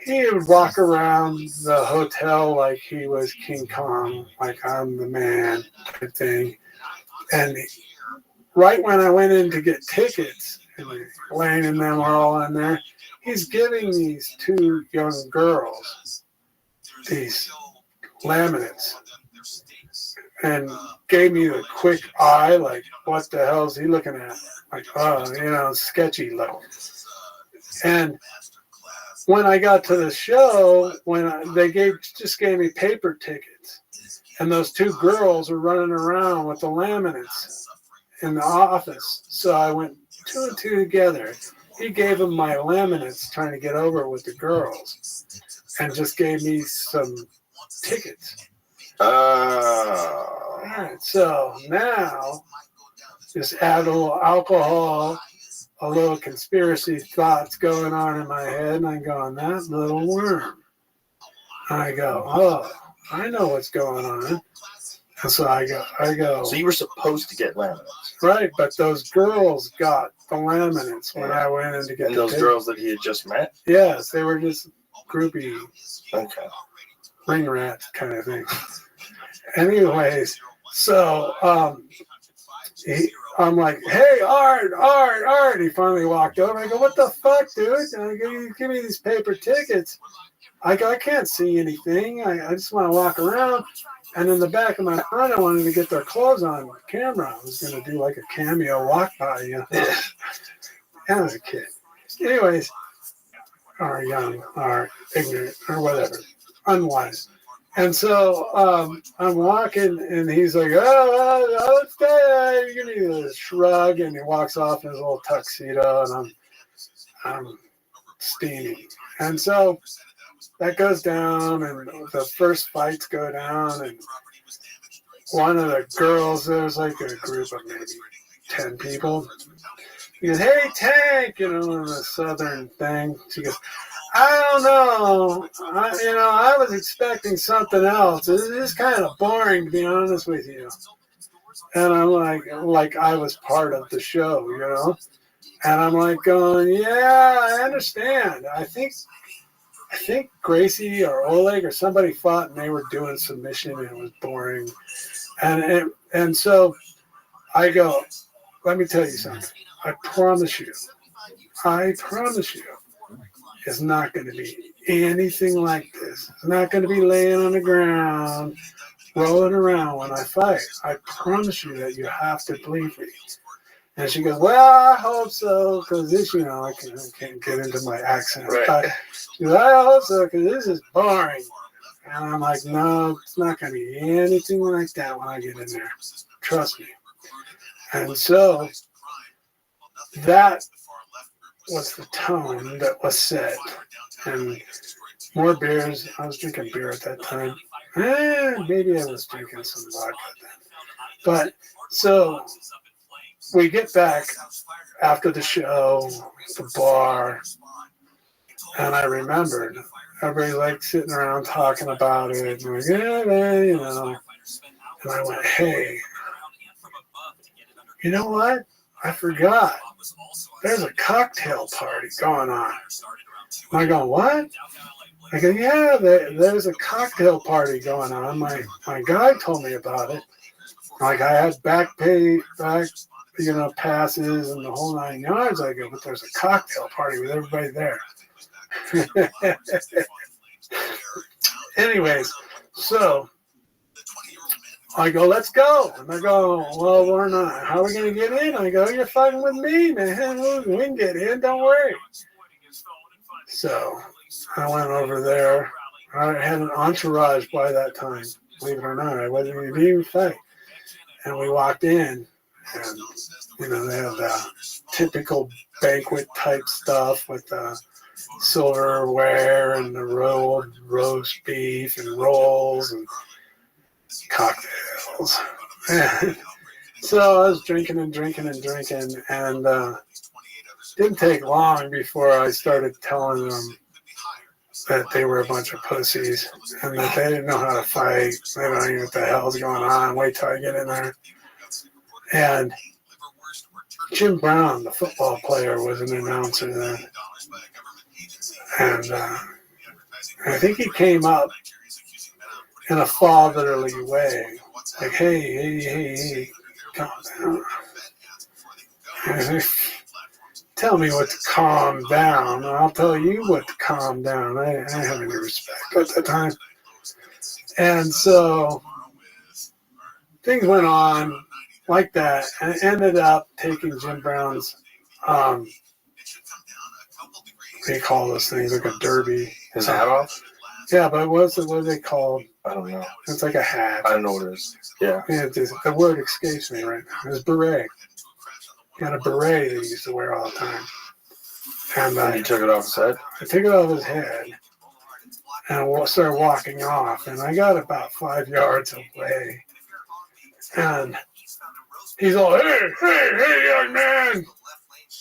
He would walk around the hotel like he was King Kong, like I'm the man type thing. And right when I went in to get tickets, and Lane and them are all in there, he's giving these two young girls these laminates and gave me the quick eye, like, what the hell is he looking at? Like, oh, sketchy look. And when I got to the show, they just gave me paper tickets, and those two girls were running around with the laminates in the office. So I went 2 and 2 together. He gave them my laminates trying to get over with the girls, and just gave me some tickets. All right, so now just add a little alcohol, a little conspiracy thoughts going on in my head, and I'm going, that little worm. I go, oh, I know what's going on. And so I go. So you were supposed to get laminates. Right, but those girls got the laminates when I went in to get and those girls that he had just met? Yes, they were just groupie, okay, ring rat kind of thing. Anyways, so I'm like, hey, Art. He finally walked over. I go, what the fuck, dude? And I go, you give me these paper tickets. I go, I can't see anything. I just want to walk around. And in the back of my mind, I wanted to get their clothes on camera. I was going to do like a cameo walk by, I was a kid. Anyways, or young, or ignorant, or whatever, unwise. And so I'm walking, and he's like, oh, let's go. You need a shrug, and he walks off in his little tuxedo, and I'm steaming. And so that goes down, and the first fights go down, and one of the girls, there's like a group of maybe 10 people. He goes, hey, Tank, in a southern thing. She goes, I don't know. I was expecting something else. This is kind of boring, to be honest with you. And I'm like I was part of the show, And I'm like going, yeah, I understand. I think Gracie or Oleg or somebody fought, and they were doing submission, and it was boring. And so I go, let me tell you something. I promise you, it's not going to be anything like this. It's not going to be laying on the ground, rolling around when I fight. I promise you that you have to believe me. And she goes, well, I hope so, because this, I can't get into my accent. Right. She goes, I hope so, because this is boring. And I'm like, no, it's not going to be anything like that when I get in there. Trust me. And so that was the tone that was set. And more beers. I was drinking beer at that time. Maybe I was drinking some vodka then. But so we get back after the show, the bar, and I remembered everybody like sitting around talking about it. And like, yeah, man, And I went, hey, you know what? I forgot. There's a cocktail party going on. And I go, what? I go, yeah, there's a cocktail party going on. My guy told me about it. Like I had back passes and the whole 9 yards. I go, but there's a cocktail party with everybody there. Anyways, so I go, let's go. And I go, well, we're not. How are we going to get in? I go, you're fucking with me, man. We can get in. Don't worry. So I went over there. I had an entourage by that time. Believe it or not, I wasn't even fight. And we walked in, and they have the typical banquet type stuff with the silverware and the rolled roast beef and rolls and cocktails. And so I was drinking, and didn't take long before I started telling them that they were a bunch of pussies and that they didn't know how to fight. They don't know what the hell's going on. Wait till I get in there. And Jim Brown, the football player, was an announcer then. And I think he came up in a fatherly way. Like, hey, calm down. Tell me what to calm down. I'll tell you what to calm down. I didn't have any respect at that time. And so things went on like that, and it ended up taking Jim Brown's, what do you call those things, like a derby. His hat off? Yeah, but what are they called? I don't know. It's like a hat. I don't know what it is. Yeah. The word escapes me right now. It was beret. He had a beret that he used to wear all the time. And he took it off his head? I took it off his head and started walking off. And I got about 5 yards away. And he's all, hey, young man.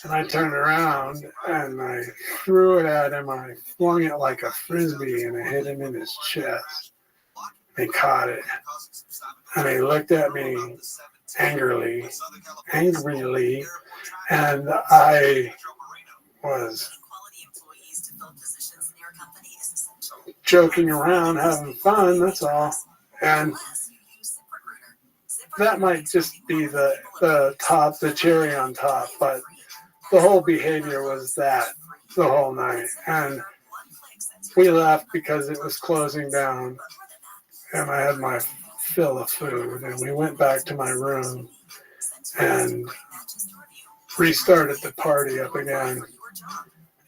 And I turned around and I threw it at him. I flung it like a frisbee and it hit him in his chest. He caught it. And he looked at me angrily. And I was joking around, having fun, that's all. And that might just be the top, the cherry on top, but the whole behavior was that the whole night. And we left because it was closing down and I had my fill of food, and we went back to my room and restarted the party up again.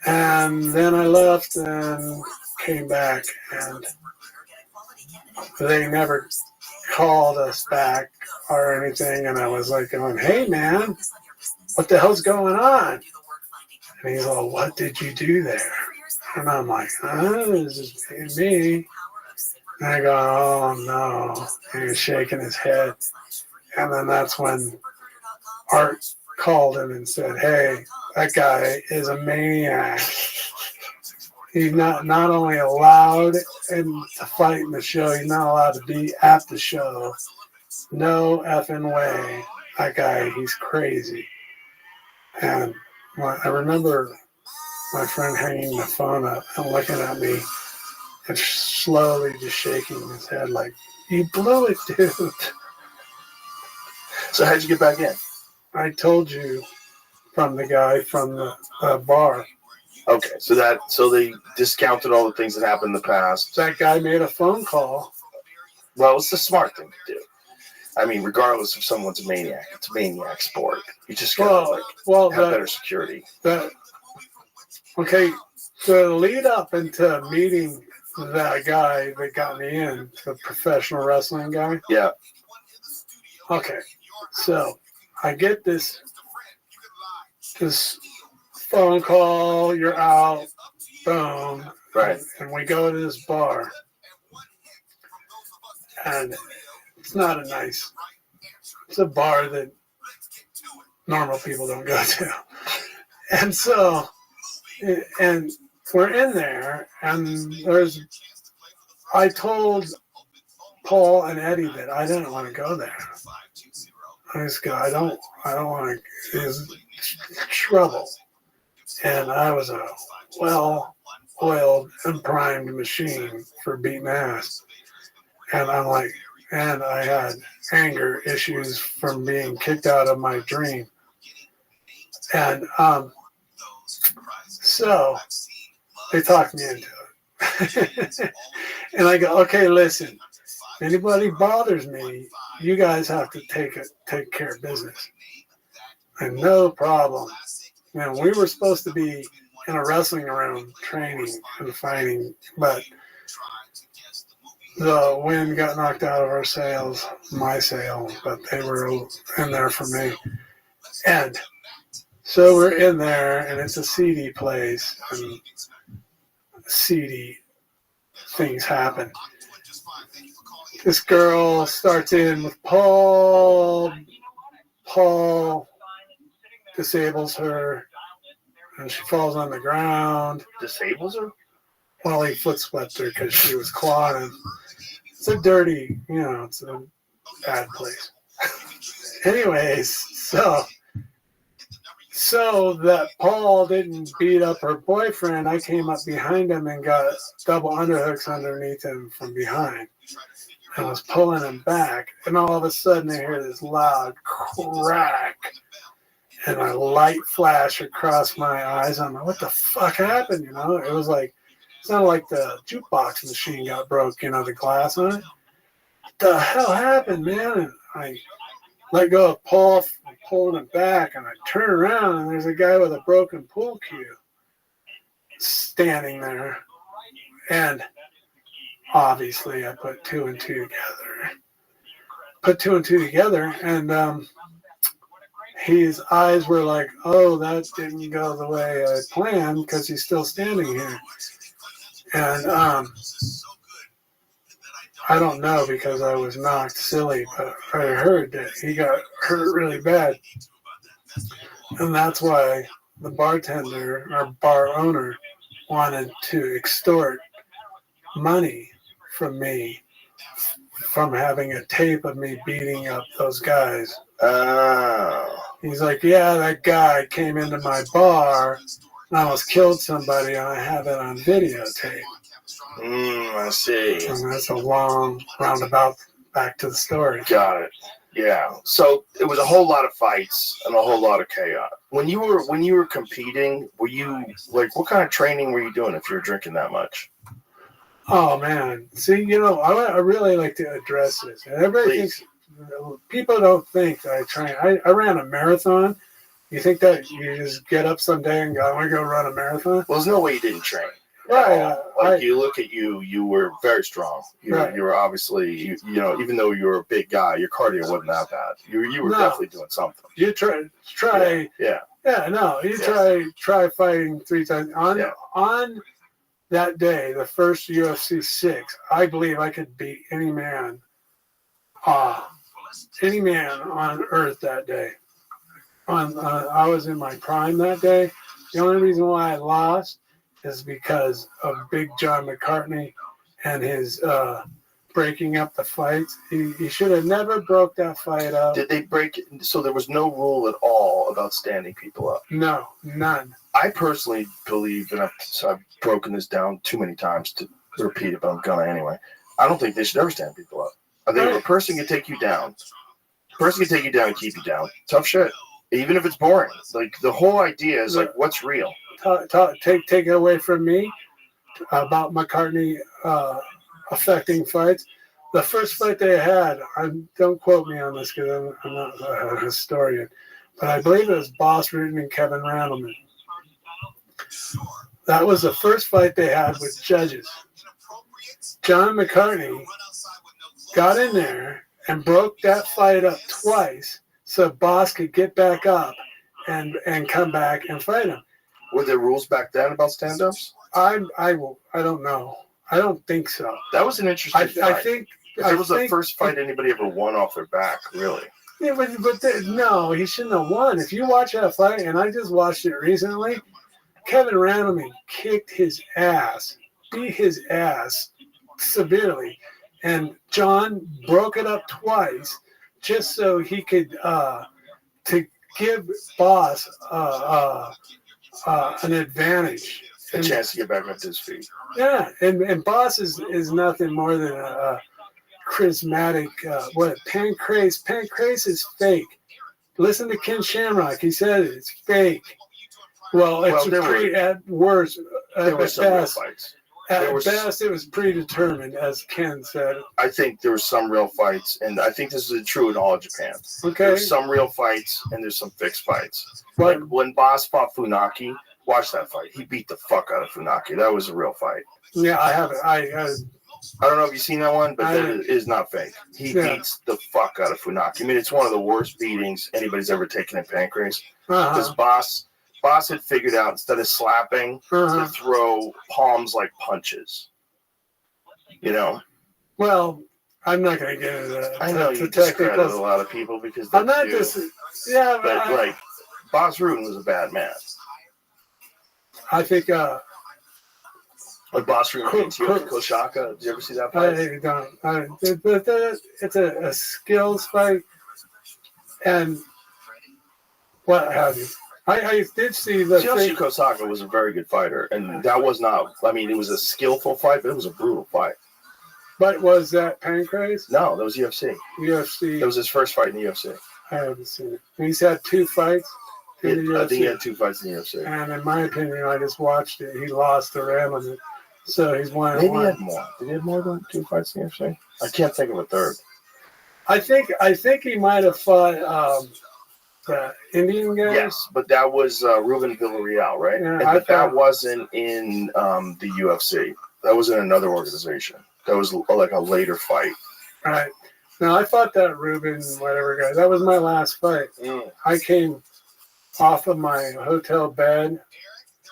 And then I left and came back, and they never called us back or anything. And I was like going, hey man, what the hell's going on? And he's all, what did you do there? And I'm like, this is me. And I go, oh no. And he's shaking his head. And then that's when Art called him and said, hey, that guy is a maniac. He's not only allowed to fight in the show, he's not allowed to be at the show. No effing way. That guy, he's crazy. And I remember my friend hanging the phone up and looking at me and slowly just shaking his head like, you blew it, dude. So how'd you get back in? I told you from the guy from the bar. Okay, so they discounted all the things that happened in the past. That guy made a phone call. Well, it's the smart thing to do. I mean, regardless if someone's a maniac, it's a maniac sport. You just gotta have better security. Okay, the lead up into meeting that guy that got me in, the professional wrestling guy. Yeah. Okay, so I get this phone call, you're out, boom. Right. And we go to this bar. And it's not it's a bar that normal people don't go to. And so, and we're in there, and I told Paul and Eddie that I didn't want to go there. I just go, I don't want to, there's trouble. And I was a well-oiled and primed machine for beating ass. And I'm like, and I had anger issues from being kicked out of my dream. And so they talked me into it. And I go, okay, listen, if anybody bothers me, you guys have to take care of business. And no problem. And we were supposed to be in a wrestling room training and fighting, but the wind got knocked out of our sails, my sail, but they were in there for me. And so we're in there, and it's a seedy place, and seedy things happen. This girl starts in with Paul. Paul disables her, and she falls on the ground. Disables her? Well, he foot swept her because she was clawing him. It's a dirty, it's a bad place. Anyways, so that Paul didn't beat up her boyfriend, I came up behind him and got double underhooks underneath him from behind. I was pulling him back, and all of a sudden I hear this loud crack, and a light flash across my eyes. I'm like, what the fuck happened? It was like sounded like the jukebox machine got broke, the glass on it. What the hell happened, man? And I let go of Paul, pulling him back, and I turn around, and there's a guy with a broken pool cue standing there. And obviously, I put two and two together. And his eyes were like, oh, that didn't go the way I planned, because he's still standing here. And I don't know, because I was knocked silly, but I heard that he got hurt really bad. And that's why the bartender, or bar owner, wanted to extort money from me from having a tape of me beating up those guys. Oh. He's like, yeah, that guy came into my bar and almost killed somebody, and I have it on videotape. I see. And that's a long roundabout back to the story. Got it. Yeah. So it was a whole lot of fights and a whole lot of chaos. When you were competing, were you like, what kind of training were you doing if you were drinking that much? Oh man. See, I really like to address this. And everybody thinks, people don't think that I train. I ran a marathon. You think that you just get up someday and go, I want to go run a marathon? Well, there's no way you didn't train. Right. You look at you were very strong. You were obviously, even though you were a big guy, your cardio wasn't that bad. You were definitely doing something. You try. Yeah. Try fighting 3 times. On that day, the first UFC 6, I believe I could beat any man on earth that day. I was in my prime that day. The only reason why I lost is because of Big John McCartney and his breaking up the fights. He should have never broke that fight up. Did they break it? So there was no rule at all about standing people up? No, none. I personally believe, and I've broken this down too many times to repeat it, but I'm gonna anyway. I don't think they should ever stand people up. I think if a person can take you down, and keep you down. Tough shit. Even if it's boring. Like, the whole idea is, like, what's real? Take it away from me about McCartney affecting fights. The first fight they had, don't quote me on this because I'm not a historian, but I believe it was Boss Rutan and Kevin Randleman. That was the first fight they had with judges. John McCartney got in there and broke that fight up twice so Boss could get back up and come back and fight him. Were there rules back then about stand-ups? I don't know. I don't think so. That was an interesting fight. I think it was the first fight anybody ever won off their back, really. Yeah, but no, he shouldn't have won. If you watch that fight, and I just watched it recently, Kevin Randleman kicked his ass, beat his ass severely, and John broke it up twice just so he could to give Boss an advantage. A chance to get back up to his feet. Yeah, and Boss is nothing more than a charismatic, Pancrase. Pancrase is fake. Listen to Ken Shamrock. He said it's fake. Well, at worst, at best, it was predetermined, as Ken said. I think there were some real fights, and I think this is true in all of Japan. Okay. There's some real fights, and there's some fixed fights. But like when Boss fought Funaki, watch that fight. He beat the fuck out of Funaki. That was a real fight. Yeah, I haven't. I don't know if you've seen that one, but that is not fake. He beats the fuck out of Funaki. I mean, it's one of the worst beatings anybody's ever taken in Pancrase. Because Boss had figured out, instead of slapping, to throw palms like punches. Well, I'm not going to get into that. I know you discredit a lot of people because I'm not just. Yeah, but Boss Rutan was a bad man. I think. Like Boss Rutan beats Koshaka. Did you ever see that fight? I don't. But it's a skills fight, and what have you. I did see the Yoshi Kosaka was a very good fighter, and that was not. I mean, it was a skillful fight, but it was a brutal fight. But was that Pancrase? No, that was UFC. UFC. That was his first fight in the UFC. I haven't seen it. He's had 2 fights in the UFC. I think he had 2 fights in the UFC. And in my opinion, I just watched it. He lost to Randleman. So he's one. Maybe he had more. Did he have more than 2 fights in the UFC? I can't think of a third. I think he might have fought the Indian guy. Yes, but that was Ruben Villarreal, right? Yeah, But that wasn't in the UFC. That was in another organization. That was like a later fight. Right. Now, I fought that Ruben whatever guy. That was my last fight. I came off of my hotel bed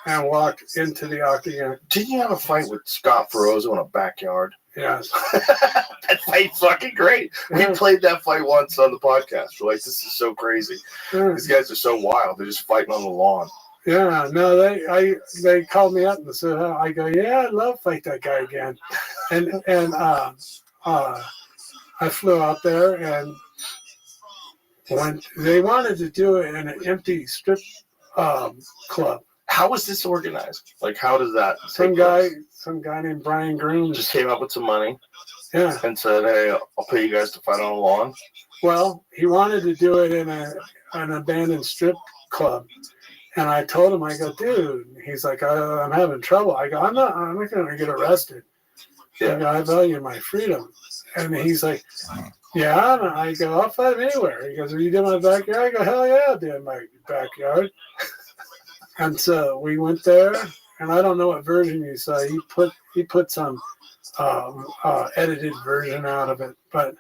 and walked into the octagon. Didn't you have a fight with Scott Ferozzo in a backyard? Yes. That fight's fucking great. We played that fight once on the podcast. We're like, this is so crazy. These guys are so wild. They're just fighting on the lawn. Yeah, no, they called me up and said, I go, yeah, I'd love to fight that guy again. And I flew out there, and when they wanted to do it in an empty strip club. How was this organized? Like, how does that Some guy named Brian Groom just came up with some money. Yeah. And said, hey, I'll pay you guys to fight on the lawn. Well, he wanted to do it in an abandoned strip club. And I told him, I go, dude, he's like, I'm having trouble. I go, I'm not going to get arrested. Yeah. I go, I value my freedom. And he's like, yeah. And I go, I'll fight anywhere. He goes, are you doing my backyard? I go, hell yeah, I'll do it in my backyard. And so we went there, and I don't know what version you saw. He put some edited version out of it, but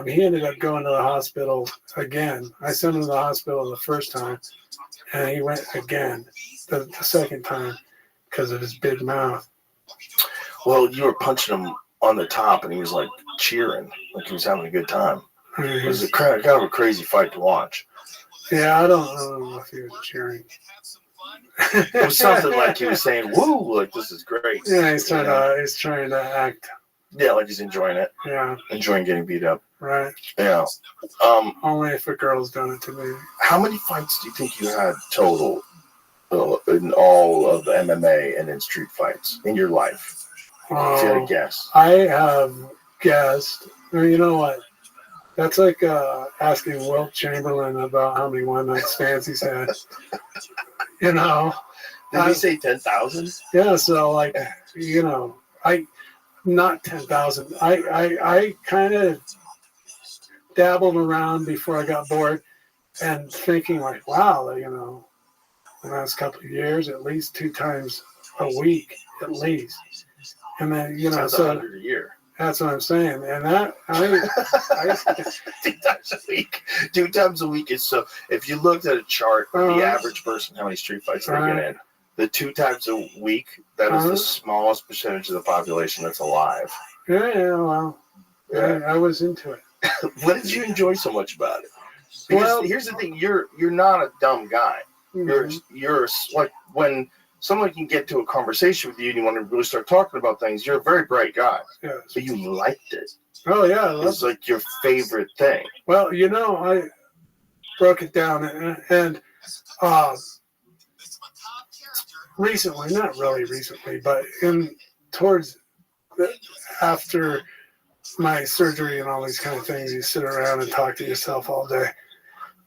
he ended up going to the hospital again. I sent him to the hospital the first time, and he went again the second time because of his big mouth. Well, you were punching him on the top, and he was like cheering, like he was having a good time. It was kind of a crazy fight to watch. Yeah, I don't know if he was cheering. It was something like he was saying, "Woo!" Like this is great. Yeah, he's trying to act. Yeah, like he's enjoying it. Yeah, enjoying getting beat up. Right. Yeah. Only if a girl's done it to me. How many fights do you think you had total in all of the MMA and in street fights in your life? If you had to guess. I have guessed. You know what? That's like asking Wilt Chamberlain about how many one-night stands he's had. You know. Did he say 10,000? Yeah, so like, you know, not 10,000. I kind of dabbled around before I got bored and thinking like, wow, you know, the last couple of years, at least 2 times a week, at least. And then, you know, Sounds so 100 a year. That's what I'm saying. And that, 2 times a week. 2 times a week is so. If you looked at a chart of the average person, how many street fights they get in, the 2 times a week, that is the smallest percentage of the population that's alive. Yeah, well, yeah. I was into it. What did you enjoy so much about it? Because here's the thing: you're not a dumb guy. Mm-hmm. You're like when someone can get to a conversation with you and you want to really start talking about things, you're a very bright guy. Yes. But you liked it. Oh, yeah. It's like your favorite thing. Well, you know, I broke it down and recently, not really recently, but after my surgery and all these kind of things, you sit around and talk to yourself all day.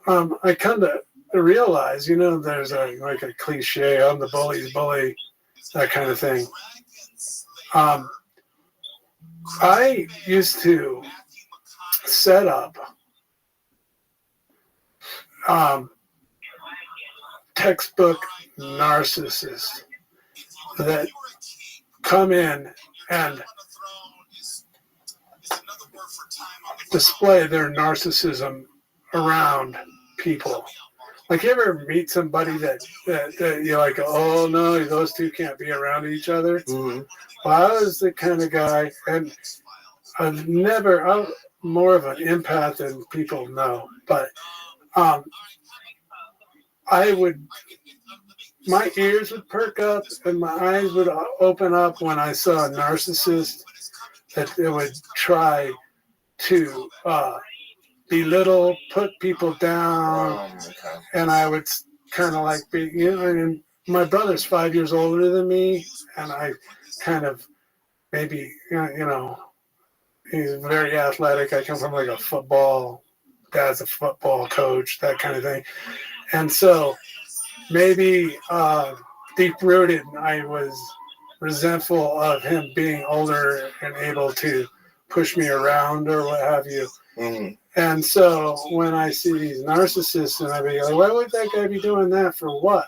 I come to realize, you know, there's a cliche, I'm the bully's bully, that kind of thing. I used to set up textbook narcissists that come in and display their narcissism around people. Like, you ever meet somebody that you're like, oh no, those two can't be around each other? Mm-hmm. Well, I was the kind of guy, and I'm more of an empath than people know, but my ears would perk up and my eyes would open up when I saw a narcissist that they would try to belittle, put people down, and I would kind of like be, you know, and my brother's 5 years older than me, and I kind of maybe, you know, he's very athletic. I come from like dad's a football coach, that kind of thing. And so maybe deep rooted, I was resentful of him being older and able to push me around or what have you. Mm. And so when I see these narcissists, and I be like, why would that guy be doing that for what?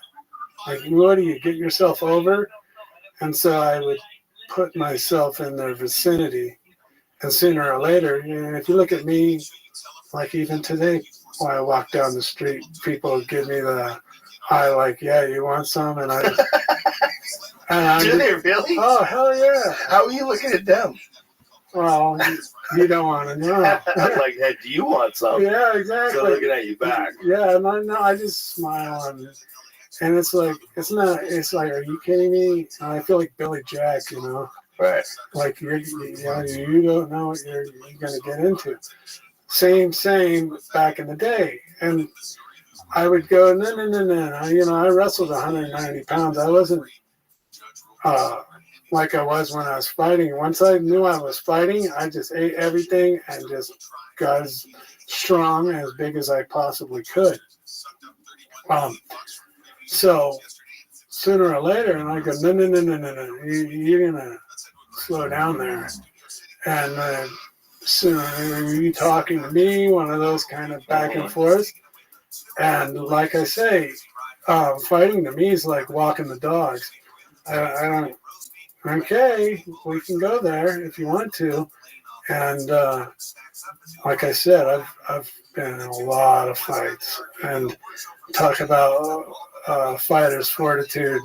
Like, what do you get yourself over? And so I would put myself in their vicinity. And sooner or later, if you look at me, like even today, when I walk down the street, people give me the eye like, yeah, you want some? And Do they really? Oh, hell yeah. How are you looking at them? Well, you don't want to know. Like, hey, do you want some? Yeah, exactly. So looking at you back. Yeah, and I just smile and it's like, it's like, are you kidding me? And I feel like Billy Jack, Right. Like you don't know what you're going to get into. Same back in the day. And I would go, no. I wrestled 190 pounds. I wasn't like I was when I was fighting. Once I knew I was fighting, I just ate everything and just got as strong and as big as I possibly could. So sooner or later, and I go, no, you're going to slow down there. And sooner are you talking to me, one of those kind of back and forth. And like I say, fighting to me is like walking the dogs. I don't, okay, we can go there if you want to. And like I said, I've been in a lot of fights. And talk about fighter's fortitude.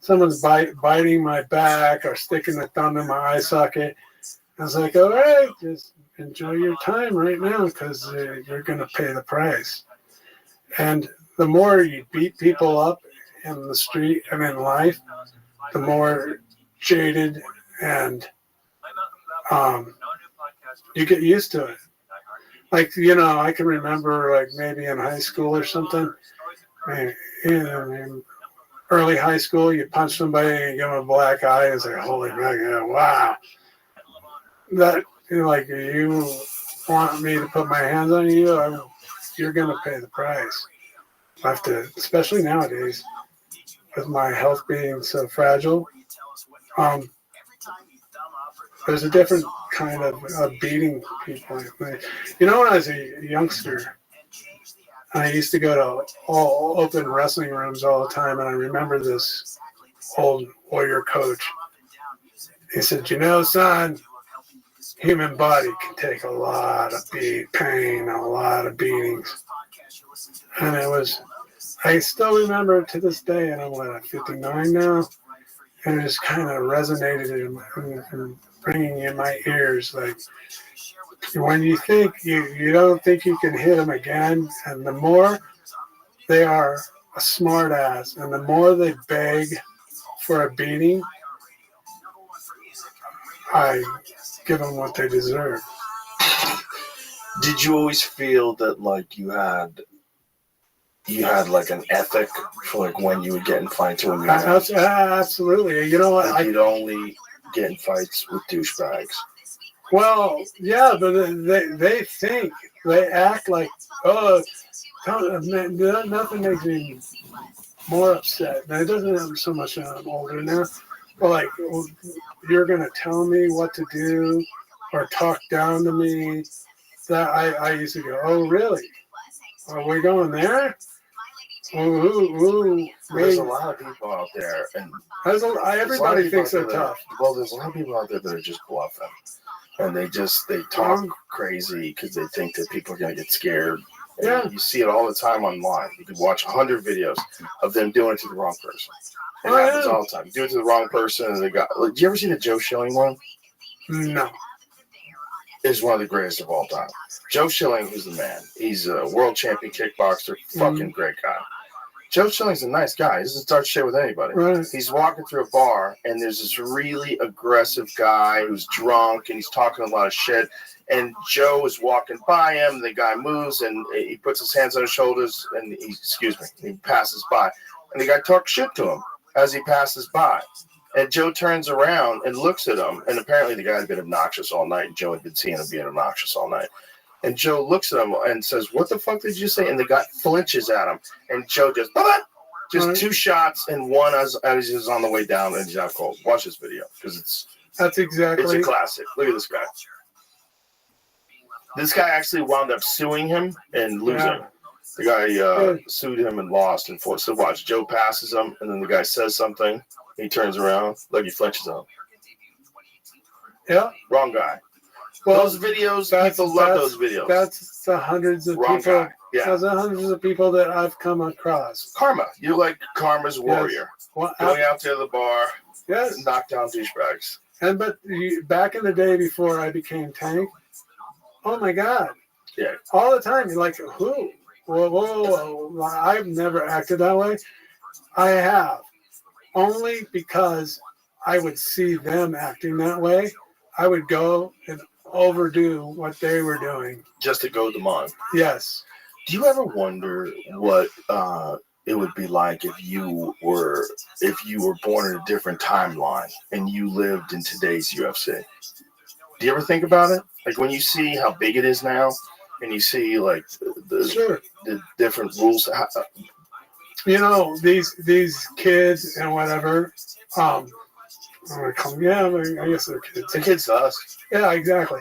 Someone's biting my back or sticking the thumb in my eye socket. I was like, all right, just enjoy your time right now because you're going to pay the price. And the more you beat people up in the street and in life, the more jaded and you get used to it. Like, I can remember like maybe in high school or something, early high school, you punch somebody and you give them a black eye and say, holy man, wow. That, like, you want me to put my hands on you, you're going to pay the price. I have to, especially nowadays, with my health being so fragile. There's a different kind of beating people. When I was a youngster, I used to go to all open wrestling rooms all the time, and I remember this old warrior coach. He said, son, human body can take a lot of pain, a lot of beatings. And I still remember it to this day, and I'm 59 now, and it just kind of resonated and ringing in my ears. Like, when you think you don't think you can hit them again, and the more they are a smart ass, and the more they beg for a beating, I give them what they deserve. Did you always feel that like you had like an ethic for like when you would get in fights or when you absolutely. You know what? Like you'd only get in fights with douchebags. Well, yeah, but they act like, nothing makes me more upset. Now, it doesn't happen so much when I'm older now. But like, you're gonna tell me what to do or talk down to me. That I used to go, oh really? Are we going there? Ooh, there's a lot of people out there, and everybody thinks they're tough. Well, there's a lot of people out there that are just bluffing, and they talk crazy because they think that people are gonna get scared. And yeah, you see it all the time online. You can watch 100 videos of them doing it to the wrong person. It happens all the time. You do it to the wrong person, and they got. Did you ever see the Joe Schilling one? No. Is one of the greatest of all time. Joe Schilling, who's the man. He's a world champion kickboxer, fucking great guy. Joe Schilling's a nice guy. He doesn't start shit with anybody. Right. He's walking through a bar, and there's this really aggressive guy who's drunk, and he's talking a lot of shit. And Joe is walking by him. The guy moves, and he puts his hands on his shoulders, and he passes by. And the guy talks shit to him as he passes by. And Joe turns around and looks at him, and apparently the guy had been obnoxious all night, and Joe had been seeing him being obnoxious all night. And Joe looks at him and says, what the fuck did you say? And the guy flinches at him, and Joe Just 2 shots and one as he's on the way down and he's out cold. Watch this video because That's it's exactly. a classic. Look at this guy. This guy actually wound up suing him and losing. Yeah. The guy sued him and lost and forced. So watch, Joe passes him, and then the guy says something. He turns around, like he fletches him. Yeah. Wrong guy. Well, those videos, people love those videos. That's the hundreds of Wrong people. guy. Yeah. That's the hundreds of people that I've come across. Karma. You're like Karma's warrior. Well, Going out to the bar, yes. knock down douchebags. But back in the day before I became Tank, oh my God. Yeah. All the time. You're like, who? Whoa. I've never acted that way. I have. Only because I would see them acting that way. I would go and overdo what they were doing. Just to goad them on. Yes. Do you ever wonder what it would be like if you were born in a different timeline and you lived in today's UFC? Do you ever think about it? Like when you see how big it is now, and you see like the different rules. You know, these kids and whatever. I guess they're kids. They're kids to us. Yeah, exactly.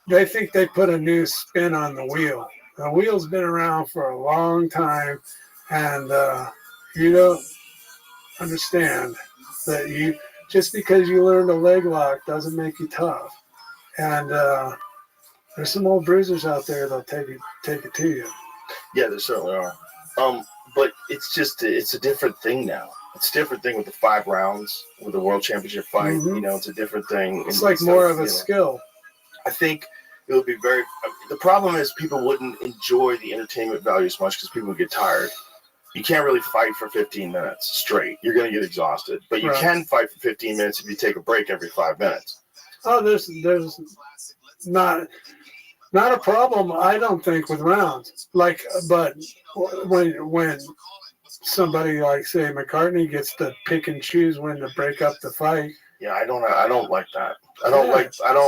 They think they put a new spin on the wheel. The wheel's been around for a long time, and you don't understand that you just because you learned a leg lock doesn't make you tough. And there's some old bruisers out there that'll take it to you. Yeah, there certainly are. But it's a different thing now. It's a different thing with the 5 rounds with the world championship fight. Mm-hmm. You know, it's a different thing. It's like more of a skill. I think it would be the problem is people wouldn't enjoy the entertainment value as much because people would get tired. You can't really fight for 15 minutes straight. You're going to get exhausted. But you can fight for 15 minutes if you take a break every 5 minutes. Oh, there's not a problem, I don't think, with rounds. But when somebody like, say, McCartney gets to pick and choose when to break up the fight. Yeah, I don't like that. I don't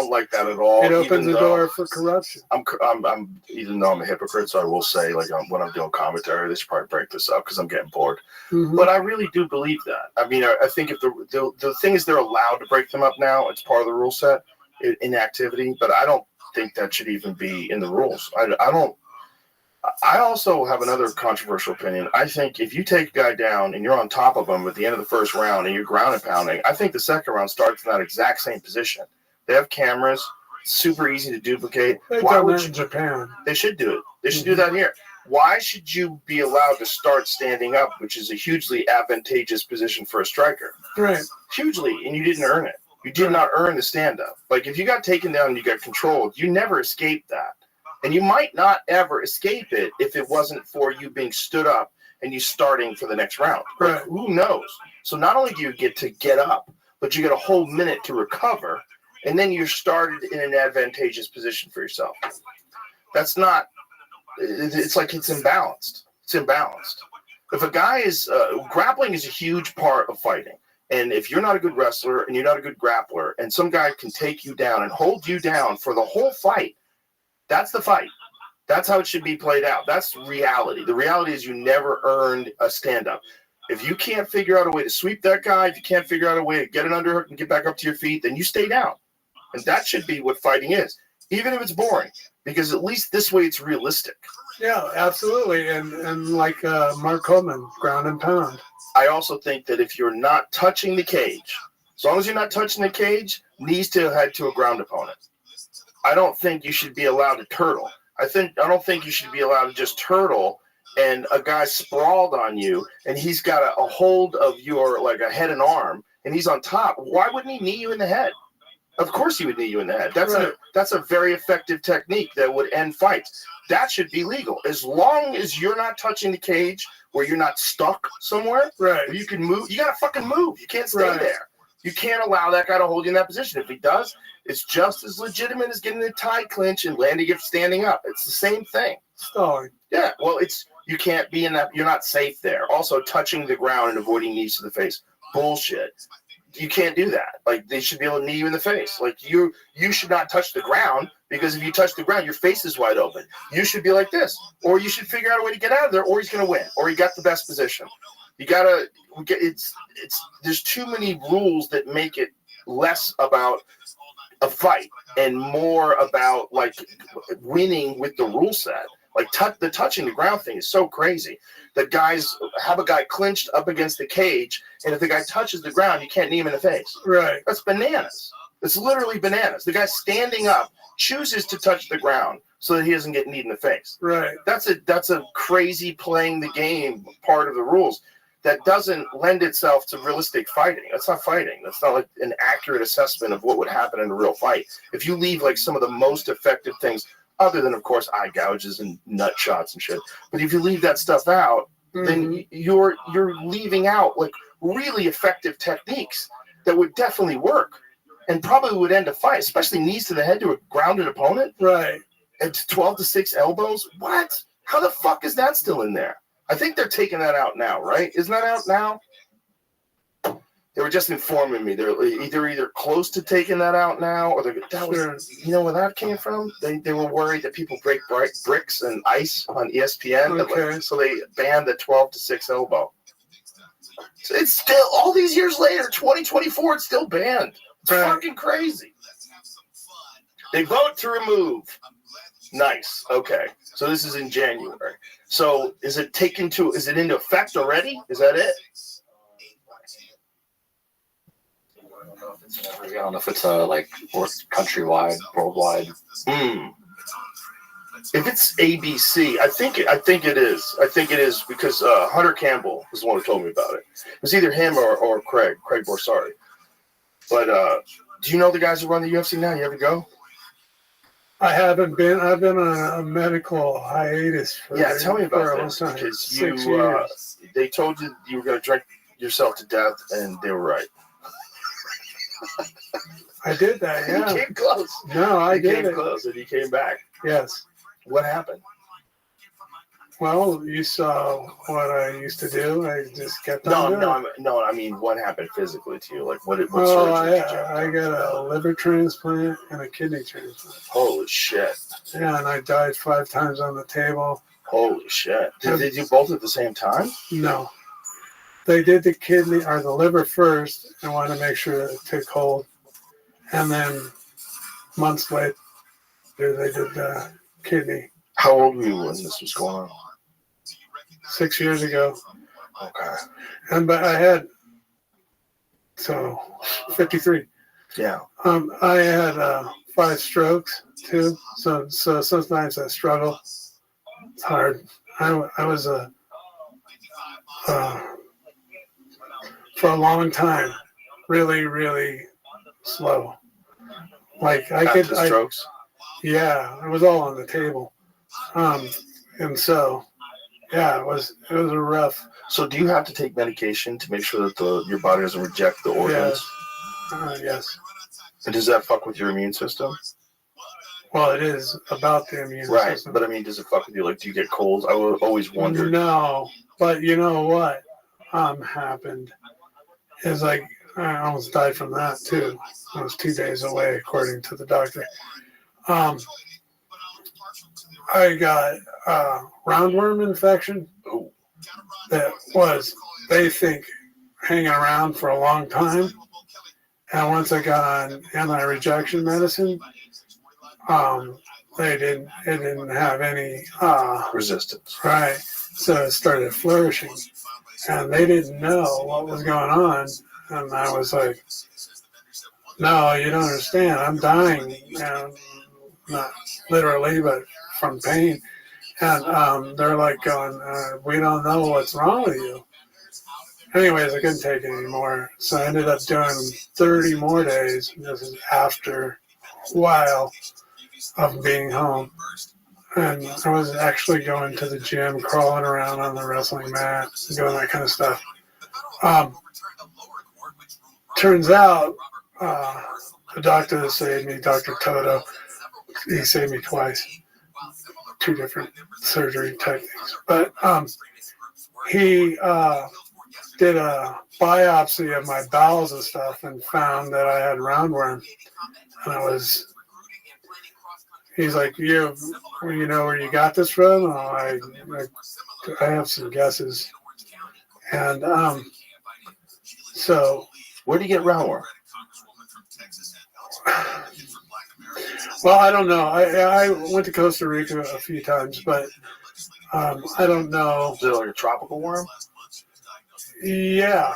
like that at all. It opens the door for corruption. Even though I'm a hypocrite, so I will say, like, when I'm doing commentary, they should probably break this up because I'm getting bored. Mm-hmm. But I really do believe that. I mean, I think if the thing is they're allowed to break them up now, it's part of the rule set, inactivity. But I don't think that should even be in the rules. I also have another controversial opinion. I think if you take a guy down and you're on top of him at the end of the first round and you're ground and pounding, I think the second round starts in that exact same position. They have cameras, super easy to duplicate. They've Why done would that in Japan? They should do it. They should do that here. Why should you be allowed to start standing up, which is a hugely advantageous position for a striker? Right. Hugely, and you didn't earn it. You did not earn the stand-up. Like, if you got taken down and you got controlled, you never escaped that. And you might not ever escape it if it wasn't for you being stood up and you starting for the next round. Like, who knows? So not only do you get to get up, but you get a whole minute to recover, and then you're started in an advantageous position for yourself. That's not – it's like it's imbalanced. It's imbalanced. If a guy is grappling is a huge part of fighting. And if you're not a good wrestler and you're not a good grappler and some guy can take you down and hold you down for the whole fight, that's the fight. That's how it should be played out. That's reality. The reality is you never earned a stand-up. If you can't figure out a way to sweep that guy, if you can't figure out a way to get an underhook and get back up to your feet, then you stay down. And that should be what fighting is, even if it's boring, because at least this way it's realistic. Yeah, absolutely. And like Mark Coleman, ground and pound. I also think that if you're not touching the cage, as long as you're not touching the cage, needs to head to a ground opponent. I don't think you should be allowed to turtle. I don't think you should be allowed to just turtle and a guy sprawled on you and he's got a hold of your, like, a head and arm and he's on top. Why wouldn't he knee you in the head? Of course he would knee you in the head. That's a very effective technique that would end fights. That should be legal. As long as you're not touching the cage where you're not stuck somewhere, where you can move. You got to fucking move. You can't stay there. You can't allow that guy to hold you in that position. If he does, it's just as legitimate as getting a tie clinch and landing it standing up. It's the same thing. Stalling. Yeah, well, you can't be in that. You're not safe there. Also, touching the ground and avoiding knees to the face. Bullshit. You can't do that. Like, they should be able to knee you in the face. Like, you should not touch the ground, because if you touch the ground, your face is wide open. You should be like this, or you should figure out a way to get out of there, or he's going to win, or he got the best position. You gotta. There's too many rules that make it less about a fight and more about like winning with the rule set. Like the touching the ground thing is so crazy that guys have a guy clinched up against the cage, and if the guy touches the ground, you can't knee him in the face. Right. That's bananas. It's literally bananas. The guy standing up chooses to touch the ground so that he doesn't get kneed in the face. Right. That's a crazy playing the game part of the rules that doesn't lend itself to realistic fighting. That's not fighting. That's not like an accurate assessment of what would happen in a real fight. If you leave like some of the most effective things, other than of course eye gouges and nut shots and shit, but if you leave that stuff out, then you're leaving out like really effective techniques that would definitely work and probably would end a fight, especially knees to the head to a grounded opponent. Right. At 12-6 elbows. What? How the fuck is that still in there? I think they're taking that out now, right? Isn't that out now? They were just informing me they're either close to taking that out now, or that was, you know where that came from? They were worried that people break bricks and ice on ESPN, Okay. so they banned the 12-6 elbow. So it's still all these years later, 2024, it's still banned. It's fucking crazy. They vote to remove. Nice. Okay. So this is in January. So is it into effect already? Is that it? I don't know if it's like countrywide, worldwide. If it's ABC, I think it is. I think it is because Hunter Campbell is the one who told me about it. It was either him or Craig Borsari. But do you know the guys who run the UFC now? You ever go? I haven't been. I've been on a medical hiatus for tell me about this because 6 years. They told you you were going to drink yourself to death, and they were right. I did that. Yeah. You came close. No, I did came it. close, and you came back. Yes. What happened? Well, you saw what I used to do. I just kept on doing it. I mean, what happened physically to you? Like, what Well, surgery did you have? I got a liver transplant and a kidney transplant. Holy shit. Yeah, and I died 5 times on the table. Holy shit. Did they do both at the same time? No. They did the kidney or the liver first and wanted to make sure that it took hold. And then months later, they did the kidney. How old were you when this was going on? 6 years ago. Okay. But I had 53. Yeah. I had 5 strokes too. So sometimes I struggle. It's hard. I was for a long time really, really slow. Like After the strokes? Yeah, it was all on the table. And so, yeah, it was a rough. So do you have to take medication to make sure that your body doesn't reject the organs? Yes. And does that fuck with your immune system? Well, it is about the immune system. Right, but I mean, does it fuck with you? Like, do you get colds? I would always wonder. No, but you know what happened is like I almost died from that too. I was 2 days away, according to the doctor. I got roundworm infection. That was, they think, hanging around for a long time. And once I got on anti-rejection medicine, it didn't have any resistance. Right. So it started flourishing. And they didn't know what was going on. And I was like, no, you don't understand. I'm dying. Not literally, but from pain. And they're like going, we don't know what's wrong with you. Anyways, I couldn't take it anymore. So I ended up doing 30 more days. This is after a while of being home. And I was actually going to the gym, crawling around on the wrestling mat, doing that kind of stuff. Turns out, the doctor that saved me, Dr. Toto, he saved me twice. 2 different surgery type things. But he did a biopsy of my bowels and stuff and found that I had roundworm. And he's like, you know where you got this from? I have some guesses. And so, Where do you get roundworm? well, I don't know. I went to Costa Rica a few times, but I don't know. Is it like a tropical worm? Yeah,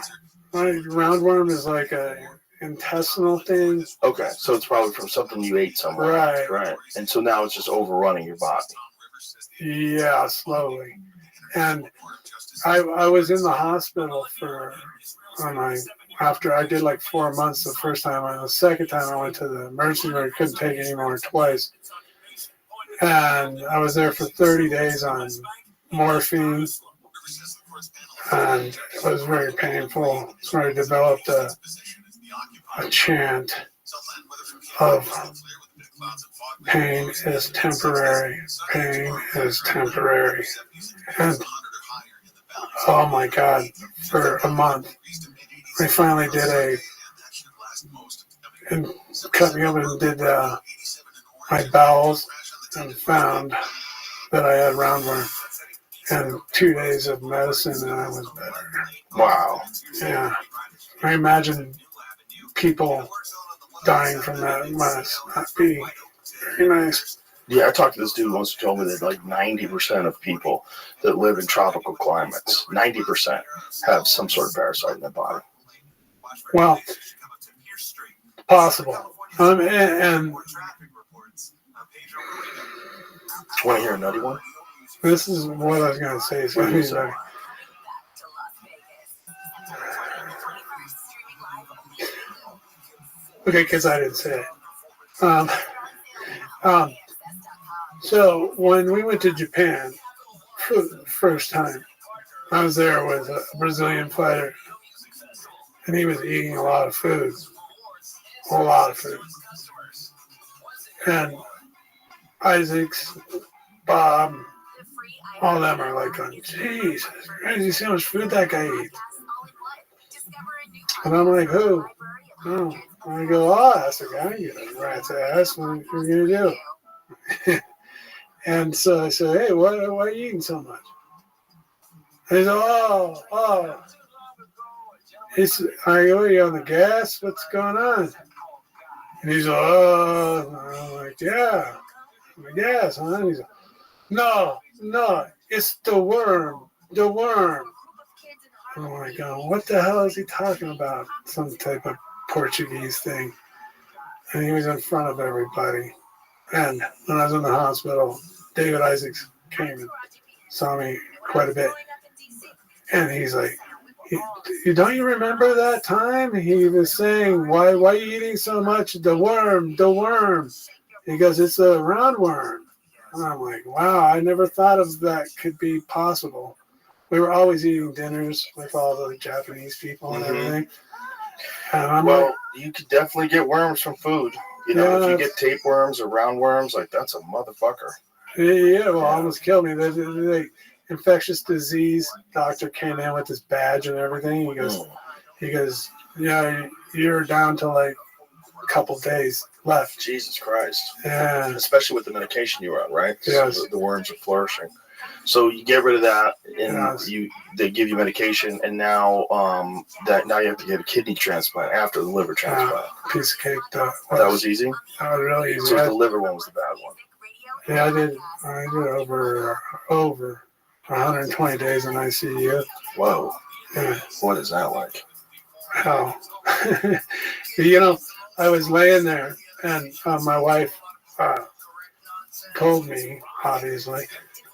roundworm is like a intestinal thing. Okay, so it's probably from something you ate somewhere. Right. Right. And so now it's just overrunning your body. Yeah, slowly. And I was in the hospital after I did like 4 months the first time, and the second time I went to the emergency room, I couldn't take it anymore twice. And I was there for 30 days on morphine, and it was very painful. So I developed a chant of pain is temporary, pain is temporary. And oh my God, for a month, they finally and cut me open and did my bowels and found that I had roundworm. And 2 days of medicine and I was better. Wow. Yeah. I imagine people dying from that must not be very nice. Yeah, I talked to this dude once who told me that like 90% of people that live in tropical climates, 90% have some sort of parasite in their body. Well, possible. And Want to hear a nutty one? this is what I was going to say. It's going to be better. Okay, because I didn't say it. So when we went to Japan for the first time, I was there with a Brazilian fighter, and he was eating a lot of food. And Isaac's, Bob, all of them are like, Jesus Christ, you see how much food that guy eats? And I'm like, who? Oh. I go, that's the guy, you know, rat's ass, what are you going to do? And so I said, hey, why are you eating so much? And he said, oh. I go, are you on the gas? What's going on? And he's like, oh. And I'm like, yeah, on the gas, huh? And he's like, no, it's the worm. I'm like, what the hell is he talking about? Some type of Portuguese thing. And he was in front of everybody. And when I was in the hospital, David Isaacs came and saw me quite a bit. And he's like, don't you remember that time? He was saying, why are you eating so much? The worm. He goes, it's a roundworm. And I'm like, wow, I never thought of that could be possible. We were always eating dinners with all the Japanese people and everything. And well, you could definitely get worms from food. You know, if you get tapeworms or roundworms, like that's a motherfucker. Yeah, well, almost killed me. The infectious disease doctor came in with his badge and everything. He goes, yeah, you're down to like a couple days left. Jesus Christ. Yeah. Especially with the medication you were on, right? Yes. So the worms are flourishing. So you get rid of that, and they give you medication, and now now you have to get a kidney transplant after the liver transplant. Piece of cake. That was easy. That was really easy. So the liver one was the bad one. Yeah, I did over 120 days in ICU. Whoa. Yeah. What is that like? Hell. You know, I was laying there, and my wife told me, obviously,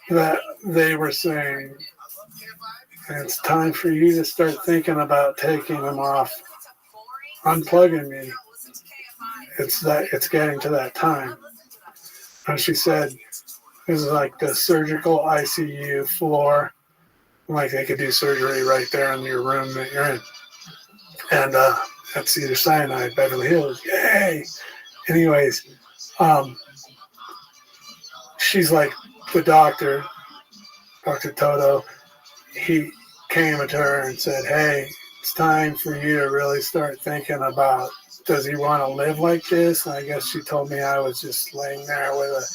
that they were saying, it's time for you to start thinking about taking them off, unplugging me. It's getting to that time. And she said, this is like the surgical ICU floor. Like they could do surgery right there in your room that you're in. And that's Cedar Sinai, Beverly Hills. Yay! Anyways, she's like, the doctor, Dr. Toto, he came to her and said, hey, it's time for you to really start thinking about, does he want to live like this? And I guess she told me I was just laying there with a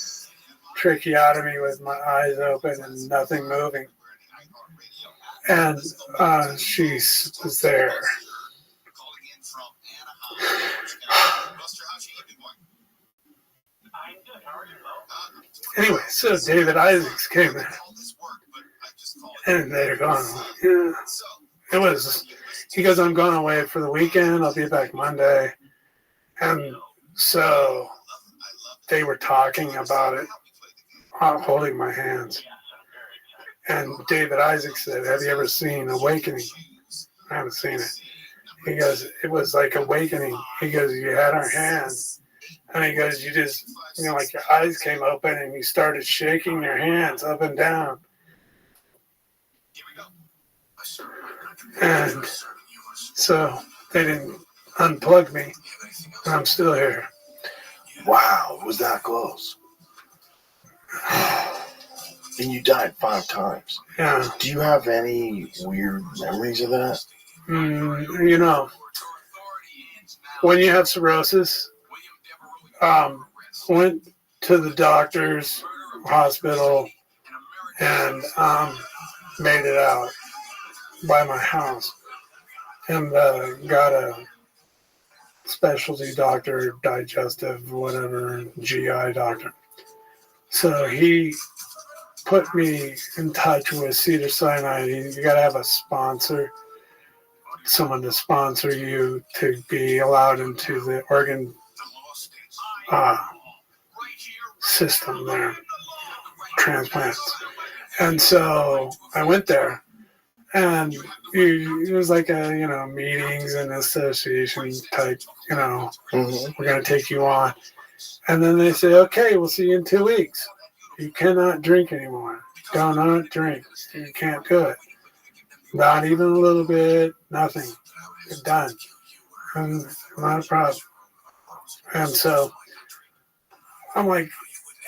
tracheotomy with my eyes open and nothing moving. And she was there. Anyway, so David Isaacs came in, and they're gone. Yeah, it was. He goes, I'm going away for the weekend. I'll be back Monday. And so they were talking about it, holding my hands. And David Isaacs said, have you ever seen Awakening? I haven't seen it. He goes, it was like Awakening. He goes, you had our hands. And he goes, you just, like your eyes came open and you started shaking your hands up and down. And so they didn't unplug me, and I'm still here. Wow, it was that close. And you died 5 times. Yeah. Do you have any weird memories of that? When you have cirrhosis, went to the doctor's hospital and made it out by my house and got a specialty doctor, digestive, whatever, GI doctor. So he put me in touch with Cedars-Sinai. You got to have a sponsor, someone to sponsor you to be allowed into the organ system there, transplants. And so I went there, and it was like a, meetings and association type, we're going to take you on. And then they say, okay, we'll see you in 2 weeks. You cannot drink anymore. Do not drink. You can't do it. Not even a little bit, nothing. You're done. And not a problem. And so I'm like,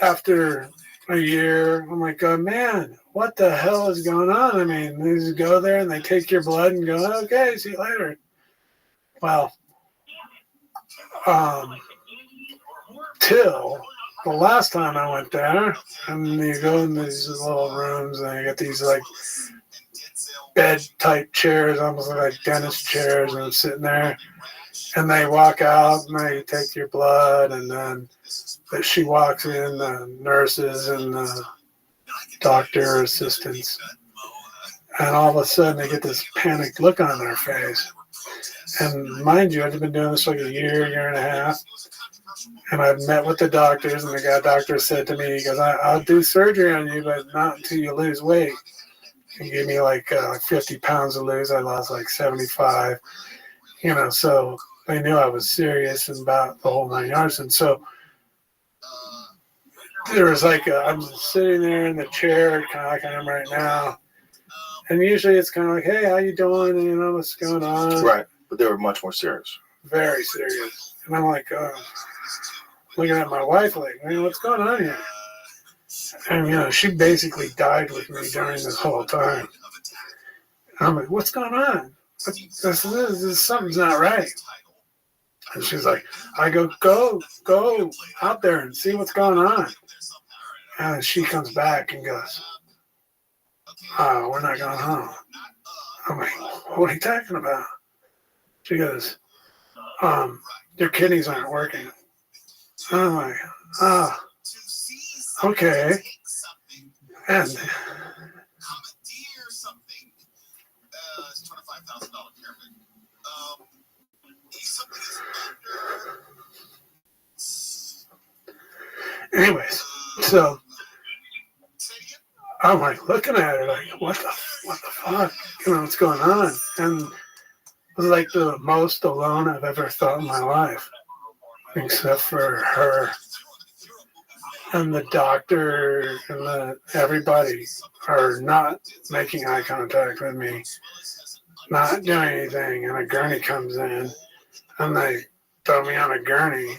after a year, I'm like, oh, man, what the hell is going on? I mean, they just go there and they take your blood and go, okay, see you later. Well, till the last time I went there, and you go in these little rooms and you get these like bed type chairs, almost like dentist chairs, and I'm sitting there, and they walk out and they take your blood, and then she walks in, the nurses and the doctor assistants, and all of a sudden they get this panicked look on their face. And mind you, I've been doing this like a year and a half, and I've met with the doctors, and the doctor said to me, he goes, I'll do surgery on you, but not until you lose weight. He gave me like 50 pounds to lose. I lost like 75, so they knew I was serious about the whole 9 yards. And so there was like, I'm sitting there in the chair, kind of like I am right now. And usually it's kind of like, hey, how you doing? What's going on? Right. But they were much more serious. Very serious. And I'm like, looking at my wife like, man, what's going on here? And, she basically died with me during this whole time. And I'm like, what's going on? This something's not right. And she's like, I go out there and see what's going on. And she comes back and goes, we're not going home. I'm like, what are you talking about? She goes, your kidneys aren't working. I'm like, okay. And anyways, so I'm like looking at her like, what the fuck? What's going on? And it was like the most alone I've ever felt in my life, except for her. And the doctor and everybody are not making eye contact with me, not doing anything. And a gurney comes in, and they throw me on a gurney,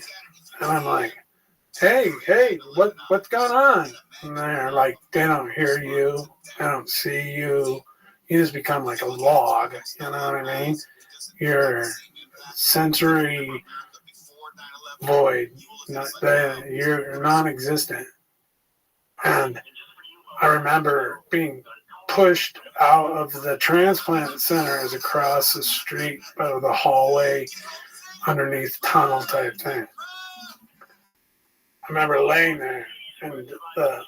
and I'm like, hey, what's going on? And they're like, they don't hear you, they don't see you. You just become like a log, you know what I mean? You're sensory void. You're non-existent. And I remember being pushed out of the transplant center is across the street of the hallway underneath tunnel type thing. I remember laying there and the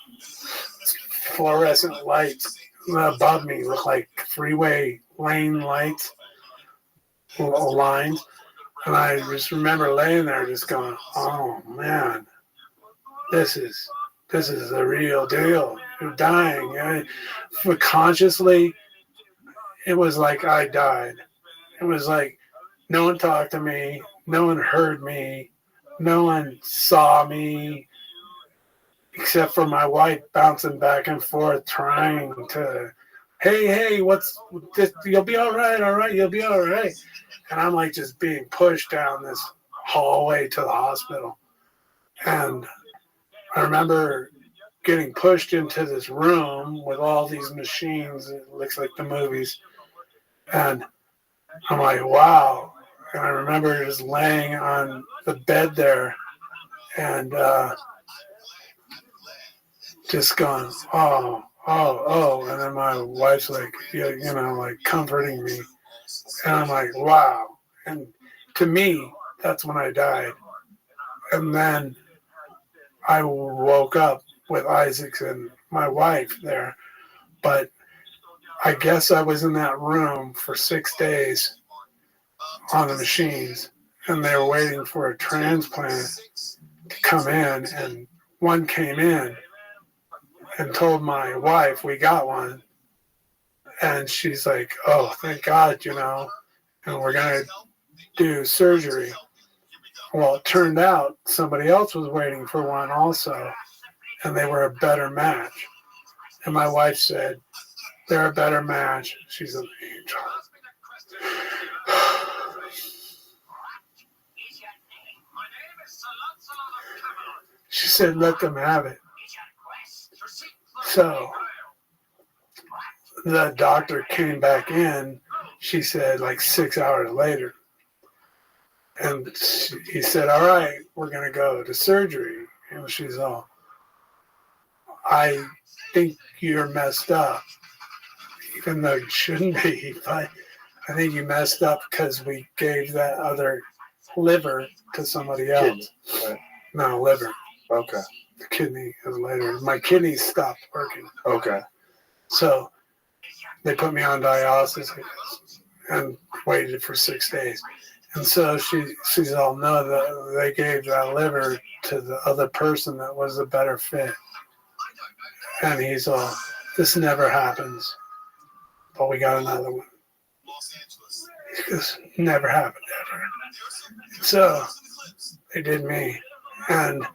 fluorescent lights above me looked like three-way lane lights, lines. And I just remember laying there just going, oh man, this is the real deal. You're dying. But consciously, it was like I died. It was like no one talked to me, no one heard me, no one saw me, except for my wife bouncing back and forth trying to, hey, what's this? You'll be all right, you'll be all right. And I'm like just being pushed down this hallway to the hospital. And I remember getting pushed into this room with all these machines. It looks like the movies. And I'm like, wow. And I remember just laying on the bed there and just going, oh. And then my wife's like, like comforting me. And I'm like, wow. And to me, that's when I died. And then I woke up with Isaac and my wife there. But I guess I was in that room for 6 days on the machines. And they were waiting for a transplant to come in. And one came in and told my wife we got one. And she's like, oh, thank God, and we're going to do surgery. Well, it turned out somebody else was waiting for one also, and they were a better match. And my wife said, they're a better match. She's an angel. She said, let them have it. So the doctor came back in, she said, like 6 hours later. And he said, all right, we're going to go to surgery. And she's all, I think you're messed up, even though you shouldn't be. But I think you messed up because we gave that other liver to somebody else. Kidney, right? No, liver. Okay. The kidney is later. My kidneys stopped working. Okay. So they put me on dialysis and waited for 6 days. And so she's all, no, they gave that liver to the other person that was a better fit. And he's all, this never happens. But we got another one. This never happened ever. So they did me. And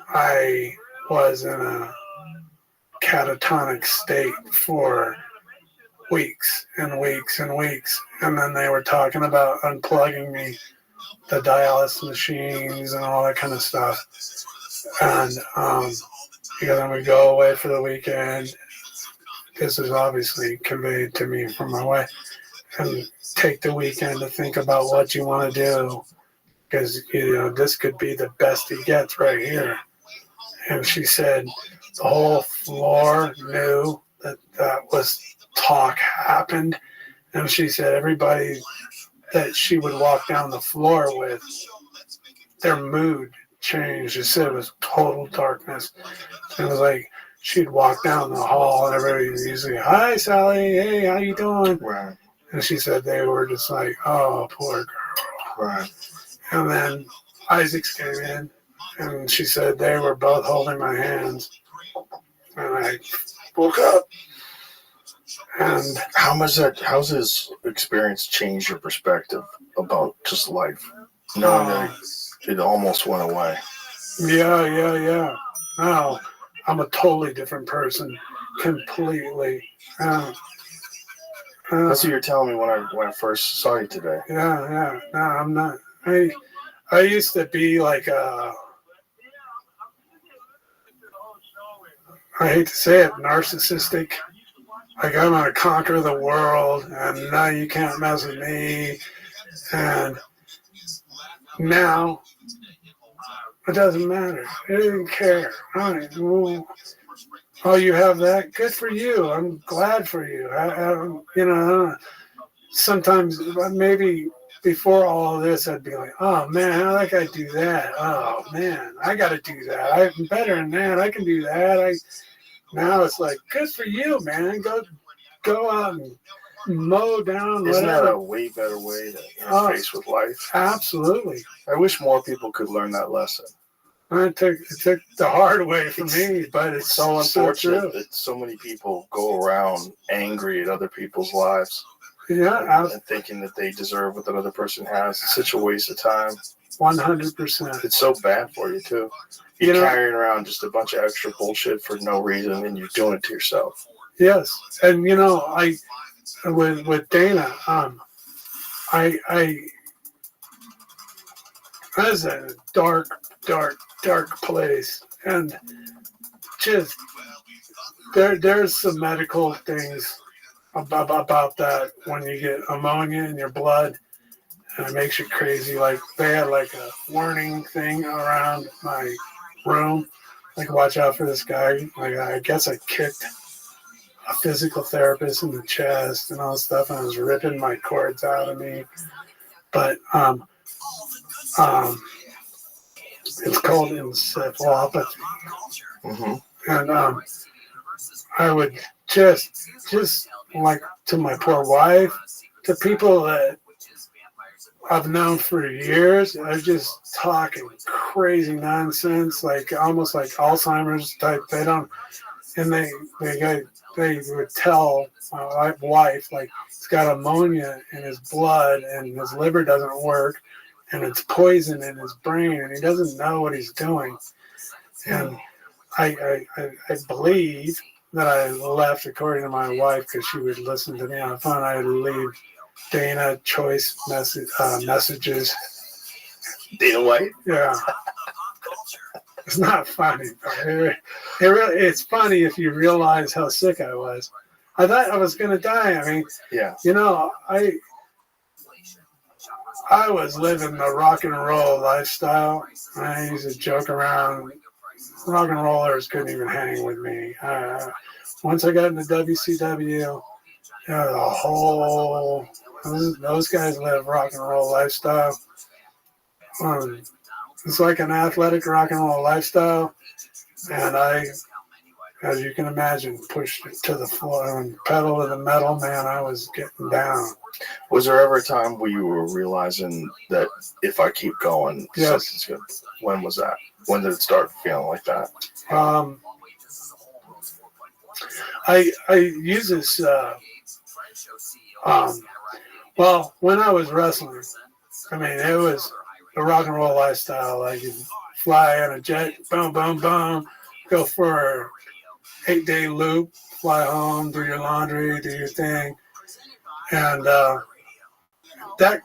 I was in a catatonic state for weeks and weeks and weeks. And then they were talking about unplugging me, the dialysis machines and all that kind of stuff. And because I'm going to go away for the weekend, this is obviously conveyed to me from my wife, and take the weekend to think about what you want to do, because this could be the best he gets right here. And she said the whole floor knew that was talk happened. And she said everybody that she would walk down the floor with, their mood changed. She said it was total darkness. It was like she'd walk down the hall and everybody was usually, hi, Sally, hey, how you doing? Right. And she said they were just like, oh, poor girl. Right. And then Isaacs came in, and she said they were both holding my hands. And I woke up. And how's his experience changed your perspective about just life? Knowing that it almost went away. Yeah. No, I'm a totally different person. Completely. That's what you're telling me when I first saw you today. Yeah. No, I'm not. I used to be like I hate to say it, narcissistic. Like, I'm going to conquer the world, and now you can't mess with me. And now, it doesn't matter. I didn't care. Oh, you have that? Good for you. I'm glad for you. Sometimes maybe before all of this, I'd be like, oh man, how that guy do that? Oh man, I got to do that. I'm better than that. I can do that. Now it's like, good for you, man. Go out and mow down. Isn't whatever. that a way better way to interface with life? Absolutely. I wish more people could learn that lesson. It took the hard way for me, but it's so unfortunate true. that so many people go around angry at other people's lives. Yeah, and thinking that they deserve what that other person has. It's such a waste of time. 100%. It's so bad for you too. You're carrying around just a bunch of extra bullshit for no reason, and you're doing it to yourself. Yes, and with Dana, that's a dark place, and just there's some medical things about that when you get ammonia in your blood, and it makes you crazy. Like they had like a warning thing around my room, like watch out for this guy. Like I guess I kicked a physical therapist in the chest and all this stuff, and I was ripping my cords out of me. But it's called encephalopathy. Mm-hmm. And I would just like to my poor wife, to people that I've known for years, are just talking crazy nonsense, like almost like Alzheimer's type. They don't, and they would tell my wife, like, he's got ammonia in his blood and his liver doesn't work and it's poison in his brain and he doesn't know what he's doing. And I believe that I left, according to my wife, because she would listen to me on the phone, I would leave Dana choice messages. Dana White? Yeah. It's not funny, but it's funny if you realize how sick I was. I thought I was going to die. I mean, yeah. I was living the rock and roll lifestyle. I used to joke around. Rock and rollers couldn't even hang with me. Once I got into WCW, those guys live rock and roll lifestyle. It's like an athletic rock and roll lifestyle, and I, as you can imagine, pushed it to the floor and pedal to the metal. Man, I was getting down. Was there ever a time where you were realizing that if I keep going, yes. It's good? When was that? When did it start feeling like that? I use this. Well, when I was wrestling, I mean, it was a rock and roll lifestyle. Like you fly on a jet, boom, boom, boom, go for an 8-day loop, fly home, do your laundry, do your thing. And that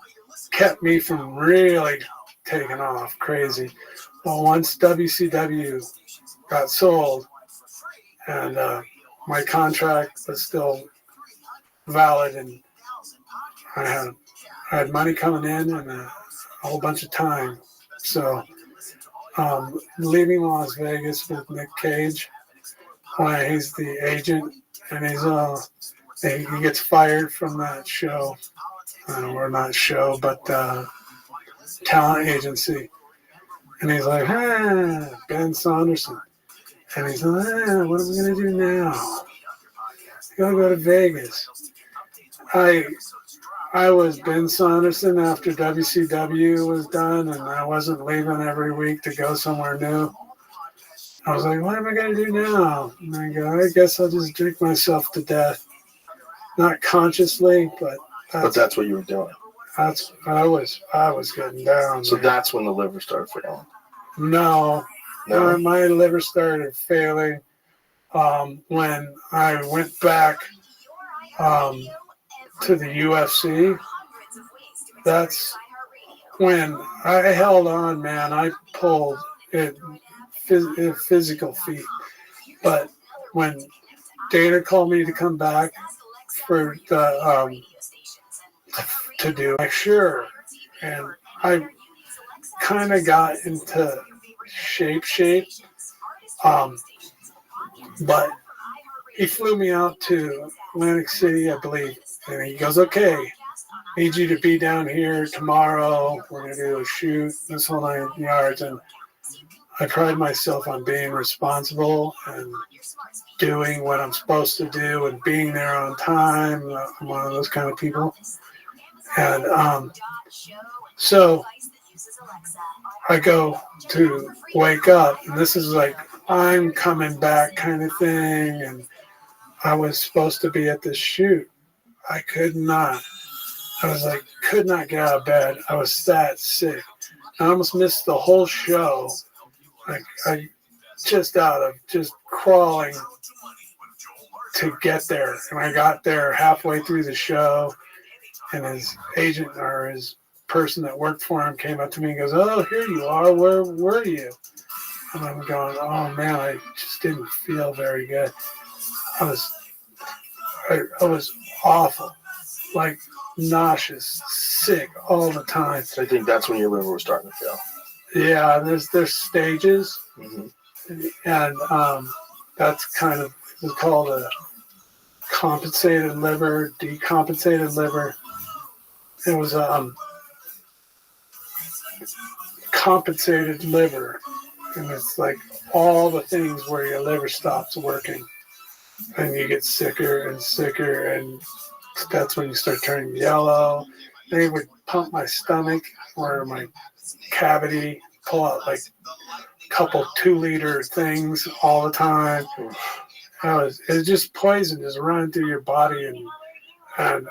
kept me from really taking off crazy. Well, once WCW got sold and my contract was still valid and I had money coming in and a whole bunch of time. So leaving Las Vegas with Nick Cage, when he's the agent and he gets fired from that show, or not show, but talent agency. And he's like, Ben Saunderson. And he's like, what are we going to do now? We're going to go to Vegas. I was Ben Saunderson after WCW was done, and I wasn't leaving every week to go somewhere new. I was like, what am I going to do now? And I go, I guess I'll just drink myself to death. Not consciously, but that's what you were doing. That's I was getting down. So that's when the liver started failing. No. My liver started failing when I went back to the UFC. That's when I held on, man. I pulled it physical feat. But when Dana called me to come back for the to do, sure, and I kind of got into shape, but he flew me out to Atlantic City, I believe, and he goes, "Okay, need you to be down here tomorrow. We're gonna do a shoot, this whole 9 yards." And I pride myself on being responsible and doing what I'm supposed to do and being there on time. I'm one of those kind of people. And so I go to wake up, and this is like I'm coming back kind of thing. And I was supposed to be at this shoot. I could not. I was like, could not get out of bed. I was that sick. I almost missed the whole show. Like I just crawling to get there. And I got there halfway through the show, and his agent or his person that worked for him came up to me and goes, "Oh, here you are. Where were you?" And I'm going, "Oh man, I just didn't feel very good. I was awful, like nauseous, sick all the time." So I think that's when your liver was starting to fail. Yeah, there's stages, and that's kind of it's called a compensated liver, decompensated liver. It was compensated liver, and it's like all the things where your liver stops working, and you get sicker and sicker, and that's when you start turning yellow. They would pump my stomach or my cavity, pull out like a couple 2-liter things all the time. It's just poison just running through your body, and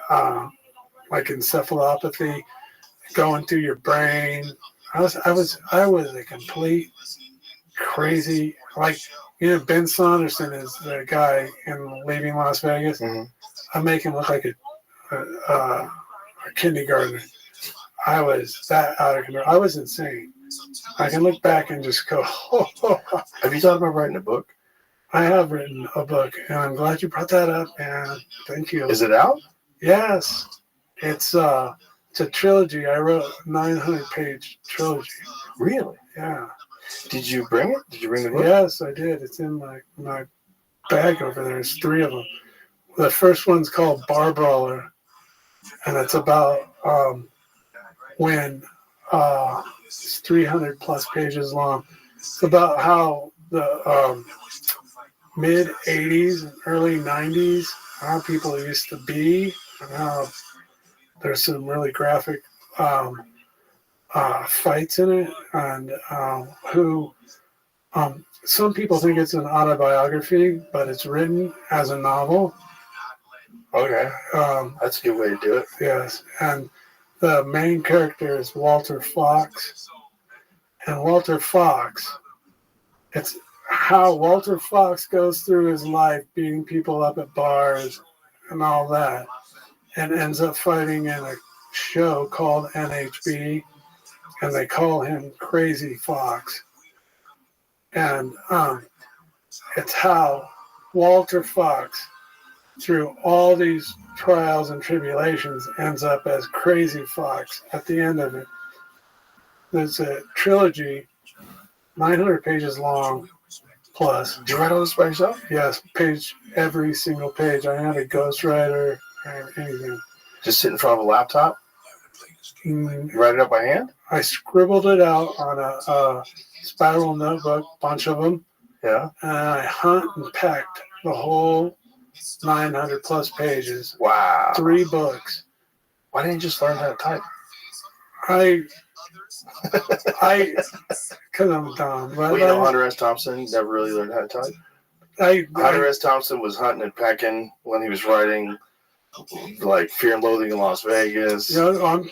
like encephalopathy going through your brain. I was a complete crazy, like, Ben Saunderson is the guy in Leaving Las Vegas. Mm-hmm. I make him look like a kindergartner. I was that out of control. I was insane. I can look back and just go, Have you thought about writing a book? I have written a book, and I'm glad you brought that up, man. Thank you. Is it out? Yes. It's a trilogy. I wrote a 900-page trilogy. Really? Yeah. Did you bring it? Did you bring the book? Yes, I did. It's in my bag over there. There's 3 of them. The first one's called Bar Brawler, and it's about when it's 300 plus pages long. It's about how the mid 80s and early 90s, how people used to be, and how there's some really graphic fights in it, and some people think it's an autobiography, but it's written as a novel. Okay. That's a good way to do it. Yes. And the main character is Walter Fox. And Walter Fox, it's how Walter Fox goes through his life beating people up at bars and all that, and ends up fighting in a show called NHB, and they call him Crazy Fox. And it's how Walter Fox, through all these trials and tribulations, ends up as Crazy Fox at the end of it. There's a trilogy, 900 pages long, plus. Did you write all this by yourself? Yes, every single page. I had a ghostwriter or anything. Just sit in front of a laptop? You write it up by hand? I scribbled it out on a spiral notebook, bunch of them. Yeah. And I hunt and pecked the whole 900 plus pages. Wow. 3 books. Why didn't you just learn how to type? Because I'm dumb. Well, you know, Hunter S. Thompson never really learned how to type. Hunter S. Thompson was hunting and pecking when he was writing, like, Fear and Loathing in Las Vegas. You know,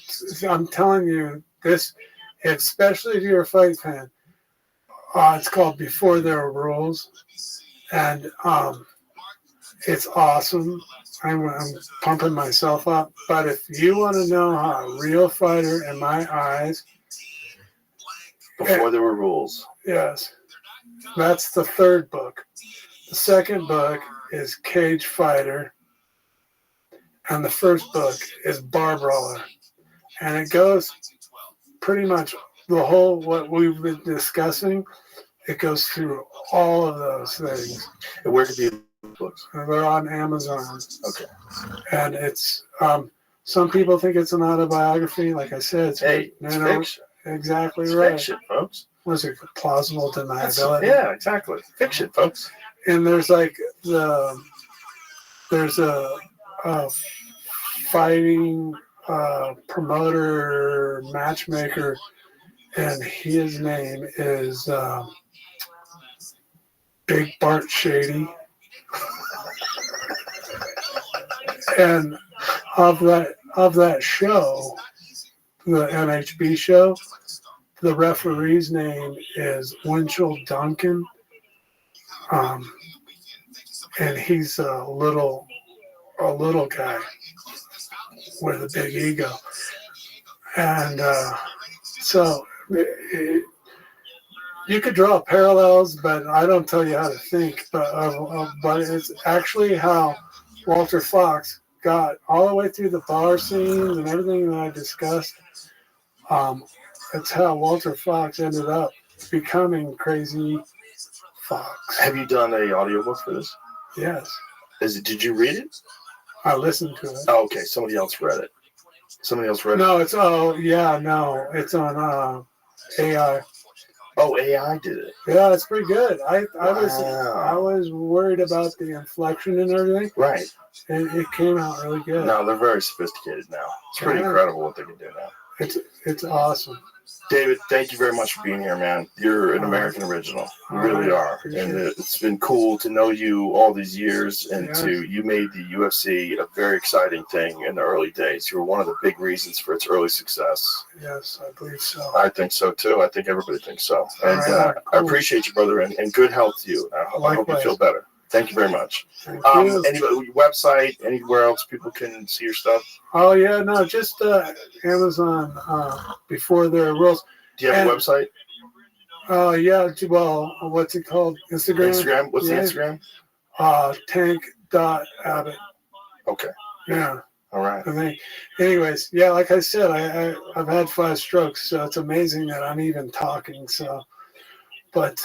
I'm telling you this, especially if you're a fight fan. It's called Before There Were Rules, and it's awesome. I'm pumping myself up. But if you want to know how a real fighter, in my eyes, Before There Were Rules. Yes, that's the 3rd book. The 2nd book is Cage Fighter, and the 1st book is Bar Brawler, and it goes pretty much the whole what we've been discussing. It goes through all of those things. And where can people books? They're on Amazon. Okay. And it's some people think it's an autobiography. Like I said, it's fiction. Exactly It's right. fiction, folks. Was it plausible deniability? Yeah, exactly. Fiction, folks. And there's like there's a fighting promoter matchmaker, and his name is Big Bart Shady. And of that show, the NHB show, the referee's name is Winchell Duncan, and he's a little guy with a big ego, and so you could draw parallels, but I don't tell you how to think. But it's actually how Walter Fox got all the way through the bar scenes and everything that I discussed. It's how Walter Fox ended up becoming Crazy Fox. Have you done a audiobook for this? Yes. Did you read it? I listened to it. Oh, okay. Somebody else read it. No, it's on AI. Oh, AI did it. Yeah, it's pretty good. I was worried about the inflection and everything. Right. And it came out really good. No, they're very sophisticated now. It's pretty incredible what they can do now. It's awesome. David, thank you very much for being here, man. You're an American original. You really are. And it's been cool to know you all these years, and you made the UFC a very exciting thing in the early days. You were one of the big reasons for its early success. Yes, I believe so. I think so too. I think everybody thinks so. And I appreciate you, brother, and good health to you. I hope you feel better. Thank you very much. Anybody, your website, anywhere else people can see your stuff? Oh yeah, no, just Amazon. Before there are rules. Do you have a website? Yeah. Well, what's it called? Instagram. What's the Instagram? Tank.Abbott. Okay. Yeah. All right. Anyways, yeah, like I said, I've had 5 strokes, so it's amazing that I'm even talking. So, but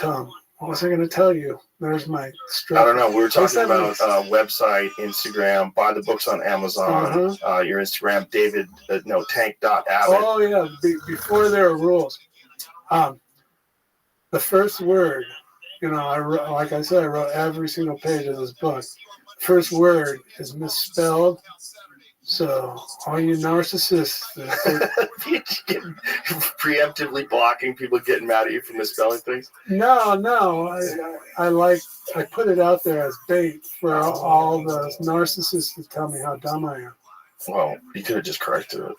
what was I going to tell you? There's my stroke. I don't know. We were talking about website, Instagram, buy the books on Amazon, your Instagram, Tank.Abbott. Oh, yeah. Before there are rules. The first word, I wrote, like I said, I wrote every single page of this book. First word is misspelled. So, all you narcissists. Preemptively blocking people getting mad at you for misspelling things? No. I put it out there as bait for all the narcissists to tell me how dumb I am. Well, you could have just corrected it.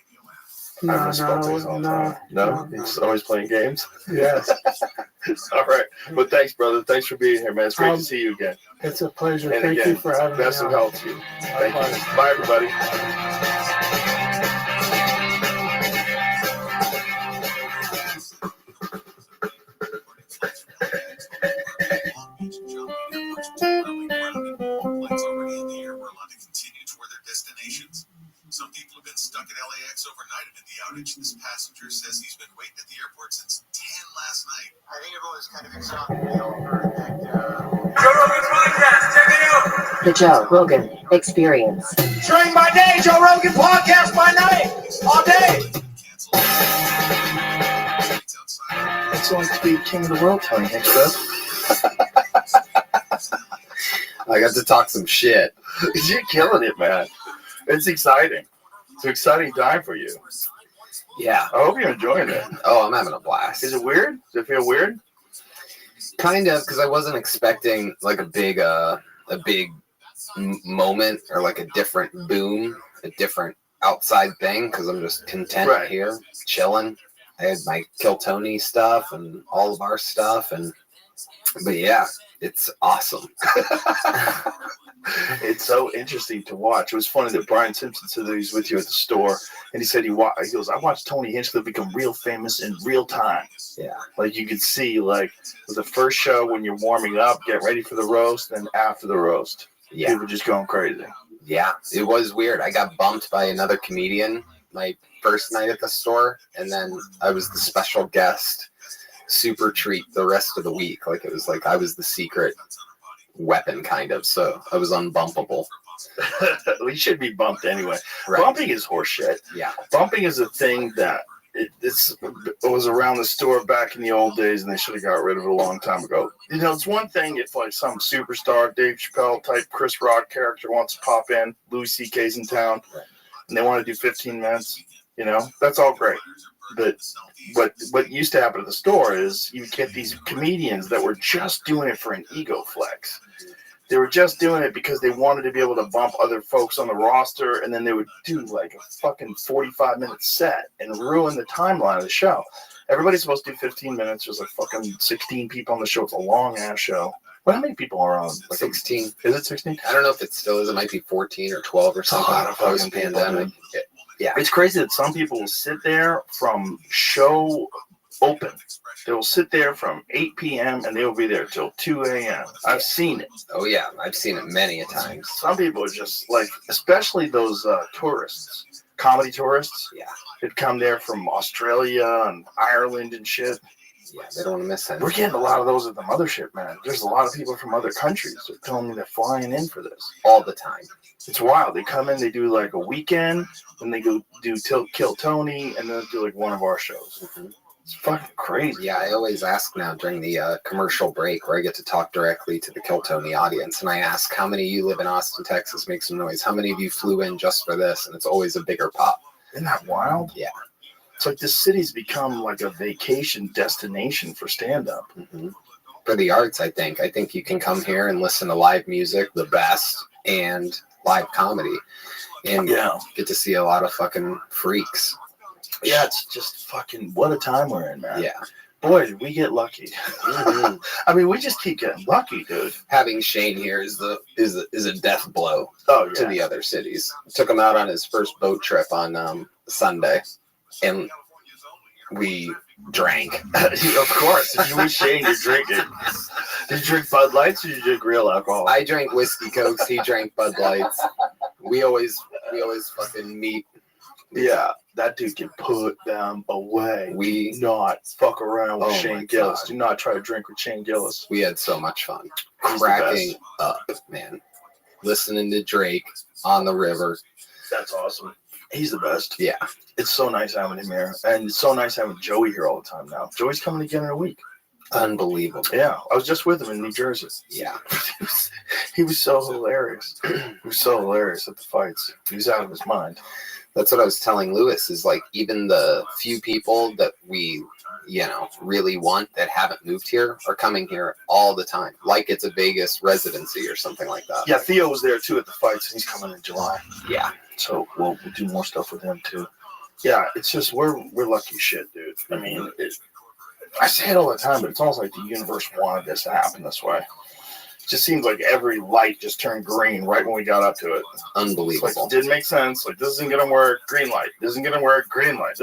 I misspell things all the time. No? You're just always playing games? Yes. All right. Well, thanks, brother. Thanks for being here, man. It's great to see you again. It's a pleasure. And Thank again, you for having me. Best of health to you. Thank you. Bye, everybody. Some people have been stuck at LAX overnight amid the outage. This passenger says he's been waiting at the airport since 10 last night. I think everyone's kind of exhausted. Joe Rogan's podcast, check it out. The Joe Rogan Experience. During my day, Joe Rogan podcast by night, all day. It's like to be king of the world, Tony. Thanks, bro. I got to talk some shit. You're killing it, man. It's exciting. It's an exciting time for you. Yeah. I hope you're enjoying it. Oh, I'm having a blast. Is it weird? Does it feel weird? Kind of, because I wasn't expecting like a big moment or like a different boom, a different outside thing, because I'm just content here, chilling. I had my Kill Tony stuff and all of our stuff, but yeah, it's awesome. It's so interesting to watch. It was funny that Brian Simpson said that he was with you at the store, and he said he goes, I watched Tony Hinchcliffe become real famous in real time. Yeah. Like you could see, like the first show when you're warming up, get ready for the roast, and after the roast, people just going crazy. Yeah, it was weird. I got bumped by another comedian my first night at the store, and then I was the special guest, super treat the rest of the week. Like it was like I was the secret weapon, kind of. So I was unbumpable. We should be bumped anyway. Right. Bumping is horseshit. Yeah. Bumping is a thing that it was around the store back in the old days, and they should have got rid of it a long time ago. You know, it's one thing if like some superstar, Dave Chappelle type, Chris Rock character wants to pop in, Louis C.K.'s in town, and they want to do 15 minutes. You know, that's all great. But what used to happen at the store is you get these comedians that were just doing it for an ego flex. They were just doing it because they wanted to be able to bump other folks on the roster, and then they would do like a fucking 45-minute set and ruin the timeline of the show. Everybody's supposed to do 15 minutes. There's like fucking 16 people on the show. It's a long-ass show. Well, how many people are on? Like 16. Is it 16? I don't know if it still is. It might be 14 or 12 or something. Post-pandemic. Yeah. It's crazy that some people will sit there from show open. They will sit there from 8 p.m. and they will be there till 2 a.m. I've seen it. Oh, yeah. I've seen it many a times. Some people are just like, especially those tourists, comedy tourists. Yeah. They'd come there from Australia and Ireland and shit. Yeah, they don't want to miss anything. We're getting a lot of those at the mothership, man. There's a lot of people from other countries that are telling me they're flying in for this. All the time. It's wild. They come in, they do like a weekend, then they go do Kill Tony, and then they do like one of our shows. Mm-hmm. It's fucking crazy. Yeah, I always ask now during the commercial break where I get to talk directly to the Kill Tony audience, and I ask, how many of you live in Austin, Texas? Make some noise. How many of you flew in just for this? And it's always a bigger pop. Isn't that wild? Yeah. It's like the city's become like a vacation destination for stand-up. Mm-hmm. For the arts, I think. I think you can come here and listen to live music, the best, and live comedy. And get to see a lot of fucking freaks. Yeah, it's just fucking what a time we're in, man. Yeah. Boy, did we get lucky. Mm-hmm. I mean, we just keep getting lucky, dude. Having Shane here is a death blow to the other cities. Took him out on his first boat trip on Sunday, and we drank. Of course. If you were Shane, you're drinking. Did you drink Bud Lights or did you drink real alcohol? I drank whiskey cokes. He drank Bud Lights. We always fucking meet. Yeah, that dude can put them away. We do not fuck around with Shane Gillis. Do not try to drink with Shane Gillis. We had so much fun. Cracking up, man. Listening to Drake on the river. That's awesome. He's the best. Yeah. It's so nice having him here. And it's so nice having Joey here all the time now. Joey's coming again in a week. Unbelievable. Yeah. I was just with him in New Jersey. Yeah. He was so hilarious. He was so hilarious at the fights. He was out of his mind. That's what I was telling Lewis, is like even the few people that we, really want that haven't moved here are coming here all the time. Like it's a Vegas residency or something like that. Yeah, Theo was there too at the fights, and he's coming in July. Yeah. So we'll do more stuff with him too. Yeah, it's just we're lucky shit, dude. I mean, I say it all the time, but it's almost like the universe wanted this to happen this way. It just seems like every light just turned green right when we got up to it. Unbelievable. It's like, it didn't make sense. Like, this isn't going to work. Green light. This isn't going to work. Green light.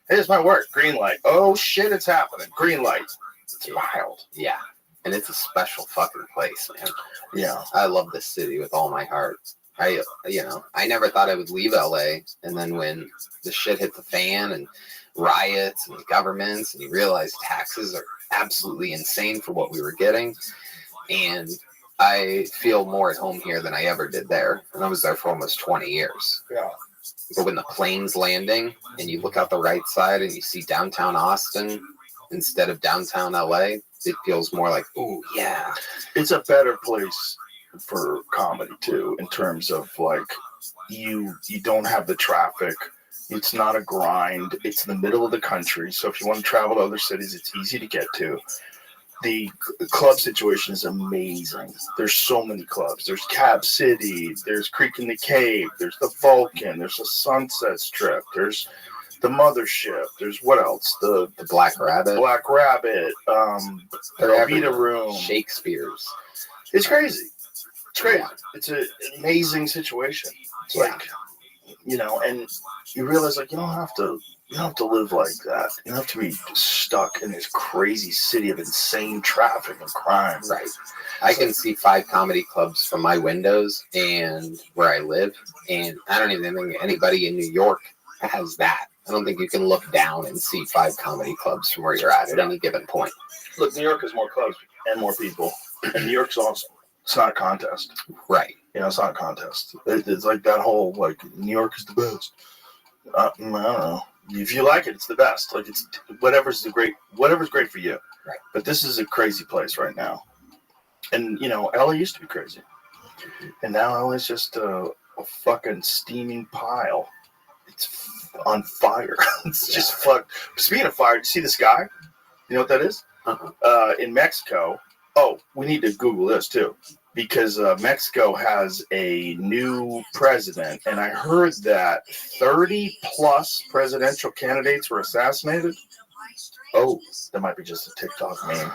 Hey, this might work. Green light. Oh, shit, it's happening. Green light. It's wild. Yeah. And it's a special fucking place, man. Yeah. I love this city with all my heart. I never thought I would leave LA. And then when the shit hit the fan and riots and governments, and you realize taxes are absolutely insane for what we were getting. And I feel more at home here than I ever did there. And I was there for almost 20 years. Yeah. But when the plane's landing and you look out the right side and you see downtown Austin instead of downtown LA, it feels more like, ooh, yeah. It's a better place for comedy too, in terms of like you don't have the traffic. It's not a grind. It's in the middle of the country. So if you want to travel to other cities, it's easy to get to. The club situation is amazing. There's so many clubs. There's Cab City. There's Creek in the Cave. There's the Vulcan. There's the Sunset Strip. There's the Mothership. There's what else? The Black Rabbit. Black Rabbit. The Velveeta Room. Shakespeare's. It's crazy. It's great. It's an amazing situation. It's like, and you realize like you don't have to live like that. You don't have to be stuck in this crazy city of insane traffic and crime. Right. I can see 5 comedy clubs from my windows and where I live, and I don't even think anybody in New York has that. I don't think you can look down and see 5 comedy clubs from where you're at any given point. Look, New York has more clubs and more people, and New York's awesome. It's not a contest. Right. You know, it's not a contest. It's like that whole, like, New York is the best. I don't know. If you like it, it's the best. Like, it's whatever's great for you. Right. But this is a crazy place right now. And, you know, LA used to be crazy. And now LA's just a fucking steaming pile. It's on fire. It's just fuck. Speaking of fire, do you see the sky? You know what that is? In Mexico. Oh, we need to Google this too, because Mexico has a new president, and I heard that 30 plus presidential candidates were assassinated. Oh, that might be just a TikTok meme.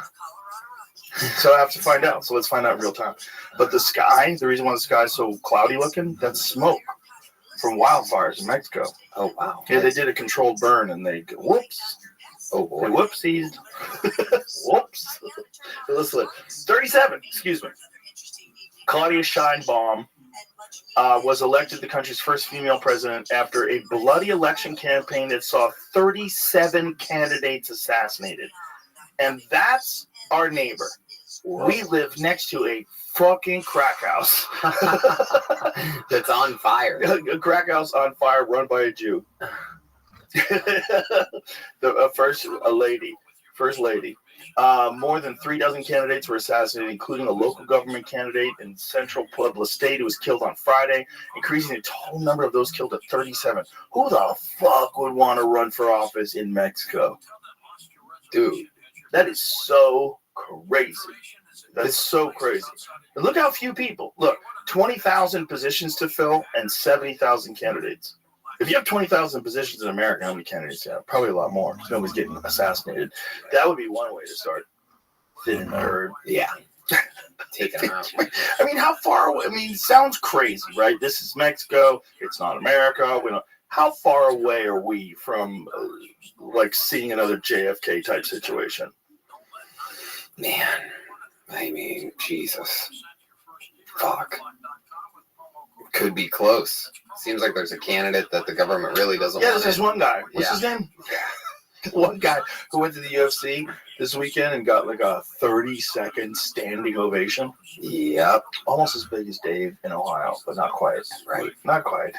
So I have to find out. So let's find out in real time. But the sky, the reason why the sky is so cloudy looking, that's smoke from wildfires in Mexico. Oh, wow. Yeah, they did a controlled burn, and they go, whoops. Oh, boy. Whoopsies. Whoops. Listen, 37, excuse me. Claudia Sheinbaum was elected the country's first female president after a bloody election campaign that saw 37 candidates assassinated. And that's our neighbor. Whoa. We live next to a fucking crack house. That's on fire. A crack house on fire run by a Jew. First lady. More than 36 candidates were assassinated, including a local government candidate in central Puebla State who was killed on Friday, increasing the total number of those killed to 37. Who the fuck would want to run for office in Mexico? Dude, that is so crazy. That is so crazy. And look how few people. Look, 20,000 positions to fill and 70,000 candidates. If you have 20,000 positions in America, how many candidates you have? Probably a lot more. Nobody's getting assassinated. That would be one way to start thinning the herd. Yeah. Take them out. I mean, how far away? I mean, it sounds crazy, right? This is Mexico. It's not America. We don't. How far away are we from, like, seeing another JFK type situation? Man, I mean, Jesus. Fuck. Could be close. Seems like there's a candidate that the government really doesn't want. Yeah, there's one guy. What's his name? One guy who went to the UFC this weekend and got like a 30-second standing ovation. Yep. Almost as big as Dave in Ohio, but not quite. Right. Not quite.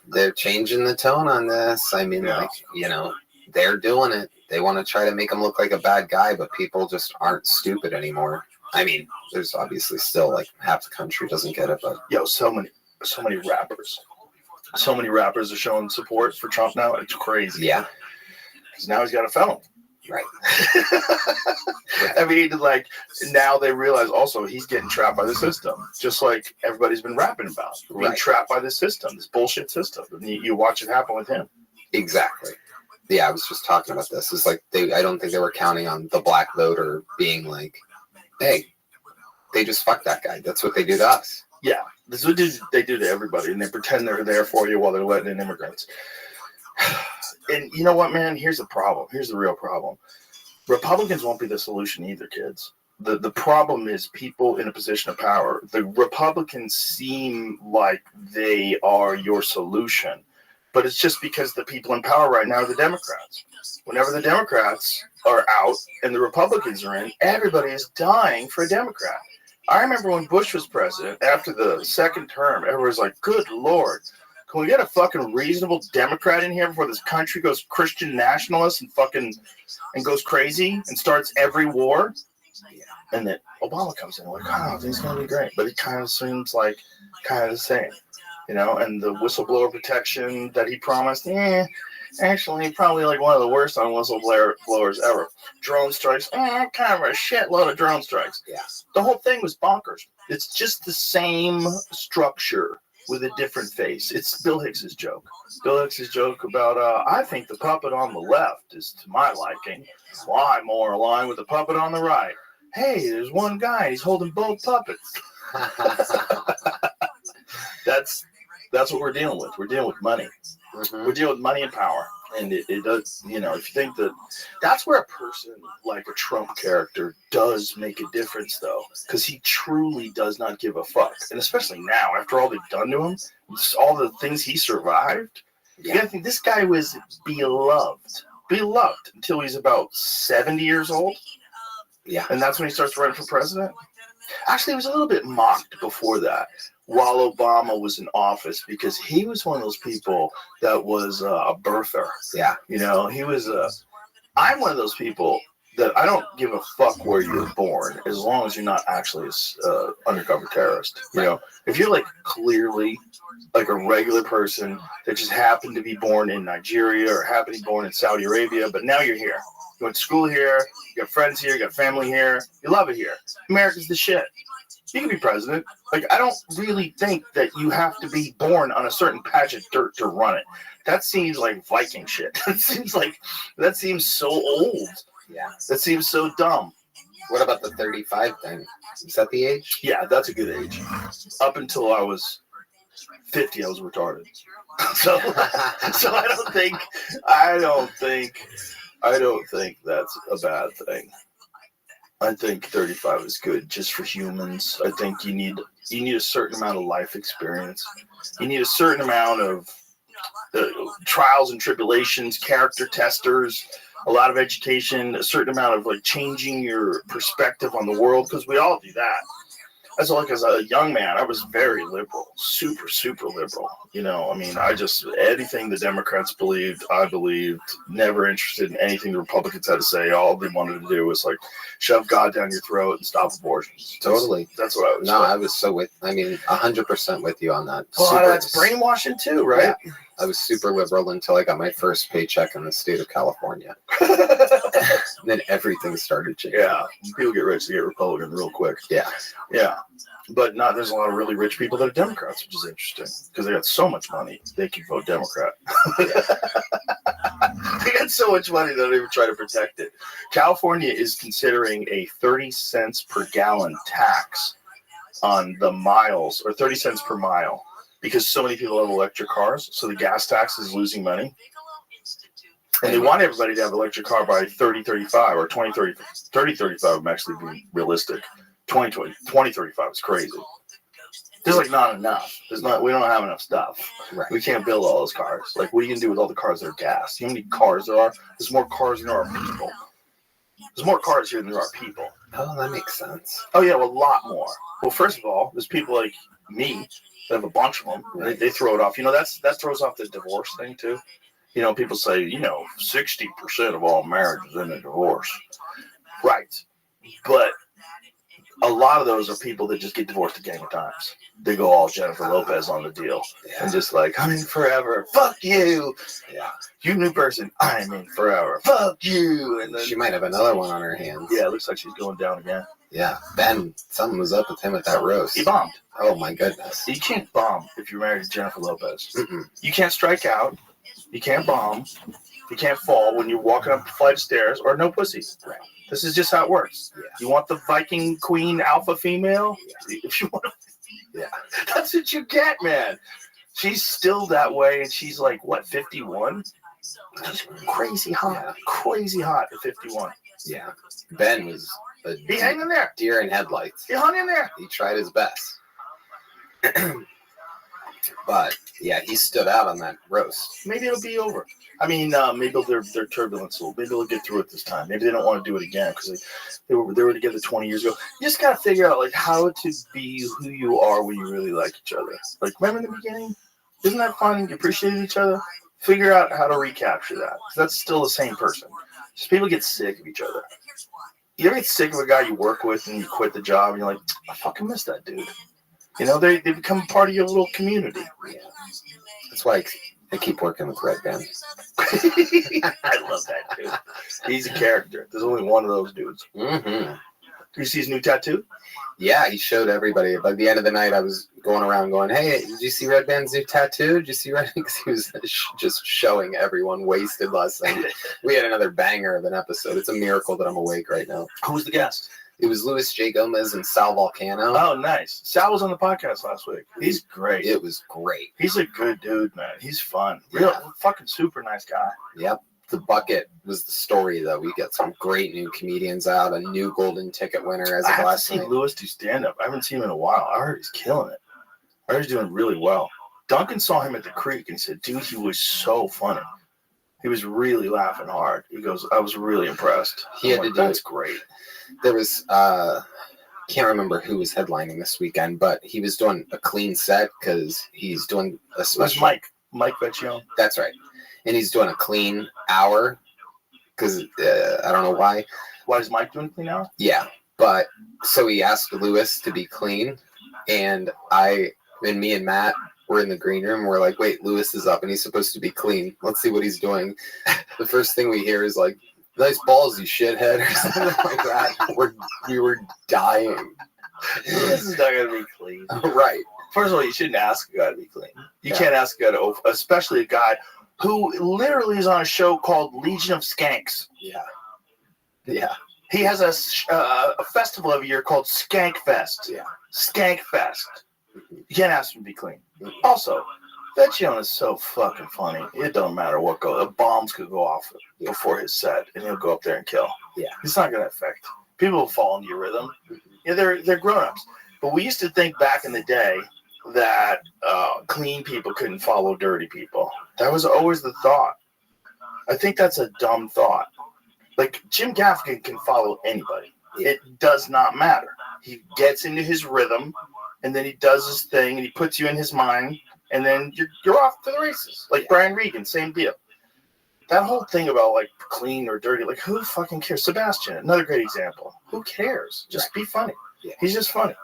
They're changing the tone on this. I mean, like, you know, they're doing it. They want to try to make him look like a bad guy, but people just aren't stupid anymore. I mean, there's obviously still like half the country doesn't get it, but so many rappers. So many rappers are showing support for Trump now. It's crazy. Yeah. Because now he's got a felony. Right. I mean, like, now they realize also he's getting trapped by the system, just like everybody's been rapping about. Being trapped by the system, this bullshit system. And you watch it happen with him. Exactly. Yeah, I was just talking about this. It's like I don't think they were counting on the black voter being like, hey, they just fuck that guy. That's what they do to us. Yeah, this is what they do to everybody, and they pretend they're there for you while they're letting in immigrants. And you know what, man? Here's the problem. Here's the real problem. Republicans won't be the solution either, kids. The problem is people in a position of power. The Republicans seem like they are your solution, but it's just because the people in power right now are the Democrats. Whenever the Democrats are out and the Republicans are in, everybody is dying for a Democrat. I remember when Bush was president, after the second term, everyone was like, good Lord, can we get a fucking reasonable Democrat in here before this country goes Christian nationalist and goes crazy and starts every war? And then Obama comes in, like, oh, things going to be great. But it kind of seems like kind of the same, you know, and the whistleblower protection that he promised, actually, probably like one of the worst on whistleblowers ever. Drone strikes, kind of a shitload of drone strikes. Yeah. The whole thing was bonkers. It's just the same structure with a different face. It's Bill Hicks's joke. Bill Hicks's joke about, I think the puppet on the left is to my liking. Well, I'm more aligned with the puppet on the right. Hey, there's one guy. He's holding both puppets. That's what we're dealing with. We're dealing with money. Mm-hmm. We're dealing with money and power. And it does, you know, if you think that's where a person like a Trump character does make a difference, though, because he truly does not give a fuck. And especially now, after all they've done to him, all the things he survived, you gotta think this guy was beloved until he's about 70 years old. Yeah. And that's when he starts running for president. Actually, it was a little bit mocked before that, while Obama was in office, because he was one of those people that was a birther. Yeah. You know, he was I'm one of those people that I don't give a fuck where you're born, as long as you're not actually an undercover terrorist. You know, if you're like clearly like a regular person that just happened to be born in Nigeria or happened to be born in Saudi Arabia, but now you're here. You went to school here, you got friends here, you got family here, you love it here. America's the shit. You can be president. Like, I don't really think that you have to be born on a certain patch of dirt to run it. That seems like Viking shit. That seems so old. Yeah. That seems so dumb. What about the 35 thing? Is that the age? Yeah, that's a good age. Up until I was 50, I was retarded. So I don't think that's a bad thing. I think 35 is good just for humans. I think you need a certain amount of life experience. You need a certain amount of trials and tribulations, character testers, a lot of education, a certain amount of like changing your perspective on the world, because we all do that. As a young man, I was very liberal, super, super liberal. You know, I mean, anything the Democrats believed, I believed, never interested in anything the Republicans had to say. All they wanted to do was like shove God down your throat and stop abortions. Totally. That's what I was. No, I was 100% with you on that. Well, that's brainwashing too, right? Yeah. I was super liberal until I got my first paycheck in the state of California. Then everything started changing. Yeah, people get rich, they get Republican real quick. Yeah. Yeah. But there's a lot of really rich people that are Democrats, which is interesting, because they got so much money, they can vote Democrat. They got so much money, they don't even try to protect it. California is considering a 30 cents per gallon tax on the miles, or 30 cents per mile, because so many people have electric cars, so the gas tax is losing money. And they want everybody to have an electric car by 2035 or 2035 would actually be realistic. 2035 is crazy. There's like not enough. We don't have enough stuff. Right. We can't build all those cars. Like, what are you going to do with all the cars that are gas? You know how many cars there are? There's more cars than there are people. There's more cars here than there are people. Oh, that makes sense. Oh, yeah, well, a lot more. Well, first of all, there's people like me that have a bunch of them. Right. They throw it off. You know, that throws off the divorce thing, too. You know, people say, 60% of all marriages end in divorce. Right. But a lot of those are people that just get divorced a gang of times. They go all Jennifer Lopez on the deal. Yeah. And just like, I'm in forever. Fuck you. Yeah. You new person. I'm in forever. Fuck you. And then she might have another one on her hands. Yeah, it looks like she's going down again. Yeah. Ben, something was up with him at that roast. He bombed. Oh, my goodness. You can't bomb if you're married to Jennifer Lopez. Mm-mm. You can't strike out. You can't bomb. You can't fall when you're walking up a flight of stairs, or no pussy. Right. This is just how it works. Yeah. You want the Viking queen alpha female? Yeah. If you want, yeah, that's what you get, man. She's still that way, and she's like, what, 51? She's crazy hot. Yeah. Crazy hot at 51. Yeah. Ben was he hung in there. Deer in headlights. He hung in there. He tried his best. But yeah, he stood out on that roast. Maybe it'll be over. I mean, maybe their turbulence maybe they'll get through it this time. Maybe they don't want to do it again because they were together 20 years ago. You just gotta figure out like how to be who you are when you really like each other. Like, remember in the beginning? Isn't that fun? You appreciated each other. Figure out how to recapture that. That's still the same person. Just people get sick of each other. You ever get sick of a guy you work with and you quit the job and you're like, I fucking miss that dude. You know, they become part of your little community. Yeah. That's why I keep working with Red Band. I love that dude. He's a character. There's only one of those dudes. Mm-hmm. You see his new tattoo? Yeah, he showed everybody. By the end of the night, I was going around going, hey, did you see Red Band's new tattoo? Did you see Red? Because he was just showing everyone wasted last night. We had another banger of an episode. It's a miracle that I'm awake right now. Who was the guest? It was Luis J. Gomez and Sal Volcano. Oh, nice. Sal was on the podcast last week. He's great. It was great. He's a good dude, man. He's fun. Real fucking super nice guy. Yep. The bucket was the story, though. We got some great new comedians out. A new golden ticket winner as of last night. I haven't seen Luis do stand-up. I haven't seen him in a while. I heard he's killing it. I heard he's doing really well. Duncan saw him at the Creek and said, dude, he was so funny. He was really laughing hard. He goes, I was really impressed. He had to do that's great. There was can't remember who was headlining this weekend, but he was doing a clean set because he's doing a special. Mike Vecchione. That's right. And he's doing a clean hour because I don't know why. Why is Mike doing clean hour? Yeah. But so he asked Lewis to be clean, and me and Matt were in the green room. We're like, wait, Lewis is up and he's supposed to be clean. Let's see what he's doing. The first thing we hear is like, nice balls, you shithead, or something like that. We were dying. This is not going to be clean. Right. First of all, you shouldn't ask a guy to be clean. You can't ask a guy to, especially a guy who literally is on a show called Legion of Skanks. Yeah. Yeah. He has a festival every year called Skank Fest. Yeah. Skank Fest. You can't ask him to be clean. Also, Vecchione is so fucking funny. It don't matter what goes. Bombs could go off before his set, and he'll go up there and kill. Yeah. It's not going to affect. People will fall into your rhythm. Yeah, they're grown-ups. But we used to think back in the day that clean people couldn't follow dirty people. That was always the thought. I think that's a dumb thought. Like, Jim Gaffigan can follow anybody. It does not matter. He gets into his rhythm, and then he does his thing, and he puts you in his mind, and then you're off to the races. Like Brian Regan, same deal. That whole thing about, like, clean or dirty, like, who fucking cares? Sebastian, another great example. Who cares? Just be funny. Yeah. He's just funny.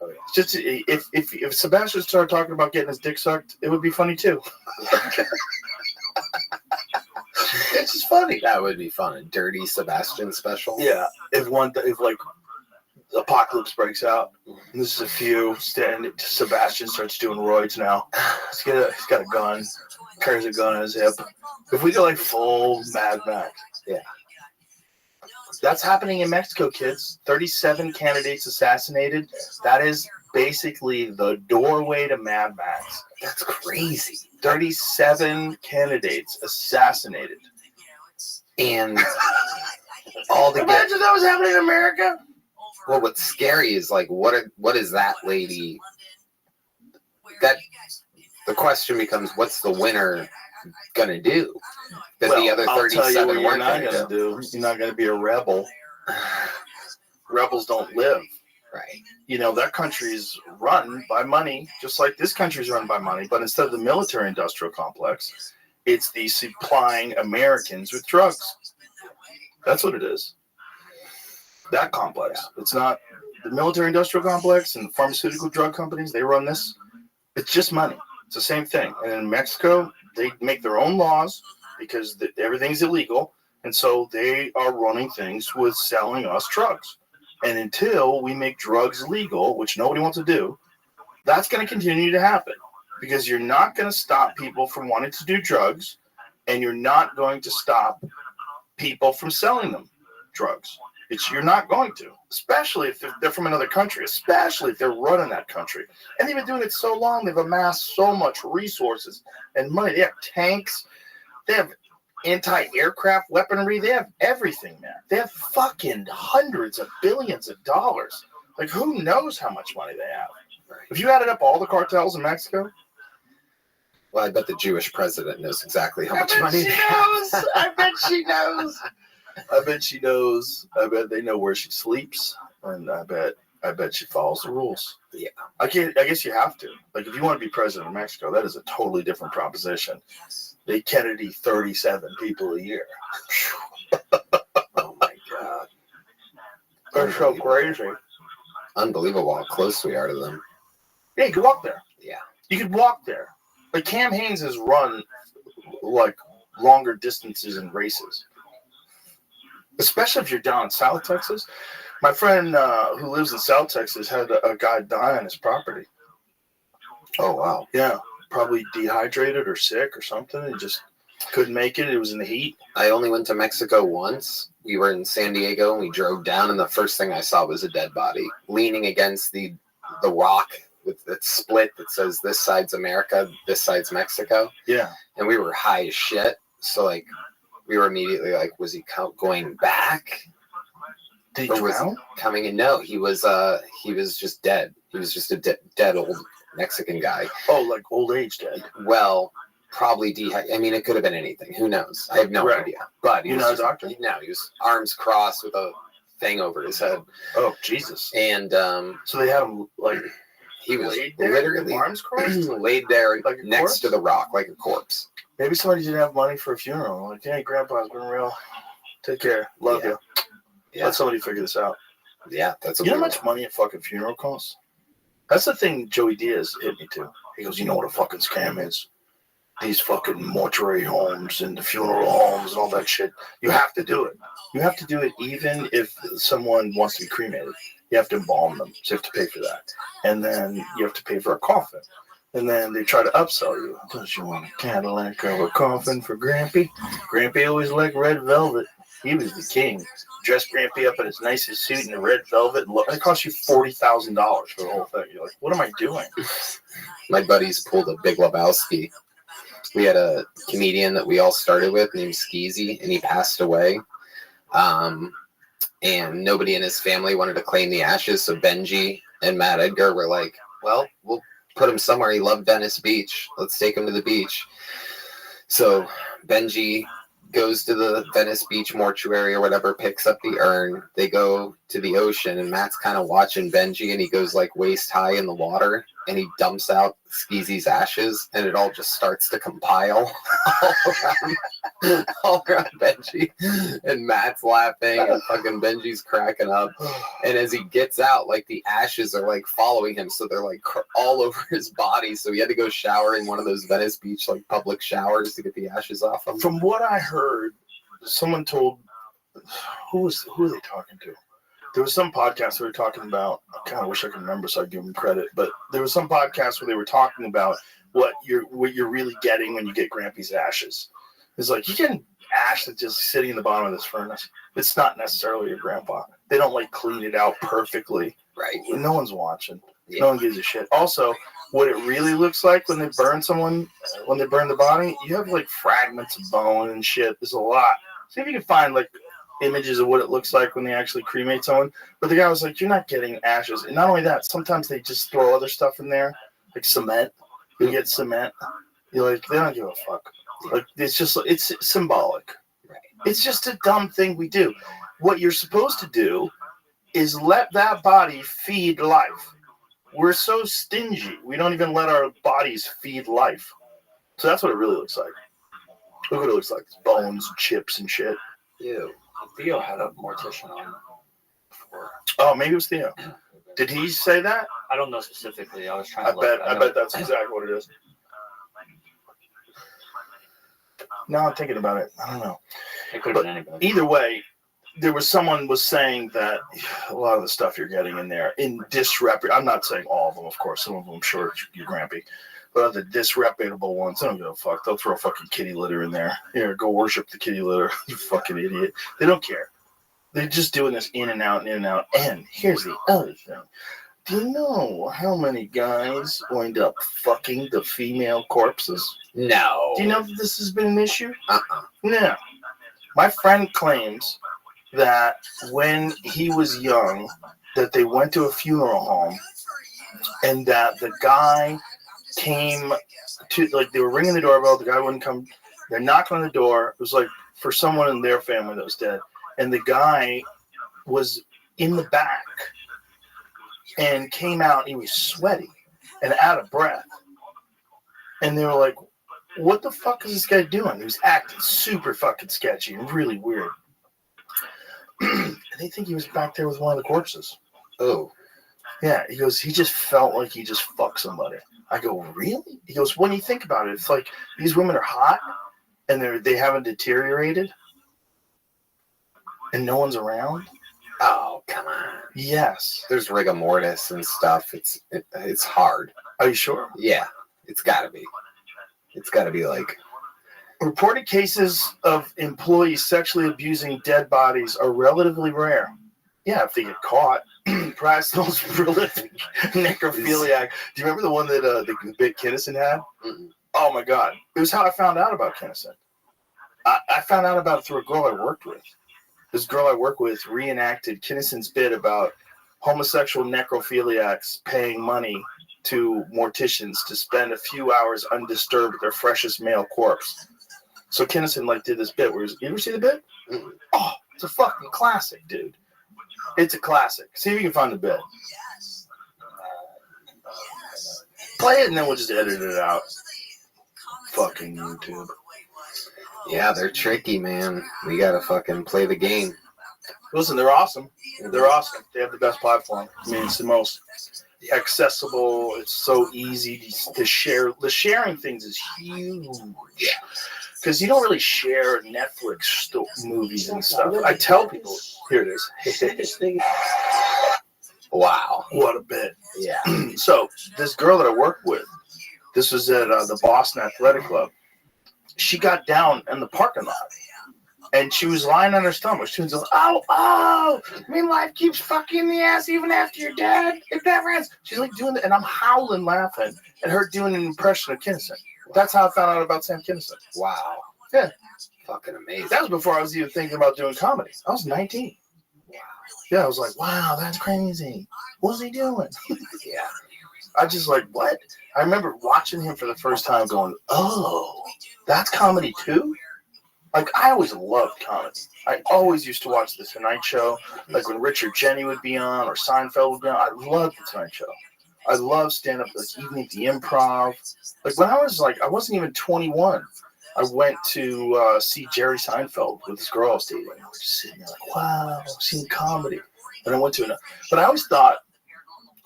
It's just if Sebastian started talking about getting his dick sucked, it would be funny too. It's just funny. That would be fun. A dirty Sebastian special. Yeah. If like apocalypse breaks out, and this is a few, Sebastian starts doing roids now. He's got a gun, carries a gun on his hip. If we go like full Mad Max, yeah. That's happening in Mexico, kids. 37 candidates assassinated. That is basically the doorway to Mad Max. That's crazy. 37 candidates assassinated. And imagine that was happening in America. Well, what's scary is like, what is that lady? That the question becomes, what's the winner gonna do? That the other 37 weren't gonna do. You're not gonna be a rebel. Rebels don't live. Right. You know, that country's run by money, just like this country's run by money. But instead of the military-industrial complex, it's the supplying Americans with drugs. That's what it is. That complex. It's not the military-industrial complex and the pharmaceutical drug companies. They run this. It's just money. It's the same thing. And in Mexico, they make their own laws because everything's illegal. And so they are running things with selling us drugs. And until we make drugs legal, which nobody wants to do, that's going to continue to happen. Because you're not going to stop people from wanting to do drugs, and you're not going to stop people from selling them drugs. You're not going to, especially if they're from another country, especially if they're running that country. And they've been doing it so long, they've amassed so much resources and money. They have tanks, they have anti-aircraft weaponry, they have everything, man. They have fucking hundreds of billions of dollars. Like, who knows how much money they have? If you added up all the cartels in Mexico, well, I bet the Jewish president knows exactly how much money they have. I bet she knows. I bet she knows. I bet they know where she sleeps, and I bet she follows the rules. Yeah. I guess you have to. Like, if you want to be president of Mexico, that is a totally different proposition. They Kennedy 37 people a year. Oh my God. They're so crazy. Unbelievable how close we are to them. Yeah, you could walk there. Yeah. You could walk there. Like, Cam Haines has run like longer distances in races. Especially if you're down in South Texas. My friend who lives in South Texas had a guy die on his property. Oh, wow. Yeah. Probably dehydrated or sick or something. He just couldn't make it. It was in the heat. I only went to Mexico once. We were in San Diego, and we drove down, and the first thing I saw was a dead body leaning against the rock with that split that says this side's America, this side's Mexico. Yeah. And we were high as shit. So, like, we were immediately like, was he going back? Did he drown? Coming in? No, he was just dead. He was just a dead old Mexican guy. Oh, like old age dead. Well, probably I mean, it could have been anything. Who knows? I have no idea. But you're not a doctor? No, he was arms crossed with a thing over his head. Oh, Jesus. And so they had him, like, he was laid there, literally arms crossed? laid there like next corpse? to the rock like a corpse. Maybe somebody didn't have money for a funeral. Like, hey, Grandpa's been real. Take care. Love you. Yeah. Let somebody figure this out. Yeah, that's You know how much money a fucking funeral costs? That's the thing Joey Diaz hit me to. He goes, you know what a fucking scam is? These fucking mortuary homes and the funeral homes and all that shit. You have to do it. You have to do it even if someone wants to be cremated. You have to embalm them. So you have to pay for that. And then you have to pay for a coffin. And then they try to upsell you. Don't you want a Cadillac or a coffin for Grampy? Grampy always liked red velvet. He was the king. Dressed Grampy up in his nicest suit in the red velvet. And it cost you $40,000 for the whole thing. You're like, what am I doing? My buddies pulled a Big Lebowski. We had a comedian that we all started with named Skeezy, and he passed away. And nobody in his family wanted to claim the ashes, so Benji and Matt Edgar were like, well, we'll put him somewhere. He loved Venice Beach. Let's take him to the beach. So Benji goes to the Venice Beach mortuary or whatever, picks up the urn. They go to the ocean, and Matt's kind of watching Benji, and he goes like waist high in the water, and he dumps out Skeezy's ashes, and it all just starts to compile all around Benji. And Matt's laughing, and fucking Benji's cracking up. And as he gets out, like the ashes are like following him, so they're like all over his body. So he had to go shower in one of those Venice Beach like public showers to get the ashes off him. From what I heard, someone told, who are they talking to? There was some podcast they were talking about. I kind of wish I could remember, so I'd give them credit. But there was some podcast where they were talking about what you're really getting when you get Grampy's ashes. It's like you get an ash that's just sitting in the bottom of this furnace. It's not necessarily your grandpa. They don't like clean it out perfectly. Right. No one's watching. Yeah. No one gives a shit. Also, what it really looks like when they burn someone, when they burn the body, you have like fragments of bone and shit. There's a lot. See if you can find like images of what it looks like when they actually cremate someone. But the guy was like, you're not getting ashes. And not only that, sometimes they just throw other stuff in there, like cement. You get cement. You're like, they don't give a fuck. Like, it's just, it's symbolic. It's just a dumb thing we do. What you're supposed to do is let that body feed life. We're so stingy. We don't even let our bodies feed life. So that's what it really looks like. Look what it looks like. It's bones, chips, and shit. Ew. Theo had a mortician on before. Oh, maybe it was Theo. Did he say that? I don't know specifically. I was trying to I bet that's exactly what it is. Now I'm thinking about it. I don't know. It could have been anybody. Either way, someone was saying that a lot of the stuff you're getting in there in disreputable. I'm not saying all of them, of course. Some of them, sure, you're Grampy. But the disreputable ones, they don't give a fuck. They'll throw fucking kitty litter in there. Here, go worship the kitty litter. You fucking idiot. They don't care. They're just doing this in and out and in and out. And here's the other thing. Do you know how many guys wind up fucking the female corpses? No. Do you know that this has been an issue? No. My friend claims that when he was young, that they went to a funeral home and that the guy came to, like, they were ringing the doorbell, the guy wouldn't come, they're knocking on the door, it was like for someone in their family that was dead, and the guy was in the back and came out, he was sweaty and out of breath, and they were like, what the fuck is this guy doing? He was acting super fucking sketchy and really weird. And they think he was back there with one of the corpses. Oh. Yeah, he goes, he just felt like he just fucked somebody. I go, really? He goes, when you think about it, it's like these women are hot and they haven't deteriorated and no one's around. Oh, come on. Yes. There's rigor mortis and stuff. It's hard. Are you sure? Yeah, it's got to be. It's got to be like... Reported cases of employees sexually abusing dead bodies are relatively rare. Yeah, if they get caught. Perhaps the most prolific necrophiliac. Do you remember the one that the big Kinnison had? Mm-hmm. Oh my God. It was how I found out about Kinnison. I found out about it through a girl I worked with. This girl I work with reenacted Kinnison's bit about homosexual necrophiliacs paying money to morticians to spend a few hours undisturbed with their freshest male corpse. So Kinnison did this bit where you ever see the bit? Mm-hmm. Oh, it's a fucking classic, dude. It's a classic. See if you can find the bit. Play it and then we'll just edit it out. Fucking YouTube. Yeah, they're tricky, man. We gotta fucking play the game. Listen, they're awesome. They're awesome. They have the best platform. I mean, it's the most accessible. It's so easy to share. The sharing things is huge. Because you don't really share Netflix movies and stuff. I tell people, here it is. Wow. What a bit. Yeah. So, this girl that I worked with, this was at the Boston Athletic Club. She got down in the parking lot. And she was lying on her stomach. She was like, oh, I mean, life keeps fucking in the ass even after you're dead. It never ends. She's like doing that, and I'm howling laughing at her doing an impression of Kinison. That's how I found out about Sam Kinison. Wow. Yeah. Fucking amazing. That was before I was even thinking about doing comedy. I was 19. Wow. Yeah, I was like, wow, that's crazy. What's he doing? Yeah. I just like, what? I remember watching him for the first time going, oh, that's comedy too? Like, I always loved comedy. I always used to watch The Tonight Show. Like, when Richard Jenny would be on or Seinfeld would be on, I loved The Tonight Show. I loved stand-up, like, even at the Improv. Like, when I was, like, I wasn't even 21. I went to see Jerry Seinfeld with this girl I was dating. I was just sitting there like, wow, I've seen comedy. And I went to it. But I always thought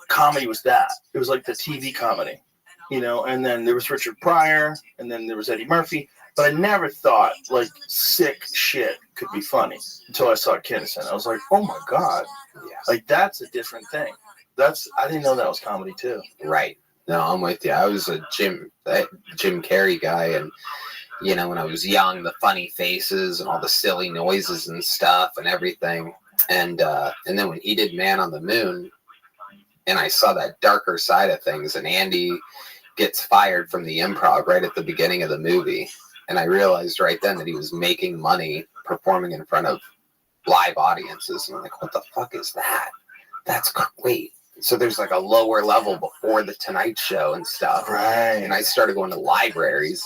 comedy was that. It was like the TV comedy, you know? And then there was Richard Pryor, and then there was Eddie Murphy. But I never thought, like, sick shit could be funny until I saw Kinison. I was like, oh, my God. Yeah. Like, that's a different thing. I didn't know that was comedy, too. Right. No, I'm with you. I was a Jim Carrey guy, and, you know, when I was young, the funny faces and all the silly noises and stuff and everything. And then when he did Man on the Moon, and I saw that darker side of things, and Andy gets fired from the Improv right at the beginning of the movie. And I realized right then that he was making money performing in front of live audiences. And I'm like, what the fuck is that? That's wait. So there's like a lower level before the Tonight Show and stuff. Right. And I started going to libraries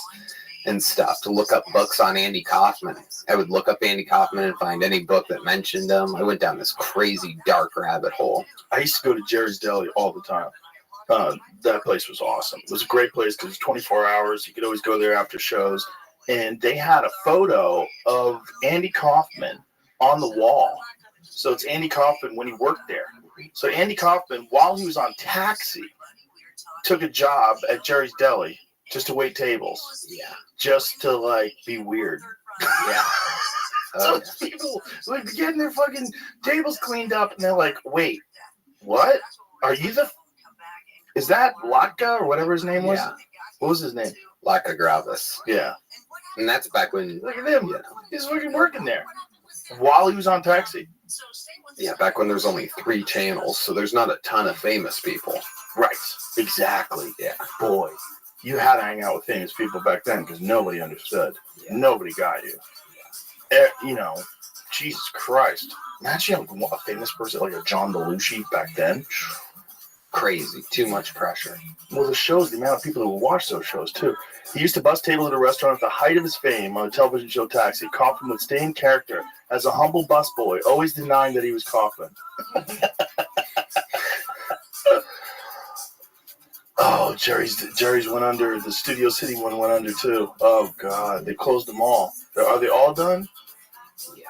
and stuff to look up books on Andy Kaufman. I would look up Andy Kaufman and find any book that mentioned him. I went down this crazy dark rabbit hole. I used to go to Jerry's Deli all the time. That place was awesome. It was a great place because it was 24 hours. You could always go there after shows. And they had a photo of Andy Kaufman on the wall. So it's Andy Kaufman when he worked there. So Andy Kaufman, while he was on Taxi, took a job at Jerry's Deli just to wait tables. Yeah. Just to, like, be weird. Yeah. So people, like, getting their fucking tables cleaned up, and they're like, wait, what? Are you is that Latka or whatever his name was? Yeah. What was his name? Latka Gravis. Yeah. And that's back when... Look at him. He's fucking working there while he was on Taxi. Yeah, back when there's only 3 channels, so there's not a ton of famous people. Right. Exactly. Yeah. Boy, you had to hang out with famous people back then because nobody understood. Yeah. Nobody got you. You know, Jesus Christ. Imagine a famous person like a John Belushi back then. Crazy. Too much pressure. Well, the shows, the amount of people who would watch those shows, too. He used to bus tables at a restaurant at the height of his fame on the television show Taxi. Kaufman would stay in character as a humble busboy, always denying that he was Kaufman. Oh, Jerry's went under. The Studio City one went under, too. Oh, God. They closed them all. Are they all done? Yeah.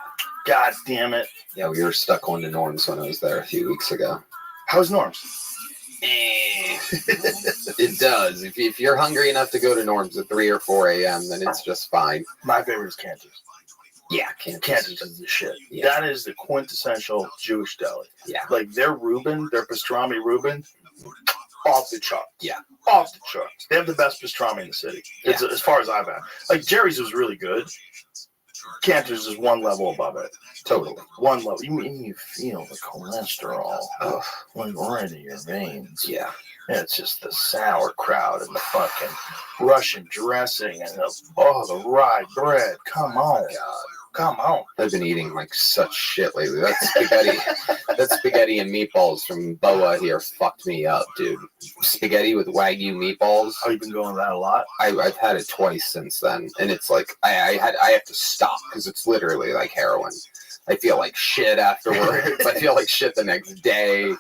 God damn it. Yeah, we were stuck going to Norm's when I was there a few weeks ago. How's Norm's? It does. If you're hungry enough to go to Norm's at 3 or 4 a.m., then it's just fine. My favorite is Cantor's. Yeah, Cantor's is the shit. Yeah. That is the quintessential Jewish deli. Yeah. Like their Reuben, their pastrami Reuben, off the charts. Yeah. Off the charts. They have the best pastrami in the city. Yeah. As far as I've had. Like Jerry's was really good. Cantor's is one level above it. Totally. One level. You feel the cholesterol going right in your veins. Yeah. And it's just the sauerkraut and the fucking Russian dressing and the rye bread. Come on. God. Come on. I've been eating like such shit lately. That spaghetti and meatballs from Boa here fucked me up, dude. Spaghetti with Wagyu meatballs. Oh, you've been going that a lot? I've had it twice since then, and it's like I have to stop because it's literally like heroin. I feel like shit afterwards. I feel like shit the next day.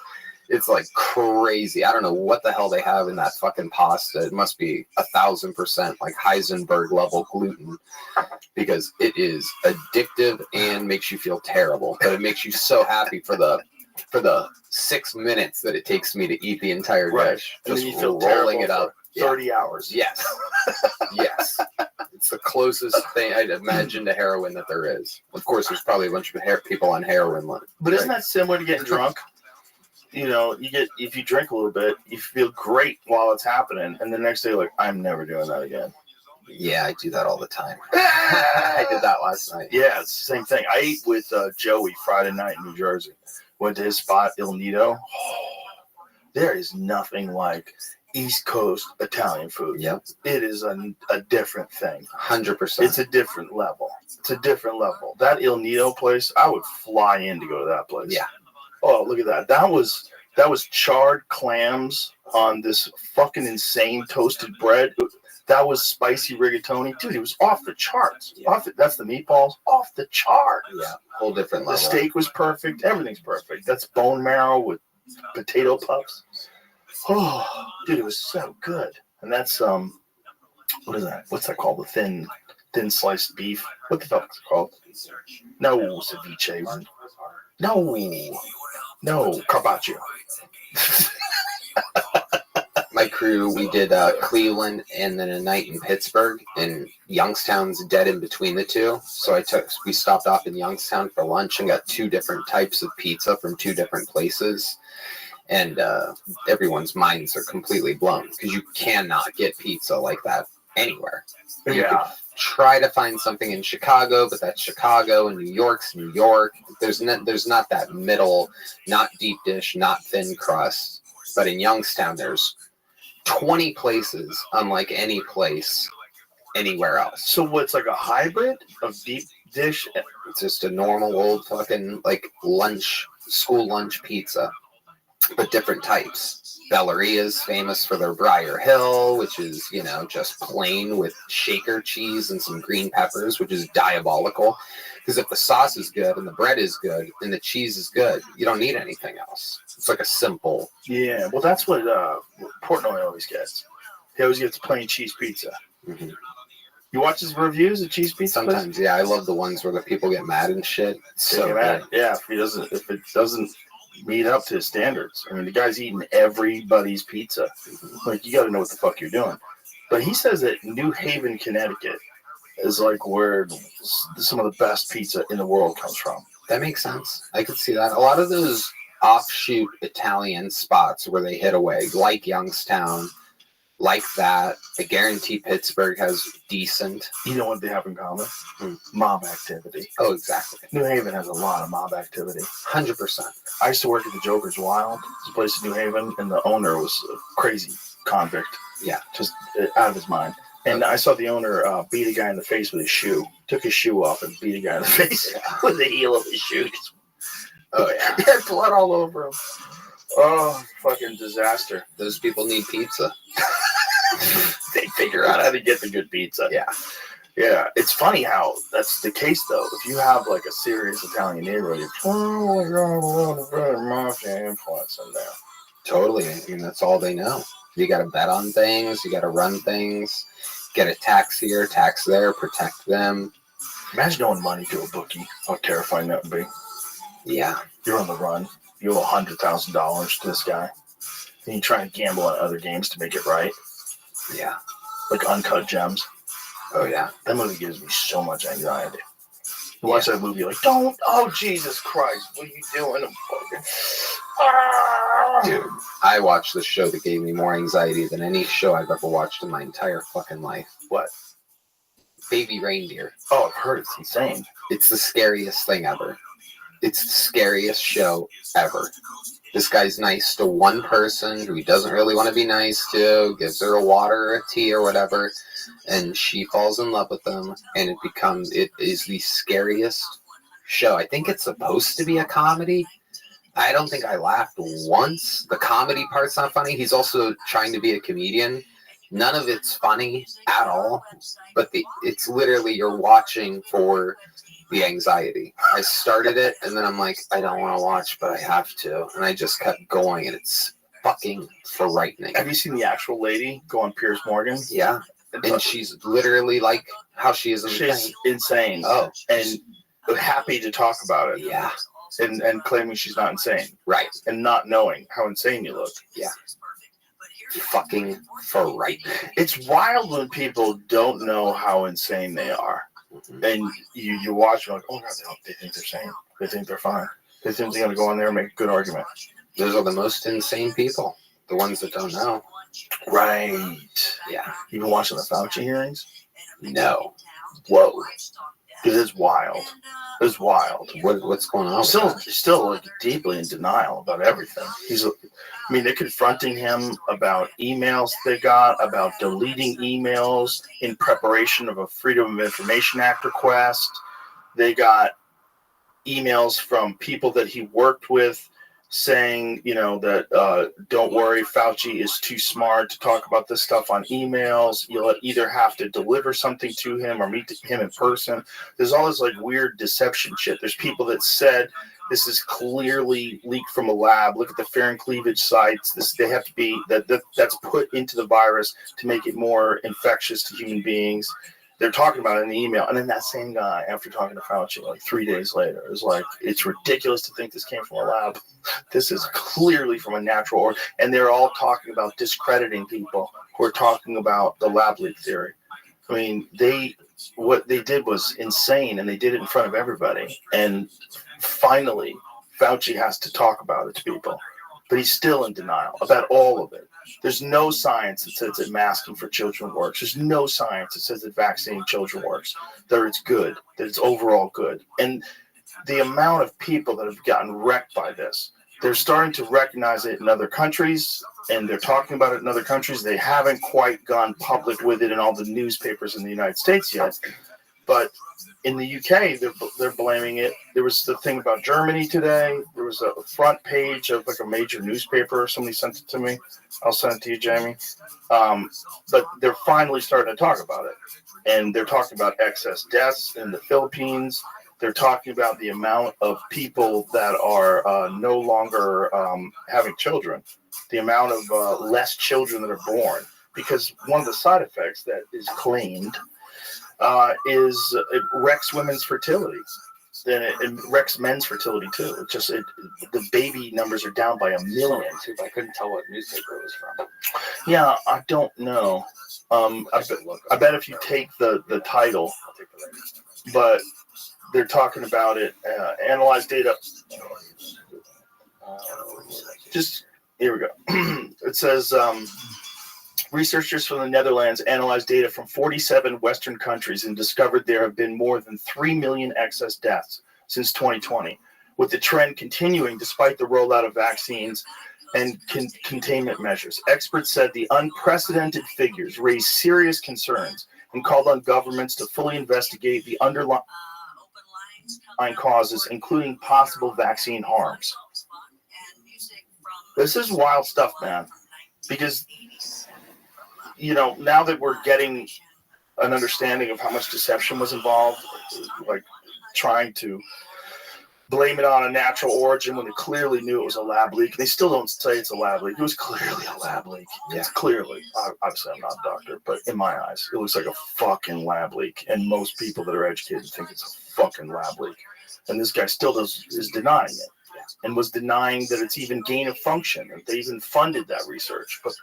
It's like crazy. I don't know what the hell they have in that fucking pasta. It must be 1,000% like Heisenberg level gluten, because it is addictive and makes you feel terrible. But it makes you so happy for the 6 minutes that it takes me to eat the entire dish. And Just then you feel rolling it up. 30 hours. Yes. Yes. It's the closest thing I'd imagine to heroin that there is. Of course, there's probably a bunch of people on heroin. But isn't that similar to getting drunk? You know, if you drink a little bit, you feel great while it's happening, and the next day, you're like, I'm never doing that again. Yeah, I do that all the time. I did that last night. Yeah, it's the same thing. I ate with Joey Friday night in New Jersey. Went to his spot, Il Nido. Oh, there is nothing like East Coast Italian food. Yep. It is a different thing. 100%. It's a different level. That Il Nido place, I would fly in to go to that place. Yeah. Oh, look at that. That was charred clams on this fucking insane toasted bread. That was spicy rigatoni. Dude, it was off the charts. Yeah. That's the meatballs. Off the chart. Yeah, whole different level. The steak was perfect. Everything's perfect. That's bone marrow with potato puffs. Oh, dude, it was so good. And that's, what is that? What's that called? The thin sliced beef. What the fuck is it called? No, ceviche. No, carpaccio. My crew, we did Cleveland and then a night in Pittsburgh, and Youngstown's dead in between the two. So we stopped off in Youngstown for lunch and got 2 different types of pizza from 2 different places. And everyone's minds are completely blown because you cannot get pizza like that anywhere. You could try to find something in Chicago, but that's Chicago, and New York's New York. There's not that middle, not deep dish, not thin crust. But in Youngstown, there's 20 places unlike any place anywhere else. So what's like a hybrid of deep dish? It's just a normal old fucking like school lunch pizza, but different types. Belleria is famous for their Briar Hill, which is, just plain with shaker cheese and some green peppers, which is diabolical. Because if the sauce is good and the bread is good and the cheese is good, you don't need anything else. It's like a simple. Yeah, well, that's what Portnoy always gets. He always gets plain cheese pizza. Mm-hmm. You watch his reviews of cheese pizza? Sometimes, yeah. I love the ones where the people get mad and shit. So mad. Yeah, if it doesn't meet up to his standards. I mean, the guy's eating everybody's pizza. Like, you got to know what the fuck you're doing. But he says that New Haven, Connecticut is like where some of the best pizza in the world comes from. That makes sense. I could see that. A lot of those offshoot Italian spots where they hit away, like Youngstown, like that. I guarantee Pittsburgh has decent. You know what they have in common? Mob activity. Oh, exactly. New Haven has a lot of mob activity. 100%. I used to work at the Joker's Wild. It's a place in New Haven, and the owner was a crazy convict. Yeah. Just out of his mind. And I saw the owner beat a guy in the face with his shoe. Took his shoe off and beat a guy in the face with the heel of his shoe. Oh, yeah. He had blood all over him. Oh, fucking disaster. Those people need pizza. They figure out how to get the good pizza. Yeah. Yeah. It's funny how that's the case, though. If you have, like, a serious Italian neighborhood, you're mafia influence in there. Totally. I mean, that's all they know. You got to bet on things. You got to run things. Get a tax here, tax there, protect them. Imagine owing money to a bookie. How terrifying that would be. Yeah. You're on the run. You owe $100,000 to this guy. And you try and gamble on other games to make it right. Yeah. Like Uncut Gems. Oh, yeah. That movie gives me so much anxiety. You watch that movie, like, don't, oh, Jesus Christ, what are you doing? Dude, I watched the show that gave me more anxiety than any show I've ever watched in my entire fucking life. What? Baby Reindeer. Oh, I've heard it's insane. It's the scariest thing ever. It's the scariest show ever. This guy's nice to one person who he doesn't really want to be nice to, gives her a water or a tea or whatever, and she falls in love with him, and it is the scariest show. I think it's supposed to be a comedy. I don't think I laughed once. The comedy part's not funny. He's also trying to be a comedian, None of it's funny at all, but it's literally you're watching for the anxiety. I started it, and then I'm like, I don't want to watch, but I have to. And I just kept going, and it's fucking frightening. Have you seen the actual lady go on Piers Morgan? Yeah. And she's literally like how she is insane. She's insane. Oh. And happy to talk about it. Yeah. And claiming she's not insane. Right. And not knowing how insane you look. Yeah. Fucking frightening. It's wild when people don't know how insane they are. Mm-hmm. And you watch them like, oh, God, they think they're sane. They think they're fine. They think they're going to go on there and make a good argument. Those are the most insane people. The ones that don't know. Right. Yeah. You been watching the Fauci hearings? No. Whoa. Because it's wild. It's wild. What's going on? Still like deeply in denial about everything. They're confronting him about emails they got, about deleting emails in preparation of a Freedom of Information Act request. They got emails from people that he worked with saying, that don't worry, Fauci is too smart to talk about this stuff on emails. You'll either have to deliver something to him or meet him in person. There's all this like weird deception shit. There's people that said this is clearly leaked from a lab. Look at the Fair and Cleavage sites. They have to be that's put into the virus to make it more infectious to human beings. They're talking about it in the email. And then that same guy, after talking to Fauci, like 3 days later, is like, it's ridiculous to think this came from a lab. This is clearly from a natural origin. And they're all talking about discrediting people who are talking about the lab leak theory. I mean, what they did was insane, and they did it in front of everybody. And finally, Fauci has to talk about it to people. But he's still in denial about all of it. There's no science that says that masking for children works. There's no science that says that vaccinating children works, that it's good, that it's overall good. And the amount of people that have gotten wrecked by this, they're starting to recognize it in other countries, and they're talking about it in other countries. They haven't quite gone public with it in all the newspapers in the United States yet. But in the UK, they're blaming it. There was the thing about Germany today. There was a front page of like a major newspaper. Somebody sent it to me. I'll send it to you, Jamie. But they're finally starting to talk about it. And they're talking about excess deaths in the Philippines. They're talking about the amount of people that are no longer having children. The amount of less children that are born. Because one of the side effects that is claimed is it wrecks women's fertility. Then it wrecks men's fertility too. The baby numbers are down by 1 million. I couldn't tell what newspaper it was from. Yeah, I don't know. I bet if you take the title, but they're talking about it. Analyze data. Here we go. It says. Researchers from the Netherlands analyzed data from 47 Western countries and discovered there have been more than 3 million excess deaths since 2020, with the trend continuing despite the rollout of vaccines and containment measures. Experts said the unprecedented figures raised serious concerns and called on governments to fully investigate the underlying causes, including possible vaccine harms. This is wild stuff, man, because now that we're getting an understanding of how much deception was involved, like trying to blame it on a natural origin when they clearly knew it was a lab leak. They still don't say it's a lab leak. It was clearly a lab leak. Yeah. It's clearly. Obviously, I'm not a doctor, but in my eyes, it looks like a fucking lab leak. And most people that are educated think it's a fucking lab leak. And this guy still is denying it. And was denying that it's even gain of function. They even funded that research. But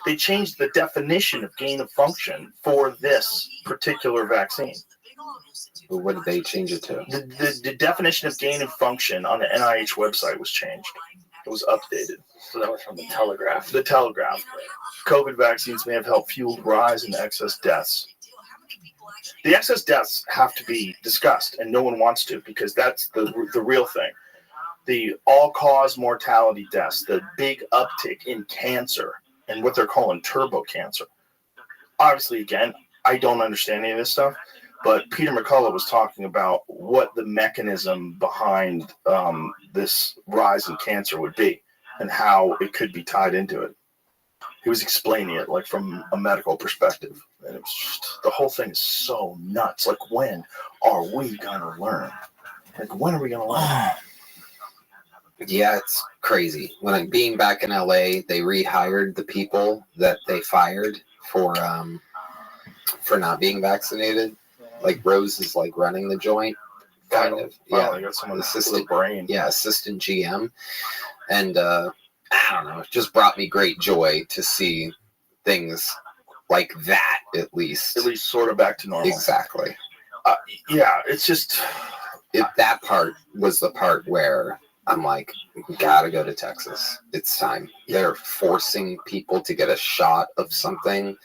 they changed the definition of gain of function for this particular vaccine. What did they change it to? The definition of gain of function on the NIH website was changed. It was updated. So that was from the Telegraph. The Telegraph. COVID vaccines may have helped fuel the rise in excess deaths. The excess deaths have to be discussed, and no one wants to, because that's the real thing. The all-cause mortality deaths, the big uptick in cancer, and what they're calling turbo cancer. Obviously, again, I don't understand any of this stuff, but Peter McCullough was talking about what the mechanism behind this rise in cancer would be and how it could be tied into it. He was explaining it like from a medical perspective, and it was just, the whole thing is so nuts. Like, when are we gonna learn? Like, when are we gonna learn? Yeah, it's crazy. When I'm being back in LA, they rehired the people that they fired for not being vaccinated. Like, Rose is like running the joint, kind of. Yeah, I got someone assistant brain. Yeah, assistant GM, and I don't know. It just brought me great joy to see things like that, at least sort of back to normal. Exactly. Yeah, it's just that part was the part where I'm like, we gotta go to Texas. It's time. They're forcing people to get a shot of something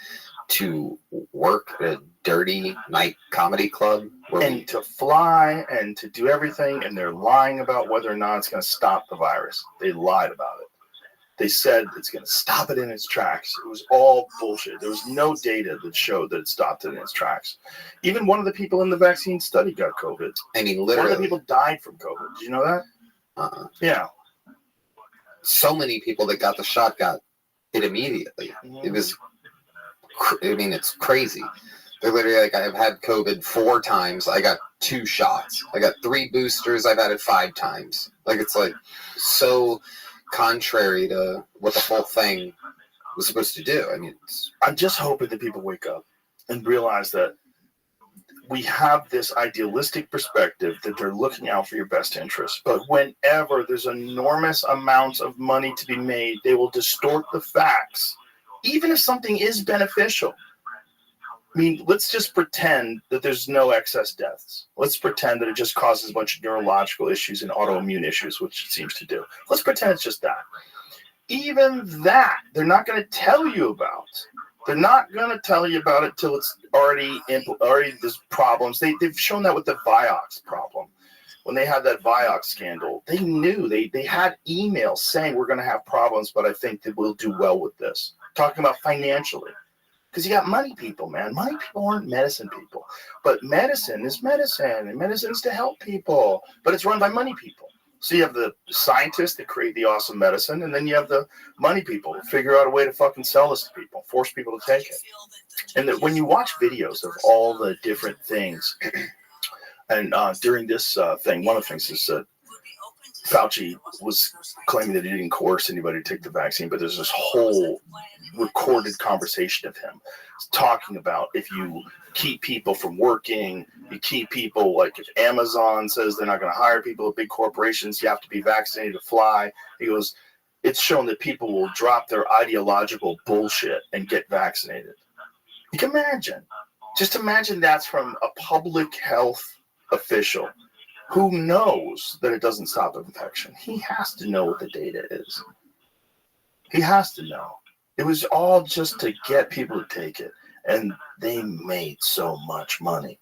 to work at a dirty night comedy club. And to fly and to do everything, and they're lying about whether or not it's going to stop the virus. They lied about it. They said it's going to stop it in its tracks. It was all bullshit. There was no data that showed that it stopped it in its tracks. Even one of the people in the vaccine study got COVID. I mean, literally. One of the people died from COVID. Did you know that? Yeah. So many people that got the shot got it immediately. It was, I mean, it's crazy. They're literally like, I've had COVID 4 times. I got 2 shots. I got 3 boosters. I've had it 5 times. Like, it's like so contrary to what the whole thing was supposed to do. I mean, I'm just hoping that people wake up and realize that we have this idealistic perspective that they're looking out for your best interests. But whenever there's enormous amounts of money to be made, they will distort the facts, even if something is beneficial. I mean, let's just pretend that there's no excess deaths. Let's pretend that it just causes a bunch of neurological issues and autoimmune issues, which it seems to do. Let's pretend it's just that. Even that, they're not going to tell you about. They're not going to tell you about it till it's already there's problems. They've shown that with the Vioxx problem. When they had that Vioxx scandal, they knew. They had emails saying we're going to have problems, but I think that we'll do well with this. Talking about financially. Because you got money people, man. Money people aren't medicine people. But medicine is medicine, and medicine's to help people. But it's run by money people. So you have the scientists that create the awesome medicine, and then you have the money people who figure out a way to fucking sell this to people, force people to take it. And that when you watch videos of all the different things, and during this thing, one of the things is that Fauci was claiming that he didn't coerce anybody to take the vaccine, but there's this whole recorded conversation of him talking about if you keep people from working, you keep people, like if Amazon says they're not going to hire people at big corporations, you have to be vaccinated to fly. He goes, it's shown that people will drop their ideological bullshit and get vaccinated. You can imagine. Just imagine that's from a public health official who knows that it doesn't stop infection. He has to know what the data is. He has to know. It was all just to get people to take it. And they made so much money.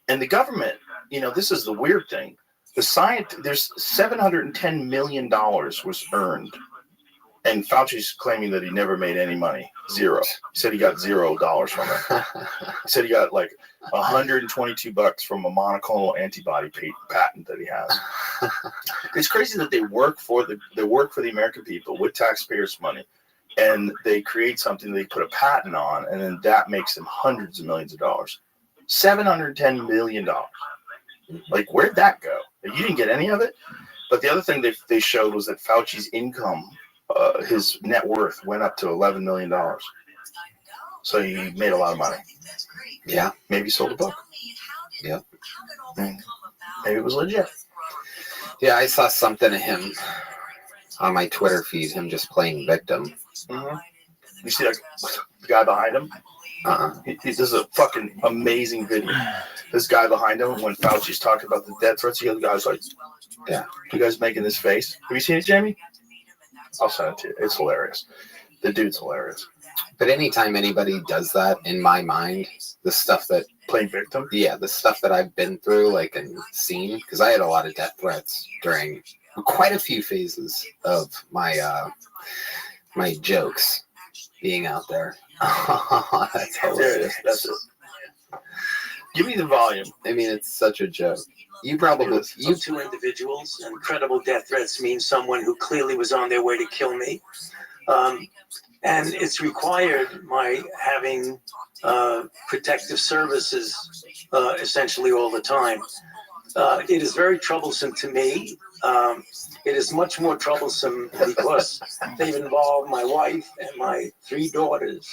And the government, this is the weird thing. There's $710 million was earned. And Fauci's claiming that he never made any money. 0. He said he got $0 from it. He said he got like $122 from a monoclonal antibody patent that he has. It's crazy that they work for the American people with taxpayers' money, and they create something they put a patent on, and then that makes them hundreds of millions of dollars. $710 million. Like, where'd that go? You didn't get any of it? But the other thing they showed was that Fauci's income, his net worth went up to $11 million. So he made a lot of money. Yeah. Maybe he sold a book. Yeah. Maybe it was legit. Yeah, I saw something of him on my Twitter feed, him just playing victim. Mm-hmm. You see that the guy behind him? This is a fucking amazing video. This guy behind him, when Fauci's talking about the death threats, the other guy's like, yeah, you guys making this face? Have you seen it, Jamie? I'll send it to you. It's hilarious. The dude's hilarious. But anytime anybody does that, in my mind, the stuff that... Playing victim? Yeah, the stuff that I've been through, like, and seen, because I had a lot of death threats during quite a few phases of my my jokes being out there. That's hilarious. That's it. Give me the volume. I mean, it's such a joke. You probably... You 2 individuals, and credible death threats mean someone who clearly was on their way to kill me. and it's required my having protective services essentially all the time. It is very troublesome to me. It is much more troublesome because they've involved my wife and my 3 daughters.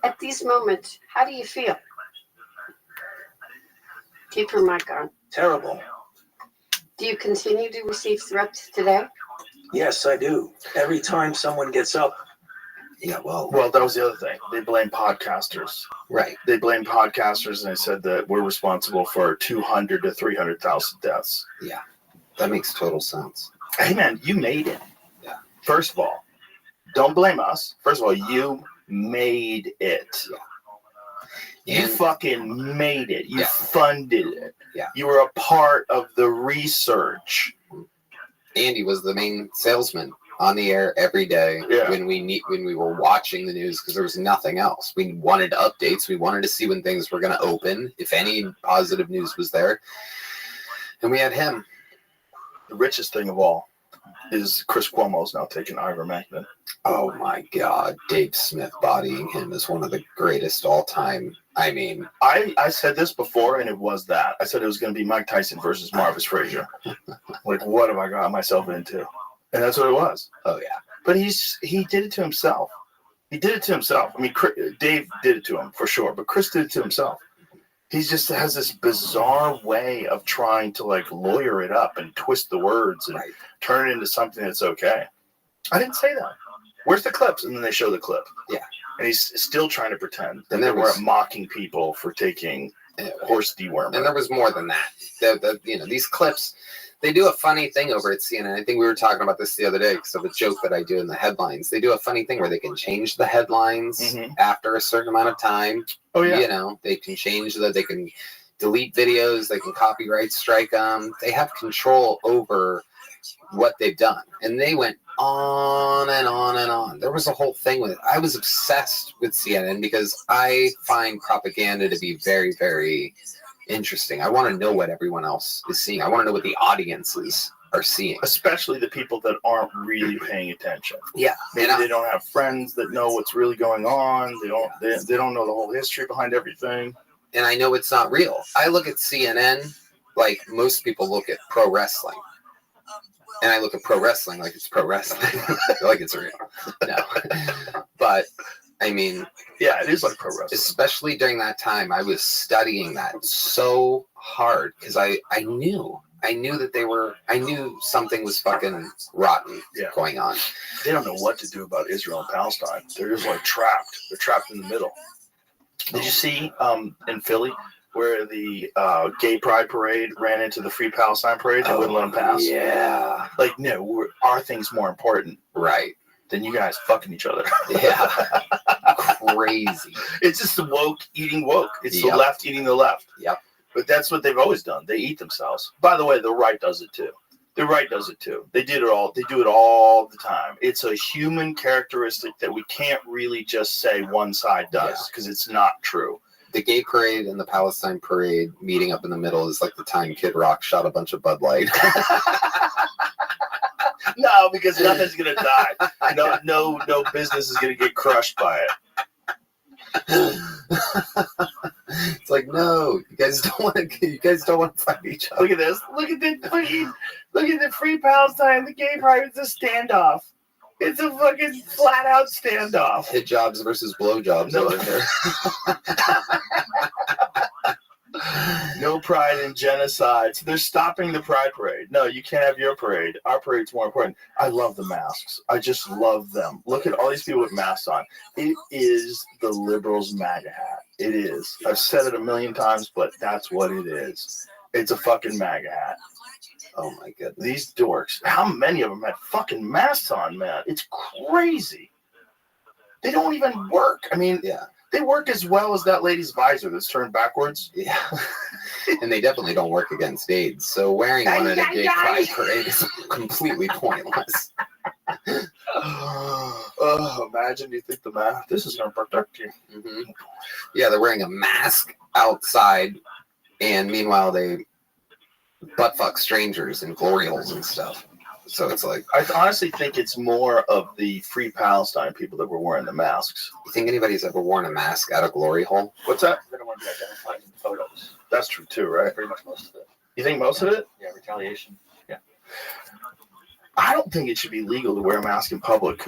At these moments, how do you feel? Keep your mic on. Terrible. Do you continue to receive threats today? Yes, I do. Every time someone gets up. Yeah, well, that was the other thing. They blame podcasters. Right. They blame podcasters, and they said that we're responsible for 200 to 300,000 deaths. Yeah, that makes total sense. Hey, man, you made it. Yeah. First of all, don't blame us. First of all, you made it. Yeah. You fucking made it. You Yeah. funded it. Yeah. You were a part of the research. Andy was the main salesman on the air every day when we were watching the news because there was nothing else. We wanted updates. We wanted to see when things were going to open, if any positive news was there. And we had him. The richest thing of all is Chris Cuomo's now taking ivermectin. Oh my God, Dave Smith bodying him is one of the greatest all time. I mean, I said this before, and it was that. I said it was going to be Mike Tyson versus Marvis Frazier. Like, what have I got myself into? And that's what it was. Oh yeah. But he did it to himself. He did it to himself. I mean, Dave did it to him for sure, but Chris did it to himself. He just has this bizarre way of trying to like lawyer it up and twist the words and turn it into something that's okay. I didn't say that. Where's the clips? And then they show the clip. Yeah. And he's still trying to pretend that And they there was- weren't mocking people for taking horse dewormer. And there was more than that. These clips, they do a funny thing over at CNN. I think we were talking about this the other day because of a joke that I do in the headlines. They do a funny thing where they can change the headlines after a certain amount of time. Oh, yeah. You know, they can change they can delete videos, they can copyright strike them. They have control over what they've done. And they went on and on and on. There was a whole thing with it. I was obsessed with CNN because I find propaganda to be very, very interesting. I want to know what everyone else is seeing. I want to know what the audiences are seeing. Especially the people that aren't really paying attention. Yeah. Maybe they don't have friends that know what's really going on. They don't know the whole history behind everything. And I know it's not real. I look at CNN like most people look at pro wrestling. And I look at pro wrestling like it's pro wrestling. Like it's real. No. But, I mean... Yeah, it is like pro wrestling. Especially during that time, I was studying that so hard because I knew that I knew something was fucking rotten going on. They don't know what to do about Israel and Palestine. They're just like trapped. They're trapped in the middle. Did you see in Philly where the gay pride parade ran into the Free Palestine parade? They wouldn't let them pass. Yeah. Like, no, our thing's more important. Right. Than you guys fucking each other. Yeah. Crazy. It's just the woke eating woke. It's the left eating the left. Yep. But that's what they've always done. They eat themselves. By the way, the right does it too. The right does it too. They did it all. They do it all the time. It's a human characteristic that we can't really just say one side does because it's not true. The gay parade and the Palestine parade meeting up in the middle is like the time Kid Rock shot a bunch of Bud Light. No, because nothing's gonna die. No business is gonna get crushed by it. It's like, no, you guys don't want to fight each other. Look at this. Look at the Free Palestine, the gay pride. It's a standoff. It's a fucking flat out standoff. Hijabs versus blowjobs over here. No pride in genocide. So they're stopping the pride parade. No, you can't have your parade. Our parade's more important. I love the masks. I just love them. Look at all these people with masks on. It is the liberals' MAGA hat. It is. I've said it a million times, but that's what it is. It's a fucking MAGA hat. Oh my goodness. These dorks. How many of them had fucking masks on, man? It's crazy. They don't even work. I mean, they work as well as that lady's visor that's turned backwards. Yeah. And they definitely don't work against AIDS. So wearing one at a gay pride parade is completely pointless. Oh, imagine you think the mask. This is going to protect you. Mm-hmm. Yeah, they're wearing a mask outside, and meanwhile they butt fuck strangers in glory holes and stuff. So it's like, I honestly think it's more of the Free Palestine people that were wearing the masks. you think anybody's ever worn a mask at a glory hole? What's that? They don't want to be identified in photos. That's true too, right? Pretty much most of it. You think most of it? Yeah, retaliation. Yeah. I don't think it should be legal to wear a mask in public.